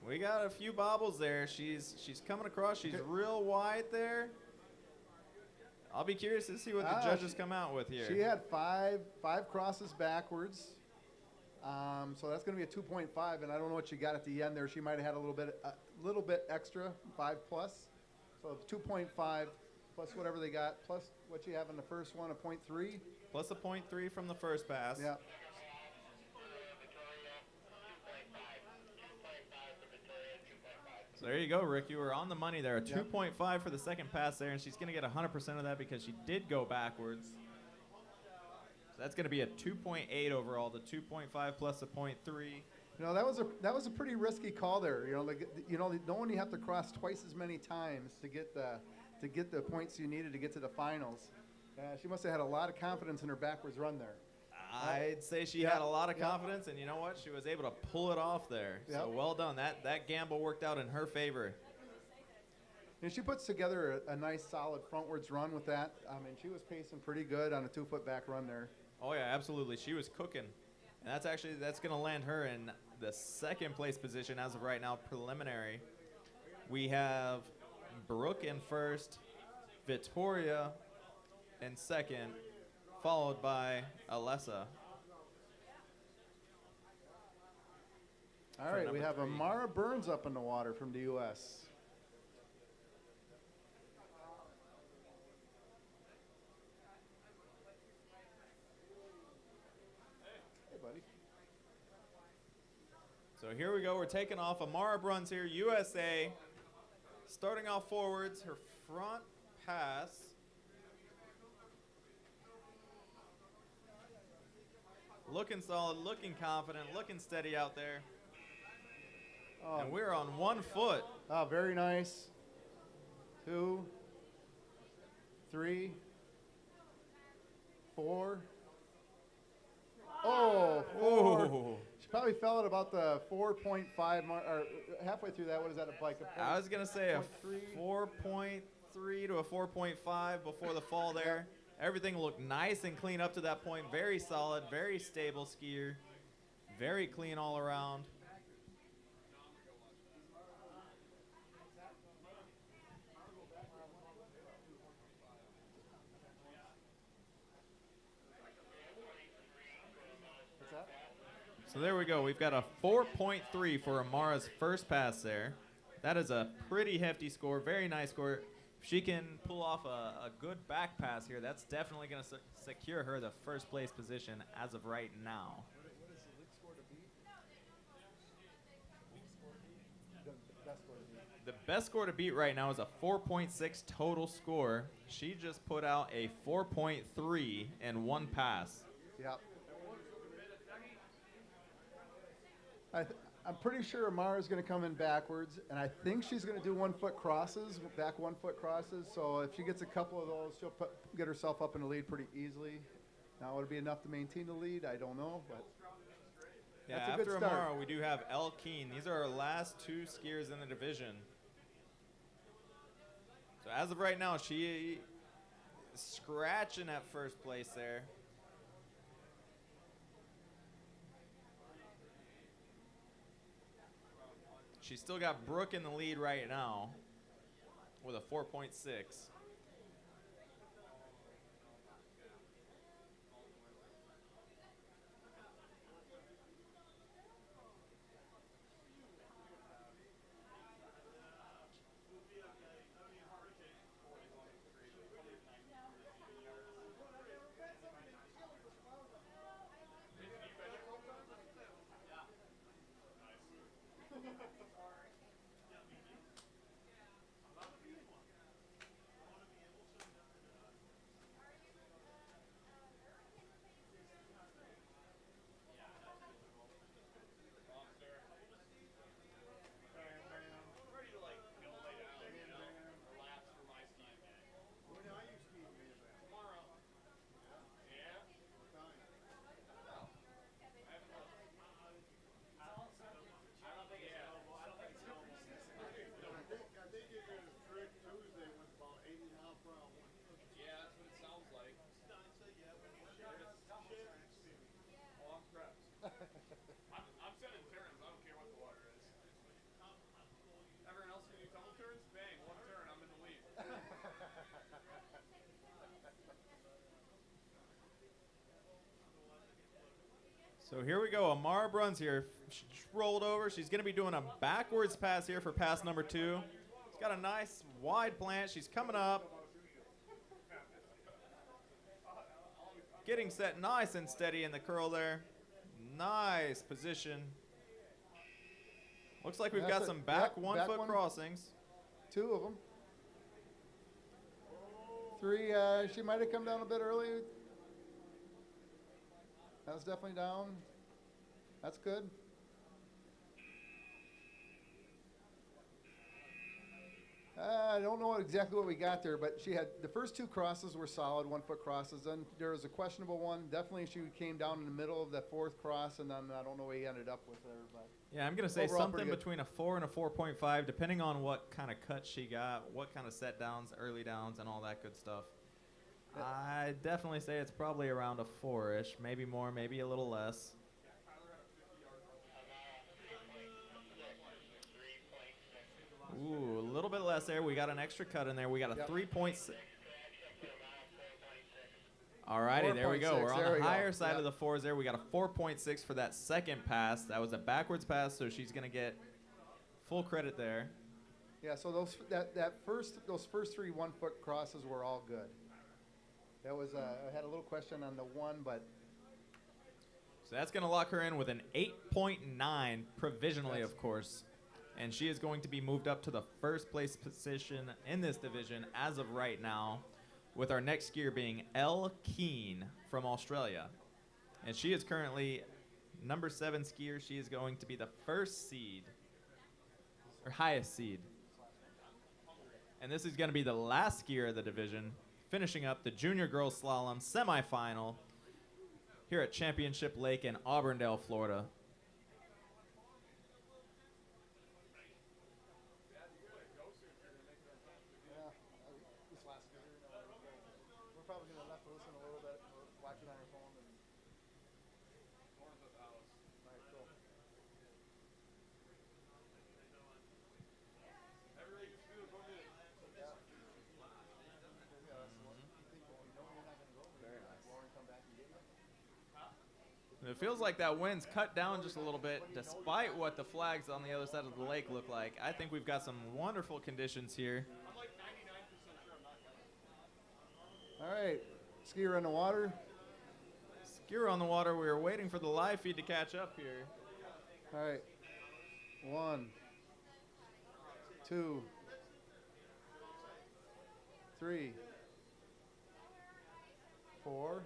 We got a few bobbles there. She's coming across. She's real wide there. I'll be curious to see what the judges come out with here. She had five crosses backwards. So that's going to be a 2.5, and I don't know what she got at the end there. She might have had a little bit extra, 5 plus. So 2.5 plus whatever they got, plus what you have in the first one, a 0.3. Plus a 0.3 from the first pass. Yeah. So there you go, Rick. You were on the money there. A 2.5 for the second pass there, and she's going to get 100% of that because she did go backwards. So that's going to be a 2.8 overall, the 2.5 plus a 0.3. You know, that was a pretty risky call there. Knowing you have to cross twice as many times to get the points you needed to get to the finals. She must have had a lot of confidence in her backwards run there. I'd say she had a lot of confidence, and you know what? She was able to pull it off there. So well done. That gamble worked out in her favor. And she puts together a nice, solid frontwards run with that. I mean, she was pacing pretty good on a 2-foot back run there. Oh, yeah, absolutely. She was cooking. And that's going to land her in the second place position as of right now, preliminary. We have Brooke in first, Victoria in second, followed by Alessa. All right, we have Amara Burns up in the water from the U.S. Hey, buddy. So here we go. We're taking off. Amara Burns here, USA. Starting off forwards, her front pass. Looking solid, looking confident, looking steady out there. Oh. And we're on 1 foot. Oh, very nice. 2, 3, 4. Oh, 4. Ooh. She probably fell at about the 4.5 mark, or halfway through that. What is that, like a I was going to say a 4.3 to a 4.5 before the fall there. Everything looked nice and clean up to that point. Very solid, very stable skier. Very clean all around. So there we go. We've got a 4.3 for Amara's first pass there. That is a pretty hefty score. Very nice score. If she can pull off a good back pass here, that's definitely going to secure her the first place position as of right now. The best score to beat right now is a 4.6 total score. She just put out a 4.3 in one pass. Yep. I'm pretty sure Amara's going to come in backwards, and I think she's going to do 1 foot crosses, back 1 foot crosses. So if she gets a couple of those, she'll get herself up in the lead pretty easily. Now, would it be enough to maintain the lead? I don't know, but yeah, that's a after good start. Amara, we do have Elle Keen. These are our last 2 skiers in the division. So as of right now, she is scratching at first place there. She's still got Brooke in the lead right now with a 4.6. I'm sending turns. I don't care what the water is. Everyone else can do double turns? Bang, 1 turn. I'm in the lead. So here we go. Amara Bruns here. She rolled over. She's going to be doing a backwards pass here for pass number 2. She's got a nice wide plant. She's coming up. Getting set nice and steady in the curl there. Nice position. Looks like we've got some back 1 foot crossings. 2 of them. 3, she might have come down a bit early. That was definitely down. That's good. I don't know exactly what we got there, but she had the first 2 crosses were solid 1 foot crosses. Then there was a questionable one. Definitely she came down in the middle of that 4th cross, and then I don't know what he ended up with there. But yeah, I'm going to say overall something pretty good. between a 4 and a 4.5, depending on what kind of cut she got, what kind of set downs, early downs, and all that good stuff. I definitely say it's probably around a 4-ish, maybe more, maybe a little less. Ooh, a little bit less there. We got an extra cut in there. We got a 3.6. All righty, there we go. We're on the higher side of the 4s there. We got a 4.6 for that second pass. That was a backwards pass, so she's going to get full credit there. Yeah, so those first 3 1 foot crosses were all good. That was I had a little question on the 1, but so that's going to lock her in with an 8.9 provisionally, of course. And she is going to be moved up to the first place position in this division as of right now, with our next skier being Elle Keen from Australia. And she is currently number 7 skier. She is going to be the first seed, or highest seed. And this is going to be the last skier of the division, finishing up the junior girls slalom semifinal here at Championship Lake in Auburndale, Florida. we're probably going to have to listen a little bit, watch it on our phone. And all right, cool. It feels like that wind's cut down just a little bit, despite what the flags on the other side of the lake look like. I think we've got some wonderful conditions here. I'm like 99% sure I'm not All coming. right, skier in the water. Skier on the water. We are waiting for the live feed to catch up here. All right, 1, 2, 3, 4.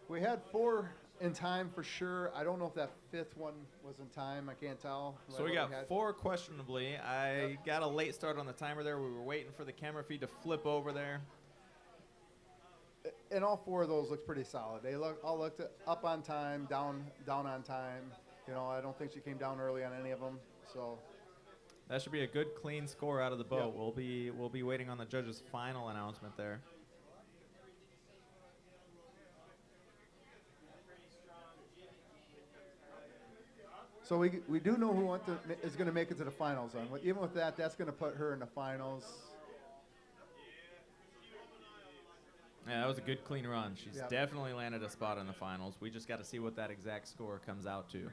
We had 4 in time for sure. I don't know if that 5th one was in time. I can't tell. So we got 4 questionably. I got a late start on the timer there. We were waiting for the camera feed to flip over there. And all 4 of those looked pretty solid. They all looked up on time, down on time. You know, I don't think she came down early on any of them. So that should be a good, clean score out of the boat. Yep. We'll be waiting on the judges' final announcement there. So we do know who is going to make it to the finals. Even with that, that's going to put her in the finals. Yeah, that was a good, clean run. She's Yep. definitely landed a spot in the finals. We just got to see what that exact score comes out to.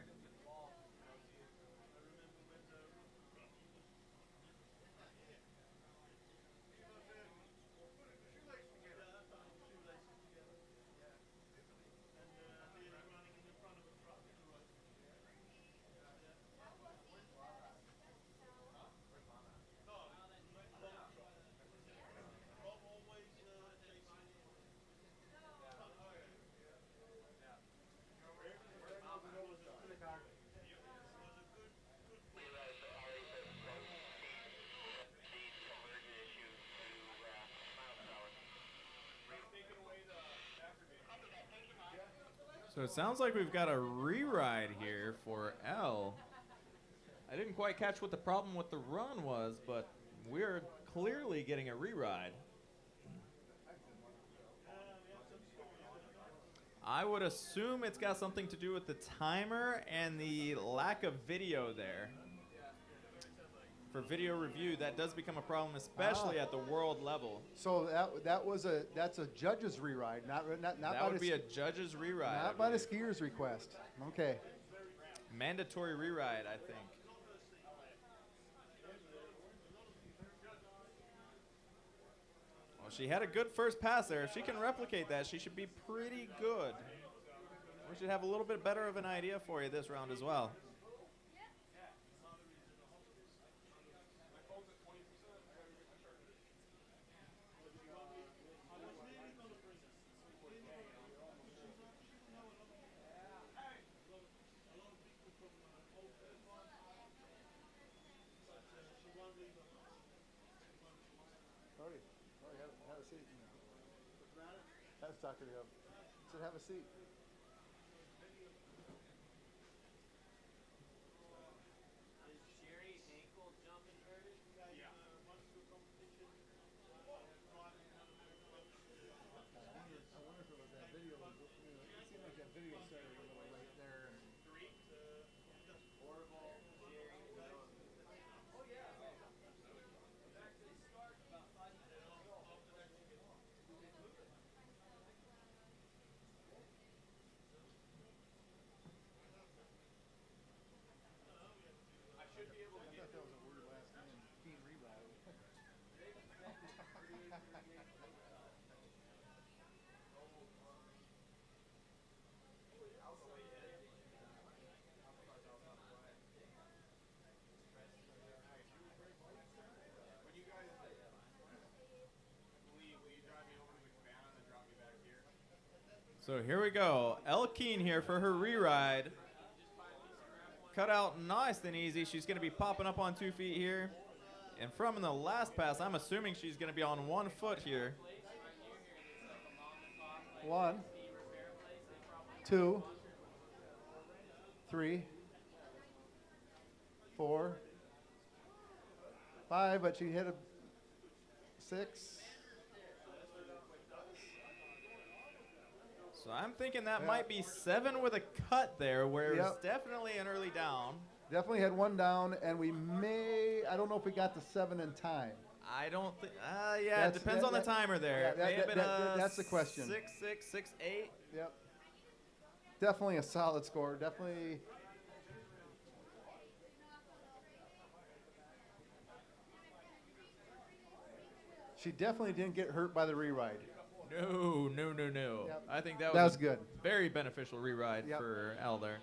So it sounds like we've got a re-ride here for L. I didn't quite catch what the problem with the run was, but we're clearly getting a re-ride. I would assume it's got something to do with the timer and the lack of video there. For video review, that does become a problem, especially at the world level. So that's a judge's re-ride, not That by would be a judge's re-ride. not by the skier's request. Okay. Mandatory re-ride, I think. Well, she had a good first pass there. If she can replicate that, she should be pretty good. We should have a little bit better of an idea for you this round as well. Have a seat. Have a talk to him. Said have a seat. So here we go. Elle Keen here for her re-ride. Cut out nice and easy. She's going to be popping up on 2 feet here. And from the last pass, I'm assuming she's going to be on 1 foot here. 1, 2, 3, 4, 5, but she hit a 6. So I'm thinking that might be 7 with a cut there, where it's definitely an early down. Definitely had 1 down, and I don't know if we got to 7 in time. I don't think, yeah, it depends on the timer there. Yeah, It may have been that's the question. 6-6, 6-8. Yep. Definitely a solid score. Definitely. She definitely didn't get hurt by the re-ride. No. Yep. I think that That was was good. Very beneficial re-ride for Elle there.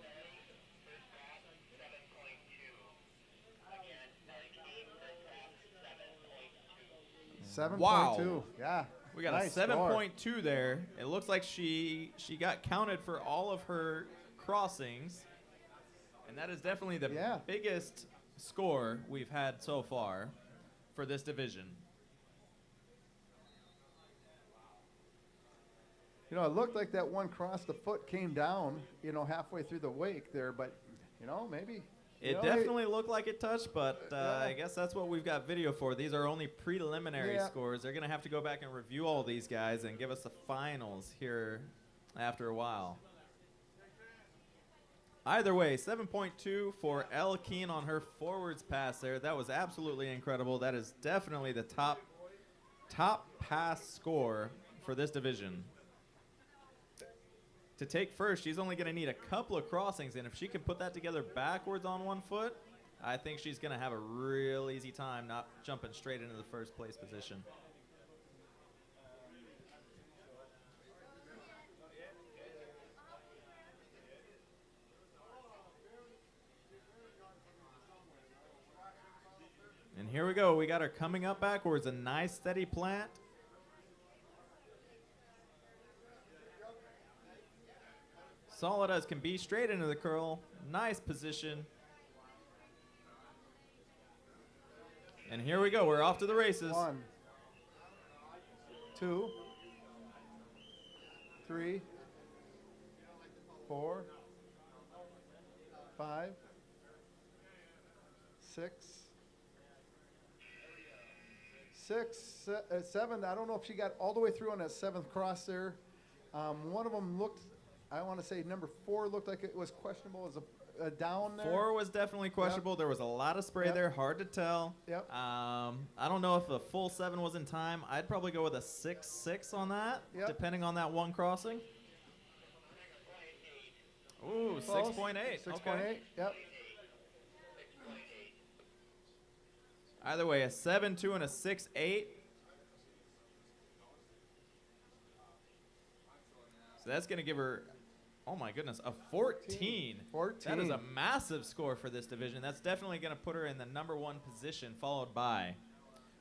7.2. Wow. Yeah. We got Nice a score. 7.2 there. It looks like she got counted for all of her crossings. And that is definitely the biggest score we've had so far for this division. You know, it looked like that one cross the foot came down, you know, halfway through the wake there, but, you know, maybe. It definitely looked like it touched, but I guess that's what we've got video for. These are only preliminary scores. They're going to have to go back and review all these guys and give us the finals here after a while. Either way, 7.2 for Elle Keen on her forwards pass there. That was absolutely incredible. That is definitely the top pass score for this division. To take first, she's only going to need a couple of crossings, and if she can put that together backwards on one foot, I think she's going to have a real easy time not jumping straight into the first place position. And here we go. We got her coming up backwards. A nice steady plant. Solid as can be, straight into the curl. Nice position. And here we go. We're off to the races. 1, 2, 3, 4, 5, 6, 7. I don't know if she got all the way through on that 7th cross there. One of them looked, I want to say number 4 looked like it was questionable as a down there. 4 was definitely questionable. Yep. There was a lot of spray there, hard to tell. Yep. I don't know if the full 7 was in time. I'd probably go with a 6.6 on that, depending on that one crossing. Ooh, 6.8. 6.8, Okay. yep. Either way, a 7.2 and a 6.8. So that's going to give her, oh my goodness, a 14. 14. That is a massive score for this division. That's definitely going to put her in the number 1 position, followed by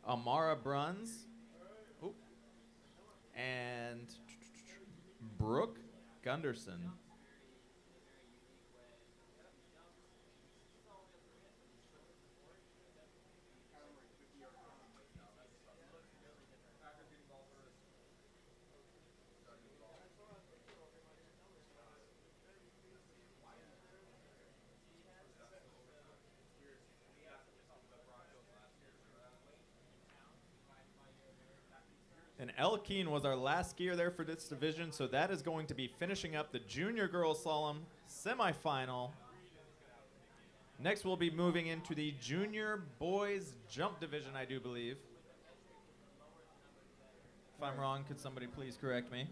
Amara Bruns and Brooke Gunderson. And Elle Keen was our last skier there for this division, so that is going to be finishing up the junior girls slalom semifinal. Next, we'll be moving into the junior boys jump division, I do believe. If I'm wrong, could somebody please correct me?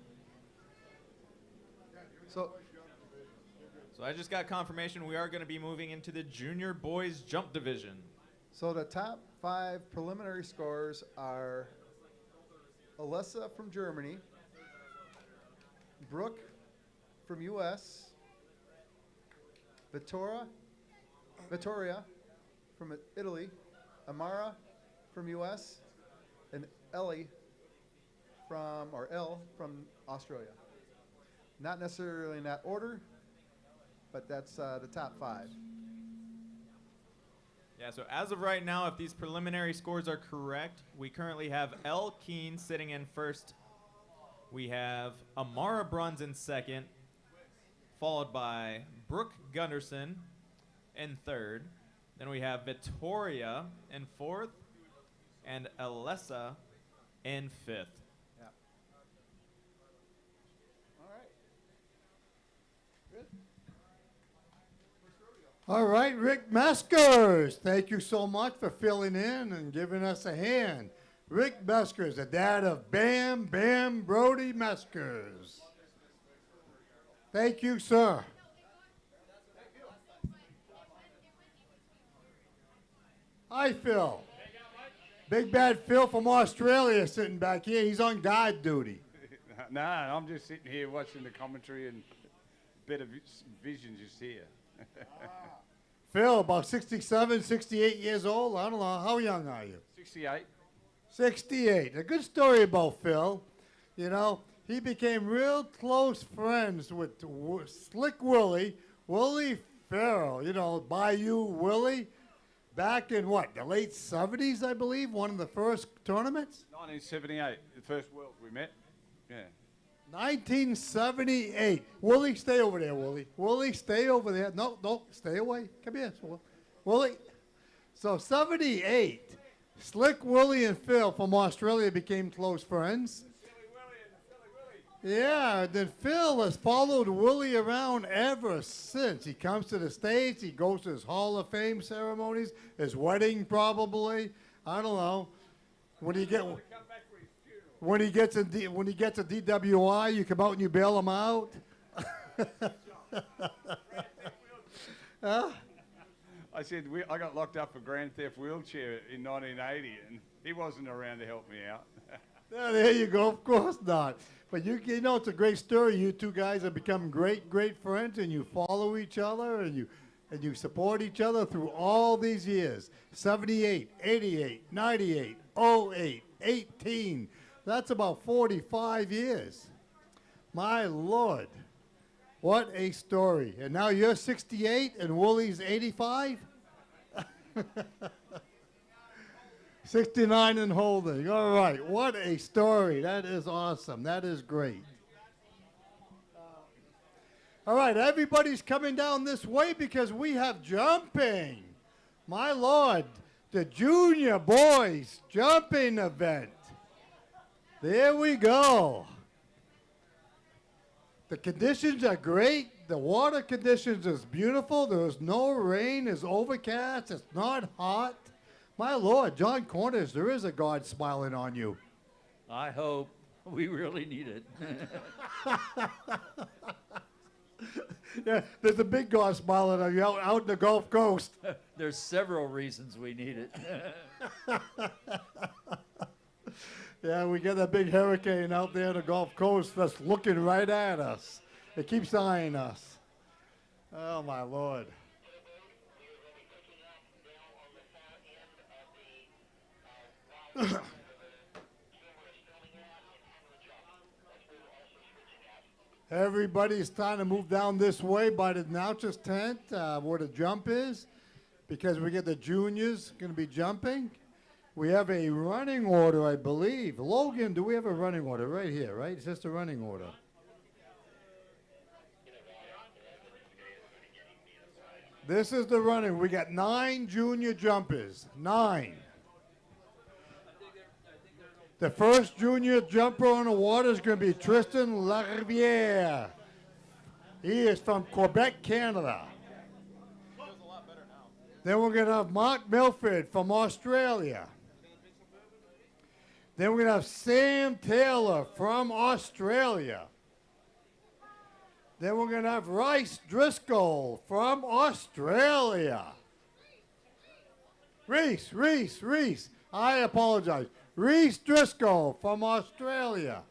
So I just got confirmation we are going to be moving into the junior boys jump division. So the top 5 preliminary scores are Alessa from Germany, Brooke from U.S., Vittoria from Italy, Amara from U.S., and Elle from Australia. Not necessarily in that order, but that's the top 5. Yeah, so as of right now, if these preliminary scores are correct, we currently have Elle Keen sitting in first. We have Amara Bruns in second, followed by Brooke Gunderson in third. Then we have Vittoria in fourth, and Alessa in fifth. Yeah. All right. Good. All right, Rick Meskers, thank you so much for filling in and giving us a hand. Rick Meskers, the dad of Bam Bam Brody Meskers. Thank you, sir. Hi, Phil. Big Bad Phil from Australia sitting back here. He's on guard duty. No, I'm just sitting here watching the commentary and better vision just here. Phil, about 67, 68 years old. I don't know. How young are you? 68. 68. A good story about Phil. You know, he became real close friends with Slick Willie Farrell, you know, Bayou Willie, back in what, the late 70s, I believe, one of the first tournaments? 1978, the first Worlds we met. Yeah. 1978. Willie, stay over there, Willie. Willie, stay over there. No, stay away. Come here, Willie. So 78, Slick Willie and Phil from Australia became close friends. Yeah, then Phil has followed Willie around ever since. He comes to the States, he goes to his Hall of Fame ceremonies, his wedding probably. I don't know. When he gets a DWI, you come out and you bail him out. I said I got locked up for grand theft wheelchair in 1980, and he wasn't around to help me out. Yeah, there you go. Of course not. But you know, it's a great story. You two guys have become great friends, and you follow each other, and you support each other through all these years. 78, 88, 98, 08, 18. That's about 45 years. My Lord. What a story. And now you're 68 and Willie's 85? 69 and holding. All right. What a story. That is awesome. That is great. All right. Everybody's coming down this way because we have jumping. My Lord. The junior boys jumping event. There we go. The conditions are great. The water conditions is beautiful. There's no rain. It's overcast. It's not hot. My Lord, John Cornish, there is a God smiling on you. I hope. We really need it. Yeah, there's a big God smiling on you out in the Gulf Coast. There's several reasons we need it. Yeah, we got that big hurricane out there in the Gulf Coast that's looking right at us. It keeps eyeing us. Oh, my Lord. Everybody's trying to move down this way by the announcer's tent where the jump is, because we get the juniors going to be jumping. We have a running order, I believe. Logan, do we have a running order? Right here, right? It's just a running order. This is the running. We got 9 junior jumpers. 9. The first junior jumper on the water is going to be Tristan Laier. He is from Quebec, Canada. Then we're going to have Mark Milford from Australia. Then we're going to have Sam Taylor from Australia. Then we're going to have Reese Driscoll from Australia. Reese. I apologize. Reese Driscoll from Australia.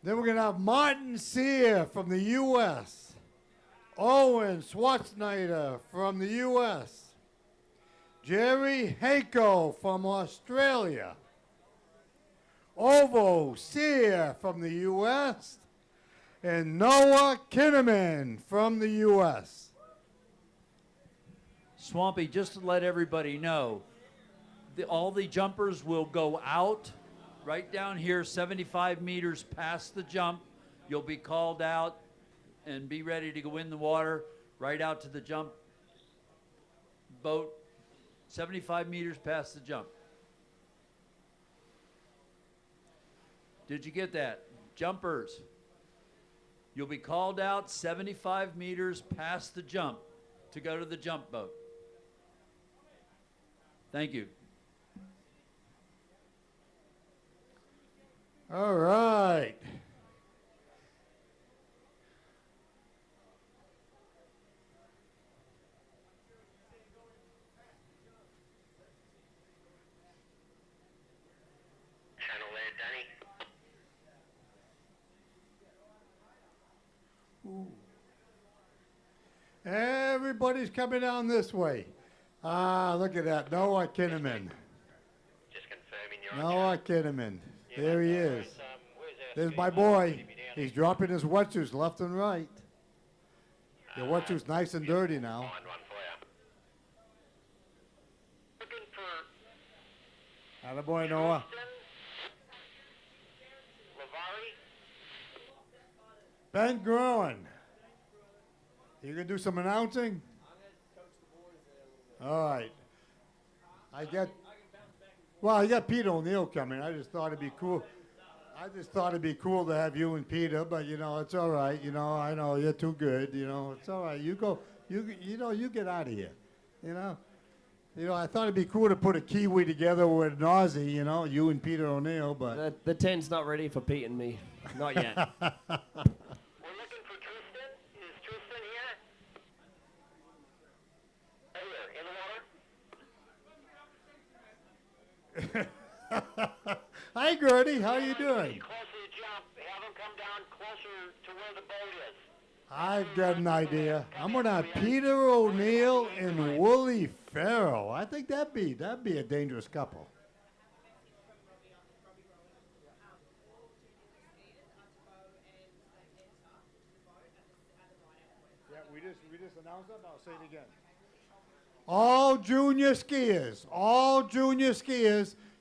Then we're going to have Martin Sear from the U.S. Owen Schwarzenegger from the U.S. Jerry Hanko from Australia. Ovo Sear from the U.S. And Noah Kinnaman from the U.S. Swampy, just to let everybody know, all the jumpers will go out right down here, 75 meters past the jump. You'll be called out and be ready to go in the water, right out to the jump boat, 75 meters past the jump. Did you get that? Jumpers. You'll be called out 75 meters past the jump to go to the jump boat. Thank you. All right. Channel there, Danny. Everybody's coming down this way. Ah, look at that. Noah Kinnaman. Noah Kinnaman. There he is. There's my boy. He's dropping his wetsuits left and right. Your wetsuit's nice and dirty now. Attaboy, Noah. Ben Groen. You gonna do some announcing? All right. I got Peter O'Neill coming. I just thought it'd be cool. To have you and Peter, but you know it's all right. You know I know you're too good. You know it's all right. You go. You get out of here. You know. I thought it'd be cool to put a Kiwi together with an Aussie. You know, you and Peter O'Neill, but The 10's not ready for Pete and me. Not yet. Hi, Gertie. How you doing? I've got an idea. I'm gonna have Peter O'Neill and Wooly Farrell. I think that'd be a dangerous couple. Yeah, we just announced that. I'll say it again. All junior skiers,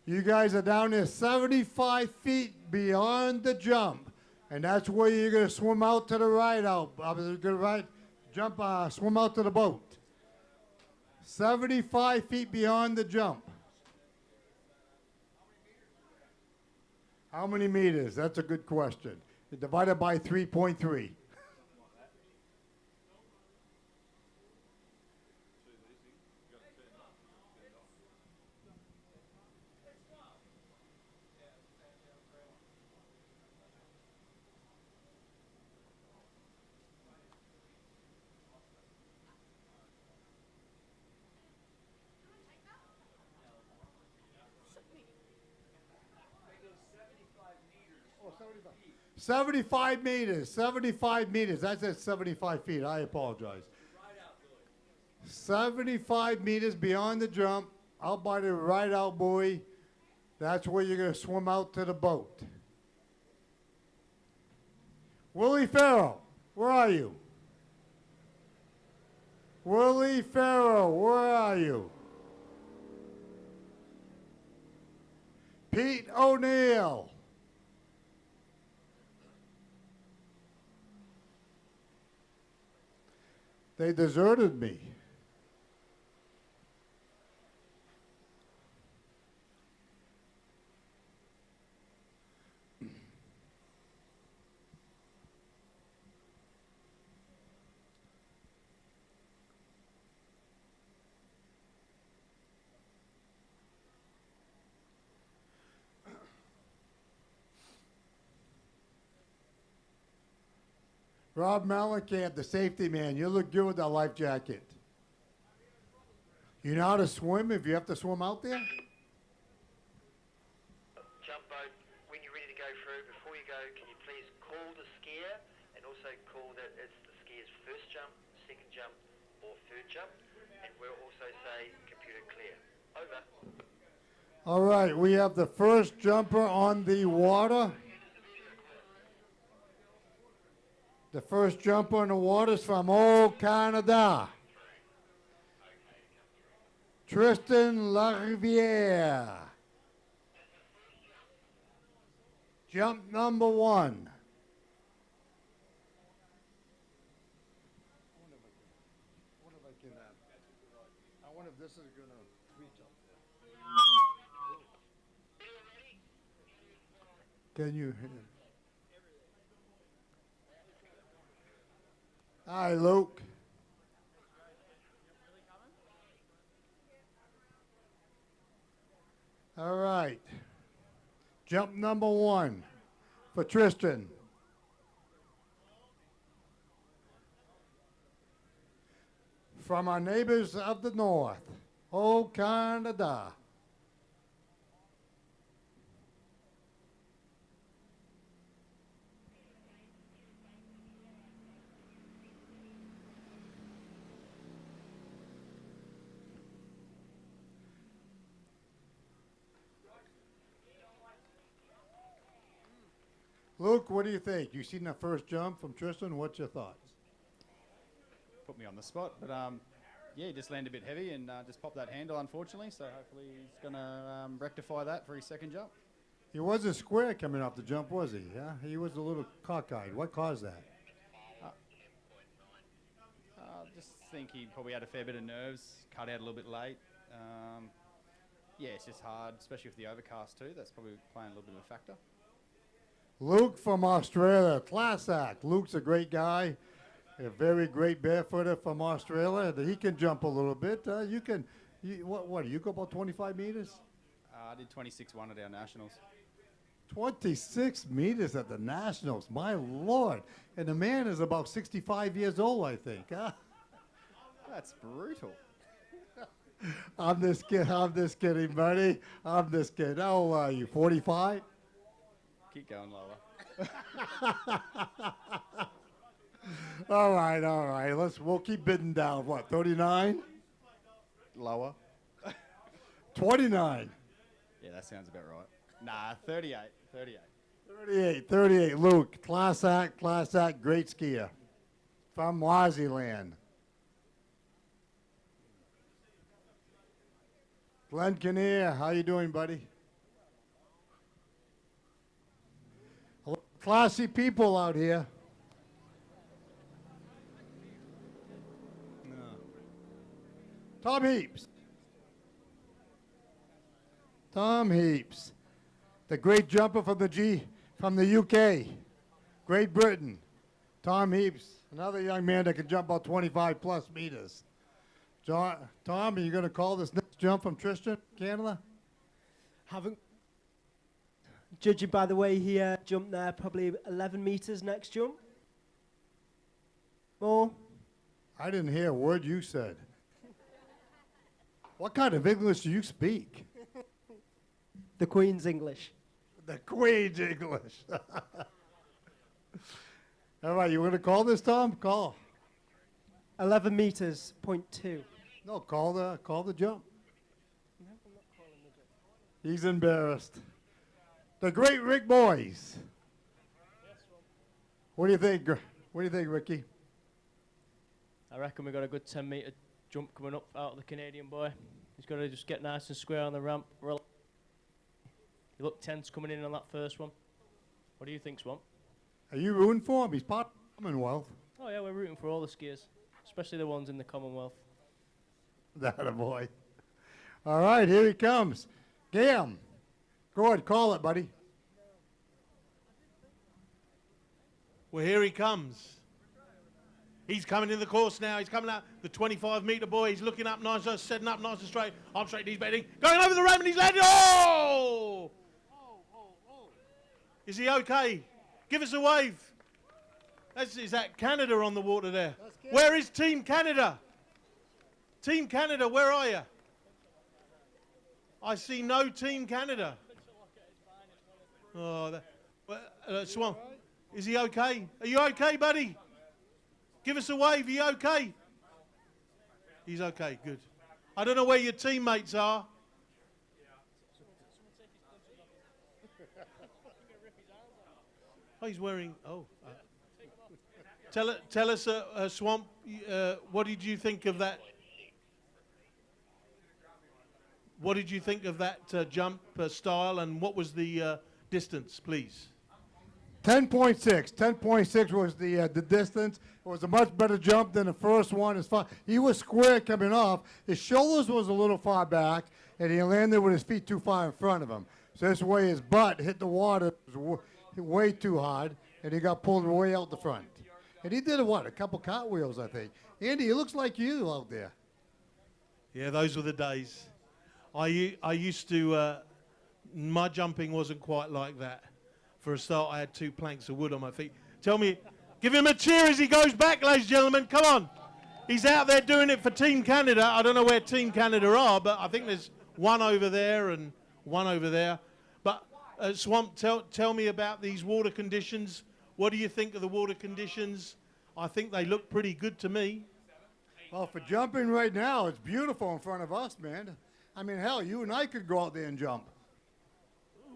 you guys are down there 75 feet beyond the jump. And that's where you're going to swim out to the swim out to the boat. 75 feet beyond the jump. How many meters? That's a good question. Divided by 3.3. Oh, 75 meters. 75 meters. That's at 75 feet. I apologize. 75 meters beyond the jump, out by the ride out buoy. That's where you're going to swim out to the boat. Willie Farrell, where are you? Willie Farrell, where are you? Pete O'Neill. They deserted me. Rob Mellencamp, the safety man, you look good with that life jacket. You know how to swim if you have to swim out there? Jump boat, when you're ready to go through, before you go, can you please call the skier and also call that it's the skier's first jump, second jump, or third jump, and we'll also say computer clear. Over. All right, we have the first jumper on the water. The first jumper on the water is from old Canada. Tristan Laier. Jump number 1. I wonder if this is going to pre-jump there. Can you hit it? Hi, Luke. All right. Jump number 1 for Tristan. From our neighbors of the north, old Canada. Luke, what do you think? You seen that first jump from Tristan? What's your thoughts? Put me on the spot, but yeah, he just landed a bit heavy and just popped that handle, unfortunately. So hopefully he's going to rectify that for his second jump. He wasn't square coming off the jump, was he? Yeah, he was a little cockeyed. What caused that? Just think he probably had a fair bit of nerves, cut out a little bit late. Yeah, it's just hard, especially with the overcast too. That's probably playing a little bit of a factor. Luke from Australia, class act. Luke's a great guy, a very great barefooter from Australia. He can jump a little bit. What do you go about 25 meters? I did 26.1 at our nationals. 26 meters at the Nationals, my Lord. And the man is about 65 years old, I think. Huh? That's brutal. I'm just kidding, buddy. I'm just kidding. How old are you, 45? Keep going lower. All right. We'll keep bidding down. What, 39? Lower. 29. Yeah, that sounds about right. Nah, 38. 38. Luke, class act, great skier from Swaziland. Glenn Kinnear, how you doing, buddy? Classy people out here. No. Tom Heaps. The great jumper from the UK, Great Britain. Tom Heaps, another young man that can jump about 25 plus meters. Tom, are you going to call this next jump from Tristan, Canada? Haven't. Judging by the way he jumped there, probably 11 meters next jump. More? I didn't hear a word you said. What kind of English do you speak? The Queen's English. The Queen's English. All right, you going to call this, Tom? Call. 11 meters, 0.2. No, call the jump. He's embarrassed. The great Rick Boys. What do you think? What do you think, Ricky? I reckon we got a good 10-meter jump coming up out of the Canadian boy. He's got to just get nice and square on the ramp. He looked tense coming in on that first one. What do you think, Swamp? Are you rooting for him? He's part of the Commonwealth. Oh yeah, we're rooting for all the skiers, especially the ones in the Commonwealth. That a boy. All right, here he comes. Gam. Go ahead, call it, buddy. Well, here he comes. He's coming in the course now. He's coming out, the 25-meter boy. He's looking up nice, setting up nice and straight. Arm straight, he's betting. Going over the ramp and he's landed. Oh! Is he okay? Give us a wave. Is that Canada on the water there? Where is Team Canada? Team Canada, where are you? I see no Team Canada. Oh, Swan, is he okay? Are you okay, buddy? Give us a wave. Are you okay? He's okay, good. I don't know where your teammates are. Oh, he's wearing. Oh. Tell us, Swamp. What did you think of that? What did you think of that jump style, and what was the distance, please? 10.6. 10.6 was the distance. It was a much better jump than the first one. He was square coming off. His shoulders was a little far back, and he landed with his feet too far in front of him. So this way his butt hit the water way too hard, and he got pulled way out the front. And he did, a couple cartwheels, I think. Andy, he looks like you out there. Yeah, those were the days. I used to, my jumping wasn't quite like that. For a start, I had 2 planks of wood on my feet. Give him a cheer as he goes back, ladies and gentlemen. Come on. He's out there doing it for Team Canada. I don't know where Team Canada are, but I think there's one over there and one over there. But Swamp, tell me about these water conditions. What do you think of the water conditions? I think they look pretty good to me. Well, for jumping right now, it's beautiful in front of us, man. I mean, hell, you and I could go out there and jump.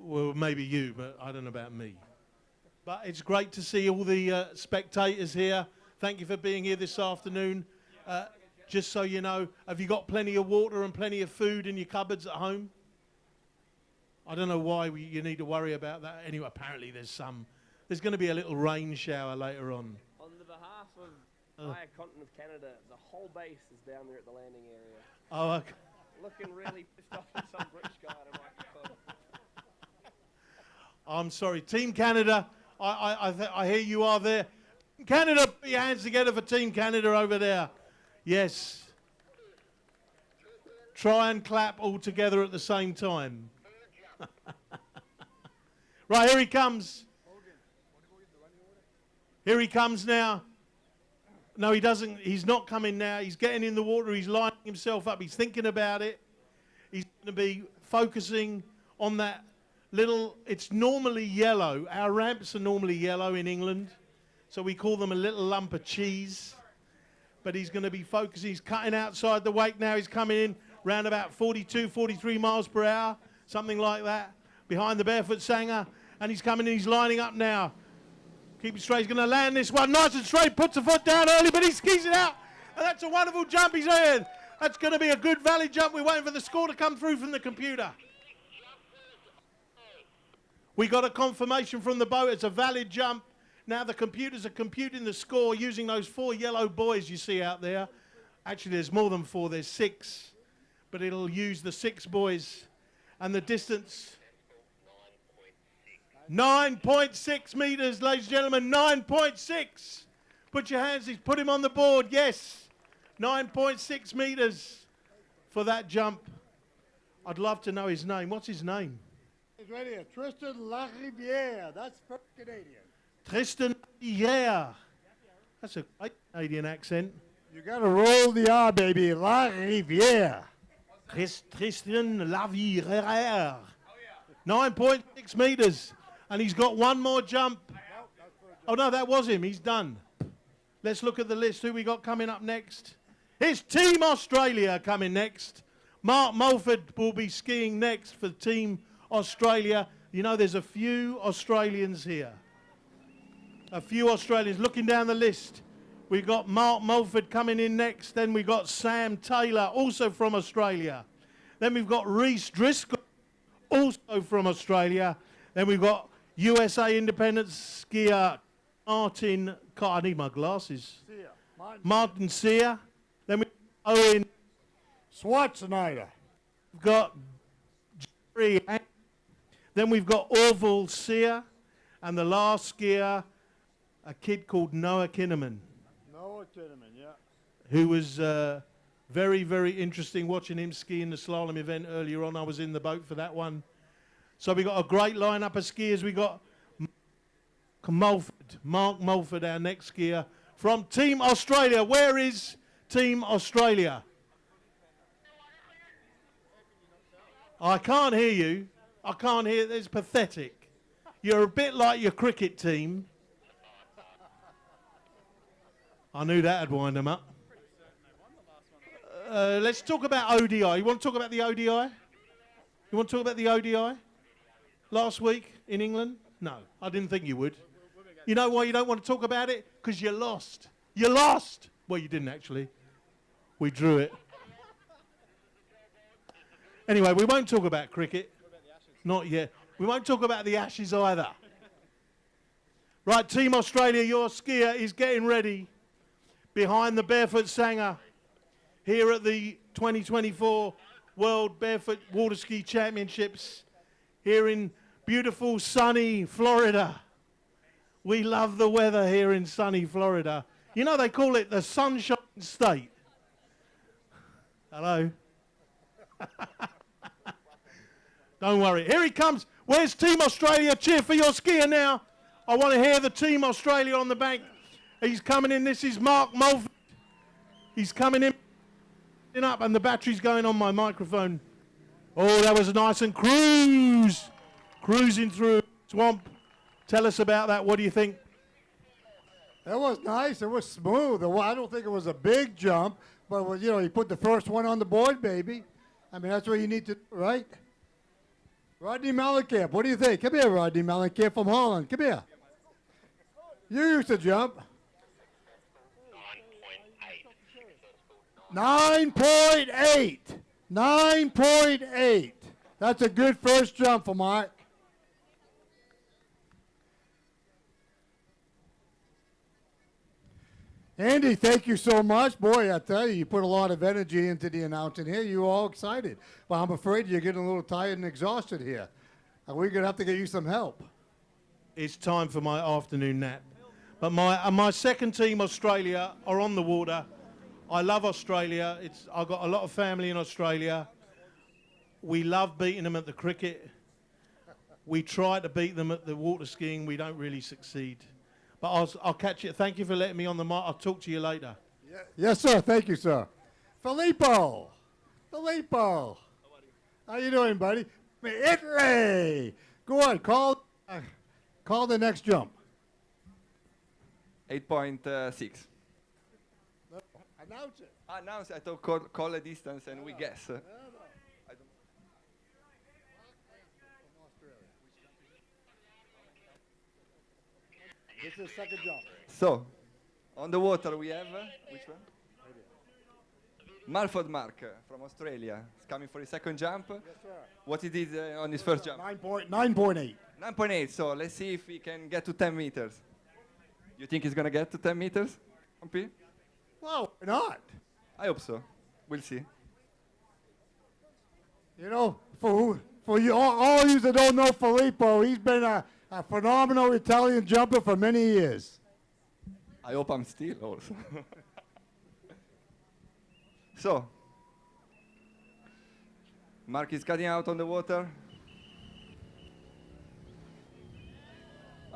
Well, maybe you, but I don't know about me. But it's great to see all the spectators here. Thank you for being here this afternoon. Just so you know, have you got plenty of water and plenty of food in your cupboards at home? I don't know why you need to worry about that. Anyway, apparently there's going to be a little rain shower later on. On the behalf of Higher Continent of Canada, the whole base is down there at the landing area. Oh, okay. Looking really pissed off at some British guy at a microphone. I'm sorry. Team Canada, I hear you are there. Canada, put your hands together for Team Canada over there. Yes. Try and clap all together at the same time. Right, here he comes. Here he comes now. No, he doesn't. He's not coming now. He's getting in the water. He's lining himself up. He's thinking about it. He's going to be focusing on that little, it's normally yellow. Our ramps are normally yellow in England, so we call them a little lump of cheese. But he's going to be focusing. He's cutting outside the wake now. He's coming in round about 42, 43 miles per hour, something like that, behind the Barefoot Sanger. And he's coming in. He's lining up now. Keep it straight. He's going to land this one nice and straight. Puts the foot down early, but he skis it out. And that's a wonderful jump he's in. That's going to be a good valley jump. We're waiting for the score to come through from the computer. We got a confirmation from the boat. It's a valid jump. Now the computers are computing the score using those 4 yellow buoys you see out there. Actually, there's more than 4. There's 6. But it'll use the 6 buoys. And the distance... 9.6 meters, ladies and gentlemen. 9.6. Put your hands, put him on the board. Yes. 9.6 meters for that jump. I'd love to know his name. What's his name? He's right here. Tristan Laier. That's for Canadian. Tristan Laier. That's a great Canadian accent. You got to roll the R, baby. Laier. Tristan Laier. 9.6 meters. And he's got one more jump. Oh, no, that was him. He's done. Let's look at the list. Who we got coming up next? Here's Team Australia coming next. Mark Mulford will be skiing next for Team Australia. You know, there's a few Australians here. A few Australians. Looking down the list, we've got Mark Mulford coming in next. Then we've got Sam Taylor, also from Australia. Then we've got Reese Driscoll, also from Australia. Then we've got USA independent skier Martin, I need my glasses. Martin Sear. Then we've got Owen Schwarzenegger. We've got Jerry. Then we've got Orville Sear. And the last skier, a kid called Noah Kinnaman. Noah Kinnaman, yeah. Who was very, very interesting watching him ski in the slalom event earlier on. I was in the boat for that one. So we got a great lineup of skiers. We got Mark Mulford, our next skier from Team Australia. Where is Team Australia? I can't hear you. I can't hear. It's pathetic. You're a bit like your cricket team. I knew that would wind them up. Let's talk about ODI. You want to talk about the ODI? You want to talk about the ODI? Last week in England? No, I didn't think you would. You know why you don't want to talk about it? Because you lost. You lost! Well, you didn't actually. We drew it. Anyway, we won't talk about cricket. Not yet. We won't talk about the Ashes either. Right, Team Australia, your skier is getting ready behind the Barefoot Sanger here at the 2024 World Barefoot Water Ski Championships here in beautiful sunny Florida. We love the weather here in sunny Florida. You know, they call it the Sunshine State. Hello. Don't worry. Here he comes. Where's Team Australia? Cheer for your skier now. I want to hear the Team Australia on the bank. He's coming in. This is Mark Mulford. He's coming in up, and the battery's going on my microphone. Oh, that was nice and cruising through swamp. Tell us about that. What do you think? That was nice. It was smooth. I don't think it was a big jump, but it was, you know, he put the first one on the board, baby. I mean, that's what you need to do, right? Rodney Mellencamp, what do you think? Come here, Rodney Mellencamp from Holland. Come here. You used to jump. 9.8. 9.8. That's a good first jump for Mark. Andy, thank you so much. Boy, I tell you, you put a lot of energy into the announcing here. You all excited. But I'm afraid you're getting a little tired and exhausted here. We're going to have to get you some help. It's time for my afternoon nap. But my second team, Australia, are on the water. I love Australia. I've got a lot of family in Australia. We love beating them at the cricket. We try to beat them at the water skiing. We don't really succeed. But I'll catch it. Thank you for letting me on the mic. I'll talk to you later. Yes, sir. Thank you, sir. Filippo. Filippo. How you doing, buddy? Italy. Go on. Call the next jump. 8.6. Announce it. Announce it. I thought call a distance and we guess. This is second jump. So, on the water we have, which one? Mulford Mark from Australia. He's coming for his second jump. Yes, sir. What he did on his first jump? 9.8. 9.8, so let's see if he can get to 10 meters. You think he's going to get to 10 meters, P? Well, why not? I hope so. We'll see. You know, for you, all you that don't know Filippo, he's been a phenomenal Italian jumper for many years. I hope I'm still also. So, Mark is cutting out on the water.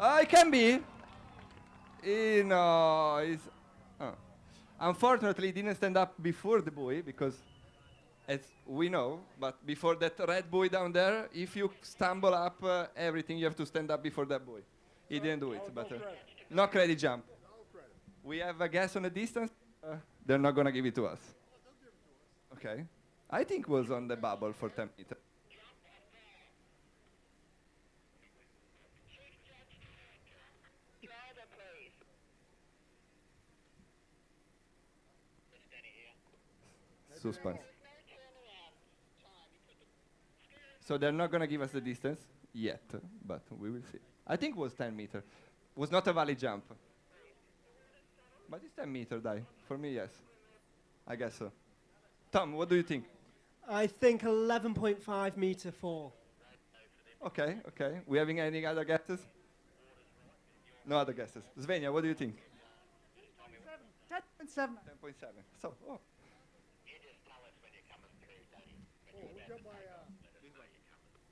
It can be. Unfortunately, he didn't stand up before the buoy because, as we know, but before that red buoy down there, if you stumble up everything, you have to stand up before that buoy. He didn't do it, but no credit jump. We have a guess on the distance. They're not going to give it to us. Okay. I think it was on the bubble for 10 meters. Suspense. So they're not going to give us the distance yet, but we will see. I think it was 10 meters. It was not a valley jump. But it's 10 meters, Dai. For me, yes. I guess so. Tom, what do you think? I think 11.5 meter fall. Okay, okay. We having any other guesses? No other guesses. Svenja, what do you think? 10.7. 10.7. So, oh.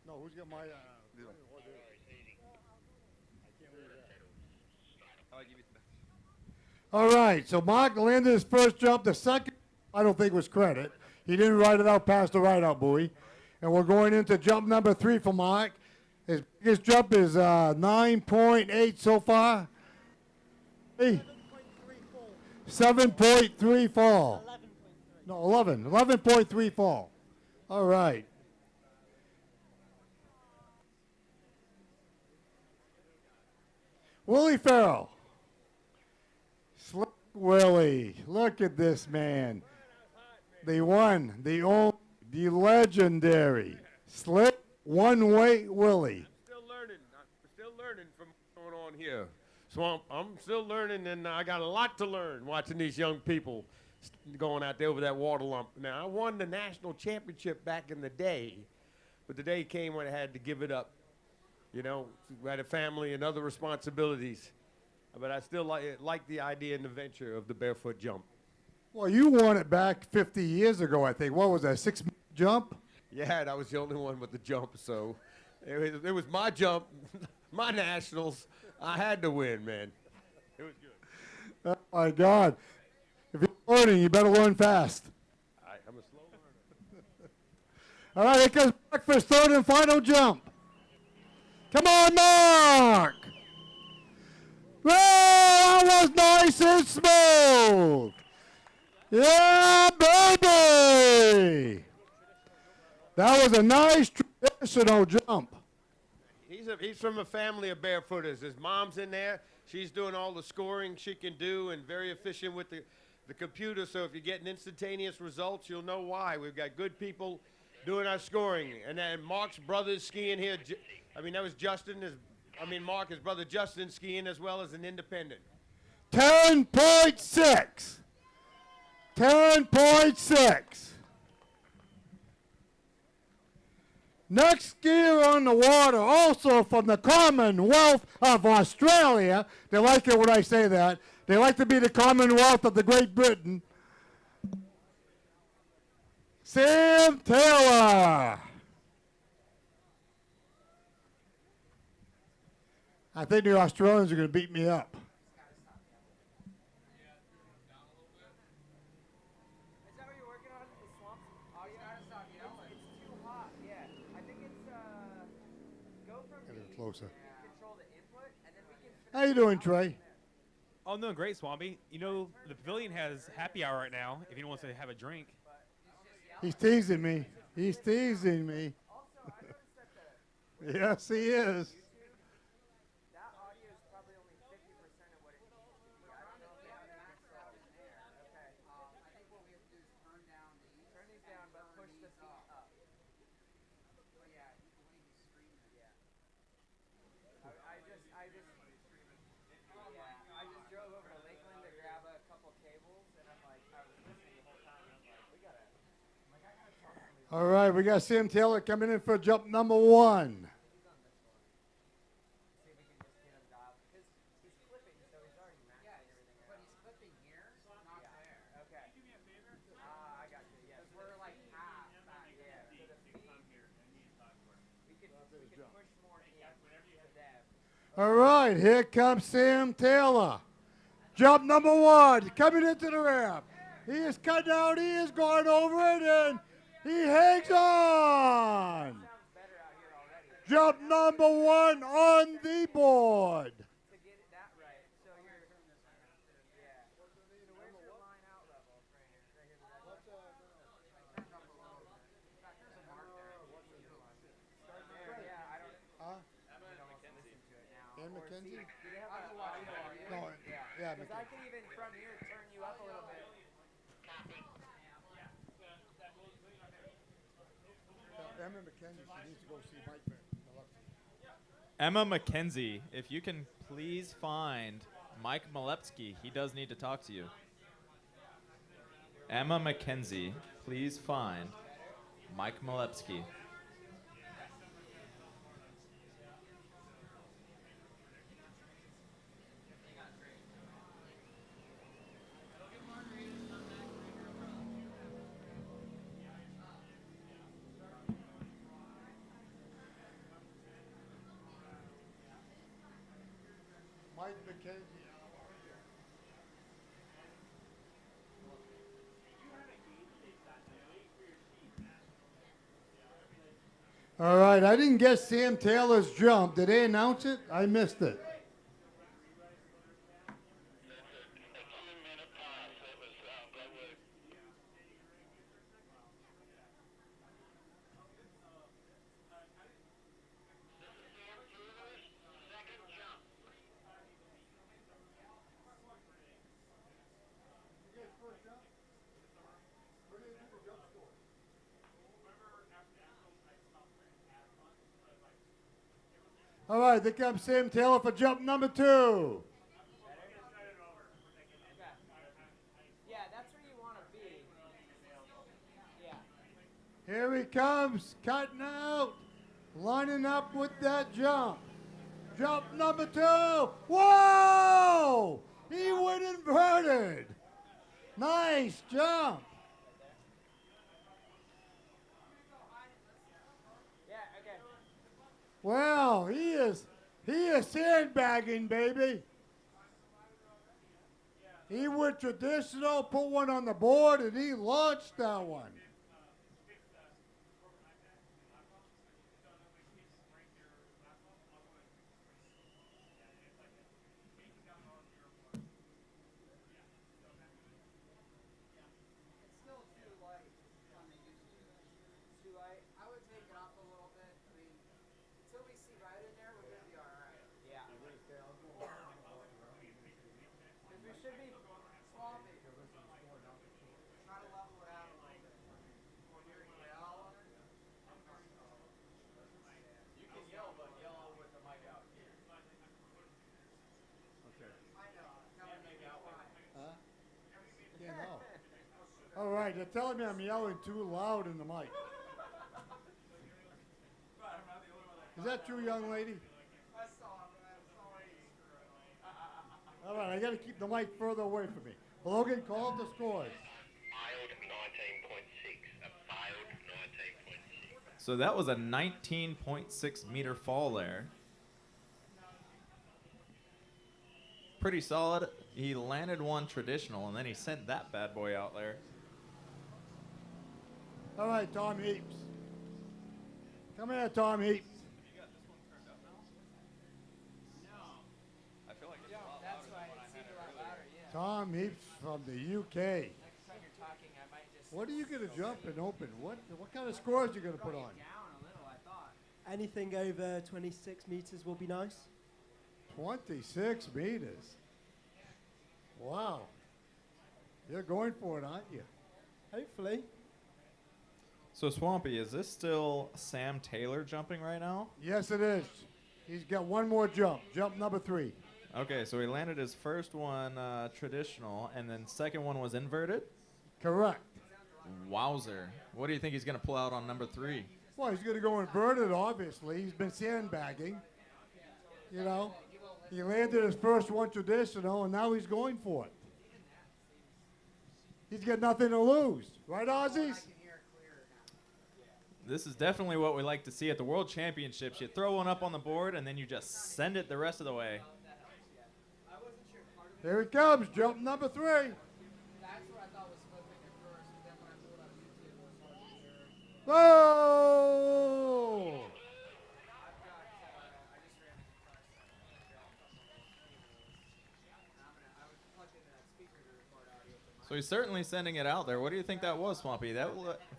No, who's got my? This one. I'll give it back. All right, so Mark landed his first jump. The second, I don't think was credit. He didn't ride it out past the ride-out buoy. And we're going into jump number 3 for Mark. His biggest jump is 9.8 so far. 7.3 fall. No, 11.3 fall. All right. Willie Farrell. Slick Willie. Look at this man. The one, the only, the legendary Slick One-Way Willie. Still learning from what's going on here. So I'm still learning, and I got a lot to learn watching these young people going out there over that water lump. Now, I won the national championship back in the day, but the day came when I had to give it up. You know, I had a family and other responsibilities. But I still like the idea and the venture of the barefoot jump. Well, you won it back 50 years ago, I think. What was that, 6-minute jump? Yeah, and I was the only one with the jump, so it was my jump, my nationals. I had to win, man. It was good. Oh, my God. If you're learning, you better learn fast. I'm a slow learner. All right, here comes Mark for his third and final jump. Come on, Mark! Well, that was nice and smooth. Yeah, baby! That was a nice traditional jump. He's from a family of barefooters. His mom's in there. She's doing all the scoring she can do and very efficient with the computer. So if you're getting instantaneous results, you'll know why. We've got good people doing our scoring. And then Mark's brother's skiing here. That was Justin. Mark, his brother Justin, skiing as well as an independent. 10.6. 10.6. Next skier on the water, also from the Commonwealth of Australia. They like it when I say that. They like to be the Commonwealth of the Great Britain. Sam Taylor. I think the Australians are going to beat me up. Closer. How you doing, Trey? Oh, I'm doing great, Swampy. You know, the pavilion has happy hour right now if anyone wants to have a drink. He's teasing me. He's teasing me. Yes, he is. All right, we got Sam Taylor coming in for jump number 1. All right, here comes Sam Taylor. Jump number 1, coming into the ramp. He is cut out, he is going over it, and he hangs on. Jump number 1 on the board. McKenzie? No, yeah, because I can even from here turn you up a little bit. Emma McKenzie, she needs to go see Mike Malepsky. Emma McKenzie, if you can please find Mike Malepsky, he does need to talk to you. Emma McKenzie, please find Mike Malepsky. Mike McKenzie. All right, I didn't get Sam Taylor's jump. Did they announce it? I missed it. All right, there comes Sam Taylor for jump number 2. Yeah, that's where you want to be. Yeah. Here he comes, cutting out, lining up with that jump. Jump number 2. Whoa! He went inverted. Nice jump. Well, he is sandbagging, baby. He went traditional, put one on the board, and he launched that one. It's still too light on the YouTube. It's too light. I would take it up a little bit. I mean, until we see right in there, we're going to be all right. Yeah. should be swampy. Try to level it out a little bit. Or you can yell. You can yell, but yell with the mic out. Okay. Can't make out one. Huh? Yeah, no. All right, they're telling me I'm yelling too loud in the mic. Is that true, young lady? All right, I got to keep the mic further away from me. Logan, call up the scores. Failed 19.6. A failed 19.6. So that was a 19.6 meter fall there. Pretty solid. He landed one traditional, and then he sent that bad boy out there. All right, Tom Heaps. Come here, Tom Heaps. I feel like That's why it seemed a lot louder, yeah. Tom Heaps from the UK. Next time you're talking, I might just... What are you going to jump and open? What kind of scores are you going to put on? Down a little, I thought. Anything over 26 meters will be nice. 26 meters. Wow. You're going for it, aren't you? Hopefully. So Swampy, is this still Sam Taylor jumping right now? Yes, it is. He's got one more jump. Jump number 3. Okay, so he landed his first one traditional, and then second one was inverted? Correct. Wowzer. What do you think he's going to pull out on number 3? Well, he's going to go inverted, obviously. He's been sandbagging. You know, he landed his first one traditional, and now he's going for it. He's got nothing to lose. Right, Aussies? This is definitely what we like to see at the World Championships. You throw one up on the board, and then you just send it the rest of the way. Here it comes. Jump number 3. That's what I thought was flipping at first, but then when I pulled up YouTube, it was hard to observe. Whoa! So he's certainly sending it out there. What do you think that was, Swampy?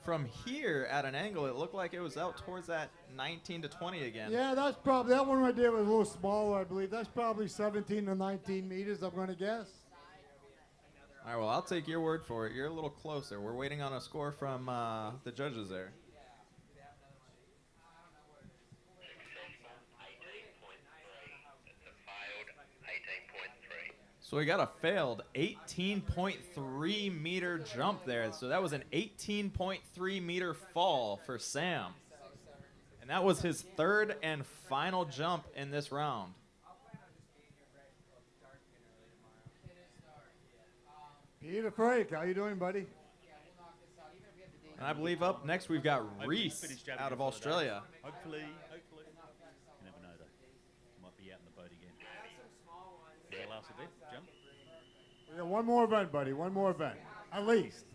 From here at an angle, it looked like it was out towards that 19 to 20 again. Yeah, that's probably, that one right there was a little smaller, I believe. That's probably 17 to 19 meters, I'm going to guess. All right, well, I'll take your word for it. You're a little closer. We're waiting on a score from the judges there. So we got a failed 18.3 meter jump there. So that was an 18.3 meter fall for Sam. And that was his third and final jump in this round. Peter Frake, how you doing, buddy? And I believe up next we've got Reese out of Australia. Hopefully. You never know, though. Might be out in the boat again. Is that last event, jump? We got one more event, buddy. One more event, at least.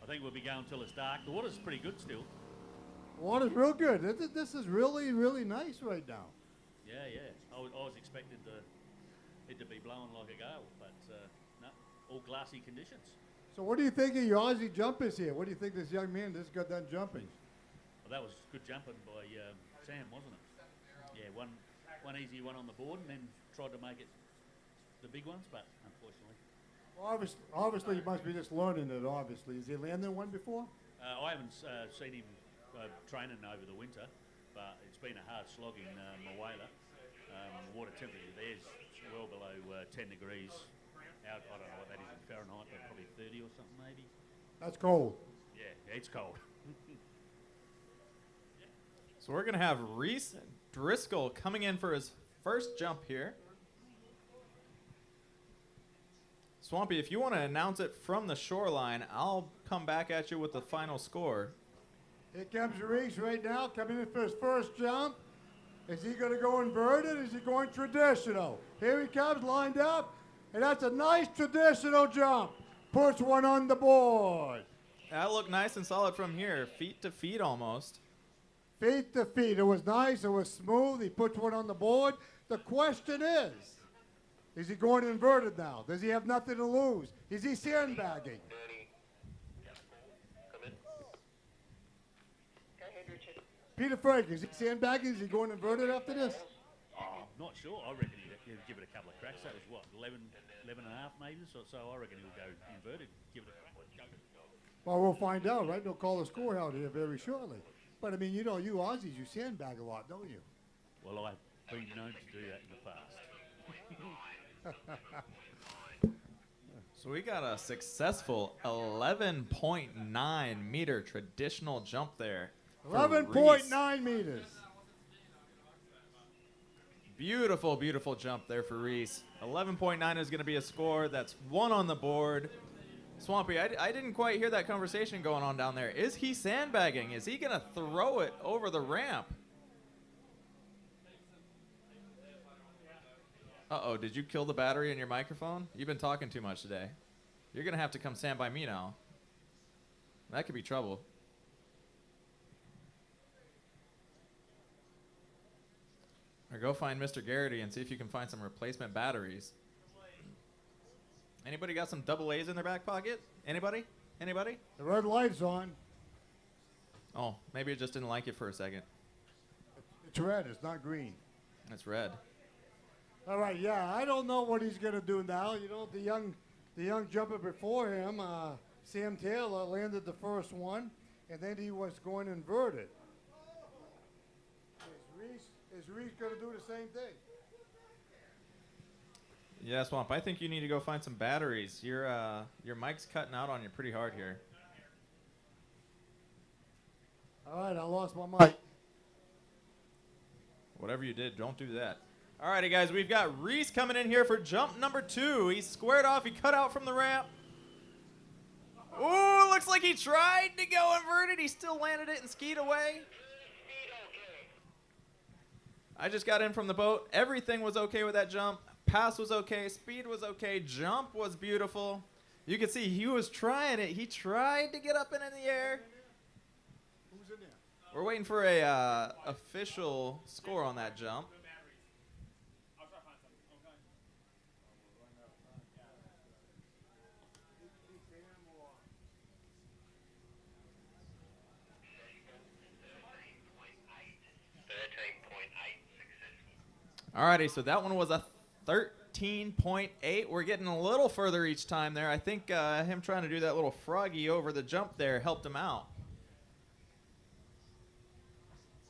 I think we'll be going till it's dark. The water's pretty good still. Water's real good. This is really, really nice right now. Yeah. I was expecting it to be blowing like a gale, but no, all glassy conditions. So what do you think of your Aussie jumpers here? What do you think this young man just got done jumping? Well, that was good jumping by Sam, wasn't it? Yeah, one easy one on the board, and then tried to make it the big ones, but unfortunately. Well, obviously, he must be just learning it, obviously. Has he landed one before? I haven't seen him training over the winter, but it's been a hard slog in Maguire. The water temperature there's well below 10 degrees out. I don't know what that is in Fahrenheit, but probably 30 or something maybe. That's cold. Yeah, it's cold. So we're going to have Reese Driscoll coming in for his first jump here. Swampy, if you want to announce it from the shoreline, I'll come back at you with the final score. Here comes Reese right now, coming in for his first jump. Is he going to go inverted? Is he going traditional? Here he comes, lined up, and that's a nice traditional jump. Puts one on the board. That looked nice and solid from here, feet to feet almost. Feet to feet. It was nice. It was smooth. He puts one on the board. The question is he going inverted now? Does he have nothing to lose? Is he sandbagging? Richard. Peter Frank, is he sandbagging? Is he going inverted after this? Not sure. I reckon give it a couple of cracks. That was what, 11 and a half meters or so. I reckon he'll go inverted. Give it a crack. Well, we'll find out, right? They'll call the score out here very shortly. But, I mean, you know, you Aussies, you sandbag a lot, don't you? Well, I've been known to do that in the past. So we got a successful 11.9 meter traditional jump there. 11.9 meters. Beautiful, beautiful jump there for Reese. 11.9 is going to be a score. That's 1 on the board. Swampy, I didn't quite hear that conversation going on down there. Is he sandbagging? Is he going to throw it over the ramp? Uh-oh, did you kill the battery in your microphone? You've been talking too much today. You're going to have to come stand by me now. That could be trouble. Or go find Mr. Garrity and see if you can find some replacement batteries. Anybody got some double A's in their back pocket? Anybody? Anybody? The red light's on. Oh, maybe it just didn't like it for a second. It's red. It's not green. It's red. All right, yeah. I don't know what he's going to do now. You know, the young jumper before him, Sam Taylor, landed the first one, and then he was going inverted. Is Reese going to do the same thing? Yeah, Swamp, I think you need to go find some batteries. Your mic's cutting out on you pretty hard here. All right, I lost my mic. Whatever you did, don't do that. All righty, guys, we've got Reese coming in here for jump number 2. He squared off. He cut out from the ramp. Ooh, looks like he tried to go inverted. He still landed it and skied away. I just got in from the boat. Everything was okay with that jump. Pass was okay. Speed was okay. Jump was beautiful. You can see he was trying it. He tried to get up and in the air. Who's in there? We're waiting for a official score on that jump. Alrighty, so that one was a 13.8. We're getting a little further each time there. I think him trying to do that little froggy over the jump there helped him out.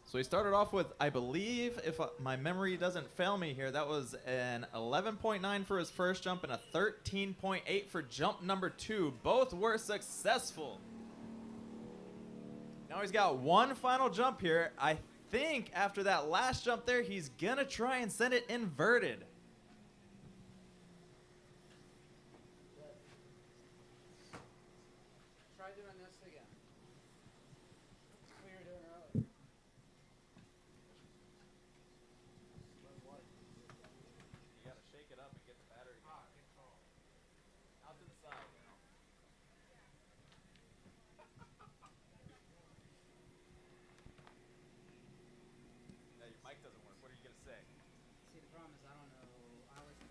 So he started off with, I believe, if my memory doesn't fail me here, that was an 11.9 for his first jump and a 13.8 for jump number 2. Both were successful. Now he's got one final jump here. I think after that last jump there, he's gonna try and send it inverted. Try doing this again. We were doing earlier. You gotta shake it up and get the battery out to the side. Now your mic doesn't work. What are you gonna say? See, the problem is I don't know. I always think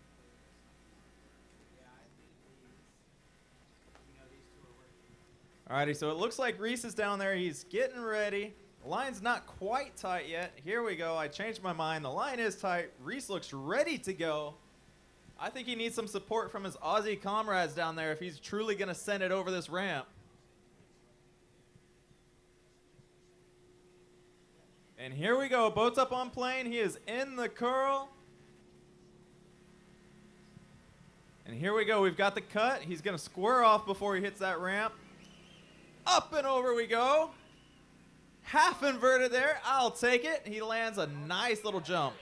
yeah, I think these. You know, these two are working. Alrighty, so it looks like Reese is down there. He's getting ready. The line's not quite tight yet. Here we go. I changed my mind. The line is tight. Reese looks ready to go. I think he needs some support from his Aussie comrades down there if he's truly going to send it over this ramp. And here we go. Boat's up on plane. He is in the curl. And here we go. We've got the cut. He's going to square off before he hits that ramp. Up and over we go. Half inverted there. I'll take it. He lands a nice little jump.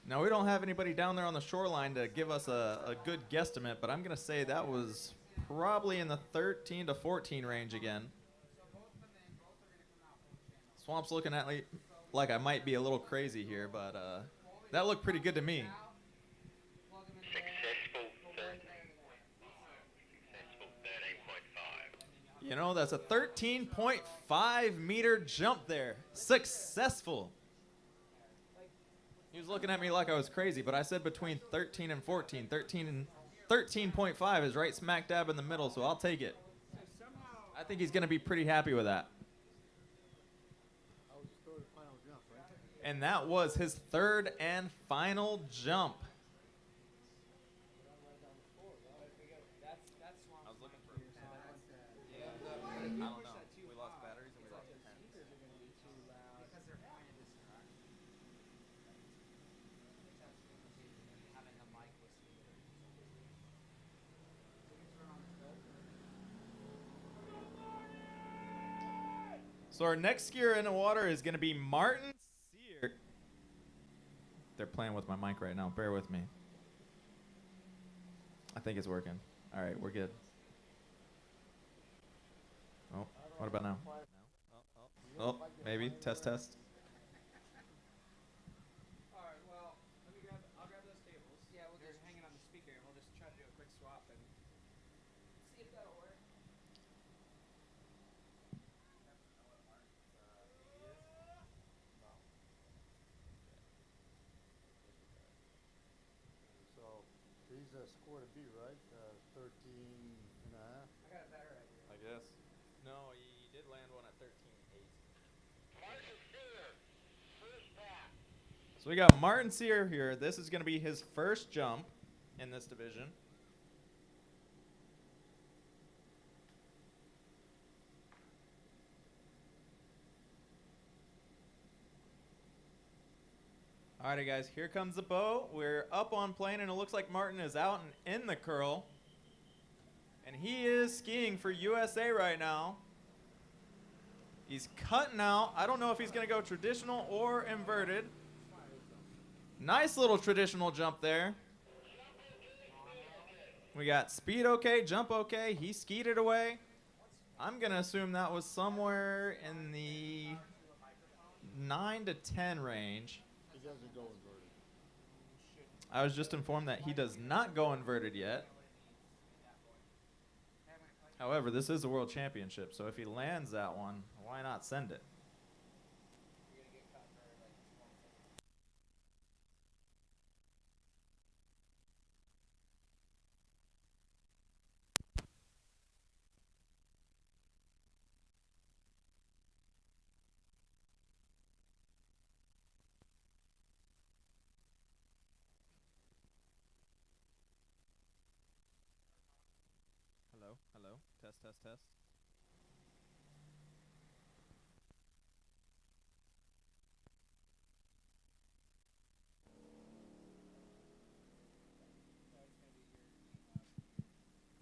Now, we don't have anybody down there on the shoreline to give us a good guesstimate, but I'm going to say that was probably in the 13 to 14 range again. Swamp's looking at me like I might be a little crazy here, but that looked pretty good to me. You know, that's a 13.5 meter jump there. Successful. He was looking at me like I was crazy, but I said between 13 and 14. 13.5 is right smack dab in the middle, so I'll take it. I think he's going to be pretty happy with that. And that was his third and final jump. I was looking for I don't know. We lost batteries and we lost pens. Because they're pointed this direction. Having a mic with speakers. So our next skier in the water is going to be Martin Sear. They're playing with my mic right now. Bear with me. I think it's working. All right, we're good. Oh, what about now? Oh, maybe. Test, test. All right, well, I'll grab those tables. Yeah, we'll just hang it on the speaker and we'll just try to do a quick swap and see if that'll work. So he's a score to beat, right? 13 and a half. I got a better idea. I guess. No, he did land one at 13.8. So we got Martin Sear here. This is going to be his first jump in this division. All right, guys, here comes the boat. We're up on plane, and it looks like Martin is out and in the curl. And he is skiing for USA right now. He's cutting out. I don't know if he's going to go traditional or inverted. Nice little traditional jump there. We got speed okay, jump okay. He skied it away. I'm going to assume that was somewhere in the 9 to 10 range. He doesn't go inverted. I was just informed that he does not go inverted yet. However, this is a world championship, so if he lands that one, why not send it? Hello, hello, test, test, test.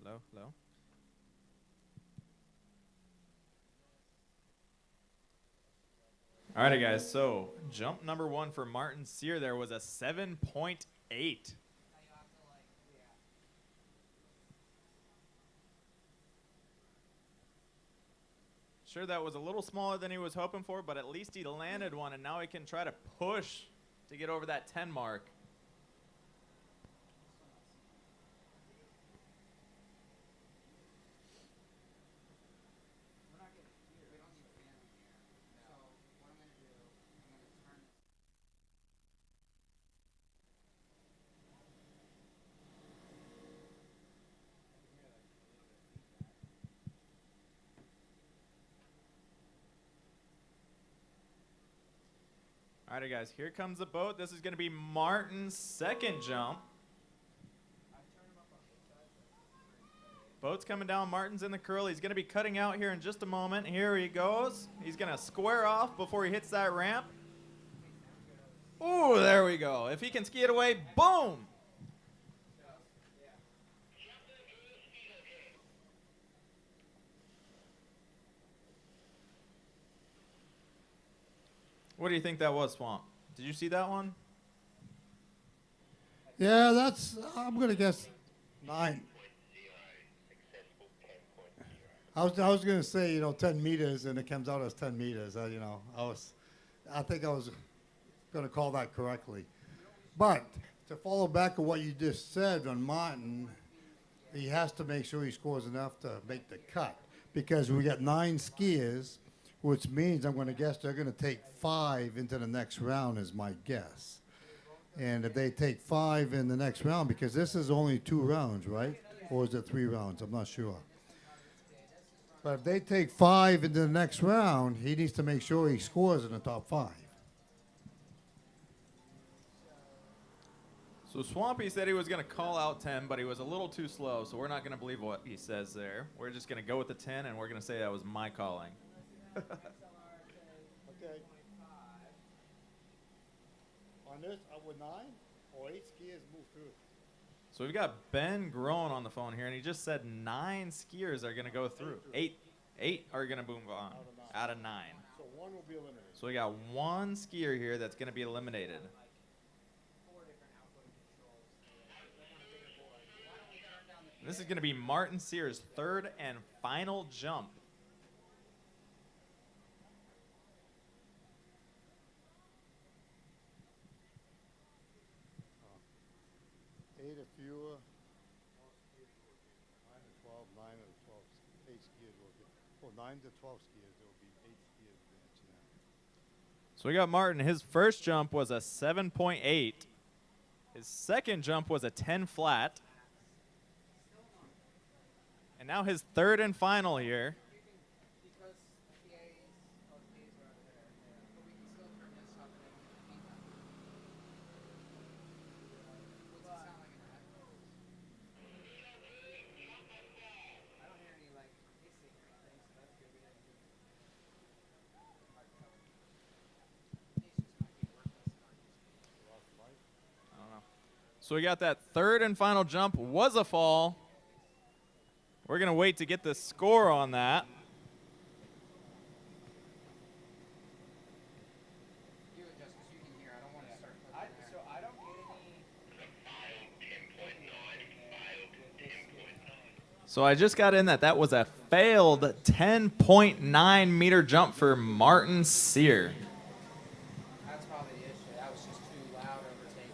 Hello, hello. All right, guys, so jump number one for Martin Sear there was a 7.8. Sure, that was a little smaller than he was hoping for, but at least he landed one, and now he can try to push to get over that 10 mark. All right, guys, here comes the boat. This is going to be Martin's second jump. Boat's coming down. Martin's in the curl. He's going to be cutting out here in just a moment. Here he goes. He's going to square off before he hits that ramp. Ooh, there we go. If he can ski it away, boom. What do you think that was, Swamp? Did you see that one? Yeah, that's, I'm going to guess 9. I was going to say, 10 meters, and it comes out as 10 meters. I think I was going to call that correctly. But to follow back on what you just said on Martin, he has to make sure he scores enough to make the cut, because we got 9 skiers, which means I'm going to guess they're going to take 5 into the next round is my guess. And if they take 5 in the next round, because this is only 2 rounds, right? Or is it 3 rounds? I'm not sure. But if they take 5 into the next round, he needs to make sure he scores in the top 5. So Swampy said he was going to call out 10, but he was a little too slow, so we're not going to believe what he says there. We're just going to go with the 10, and we're going to say that was my calling. Okay. On this, with 9 or 8 skiers move through. So we've got Ben Groen on the phone here, and he just said 9 skiers are going to go through. Eight are going to move on out of 9. So 1 will be eliminated. So we got 1 skier here that's going to be eliminated. This is going to be Martin Sears' 3rd and final jump. Eight or fewer. 9 to 12, 9 or 12, 8 skiers will get. Well, 9 to 12 skiers, there will be 8 skiers advancing now. So we got Martin. His first jump was a 7.8. His second jump was a 10 flat. And now his 3rd and final here. So we got that 3rd and final jump was a fall. We're going to wait to get the score on that. So I just got in that was a failed 10.9 meter jump for Martin Sear. That's probably the issue. That was just too loud overtaking.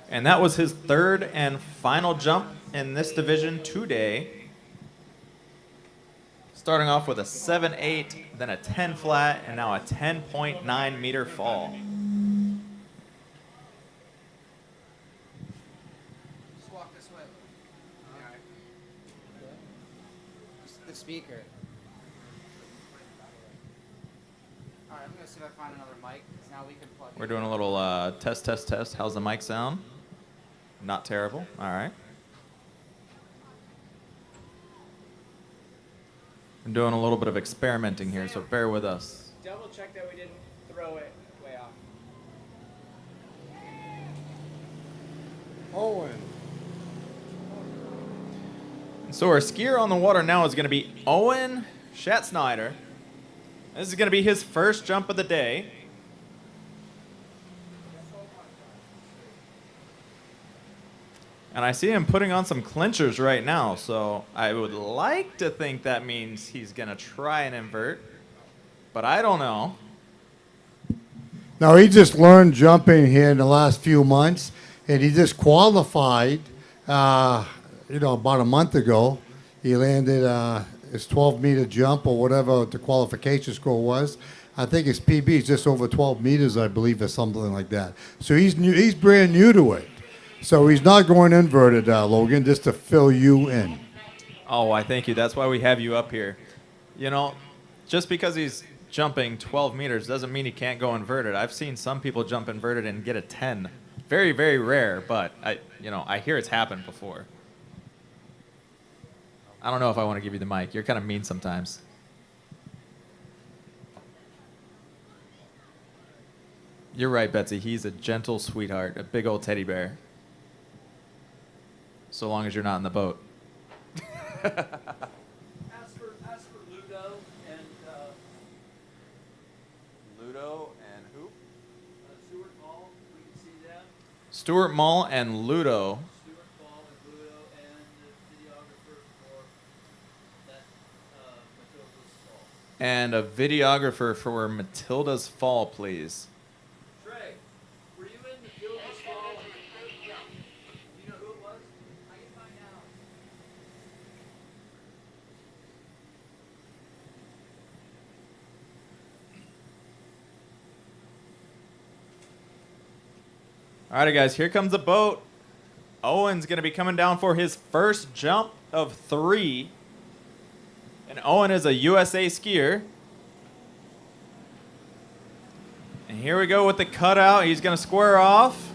And that was his 3rd and final jump in this division today. Starting off with a 7.8, then a 10 flat, and now a 10.9 meter fall. Just walk this way. The speaker. All right, I'm gonna see if I find another mic, because now we can plug. We're doing a little test. How's the mic sound? Not terrible. All right. I'm doing a little bit of experimenting here, so bear with us. Double check that we didn't throw it way off. Owen. So our skier on the water now is going to be Owen Schatzsnyder. This is going to be his first jump of the day. And I see him putting on some clinchers right now, so I would like to think that means he's going to try and invert, but I don't know. Now, he just learned jumping here in the last few months, and he just qualified, about a month ago. He landed his 12-meter jump or whatever the qualification score was. I think his PB is just over 12 meters, I believe, or something like that. So he's new, he's brand new to it. So he's not going inverted, Logan, just to fill you in. Oh, I thank you. That's why we have you up here. Just because he's jumping 12 meters doesn't mean he can't go inverted. I've seen some people jump inverted and get a 10. Very, very rare, but I hear it's happened before. I don't know if I want to give you the mic. You're kind of mean sometimes. You're right, Betsy. He's a gentle sweetheart, a big old teddy bear. So long as you're not in the boat. As for Ludo and who? Stuart Mall, we can see them. Stuart Mall and Ludo. Stuart Mall and Ludo and the videographer for Matilda's Fall. And a videographer for Matilda's Fall, please. Trey, were you in Matilda's Fall? Do you know who it was? I can find out. All right, guys, here comes the boat. Owen's going to be coming down for his first jump of 3. And Owen is a USA skier. And here we go with the cutout. He's going to square off.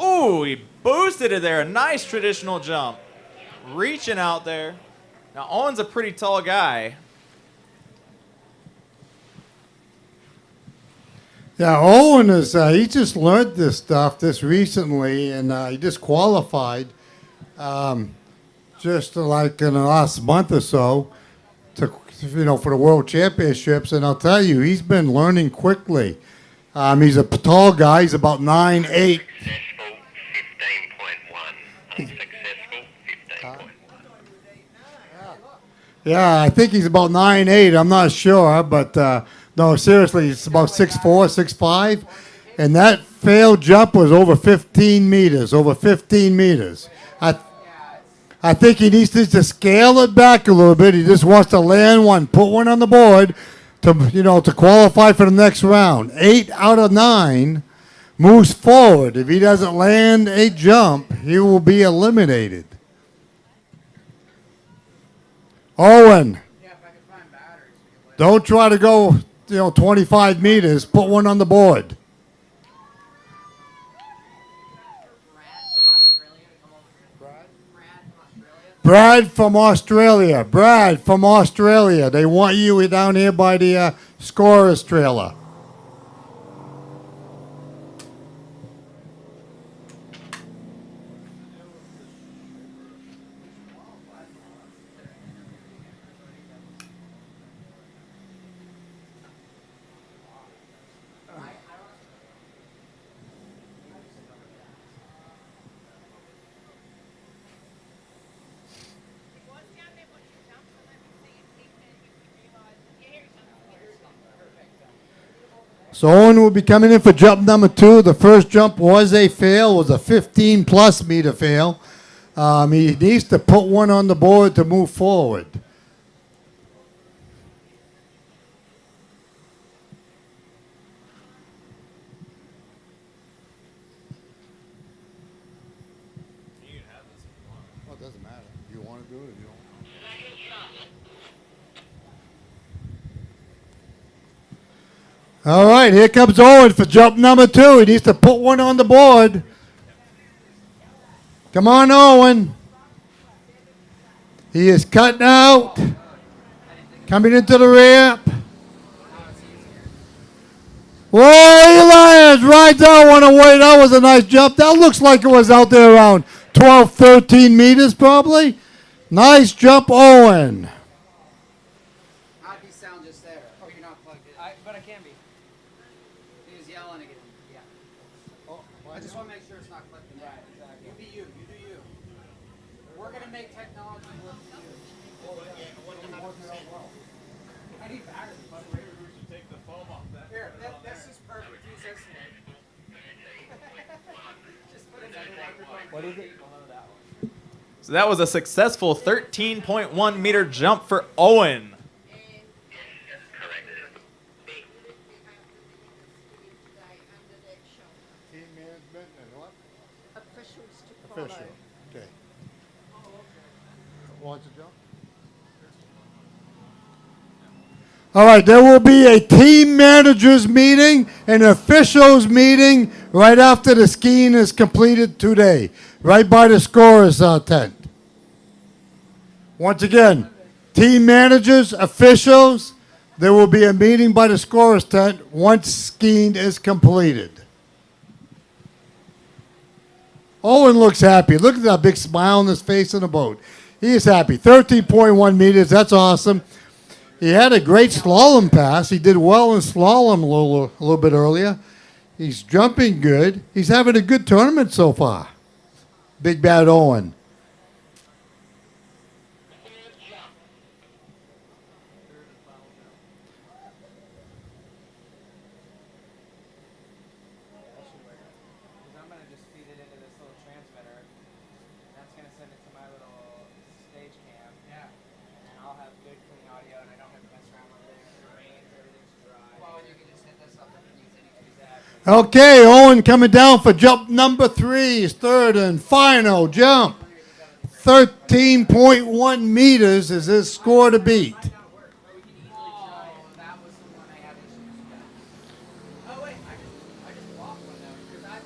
Ooh, he boosted it there. A nice traditional jump. Reaching out there. Now, Owen's a pretty tall guy. Yeah, Owen is, he just learned this stuff this recently, and he just qualified just like in the last month or so to, for the World Championships. And I'll tell you, he's been learning quickly. He's a tall guy. He's about 9'8". Yeah, I think he's about 9'8". I'm not sure, but no, seriously, he's about 6'4", 6'5". And that failed jump was over 15 meters, over 15 meters. I think he needs to scale it back a little bit. He just wants to land one, put one on the board to, to qualify for the next round. 8 out of 9 moves forward. If he doesn't land a jump, he will be eliminated. Owen, don't try to go, 25 meters. Put one on the board. Brad from Australia. Brad from Australia. They want you down here by the scorer's trailer. So Owen will be coming in for jump number 2. The first jump was a fail, was a 15-plus meter fail. He needs to put one on the board to move forward. Well, it doesn't matter. You want to do it or you don't. All right, here comes Owen for jump number 2. He needs to put one on the board. Come on, Owen. He is cutting out. Coming into the ramp. Whoa, Elias right there on the way. That was a nice jump. That looks like it was out there around 12, 13 meters probably. Nice jump, Owen. So that was a successful 13.1 meter jump for Owen. Team management and what? Official. Okay. Wants to jump? All right, there will be a team managers meeting and officials meeting right after the skiing is completed today, right by the scorer's tent. Once again, team managers, officials, there will be a meeting by the scorer's tent once skiing is completed. Owen looks happy. Look at that big smile on his face in the boat. He is happy. 13.1 meters, that's awesome. He had a great slalom pass. He did well in slalom a little bit earlier. He's jumping good. He's having a good tournament so far. Big Bad Owen. Okay, Owen coming down for jump number 3, his third and final jump. 13.1 meters is his score to beat.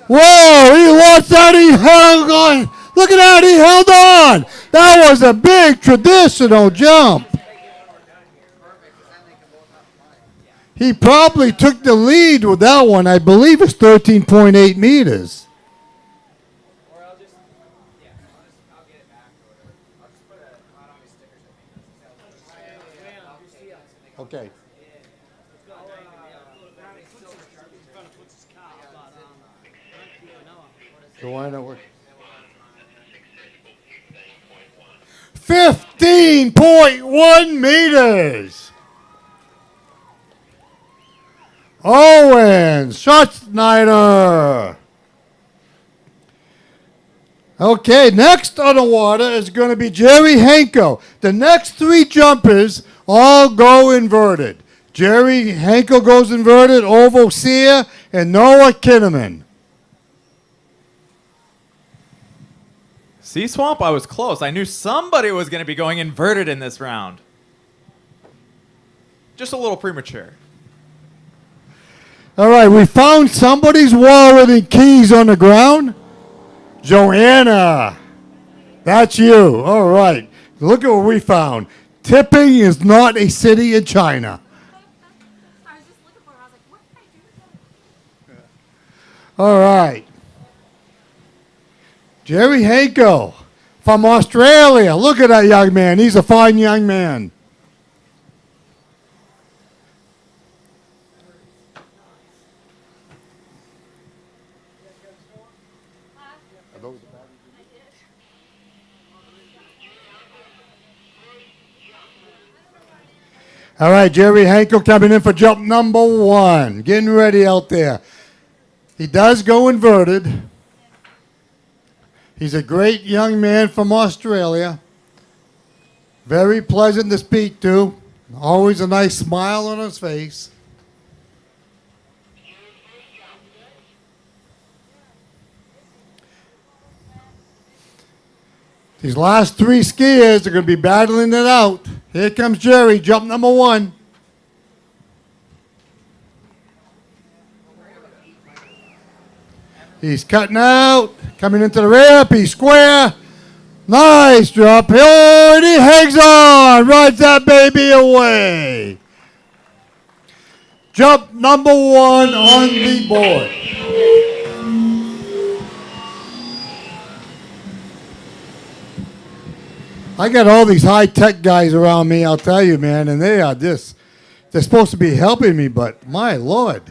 Whoa, he watch that. He held on. Look at that. He held on. That was a big traditional jump. He probably took the lead with that one. I believe it's 13.8 meters. Okay. So why not work? 15.1 meters. Owen Schatzsnyder. Okay, next on the water is going to be Jerry Hanko. The next three jumpers all go inverted. Jerry Hanko goes inverted, Ovo Sear, and Noah Kinnaman. See, Swamp, I was close. I knew somebody was going to be going inverted in this round. Just a little premature. All right, we found somebody's wallet and keys on the ground. Joanna, that's you. All right, look at what we found. Tipping is not a city in China. All right. Jerry Hanko from Australia. Look at that young man. He's a fine young man. All right, Jerry Hanko coming in for jump number one. Getting ready out there. He does go inverted. He's a great young man from Australia. Very pleasant to speak to. Always a nice smile on his face. These last three skiers are going to be battling it out. Here comes Jerry, jump number one. He's cutting out, coming into the ramp, he's square. Nice drop. Oh, and he hangs on, rides that baby away. Jump number one on the board. I got all these high-tech guys around me, I'll tell you, man, and they are just, they're supposed to be helping me, but my Lord.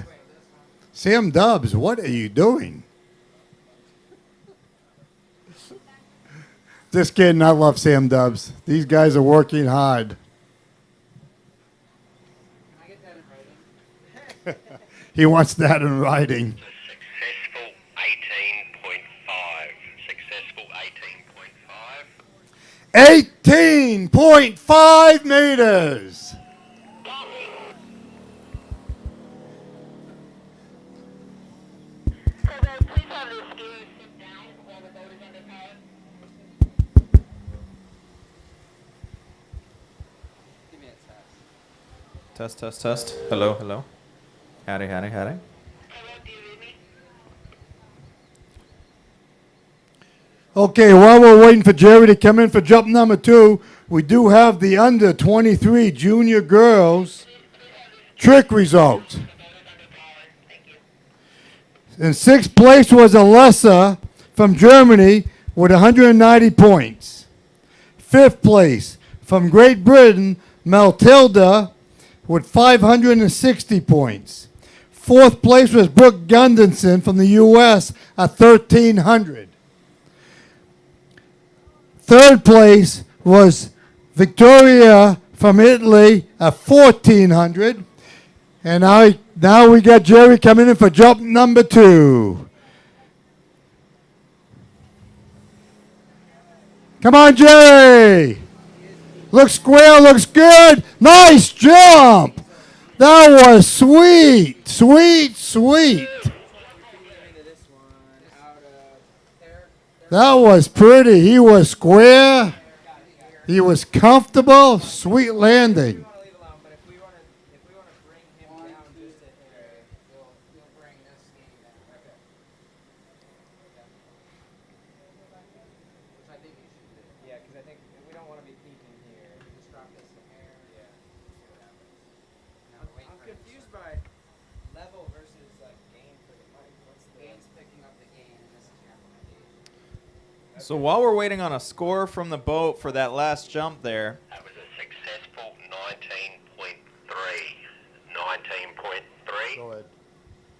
Sam Dubs, what are you doing? Just kidding, I love Sam Dubs. These guys are working hard. He wants that in writing. Successful 18.5 meters. Test, test, test. Hello, hello. Howdy, howdy, howdy. Okay, while we're waiting for Jerry to come in for jump number two, we do have the under 23 junior girls trick results. In sixth place was Alessa from Germany with 190 points. Fifth place from Great Britain, Matilda with 560 points. Fourth place was Brooke Gunderson from the U.S. at 1,300. Third place was Victoria from Italy at 1,400. And now we got Jerry coming in for jump number two. Come on, Jerry. Looks square, looks good. Nice jump. That was sweet, sweet, sweet. That was pretty. He was square. He was comfortable. Sweet landing. So while we're waiting on a score from the boat for that last jump there, That was a successful 19.3. 19.3. Go ahead.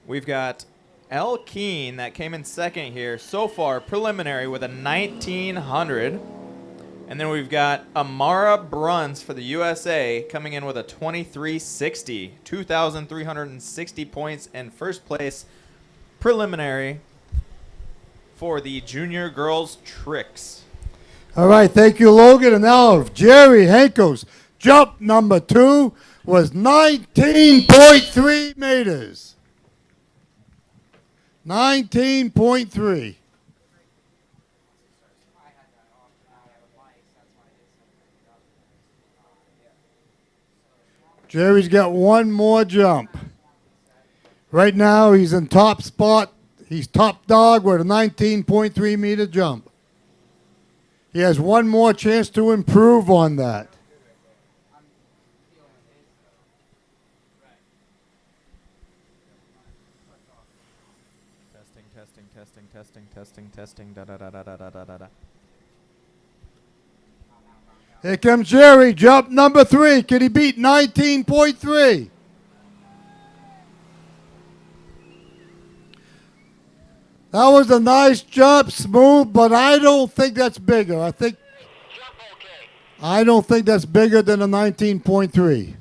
we've got L. Keen that came in second here so far, preliminary with a 1900. And then we've got Amara Bruns for the USA coming in with a 2360, 2,360 points in first place, preliminary for the junior girls tricks. All right, thank you, Logan. And now Jerry Hankel's jump number 2 was 19.3 meters. 19.3. Jerry's got one more jump. Right now, he's in top spot. He's top dog with a 19.3 meter jump. He has one more chance to improve on that. Testing, da da da da da da da da. Here comes Jerry, jump number 3. Can he beat 19.3? That was a nice jump, smooth, but I don't think that's bigger. I don't think that's bigger than a 19.3.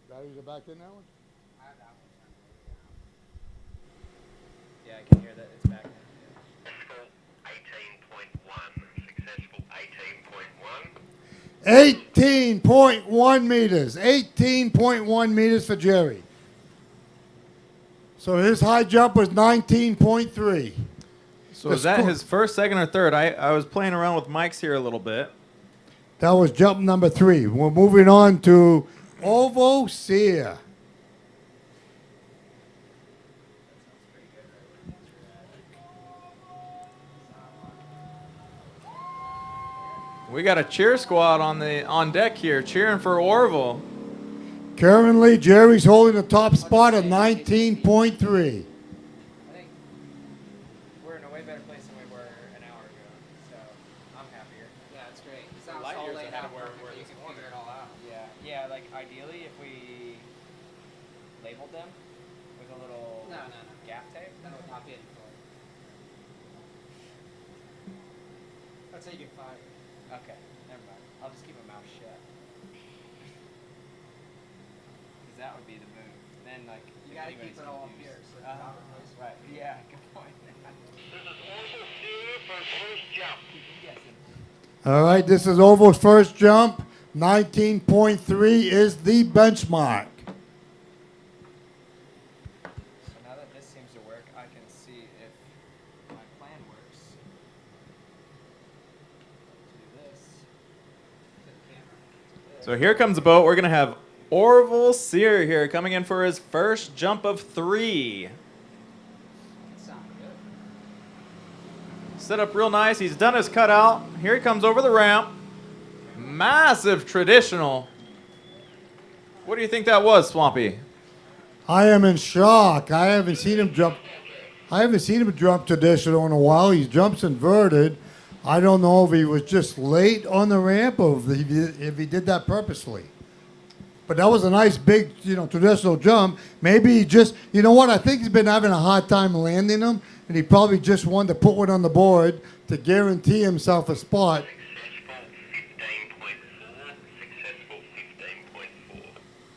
Batteries are back in that one? Yeah, I can hear that. It's back. Successful 18.1. 18.1 meters. 18.1 meters for Jerry. So his high jump was 19.3. So is that his first, second, or third? I was playing around with mics here a little bit. That was jump number 3. We're moving on to Ovo Sear. We got a cheer squad on deck here, cheering for Orville. Currently, Jerry's holding the top spot at 19.3. We're in a way better place than we were an hour ago, so I'm happier. Yeah, it's great. It's Light all years laid ahead out of where perfectly. You this can was. figure it all out. Yeah, like ideally if we labeled them with a little No. gaff tape. That would not be any fun. That's how you get fired. Okay, never mind. I'll just keep my mouth shut. Because that would be the move. Then, like, You if gotta anybody's keep it all up confused. here, so Right, yeah, good point. All right, this is Ovo's first jump. 19.3 is the benchmark. So now that this seems to work, I can see if my plan works. Do this. To the camera. So here comes the boat. We're going to have Orville Sear here coming in for his first jump of 3. Set up real nice. He's done his cutout. Here he comes over the ramp. Massive traditional. What do you think that was, Swampy? I am in shock. I haven't seen him jump traditional in a while. He jumps inverted. I don't know if he was just late on the ramp or if he did that purposely. But that was a nice big, traditional jump. Maybe he just, you know what? I think he's been having a hard time landing them, and he probably just wanted to put one on the board to guarantee himself a spot.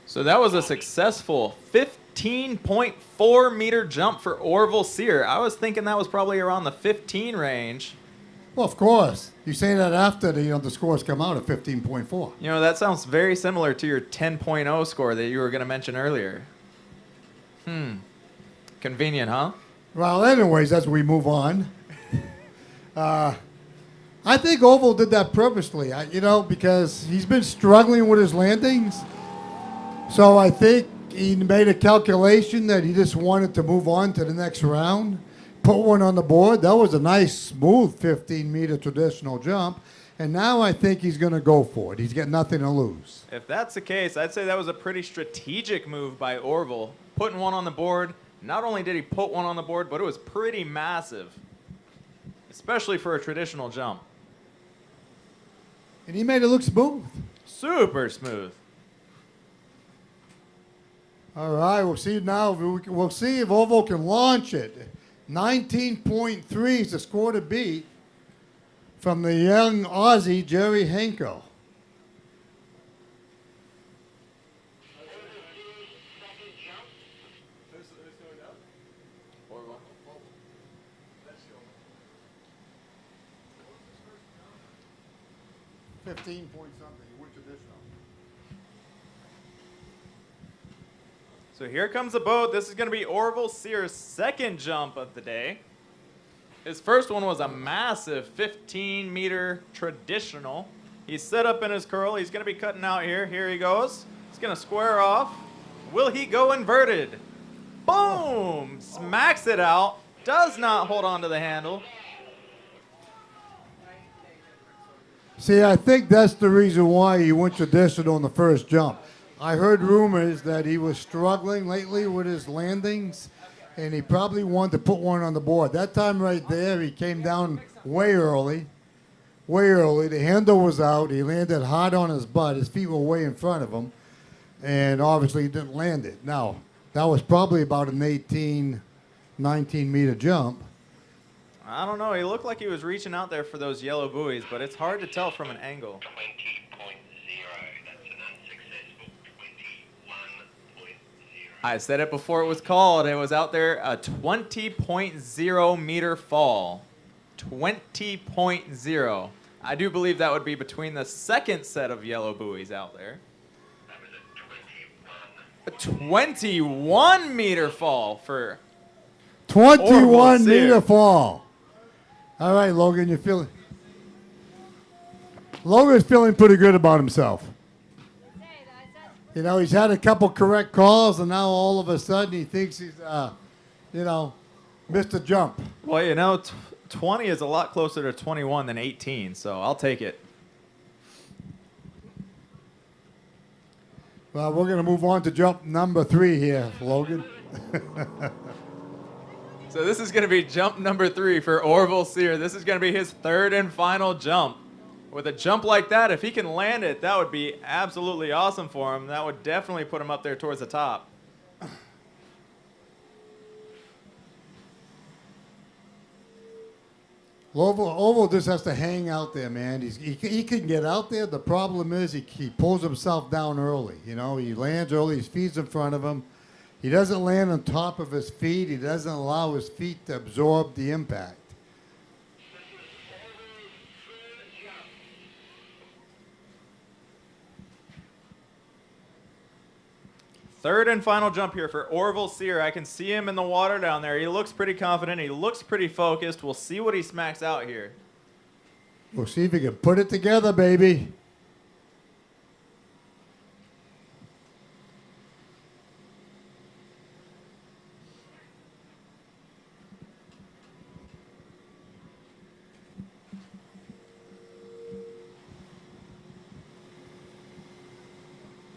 So that was a successful 15.4 meter jump for Orville Sear. I was thinking that was probably around the 15 range. Well, of course. You say that after the scores come out at 15.4. You know, that sounds very similar to your 10.0 score that you were going to mention earlier. Convenient, huh? Well, anyways, as we move on, I think Oval did that purposely, because he's been struggling with his landings. So I think he made a calculation that he just wanted to move on to the next round, put one on the board. That was a nice, smooth 15-meter traditional jump. And now I think he's going to go for it. He's got nothing to lose. If that's the case, I'd say that was a pretty strategic move by Orville. Putting one on the board. Not only did he put one on the board, but it was pretty massive, especially for a traditional jump. And he made it look smooth. Super smooth. All right, we'll see now. We'll see if Orville can launch it. 19.3 is the score to beat from the young Aussie, Jerry Henkel. So here comes the boat. This is going to be Orville Sears' second jump of the day. His first one was a massive 15-meter traditional. He's set up in his curl. He's going to be cutting out here. Here he goes. He's going to square off. Will he go inverted? Boom! Smacks it out. Does not hold on to the handle. See, I think that's the reason why he went traditional on the first jump. I heard rumors that he was struggling lately with his landings, and he probably wanted to put one on the board. That time right there, he came down way early. The handle was out. He landed hard on his butt. His feet were way in front of him, and obviously he didn't land it. Now, that was probably about an 18, 19-meter jump. I don't know. He looked like he was reaching out there for those yellow buoys, but it's hard to tell from an angle. I said it before it was called. It was out there, a 20.0 meter fall. 20.0. I do believe that would be between the second set of yellow buoys out there. A 21 meter fall for 21 meter fall. All right, Logan, Logan's feeling pretty good about himself. You know, he's had a couple correct calls, and now all of a sudden he thinks he's, missed a jump. Well, you know, 20 is a lot closer to 21 than 18, so I'll take it. Well, we're going to move on to jump number 3 here, Logan. So this is going to be jump number 3 for Orville Sear. This is going to be his third and final jump. With a jump like that, if he can land it, that would be absolutely awesome for him. That would definitely put him up there towards the top. Orville just has to hang out there, man. He can get out there. The problem is he pulls himself down early. You know, he lands early. His feet's in front of him. He doesn't land on top of his feet. He doesn't allow his feet to absorb the impact. Third and final jump here for Orville Sear. I can see him in the water down there. He looks pretty confident. He looks pretty focused. We'll see what he smacks out here. We'll see if he can put it together, baby.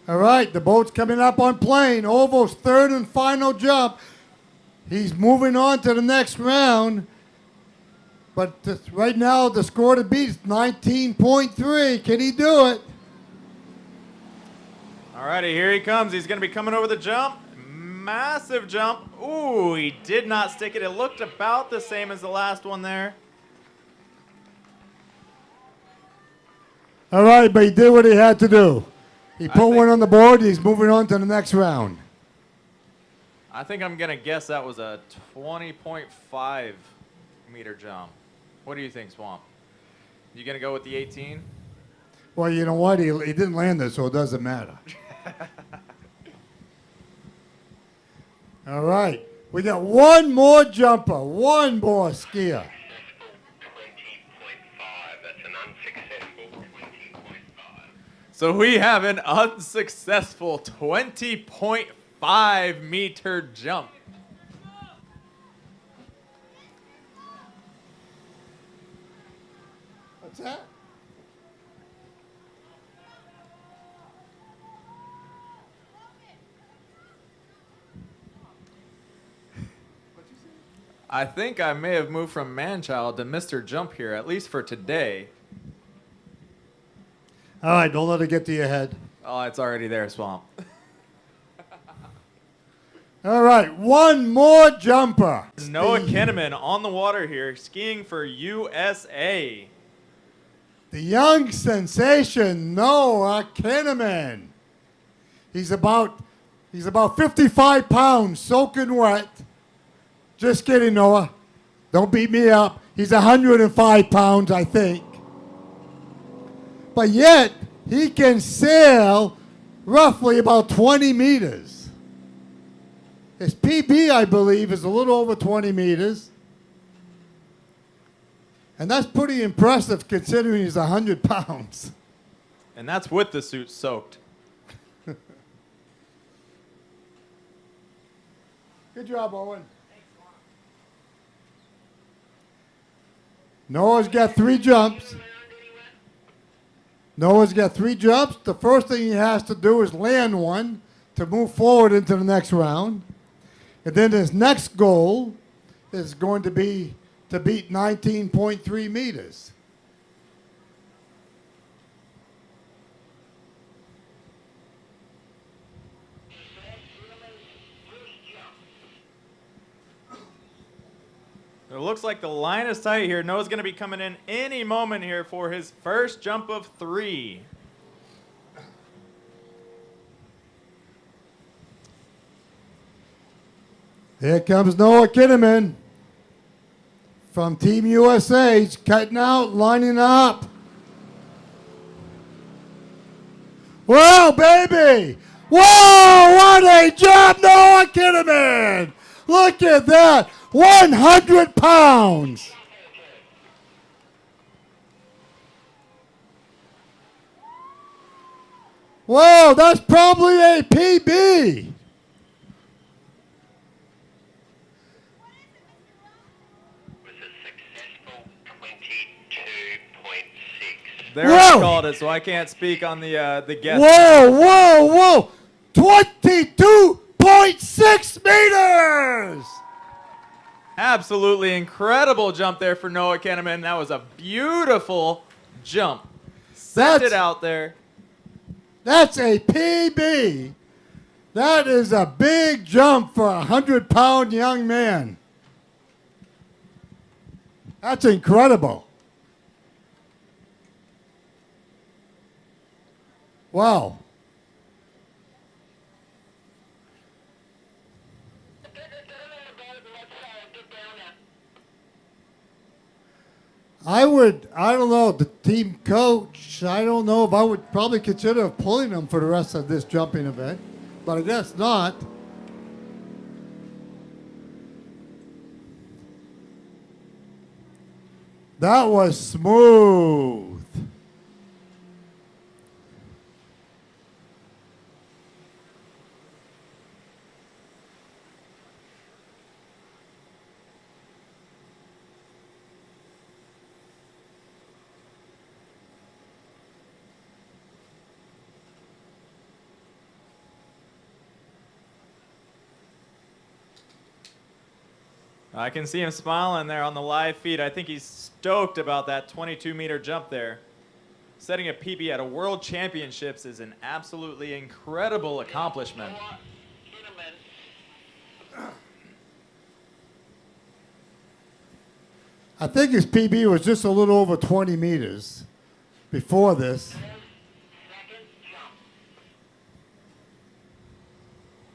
All right, the boat's coming up on plane. Orville's third and final jump. He's moving on to the next round. But right now, the score to beat is 19.3. Can he do it? All righty, here he comes. He's going to be coming over the jump. Massive jump. Ooh, he did not stick it. It looked about the same as the last one there. All right, but he did what he had to do. He put one on the board. He's moving on to the next round. I think I'm going to guess that was a 20.5 meter jump. What do you think, Swamp? You going to go with the 18? Well, you know what? He didn't land it, so it doesn't matter. All right. We got one more jumper, one more skier. So we have an unsuccessful 20.5 meter jump. What's that? I think I may have moved from man-child to Mr. Jump here, at least for today. All right, don't let it get to your head. Oh, it's already there, Swamp. All right, one more jumper. Noah Kinnaman on the water here, skiing for USA. The young sensation, Noah Kinnaman. He's about 55 pounds, soaking wet. Just kidding, Noah. Don't beat me up. He's 105 pounds, I think. But yet, he can sail roughly about 20 meters. His PB, I believe, is a little over 20 meters. And that's pretty impressive considering he's 100 pounds. And that's with the suit soaked. Good job, Owen. Noah's got 3 jumps. Noah's got 3 jumps. The first thing he has to do is land one to move forward into the next round. And then his next goal is going to be to beat 19.3 meters. It looks like the line is tight here. Noah's going to be coming in any moment here for his first jump of 3. Here comes Noah Kinnaman from Team USA. He's cutting out, lining up. Whoa, baby! Whoa, what a jump, Noah Kinnaman! Look at that, 100 pounds. Whoa, that's probably a PB. They're Whoa! called it, so I can't speak on the guess. Whoa, whoa, whoa! 22.6 meters! Absolutely incredible jump there for Noah Kinnaman. That was a beautiful jump. Sent it out there. That's a PB. That is a big jump for a 100-pound young man. That's incredible. Wow. I don't know, the team coach, I don't know if I would probably consider pulling him for the rest of this jumping event, but I guess not. That was smooth. I can see him smiling there on the live feed. I think he's stoked about that 22-meter jump there. Setting a PB at a World Championships is an absolutely incredible accomplishment. I think his PB was just a little over 20 meters before this.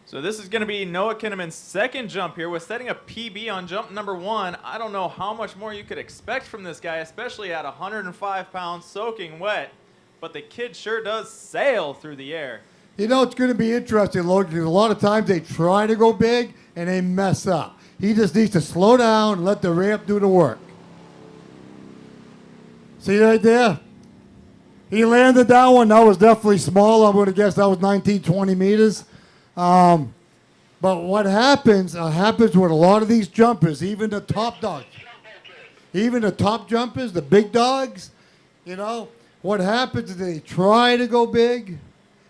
So this is going to be Noah Kinnaman's second jump here. With setting a PB on jump number 1, I don't know how much more you could expect from this guy, especially at 105 pounds soaking wet. But the kid sure does sail through the air. You know, it's going to be interesting, Logan, because a lot of times they try to go big and they mess up. He just needs to slow down and let the ramp do the work. See right there? He landed that one. That was definitely small. I would have guessed that was 19, 20 meters. But what happens with a lot of these jumpers, even the top dogs, even the top jumpers, the big dogs, you know, what happens is they try to go big,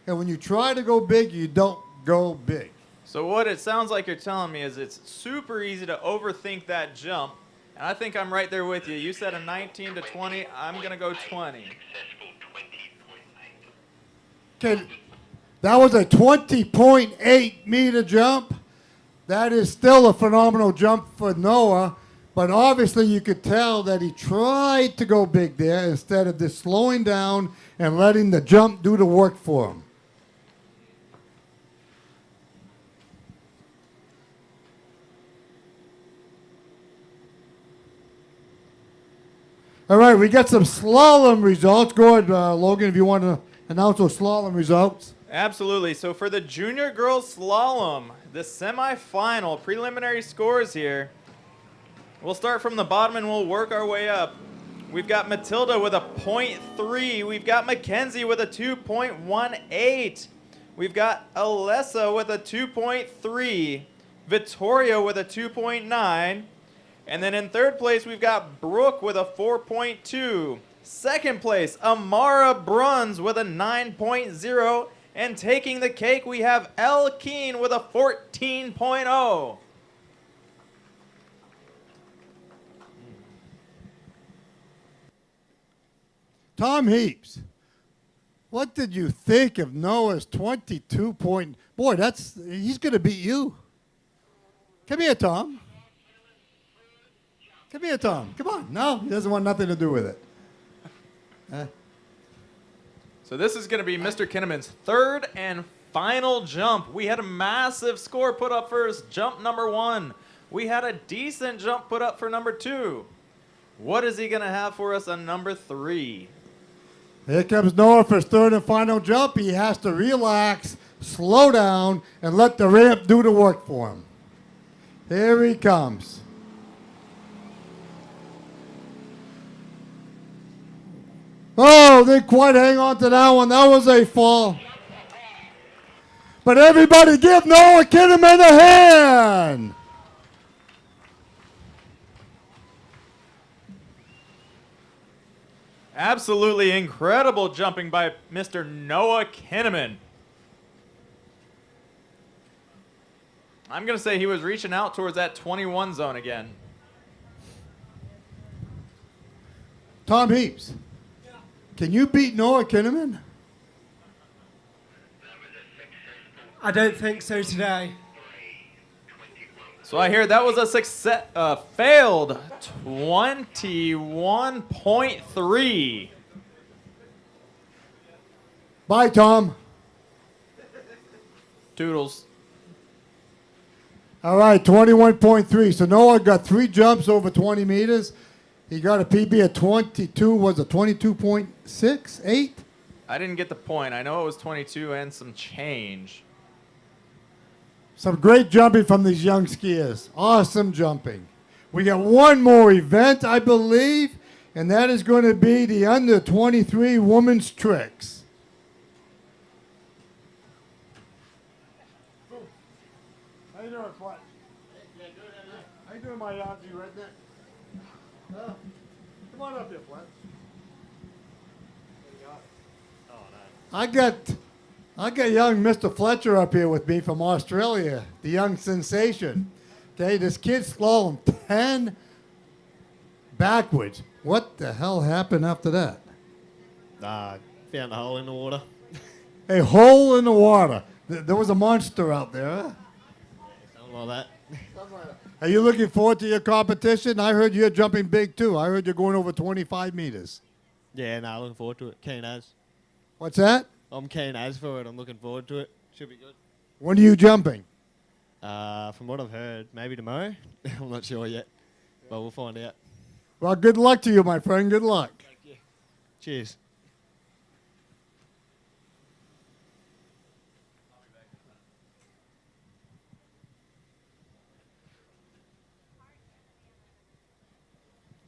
and when you try to go big, you don't go big. So what it sounds like you're telling me is it's super easy to overthink that jump, and I think I'm right there with you. You said a 19 to 20. I'm going to go 20. Okay, that was a 20.8 meter jump. That is still a phenomenal jump for Noah, but obviously you could tell that he tried to go big there instead of just slowing down and letting the jump do the work for him. All right, we got some slalom results. Go ahead, Logan, if you want to announce those slalom results. Absolutely. So for the junior girls slalom, the semifinal preliminary scores here. We'll start from the bottom and we'll work our way up. We've got Matilda with a 0.3. We've got Mackenzie with a 2.18. We've got Alessa with a 2.3. Vittoria with a 2.9. And then in third place, we've got Brooke with a 4.2. Second place, Amara Bruns with a 9.0. And taking the cake, we have Elle Keen with a 14.0. Tom Heaps, what did you think of Noah's 22 point? Boy, he's going to beat you. Come here, Tom. Come here, Tom. Come on. No, he doesn't want nothing to do with it. So this is going to be Mr. Kinnaman's third and final jump. We had a massive score put up for his jump number 1. We had a decent jump put up for number 2. What is he going to have for us on number 3? Here comes Noah for his third and final jump. He has to relax, slow down, and let the ramp do the work for him. Here he comes. Oh, didn't quite hang on to that one. That was a fall. But everybody give Noah Kinnaman a hand. Absolutely incredible jumping by Mr. Noah Kinnaman. I'm going to say he was reaching out towards that 21 zone again. Tom Heaps, can you beat Noah Kinnaman? I don't think so today. So I hear that was a success, failed 21.3. Bye, Tom. Toodles. All right, 21.3. So Noah got 3 jumps over 20 meters. He got a PB at 22. Was it 22.68? I didn't get the point. I know it was 22 and some change. Some great jumping from these young skiers. Awesome jumping. We got one more event, I believe, and that is going to be the under 23 women's tricks. How you doing, Fletch? How you doing, my Aussie redneck? Come on up here, Fletch. I got young Mr. Fletcher up here with me from Australia, the young sensation. Okay, this kid slalom 10 backwards. What the hell happened after that? Found a hole in the water. A hole in the water. There was a monster out there, huh? Something like that. Are you looking forward to your competition? I heard you're jumping big too. I heard you're going over 25 meters. Yeah, no, looking forward to it. Keen as. What's that? I'm keen as for it. I'm looking forward to it. Should be good. When are you jumping? From what I've heard, maybe tomorrow. I'm not sure yet, but we'll find out. Well, good luck to you, my friend. Good luck. Thank you. Cheers.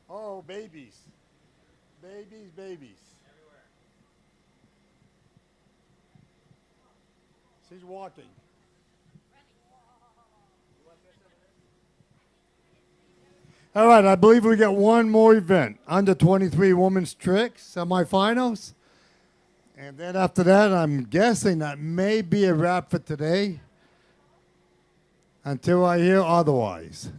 Oh, babies. Babies, babies. He's walking. All right, I believe we got one more event. Under 23 women's trick semifinals. And then after that, I'm guessing that may be a wrap for today until I hear otherwise.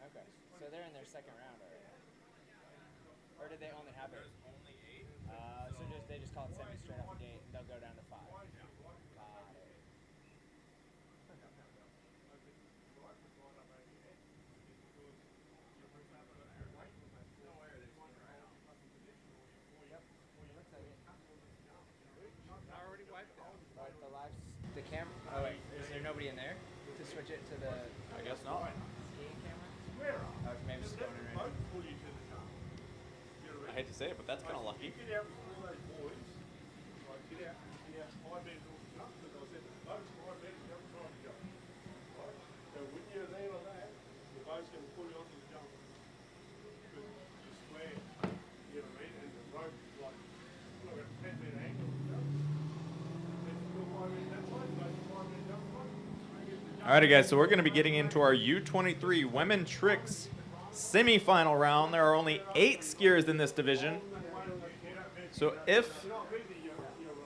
Okay, so they're in their second round already. Or did they only have it? Only 8. So they just call it semis straight off the gate, and they'll go down to 5. Got it. Yep. camera? Oh wait, is there nobody in there to switch it to the? I guess not. Skiing camera? Oh, maybe just going in right now. I hate to say it, but that's kind of lucky. Alrighty guys, so we're going to be getting into our U23 Women Tricks semi-final round. There are only 8 skiers in this division. So if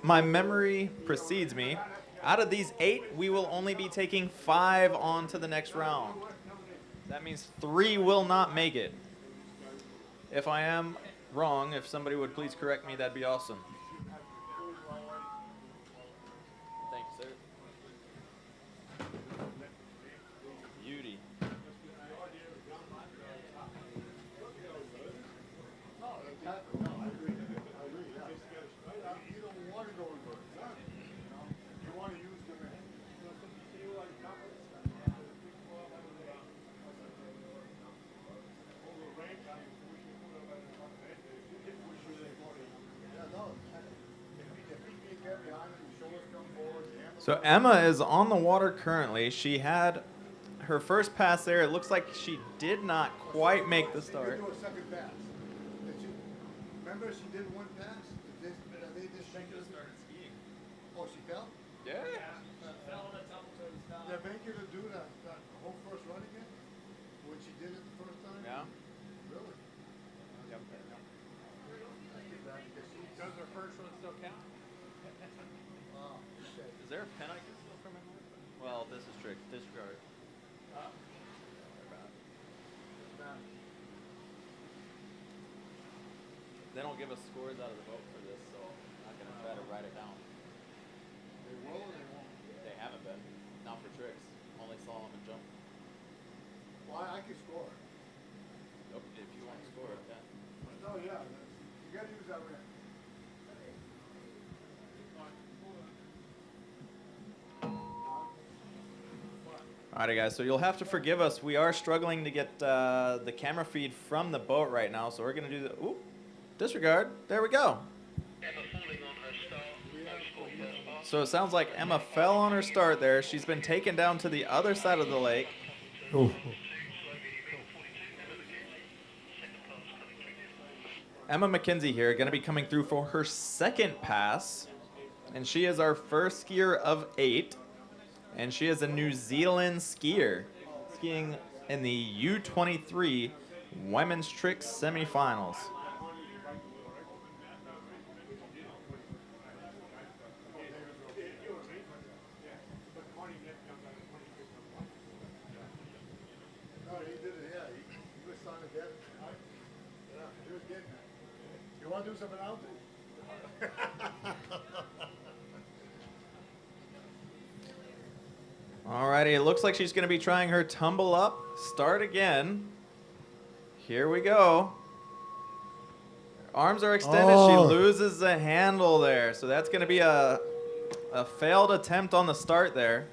my memory precedes me, out of these 8, we will only be taking 5 on to the next round. That means 3 will not make it. If I am wrong, if somebody would please correct me, that'd be awesome. Thank you, sir. Beauty. So Emma is on the water currently. She had her first pass there. It looks like she did not quite make the start. Remember she did one pass? They just started skiing. Oh, she fell? Yeah. Did they make her to do that whole first run again? When she did it the first time? Yeah. Really? Yep. Does her first one still count? Is there a pen I can steal from him? Well, this is trick. Disregard. They don't give us scores out of the vote for this, so I'm not going to try to write it down. They will or they won't? They haven't been. Not for tricks. Only slalom and jump. Well, I can score. Nope. If you want to score it, yeah. No, yeah. You got to use that ramp. Alrighty guys, so you'll have to forgive us. We are struggling to get the camera feed from the boat right now, so we're going to do the, ooh, disregard. There we go. So it sounds like Emma fell on her start there. She's been taken down to the other side of the lake. Oh. Emma McKenzie here, going to be coming through for her second pass. And she is our first skier of 8. And she is a New Zealand skier, skiing in the U23 Women's Tricks semifinals. No, he did it, yeah. He was trying to get it. Yeah, he was getting it. You want to do something else? Alrighty, it looks like she's going to be trying her tumble up, start again. Here we go. Arms are extended. Oh. She loses the handle there. So that's going to be a failed attempt on the start there.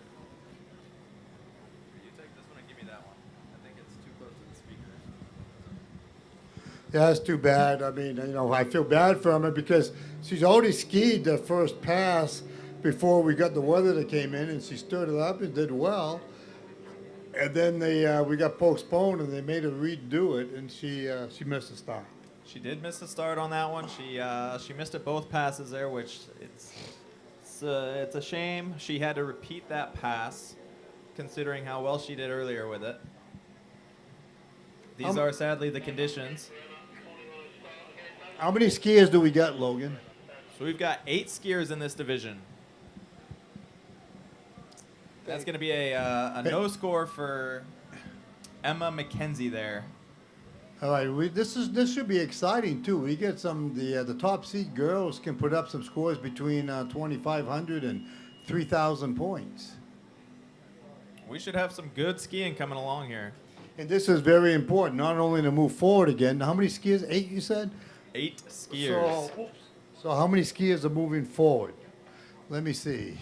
You take this one and give me that one. I think it's too close to the speaker. Yeah, that's too bad. I mean, you know, I feel bad for her because she's already skied the first pass before we got the weather that came in, and she stood it up and did well. And then we got postponed, and they made her redo it, and she missed the start. She did miss the start on that one. She missed it both passes there, which it's a shame. She had to repeat that pass, considering how well she did earlier with it. These are sadly the conditions. How many skiers do we got, Logan? So we've got 8 skiers in this division. That's going to be a no score for Emma McKenzie there. All right, this should be exciting too. We get the top seed girls can put up some scores between 2,500 and 3,000 points. We should have some good skiing coming along here. And this is very important, not only to move forward again. How many skiers? 8, you said? 8 skiers. So how many skiers are moving forward? Let me see.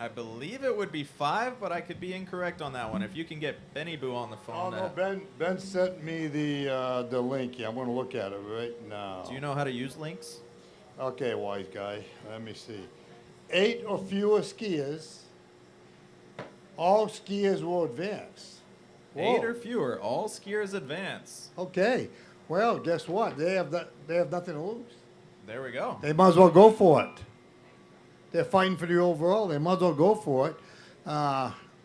I believe it would be 5, but I could be incorrect on that one. If you can get Benny Boo on the phone. Oh, no, Ben sent me the link. Yeah, I'm going to look at it right now. Do you know how to use links? Okay, wise guy. Let me see. 8 or fewer skiers. All skiers will advance. 8 or fewer. All skiers advance. Okay. Well, guess what? They have nothing to lose. There we go. They might as well go for it. They're fighting for the overall. They might as well go for it.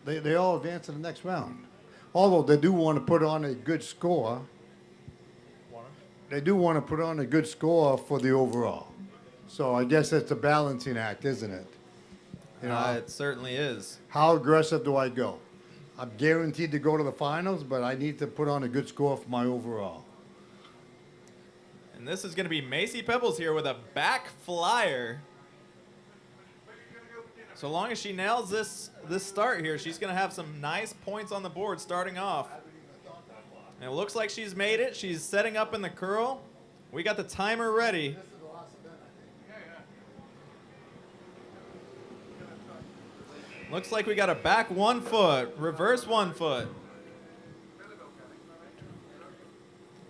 They all advance to the next round. Although they do want to put on a good score. They do want to put on a good score for the overall. So I guess it's a balancing act, isn't it? You know, It certainly is. how aggressive do I go? I'm guaranteed to go to the finals, but I need to put on a good score for my overall. And this is going to be Macy Pebbles here with a back flyer. So long as she nails this start here, she's going to have some nice points on the board starting off. And it looks like she's made it. She's setting up in the curl. We got the timer ready. Looks like we got a back 1 foot, reverse 1 foot.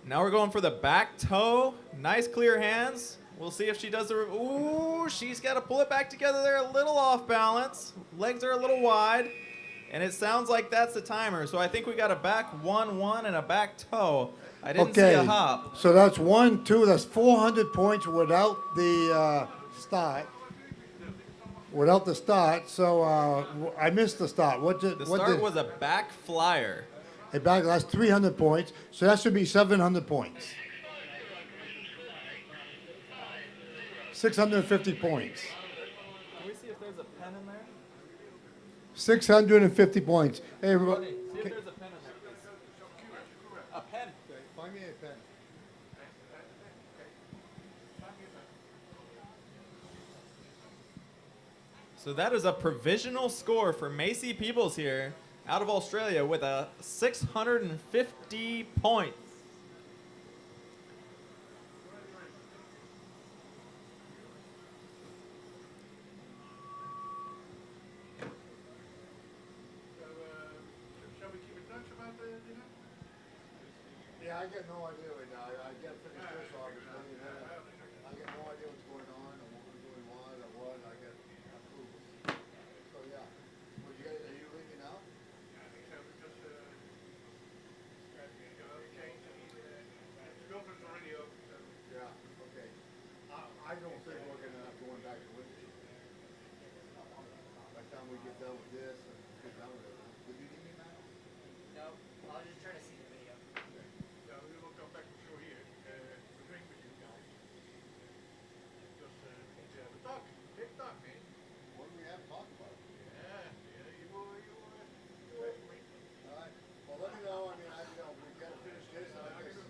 Now we're going for the back toe. Nice clear hands. We'll see if she does the, ooh, she's got to pull it back together there, a little off balance. Legs are a little wide, and it sounds like that's the timer. So I think we got a back 1-1 and a back toe. I didn't see a hop. So that's 1, 2, that's 400 points without the start. Without the start, so I missed the start. The start was a back flyer. A back, that's 300 points, so that should be 700 points. 650 points. Can we see if there's a pen in there? 650 points. Hey, everybody. See if there's a pen in there, please. A pen. Find me a pen. So that is a provisional score for Macy Peebles here out of Australia with a 650 points. Yeah, I get no idea right now. I get finished this obviously, and then I get no idea what's going on and what we're doing, why or what. I get clueless. So yeah, well, are you leaving now? Yeah, I think so. Because Milford's already open. So. Yeah. Okay. I don't think we're gonna have going back to Winter. By the time we get done with this and get done with it, did you need me now? No, I was just trying to see the video. Yeah, we will come back to show here. Drink with you guys. Just we talk, big talk, man. What do we have to talk about? Yeah, you will. All right. Well, let me know. I mean, we got to finish this. And I guess.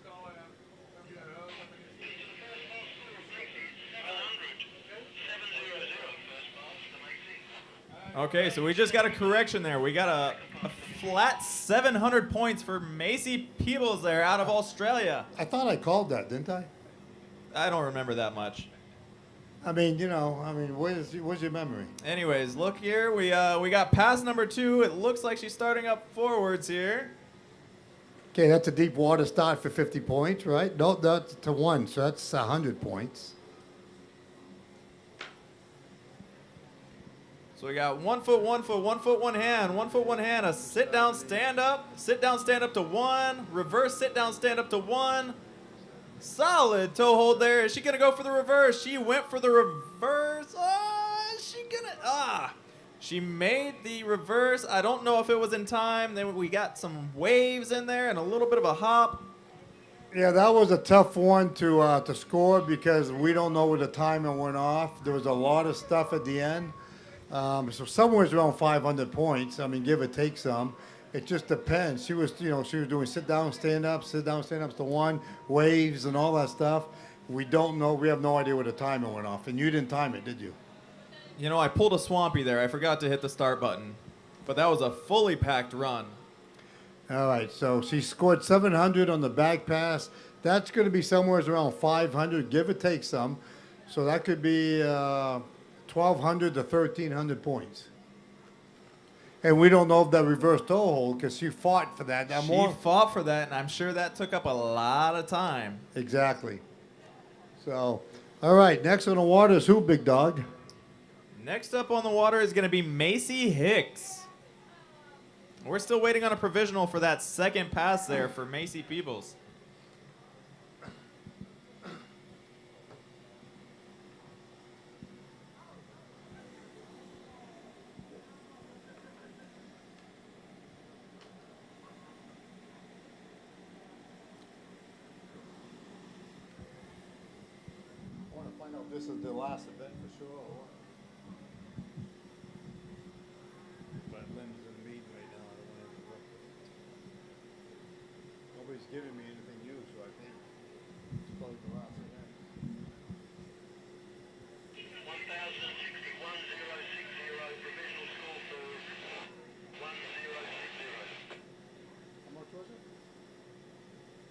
Okay, so we just got a correction there. We got a flat 700 points for Macy Peebles there out of Australia. I thought I called that, didn't I? I don't remember that much. I mean, where's your memory? Anyways, look here. We got pass number 2. It looks like she's starting up forwards here. Okay, that's a deep water start for 50 points, right? No, that's to 1, so that's 100 points. So we got 1 foot, 1 foot, 1 foot, 1 hand, 1 foot, 1 hand, a sit down, stand up to 1, reverse sit down, stand up to 1. Solid toe hold there. Is she gonna go for the reverse? She went for the reverse. She made the reverse. I don't know if it was in time. Then we got some waves in there and a little bit of a hop. Yeah, that was a tough one to score because we don't know where the timer went off. There was a lot of stuff at the end. So somewhere around 500 points. I mean, give or take some. It just depends. She was doing sit down, stand up to 1, waves and all that stuff. We don't know. We have no idea where the timer went off. And you didn't time it, did you? You know, I pulled a swampy there. I forgot to hit the start button. But that was a fully packed run. All right, so she scored 700 on the back pass. That's going to be somewhere around 500, give or take some. So that could be 1,200 to 1,300 points. And we don't know if that reverse toe hold because she fought for that. Now, She fought for that, and I'm sure that took up a lot of time. Exactly. So, all right, next on the water is who, big dog? Next up on the water is going to be Macy Hicks. We're still waiting on a provisional for that second pass there for Macy Peebles. I want to find out if this is the last event for sure. Or what. But Lynn's in the meeting right now. I don't want to interrupt her. Nobody's giving me anything new, so I think it's probably the last event. 1,061.060 provisional score for 1,060. How much was it?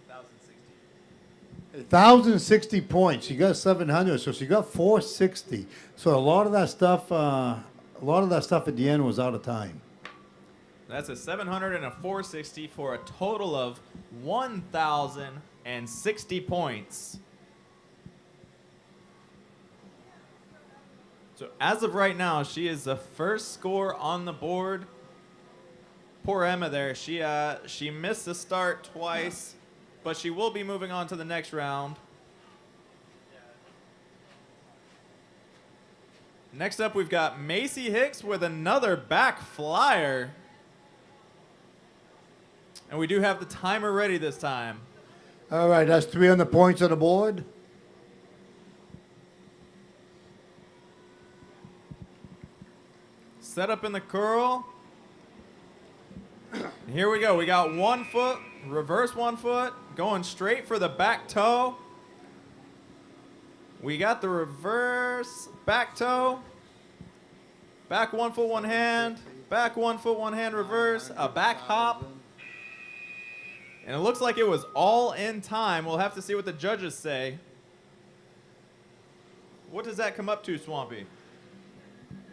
1,060. 1,060 points. She got 700, so she got 460. So a lot of that stuff at the end was out of time. That's a 700 and a 460 for a total of 1,060 points. So as of right now, she is the first score on the board. Poor Emma there. She missed the start twice, but she will be moving on to the next round. Next up, we've got Macy Hicks with another back flyer. And we do have the timer ready this time. All right, that's 300 points on the board. Set up in the curl. Here we go. We got 1 foot, reverse 1 foot, going straight for the back toe. We got the reverse back toe. Back 1 foot, 1 hand. Back 1 foot, 1 hand reverse. A back hop. And it looks like it was all in time. We'll have to see what the judges say. What does that come up to, Swampy?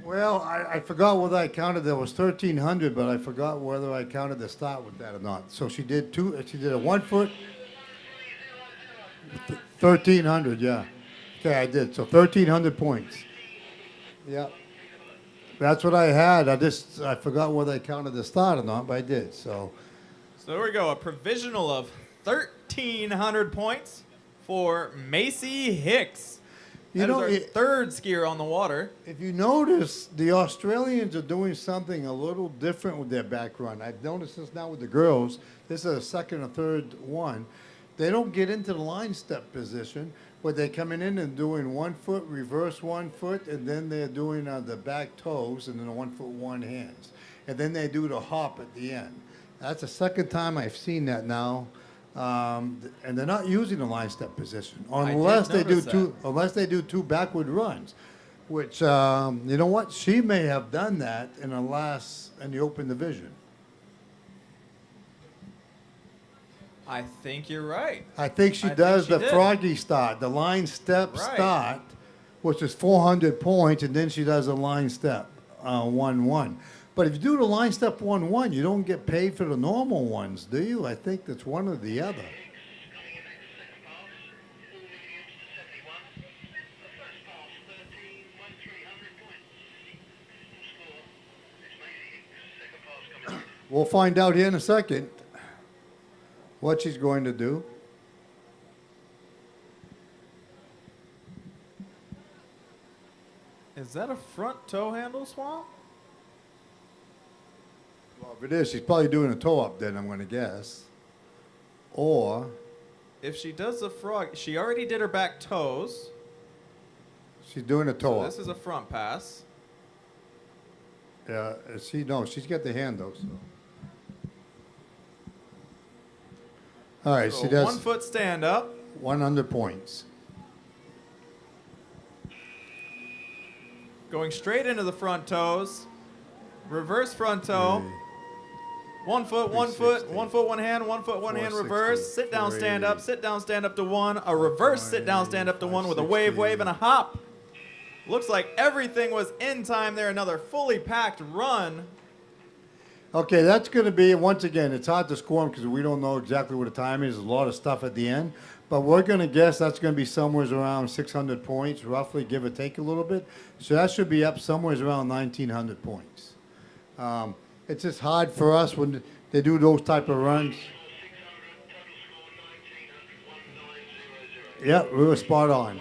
Well, I forgot whether I counted. There was 1,300, but I forgot whether I counted the start with that or not. So she did two. She did a 1 foot. 1,300, yeah. Okay, I did. So 1,300 points. Yeah. That's what I had. I forgot whether I counted the start or not, but I did. So there we go. A provisional of 1,300 points for Macy Hicks. That is our third skier on the water. If you notice, the Australians are doing something a little different with their back run. I've noticed this now with the girls. This is a second or third one. They don't get into the line step position, where they're coming in and doing 1 foot, reverse 1 foot, and then they're doing the back toes and then the 1 foot, 1 hands. And then they do the hop at the end. That's the second time I've seen that now. And they're not using the line step position unless they do two backward runs, which you know what, she may have done that in the open division. I think you're right. I think she does the froggy start, the line step start, which is 400 points, and then she does a line step 1-1. But if you do the line step 1-1, you don't get paid for the normal ones, do you? I think that's one or the other. We'll find out here in a second what she's going to do. Is that a front toe handle, Swamp? Well, if it is, she's probably doing a toe up then, I'm going to guess. Or if she does the frog, she already did her back toes. She's doing a toe up. This is a front pass. Yeah, she's got the hand though. So. All right, So she does 1 foot stand up. 100 points. Going straight into the front toes. Reverse front toe. 1 foot, 1 foot, 1 foot, 1 hand, 1 foot, 1 hand reverse. Sit down, stand up, sit down, stand up to 1. A reverse sit down, stand up to 1 with a wave, and a hop. Looks like everything was in time there. Another fully packed run Okay, that's going to be, once again, it's hard to score them because we don't know exactly what the time is. There's a lot of stuff at the end. But we're going to guess that's going to be somewhere around 600 points, roughly, give or take a little bit. So that should be up somewhere around 1,900 points. It's just hard for us when they do those type of runs. Yeah, we were spot on.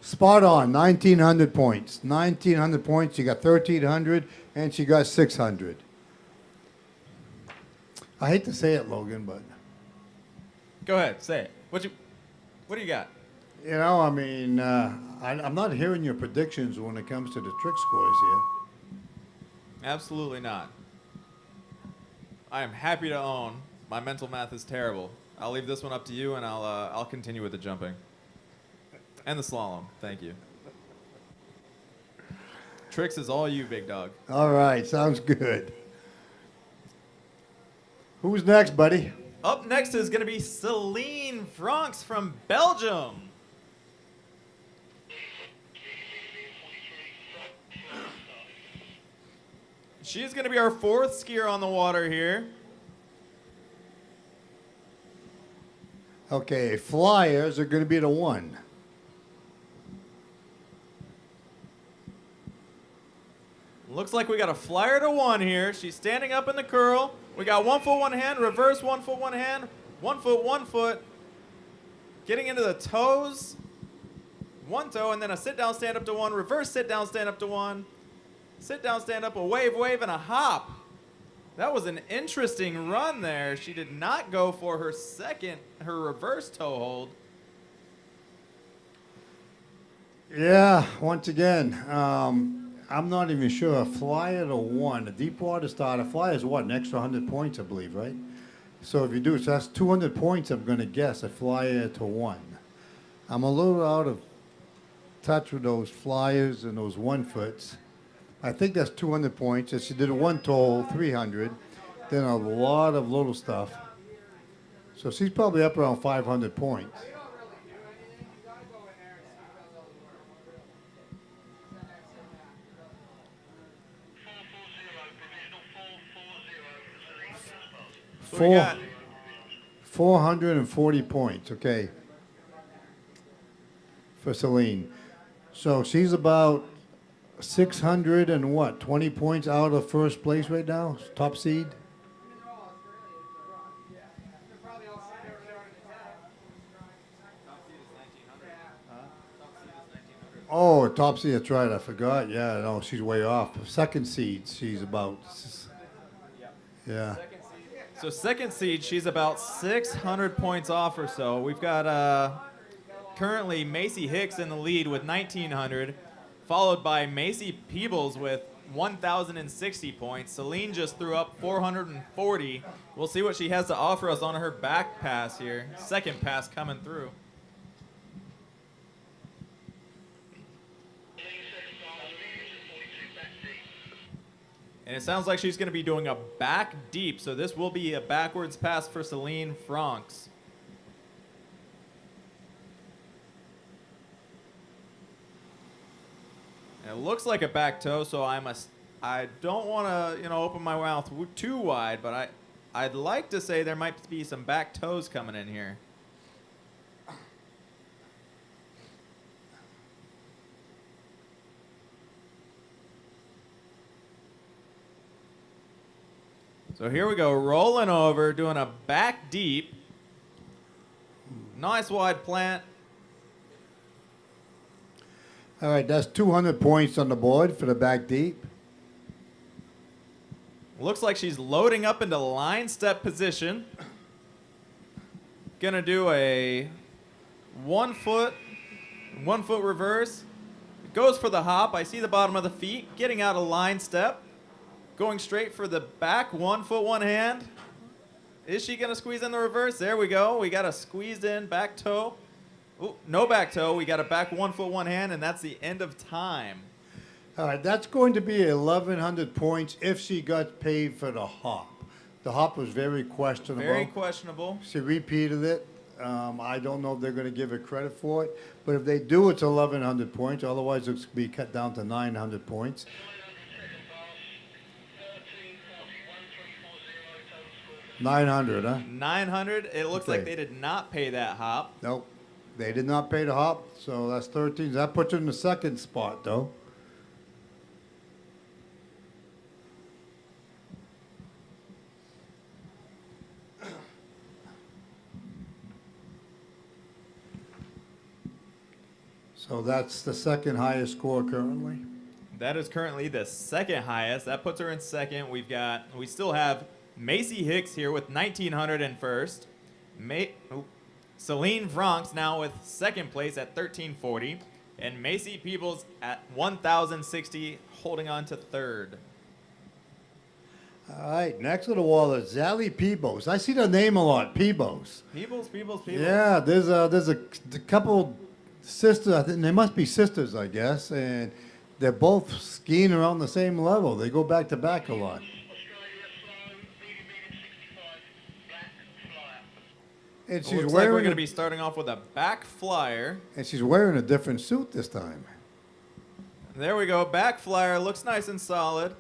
Spot on, 1,900 points. 1,900 points, you got 1,300, and she got 600. I hate to say it, Logan, but... Go ahead, say it. What do you got? You know, I mean, I'm not hearing your predictions when it comes to the trick scores here. Absolutely not. I am happy to own. My mental math is terrible. I'll leave this one up to you, and I'll continue with the jumping. And the slalom. Thank you. Tricks is all you, big dog. All right, sounds good. Who's next, buddy? Up next is going to be Celine Franks from Belgium. She's going to be our fourth skier on the water here. Okay, flyers are going to be the one. Looks like we got a flyer to one here. She's standing up in the curl. We got 1 foot, 1 hand, reverse 1 foot, 1 hand, 1 foot, 1 foot. Getting into the toes. 1 toe, and then a sit down, stand up to 1, reverse sit down, stand up to 1. Sit down, stand up, a wave, wave, and a hop. That was an interesting run there. She did not go for her reverse toe hold. Yeah, once again, I'm not even sure. A flyer to 1, a deep water start. A flyer is what, an extra 100 points, I believe, right? So if you do, so that's 200 points, I'm going to guess, a flyer to 1. I'm a little out of touch with those flyers and those 1 foots. I think that's 200 points. If she did a 1 toe, 300. Then a lot of little stuff. So she's probably up around 500 points. What do we got? 440 points, okay, for Celine. So she's about 600 and what, 20 points out of first place right now, top seed? Oh, top seed, that's right, I forgot. Yeah, no, she's way off. Second seed, she's about, yeah. So second seed, she's about 600 points off or so. We've got currently Macy Hicks in the lead with 1,900, followed by Macy Peebles with 1,060 points. Celine just threw up 440. We'll see what she has to offer us on her back pass here. Second pass coming through. And it sounds like she's going to be doing a back deep, so this will be a backwards pass for Celine Franks. And it looks like a back toe, so I don't want to, open my mouth too wide, but I'd like to say there might be some back toes coming in here. So here we go, rolling over, doing a back deep. Nice wide plant. All right, that's 200 points on the board for the back deep. Looks like she's loading up into line step position. Gonna do a 1 foot reverse. Goes for the hop. I see the bottom of the feet, getting out of line step. Going straight for the back 1 foot, 1 hand. Is she going to squeeze in the reverse? There we go. We got a squeezed in back toe. Ooh, no back toe. We got a back 1 foot, 1 hand, and that's the end of time. All right, that's going to be 1,100 points if she got paid for the hop. The hop was very questionable. Very questionable. She repeated it. I don't know if they're going to give her credit for it, but if they do, it's 1,100 points. Otherwise, it's going to be cut down to 900 points. 900, huh? 900. It looks like Okay. they did not pay that hop. Nope. They did not pay the hop, so that's 13. That puts her in the second spot, though. So that's the second highest score currently. That is currently the second highest. That puts her in second. We still have Macy Hicks here with 1900 in first. Celine Vronks now with second place at 1340. And Macy Peebles at 1060, holding on to third. All right, next on the wall is Zally Peebles. I see the name a lot, Peebles. Peebles. Yeah, there's a couple sisters. I think they must be sisters, I guess, and they're both skiing around the same level. They go back to back a lot. And she's Looks like we're wearing going to be starting off with a back flyer. and she's wearing a different suit this time. There we go. Back flyer. Looks nice and solid.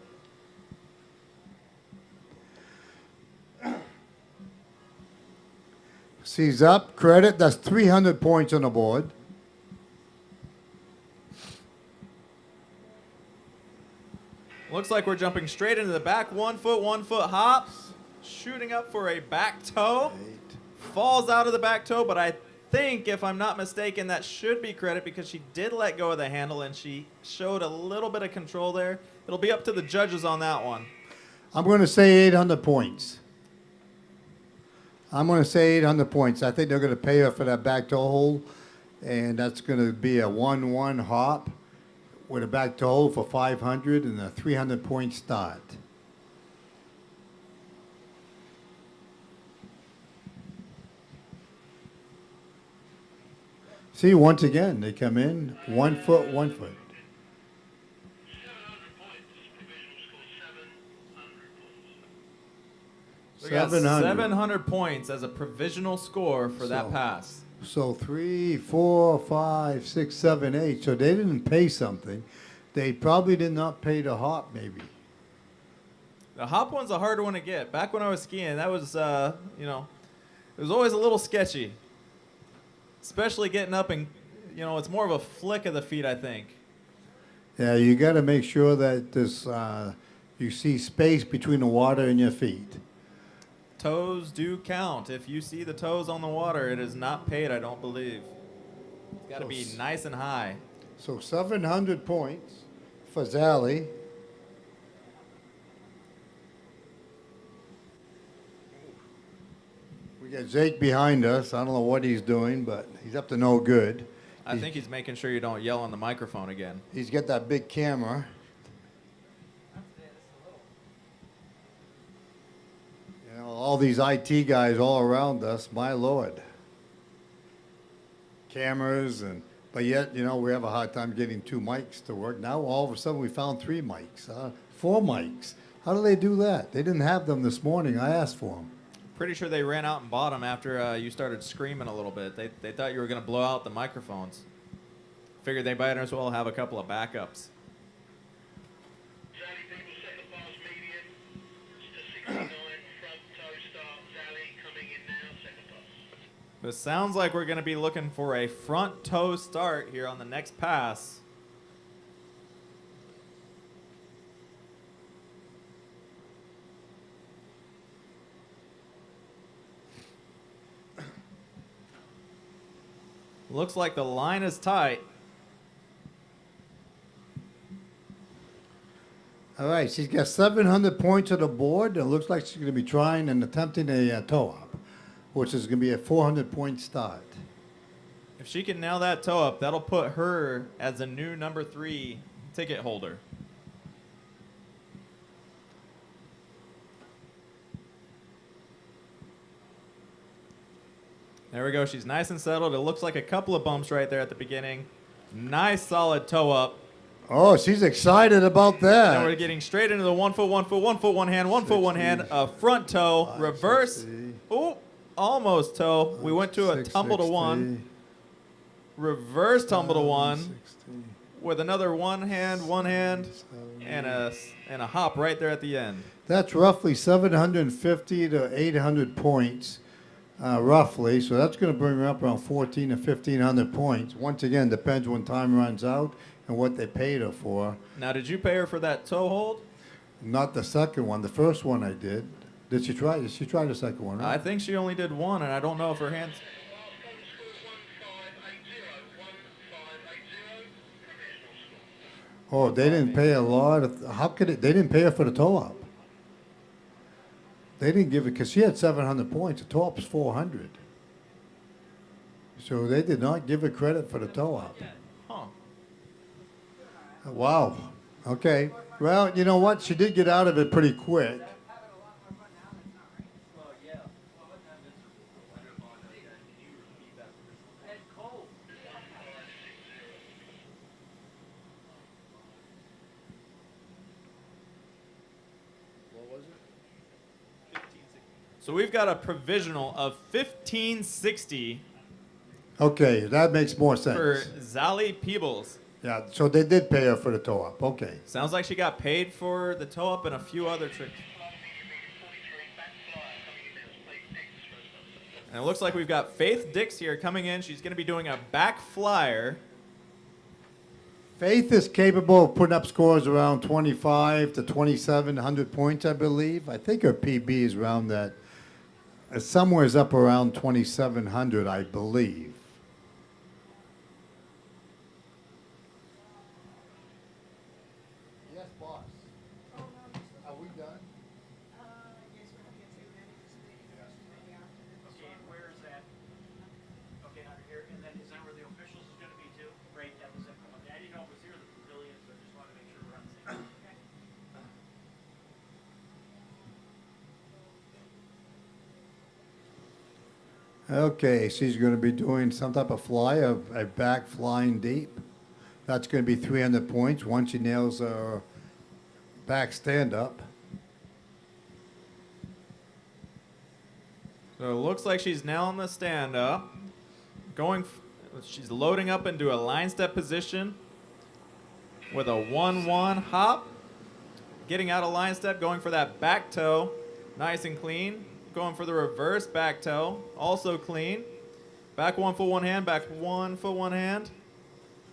She's up. Credit. That's 300 points on the board. Looks like we're jumping straight into the back 1 foot hops. Shooting up for a back toe. Falls out of the back toe, but I think, if I'm not mistaken, that should be credit because she did let go of the handle and she showed a little bit of control there. It'll be up to the judges on that one. I'm going to say 800 points. I'm going to say 800 points. I think they're going to pay her for that back toe hold, and that's going to be a 1-1 hop with a back toe hold for 500 and a 300-point start. See, once again, they come in 1 foot, 1 foot. We got 700 points as a provisional score for that pass. So 3, 4, 5, 6, 7, 8. So they didn't pay something. They probably did not pay the hop, maybe. The hop one's a hard one to get. Back when I was skiing, that was, it was always a little sketchy. Especially getting up and, it's more of a flick of the feet, I think. Yeah, you got to make sure that this you see space between the water and your feet. Toes do count. If you see the toes on the water, it is not paid, I don't believe. It's got to be nice and high. So 700 points for Zally. We got Jake behind us. I don't know what he's doing, but he's up to no good. I think he's making sure you don't yell on the microphone again. He's got that big camera. All these IT guys all around us, my Lord. Cameras, but yet, we have a hard time getting 2 mics to work. Now, all of a sudden, we found 3 mics, 4 mics. How do they do that? They didn't have them this morning. I asked for them. Pretty sure they ran out and bought them after you started screaming a little bit. They thought you were going to blow out the microphones. Figured they might as well have a couple of backups. It sounds like we're going to be looking for a front toe start here on the next pass. Looks like the line is tight. All right, she's got 700 points on the board. It looks like she's going to be trying and attempting a toe up, which is going to be a 400-point start. If she can nail that toe up, that'll put her as a new number 3 ticket holder. There we go. She's nice and settled. It looks like a couple of bumps right there at the beginning. Nice solid toe up. Oh, she's excited about that. Now we're getting straight into the 1 foot, 1 foot, 1 foot, 1 hand, 1 foot, 1 hand, a front toe, reverse. Oh, almost toe. We went to a tumble to 1. Reverse tumble to 1. with another one hand, and a hop right there at the end. That's roughly 750 to 800 points, roughly. So that's going to bring her up around 14 to 1,500 points. Once again, depends when time runs out and what they paid her for. Now, did you pay her for that toe hold? Not the second one. The first one I did. Did she try? Did she try the second one? Right? I think she only did one, and I don't know if her hands. Oh, they didn't pay a lot. How could it? They didn't pay her for the toe up. They didn't give it because she had 700 points. The toe up was 400. So they did not give her credit for the toe up. Huh. Wow. Okay. Well, you know what? She did get out of it pretty quick. So we've got a provisional of 1560 Okay, that makes more sense. for Zali Peebles. Yeah, so they did pay her for the toe up. Okay. Sounds like she got paid for the toe up and a few other tricks. And it looks like we've got Faith Dix here coming in. She's going to be doing a back flyer. Faith is capable of putting up scores around 25 to 2,700 points, I believe. I think her PB is around that. Somewhere's up around 2,700, I believe. Yes, boss. Are we done? Okay, where is that? Okay, under here, and then is that where the officials is going to be too? Great, that was it. Okay, I didn't know it was here, the pavilion, so I just wanted to make sure we're on the same. Okay, she's going to be doing some type of fly, a back flying deep. That's going to be 300 points once she nails her back stand up. So it looks like she's nailing the stand up. She's loading up into a line step position with a 1-1 hop. Getting out of line step, going for that back toe, nice and clean. Going for the reverse back toe, also clean. Back 1 foot 1 hand, back 1 foot 1 hand.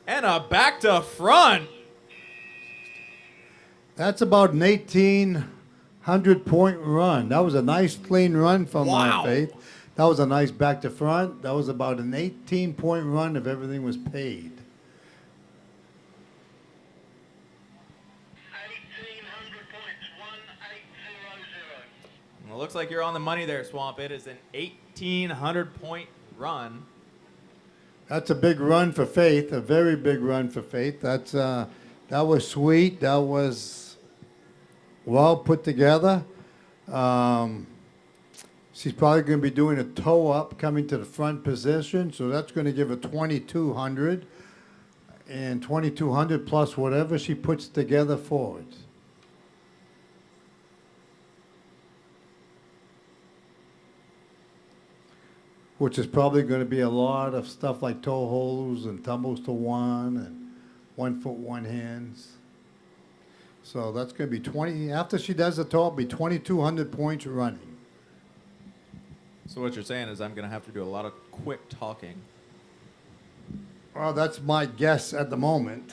And a back to front. That's about an 1,800 point run. That was a nice clean run from Faith. That was a nice back to front. That was about an 18-point run if everything was paid. Well, it looks like you're on the money there, Swamp. It is an 1,800 point run. That's a big run for Faith, a very big run for Faith. That was sweet. That was well put together. She's probably going to be doing a toe up coming to the front position, so that's going to give her 2,200. And 2,200 plus whatever she puts together forwards. Which is probably going to be a lot of stuff like toe holds and tumbles to one and 1 foot 1 hands. So that's going to be 20. After she does the toe, it'll be 2,200 points running. So what you're saying is I'm going to have to do a lot of quick talking. Well, that's my guess at the moment.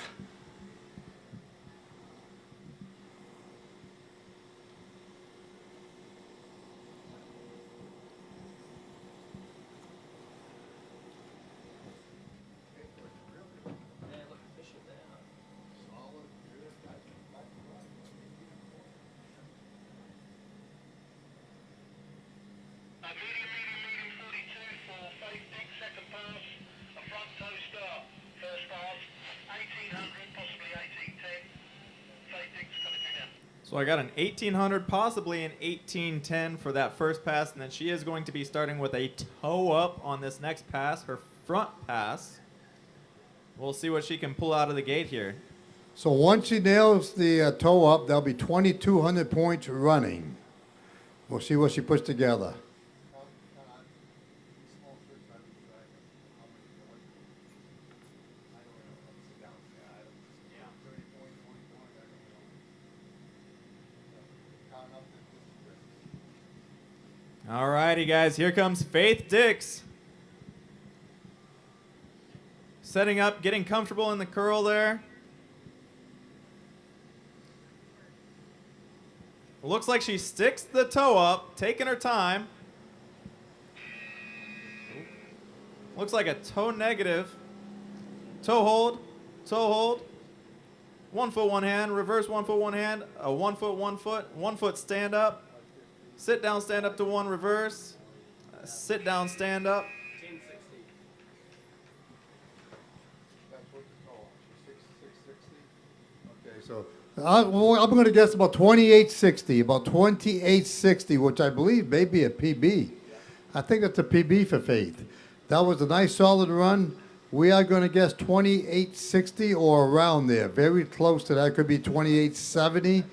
So I got an 1,800, possibly an 1,810 for that first pass, and then she is going to be starting with a toe up on this next pass, her front pass. We'll see what she can pull out of the gate here. So once she nails the toe up, there'll be 2,200 points running. We'll see what she puts together. Alrighty, guys, here comes Faith Dix. Setting up, getting comfortable in the curl there. Looks like she sticks the toe up, taking her time. Looks like a toe negative. Toe hold, toe hold. 1 foot, 1 hand, reverse 1 foot, 1 hand, a 1 foot, 1 foot, 1 foot stand up. Sit down, stand up to 1, reverse. Sit down, stand up. So well, I'm going to guess about 2860, which I believe may be a PB. I think that's a PB for Faith. That was a nice solid run. We are going to guess 2860 or around there. Very close to that. Could be 2870.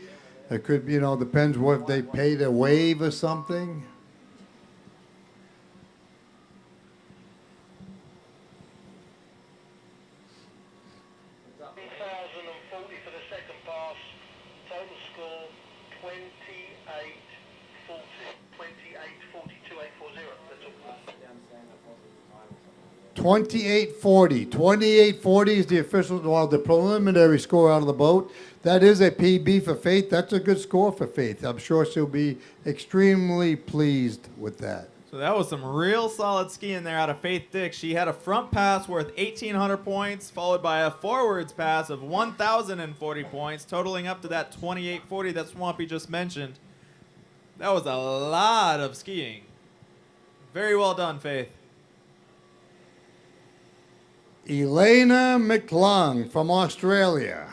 It could be, depends what if they paid a wave or something. $28.40 is the official, the preliminary score out of the boat. That is a PB for Faith. That's a good score for Faith. I'm sure she'll be extremely pleased with that. So that was some real solid skiing there out of Faith Dix. She had a front pass worth 1,800 points, followed by a forwards pass of 1,040 points, totaling up to that 28.40 that Swampy just mentioned. That was a lot of skiing. Very well done, Faith. Elena McClung from Australia.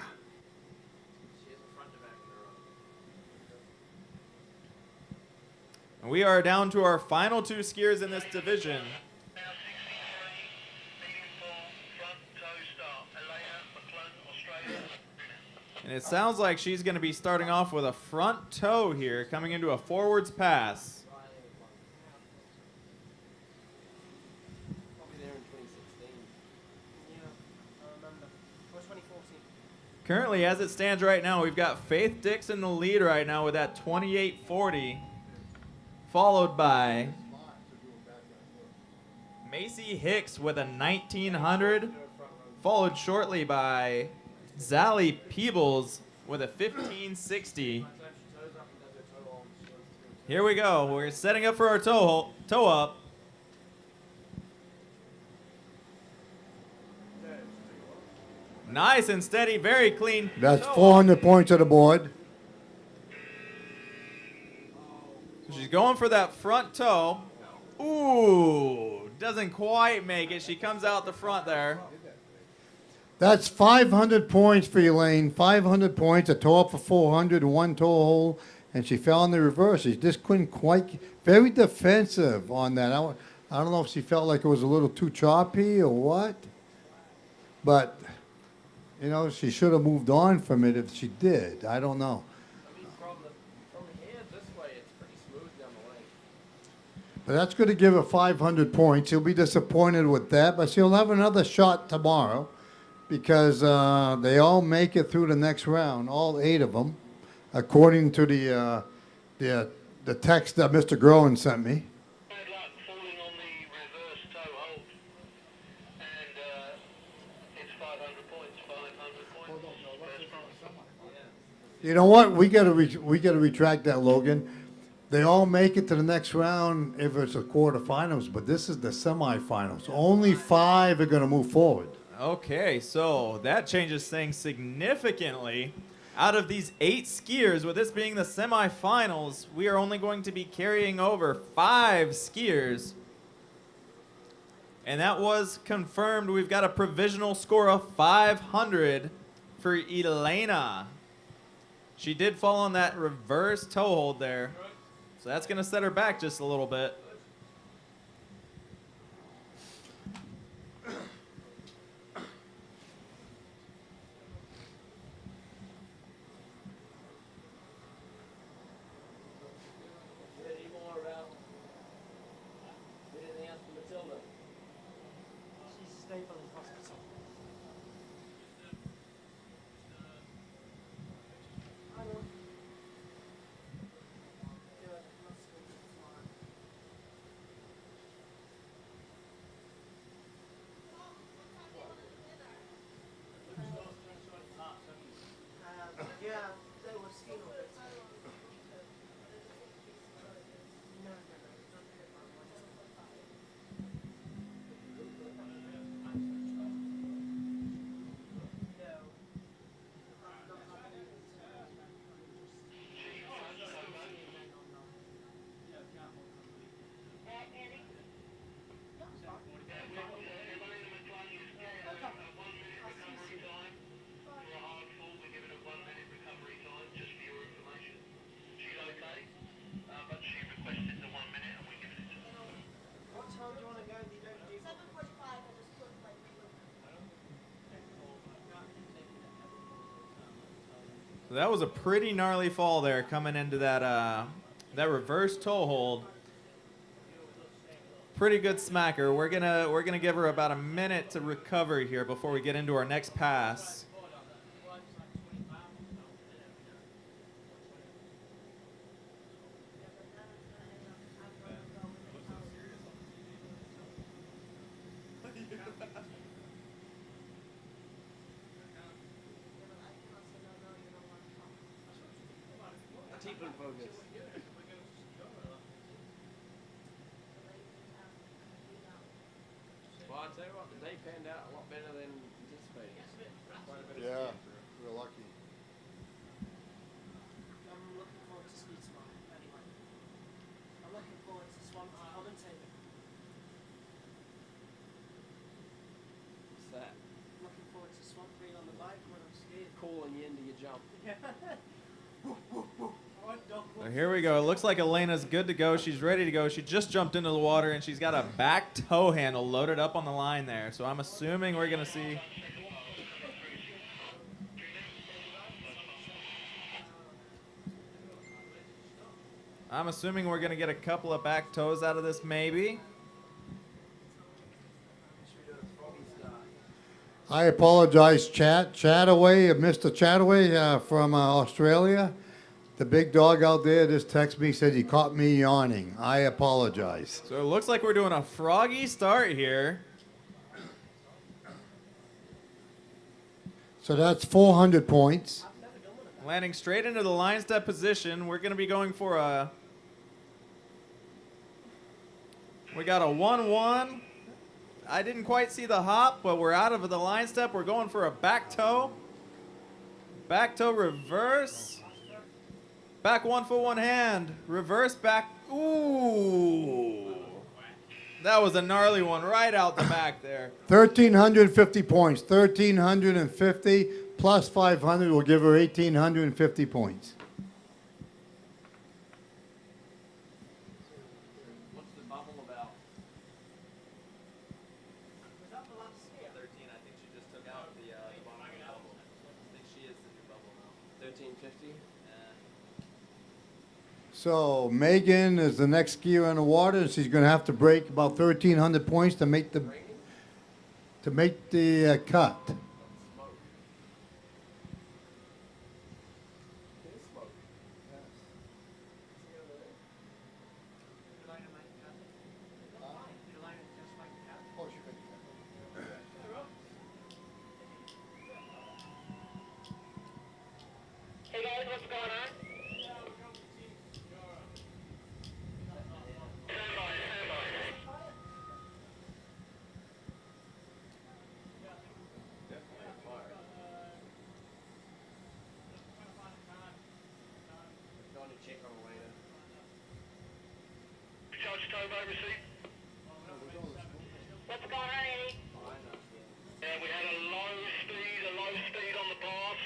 And we are down to our final 2 skiers in this division. And it sounds like she's going to be starting off with a front toe here, coming into a forwards pass. Currently, as it stands right now, we've got Faith Dix in the lead right now with that 28.40, followed by Macy Hicks with a 1900, followed shortly by Zally Peebles with a 1560. Here we go. We're setting up for our toe up. Nice and steady, very clean. That's 400 points on the board. So she's going for that front toe. Ooh, doesn't quite make it. She comes out the front there. That's 500 points for Elaine. 500 points, a toe up for 400, 1 toe hole, and she fell in the reverse. She just couldn't quite, very defensive on that. I don't know if she felt like it was a little too choppy or what, but she should have moved on from it if she did. I don't know. From here this way, it's pretty smooth down the lake. But that's going to give her 500 points. She'll be disappointed with that, but she'll have another shot tomorrow because they all make it through the next round, all 8 of them, according to the text that Mr. Groen sent me. You know what? We gotta retract that, Logan. They all make it to the next round if it's a quarterfinals, but this is the semifinals. Only 5 are gonna move forward. Okay, so that changes things significantly. Out of these 8 skiers, with this being the semifinals, we are only going to be carrying over 5 skiers. And that was confirmed. We've got a provisional score of 500 for Elena. She did fall on that reverse toe hold there. So that's going to set her back just a little bit. So that was a pretty gnarly fall there coming into that that reverse toe hold. Pretty good smacker. We're gonna give her about a minute to recover here before we get into our next pass. Keep in focus. Well, I'll tell you what, the day panned out a lot better than anticipated. Quite a bit of Yeah, skiing. we're lucky. I'm looking forward to speed tomorrow. Anyway, I'm looking forward to Swamp commentating. What's that? Looking forward to Swamp being on the bike when I'm skiing. Calling you into your jump. So here we go. It looks like Elena's good to go. She's ready to go. She just jumped into the water, and she's got a back toe handle loaded up on the line there. So I'm assuming we're going to see... I'm assuming we're going to get a couple of back toes out of this, maybe. I apologize, Chataway, Mr. Chataway from Australia. The big dog out there just texted me, said he caught me yawning. I apologize. So it looks like we're doing a froggy start here. So that's 400 points. Landing straight into the line step position. We're going to be going for a... We got a 1-1. I didn't quite see the hop, but we're out of the line step. We're going for a back toe. Back toe reverse. Back 1 foot, 1 hand. Reverse back. Ooh. That was a gnarly one right out the back there. 1,350 points. 1,350 plus 500 will give her 1,850 points. What's the bubble about? Was that the last skier? 13. I think she just took out the bottom of the bubble. I think she is the new bubble now. 1350? So Megan is the next skier in the water, and she's going to have to break about 1,300 points to make the cut. Hey guys, what's going on? Going to check on Elena. Charge Toby, receipt. What's going on, Eddie? Yeah, we had a low speed on the pass.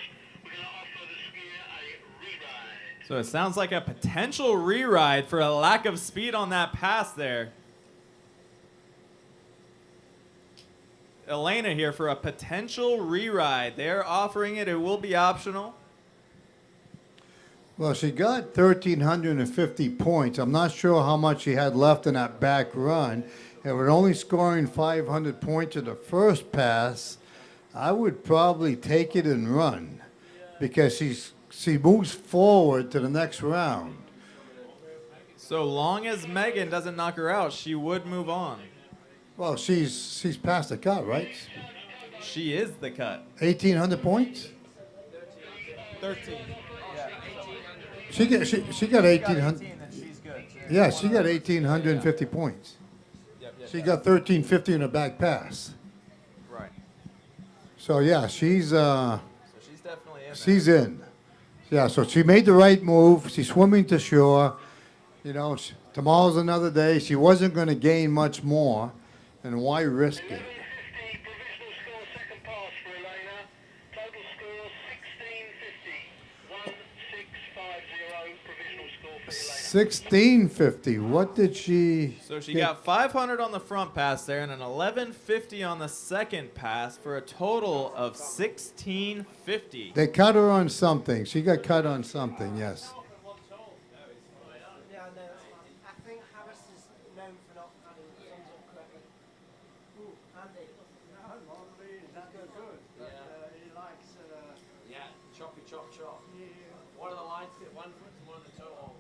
We're going to offer the skier a re-ride. So it sounds like a potential re-ride for a lack of speed on that pass there. Elena here for a potential re-ride. They're offering it. It will be optional. Well, she got 1,350 points. I'm not sure how much she had left in that back run. And with only scoring 500 points in the first pass, I would probably take it and run because she moves forward to the next round. So long as Megan doesn't knock her out, she would move on. Well, she's past the cut, right? She is the cut. 1,800 points? 13. She got 1,800. Yeah, she got 1,850 points. She got 1,350 in the back pass. Right. So yeah, she's definitely in. she's in. Yeah, so she made the right move. She's swimming to shore. You know, tomorrow's another day. She wasn't going to gain much more, and why risk it? 1650. What did she? So she get? got 500 on the front pass there and an 1150 on the second pass for a total of 1650. They cut her on something. She got cut on something. Yes. Yeah, no, I think Harris is known for not having sums up correctly. Ooh, Andy. Yeah, choppy chop chop. One of the lines get 1 foot and one of the toe hold.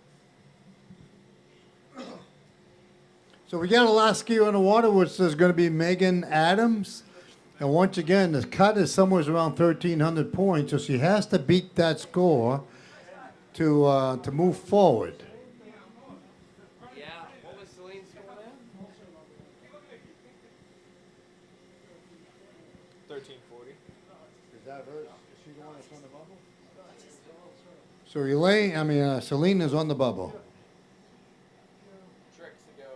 So we got a last skier on the water, which is going to be Megan Adams. And once again, the cut is somewhere around 1,300 points, so she has to beat that score to move forward. Yeah, what was Celine's score there? 1340. Is that her? Is she the one that's on the bubble? So Celine is on the bubble. Tricks to go.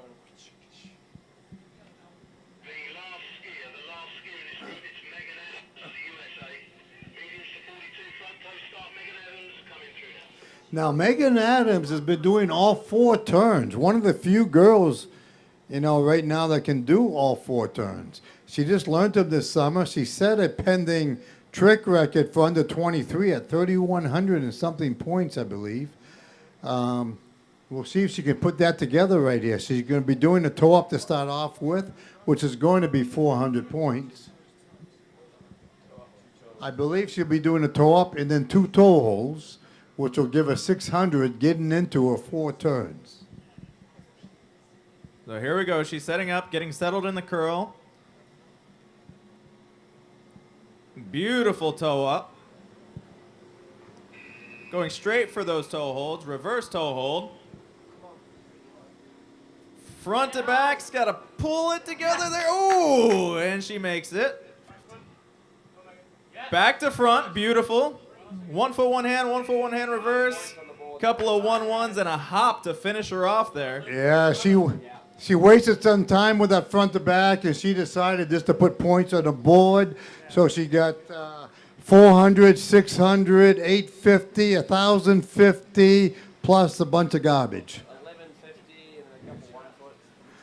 Now, Megan Adams has been doing all 4 turns. One of the few girls, right now that can do all 4 turns. She just learned them this summer. She set a pending trick record for under 23 at 3,100 and something points, I believe. We'll see if she can put that together right here. She's going to be doing a toe up to start off with, which is going to be 400 points. I believe she'll be doing a toe up and then 2 toe holds, which will give her 600 getting into her 4 turns. So here we go. She's setting up, getting settled in the curl. Beautiful toe up. Going straight for those toe holds. Reverse toe hold. Front to back's got to pull it together there. Oh, and she makes it. Back to front. Beautiful. 1 foot, 1 hand, 1 foot, 1 hand reverse. Couple of 1-1s and a hop to finish her off there. Yeah, she wasted some time with that front to back, and she decided just to put points on the board. So she got 400, 600, 850, 1,050, plus a bunch of garbage. 1150 and a couple 1 foot,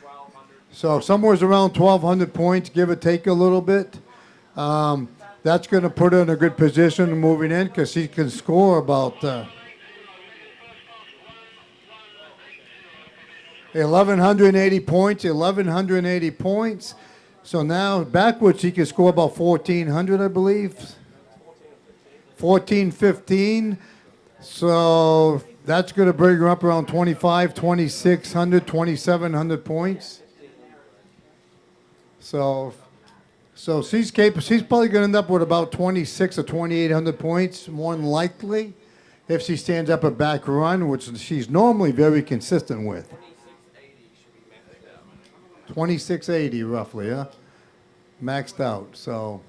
1,200. So somewhere around 1,200 points, give or take a little bit. That's going to put her in a good position moving in because she can score about 1,180 points, 1,180 points. So now backwards she can score about 1,400, I believe. 14, 15. So that's going to bring her up around 25, 2,600, 2,700 points. So she's capable. She's probably going to end up with about 26 or 2,800 points, more than likely, if she stands up a back run, which she's normally very consistent with. 2680 roughly, huh? Maxed out. So.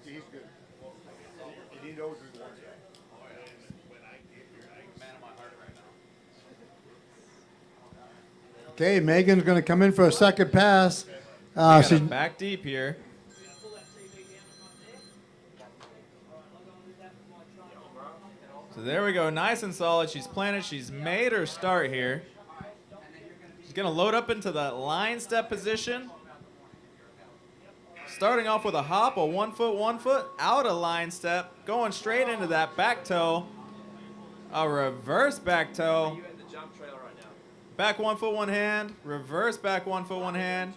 He's good. He knows we want it. Okay, Megan's going to come in for a second pass. She's back deep here. So there we go, nice and solid. She's planted. She's made her start here. She's going to load up into the line step position. Starting off with a hop, a 1 foot, 1 foot, out of line step, going straight into that back toe. A reverse back toe. Back 1 foot, 1 hand, reverse back 1 foot, 1 hand.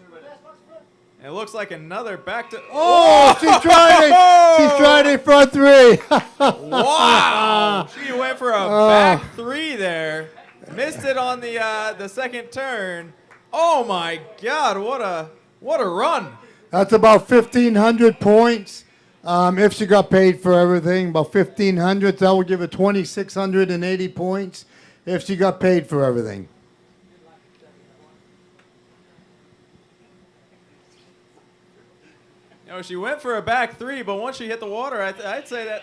It looks like another back to. Oh, she tried it. She tried it front 3. Wow. She went for a back 3 there. Missed it on the second turn. Oh my God, what a run. That's about 1,500 points. If she got paid for everything, about 1,500, that would give her 2,680 points if she got paid for everything. You know, she went for a back three, but once she hit the water, I'd say that.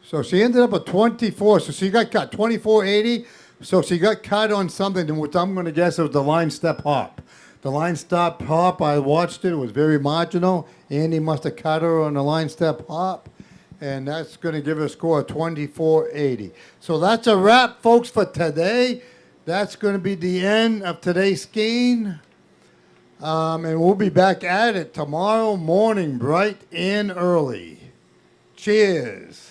So she ended up at 24, so she got cut, 24.80. So she got cut on something, which I'm going to guess it was the line step hop. The line step hop, I watched it, it was very marginal. Andy must have cut her on the line step hop, and that's going to give her a score of 24.80. So that's a wrap, folks, for today. That's going to be the end of today's skiing. And we'll be back at it tomorrow morning, bright and early. Cheers.